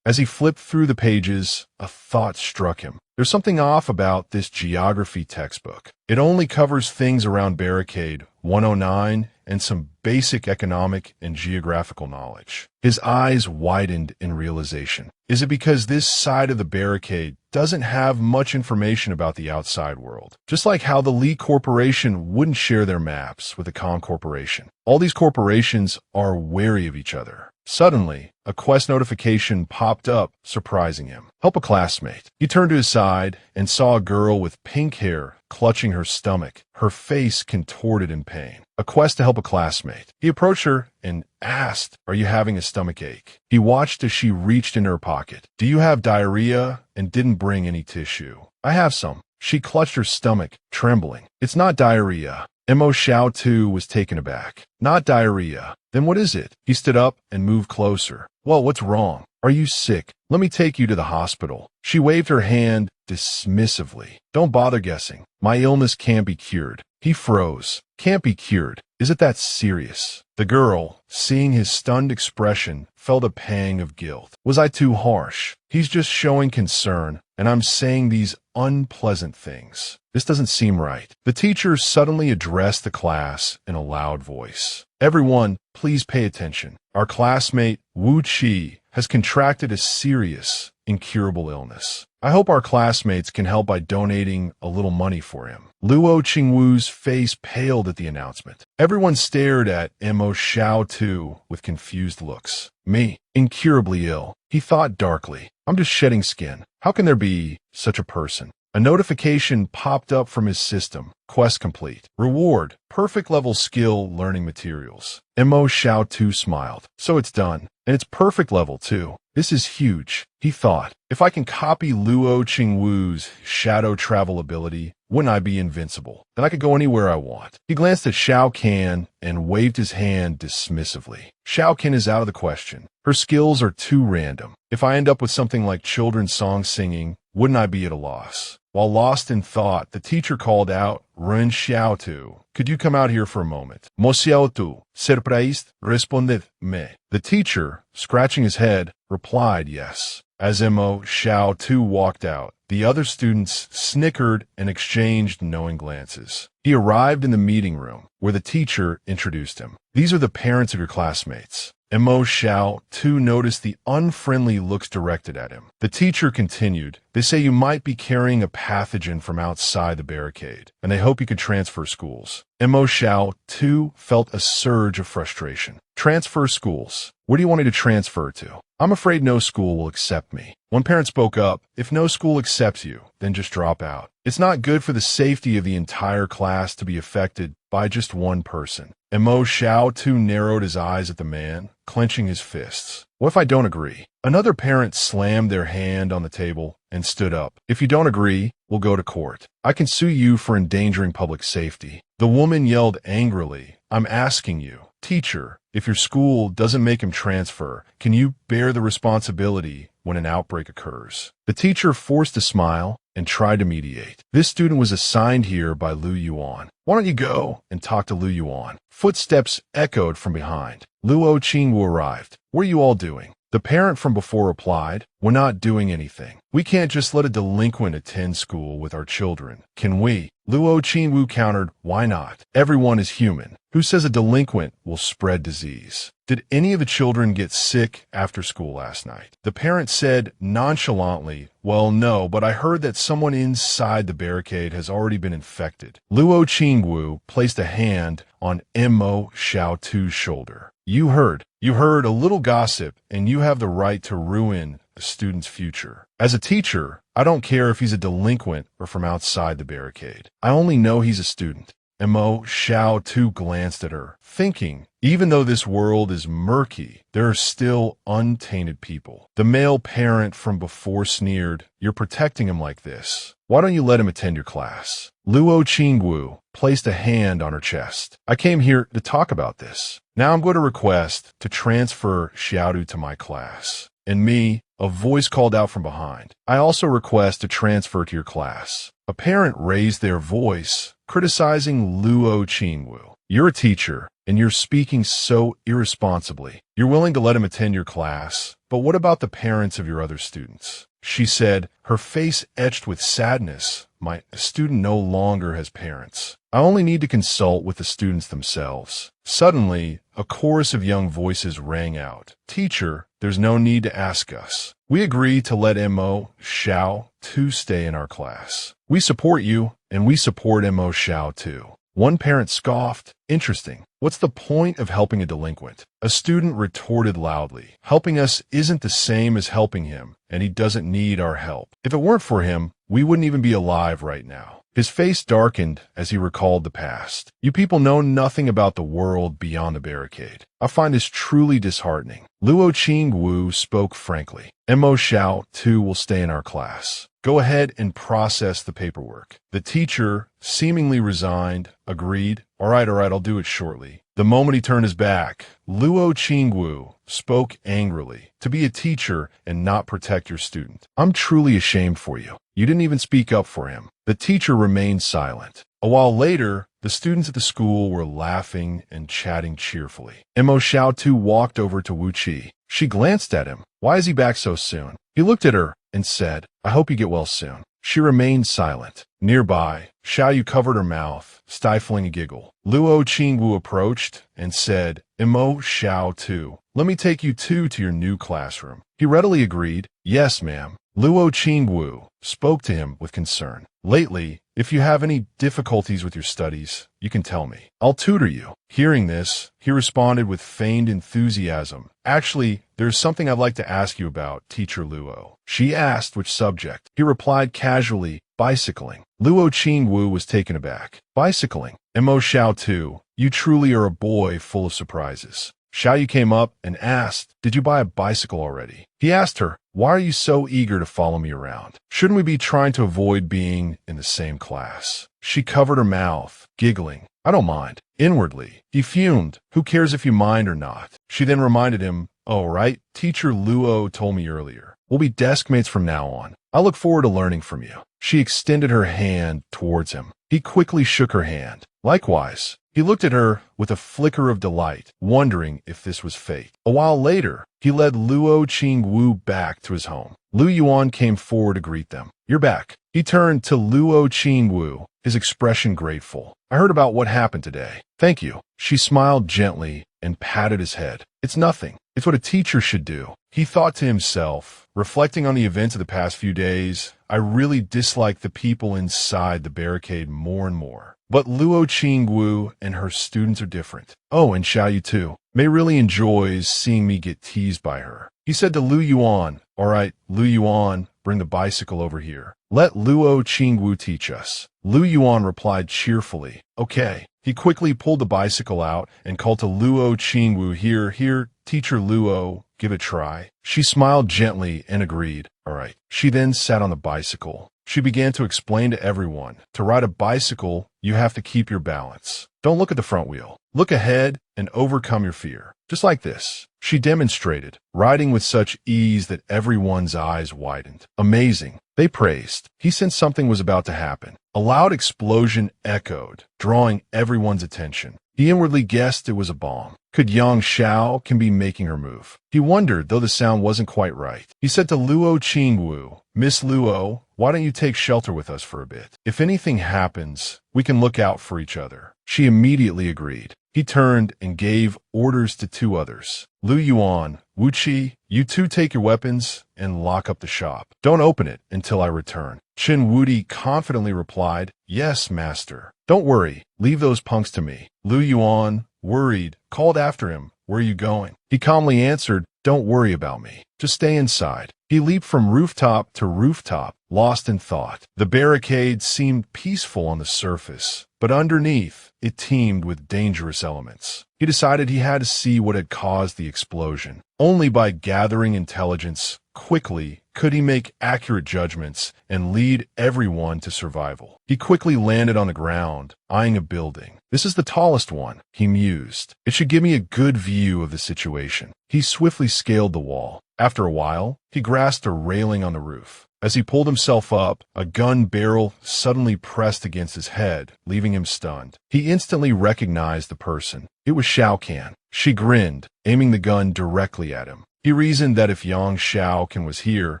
As he flipped through the pages, a thought struck him. There's something off about this geography textbook. It only covers things around Barricade 109 and some basic economic and geographical knowledge. His eyes widened in realization. Is it because this side of the barricade doesn't have much information about the outside world? Just like how the Lee Corporation wouldn't share their maps with the Com Corporation. All these corporations are wary of each other. Suddenly, a quest notification popped up, surprising him. Help a classmate. He turned to his side and saw a girl with pink hair clutching her stomach, her face contorted in pain. A quest to help a classmate. He approached her and asked, "Are you having a stomach ache?" He watched as she reached into her pocket. "Do you have diarrhea?" and didn't bring any tissue. "I have some." She clutched her stomach, trembling. "It's not diarrhea." Mo Xiao too was taken aback. "Not diarrhea. Then what is it?" He stood up and moved closer. "Well, what's wrong? Are you sick? Let me take you to the hospital." She waved her hand dismissively. "Don't bother guessing. My illness can't be cured." He froze. "Can't be cured? Is it that serious?" The girl, seeing his stunned expression, felt a pang of guilt. Was I too harsh? He's just showing concern, and I'm saying these unpleasant things. This doesn't seem right. The teacher suddenly addressed the class in a loud voice. "Everyone, please pay attention. Our classmate, Wu Qi, has contracted a serious, incurable illness. I hope our classmates can help by donating a little money for him." Luo Qingwu's face paled at the announcement. Everyone stared at Mo Xiao too with confused looks. "Me, incurably ill," he thought darkly. "I'm just shedding skin. How can there be such a person?" A notification popped up from his system. Quest complete. Reward. Perfect level skill learning materials. Mo Xiao too smiled. So it's done. And it's perfect level too. This is huge, he thought. If I can copy Luo Qingwu's shadow travel ability, wouldn't I be invincible? Then I could go anywhere I want. He glanced at Xiao Kan and waved his hand dismissively. Xiao Kan is out of the question. Her skills are too random. If I end up with something like children's song singing, wouldn't I be at a loss? While lost in thought, the teacher called out, "Ren Xiaosu, could you come out here for a moment?" "Mo Xiaosu, surprised, responded-me." The teacher, scratching his head, replied yes. As Mo Xiaosu walked out, the other students snickered and exchanged knowing glances. He arrived in the meeting room, where the teacher introduced him. "These are the parents of your classmates." Mo Xiao too noticed the unfriendly looks directed at him. The teacher continued, "They say you might be carrying a pathogen from outside the barricade, and they hope you could transfer schools." Mo Xiao too felt a surge of frustration. "Transfer schools? Where do you want me to transfer to? I'm afraid no school will accept me." One parent spoke up, "If no school accepts you, then just drop out. It's not good for the safety of the entire class to be affected by just one person." Mo Xiao too narrowed his eyes at the man, clenching his fists. "What if I don't agree?" Another parent slammed their hand on the table and stood up. "If you don't agree, we'll go to court. I can sue you for endangering public safety." The woman yelled angrily, "I'm asking you, teacher, if your school doesn't make him transfer, can you bear the responsibility when an outbreak occurs?" The teacher forced a smile and tried to mediate. "This student was assigned here by Lu Yuan. Why don't you go and talk to Lu Yuan?" Footsteps echoed from behind. Luo Qingwu arrived. "What are you all doing?" The parent from before replied, "We're not doing anything. We can't just let a delinquent attend school with our children, can we?" Luo Qingwu countered, "Why not? Everyone is human. Who says a delinquent will spread disease? Did any of the children get sick after school last night?" The parent said nonchalantly, "Well, no, but I heard that someone inside the barricade has already been infected." Luo Qingwu placed a hand on Mo Xiaotu's shoulder. You heard a little gossip, and you have the right to ruin a student's future. As a teacher, I don't care if he's a delinquent or from outside the barricade. I only know he's a student. Mo Xiaotu glanced at her, thinking, even though this world is murky, there are still untainted people. The male parent from before sneered, "You're protecting him like this. Why don't you let him attend your class?" Luo Qingwu placed a hand on her chest. "I came here to talk about this. Now I'm going to request to transfer Xiaotu to my class." And me, a voice called out from behind, "I also request to transfer to your class." A parent raised their voice, criticizing Luo Qingwu. "You're a teacher, and you're speaking so irresponsibly. You're willing to let him attend your class, but what about the parents of your other students?" She said, her face etched with sadness. "My student no longer has parents. I only need to consult with the students themselves." Suddenly, a chorus of young voices rang out. "Teacher, there's no need to ask us. We agree to let Mo Xiaotu stay in our class. We support you, and we support Mo Xiaotu." One parent scoffed, "Interesting. What's the point of helping a delinquent?" A student retorted loudly, "Helping us isn't the same as helping him, and he doesn't need our help. If it weren't for him, we wouldn't even be alive right now." His face darkened as he recalled the past. "You people know nothing about the world beyond the barricade. I find this truly disheartening." Luo Qingwu spoke frankly. "Mo Xiaotu will stay in our class. Go ahead and process the paperwork." The teacher, seemingly resigned, agreed. All right, I'll do it shortly." The moment he turned his back, Luo Qingwu spoke angrily. "To be a teacher and not protect your student. I'm truly ashamed for you. You didn't even speak up for him." The teacher remained silent. A while later, the students at the school were laughing and chatting cheerfully. Mo Xiaotu walked over to Wu Qi. She glanced at him. "Why is he back so soon?" He looked at her and said, "I hope you get well soon." She remained silent. Nearby, Xiaoyu covered her mouth, stifling a giggle. Luo Qingwu approached and said, "Mo Xiaotu, let me take you to your new classroom." He readily agreed. "Yes, ma'am." Luo Qingwu spoke to him with concern. "Lately, if you have any difficulties with your studies, you can tell me. I'll tutor you." Hearing this, he responded with feigned enthusiasm. "Actually, there's something I'd like to ask you about, Teacher Luo." She asked which subject. He replied casually, "Bicycling." Luo Qingwu was taken aback. "Bicycling? Mo Xiaotu, you truly are a boy full of surprises." Xiaoyu came up and asked, "Did you buy a bicycle already?" He asked her, "Why are you so eager to follow me around? Shouldn't we be trying to avoid being in the same class?" She covered her mouth, giggling. "I don't mind." Inwardly, he fumed. "Who cares if you mind or not?" She then reminded him, "Oh, right, Teacher Luo told me earlier. We'll be desk mates from now on. I look forward to learning from you." She extended her hand towards him. He quickly shook her hand. Likewise. He looked at her with a flicker of delight, wondering if this was fate. A while later, he led Luo Qingwu back to his home. Lu Yuan came forward to greet them. "You're back." He turned to Luo Qingwu, his expression grateful. "I heard about what happened today." "Thank you." She smiled gently and patted his head. "It's nothing. It's what a teacher should do." He thought to himself, reflecting on the events of the past few days, "I really dislike the people inside the barricade more and more. But Luo Qingwu and her students are different. Oh, and Xiaoyu too. Mei really enjoys seeing me get teased by her." He said to Lu Yuan, "All right, Lu Yuan, bring the bicycle over here. Let Luo Qingwu teach us." Lu Yuan replied cheerfully, "Okay." He quickly pulled the bicycle out and called to Luo Qingwu, Here, Teacher Luo, give it a try." She smiled gently and agreed. "All right." She then sat on the bicycle. She began to explain to everyone, to ride a bicycle, you have to keep your balance. Don't look at the front wheel. Look ahead and overcome your fear. Just like this. She demonstrated, riding with such ease that everyone's eyes widened. "Amazing," they praised. He sensed something was about to happen. A loud explosion echoed, drawing everyone's attention. He inwardly guessed it was a bomb. Could Yang Xiao can be making her move? He wondered, though the sound wasn't quite right. He said to Luo Qingwu, "Miss Luo, why don't you take shelter with us for a bit? If anything happens, we can look out for each other." She immediately agreed. He turned and gave orders to two others. Lu Yuan, Wu Qi, you two take your weapons and lock up the shop. Don't open it until I return. Qin Wudi confidently replied, "Yes, master." "Don't worry, leave those punks to me." Lu Yuan, worried, called after him, "Where are you going?" He calmly answered, "Don't worry about me. Just stay inside." He leaped from rooftop to rooftop, lost in thought. The barricade seemed peaceful on the surface, but underneath, it teemed with dangerous elements. He decided he had to see what had caused the explosion. Only by gathering intelligence quickly could he make accurate judgments and lead everyone to survival. He quickly landed on the ground, eyeing a building. "This is the tallest one," he mused. "It should give me a good view of the situation." He swiftly scaled the wall. After a while, he grasped a railing on the roof. As he pulled himself up, a gun barrel suddenly pressed against his head, leaving him stunned. He instantly recognized the person. It was Xiao Can. She grinned, aiming the gun directly at him. He reasoned that if Yang Xiao Can was here,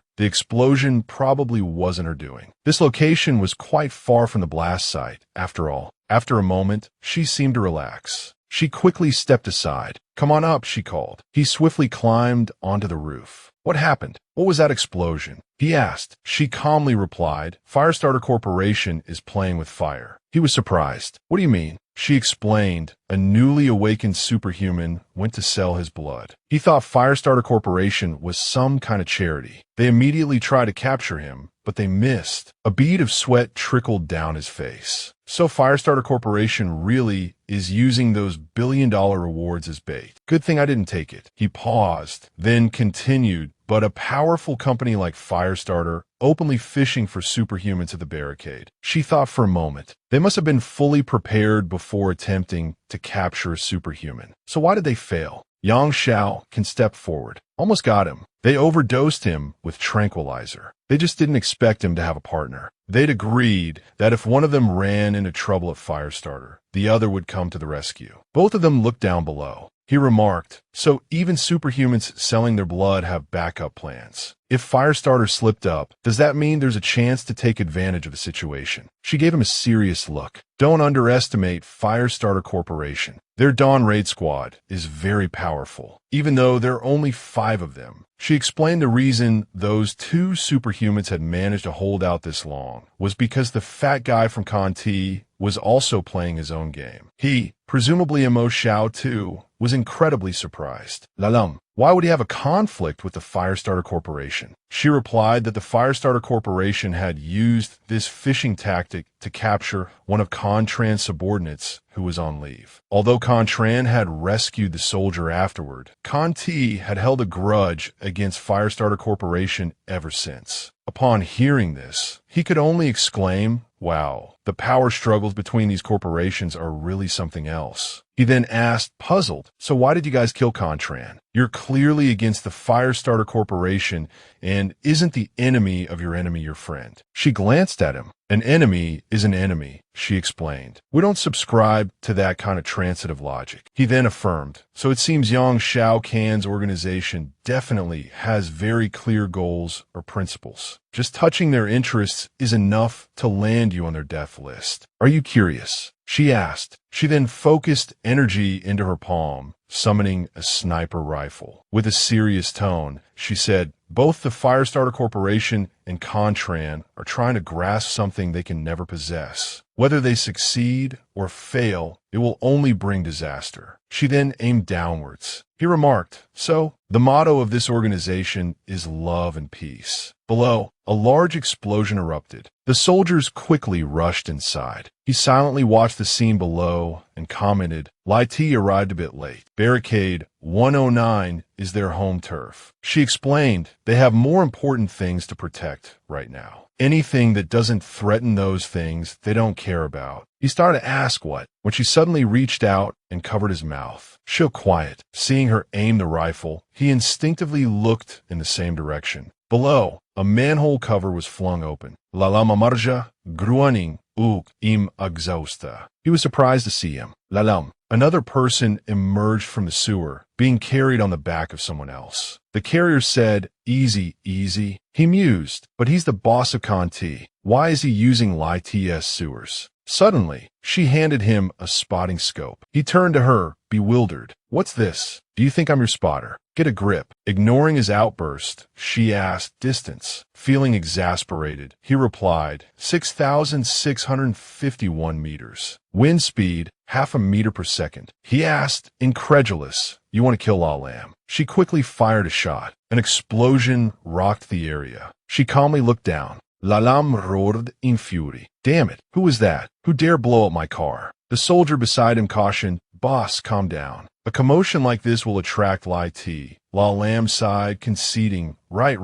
the explosion probably wasn't her doing. This location was quite far from the blast site, after all. After a moment, she seemed to relax. She quickly stepped aside. "Come on up," she called. He swiftly climbed onto the roof. "What happened? What was that explosion?" he asked. She calmly replied, "Firestarter Corporation is playing with fire." He was surprised. "What do you mean?" She explained, "A newly awakened superhuman went to sell his blood." He thought Firestarter Corporation was some kind of charity. They immediately tried to capture him, but they missed. A bead of sweat trickled down his face. So Firestarter Corporation really is using those billion-dollar rewards as bait. Good thing I didn't take it. He paused, then continued, "But a powerful company like Firestarter openly fishing for superhumans at the barricade." She thought for a moment. They must have been fully prepared before attempting to capture a superhuman. So why did they fail? Yang Xiao can step forward. Almost got him. They overdosed him with tranquilizer. They just didn't expect him to have a partner. They'd agreed that if one of them ran into trouble at Firestarter, the other would come to the rescue. Both of them looked down below. He remarked, "So even superhumans selling their blood have backup plans. If Firestarter slipped up, does that mean there's a chance to take advantage of the situation?" She gave him a serious look. "Don't underestimate Firestarter Corporation. Their Dawn Raid Squad is very powerful, even though there are only 5 of them." She explained the reason those 2 superhumans had managed to hold out this long was because the fat guy from Conti was also playing his own game. He, presumably a Mo Xiao too, was incredibly surprised. "Lalam, why would he have a conflict with the Firestarter Corporation?" She replied that the Firestarter Corporation had used this fishing tactic to capture one of Contran's subordinates who was on leave. Although Contran had rescued the soldier afterward, Conti had held a grudge against Firestarter Corporation ever since. Upon hearing this, he could only exclaim, "Wow, the power struggles between these corporations are really something else." He then asked, puzzled, "So why did you guys kill Contran? You're clearly against the Firestarter Corporation, and isn't the enemy of your enemy your friend?" She glanced at him. "An enemy is an enemy," she explained. "We don't subscribe to that kind of transitive logic." He then affirmed, "So it seems Yang Xiao Can's organization definitely has very clear goals or principles. Just touching their interests is enough to land you on their death list. Are you curious?" she asked. She then focused energy into her palm, summoning a sniper rifle. With a serious tone, she said, "Both the Firestarter Corporation and Contran are trying to grasp something they can never possess. Whether they succeed or fail, it will only bring disaster." She then aimed downwards. He remarked, "So, the motto of this organization is love and peace." Below, a large explosion erupted. The soldiers quickly rushed inside. He silently watched the scene below and commented, "Lai Ti arrived a bit late. Barricade 109 is their home turf." She explained, "They have more important things to protect right now. Anything that doesn't threaten those things, they don't care about." He started to ask what, when she suddenly reached out and covered his mouth. Still quiet. Seeing her aim the rifle, he instinctively looked in the same direction. Below, a manhole cover was flung open. "La lama marja, gruaning uk im exhausta." He was surprised to see him. "Lalam, Another person emerged from the sewer, being carried on the back of someone else. The carrier said, "Easy, easy." He mused, but he's the boss of Conti. Why is he using LITS sewers? Suddenly, she handed him a spotting scope. He turned to her, bewildered. "What's this? Do you think I'm your spotter? Get a grip." Ignoring his outburst, she asked distance. Feeling exasperated, he replied, 6,651 meters. Wind speed, half a meter per second. He asked, incredulous, "You want to kill La Lam?" She quickly fired a shot. An explosion rocked the area. She calmly looked down. La Lam roared in fury. "Damn it, who was that? Who dare blow up my car?" The soldier beside him cautioned, "Boss, calm down. A commotion like this will attract Li-T." La Lam sighed, conceding, Right.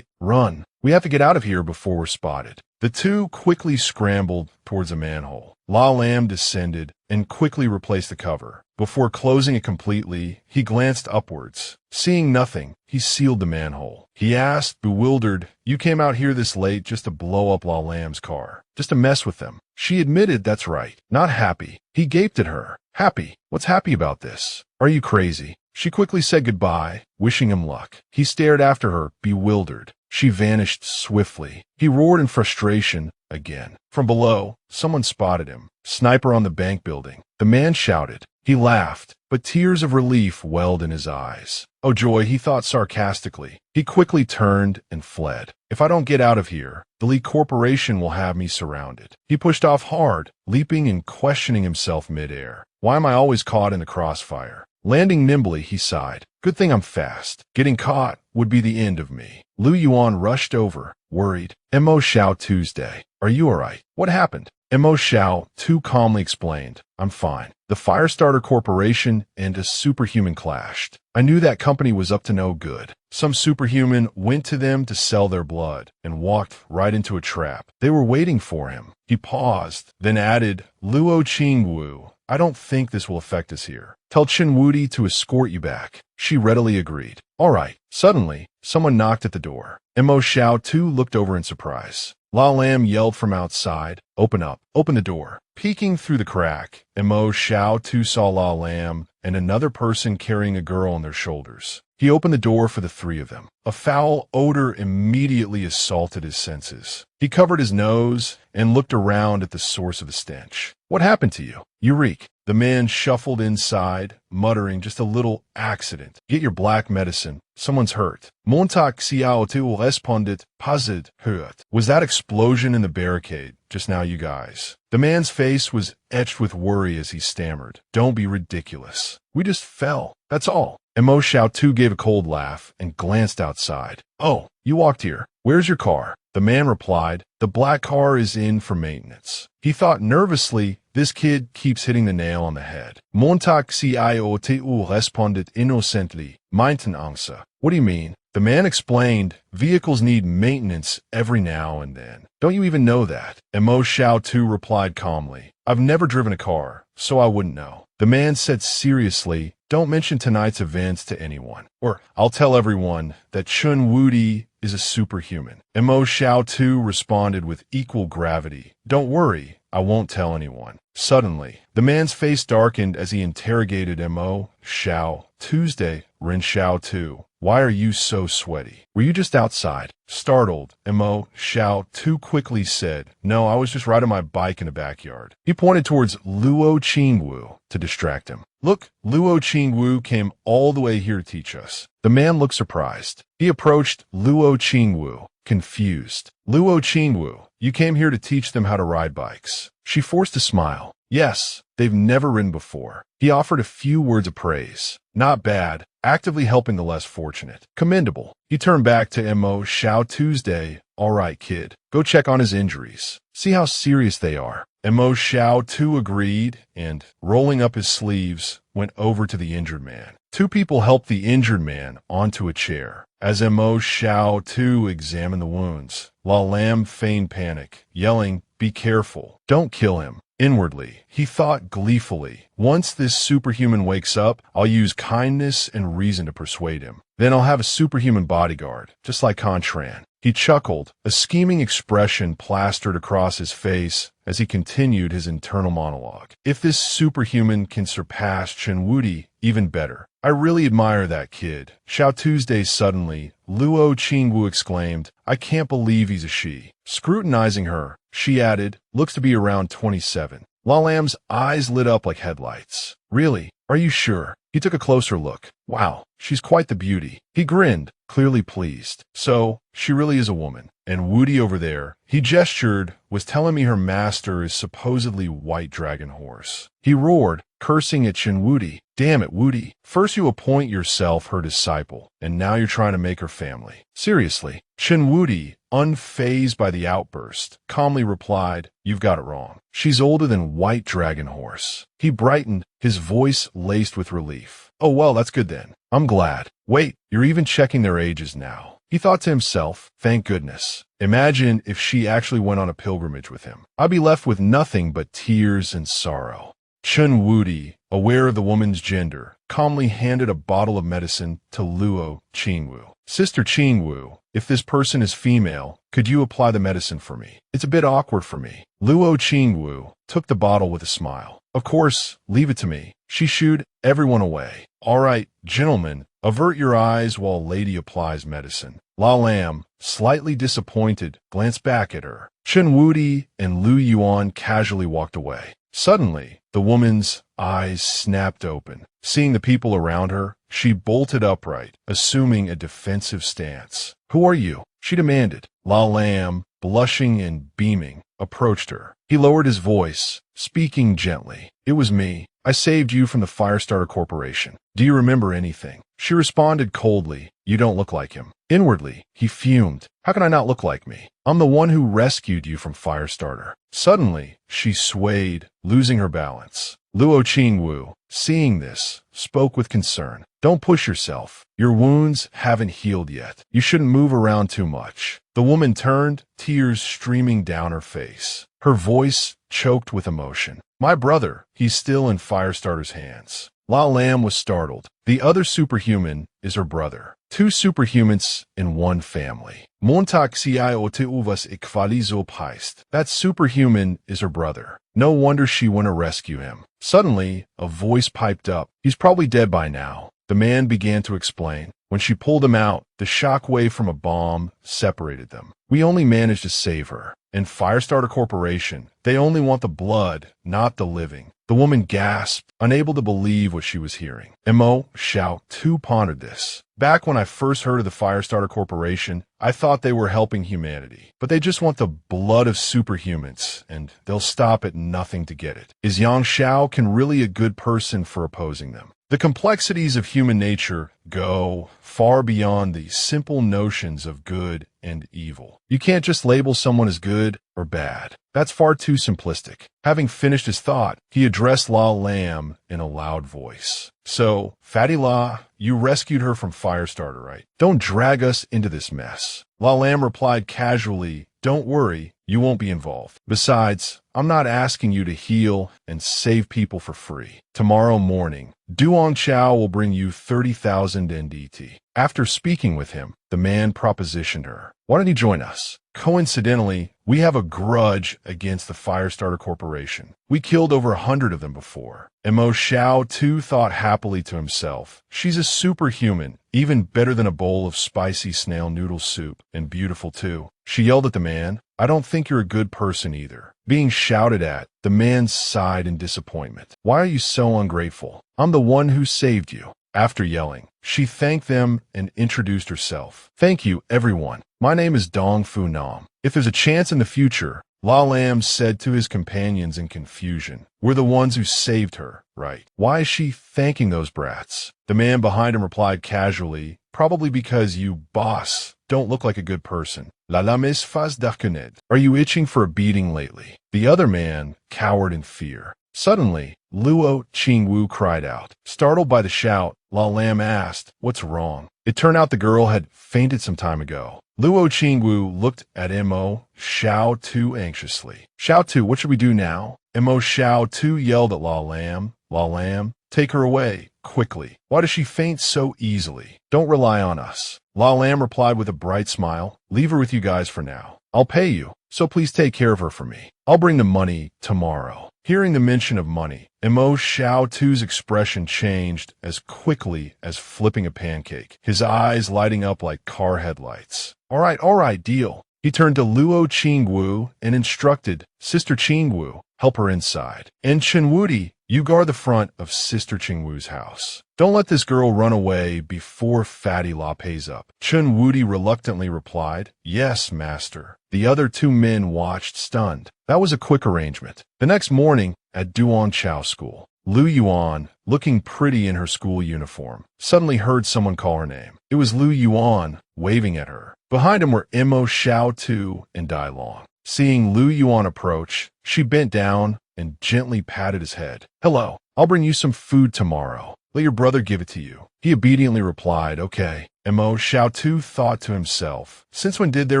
Run. We have to get out of here before we're spotted." The two quickly scrambled towards a manhole. La Lam descended and quickly replaced the cover. Before closing it completely, he glanced upwards. Seeing nothing, he sealed the manhole. He asked, bewildered, "You came out here this late just to blow up La Lam's car, just to mess with them?" She admitted that's right. Not happy. He gaped at her. "Happy? What's happy about this? Are you crazy?" She quickly said goodbye, wishing him luck. He stared after her, bewildered. She vanished swiftly. He roared in frustration again. From below, someone spotted him. "Sniper on the bank building." The man shouted. He laughed, but tears of relief welled in his eyes. Oh joy, he thought sarcastically. He quickly turned and fled. "If I don't get out of here, the Lee Corporation will have me surrounded." He pushed off hard, leaping and questioning himself midair. Why am I always caught in the crossfire? Landing nimbly, he sighed. Good thing I'm fast. Getting caught would be the end of me. Lu Yuan rushed over, worried. Mo Xiao Tuesday. Are you alright? What happened? Mo Xiao too calmly explained. I'm fine. The Firestarter Corporation and a superhuman clashed. I knew that company was up to no good. Some superhuman went to them to sell their blood and walked right into a trap. They were waiting for him. He paused, then added, Luo Qingwu. I don't think this will affect us here. Tell Chen Wudi to escort you back. She readily agreed. All right. Suddenly, someone knocked at the door. Mo Xiao too looked over in surprise. La Lam yelled from outside, Open up. Open the door. Peeking through the crack, Mo Xiao too saw La Lam and another person carrying a girl on their shoulders. He opened the door for the three of them. A foul odor immediately assaulted his senses. He covered his nose and looked around at the source of the stench. What happened to you? You reek. The man shuffled inside, muttering just a little accident. Get your black medicine. Someone's hurt. Montak Xiao tu responded, Pazid hurt. Was that explosion in the barricade just now, you guys? The man's face was etched with worry as he stammered. Don't be ridiculous. We just fell. That's all. Mo Xiao too gave a cold laugh and glanced outside. Oh, you walked here. Where's your car? The man replied, The black car is in for maintenance. He thought nervously, this kid keeps hitting the nail on the head. Montak Xiao tu responded innocently, Maintenance. What do you mean? The man explained, vehicles need maintenance every now and then. Don't you even know that? Mo Xiao too replied calmly, I've never driven a car, so I wouldn't know. The man said seriously, don't mention tonight's events to anyone, or I'll tell everyone that Chun Wudi is a superhuman. Mo Xiao too responded with equal gravity, don't worry, I won't tell anyone. Suddenly, the man's face darkened as he interrogated Mo Xiao. Tuesday, Ren Xiao too. Why are you so sweaty? Were you just outside? Startled, Mo Xiao too quickly said, No, I was just riding my bike in the backyard. He pointed towards Luo Qingwu to distract him. Look, Luo Qingwu came all the way here to teach us. The man looked surprised. He approached Luo Qingwu, confused. Luo Qingwu, you came here to teach them how to ride bikes. She forced a smile. Yes, they've never ridden before. He offered a few words of praise. Not bad, actively helping the less fortunate. Commendable. He turned back to Mo Xiao Tuesday. All right, kid, go check on his injuries. See how serious they are. Mo Xiao too agreed and, rolling up his sleeves, went over to the injured man. Two people helped the injured man onto a chair. As Mo Xiao too examined the wounds, La Lam feigned panic, yelling, Be careful. Don't kill him. Inwardly, he thought gleefully, once this superhuman wakes up, I'll use kindness and reason to persuade him. Then I'll have a superhuman bodyguard, just like Contran. He chuckled, a scheming expression plastered across his face as he continued his internal monologue. If this superhuman can surpass Chen Wudi, even better. I really admire that kid. Xiao Tuesday suddenly, Luo Qingwu exclaimed, I can't believe he's a she. Scrutinizing her, she added, looks to be around 27. La Lam's eyes lit up like headlights. Really? Are you sure? He took a closer look. Wow, she's quite the beauty. He grinned, clearly pleased. So, she really is a woman. And Woody over there, he gestured, was telling me her master is supposedly White Dragon Horse. He roared, cursing at Chen Wudi. Damn it, Woody. First you appoint yourself her disciple, and now you're trying to make her family. Seriously. Chen Wudi, unfazed by the outburst, calmly replied, You've got it wrong. She's older than White Dragon Horse. He brightened, his voice laced with relief. Oh well, that's good then. I'm glad. Wait, you're even checking their ages now. He thought to himself, thank goodness. Imagine if she actually went on a pilgrimage with him. I'd be left with nothing but tears and sorrow. Chen Wudi, aware of the woman's gender, calmly handed a bottle of medicine to Luo Qingwu. Sister Qingwu, if this person is female, could you apply the medicine for me? It's a bit awkward for me. Luo Qingwu took the bottle with a smile. Of course, leave it to me. She shooed everyone away. All right, gentlemen, avert your eyes while lady applies medicine. La Lam, slightly disappointed, glanced back at her. Chen Wudi and Lu Yuan casually walked away. Suddenly, the woman's eyes snapped open. Seeing the people around her, she bolted upright, assuming a defensive stance. Who are you? She demanded. La Lam, blushing and beaming, approached her. He lowered his voice, speaking gently. It was me. I saved you from the Firestarter Corporation. Do you remember anything? She responded coldly. You don't look like him. Inwardly, he fumed. How can I not look like me? I'm the one who rescued you from Firestarter. Suddenly, she swayed, losing her balance. Luo Qingwu, seeing this, spoke with concern. Don't push yourself. Your wounds haven't healed yet. You shouldn't move around too much. The woman turned, tears streaming down her face. Her voice choked with emotion. My brother, he's still in Firestarter's hands. La Lam was startled. The other superhuman is her brother. Two superhumans in one family. Montak si ote uvas ikvalizo paist. That superhuman is her brother. No wonder she went to rescue him. Suddenly, a voice piped up. He's probably dead by now. The man began to explain. When she pulled him out, the shockwave from a bomb separated them. We only managed to save her. In Firestarter Corporation, they only want the blood, not the living. The woman gasped, unable to believe what she was hearing. Mo Xiao Tu pondered this. Back when I first heard of the Firestarter Corporation, I thought they were helping humanity. But they just want the blood of superhumans, and they'll stop at nothing to get it. Is Yang Xiao can really a good person for opposing them? The complexities of human nature go far beyond the simple notions of good and evil. You can't just label someone as good or bad. That's far too simplistic. Having finished his thought, he addressed La Lam in a loud voice. So, Fatty La, you rescued her from Firestarter, right? Don't drag us into this mess. La Lam replied casually, don't worry, you won't be involved. Besides, I'm not asking you to heal and save people for free. Tomorrow morning, Duong Chao will bring you 30,000 NDT. After speaking with him, the man propositioned her. Why don't you join us? Coincidentally, we have a grudge against the Firestarter Corporation. We killed over 100 of them before. And Mo Xiao too thought happily to himself. She's a superhuman, even better than a bowl of spicy snail noodle soup, and beautiful too. She yelled at the man, I don't think you're a good person either. Being shouted at, the man sighed in disappointment. Why are you so ungrateful? I'm the one who saved you. After yelling, she thanked them and introduced herself. Thank you, everyone. My name is Dong Fu Nam. If there's a chance in the future, La Lam said to his companions in confusion, we're the ones who saved her, right? Why is she thanking those brats? The man behind him replied casually, probably because you, boss, don't look like a good person. La Lam faz d'arcaned. Are you itching for a beating lately? The other man cowered in fear. Suddenly, Luo Qingwu cried out. Startled by the shout, La Lam asked, what's wrong? It turned out the girl had fainted some time ago. Luo Qingwu looked at Mo Xiao Tu anxiously. Xiao Tu, what should we do now? Mo Xiao Tu yelled at La Lam. La Lam, take her away, quickly. Why does she faint so easily? Don't rely on us. La Lam replied with a bright smile. Leave her with you guys for now. I'll pay you, so please take care of her for me. I'll bring the money tomorrow. Hearing the mention of money, Mo Xiaotu's expression changed as quickly as flipping a pancake, his eyes lighting up like car headlights. All right, deal. He turned to Luo Qingwu and instructed, Sister Qingwu, help her inside. And Chenwudi, you guard the front of Sister Qingwu's house. Don't let this girl run away before Fatty La pays up. Chenwudi reluctantly replied, Yes, master. The other two men watched stunned. That was a quick arrangement. The next morning, at Duan Chao School, Lu Yuan, looking pretty in her school uniform, suddenly heard someone call her name. It was Lu Yuan, waving at her. Behind him were Mo Xiaotu and Dai Long. Seeing Lu Yuan approach, she bent down and gently patted his head. Hello, I'll bring you some food tomorrow. Let your brother give it to you. He obediently replied, Okay. Mo Xiaotu thought to himself, since when did their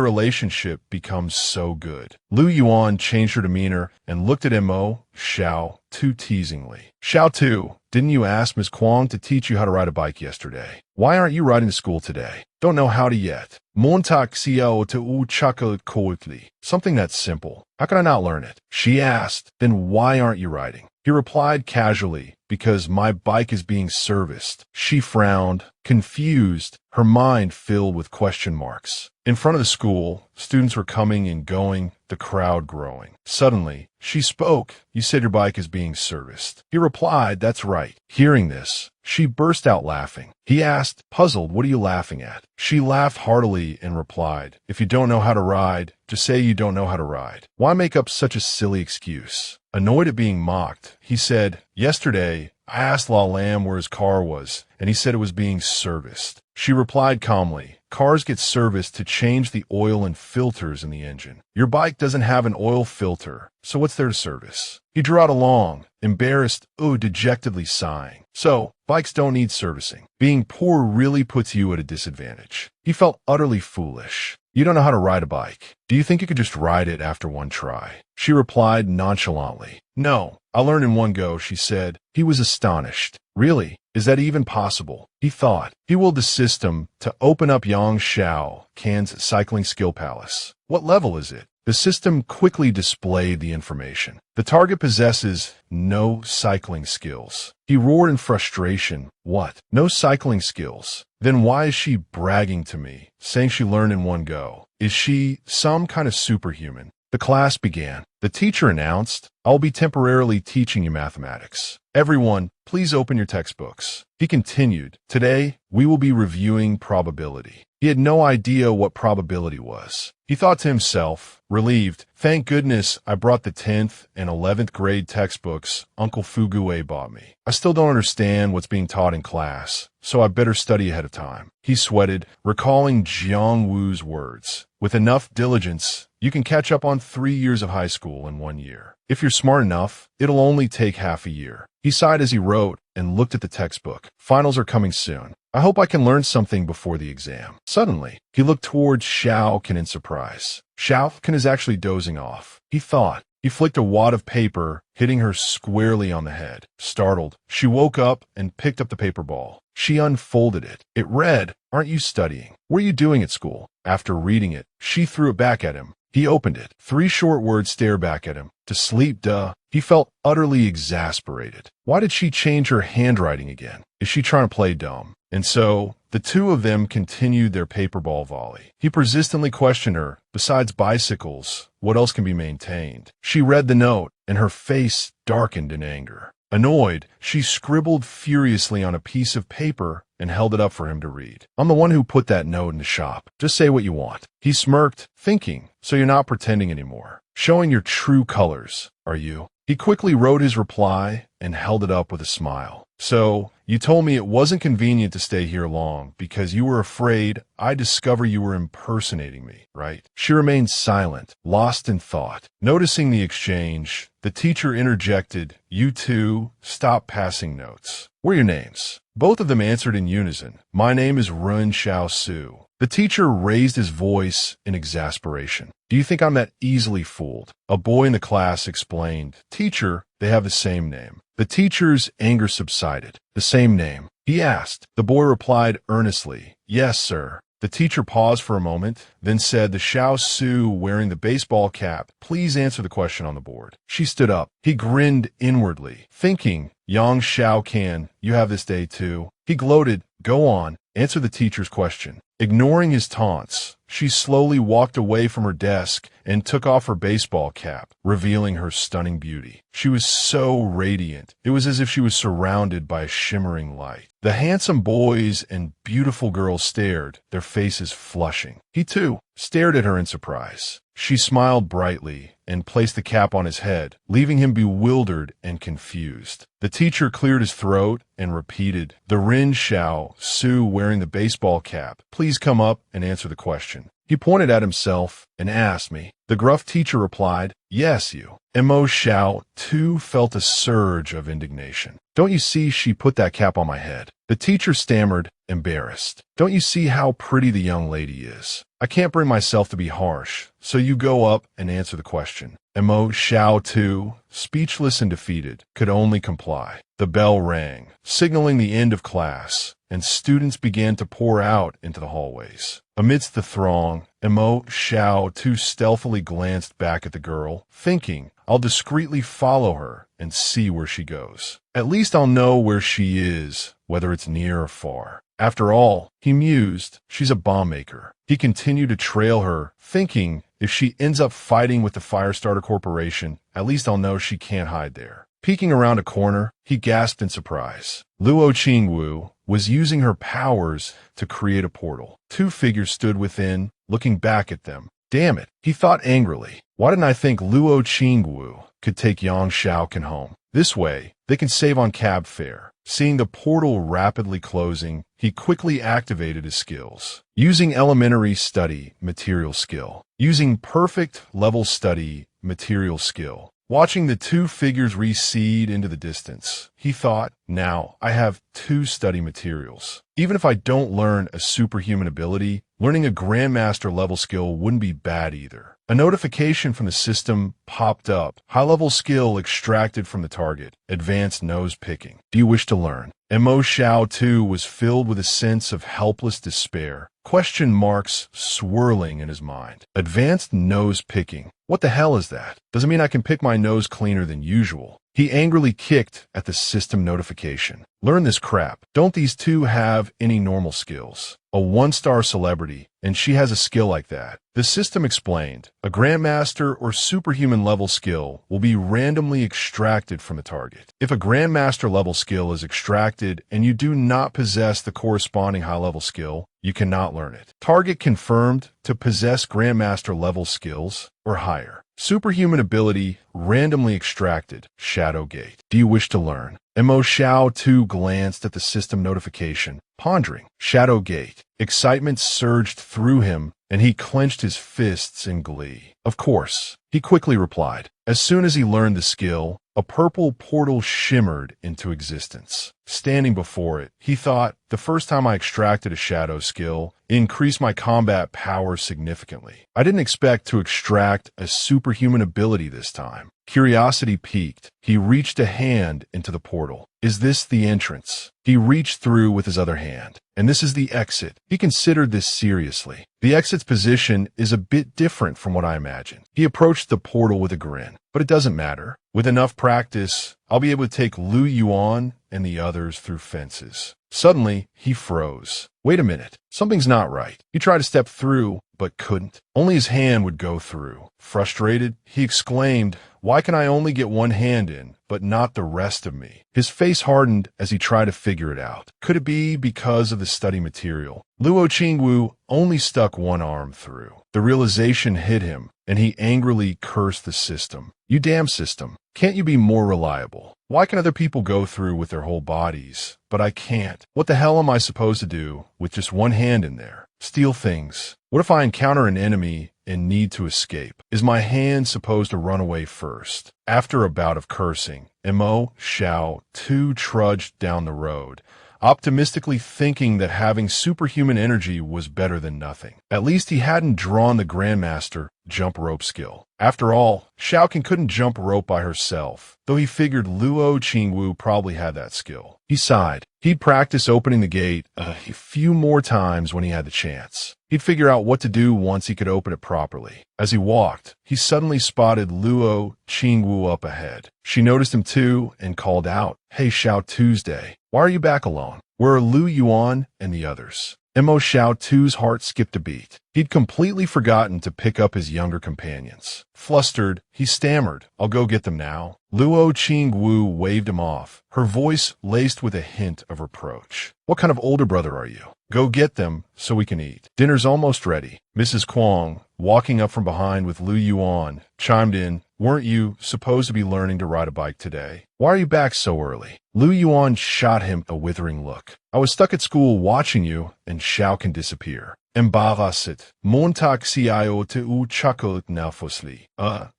relationship become so good? Lu Yuan changed her demeanor and looked at Mo Xiaotu teasingly. Xiaotu, didn't you ask Ms. Kwong to teach you how to ride a bike yesterday? Why aren't you riding to school today? Don't know how to yet. Montak xiao to u chocolate quickly. Something that's simple. How can I not learn it? She asked, Then why aren't you riding? He replied casually, Because my bike is being serviced. She frowned, confused, her mind filled with question marks. In front of the school, students were coming and going, the crowd growing. Suddenly, she spoke. You said your bike is being serviced. He replied, That's right. Hearing this, she burst out laughing. He asked, puzzled, What are you laughing at? She laughed heartily and replied, If you don't know how to ride, just say you don't know how to ride. Why make up such a silly excuse? Annoyed at being mocked, he said, Yesterday, I asked La Lam where his car was, and he said it was being serviced. She replied calmly, Cars get serviced to change the oil and filters in the engine. Your bike doesn't have an oil filter, so what's there to service? He drew out a long, embarrassed, dejectedly sighing. So, bikes don't need servicing. Being poor really puts you at a disadvantage. He felt utterly foolish. You don't know how to ride a bike. Do you think you could just ride it after one try? She replied nonchalantly. No, I'll learn in one go, she said. He was astonished. Really? Is that even possible? He thought. He willed the system to open up Yang Xiao Can's cycling skill palace. What level is it? The system quickly displayed the information. The target possesses no cycling skills. He roared in frustration. What? No cycling skills? Then why is she bragging to me, saying she learned in one go? Is she some kind of superhuman? The class began. The teacher announced, I'll be temporarily teaching you mathematics. Everyone, please open your textbooks. He continued, Today, we will be reviewing probability. He had no idea what probability was. He thought to himself, relieved, Thank goodness I brought the 10th and 11th grade textbooks Uncle Fugue bought me. I still don't understand what's being taught in class, so I better study ahead of time. He sweated, recalling Jiang Wu's words. With enough diligence, you can catch up on 3 years of high school in 1 year. If you're smart enough, it'll only take half a year. He sighed as he wrote and looked at the textbook. Finals are coming soon. I hope I can learn something before the exam. Suddenly, he looked towards Xiao Can in surprise. Xiao Can is actually dozing off. He thought. He flicked a wad of paper, hitting her squarely on the head. Startled, she woke up and picked up the paper ball. She unfolded it. It read, Aren't you studying? What are you doing at school? After reading it, she threw it back at him. He opened it. 3 short words stare back at him. To sleep, duh. He felt utterly exasperated. Why did she change her handwriting again? Is she trying to play dumb? And so, the two of them continued their paperball volley. He persistently questioned her, besides bicycles, what else can be maintained? She read the note, and her face darkened in anger. Annoyed, she scribbled furiously on a piece of paper and held it up for him to read. I'm the one who put that note in the shop. Just say what you want. He smirked, thinking, so you're not pretending anymore. Showing your true colors, are you? He quickly wrote his reply and held it up with a smile. So, you told me it wasn't convenient to stay here long because you were afraid I'd discover you were impersonating me, right? She remained silent, lost in thought. Noticing the exchange, the teacher interjected, You two, stop passing notes. What are your names? Both of them answered in unison. My name is Ren Xiaosu. The teacher raised his voice in exasperation. Do you think I'm that easily fooled? A boy in the class explained. Teacher, they have the same name. The teacher's anger subsided. The same name? He asked. The boy replied earnestly. Yes, sir. The teacher paused for a moment, then said, "The Xiaosu wearing the baseball cap, please answer the question on the board." She stood up. He grinned inwardly, thinking, "Yang Xiaocan, you have this day too." He gloated, "Go on, answer the teacher's question." Ignoring his taunts, she slowly walked away from her desk and took off her baseball cap, revealing her stunning beauty. She was so radiant, it was as if she was surrounded by a shimmering light. The handsome boys and beautiful girls stared, their faces flushing. He, too, stared at her in surprise. She smiled brightly and placed the cap on his head, leaving him bewildered and confused. The teacher cleared his throat and repeated, "The Ren Xiaosu wearing the baseball cap, please come up and answer the question." He pointed at himself and asked me. The gruff teacher replied, "Yes, you." Mo Xiao, too, felt a surge of indignation. "Don't you see she put that cap on my head?" The teacher stammered, embarrassed. "Don't you see how pretty the young lady is? I can't bring myself to be harsh, so you go up and answer the question." Mo Xiao, too, speechless and defeated, could only comply. The bell rang, signaling the end of class, and students began to pour out into the hallways. Amidst the throng, Mo Xiao too stealthily glanced back at the girl, thinking, "I'll discreetly follow her and see where she goes. At least I'll know where she is, whether it's near or far." After all, he mused, she's a bomb maker. He continued to trail her, thinking, if she ends up fighting with the Firestarter Corporation, at least I'll know she can't hide there. Peeking around a corner, he gasped in surprise. Luo Qingwu was using her powers to create a portal. Two figures stood within, looking back at them. Damn it, he thought angrily. Why didn't I think Luo Qingwu could take Yang Xiaocan home? This way, they can save on cab fare. Seeing the portal rapidly closing, he quickly activated his skills. Using elementary study material skill. Using perfect level study material skill. Watching the two figures recede into the distance, he thought, now I have two study materials. Even if I don't learn a superhuman ability, learning a Grandmaster level skill wouldn't be bad either. A notification from the system popped up. High-level skill extracted from the target. Advanced nose picking. Do you wish to learn? Mo Xiao too was filled with a sense of helpless despair. Question marks swirling in his mind. Advanced nose picking. What the hell is that? Doesn't mean I can pick my nose cleaner than usual. He angrily kicked at the system notification. Learn this crap. Don't these two have any normal skills? A one-star celebrity, and she has a skill like that. The system explained, a Grandmaster or superhuman level skill will be randomly extracted from the target. If a Grandmaster level skill is extracted and you do not possess the corresponding high-level skill, you cannot learn it. Target confirmed to possess Grandmaster level skills or higher. Superhuman ability randomly extracted. Shadow Gate. Do you wish to learn? Mo Xiao too glanced at the system notification, pondering. Shadow Gate. Excitement surged through him, and he clenched his fists in glee. Of course, he quickly replied. As soon as he learned the skill, a purple portal shimmered into existence. Standing before it, he thought, the first time I extracted a shadow skill, it increased my combat power significantly. I didn't expect to extract a superhuman ability this time. Curiosity piqued. He reached a hand into the portal. Is this the entrance? He reached through with his other hand. And this is the exit. He considered this seriously. The exit's position is a bit different from what I imagined. He approached the portal with a grin. But it doesn't matter. With enough practice, I'll be able to take Lu Yuan and the others through fences. Suddenly, he froze. Wait a minute. Something's not right. He tried to step through, but couldn't. Only his hand would go through. Frustrated, he exclaimed, why can I only get one hand in, but not the rest of me? His face hardened as he tried to figure it out. Could it be because of the study material? Luo Qingwu only stuck one arm through. The realization hit him, and he angrily cursed the system. You damn system. Can't you be more reliable? Why can other people go through with their whole bodies, but I can't? What the hell am I supposed to do with just one hand in there? Steal things. What if I encounter an enemy and need to escape? Is my hand supposed to run away first? After a bout of cursing, Mo Xiao too trudged down the road, optimistically thinking that having superhuman energy was better than nothing. At least he hadn't drawn the Grandmaster jump rope skill. After all, Xiaocan couldn't jump rope by herself, though he figured Luo Qingwu probably had that skill. He sighed. He'd practice opening the gate a few more times when he had the chance. He'd figure out what to do once he could open it properly. As he walked, he suddenly spotted Luo Qingwu up ahead. She noticed him too and called out, "Hey, Xiao Tuesday, why are you back alone? Where are Lu Yuan and the others?" Mo Xiao Tu's heart skipped a beat. He'd completely forgotten to pick up his younger companions. Flustered, he stammered, "I'll go get them now." Luo Qingwu waved him off, her voice laced with a hint of reproach. "What kind of older brother are you? Go get them so we can eat. Dinner's almost ready." Mrs. Kwong, walking up from behind with Lu Yuan, chimed in, "Weren't you supposed to be learning to ride a bike today? Why are you back so early?" Lu Yuan shot him a withering look. "I was stuck at school watching you, and Xiao can disappear." Embarrassed, Montak Cio te u chuckled nervously.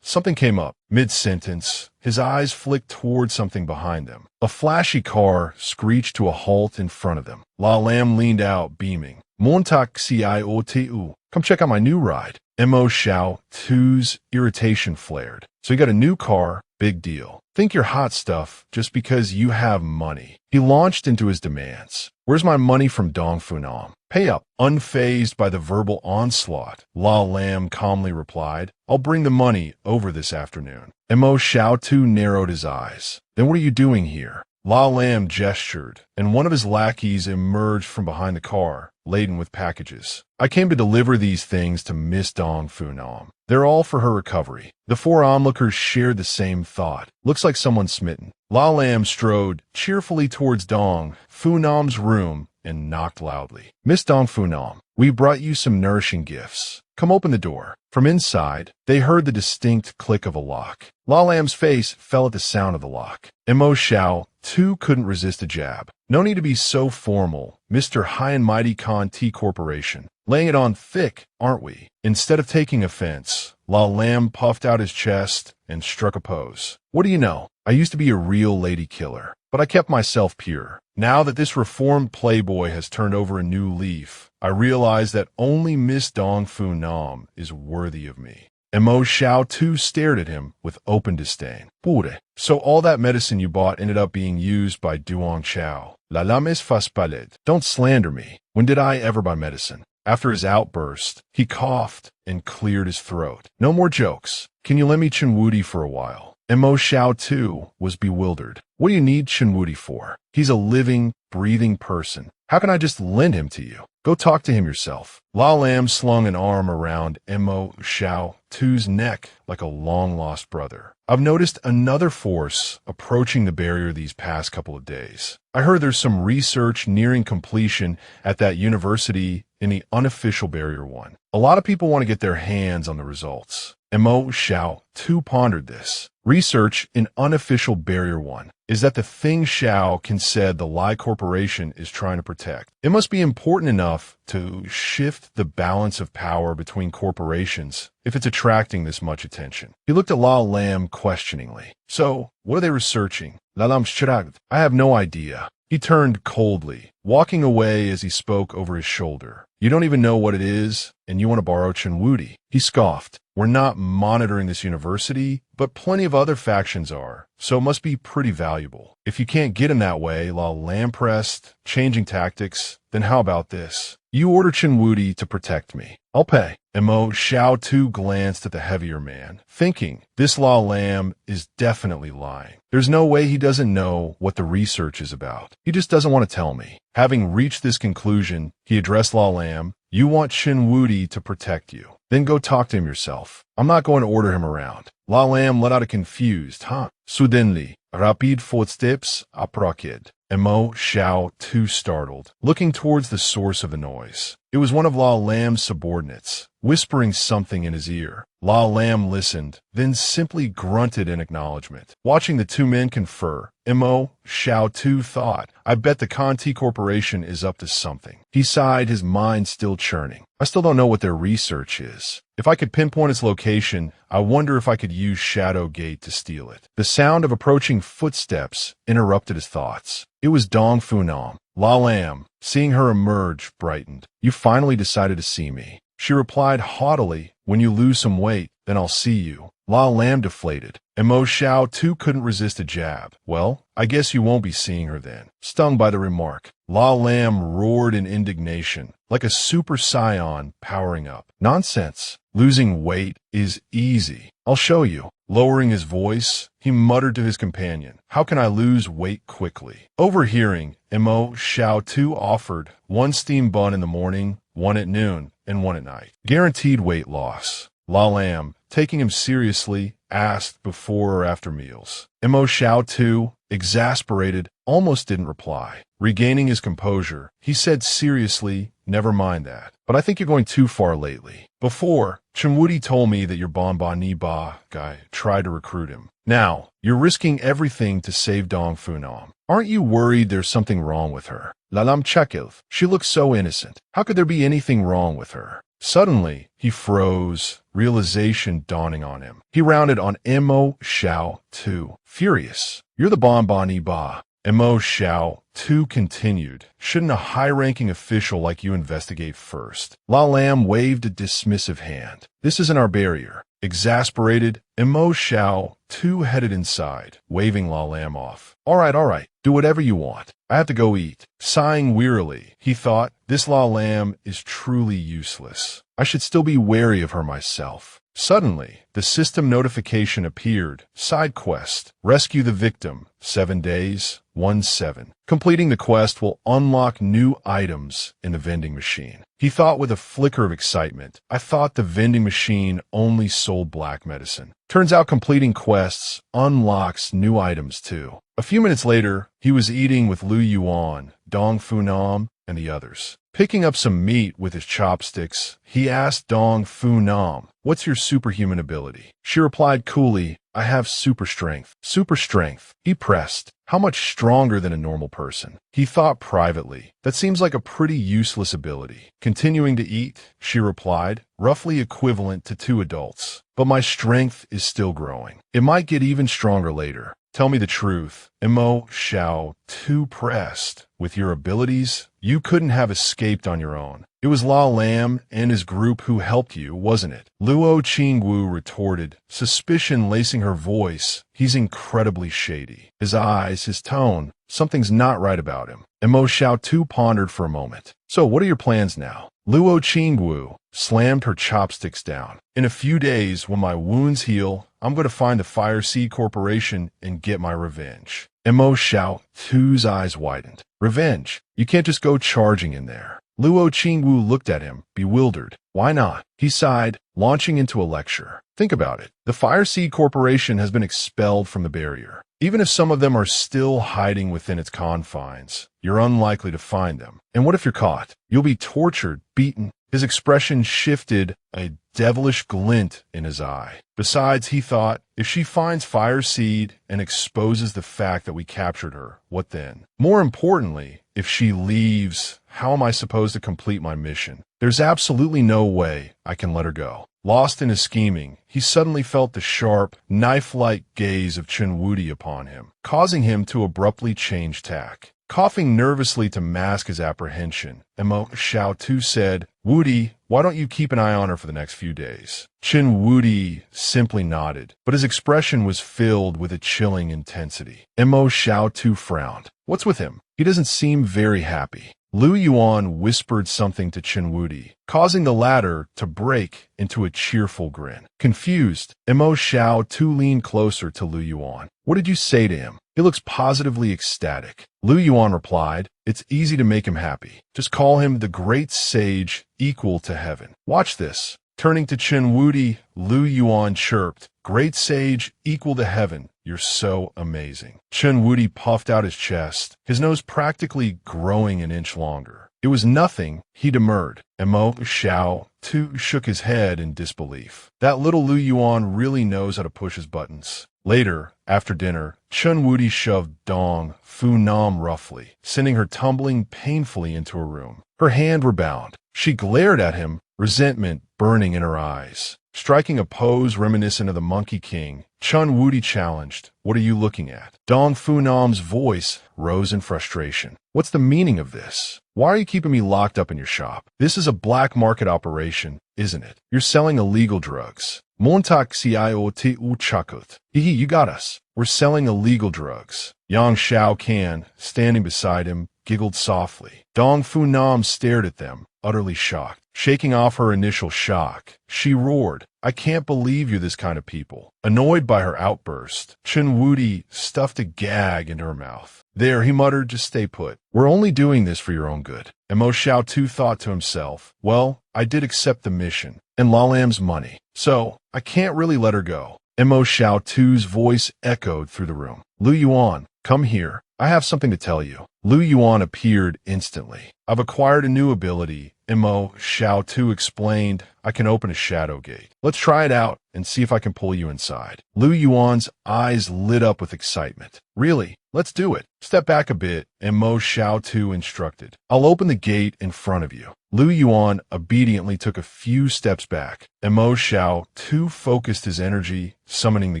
Something came up. Mid-sentence, his eyes flicked toward something behind them. A flashy car screeched to a halt in front of them. La Lam leaned out, beaming. Montak Cio te u. "Come check out my new ride." Mo Xiao Tu's irritation flared. "So you got a new car? Big deal. Think you're hot stuff just because you have money." He launched into his demands. "Where's my money from Dong Funam? Pay up." Unfazed by the verbal onslaught, La Lam calmly replied, "I'll bring the money over this afternoon." Mo Xiao Tu narrowed his eyes. "Then what are you doing here?" La Lam gestured, and one of his lackeys emerged from behind the car, laden with packages. "I came to deliver these things to Miss Dong Funam. They're all for her recovery." The four onlookers shared the same thought. "Looks like someone's smitten." La Lam strode cheerfully towards Dong Funam's room and knocked loudly. "Miss Dong Funam, we brought you some nourishing gifts. Come open the door." From inside, they heard the distinct click of a lock. La Lam's face fell at the sound of the lock. Mo Xiao Tu couldn't resist a jab. "No need to be so formal, Mr. High and Mighty Khan T Corporation. Laying it on thick, aren't we?" Instead of taking offense, La Lam puffed out his chest and struck a pose. "What do you know? I used to be a real lady killer, but I kept myself pure. Now that this reformed playboy has turned over a new leaf, I realize that only Miss Dong Funam is worthy of me." Mo Xiao Tu stared at him with open disdain. "Pure. So all that medicine you bought ended up being used by Duong Chao. La lames fas paled. Don't slander me. When did I ever buy medicine?" After his outburst, he coughed and cleared his throat. "No more jokes. Can you lend me Chenwudi for a while?" Mo Xiao Tu was bewildered. "What do you need Chenwudi for? He's a living, breathing person. How can I just lend him to you? Go talk to him yourself." La Lam slung an arm around Mo Xiao Tu's neck like a long-lost brother. "I've noticed another force approaching the barrier these past couple of days. I heard there's some research nearing completion at that university in the unofficial Barrier 1. A lot of people want to get their hands on the results." Mo Xiao Tu pondered this. Research in unofficial Barrier 1. Is that the thing Xiao can said the Lai Corporation is trying to protect? It must be important enough to shift the balance of power between corporations if it's attracting this much attention. He looked at La Lam questioningly. "So, what are they researching?" La Lam shrugged. "I have no idea." He turned coldly, walking away as he spoke over his shoulder. "You don't even know what it is, and you want to borrow Chenwudi." He scoffed. "We're not monitoring this university, but plenty of other factions are, so it must be pretty valuable. If you can't get him that way," La Lam pressed, changing tactics, "then how about this? You order Chenwudi to protect me. I'll pay." Mo Xiao Tu glanced at the heavier man, thinking, this La Lam is definitely lying. There's no way he doesn't know what the research is about. He just doesn't want to tell me. Having reached this conclusion, he addressed La Lam. "You want Chenwudi to protect you. Then go talk to him yourself. I'm not going to order him around." La Lam let out a confused, "Huh?" Suddenly, rapid footsteps approached. Mo Xiao Tu startled, looking towards the source of the noise. It was one of La Lam's subordinates, whispering something in his ear. La Lam listened, then simply grunted in acknowledgement. Watching the two men confer, Mo Xiao Tu thought, "I bet the Conti Corporation is up to something." He sighed, his mind still churning. "I still don't know what their research is. If I could pinpoint its location, I wonder if I could use Shadow Gate to steal it." The sound of approaching footsteps interrupted his thoughts. It was Dong Funam. La Lam, seeing her emerge, brightened. "You finally decided to see me." She replied haughtily, "When you lose some weight, then I'll see you." La Lam deflated. and Mo Xiao too couldn't resist a jab. Well, I guess you won't be seeing her then. Stung by the remark, La Lam roared in indignation, like a super scion powering up. Nonsense. Losing weight is easy. I'll show you. Lowering his voice, he muttered to his companion, how can I lose weight quickly? Overhearing, Mo Xiao too offered 1 steam bun in the morning, 1 at noon, and 1 at night. Guaranteed weight loss. La Lam, taking him seriously, asked before or after meals. Mo Xiao too, exasperated, almost didn't reply. Regaining his composure, he said seriously, never mind that. But I think you're going too far lately. Before, Chunwudi told me that your Bonbon Ba guy tried to recruit him. Now, you're risking everything to save Dong Funam. Aren't you worried there's something wrong with her? Lalam Chekilv, she looks so innocent. How could there be anything wrong with her? Suddenly, he froze, realization dawning on him. He rounded on Mo Xiao too, furious. You're the Bonbon Ba. Mo Xiao too continued. Shouldn't a high-ranking official like you investigate first? La Lam waved a dismissive hand. This isn't our barrier. Exasperated, Mo Xiao too headed inside, waving La Lam off. All right, do whatever you want. I have to go eat. Sighing wearily, he thought, this La Lam is truly useless. I should still be wary of her myself. Suddenly, the system notification appeared. Side quest. Rescue the victim. 7 days. 1-7. Completing the quest will unlock new items in the vending machine. He thought with a flicker of excitement. I thought the vending machine only sold black medicine. Turns out completing quests unlocks new items too. A few minutes later, he was eating with Lu Yuan, Dong Funam, and the others. Picking up some meat with his chopsticks, he asked Dong Funam, what's your superhuman ability? She replied coolly, I have super strength. Super strength. He pressed. How much stronger than a normal person? He thought privately. That seems like a pretty useless ability. Continuing to eat, she replied, roughly equivalent to 2 adults. But my strength is still growing. It might get even stronger later. Tell me the truth. Mo Xiao too pressed. With your abilities, you couldn't have escaped on your own. It was La Lam and his group who helped you, wasn't it? Luo Qingwu retorted, suspicion lacing her voice. He's incredibly shady. His eyes, his tone, something's not right about him. Mo Xiao too pondered for a moment. So what are your plans now? Luo Qingwu slammed her chopsticks down. In a few days, when my wounds heal, I'm going to find the Fire Seed Corporation and get my revenge. Mo Xiao too's eyes widened. Revenge? You can't just go charging in there. Luo Qingwu looked at him, bewildered. Why not? He sighed, launching into a lecture. Think about it. The Fire Seed Corporation has been expelled from the barrier. Even if some of them are still hiding within its confines, you're unlikely to find them. And what if you're caught? You'll be tortured, beaten. His expression shifted, a devilish glint in his eye. Besides, he thought, if she finds Fire Seed and exposes the fact that we captured her, what then? More importantly, if she leaves, how am I supposed to complete my mission? There's absolutely no way I can let her go. Lost in his scheming, he suddenly felt the sharp, knife-like gaze of Chunwudi upon him, causing him to abruptly change tack. Coughing nervously to mask his apprehension, Mo Xiao too said, Wudi, why don't you keep an eye on her for the next few days? Wudi simply nodded, but his expression was filled with a chilling intensity. Mo Xiao too frowned. What's with him? He doesn't seem very happy. Lu Yuan whispered something to Wudi, causing the latter to break into a cheerful grin. Confused, Mo Xiao too leaned closer to Lu Yuan. What did you say to him? He looks positively ecstatic. Lu Yuan replied, it's easy to make him happy. Just call him the great sage equal to heaven. Watch this. Turning to Wudi, Lu Yuan chirped, great sage equal to heaven. You're so amazing. Wudi puffed out his chest, his nose practically growing an inch longer. It was nothing, he demurred. Mo Xiao too shook his head in disbelief. That little Lu Yuan really knows how to push his buttons. Later, after dinner, Wudi shoved Dong Funam roughly, sending her tumbling painfully into her room. Her hand rebounded. She glared at him, resentment burning in her eyes. Striking a pose reminiscent of the Monkey King, Wudi challenged, what are you looking at? Dong Funam's voice rose in frustration. What's the meaning of this? Why are you keeping me locked up in your shop? This is a black market operation, isn't it? You're selling illegal drugs. Montak ciot uchakut. You got us. We're selling illegal drugs. Yang Xiao Kan, standing beside him, giggled softly. Dong Fu Nam stared at them, utterly shocked. Shaking off her initial shock, she roared, I can't believe you're this kind of people. Annoyed by her outburst, Chen Wudi stuffed a gag into her mouth. There, he muttered, just stay put. We're only doing this for your own good. And Mo Xiao Tu thought to himself, well, I did accept the mission, and Lalam's money, so I can't really let her go. And Mo Xiao Tu's voice echoed through the room. Lu Yuan, come here. I have something to tell you. Lu Yuan appeared instantly. I've acquired a new ability, and Mo Xiao Tu explained, I can open a shadow gate. Let's try it out and see if I can pull you inside. Lu Yuan's eyes lit up with excitement. Really? Let's do it. Step back a bit, and Mo Xiao Tu instructed. I'll open the gate in front of you. Lu Yuan obediently took a few steps back, and Mo Xiao Tu focused his energy, summoning the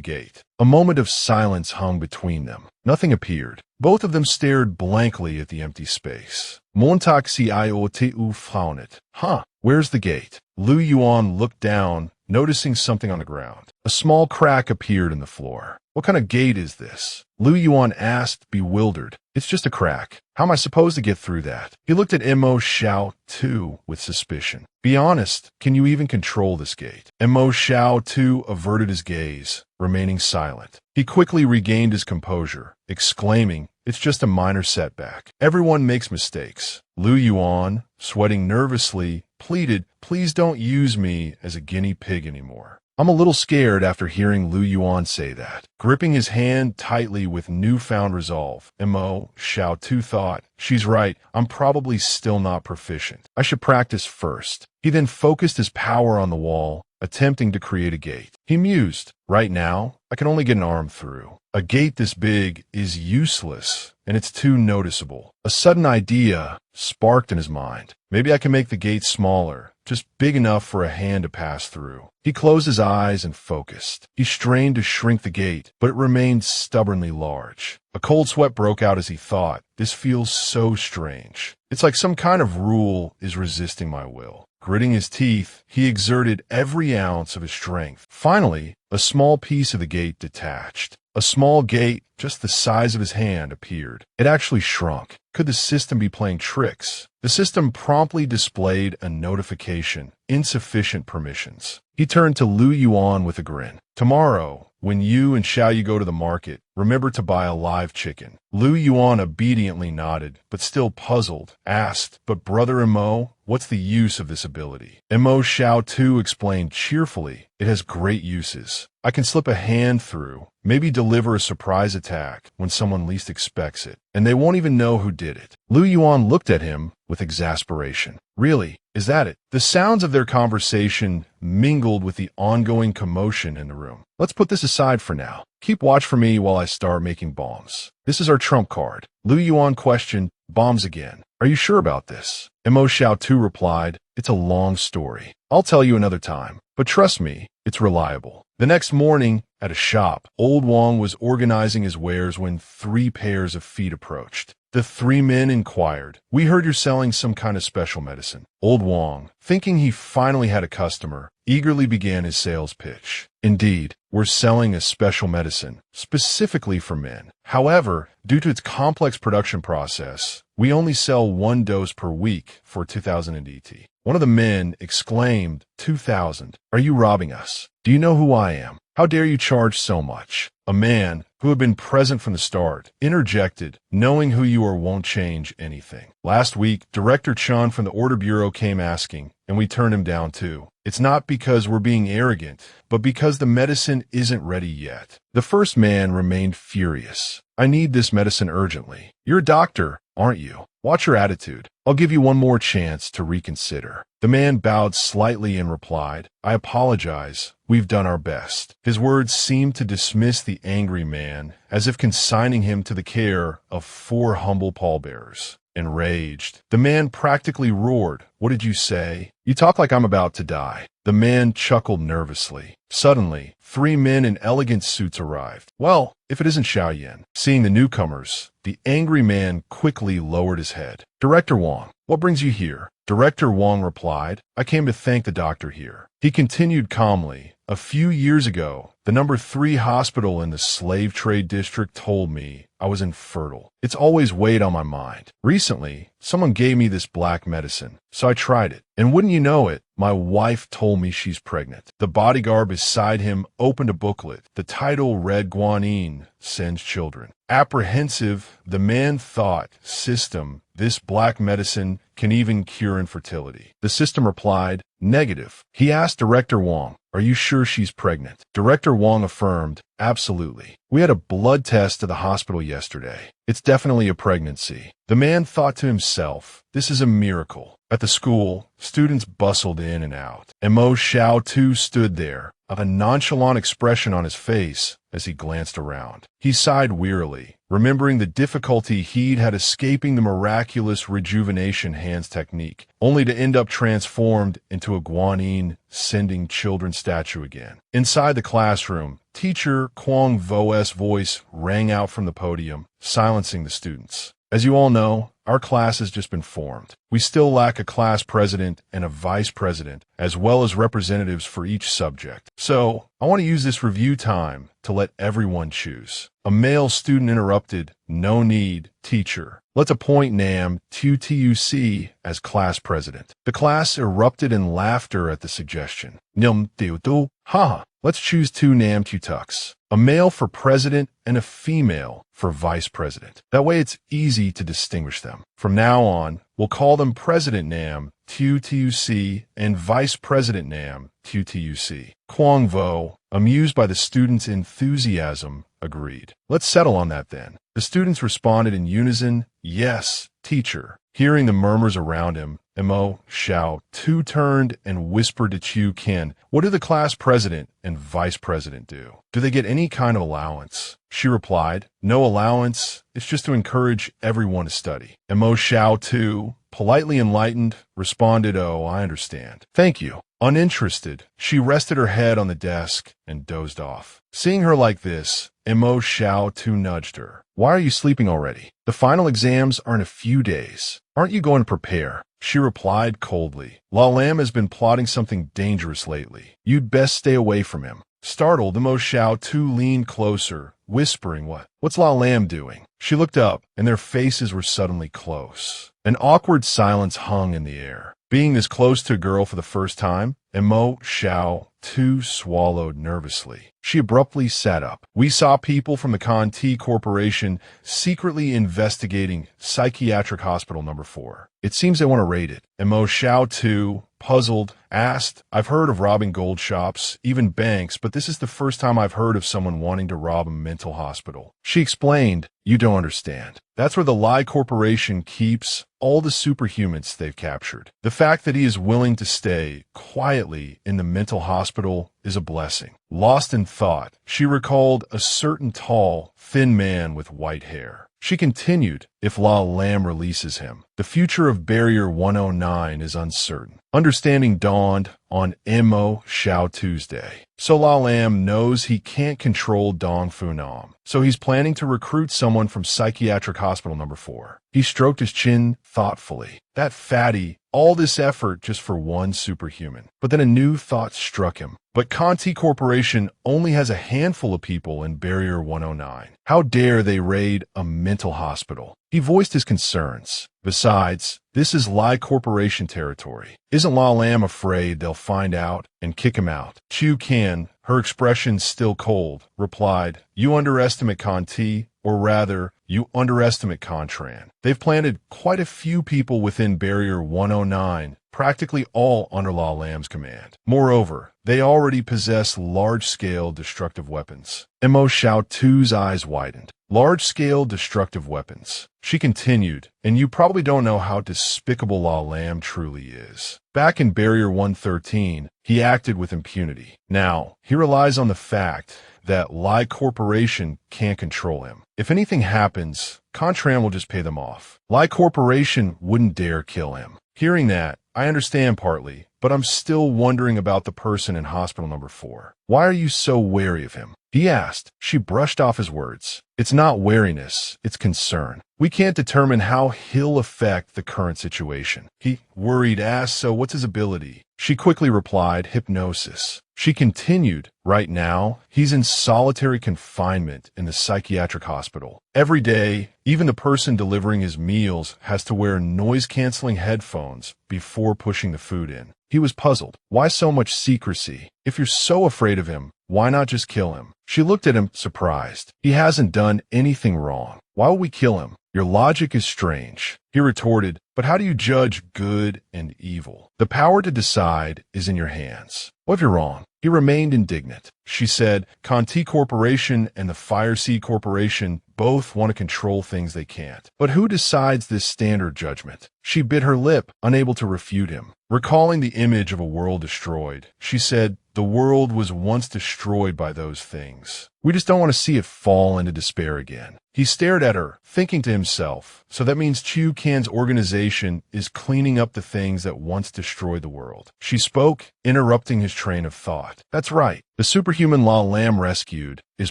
gate. A moment of silence hung between them. Nothing appeared. Both of them stared blankly at the empty space. Montak ciot faunet. Huh, where's the gate? Lu Yuan looked down, noticing something on the ground. A small crack appeared in the floor. What kind of gate is this? Lu Yuan asked, bewildered. It's just a crack. How am I supposed to get through that? He looked at Mo Xiao Tu with suspicion. Be honest, can you even control this gate? Mo Xiao Tu averted his gaze, remaining silent. He quickly regained his composure, exclaiming, it's just a minor setback. Everyone makes mistakes. Lu Yuan, sweating nervously, pleaded, please don't use me as a guinea pig anymore. I'm a little scared after hearing Lu Yuan say that. Gripping his hand tightly with newfound resolve, Mo Xiao Tu thought, she's right, I'm probably still not proficient. I should practice first. He then focused his power on the wall, attempting to create a gate. He mused, right now, I can only get an arm through. A gate this big is useless, and it's too noticeable. A sudden idea sparked in his mind. Maybe I can make the gate smaller, just big enough for a hand to pass through. He closed his eyes and focused. He strained to shrink the gate, but it remained stubbornly large. A cold sweat broke out as he thought, this feels so strange. It's like some kind of rule is resisting my will. Gritting his teeth, he exerted every ounce of his strength. Finally, a small piece of the gate detached. A small gate, just the size of his hand, appeared. It actually shrunk. Could the system be playing tricks? The system promptly displayed a notification, insufficient permissions. He turned to Lu Yuan with a grin. Tomorrow, when you and Xiaoyu go to the market, remember to buy a live chicken. Lu Yuan obediently nodded, but still puzzled, asked, but Brother Mo, what's the use of this ability? Mo Xiao Tu explained cheerfully, it has great uses. I can slip a hand through, maybe deliver a surprise attack when someone least expects it, and they won't even know who did it. Lu Yuan looked at him with exasperation. Really? Is that it? The sounds of their conversation mingled with the ongoing commotion in the room. Let's put this aside for now. Keep watch for me while I start making bombs. This is our trump card. Lu Yuan questioned, bombs again. Are you sure about this? Mo Xiao Tu replied, it's a long story. I'll tell you another time, but trust me, it's reliable. The next morning, at a shop, Old Wang was organizing his wares when 3 pairs of feet approached. The 3 men inquired, we heard you're selling some kind of special medicine. Old Wang, thinking he finally had a customer, eagerly began his sales pitch. Indeed, we're selling a special medicine, specifically for men. However, due to its complex production process, we only sell 1 dose per week for 2,000 ET. One of the men exclaimed, 2,000. Are you robbing us? Do you know who I am? How dare you charge so much? A man, who had been present from the start, interjected, knowing who you are won't change anything. Last week, Director Chun from the Order Bureau came asking, and we turned him down too. It's not because we're being arrogant, but because the medicine isn't ready yet. The first man remained furious. I need this medicine urgently. You're a doctor, aren't you? Watch your attitude. I'll give you one more chance to reconsider. The man bowed slightly and replied, I apologize. We've done our best. His words seemed to dismiss the angry man, as if consigning him to the care of 4 humble pallbearers. Enraged, the man practically roared, what did you say? You talk like I'm about to die. The man chuckled nervously. Suddenly, 3 men in elegant suits arrived. Well, if it isn't Xiaoyan. Seeing the newcomers, the angry man quickly lowered his head. Director Wang, what brings you here? Director Wong replied, I came to thank the doctor here. He continued calmly, a few years ago, the number 3 hospital in the slave trade district told me I was infertile. It's always weighed on my mind. Recently, someone gave me this black medicine, so I tried it. And wouldn't you know it, my wife told me she's pregnant. The bodyguard beside him opened a booklet. The title read Guanyin sends children. Apprehensive, the man thought, system, this black medicine can even cure infertility. The system replied, negative. He asked Director Wong, are you sure she's pregnant? Director Wong affirmed, absolutely. We had a blood test at the hospital yesterday. It's definitely a pregnancy. The man thought to himself, this is a miracle. At the school, students bustled in and out, and Mo Xiao too stood there, a nonchalant expression on his face as he glanced around. He sighed wearily, remembering the difficulty he'd had escaping the miraculous rejuvenation hands technique, only to end up transformed into a Guanyin sending children statue again. Inside the classroom, teacher Kwang Vo's voice rang out from the podium, silencing the students. As you all know, our class has just been formed. We still lack a class president and a vice president, as well as representatives for each subject. So, I want to use this review time to let everyone choose. A male student interrupted, no need, teacher. Let's appoint Nam Tutuc as class president. The class erupted in laughter at the suggestion. Nim Tutu, ha! Let's choose 2 Nam Tutucs. A male for president and a female for vice president. That way it's easy to distinguish them. From now on, we'll call them President Nam Tutuc and Vice President Nam Tutuc. Kwang Vo, amused by the students' enthusiasm, agreed. Let's settle on that then. The students responded in unison, yes, teacher. Hearing the murmurs around him, Mo Xiao too turned and whispered to Chu Qian, what do the class president and vice president do? Do they get any kind of allowance? She replied, no allowance, it's just to encourage everyone to study. And Mo Xiao too, politely enlightened, responded, oh, I understand. Thank you. Uninterested, she rested her head on the desk and dozed off. Seeing her like this, Mo Xiao too nudged her. Why are you sleeping already? The final exams are in a few days. Aren't you going to prepare? She replied coldly. La Lam has been plotting something dangerous lately. You'd best stay away from him. Startled, Mo Xiao too leaned closer, whispering, what's La Lam doing? She looked up, and their faces were suddenly close. An awkward silence hung in the air. Being this close to a girl for the first time, Mo Xiao too swallowed nervously. She abruptly sat up. We saw people from the Conti Corporation secretly investigating Psychiatric Hospital number 4. It seems they want to raid it. And Mo Xiao too, puzzled, asked, I've heard of robbing gold shops, even banks, but this is the first time I've heard of someone wanting to rob a mental hospital. She explained, you don't understand. That's where the Lie Corporation keeps all the superhumans they've captured. The fact that he is willing to stay quietly in the mental hospital is a blessing. Lost in thought, she recalled a certain tall, thin man with white hair. She continued, if La Lam releases him, the future of Barrier 109 is uncertain. Understanding dawned on Mo Xiao Tuesday. So La Lam knows he can't control Dong Funam. So he's planning to recruit someone from Psychiatric Hospital number 4. He stroked his chin thoughtfully. That fatty, all this effort just for one superhuman. But then a new thought struck him. But Conti Corporation only has a handful of people in Barrier 109. How dare they raid a mental hospital? He voiced his concerns. Besides, this is Lie Corporation territory. Isn't La Lam afraid they'll find out and kick him out? Chu Qian, her expression still cold, replied, you underestimate Conti, or rather, you underestimate Contran. They've planted quite a few people within Barrier 109, practically all under La Lam's command. Moreover, they already possess large-scale destructive weapons. Mo Xiao Tu's eyes widened. Large-scale destructive weapons. She continued, and you probably don't know how despicable La Lam truly is. Back in Barrier 113, he acted with impunity. Now, he relies on the fact that Lie Corporation can't control him. If anything happens, Contran will just pay them off. Lie Corporation wouldn't dare kill him. Hearing that, I understand partly, but I'm still wondering about the person in hospital number 4. Why are you so wary of him? he asked. She brushed off his words. It's not wariness, it's concern. We can't determine how he'll affect the current situation. He worried asked, so what's his ability? She quickly replied, hypnosis. She continued, right now, he's in solitary confinement in the psychiatric hospital. Every day, even the person delivering his meals has to wear noise-canceling headphones before pushing the food in. He was puzzled. Why so much secrecy? If you're so afraid of him, why not just kill him? She looked at him, surprised. He hasn't done anything wrong. Why would we kill him? Your logic is strange. He retorted, but how do you judge good and evil? The power to decide is in your hands. What if you're wrong? He remained indignant. She said, Conti Corporation and the Fireseed Corporation both want to control things they can't. But who decides this standard judgment? She bit her lip, unable to refute him. Recalling the image of a world destroyed, she said, the world was once destroyed by those things. We just don't want to see it fall into despair again. He stared at her, thinking to himself, so that means Chu Kan's organization is cleaning up the things that once destroyed the world. She spoke, interrupting his train of thought. That's right. The superhuman La Lam rescued is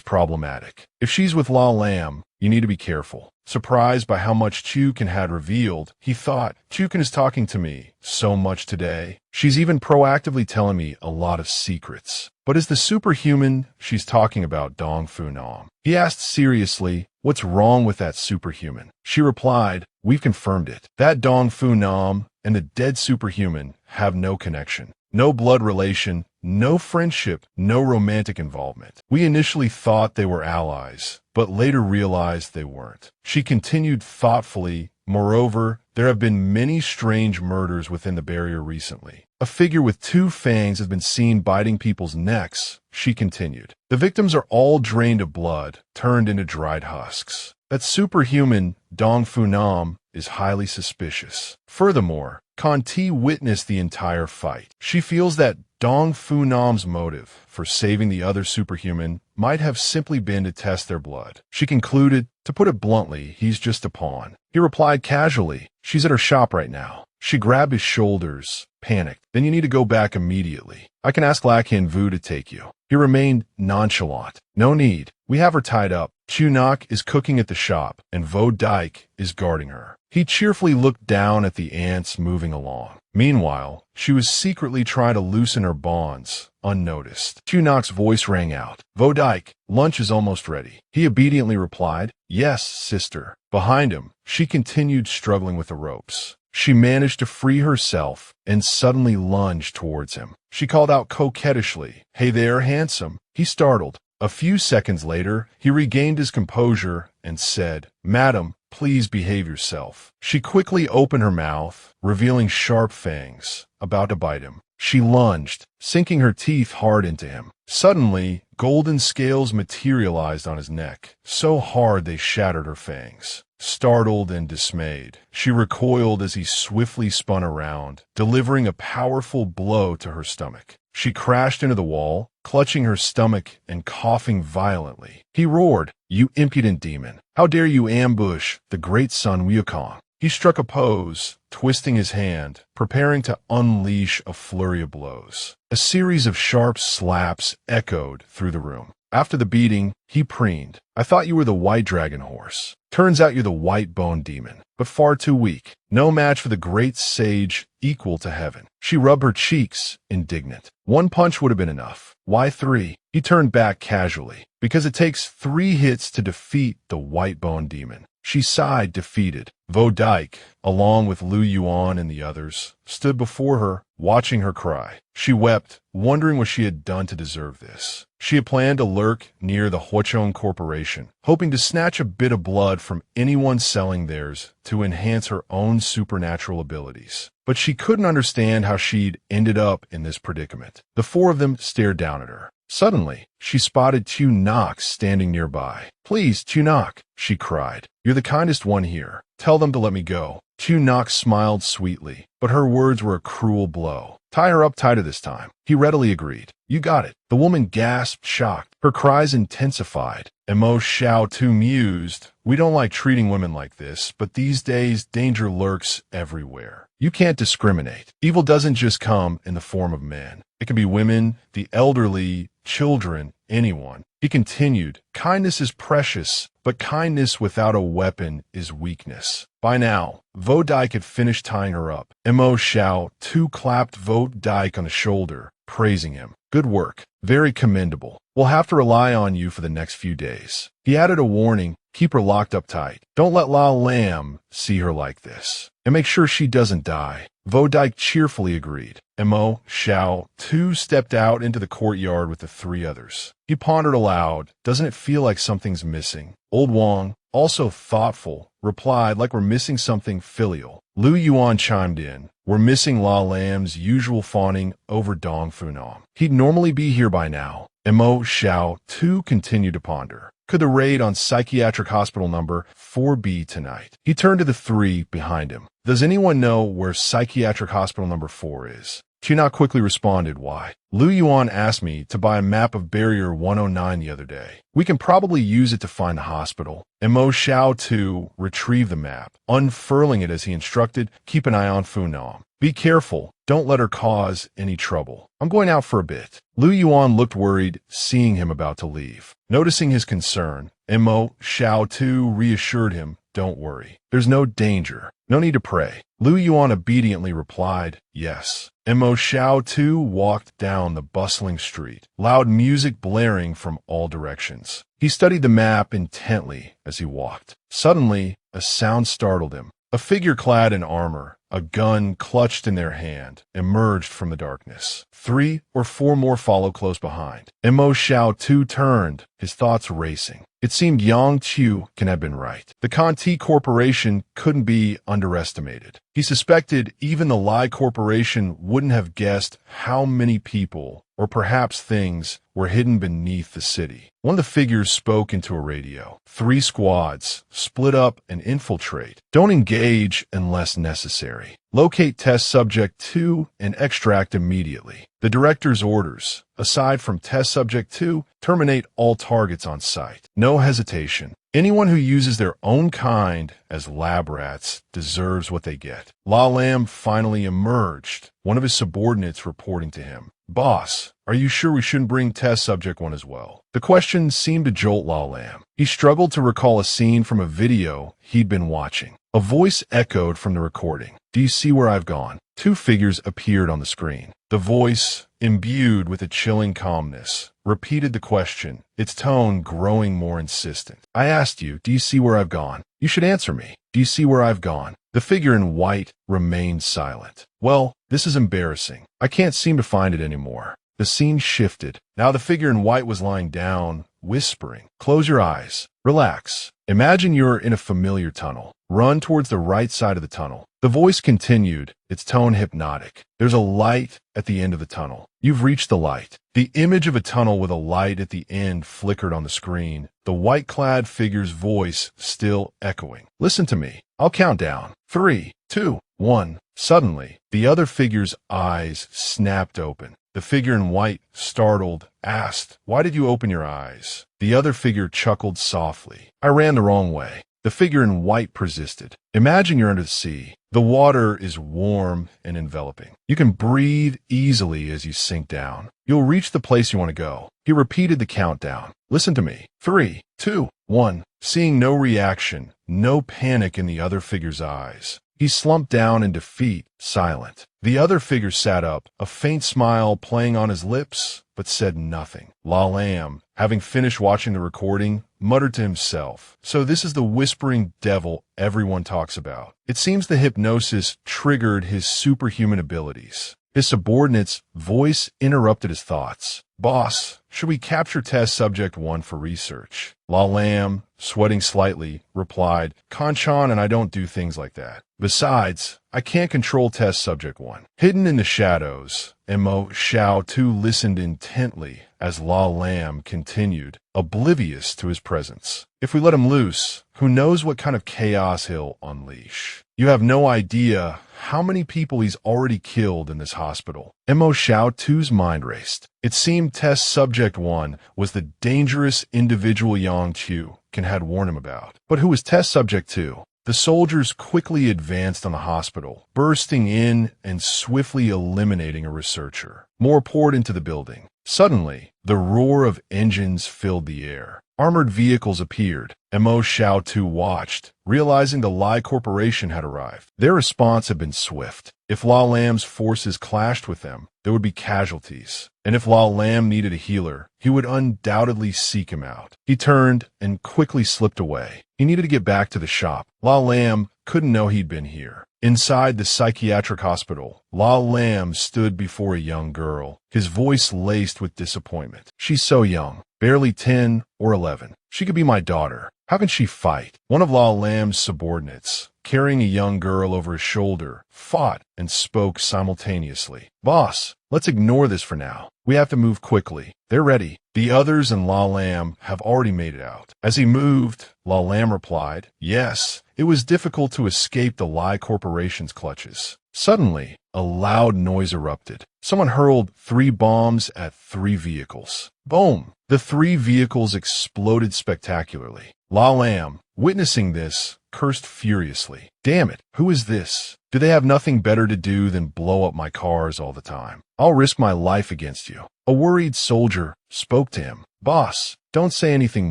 problematic. If she's with La Lam, you need to be careful. Surprised by how much Chukin had revealed, he thought, Chukin is talking to me so much today. She's even proactively telling me a lot of secrets. But is the superhuman she's talking about Dong Fu Nam? He asked seriously, what's wrong with that superhuman? She replied, we've confirmed it. That Dong Fu Nam and the dead superhuman have no connection. No blood relation, no friendship, no romantic involvement. We initially thought they were allies, but later realized they weren't. She continued thoughtfully, moreover, there have been many strange murders within the barrier recently. A figure with 2 fangs has been seen biting people's necks, she continued. The victims are all drained of blood, turned into dried husks. That superhuman, Dong Fu Nam, is highly suspicious. Furthermore, Conti witnessed the entire fight. She feels that Dong Fu Nam's motive for saving the other superhuman might have simply been to test their blood. She concluded, to put it bluntly, he's just a pawn. He replied casually, she's at her shop right now. She grabbed his shoulders, panicked. Then you need to go back immediately. I can ask Lakin Vu to take you. He remained nonchalant. No need. We have her tied up. Chu Nak is cooking at the shop, and Vo Dike is guarding her. He cheerfully looked down at the ants moving along. Meanwhile, she was secretly trying to loosen her bonds, unnoticed. Chu Nak's voice rang out. Vo Dike, lunch is almost ready. He obediently replied, yes, sister. Behind him, she continued struggling with the ropes. She managed to free herself and suddenly lunged towards him. She called out coquettishly, hey there, handsome. He startled. A few seconds later, he regained his composure and said, Madam, please behave yourself. She quickly opened her mouth, revealing sharp fangs, about to bite him. She lunged, sinking her teeth hard into him. Suddenly, golden scales materialized on his neck, so hard they shattered her fangs. Startled and dismayed, she recoiled as he swiftly spun around, delivering a powerful blow to her stomach. She crashed into the wall, clutching her stomach and coughing violently. He roared, you impudent demon! How dare you ambush the great Sun Wukong? He struck a pose, twisting his hand, preparing to unleash a flurry of blows. A series of sharp slaps echoed through the room. After the beating, he preened. I thought you were the white dragon horse. Turns out you're the white bone demon, but far too weak. No match for the great sage equal to heaven. She rubbed her cheeks, indignant. 1 punch would have been enough. Why 3? He turned back casually. Because it takes 3 hits to defeat the white bone demon. She sighed, defeated. Vo Dike, along with Lu Yuan and the others, stood before her, watching her cry. She wept, wondering what she had done to deserve this. She had planned to lurk near the Huochong Corporation, hoping to snatch a bit of blood from anyone selling theirs to enhance her own supernatural abilities. But she couldn't understand how she'd ended up in this predicament. The 4 of them stared down at her. Suddenly, she spotted Tu Nox standing nearby. Please, Tu Nox, she cried. You're the kindest one here. Tell them to let me go. Tu Nox smiled sweetly, but her words were a cruel blow. Tie her up tighter this time. He readily agreed. You got it. The woman gasped, shocked. Her cries intensified. Emo Xiao Tu mused. We don't like treating women like this, but these days danger lurks everywhere. You can't discriminate. Evil doesn't just come in the form of men. It can be women, the elderly, children, anyone. He continued, kindness is precious, but kindness without a weapon is weakness. By now, Vo Dike had finished tying her up. Mo Xiao Tu clapped Vo Dike on the shoulder, praising him. Good work. Very commendable. We'll have to rely on you for the next few days. He added a warning, keep her locked up tight. Don't let La Lam see her like this. And make sure she doesn't die. Vo Dike cheerfully agreed. Mo Xiao Tu stepped out into the courtyard with the three others. He pondered aloud, doesn't it feel like something's missing? Old Wang, also thoughtful, replied like we're missing something filial. Lu Yuan chimed in, we're missing La Lam's usual fawning over Dong Funam. He'd normally be here by now. Mo Xiao Tu continued to ponder. Could the raid on psychiatric hospital number 4 be tonight? He turned to the three behind him. Does anyone know where psychiatric hospital number 4 is? China quickly responded, why? Lu Yuan asked me to buy a map of Barrier 109 the other day. We can probably use it to find the hospital. And Mo Xiao Tu retrieved the map, unfurling it as he instructed, keep an eye on Funam. Be careful, don't let her cause any trouble. I'm going out for a bit. Lu Yuan looked worried, seeing him about to leave. Noticing his concern, Mo Xiao Tu reassured him, don't worry. There's no danger. No need to pray. Lu Yuan obediently replied, yes. Mo Xiao Tu walked down the bustling street, loud music blaring from all directions. He studied the map intently as he walked. Suddenly, a sound startled him. A figure clad in armor, a gun clutched in their hand, emerged from the darkness. 3 or 4 more followed close behind. Mo Xiao Tu turned, his thoughts racing. It seemed Yang Qiu can have been right. The Conti Corporation couldn't be underestimated. He suspected even the Lai Corporation wouldn't have guessed how many people, or perhaps things, were hidden beneath the city. One of the figures spoke into a radio. 3 squads, split up and infiltrate. Don't engage unless necessary. Locate test subject 2 and extract immediately. The director's orders. Aside from test subject 2, terminate all targets on site. No hesitation. Anyone who uses their own kind as lab rats deserves what they get. La Lam finally emerged, one of his subordinates reporting to him. Boss, are you sure we shouldn't bring test subject 1 as well? The question seemed to jolt La Lam. He struggled to recall a scene from a video he'd been watching. A voice echoed from the recording. Do you see where I've gone? 2 figures appeared on the screen. The voice, imbued with a chilling calmness, repeated the question, its tone growing more insistent. I asked you, do you see where I've gone? You should answer me. Do you see where I've gone? The figure in white remained silent. Well, this is embarrassing. I can't seem to find it anymore. The scene shifted. Now the figure in white was lying down, whispering. Close your eyes. Relax. Imagine you're in a familiar tunnel. Run towards the right side of the tunnel. The voice continued, its tone hypnotic. There's a light at the end of the tunnel. You've reached the light. The image of a tunnel with a light at the end flickered on the screen, the white-clad figure's voice still echoing. Listen to me. I'll count down. 3, 2, 1. Suddenly, the other figure's eyes snapped open. The figure in white, startled, asked, why did you open your eyes? The other figure chuckled softly. I ran the wrong way. The figure in white persisted. Imagine you're under the sea. The water is warm and enveloping. You can breathe easily as you sink down. You'll reach the place you want to go. He repeated the countdown. Listen to me. 3, 2, 1. Seeing no reaction, no panic in the other figure's eyes, he slumped down in defeat, silent. The other figure sat up, a faint smile playing on his lips, but said nothing. La Lam, having finished watching the recording, muttered to himself, so this is the whispering devil everyone talks about. It seems the hypnosis triggered his superhuman abilities. His subordinate's voice interrupted his thoughts. Boss, should we capture test subject 1 for research? La Lam, sweating slightly, replied, Kanchan and I don't do things like that. Besides, I can't control test subject 1. Hidden in the shadows, Mo Xiao Tu listened intently as La Lam continued, oblivious to his presence. If we let him loose, who knows what kind of chaos he'll unleash. You have no idea how many people he's already killed in this hospital. Mo Xiao Tu's mind raced. It seemed test subject 1 was the dangerous individual Yang Qiu had warned him about. But who was test subject 2? The soldiers quickly advanced on the hospital, bursting in and swiftly eliminating a researcher. More poured into the building. Suddenly, the roar of engines filled the air. Armored vehicles appeared. Mo Xiaosu watched, realizing the Lai Corporation had arrived. Their response had been swift. If La Lam's forces clashed with them, there would be casualties. And if La Lam needed a healer, he would undoubtedly seek him out. He turned and quickly slipped away. He needed to get back to the shop. La Lam couldn't know he'd been here. Inside the psychiatric hospital, La Lam stood before a young girl, his voice laced with disappointment. She's so young, barely 10 or 11. She could be my daughter. How can she fight? One of La Lam's subordinates, carrying a young girl over his shoulder, fought and spoke simultaneously. Boss, let's ignore this for now. We have to move quickly. They're ready. The others and La Lam have already made it out. As he moved, La Lam replied, yes, it was difficult to escape the Lai Corporation's clutches. Suddenly, a loud noise erupted. Someone hurled 3 bombs at 3 vehicles. Boom! The 3 vehicles exploded spectacularly. La Lam, witnessing this, cursed furiously. Damn it, who is this? Do they have nothing better to do than blow up my cars all the time? I'll risk my life against you. A worried soldier spoke to him. Boss, don't say anything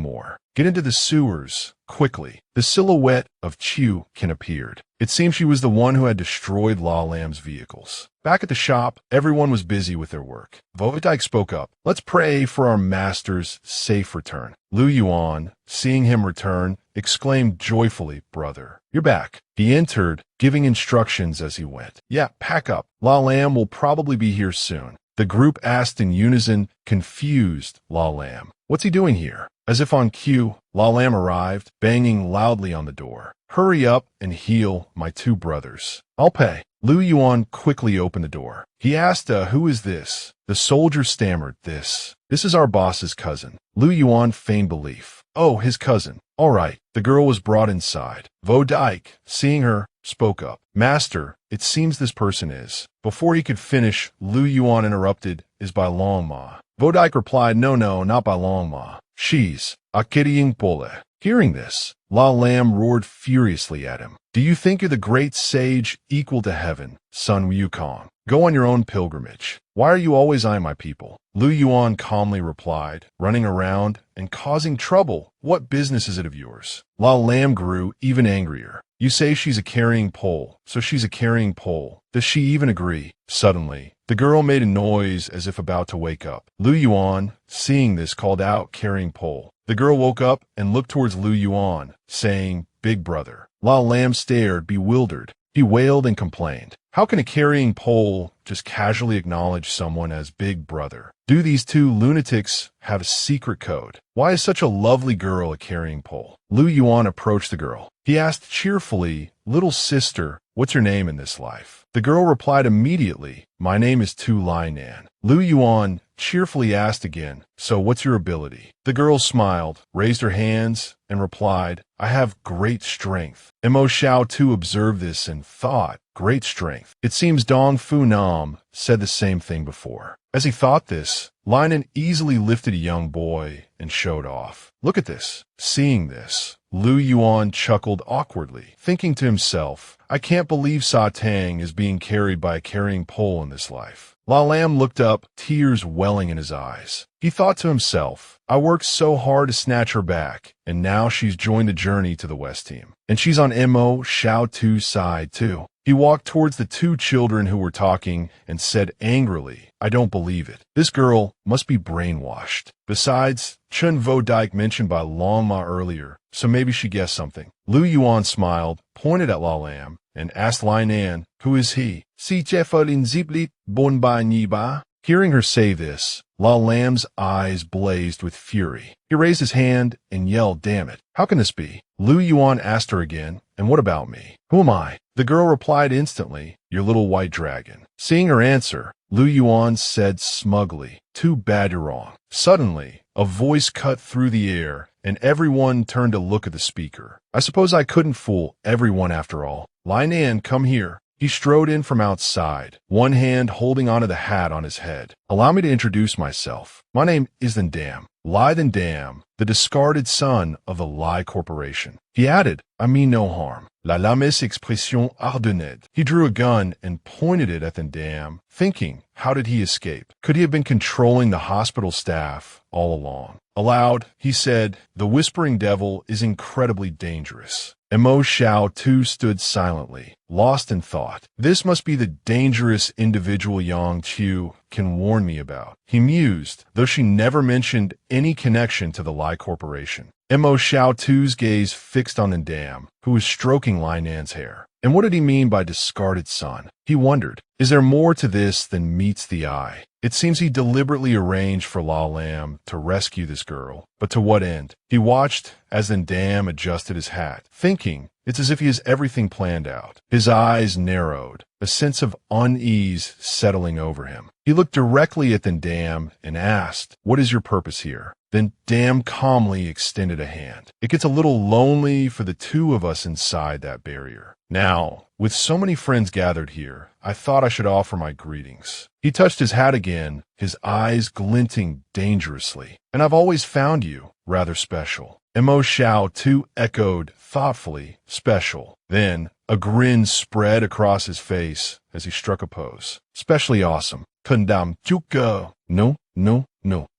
more. Get into the sewers, quickly. The silhouette of Chiu Kin appeared. It seemed she was the one who had destroyed La Lam's vehicles. Back at the shop, everyone was busy with their work. Vodike spoke up. Let's pray for our master's safe return. Lu Yuan, seeing him return, exclaimed joyfully, brother, you're back. He entered, giving instructions as he went. Yeah, pack up. La Lam will probably be here soon. The group asked in unison, confused La Lam. What's he doing here? As if on cue, La Lam arrived, banging loudly on the door. Hurry up and heal my 2 brothers. I'll pay. Lu Yuan quickly opened the door. He asked, who is this? The soldier stammered, This is our boss's cousin. Lu Yuan feigned belief. Oh, his cousin. All right. The girl was brought inside. Vodike, seeing her, spoke up. Master, it seems this person is. Before he could finish, Lu Yuan interrupted, is by Longma. Vodike replied, no, not by Longma. She's Akirying Pole. Hearing this, La Lam roared furiously at him. Do you think you're the great sage equal to heaven, son Wukong? Go on your own pilgrimage. Why are you always eyeing my people? Lu Yuan calmly replied, running around and causing trouble. What business is it of yours? La Lam grew even angrier. You say she's a carrying pole, so she's a carrying pole. Does she even agree? Suddenly, the girl made a noise as if about to wake up. Lu Yuan, seeing this, called out, carrying pole. The girl woke up and looked towards Lu Yuan, saying, big brother. La Lam stared, bewildered. He wailed and complained. How can a carrying pole just casually acknowledge someone as big brother? Do these 2 lunatics have a secret code? Why is such a lovely girl a carrying pole? Lu Yuan approached the girl. He asked cheerfully, little sister, what's your name in this life? The girl replied immediately, my name is Tu Lai Nan. Lu Yuan cheerfully asked again, so what's your ability? The girl smiled, raised her hands, and replied, I have great strength. Mo Xiaosu observed this and thought, great strength. It seems Dong Fu Nam said the same thing before. As he thought this, Linen easily lifted a young boy and showed off. Look at this. Seeing this, Lu Yuan chuckled awkwardly, thinking to himself, I can't believe Sa Tang is being carried by a carrying pole in this life. La Lam looked up, tears welling in his eyes. He thought to himself, I worked so hard to snatch her back, and now she's joined the journey to the West team. And she's on Mo Xiaosu's side too. He walked towards the 2 children who were talking and said angrily, I don't believe it. This girl must be brainwashed. Besides, Chun Vodike mentioned by Longma earlier, so maybe she guessed something. Lu Yuan smiled, pointed at La Lam, and asked Lai Nan, who is he? Si Jefalin Ziblit Bon Ba Ni Ba? Hearing her say this, La Lam's eyes blazed with fury. He raised his hand and yelled, damn it, how can this be? Lu Yuan asked her again, and what about me? Who am I? The girl replied instantly, your little white dragon. Seeing her answer, Lu Yuan said smugly, too bad you're wrong. Suddenly, a voice cut through the air, and everyone turned to look at the speaker. I suppose I couldn't fool everyone after all. Lai Nan, come here. He strode in from outside, one hand holding onto the hat on his head. Allow me to introduce myself. My name is Dam. Lie Dam, the discarded son of the Lie Corporation. He added, I mean no harm. La lames expression ardenned. He drew a gun and pointed it at Dam, thinking, how did he escape? Could he have been controlling the hospital staff all along? Aloud, he said, the Whispering Devil is incredibly dangerous. Mo Xiao too stood silently, lost in thought. This must be the dangerous individual Yang Qiu can warn me about. He mused, though she never mentioned any connection to the Lie Corporation. Mo Xiao Tu's gaze fixed on Dam, who was stroking Lai Nan's hair. And what did he mean by discarded son? He wondered, is there more to this than meets the eye? It seems he deliberately arranged for La Lam to rescue this girl, but to what end? He watched as Dam adjusted his hat, thinking, it's as if he has everything planned out. His eyes narrowed, a sense of unease settling over him. He looked directly at Dam and asked, what is your purpose here? Then Dam calmly extended a hand. It gets a little lonely for the two of us inside that barrier. Now, with so many friends gathered here, I thought I should offer my greetings. He touched his hat again, his eyes glinting dangerously. And I've always found you rather special. Mo Xiao too echoed thoughtfully, special. Then, a grin spread across his face as he struck a pose. Especially awesome. Kundam Chuka. No.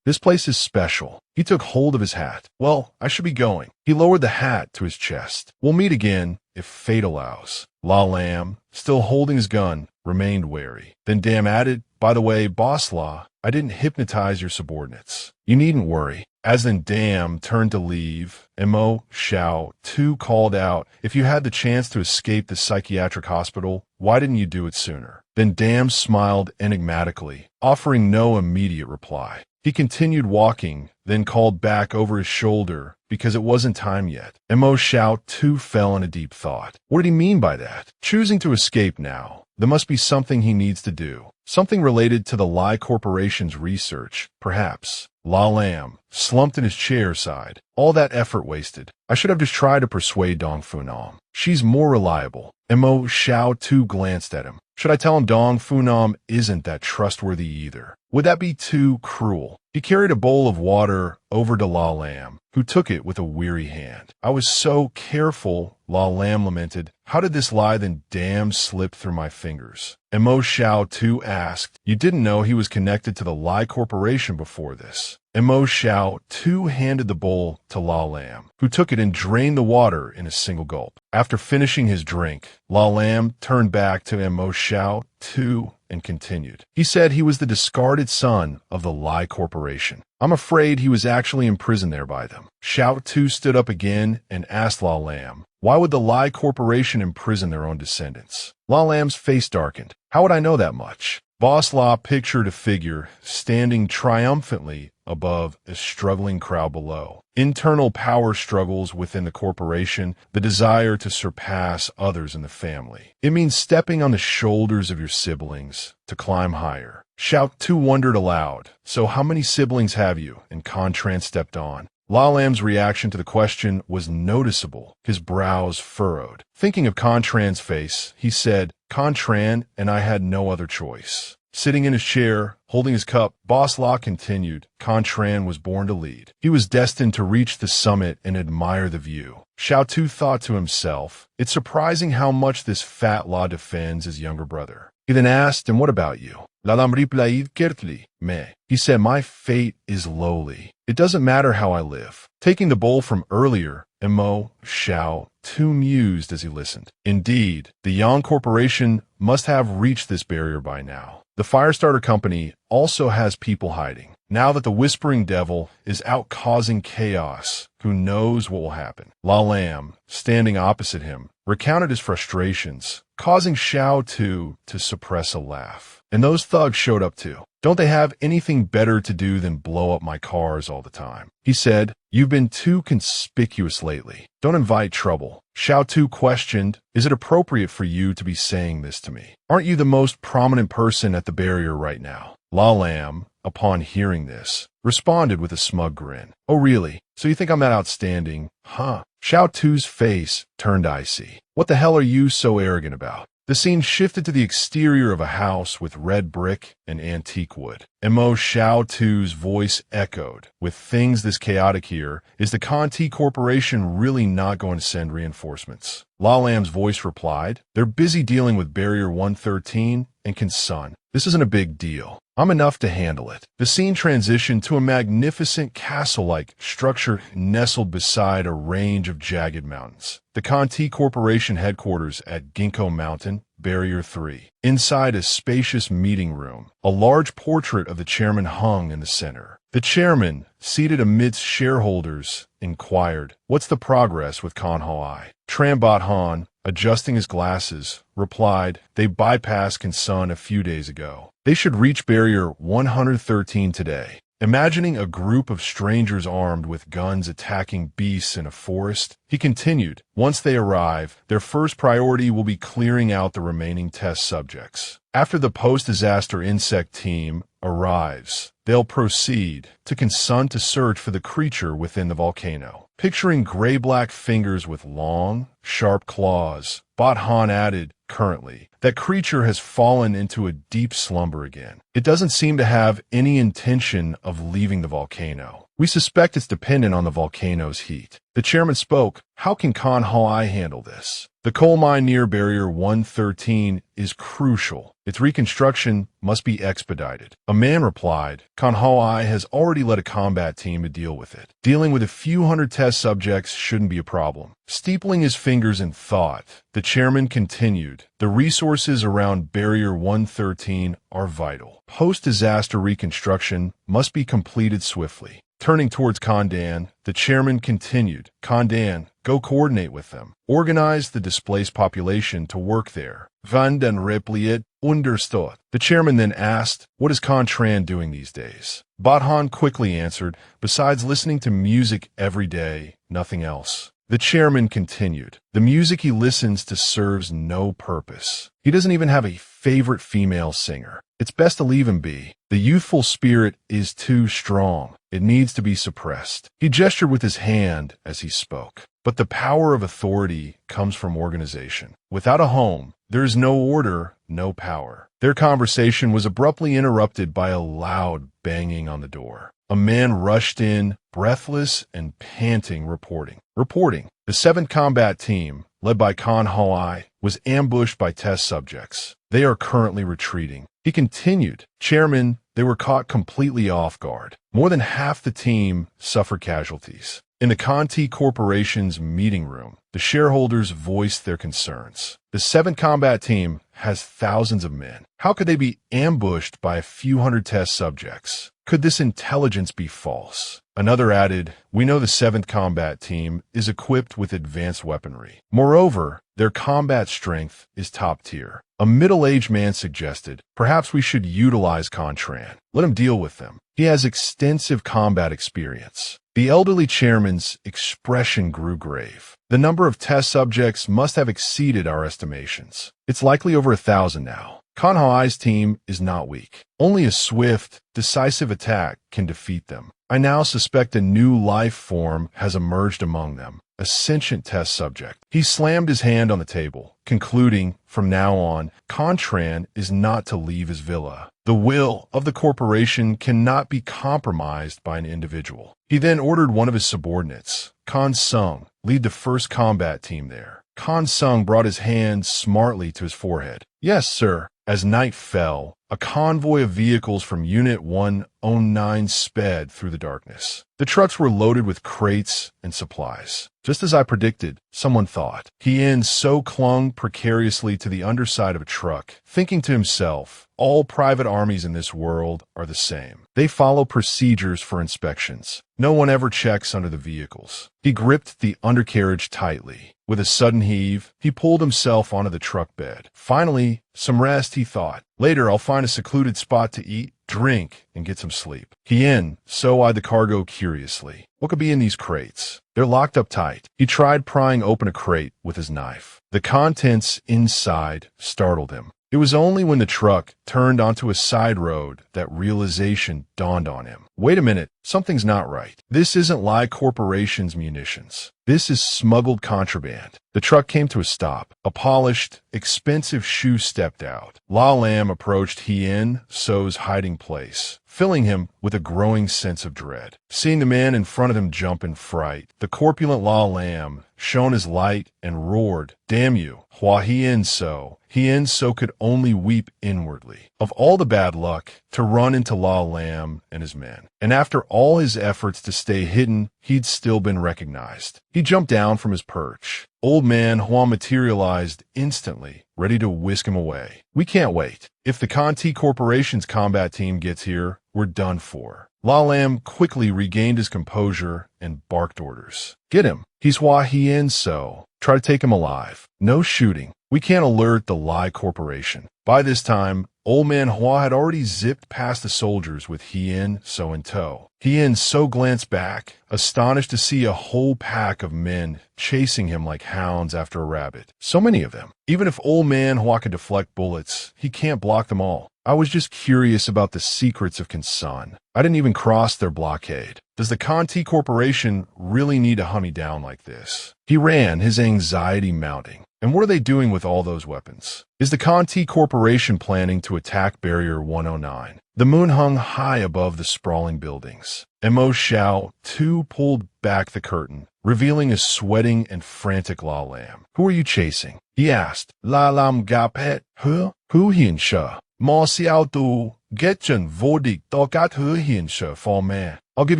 This place is special. He took hold of his hat. Well, I should be going. He lowered the hat to his chest. We'll meet again, if fate allows. La Lam, still holding his gun, remained wary. Then Dam added, by the way, Boss La, I didn't hypnotize your subordinates. You needn't worry. As Dam turned to leave, Mo Xiao too called out, if you had the chance to escape the psychiatric hospital, why didn't you do it sooner? Then Dam smiled enigmatically, offering no immediate reply. He continued walking, then called back over his shoulder because it wasn't time yet. Mo Xiao too fell in a deep thought. What did he mean by that? Choosing to escape now. There must be something he needs to do. Something related to the Lie Corporation's research, perhaps. La Lam, slumped in his chair, sighed. All that effort wasted. I should have just tried to persuade Dong Funam. She's more reliable. Mo Xiao too glanced at him. Should I tell him Dong Funam isn't that trustworthy either? Would that be too cruel? He carried a bowl of water over to La Lam, who took it with a weary hand. I was so careful, La Lam lamented. How did this lie then Dam slip through my fingers? Mo Xiao too asked. You didn't know he was connected to the Lie Corporation before this. Mo Xiao too handed the bowl to La Lam, who took it and drained the water in a single gulp. After finishing his drink, La Lam turned back to Mo Xiao too and continued. He said he was the discarded son of the Lie Corporation. I'm afraid he was actually imprisoned there by them. Xiao too stood up again and asked La Lam, why would the Lie Corporation imprison their own descendants? La Lam's face darkened. How would I know that much? Boss La pictured a figure standing triumphantly above a struggling crowd below. Internal power struggles within the corporation, the desire to surpass others in the family. It means stepping on the shoulders of your siblings to climb higher. Xiao too wondered aloud, so how many siblings have you? And Contran stepped on. La Lam's reaction to the question was noticeable, his brows furrowed. Thinking of Contran's face, he said, Contran and I had no other choice. Sitting in his chair, holding his cup, Boss La continued, Contran was born to lead. He was destined to reach the summit and admire the view. Xiao too thought to himself, it's surprising how much this fat La defends his younger brother. He then asked, and what about you? La Lam replied curtly, me. He said, my fate is lowly. It doesn't matter how I live. Taking the bowl from earlier, Mo Xiao too mused as he listened. Indeed, the Yang Corporation must have reached this barrier by now. The Firestarter Company also has people hiding. Now that the Whispering Devil is out causing chaos, who knows what will happen? La Lam, standing opposite him, recounted his frustrations, causing Xiao too to suppress a laugh. And those thugs showed up too. Don't they have anything better to do than blow up my cars all the time? He said, you've been too conspicuous lately. Don't invite trouble. Xiao too questioned, is it appropriate for you to be saying this to me? Aren't you the most prominent person at the barrier right now? La Lam, upon hearing this, responded with a smug grin. Oh really? So you think I'm that outstanding? Huh? Xiao too's face turned icy. What the hell are you so arrogant about? The scene shifted to the exterior of a house with red brick and antique wood. Mo Xiaosu's voice echoed, "With things this chaotic here, is the Conti Corporation really not going to send reinforcements?" La Lam's voice replied, "They're busy dealing with Barrier 113 and Kinsun. This isn't a big deal. I'm enough to handle it." The scene transitioned to a magnificent castle-like structure nestled beside a range of jagged mountains. The Conti Corporation headquarters at Ginkgo Mountain, Barrier 3. Inside a spacious meeting room, a large portrait of the chairman hung in the center. The chairman, seated amidst shareholders, inquired, "What's the progress with Manhwa?" Trambot Han, adjusting his glasses, replied, "They bypassed Kinsun a few days ago. They should reach Barrier 113 today." Imagining a group of strangers armed with guns attacking beasts in a forest, he continued, "Once they arrive, their first priority will be clearing out the remaining test subjects. After the post-disaster insect team arrives, they'll proceed to Kinsun to search for the creature within the volcano." Picturing gray-black fingers with long, sharp claws, Han added, "Currently, that creature has fallen into a deep slumber again. It doesn't seem to have any intention of leaving the volcano. We suspect it's dependent on the volcano's heat." The chairman spoke, "How can Manhwa handle this? The coal mine near Barrier 113 is crucial. Its reconstruction must be expedited." A man replied, "Manhwa has already led a combat team to deal with it. Dealing with a few hundred test subjects shouldn't be a problem." Steepling his fingers in thought, the chairman continued, "The resources around Barrier 113 are vital. Post-disaster reconstruction must be completed swiftly." Turning towards Kandan, the chairman continued, "Kandan, go coordinate with them. Organize the displaced population to work there." Van den Repliet understood. The chairman then asked, "What is Contran doing these days?" Bodhan quickly answered, "Besides listening to music every day, nothing else." The chairman continued, "The music he listens to serves no purpose. He doesn't even have a favorite female singer. It's best to leave him be. The youthful spirit is too strong. It needs to be suppressed." He gestured with his hand as he spoke. But the power of authority comes from organization. Without a home, there is no order, no power. Their conversation was abruptly interrupted by a loud banging on the door. A man rushed in, breathless and panting, reporting. The 7th Combat Team, led by Manhwa, was ambushed by test subjects. They are currently retreating. He continued, "Chairman, they were caught completely off guard. More than half the team suffered casualties." In the Conti Corporation's meeting room, the shareholders voiced their concerns. The 7th Combat Team has thousands of men. How could they be ambushed by a few hundred test subjects? Could this intelligence be false? Another added, "We know the 7th Combat Team is equipped with advanced weaponry. Moreover, their combat strength is top tier." A middle-aged man suggested, "Perhaps we should utilize Contran. Let him deal with them. He has extensive combat experience." The elderly chairman's expression grew grave. "The number of test subjects must have exceeded our estimations. It's likely over 1,000 now. Kanhai's team is not weak. Only a swift, decisive attack can defeat them. I now suspect a new life form has emerged among them, a sentient test subject." He slammed his hand on the table, concluding, "From now on, Contran is not to leave his villa. The will of the corporation cannot be compromised by an individual." He then ordered one of his subordinates, Kan Sung, lead the 1st Combat Team there. Kan Sung brought his hand smartly to his forehead. "Yes, sir." As night fell, a convoy of vehicles from Unit 109 sped through the darkness. The trucks were loaded with crates and supplies. Just as I predicted, someone thought. Hien so clung precariously to the underside of a truck, thinking to himself, "All private armies in this world are the same. They follow procedures for inspections. No one ever checks under the vehicles." He gripped the undercarriage tightly. With a sudden heave, he pulled himself onto the truck bed. Finally, some rest, he thought. Later, I'll find a secluded spot to eat, drink, and get some sleep. Hien so eyed the cargo curiously. What could be in these crates? They're locked up tight. He tried prying open a crate with his knife. The contents inside startled him. It was only when the truck turned onto a side road that realization dawned on him. Wait a minute, something's not right. This isn't Lie Corporation's munitions. This is smuggled contraband. The truck came to a stop. A polished, expensive shoe stepped out. La Lam approached Hien So's hiding place, filling him with a growing sense of dread. Seeing the man in front of him jump in fright, the corpulent La Lam shone his light and roared, "Damn you, Hua Hien So!" Hien So could only weep inwardly. Of all the bad luck, to run into La Lam and his men. And after all his efforts to stay hidden, he'd still been recognized. He jumped down from his perch. Old man Hua materialized instantly, ready to whisk him away. "We can't wait. If the Conti Corporation's combat team gets here, we're done for." La Lam quickly regained his composure and barked orders. "Get him. He's Hua Hien So. Try to take him alive. No shooting. We can't alert the Lie Corporation." By this time, Old Man Hua had already zipped past the soldiers with Hien So in tow. Hien So glanced back, astonished to see a whole pack of men chasing him like hounds after a rabbit. So many of them. Even if Old Man Hua could deflect bullets, he can't block them all. "I was just curious about the secrets of Kansan. I didn't even cross their blockade. Does the Conti Corporation really need to hunt me down like this?" He ran, his anxiety mounting. And what are they doing with all those weapons? Is the Conti Corporation planning to attack Barrier 109? The moon hung high above the sprawling buildings. Mo Xiao, too, pulled back the curtain, revealing a sweating and frantic La Lam. "Who are you chasing?" he asked. "La Lam Gapet, Hu Hien Sha. Ma Xiao Tu, Getchen Vodik Dogat Hu Hien Sha for me. I'll give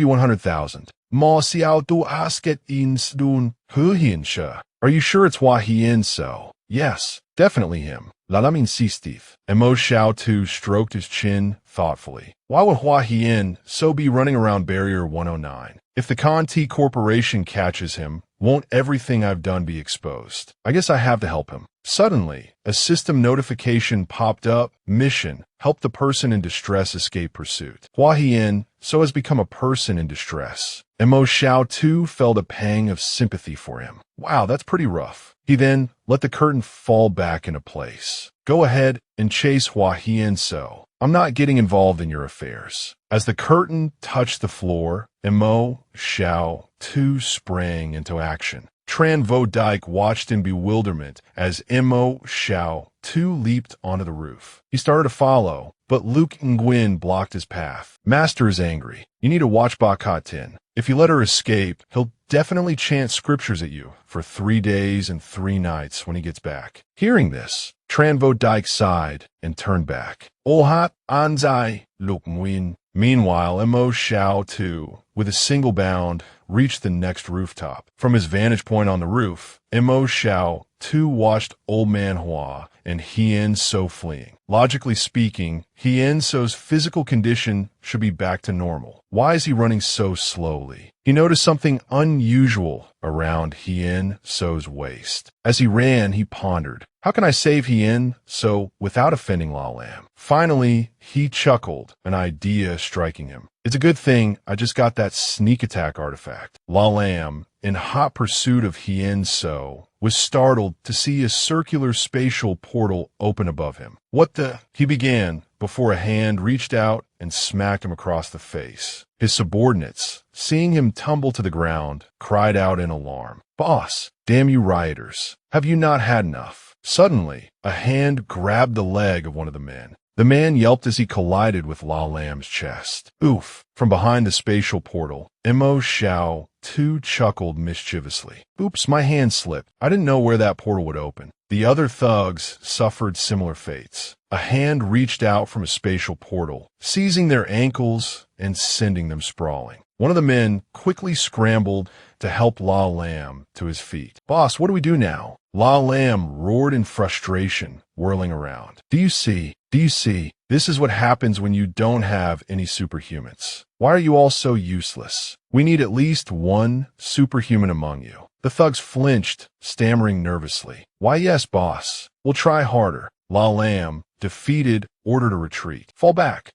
you 100,000. Ma Xiao Tu Asket In Sdun Hu Hien Sha." "Are you sure it's Hua Hien So?" "Yes, definitely him." La Lam insistif. And Mo Xiao Tu stroked his chin thoughtfully. "Why would Hua Hien So be running around Barrier 109? If the Conti Corporation catches him, won't everything I've done be exposed? I guess I have to help him." Suddenly, a system notification popped up. "Mission. Help the person in distress escape pursuit." Hua Hien So has become a person in distress. And Mo Xiao too felt a pang of sympathy for him. Wow, that's pretty rough. He then let the curtain fall back into place. "Go ahead and chase Hua Hien So. I'm not getting involved in your affairs." As the curtain touched the floor, Mo Xiao too sprang into action. Tran Vo Dyke watched in bewilderment as Mo Xiao too leaped onto the roof. He started to follow, but Luke Nguyen blocked his path. "Master is angry. You need to watch Bakatin. If you let her escape, he'll definitely chant scriptures at you for 3 days and 3 nights when he gets back." Hearing this, Tran Vo Dyke sighed and turned back. "Ohat Anzai Luke Nguyen." Meanwhile, Mo Xiao too, with a single bound, reached the next rooftop. From his vantage point on the roof, Mo Xiao too watched Old Man Hua and Hien So fleeing. Logically speaking, Hien So's physical condition should be back to normal. Why is he running so slowly? He noticed something unusual around Hien So's waist. As he ran, he pondered, "How can I save Hien So without offending La Lam?" Finally, he chuckled, an idea striking him. "It's a good thing I just got that sneak attack artifact." La Lam, in hot pursuit of Hien So, was startled to see a circular spatial portal open above him. "What the?" he began, before a hand reached out and smacked him across the face. His subordinates, seeing him tumble to the ground, cried out in alarm. "Boss, damn you rioters, have you not had enough?" Suddenly, a hand grabbed the leg of one of the men. The man yelped as he collided with La Lam's chest. "Oof!" From behind the spatial portal, Mo Xiao too chuckled mischievously. "Oops, my hand slipped. I didn't know where that portal would open." The other thugs suffered similar fates. A hand reached out from a spatial portal, seizing their ankles and sending them sprawling. One of the men quickly scrambled to help La Lam to his feet. "Boss, what do we do now?" La Lam roared in frustration, whirling around. Do you see? This is what happens when you don't have any superhumans. Why are you all so useless? We need at least one superhuman among you." The thugs flinched, stammering nervously. "Why, yes, boss. We'll try harder." La Lam, defeated, ordered a retreat. Fall back.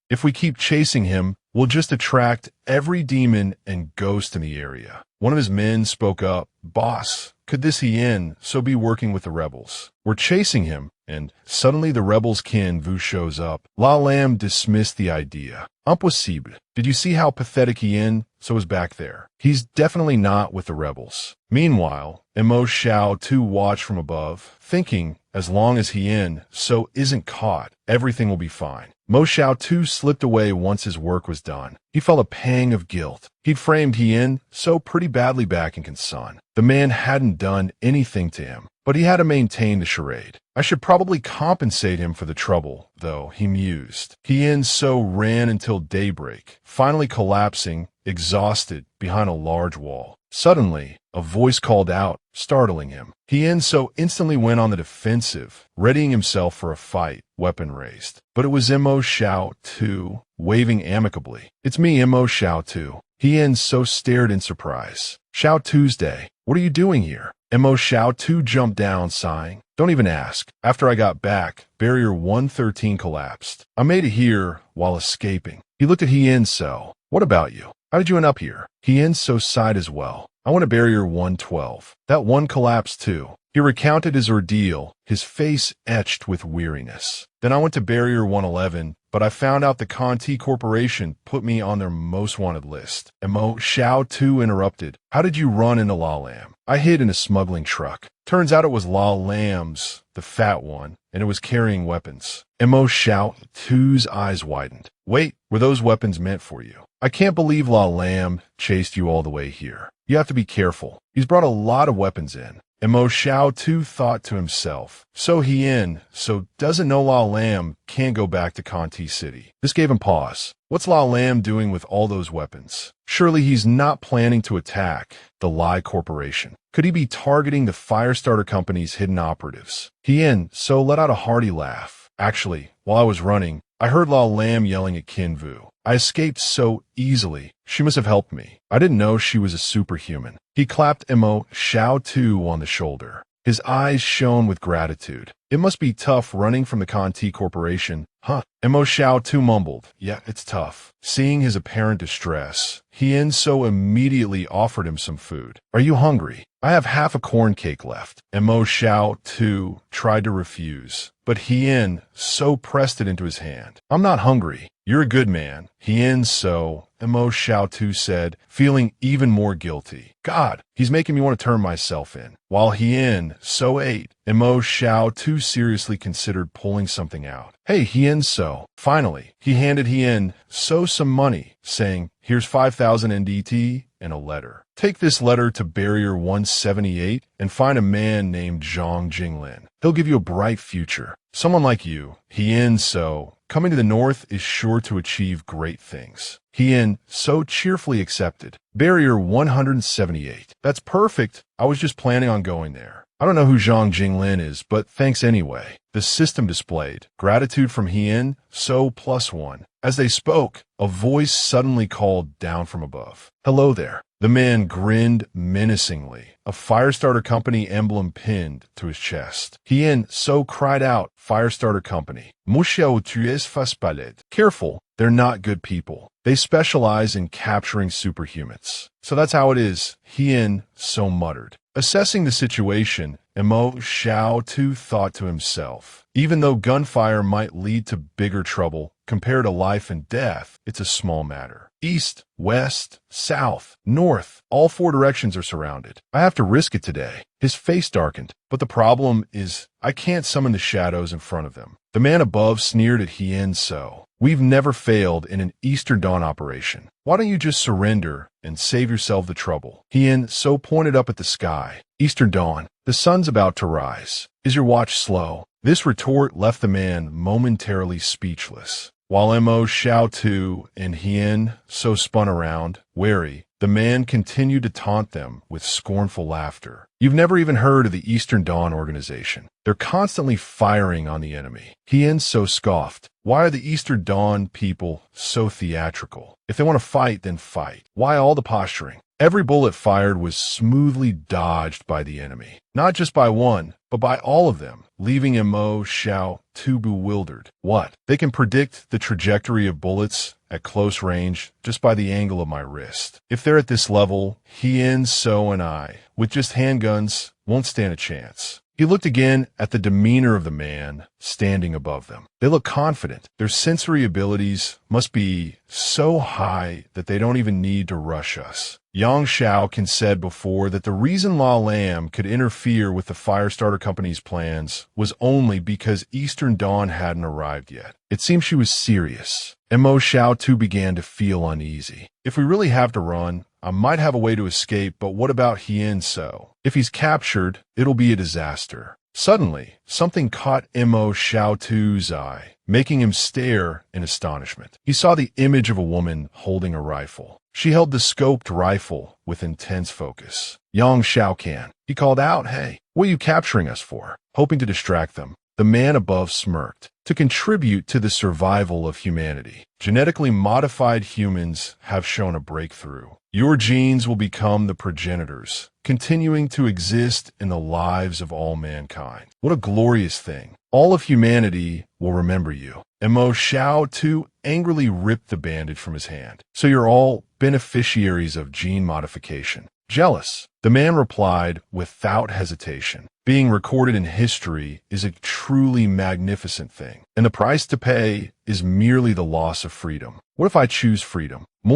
If we keep chasing him, we'll just attract every demon and ghost in the area." One of his men spoke up. "Boss, could this Hien So be working with the rebels? We're chasing him, and suddenly the rebels' kin Vu shows up. La Lam dismissed the idea. Impossible. Did you see how pathetic Yin so is back there? He's definitely not with the rebels. Meanwhile, Mo Xiao too watched from above, thinking as long as Hien so isn't caught, everything will be fine. Mo Xiao too slipped away once his work was done. He felt a pang of guilt. He'd framed Hien so pretty badly back in Kansan. The man hadn't done anything to him, but he had to maintain the charade. I should probably compensate him for the trouble, though, he mused. Hien so ran until daybreak, finally collapsing, exhausted, behind a large wall. Suddenly, a voice called out, startling him. Hien so instantly went on the defensive, readying himself for a fight, weapon raised. But it was Mo Xiao too, waving amicably. It's me, Mo Xiao too. Hien so stared in surprise. Xiao Tuesday, what are you doing here? Mo Xiao too jumped down, sighing. Don't even ask. After I got back, Barrier 113 collapsed. I made it here while escaping. He looked at Hien so. What about you? How did you end up here? Hien so sighed as well. I went to Barrier 112. That one collapsed too. He recounted his ordeal, his face etched with weariness. Then I went to Barrier 111, but I found out the Conti Corporation put me on their most wanted list. Mo Xiao too interrupted. How did you run into La Lam? I hid in a smuggling truck. Turns out it was La Lam's, the fat one, and it was carrying weapons. Mo Xiao too's eyes widened. Wait, were those weapons meant for you? I can't believe La Lam chased you all the way here. You have to be careful. He's brought a lot of weapons in. Mo Xiao too thought to himself. So Hien so doesn't know La Lam can't go back to Conti City. This gave him pause. What's La Lam doing with all those weapons? Surely he's not planning to attack the Lai Corporation. Could he be targeting the Firestarter Company's hidden operatives? Hien so let out a hearty laugh. Actually, while I was running, I heard La Lam yelling at Qin Vu. I escaped so easily. She must have helped me. I didn't know she was a superhuman. He clapped Mo Xiao too on the shoulder. His eyes shone with gratitude. It must be tough running from the Conti Corporation, huh? Mo Xiao too mumbled. Yeah, it's tough. Seeing his apparent distress, Hien so immediately offered him some food. Are you hungry? I have half a corn cake left. Mo Xiao too tried to refuse, but Hien so pressed it into his hand. I'm not hungry. You're a good man. Hien so, Mo Xiao too said, feeling even more guilty. God, he's making me want to turn myself in. While Hien so ate, Mo Xiao too seriously considered pulling something out. Hey, Hien so. Finally, he handed Hien so some money, saying, here's 5,000 NDT and a letter. Take this letter to Barrier 178 and find a man named Zhang Jinglin. He'll give you a bright future. Someone like you, Hien so, coming to the north is sure to achieve great things. Hien so cheerfully accepted. Barrier 178. That's perfect. I was just planning on going there. I don't know who Zhang Jinglin is, but thanks anyway. The system displayed. Gratitude from Hien, so +1. As they spoke, a voice suddenly called down from above. Hello there. The man grinned menacingly, a Firestarter Company emblem pinned to his chest. Hien so cried out, Firestarter Company. Mushiao tues faspaled. Careful, they're not good people. They specialize in capturing superhumans. So that's how it is, Hien so muttered. Assessing the situation, Mo Xiao too thought to himself. Even though gunfire might lead to bigger trouble, compared to life and death, it's a small matter. East, west, south, north, all 4 directions are surrounded. I have to risk it today. His face darkened, but the problem is I can't summon the shadows in front of them. The man above sneered at Hien so. We've never failed in an Eastern Dawn operation. Why don't you just surrender and save yourself the trouble? Hien so pointed up at the sky. Eastern Dawn, the sun's about to rise. Is your watch slow? This retort left the man momentarily speechless. While Mo Xiao too and Hien so spun around, wary, the man continued to taunt them with scornful laughter. You've never even heard of the Eastern Dawn organization. They're constantly firing on the enemy. Hien so scoffed. Why are the Eastern Dawn people so theatrical? If they want to fight, then fight. Why all the posturing? Every bullet fired was smoothly dodged by the enemy. Not just by one, but by all of them, leaving Mo Xiao too bewildered. What? They can predict the trajectory of bullets at close range just by the angle of my wrist. If they're at this level, Hien so and I, with just handguns, won't stand a chance. He looked again at the demeanor of the man standing above them. They look confident. Their sensory abilities must be so high that they don't even need to rush us. Yang Xiaoqin said before that the reason La Lam could interfere with the Firestarter Company's plans was only because Eastern Dawn hadn't arrived yet. It seemed she was serious. Mo Xiao too began to feel uneasy. If we really have to run, I might have a way to escape, but what about Hien So? If he's captured, it'll be a disaster. Suddenly, something caught Mo Xiao Tu's eye, making him stare in astonishment. He saw the image of a woman holding a rifle. She held the scoped rifle with intense focus. Yang Xiaoqin. He called out, "Hey, what are you capturing us for?" Hoping to distract them. The man above smirked. To contribute to the survival of humanity. Genetically modified humans have shown a breakthrough. Your genes will become the progenitors, continuing to exist in the lives of all mankind. What a glorious thing. All of humanity will remember you. Mo Xiao too angrily ripped the bandage from his hand. So you're all beneficiaries of gene modification. Jealous. The man replied without hesitation. Being recorded in history is a truly magnificent thing, and the price to pay is merely the loss of freedom. What if I choose freedom? The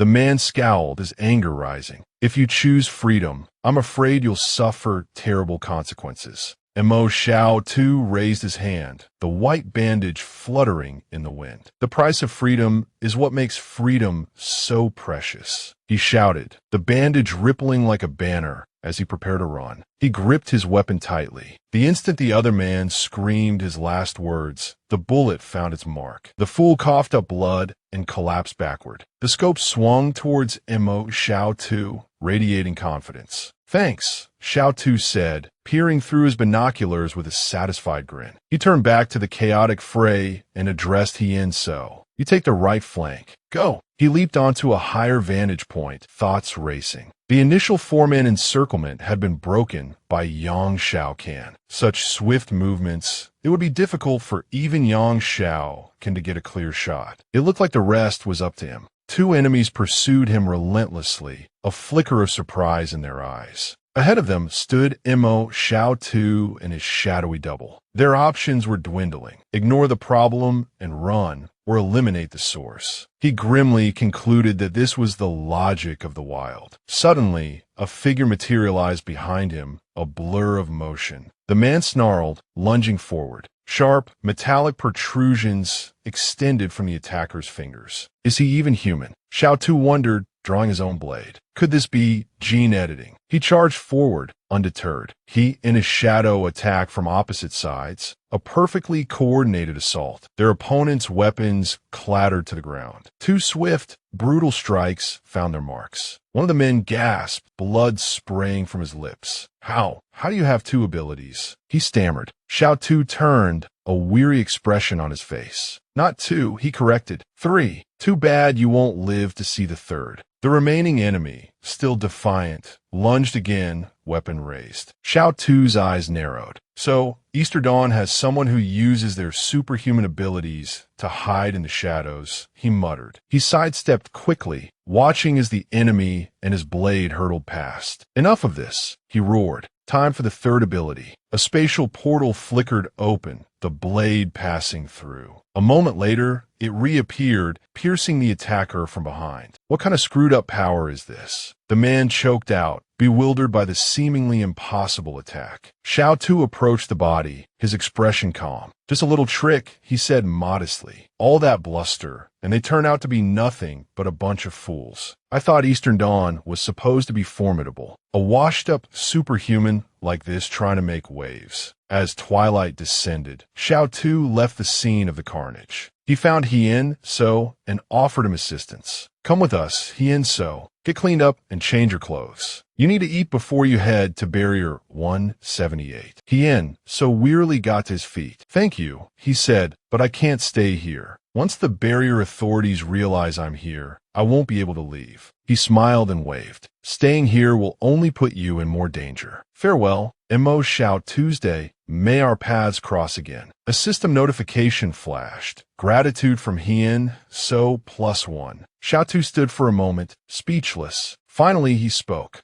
man scowled, his anger rising. If you choose freedom, I'm afraid you'll suffer terrible consequences. Mo Xiao too raised his hand, the white bandage fluttering in the wind. The price of freedom is what makes freedom so precious. He shouted, the bandage rippling like a banner as he prepared to run. He gripped his weapon tightly. The instant the other man screamed his last words, the bullet found its mark. The fool coughed up blood and collapsed backward. The scope swung towards Mo Xiao Tu, radiating confidence. Thanks, Xiao Tu said, peering through his binoculars with a satisfied grin. He turned back to the chaotic fray and addressed Hien So. You take the right flank. Go. He leaped onto a higher vantage point, thoughts racing. The initial four-man encirclement had been broken by Yang Xiaoqin. Such swift movements, it would be difficult for even Yang Xiaoqin to get a clear shot. It looked like the rest was up to him. Two enemies pursued him relentlessly, a flicker of surprise in their eyes. Ahead of them stood Mo Xiao Tu and his shadowy double. Their options were dwindling. Ignore the problem and run, or eliminate the source. He grimly concluded that this was the logic of the wild. Suddenly, a figure materialized behind him, a blur of motion. The man snarled, lunging forward. Sharp, metallic protrusions extended from the attacker's fingers. Is he even human? Xiao Tu wondered, drawing his own blade. Could this be gene editing? He charged forward, undeterred. He and his shadow attacked from opposite sides, a perfectly coordinated assault. Their opponents' weapons clattered to the ground. Two swift, brutal strikes found their marks. One of the men gasped, blood spraying from his lips. How? How do you have two abilities? He stammered. Xiao Tu turned, a weary expression on his face. Not two, he corrected. Three. Too bad you won't live to see the third. The remaining enemy, still defiant, lunged again, weapon raised. Xiao Tu's eyes narrowed. So, Easter Dawn has someone who uses their superhuman abilities to hide in the shadows, he muttered. He sidestepped quickly, watching as the enemy and his blade hurtled past. Enough of this, he roared. Time for the third ability. A spatial portal flickered open, the blade passing through. A moment later, it reappeared, piercing the attacker from behind. What kind of screwed-up power is this? The man choked out, bewildered by the seemingly impossible attack. Xiao Tu approached the body, his expression calm. Just a little trick, he said modestly. All that bluster, and they turn out to be nothing but a bunch of fools. I thought Eastern Dawn was supposed to be formidable. A washed-up superhuman like this trying to make waves. As twilight descended, Xiao Tu left the scene of the carnage. He found Hien So and offered him assistance. Come with us, Hien So. Get cleaned up and change your clothes. You need to eat before you head to Barrier 178. Hien So wearily got to his feet. Thank you, he said, but I can't stay here. Once the barrier authorities realize I'm here, I won't be able to leave. He smiled and waved. Staying here will only put you in more danger. Farewell, Mo Xiao Tuesday. May our paths cross again. A system notification flashed. Gratitude from Hien So +1. Xiao Tu stood for a moment, speechless. Finally he spoke.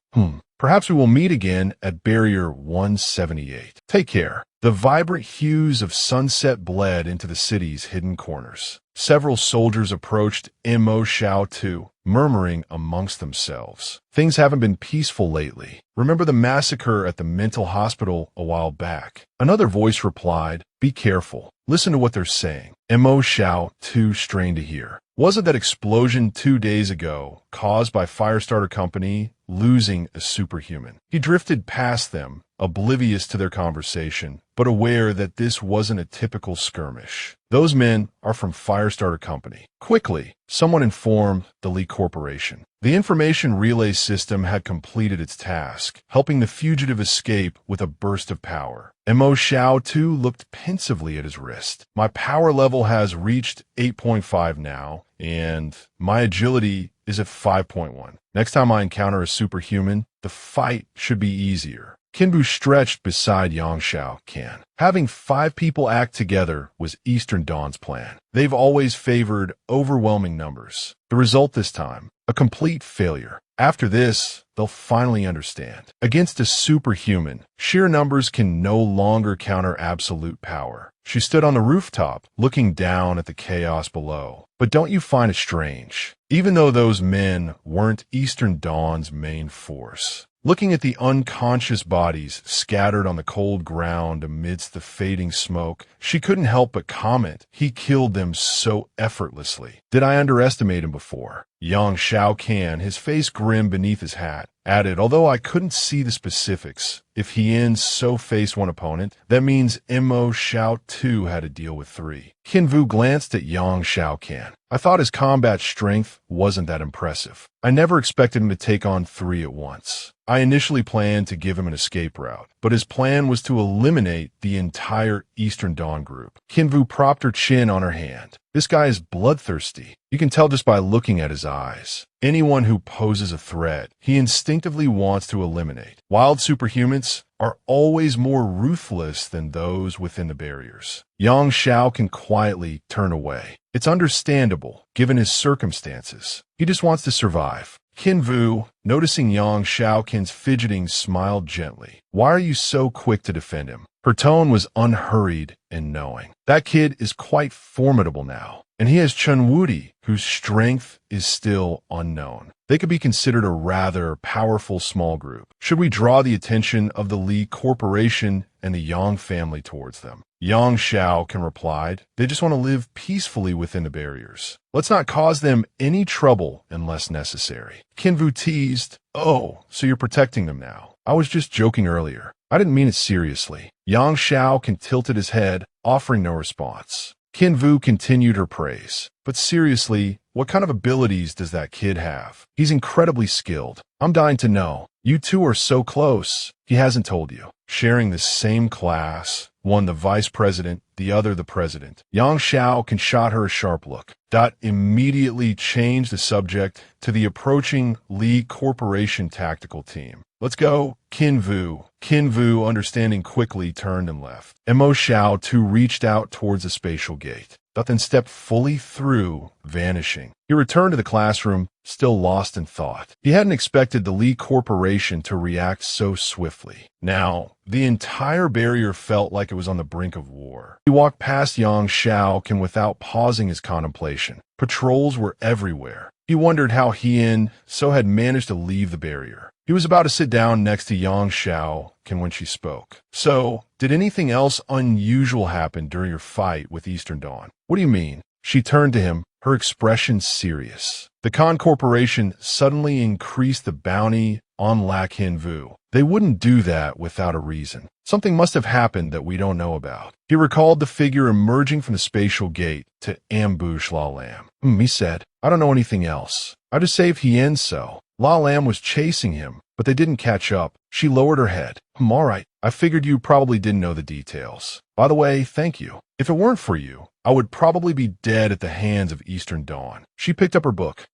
Perhaps we will meet again at Barrier 178. Take care. The vibrant hues of sunset bled into the city's hidden corners. Several soldiers approached Mo Xiao, murmuring amongst themselves. Things haven't been peaceful lately. Remember the massacre at the mental hospital a while back? Another voice replied, be careful. Listen to what they're saying. Mo Xiao strained to hear. Wasn't that explosion 2 days ago caused by Firestarter Company losing a superhuman? He drifted past them, oblivious to their conversation, but aware that this wasn't a typical skirmish. Those men are from Firestarter Company. Quickly, someone informed the Lee Corporation. The information relay system had completed its task, helping the fugitive escape with a burst of power. Mo Xiao looked pensively at his wrist. My power level has reached 8.5 now, and my agility is at 5.1. Next time I encounter a superhuman, the fight should be easier. Kinvu stretched beside Yang Xiaocan. Having 5 people act together was Eastern Dawn's plan. They've always favored overwhelming numbers. The result this time, a complete failure. After this, they'll finally understand. Against a superhuman, sheer numbers can no longer counter absolute power. She stood on the rooftop, looking down at the chaos below. But don't you find it strange? Even though those men weren't Eastern Dawn's main force, looking at the unconscious bodies scattered on the cold ground amidst the fading smoke, she couldn't help but comment, he killed them so effortlessly. Did I underestimate him before? Yang Xiaocan, his face grim beneath his hat, added, although I couldn't see the specifics, if Hien so faced one opponent, that means Mo Xiao had to deal with 3. Kinvu glanced at Yang Xiaocan. I thought his combat strength wasn't that impressive. I never expected him to take on 3 at once. I initially planned to give him an escape route, but his plan was to eliminate the entire Eastern Dawn group. Kinvu propped her chin on her hand. This guy is bloodthirsty. You can tell just by looking at his eyes. Anyone who poses a threat, he instinctively wants to eliminate. Wild superhumans are always more ruthless than those within the barriers. Yang Xiao can quietly turn away. It's understandable, given his circumstances. He just wants to survive. Kinvu, noticing Yang Xiaocan's fidgeting, smiled gently. Why are you so quick to defend him? Her tone was unhurried and knowing. That kid is quite formidable now, and he has Chunwudi, whose strength is still unknown. They could be considered a rather powerful small group. Should we draw the attention of the Lee Corporation and the Yang family towards them? Yang Xiaocan replied, they just want to live peacefully within the barriers. Let's not cause them any trouble unless necessary. Kinvu teased, oh, so you're protecting them now. I was just joking earlier. I didn't mean it seriously. Yang Xiaocan tilted his head, offering no response. Kinvu continued her praise. But seriously, what kind of abilities does that kid have? He's incredibly skilled. I'm dying to know. You two are so close. He hasn't told you. Sharing the same class, one the vice president, the other the president. Yang Xiaocan shot her a sharp look. Dot immediately changed the subject to the approaching Lee Corporation tactical team. Let's go, Kinvu. Kinvu, understanding quickly, turned and left. Mo Xiao reached out towards the spatial gate. Dot then stepped fully through, vanishing. He returned to the classroom, still lost in thought. He hadn't expected the Lee Corporation to react so swiftly. Now, the entire barrier felt like it was on the brink of war. He walked past Yang Xiaocan without pausing his contemplation. Patrols were everywhere. He wondered how Hien had managed to leave the barrier. He was about to sit down next to Yang Xiaocan when she spoke. So, did anything else unusual happen during your fight with Eastern Dawn? What do you mean? She turned to him, her expression serious. The Khan Corporation suddenly increased the bounty on La Kinvu. They wouldn't do that without a reason. Something must have happened that we don't know about. He recalled the figure emerging from the spatial gate to ambush La Lam. He said, I don't know anything else. I just saved Hien so. La Lam was chasing him, but they didn't catch up. She lowered her head. All right. I figured you probably didn't know the details. By the way, thank you. If it weren't for you, I would probably be dead at the hands of Eastern Dawn. She picked up her book,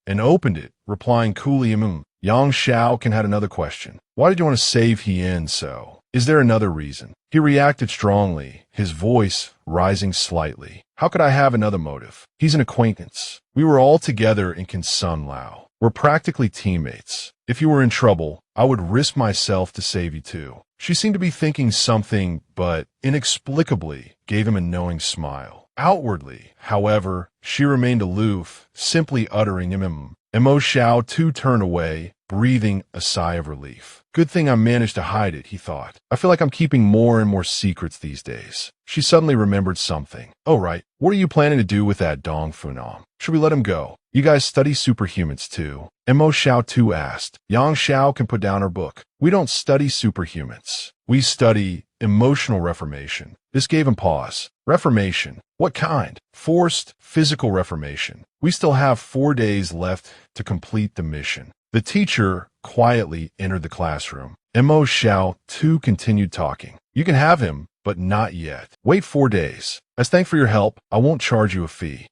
and opened it, replying coolly, Yang Xiaocan had another question. Why did you want to save Hien so? Is there another reason? He reacted strongly, his voice rising slightly. How could I have another motive? He's an acquaintance. We were all together in Kinsun Lao. We're practically teammates. If you were in trouble, I would risk myself to save you too. She seemed to be thinking something, but inexplicably gave him a knowing smile. Outwardly, however, she remained aloof, simply uttering Mo Xiao too turned away, breathing a sigh of relief. Good thing I managed to hide it, he thought. I feel like I'm keeping more and more secrets these days. She suddenly remembered something. Oh right, what are you planning to do with that Dong Funam? Should we let him go? You guys study superhumans too? Mo Xiao too asked. Yang Xiao can put down her book. We don't study superhumans. We study emotional reformation. This gave him pause. Reformation? What kind? Forced physical reformation. We still have 4 days left to complete the mission. The teacher quietly entered the classroom. Mo Xiao too continued talking. You can have him, but not yet. Wait 4 days. As thanks for your help, I won't charge you a fee.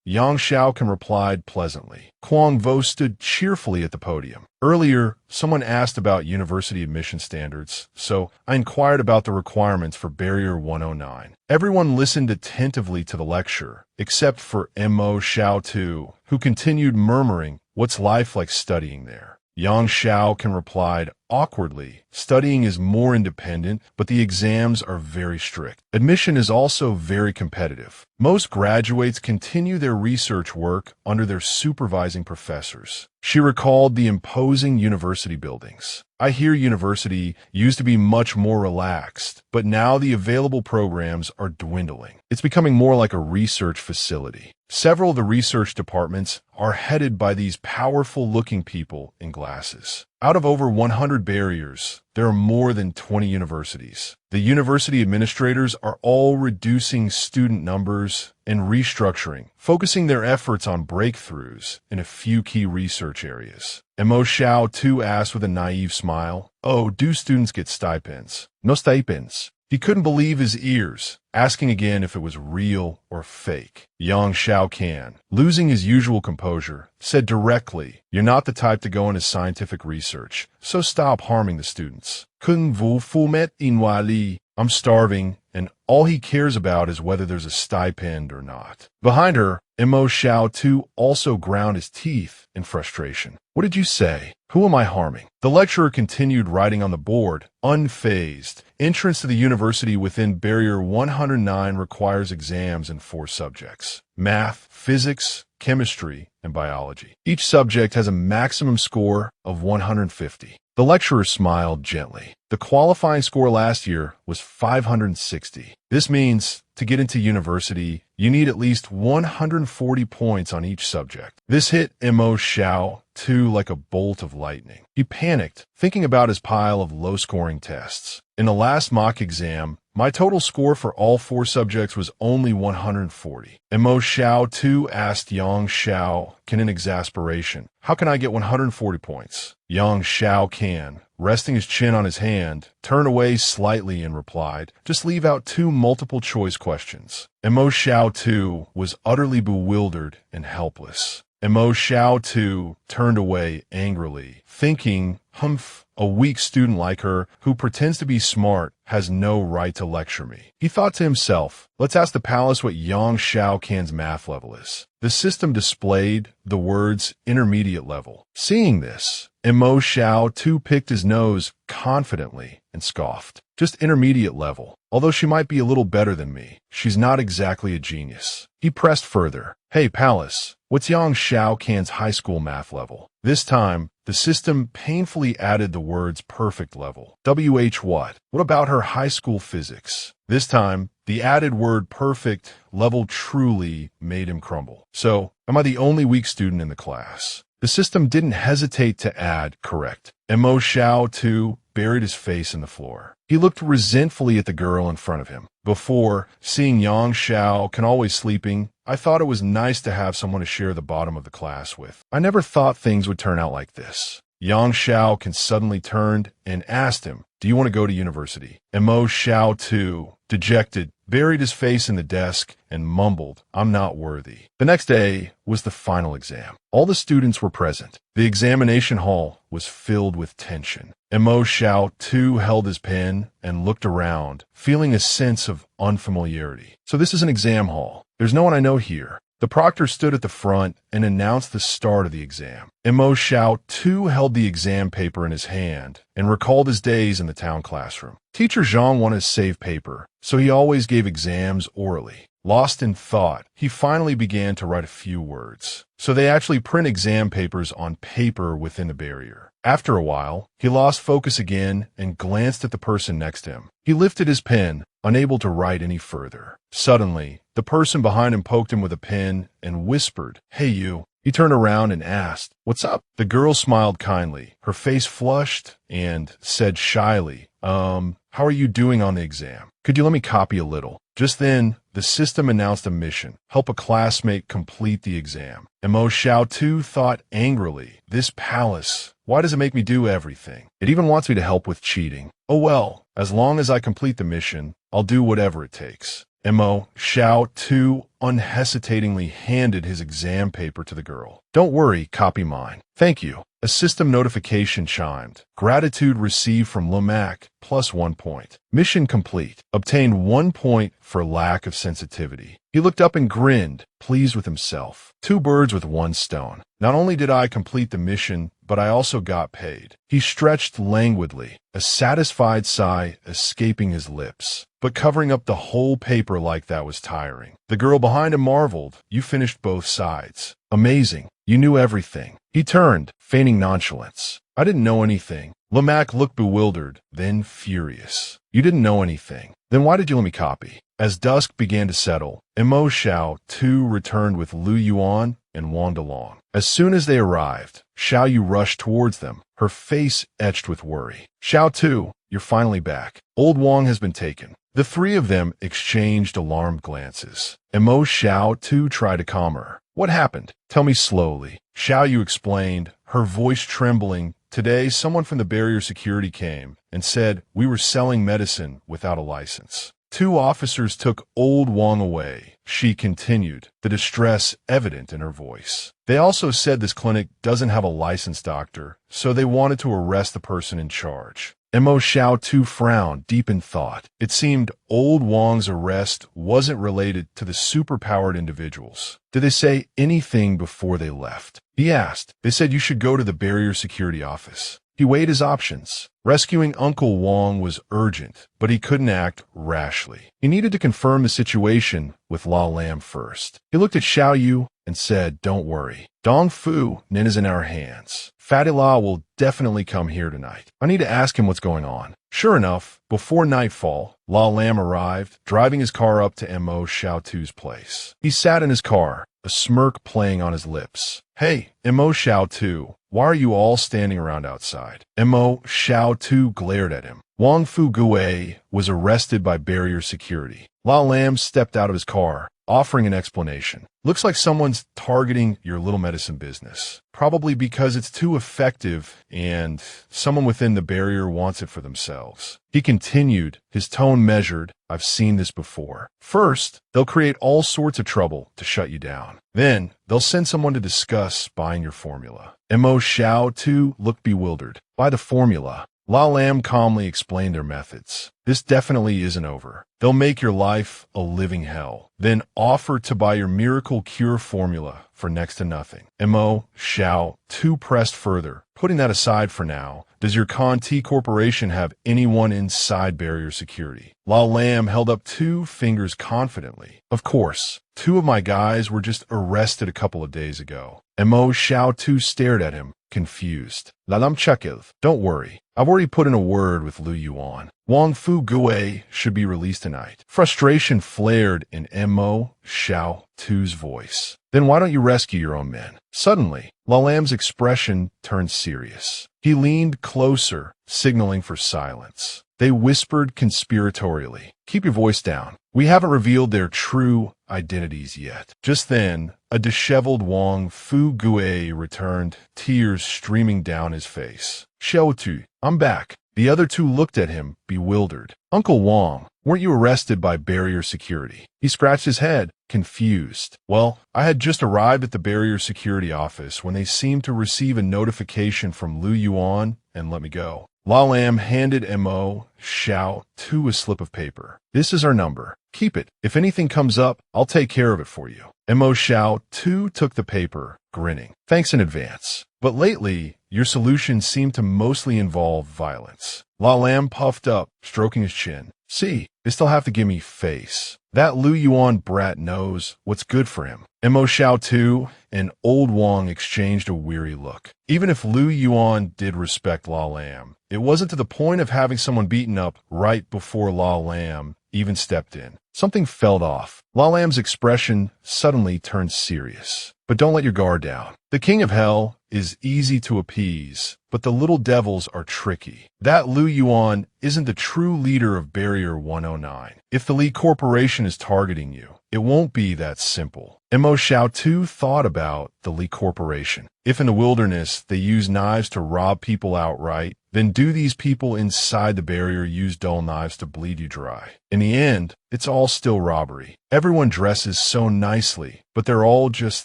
Yang Xiaokan replied pleasantly. Kuang Vo stood cheerfully at the podium. Earlier, someone asked about university admission standards, so I inquired about the requirements for Barrier 109. Everyone listened attentively to the lecture, except for Mo Xiao Tu, who continued murmuring, "What's life like studying there?" Yang Xiaokan replied awkwardly, "Studying is more independent, but the exams are very strict. Admission is also very competitive. Most graduates continue their research work under their supervising professors." She recalled the imposing university buildings. I hear university used to be much more relaxed, but now the available programs are dwindling. It's becoming more like a research facility. Several of the research departments are headed by these powerful-looking people in glasses. Out of over 100 barriers, there are more than 20 universities. The university administrators are all reducing student numbers and restructuring, focusing their efforts on breakthroughs in a few key research areas. Mo Xiao too asked with a naive smile, "Oh, do students get stipends?" "No stipends." He couldn't believe his ears, asking again if it was real or fake. Yang Xiaokan, losing his usual composure, said directly, "You're not the type to go into scientific research, so stop harming the students." Kung Vu Fumet Inwali. I'm starving, and all he cares about is whether there's a stipend or not. Behind her, Mo Xiao too also ground his teeth in frustration. "What did you say? Who am I harming?" The lecturer continued writing on the board, unfazed. Entrance to the university within Barrier 109 requires exams in 4 subjects: math, physics, chemistry, and biology. Each subject has a maximum score of 150. The lecturer smiled gently. The qualifying score last year was 560. This means, to get into university, you need at least 140 points on each subject. This hit Mo Xiao too like a bolt of lightning. He panicked, thinking about his pile of low-scoring tests. In the last mock exam, my total score for all 4 subjects was only 140. Mo Xiao too asked Yang Xiao in exasperation, "How can I get 140 points?" Yang Xiao can, resting his chin on his hand, turned away slightly and replied, "Just leave out 2 multiple-choice questions." Mo Xiao too was utterly bewildered and helpless. Mo Xiao too turned away angrily, thinking, "Humph, a weak student like her, who pretends to be smart, has no right to lecture me." He thought to himself, "Let's ask the palace what Yang Xiaokan's math level is." The system displayed the words intermediate level. Seeing this, Mo Xiao too picked his nose confidently and scoffed. "Just intermediate level. Although she might be a little better than me, she's not exactly a genius." He pressed further. "Hey, palace, what's Yang Xiaokan's high school math level?" This time, the system painfully added the words perfect level. "WH what? What about her high school physics?" This time, the added word perfect level truly made him crumble. "So, am I the only weak student in the class?" The system didn't hesitate to add correct. Mo Xiao too buried his face in the floor. He looked resentfully at the girl in front of him. Before, seeing Yang Xiao always sleeping, I thought it was nice to have someone to share the bottom of the class with. I never thought things would turn out like this. Yang Xiao suddenly turned and asked him, "Do you want to go to university?" Mo Xiao too, dejected, buried his face in the desk and mumbled, "I'm not worthy." The next day was the final exam. All the students were present. The examination hall was filled with tension. Mo Xiao too held his pen and looked around, feeling a sense of unfamiliarity. "So this is an exam hall. There's no one I know here. The proctor stood at the front and announced the start of the exam. Mo Xiao too held the exam paper in his hand and recalled his days in the town classroom. Teacher Zhang wanted to save paper, so he always gave exams orally. Lost in thought, he finally began to write a few words. So they actually print exam papers on paper within the barrier. After a while, he lost focus again and glanced at the person next to him. He lifted his pen, unable to write any further. Suddenly, the person behind him poked him with a pen and whispered, "Hey you." He turned around and asked, "What's up?" The girl smiled kindly. Her face flushed and said shyly, how are you doing on the exam? Could you let me copy a little?" Just then, the system announced a mission: help a classmate complete the exam. And Mo Xiao too thought angrily, "This palace, why does it make me do everything? It even wants me to help with cheating. Oh well, as long as I complete the mission, I'll do whatever it takes." Mo Xiao too unhesitatingly handed his exam paper to the girl. "Don't worry, copy mine." "Thank you." A system notification chimed. Gratitude received from Lumac, +1 point. Mission complete. Obtained 1 point for lack of sensitivity. He looked up and grinned, pleased with himself. 2 birds with 1 stone. Not only did I complete the mission, but I also got paid. He stretched languidly, a satisfied sigh escaping his lips. But covering up the whole paper like that was tiring. The girl behind him marveled, "You finished both sides. Amazing. You knew everything." He turned, feigning nonchalance. "I didn't know anything." Lumac looked bewildered, then furious. "You didn't know anything. Then why did you let me copy?" As dusk began to settle, Mo Xiao too returned with Lu Yuan and Wang Delong. As soon as they arrived, Xiao Yu rushed towards them, her face etched with worry. "Xiao Tu, you're finally back. Old Wang has been taken." The 3 of them exchanged alarmed glances. Mo Xiao too tried to calm her. "What happened? Tell me slowly." Xiao Yu explained, her voice trembling. "Today, someone from the barrier security came and said we were selling medicine without a license. 2 officers took old Wang away." She continued, the distress evident in her voice. "They also said this clinic doesn't have a licensed doctor, so they wanted to arrest the person in charge." Mo Xiao too frowned, deep in thought. It seemed old Wang's arrest wasn't related to the superpowered individuals. "Did they say anything before they left?" he asked. "They said you should go to the barrier security office." He weighed his options. Rescuing Uncle Wang was urgent, but he couldn't act rashly. He needed to confirm the situation with La Lam first. He looked at Xiao Yu and said, "Don't worry. Dong Fu Nin is in our hands. Fatty La will definitely come here tonight. I need to ask him what's going on." Sure enough, before nightfall, La Lam arrived, driving his car up to Mo Xiao tu's place. He sat in his car, a smirk playing on his lips. "Hey, Mo Xiao tu, why are you all standing around outside?" Mo Xiao tu glared at him. Wang Fu Gui was arrested by barrier security. La Lam stepped out of his car, offering an explanation. "Looks like someone's targeting your little medicine business. Probably because it's too effective and someone within the barrier wants it for themselves." He continued, his tone measured. "I've seen this before. First, they'll create all sorts of trouble to shut you down. Then, they'll send someone to discuss buying your formula." Mo Xiao too looked bewildered. "Buy the formula?" La Lam calmly explained their methods. "This definitely isn't over. They'll make your life a living hell, then offer to buy your miracle cure formula for next to nothing." Mo Xiao too pressed further. "Putting that aside for now, does your Conti Corporation have anyone inside barrier security?" La Lam held up 2 fingers confidently. "Of course. 2 of my guys were just arrested a couple of days ago." Mo Xiao too stared at him, confused. "La Lam Chekil, don't worry. I've already put in a word with Lu Yuan. Wang Fu Gui should be released tonight." Frustration flared in Mo Xiao tu's voice. "Then why don't you rescue your own men?" Suddenly, La Lam's expression turned serious. He leaned closer, signaling for silence. They whispered conspiratorially, "Keep your voice down. We haven't revealed their true identities yet." Just then, a disheveled Wang Fu Gui returned, tears streaming down his face. "Xiao Tu, I'm back." The other 2 looked at him, bewildered. "Uncle Wang, weren't you arrested by barrier security?" He scratched his head, confused. "Well, I had just arrived at the barrier security office when they seemed to receive a notification from Lu Yuan and let me go." La Lam handed Mo Xiaosu a slip of paper. This is our number. Keep it. If anything comes up, I'll take care of it for you. Mo Xiaosu took the paper, grinning. Thanks in advance. But lately, your solutions seem to mostly involve violence. La Lam puffed up, stroking his chin. See, they still have to give me face. That Lu Yuan brat knows what's good for him. Mo Xiaosu and Old Wang exchanged a weary look. Even if Lu Yuan did respect La Lam, it wasn't to the point of having someone beaten up right before La Lam even stepped in. Something fell off. La Lam's expression suddenly turned serious. But don't let your guard down. The king of hell is easy to appease, but the little devils are tricky. That Lu Yuan isn't the true leader of Barrier 109. If the Li Corporation is targeting you, it won't be that simple. Mo Xiaosu thought about the Li Corporation. If in the wilderness they use knives to rob people outright, then do these people inside the barrier use dull knives to bleed you dry? In the end, it's all still robbery. Everyone dresses so nicely, but they're all just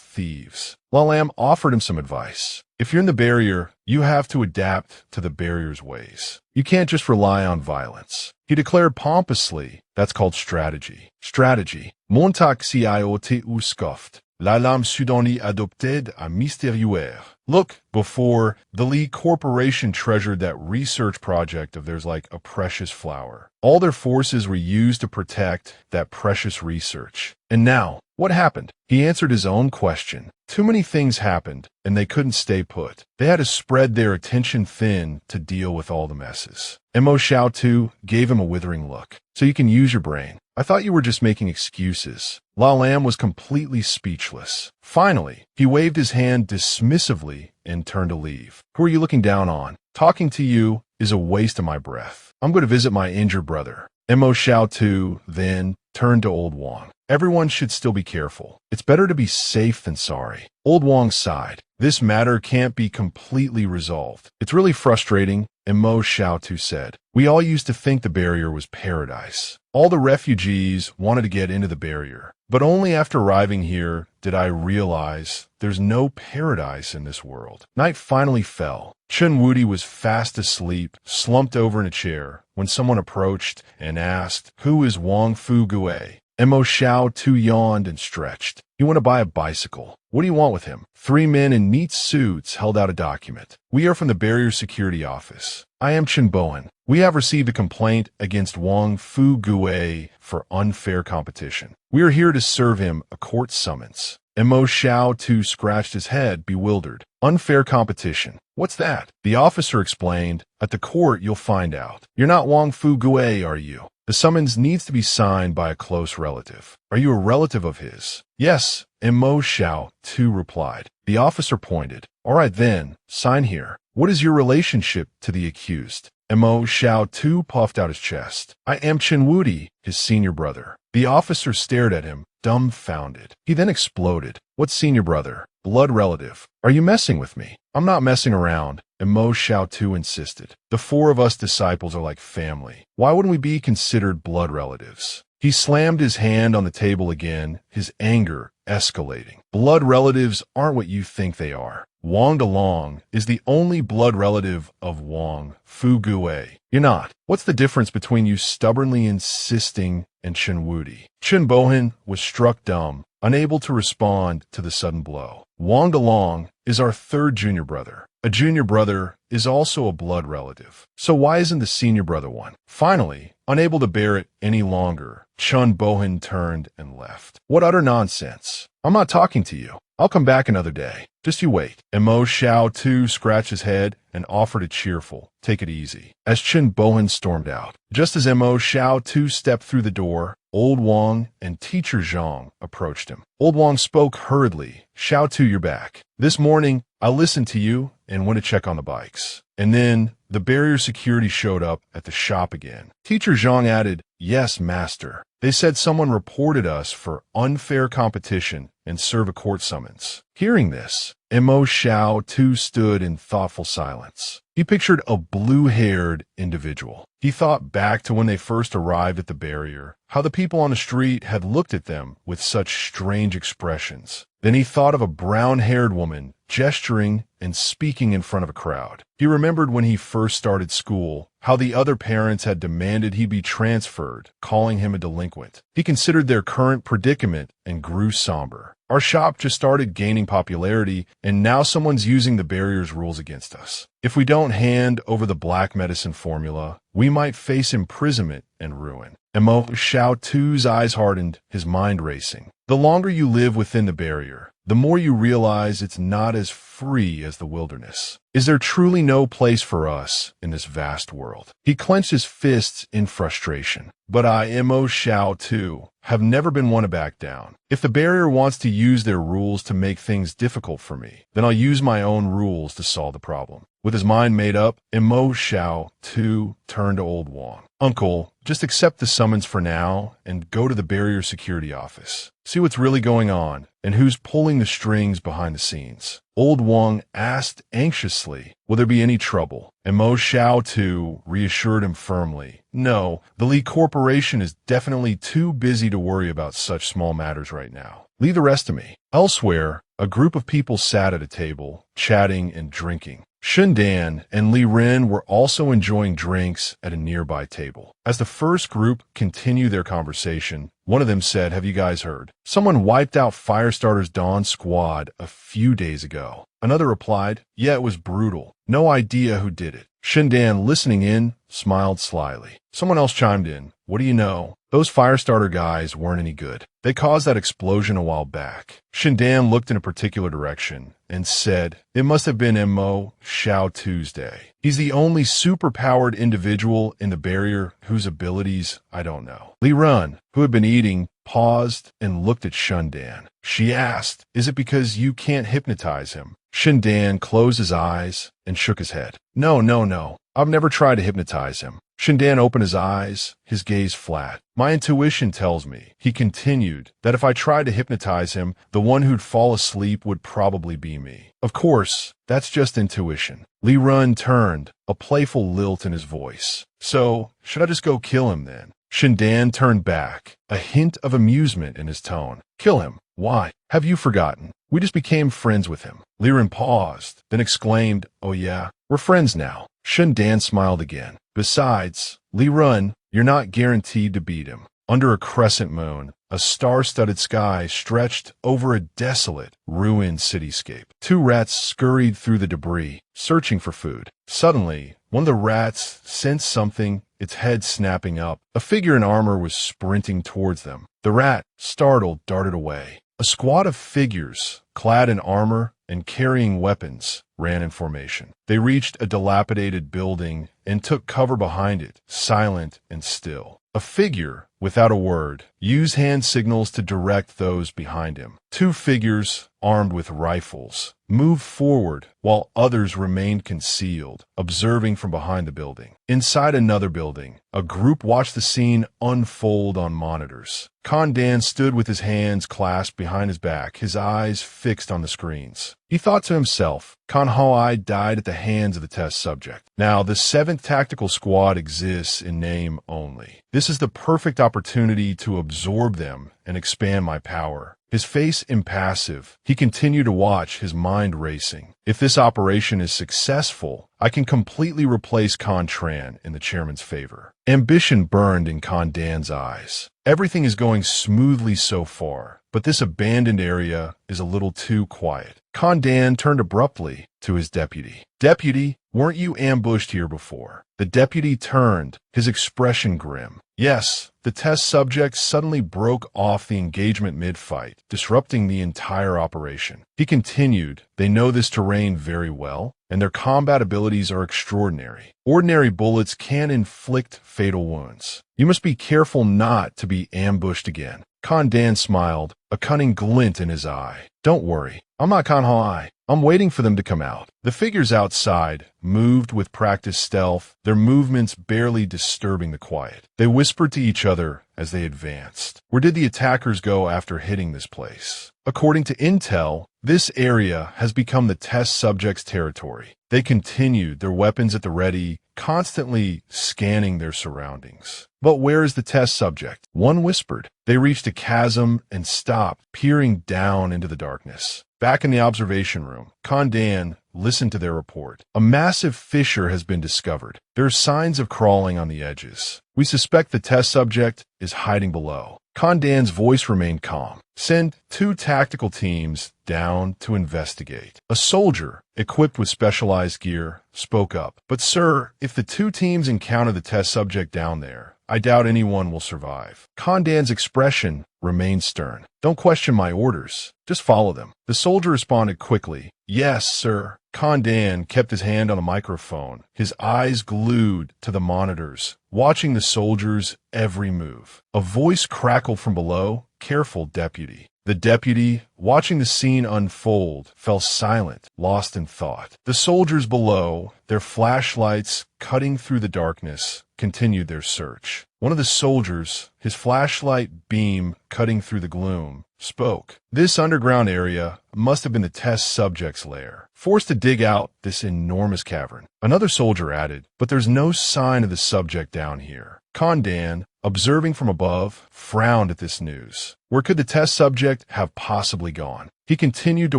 thieves. La Lam offered him some advice. If you're in the barrier, you have to adapt to the barrier's ways. You can't just rely on violence. He declared pompously, that's called strategy. Strategy. Montauk ciot ou scoffed. La Lame Sudani adopted a mystérieux. Look, before, the Li Corporation treasured that research project of theirs like a precious flower. All their forces were used to protect that precious research. And now, what happened? He answered his own question. Too many things happened, and they couldn't stay put. They had to spread their attention thin to deal with all the messes. Mo Xiaosu gave him a withering look. So you can use your brain. I thought you were just making excuses. La Lam was completely speechless. Finally, he waved his hand dismissively and turned to leave. Who are you looking down on? Talking to you is a waste of my breath. I'm going to visit my injured brother. Mo Xiaosu then turned to Old Wang. Everyone should still be careful. It's better to be safe than sorry. Old Wang sighed. This matter can't be completely resolved. It's really frustrating, Mo Xiaosu said. We all used to think the barrier was paradise. All the refugees wanted to get into the barrier. But only after arriving here did I realize there's no paradise in this world. Night finally fell. Chen Wudi was fast asleep, slumped over in a chair, when someone approached and asked, "Who is Wang Fu Gue?" Mo Xiaosu yawned and stretched. "You want to buy a bicycle. What do you want with him?" Three men in neat suits held out a document. "We are from the Barrier Security Office. I am Chen Bohan. We have received a complaint against Wang Fu Gue for unfair competition. We are here to serve him a court summons." Mo Xiaosu scratched his head, bewildered. Unfair competition. What's that? The officer explained. At the court, you'll find out. You're not Wang Fu Gue, are you? The summons needs to be signed by a close relative. Are you a relative of his? Yes, Mo Xiaosu replied. The officer pointed. All right then, sign here. What is your relationship to the accused? Mo Xiaosu puffed out his chest. I am Chen Wudi, his senior brother. The officer stared at him, dumbfounded. He then exploded. What senior brother? Blood relative. Are you messing with me? I'm not messing around, Mo Xiaosu insisted. The four of us disciples are like family. Why wouldn't we be considered blood relatives? He slammed his hand on the table again, his anger escalating. Blood relatives aren't what you think they are. Wang Delong is the only blood relative of Wang Fu Gue. You're not. What's the difference between you stubbornly insisting and Chen Wudi? Chen Bohan was struck dumb, unable to respond to the sudden blow. Wang Delong is our third junior brother. A junior brother is also a blood relative. So why isn't the senior brother one? Finally, unable to bear it any longer, Chen Bohan turned and left. What utter nonsense. I'm not talking to you. I'll come back another day. Just you wait. Mo Xiaosu scratched his head and offered a cheerful, take it easy, as Chen Bohan stormed out. Just as Mo Xiaosu stepped through the door, Old Wang and Teacher Zhang approached him. Old Wang spoke hurriedly. Xiaosu, you're back. This morning, I listened to you and went to check on the bikes. And then the barrier security showed up at the shop again. Teacher Zhang added, yes, master. They said someone reported us for unfair competition and serve a court summons. Hearing this, Mo Xiaosu stood in thoughtful silence. He pictured a blue-haired individual. He thought back to when they first arrived at the barrier, how the people on the street had looked at them with such strange expressions. Then he thought of a brown-haired woman gesturing and speaking in front of a crowd. He remembered when he first started school, how the other parents had demanded he be transferred, calling him a delinquent. He considered their current predicament and grew somber. Our shop just started gaining popularity, and now someone's using the barrier's rules against us. If we don't hand over the black medicine formula, we might face imprisonment and ruin. Emo Xiaosu's eyes hardened, his mind racing. The longer you live within the barrier, the more you realize it's not as free as the wilderness. Is there truly no place for us in this vast world? He clenched his fists in frustration. But I, Emo Xiaosu, have never been one to back down. If the barrier wants to use their rules to make things difficult for me, then I'll use my own rules to solve the problem. With his mind made up, Emo Xiaosu turned to old Wang. Uncle, just accept the summons for now and go to the barrier security office. See what's really going on and who's pulling the strings behind the scenes. Old Wang asked anxiously, will there be any trouble? And Mo Xiaosu reassured him firmly, no, the Li Corporation is definitely too busy to worry about such small matters right now. Leave the rest to me. Elsewhere, a group of people sat at a table, chatting and drinking. Shundan and Li Ren were also enjoying drinks at a nearby table. As the first group continued their conversation, one of them said, have you guys heard? Someone wiped out Firestarter's Dawn squad a few days ago. Another replied, yeah, it was brutal. No idea who did it. Shundan, listening in, smiled slyly. Someone else chimed in, what do you know? Those Firestarter guys weren't any good. They caused that explosion a while back. Shundan looked in a particular direction and said, it must have been Mo Xiao Tuesday. He's the only super-powered individual in the barrier whose abilities I don't know. Li Run, who had been eating, paused and looked at Shundan. She asked, is it because you can't hypnotize him? Shundan closed his eyes and shook his head. No. I've never tried to hypnotize him. Shundan opened his eyes, his gaze flat. My intuition tells me, he continued, that if I tried to hypnotize him, the one who'd fall asleep would probably be me. Of course, that's just intuition. Li Run turned, a playful lilt in his voice. So, should I just go kill him then? Shundan turned back, a hint of amusement in his tone. Kill him? Why? Have you forgotten? We just became friends with him. Li Ren paused, then exclaimed, oh yeah, we're friends now. Shundan smiled again. Besides, Li Run, you're not guaranteed to beat him. Under a crescent moon, a star-studded sky stretched over a desolate, ruined cityscape. Two rats scurried through the debris, searching for food. Suddenly, one of the rats sensed something, its head snapping up. A figure in armor was sprinting towards them. The rat, startled, darted away. A squad of figures, clad in armor and carrying weapons, ran in formation. They reached a dilapidated building and took cover behind it, silent and still. A figure, without a word, used hand signals to direct those behind him. Two figures, armed with rifles, moved forward while others remained concealed, observing from behind the building. Inside another building, a group watched the scene unfold on monitors. Kondan stood with his hands clasped behind his back, his eyes fixed on the screens. He thought to himself, Kanhoi died at the hands of the test subject. Now, the 7th Tactical Squad exists in name only. This is the perfect opportunity to absorb them and expand my power. His face impassive, he continued to watch, his mind racing. If this operation is successful, I can completely replace Contran in the chairman's favor. Ambition burned in Kondan's eyes. Everything is going smoothly so far, but this abandoned area is a little too quiet. Kondan turned abruptly to his deputy. Deputy, weren't you ambushed here before? The deputy turned, his expression grim. Yes, the test subject suddenly broke off the engagement mid-fight, disrupting the entire operation. He continued, they know this terrain very well, and their combat abilities are extraordinary. Ordinary bullets can inflict fatal wounds. You must be careful not to be ambushed again. Kondan smiled, a cunning glint in his eye. Don't worry, I'm not Kanhai. I'm waiting for them to come out. The figures outside moved with practiced stealth, their movements barely disturbing the quiet. They whispered to each other as they advanced. Where did the attackers go after hitting this place? According to intel, this area has become the test subject's territory. They continued, their weapons at the ready, constantly scanning their surroundings. But where is the test subject? One whispered. They reached a chasm and stopped, peering down into the darkness. Back in the observation room, Kandan listened to their report. A massive fissure has been discovered. There are signs of crawling on the edges. We suspect the test subject is hiding below. Kandan's voice remained calm. Send 2 tactical teams down to investigate. A soldier, equipped with specialized gear, spoke up. But sir, if the 2 teams encounter the test subject down there, I doubt anyone will survive. Kandan's expression remained stern. Don't question my orders. Just follow them. The soldier responded quickly. Yes, sir. Kandan kept his hand on the microphone, his eyes glued to the monitors, watching the soldier's every move. A voice crackled from below. Careful, deputy. The deputy, watching the scene unfold, fell silent, lost in thought. The soldiers below, their flashlights cutting through the darkness, continued their search. One of the soldiers, his flashlight beam cutting through the gloom, spoke. This underground area must have been the test subject's lair, forced to dig out this enormous cavern. Another soldier added, but there's no sign of the subject down here. Kandan, observing from above, frowned at this news. Where could the test subject have possibly gone? He continued to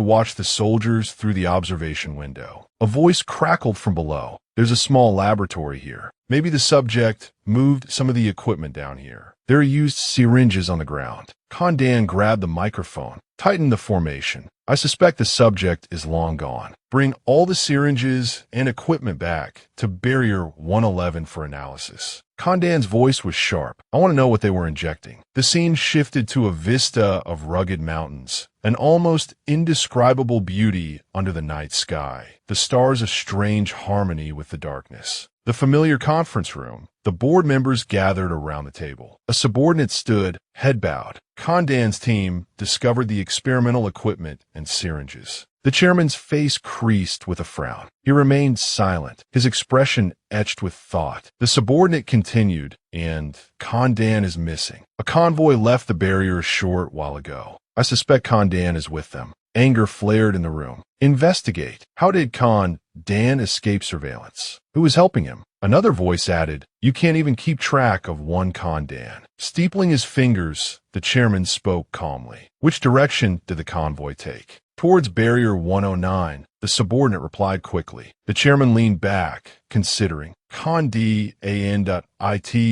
watch the soldiers through the observation window. A voice crackled from below. There's a small laboratory here. Maybe the subject moved some of the equipment down here. There are used syringes on the ground. Kandan grabbed the microphone, tightened the formation. I suspect the subject is long gone. Bring all the syringes and equipment back to Barrier 111 for analysis. Kandan's voice was sharp. I want to know what they were injecting. The scene shifted to a vista of rugged mountains, an almost indescribable beauty under the night sky, the stars a strange harmony with the darkness. The familiar conference room. The board members gathered around the table. A subordinate stood, head bowed. Kandan's team discovered the experimental equipment and syringes. The chairman's face creased with a frown. He remained silent, his expression etched with thought. The subordinate continued, and Kandan is missing. A convoy left the barrier a short while ago. I suspect Kandan is with them. Anger flared in the room. Investigate. How did Dan escape surveillance? Who was helping him? Another voice added, you can't even keep track of one Kandan. Steepling his fingers, the chairman spoke calmly. Which direction did the convoy take? Towards Barrier 109, the subordinate replied quickly. The chairman leaned back, considering. Condan.it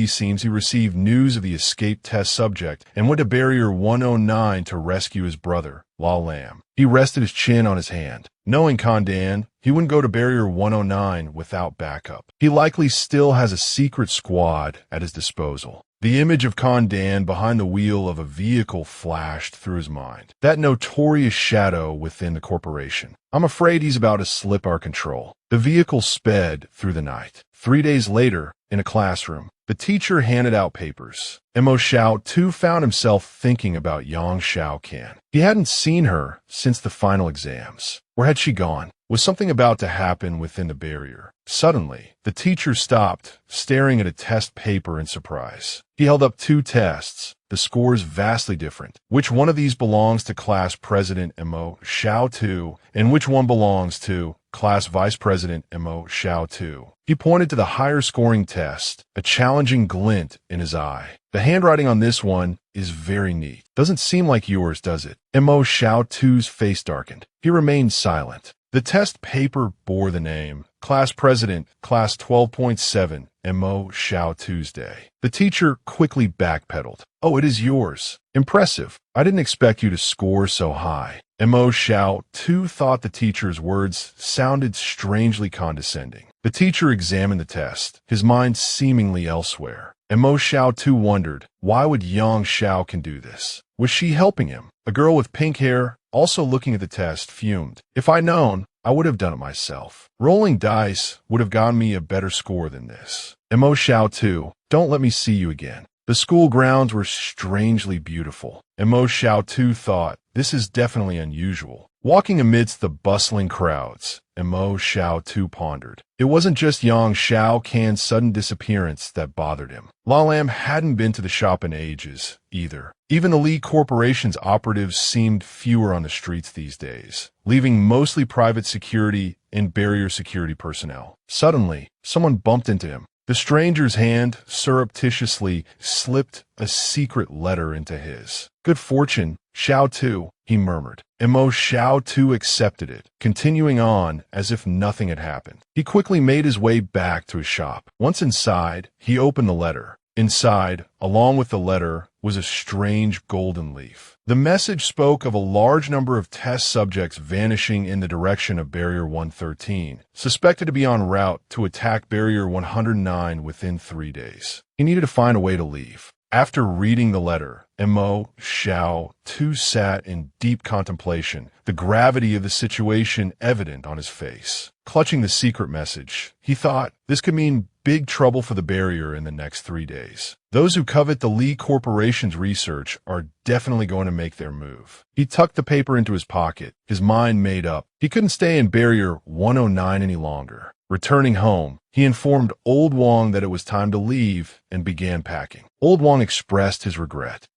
seems he received news of the escaped test subject and went to Barrier 109 to rescue his brother, La Lam. He rested his chin on his hand. Knowing Kandan, he wouldn't go to Barrier 109 without backup. He likely still has a secret squad at his disposal. The image of Kandan behind the wheel of a vehicle flashed through his mind. That notorious shadow within the corporation. I'm afraid he's about to slip our control. The vehicle sped through the night. 3 days later, in a classroom, the teacher handed out papers. Mo Xiao too found himself thinking about Yang Xiaocan. He hadn't seen her since the final exams. Where had she gone? Was something about to happen within the barrier? Suddenly, the teacher stopped, staring at a test paper in surprise. He held up 2 tests, the scores vastly different. Which one of these belongs to Class President Mo Xiao 2, and which one belongs to Class Vice President Mo Xiao 2? He pointed to the higher scoring test, a challenging glint in his eye. The handwriting on this one is very neat. Doesn't seem like yours, does it? Mo Xiao 2's face darkened. He remained silent. The test paper bore the name, Class President, Class 12.7, Mo Xiao Tuesday. The teacher quickly backpedaled. Oh, it is yours. Impressive. I didn't expect you to score so high. Mo Xiao too thought the teacher's words sounded strangely condescending. The teacher examined the test, his mind seemingly elsewhere. Mo Xiao too wondered, why would Yang Xiao can do this? Was she helping him? A girl with pink hair, also looking at the test, fumed. If I'd known, I would have done it myself. Rolling dice would have gotten me a better score than this. Mo Xiao too, don't let me see you again. The school grounds were strangely beautiful. Mo Xiao too thought, this is definitely unusual. Walking amidst the bustling crowds, Mo Xiao too pondered. It wasn't just Yang Xiaocan's sudden disappearance that bothered him. La Lam hadn't been to the shop in ages, either. Even the Lee Corporation's operatives seemed fewer on the streets these days, leaving mostly private security and barrier security personnel. Suddenly, someone bumped into him. The stranger's hand surreptitiously slipped a secret letter into his. "Good fortune, Xiao Tu," he murmured. Xiao Tu accepted it, continuing on as if nothing had happened. He quickly made his way back to his shop. Once inside, he opened the letter. Inside, along with the letter, was a strange golden leaf. The message spoke of a large number of test subjects vanishing in the direction of Barrier 113, suspected to be en route to attack Barrier 109 within 3 days. He needed to find a way to leave. After reading the letter, Xiao Tu sat in deep contemplation, the gravity of the situation evident on his face. Clutching the secret message, he thought this could mean big trouble for the barrier in the next 3 days. Those who covet the Lee Corporation's research are definitely going to make their move. He tucked the paper into his pocket, his mind made up. He couldn't stay in Barrier 109 any longer. Returning home, he informed Old Wong that it was time to leave and began packing. Old Wong expressed his regret.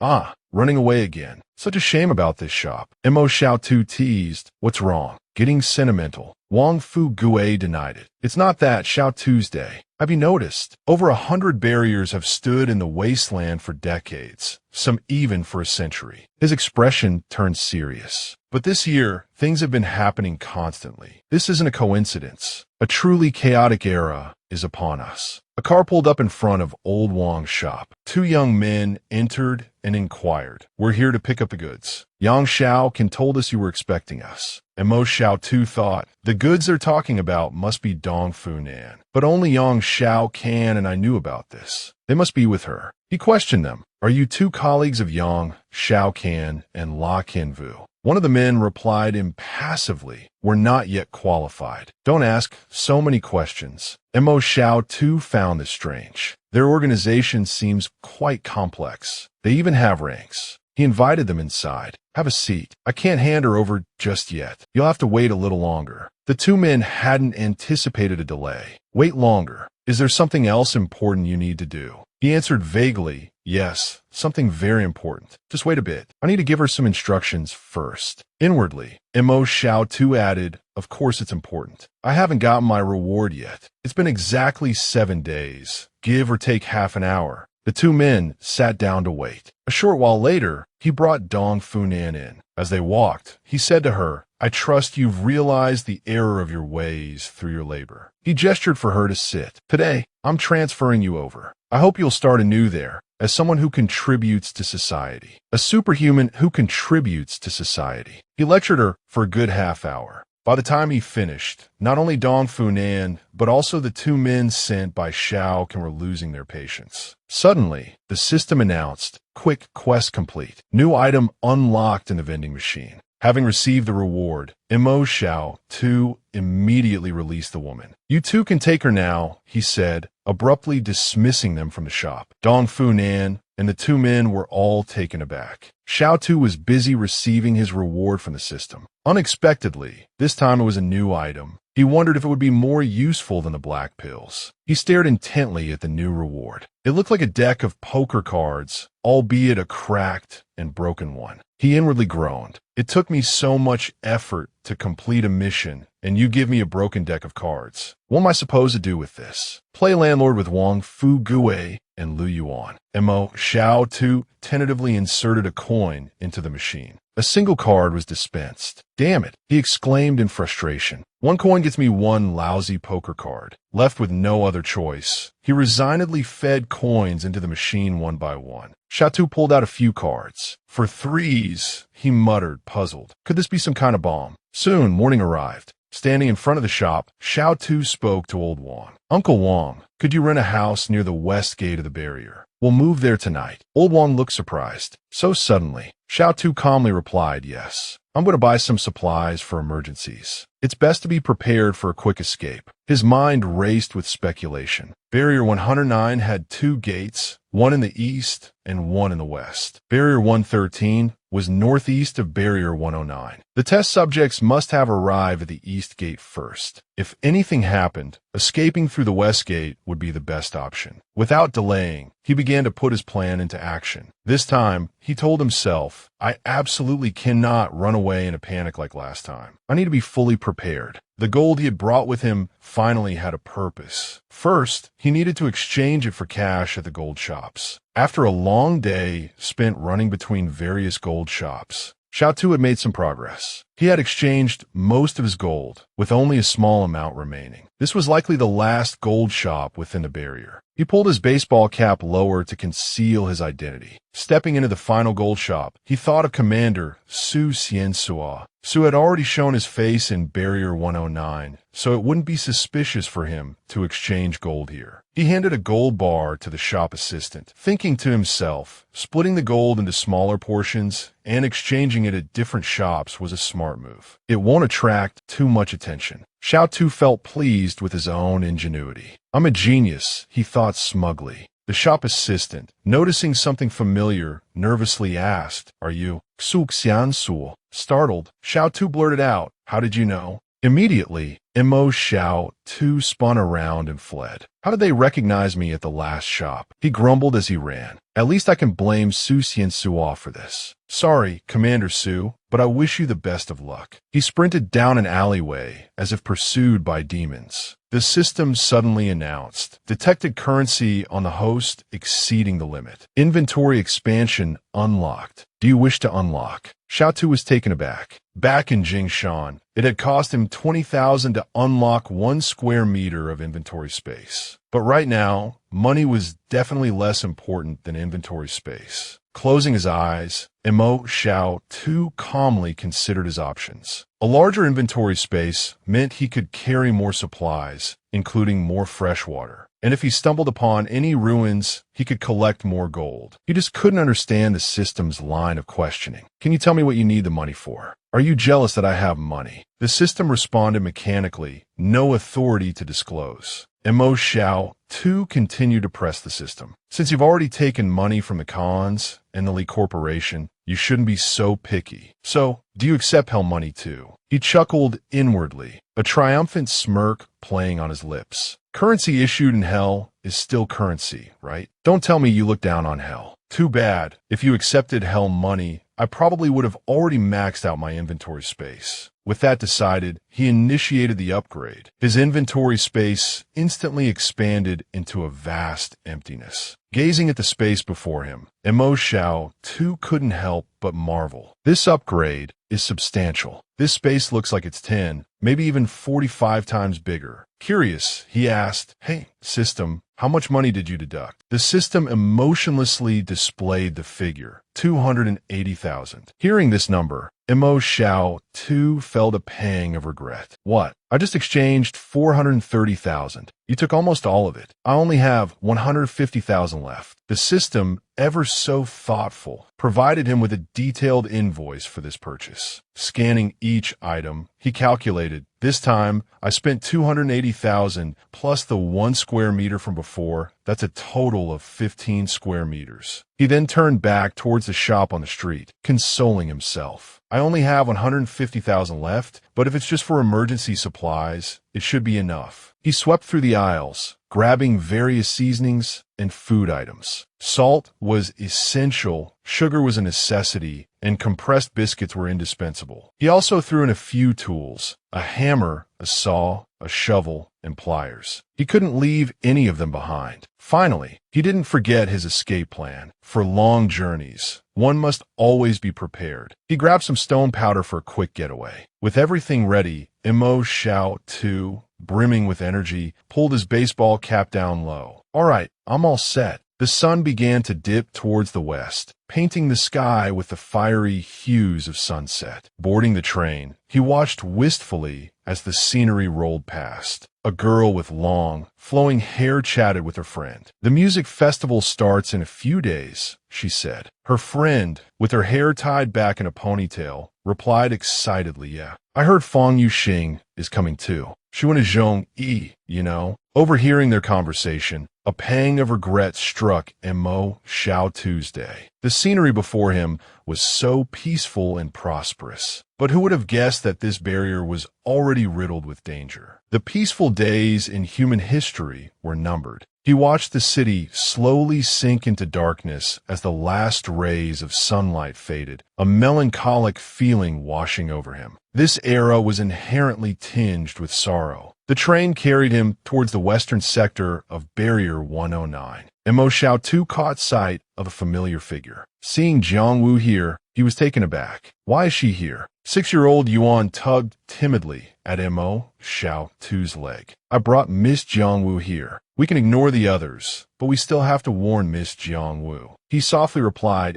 Running away again. Such a shame about this shop. Xiao Tu teased. "What's wrong?" "Getting sentimental." Wang Fu Gue denied it. "It's not that, Xiao Tuesday. Have you noticed? Over 100 barriers have stood in the wasteland for decades, some even for a century." His expression turned serious. "But this year, things have been happening constantly. This isn't a coincidence. A truly chaotic era is upon us." A car pulled up in front of Old Wang's shop. 2 young men entered and inquired. "We're here to pick up the goods. Yang Xiao can told us you were expecting us." Xiao Tu thought, the goods they're talking about must be Dong Fu Nan. But only Yang Xiao can, and I knew about this. They must be with her. He questioned them. "Are you 2 colleagues of Yang, Xiao Kan, and La Kinvu?" One of the men replied impassively, "We're not yet qualified." "Don't ask so many questions." Xiao Tu found this strange. Their organization seems quite complex. They even have ranks. He invited them inside. "Have a seat. I can't hand her over just yet. You'll have to wait a little longer." The 2 men hadn't anticipated a delay. "Wait longer. Is there something else important you need to do?" He answered vaguely, "Yes, something very important. Just wait a bit. I need to give her some instructions first." Inwardly, Xiao Tu added, "Of course it's important. I haven't gotten my reward yet. It's been exactly 7 days, give or take half an hour." The 2 men sat down to wait. A short while later, he brought Dong Funan in. As they walked, he said to her, "I trust you've realized the error of your ways through your labor." He gestured for her to sit. "Today, I'm transferring you over. I hope you'll start anew there, as someone who contributes to society. A superhuman who contributes to society." He lectured her for a good half hour. By the time he finished, not only Dong Funan, but also the 2 men sent by Xiao Kan were losing their patience. Suddenly, the system announced, "Quick quest complete. New item unlocked in the vending machine." Having received the reward, Xiao Tu immediately released the woman. "You 2 can take her now," he said, abruptly dismissing them from the shop. Dong Funan and the 2 men were all taken aback. Xiao Tu was busy receiving his reward from the system. Unexpectedly, this time it was a new item. He wondered if it would be more useful than the black pills. He stared intently at the new reward. It looked like a deck of poker cards, albeit a cracked and broken one. He inwardly groaned. "It took me so much effort to complete a mission, and you give me a broken deck of cards. What am I supposed to do with this?" Play landlord with Wang Fu Gue and Lu Yuan. Xiao Tu tentatively inserted a coin into the machine. A single card was dispensed. "Damn it," he exclaimed in frustration. "1 coin gets me 1 lousy poker card." Left with no other choice, he resignedly fed coins into the machine one by one. Xiao Tu pulled out a few cards. "For 3s, he muttered, puzzled. Could this be some kind of bomb? Soon, morning arrived. Standing in front of the shop, Xiao Tu spoke to Old Wong. "Uncle Wong, could you rent a house near the west gate of the barrier? We'll move there tonight." Old Wong looked surprised. So suddenly, Xiao Tu calmly replied, "Yes. I'm going to buy some supplies for emergencies. It's best to be prepared for a quick escape." His mind raced with speculation. Barrier 109 had 2 gates, one in the east and one in the west. Barrier 113 was northeast of Barrier 109. The test subjects must have arrived at the east gate first. If anything happened, escaping through the west gate would be the best option. Without delaying, he began to put his plan into action. This time, he told himself, "I absolutely cannot run away in a panic like last time. I need to be fully prepared." The gold he had brought with him finally had a purpose. First, he needed to exchange it for cash at the gold shops. After a long day spent running between various gold shops, Xiaotu had made some progress. He had exchanged most of his gold, with only a small amount remaining. This was likely the last gold shop within the barrier. He pulled his baseball cap lower to conceal his identity. Stepping into the final gold shop, he thought of Commander Su Xiansuo. Su had already shown his face in Barrier 109, so it wouldn't be suspicious for him to exchange gold here. He handed a gold bar to the shop assistant, thinking to himself, splitting the gold into smaller portions and exchanging it at different shops was a smart move. It won't attract too much attention. Xiaotu felt pleased with his own ingenuity. "I'm a genius," he thought smugly. The shop assistant, noticing something familiar, nervously asked, "Are you Xu Xiansu?" Startled, Xiaotu blurted out, "How did you know?" Immediately, Xiaotu spun around and fled. "How did they recognize me at the last shop?" he grumbled as he ran. "At least I can blame Su Xiansuo for this." "Sorry, Commander Su, but I wish you the best of luck." He sprinted down an alleyway as if pursued by demons. The system suddenly announced, detected currency on the host exceeding the limit. Inventory expansion unlocked. Do you wish to unlock? Xiaotu was taken aback. Back in Jingshan, it had cost him 20,000 to unlock 1 square meter of inventory space. But right now, money was definitely less important than inventory space. Closing his eyes, Xiaotu calmly considered his options. A larger inventory space meant he could carry more supplies, including more fresh water. And if he stumbled upon any ruins, he could collect more gold. He just couldn't understand the system's line of questioning. "Can you tell me what you need the money for? Are you jealous that I have money?" The system responded mechanically, no authority to disclose. Xiaotu continued to press the system. "Since you've already taken money from the Khans and the Li Corporation, you shouldn't be so picky. So, do you accept hell money too?" He chuckled inwardly, a triumphant smirk playing on his lips. "Currency issued in hell is still currency, right? Don't tell me you look down on hell. Too bad. If you accepted hell money, I probably would have already maxed out my inventory space." With that decided, he initiated the upgrade. His inventory space instantly expanded into a vast emptiness. Gazing at the space before him, Xiaotu couldn't help but marvel. This upgrade is substantial. This space looks like it's 10, maybe even 45 times bigger. Curious, he asked, "Hey, system, how much money did you deduct?" The system emotionlessly displayed the figure, 280,000. Hearing this number, Xiaotu felt a pang of regret. "What? I just exchanged 430,000. You took almost all of it. I only have 150,000 left." The system, ever so thoughtful, provided him with a detailed invoice for this purchase. Scanning each item, he calculated, "This time, I spent 280,000 plus the 1 square meter from before. That's a total of 15 square meters." He then turned back towards the shop on the street, consoling himself. "I only have 150,000 left, but if it's just for emergency supplies, it should be enough." He swept through the aisles, grabbing various seasonings and food items. Salt was essential, sugar was a necessity, and compressed biscuits were indispensable. He also threw in a few tools, a hammer, a saw, a shovel, and pliers. He couldn't leave any of them behind. Finally, he didn't forget his escape plan. For long journeys, one must always be prepared. He grabbed some stone powder for a quick getaway. With everything ready, Xiaotu, brimming with energy, pulled his baseball cap down low. "All right, I'm all set." The sun began to dip towards the west, painting the sky with the fiery hues of sunset. Boarding the train, he watched wistfully as the scenery rolled past. A girl with long, flowing hair chatted with her friend. "The music festival starts in a few days," she said. Her friend, with her hair tied back in a ponytail, replied excitedly, "Yeah, I heard Fong Yuxing is coming too. She went to Zhong Yi, you know." Overhearing their conversation, a pang of regret struck Xiaotu's day. The scenery before him was so peaceful and prosperous. But who would have guessed that this barrier was already riddled with danger? The peaceful days in human history were numbered. He watched the city slowly sink into darkness as the last rays of sunlight faded, a melancholic feeling washing over him. This era was inherently tinged with sorrow. The train carried him towards the western sector of Barrier 109. Mo Xiaotu caught sight of a familiar figure. Seeing Jiang Wu here, he was taken aback. Why is she here? 6-year-old Yuan tugged timidly at Mo Xiaotu's leg. I brought Miss Jiang Wu here. We can ignore the others, but we still have to warn Miss Jiang Wu. He softly replied,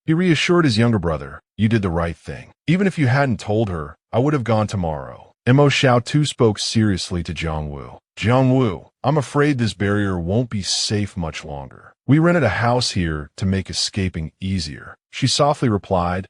He reassured his younger brother, you did the right thing. Even if you hadn't told her, I would have gone tomorrow. Mo Xiaotu spoke seriously to Jiang Wu. Jiang Wu, I'm afraid this barrier won't be safe much longer. We rented a house here to make escaping easier. She softly replied,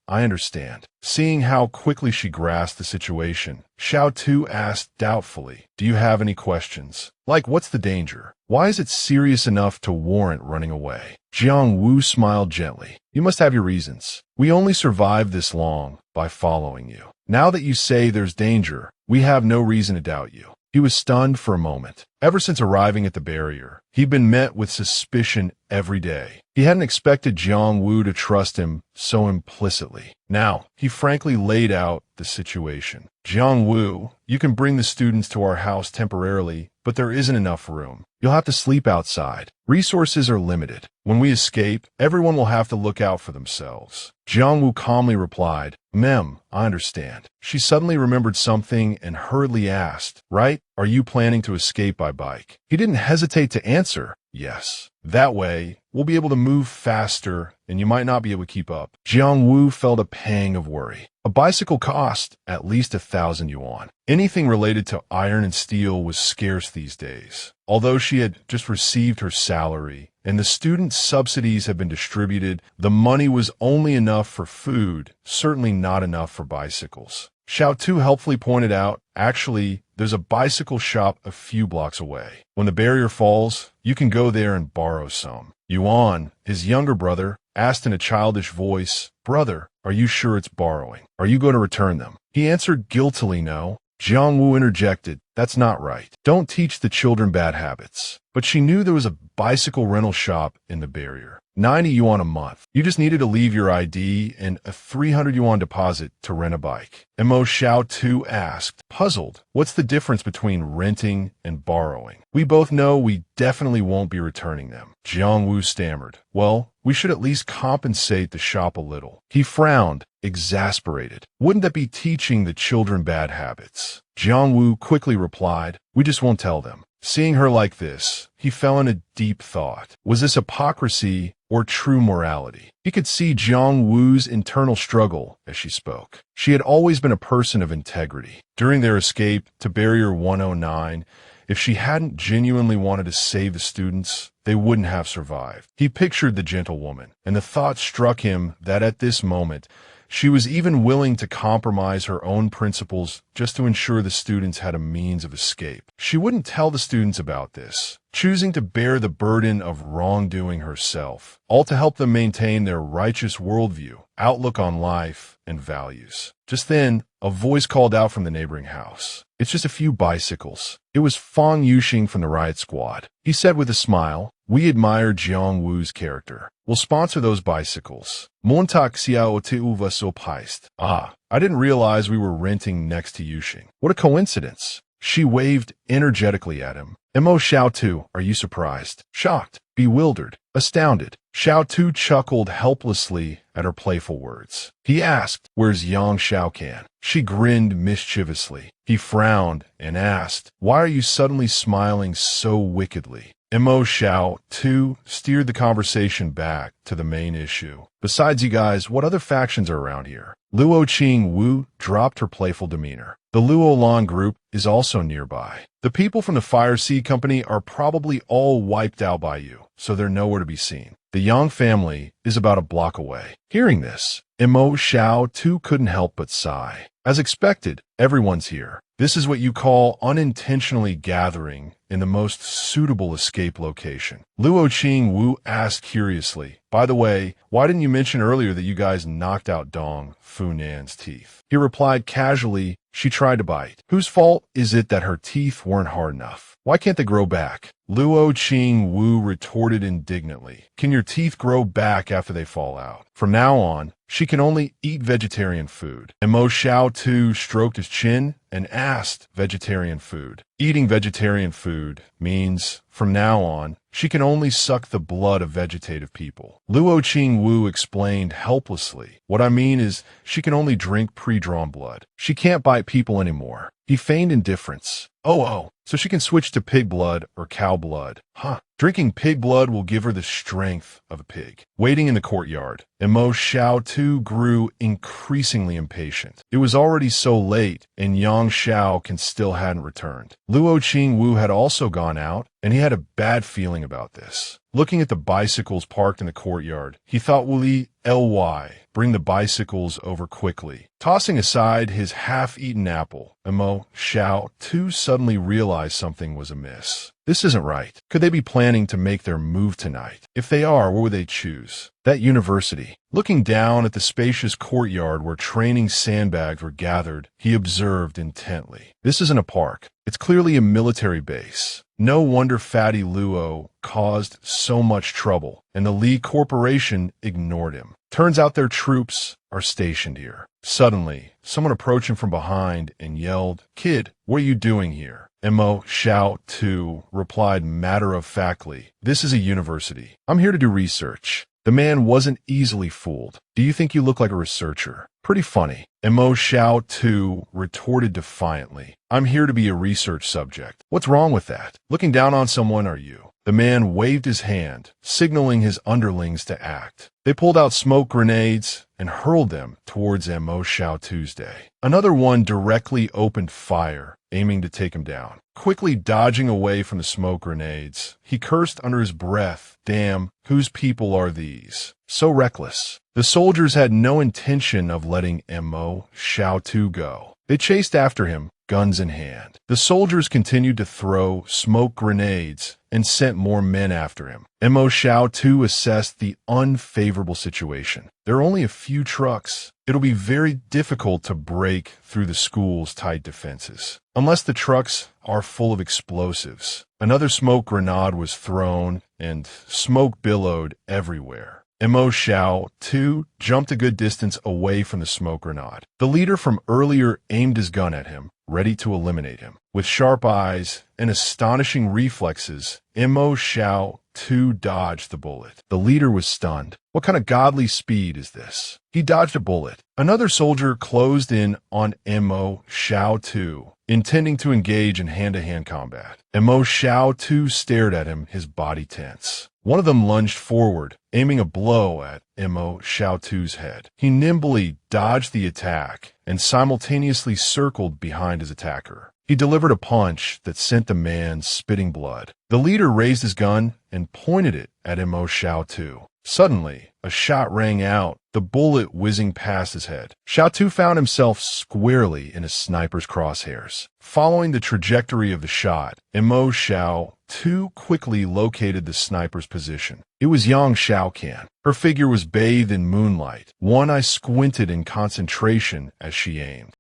I understand. Seeing how quickly she grasped the situation, Xiaotu asked doubtfully, do you have any questions? Like, what's the danger? Why is it serious enough to warrant running away? Jiang Wu smiled gently. You must have your reasons. We only survived this long by following you. Now that you say there's danger, we have no reason to doubt you. He was stunned for a moment. Ever since arriving at the barrier, he'd been met with suspicion every day. He hadn't expected Jiang Wu to trust him so implicitly. Now, he frankly laid out the situation. Jiang Wu, you can bring the students to our house temporarily, but there isn't enough room. You'll have to sleep outside. Resources are limited. When we escape, everyone will have to look out for themselves. Jiang Wu calmly replied, I understand. She suddenly remembered something and hurriedly asked, right? Are you planning to escape by bike? He didn't hesitate to answer, yes. That way, we'll be able to move faster and you might not be able to keep up. Jiang Wu felt a pang of worry. A bicycle cost at least 1,000 yuan. Anything related to iron and steel was scarce these days. Although she had just received her salary and the student subsidies had been distributed, the money was only enough for food, certainly not enough for bicycles. Xiaotu helpfully pointed out, actually, there's a bicycle shop a few blocks away. When the barrier falls, you can go there and borrow some. Yuan, his younger brother, asked in a childish voice, Brother, are you sure it's borrowing? Are you going to return them? He answered guiltily no. Jiang Wu interjected, that's not right. Don't teach the children bad habits. But she knew there was a bicycle rental shop in the barrier. 90 yuan a month. You just needed to leave your ID and a 300 yuan deposit to rent a bike. Mo Xiaotu asked, puzzled, what's the difference between renting and borrowing? We both know we definitely won't be returning them. Jiang Wu stammered, well, we should at least compensate the shop a little. He frowned, exasperated. Wouldn't that be teaching the children bad habits? Jiang Wu quickly replied, we just won't tell them. Seeing her like this, he fell into deep thought. Was this hypocrisy or true morality? He could see Jiang Wu's internal struggle as she spoke. She had always been a person of integrity. During their escape to Barrier 109, if she hadn't genuinely wanted to save the students, they wouldn't have survived. He pictured the gentlewoman, and the thought struck him that at this moment, she was even willing to compromise her own principles just to ensure the students had a means of escape. She wouldn't tell the students about this, choosing to bear the burden of wrongdoing herself, all to help them maintain their righteous worldview, outlook on life, and values. Just then, a voice called out from the neighboring house. It's just a few bicycles. It was Fang Yuxing from the riot squad. He said with a smile, we admire Jiang Wu's character. We'll sponsor those bicycles. Montak xiao uva so paist. Ah, I didn't realize we were renting next to Yuxing. What a coincidence. She waved energetically at him. Mo Xiaotu, are you surprised? Shocked? Bewildered? Astounded? Xiaotu chuckled helplessly at her playful words. He asked, where's Yang Xiaocan? She grinned mischievously. He frowned and asked, why are you suddenly smiling so wickedly? Mo Xiaotu steered the conversation back to the main issue. Besides you guys, what other factions are around here? Luo Qing Wu dropped her playful demeanor. The Luo Lan group is also nearby. The people from the Fire Sea Company are probably all wiped out by you, so they're nowhere to be seen. The Yang family is about a block away. Hearing this, Mo Xiaotu couldn't help but sigh. As expected, everyone's here. This is what you call unintentionally gathering in the most suitable escape location. Luo Qing Wu asked curiously, by the way, why didn't you mention earlier that you guys knocked out Dong Funan's teeth? He replied casually, she tried to bite. Whose fault is it that her teeth weren't hard enough? Why can't they grow back? Luo Qing Wu retorted indignantly. Can your teeth grow back after they fall out? From now on, she can only eat vegetarian food. And Mo Xiao Tu stroked his chin and asked vegetarian food. Eating vegetarian food means, from now on, she can only suck the blood of vegetative people. Luo Qing Wu explained helplessly. What I mean is, she can only drink pre-drawn blood. She can't bite people anymore. He feigned indifference. Oh, so she can switch to pig blood or cow blood. Huh. Drinking pig blood will give her the strength of a pig. Waiting in the courtyard, and Mo Xiao Tu grew increasingly impatient. It was already so late, and Yang Xiao still hadn't returned. Luo Qing Wu had also gone out, and he had a bad feeling about this. Looking at the bicycles parked in the courtyard, he thought, will he, bring the bicycles over quickly. Tossing aside his half-eaten apple, Mo Xiao Tu suddenly realized something was amiss. This isn't right. Could they be planning to make their move tonight? If they are, what would they choose? That university. Looking down at the spacious courtyard where training sandbags were gathered, he observed intently. This isn't a park. It's clearly a military base. No wonder Fatty Luo caused so much trouble, and the Li Corporation ignored him. Turns out their troops are stationed here. Suddenly, someone approached him from behind and yelled, "Kid, what are you doing here?" Mo Xiao Tu replied matter-of-factly, "This is a university. I'm here to do research." The man wasn't easily fooled. "Do you think you look like a researcher?" "Pretty funny." Mo Xiao Tu retorted defiantly, "I'm here to be a research subject. What's wrong with that? Looking down on someone, are you?" The man waved his hand, signaling his underlings to act. They pulled out smoke grenades and hurled them towards Mo Xiao Tu's day. Another one directly opened fire, aiming to take him down. Quickly dodging away from the smoke grenades, he cursed under his breath, "Damn, whose people are these? So reckless." The soldiers had no intention of letting Mo Xiao Tu go. They chased after him, guns in hand. The soldiers continued to throw smoke grenades and sent more men after him. Mo Xiao Tu assessed the unfavorable situation. There are only a few trucks. It'll be very difficult to break through the school's tight defenses, unless the trucks are full of explosives. Another smoke grenade was thrown, and smoke billowed everywhere. Mo Xiao Tu jumped a good distance away from the smoke grenade. The leader from earlier aimed his gun at him, ready to eliminate him. With sharp eyes and astonishing reflexes, Mo Xiao Tu dodged the bullet. The leader was stunned. What kind of godly speed is this? He dodged a bullet. Another soldier closed in on Mo Xiao Tu, intending to engage in hand-to-hand combat. Mo Xiao Tu stared at him, his body tense. One of them lunged forward, aiming a blow at Mo Xiao Tu's head. He nimbly dodged the attack and simultaneously circled behind his attacker. He delivered a punch that sent the man spitting blood. The leader raised his gun and pointed it at Mo Xiao Tu. Suddenly, a shot rang out, the bullet whizzing past his head. Xiao Tu found himself squarely in a sniper's crosshairs. Following the trajectory of the shot, Mo Xiao Tu quickly located the sniper's position. It was Yang Xiaocan. Her figure was bathed in moonlight. One eye squinted in concentration as she aimed.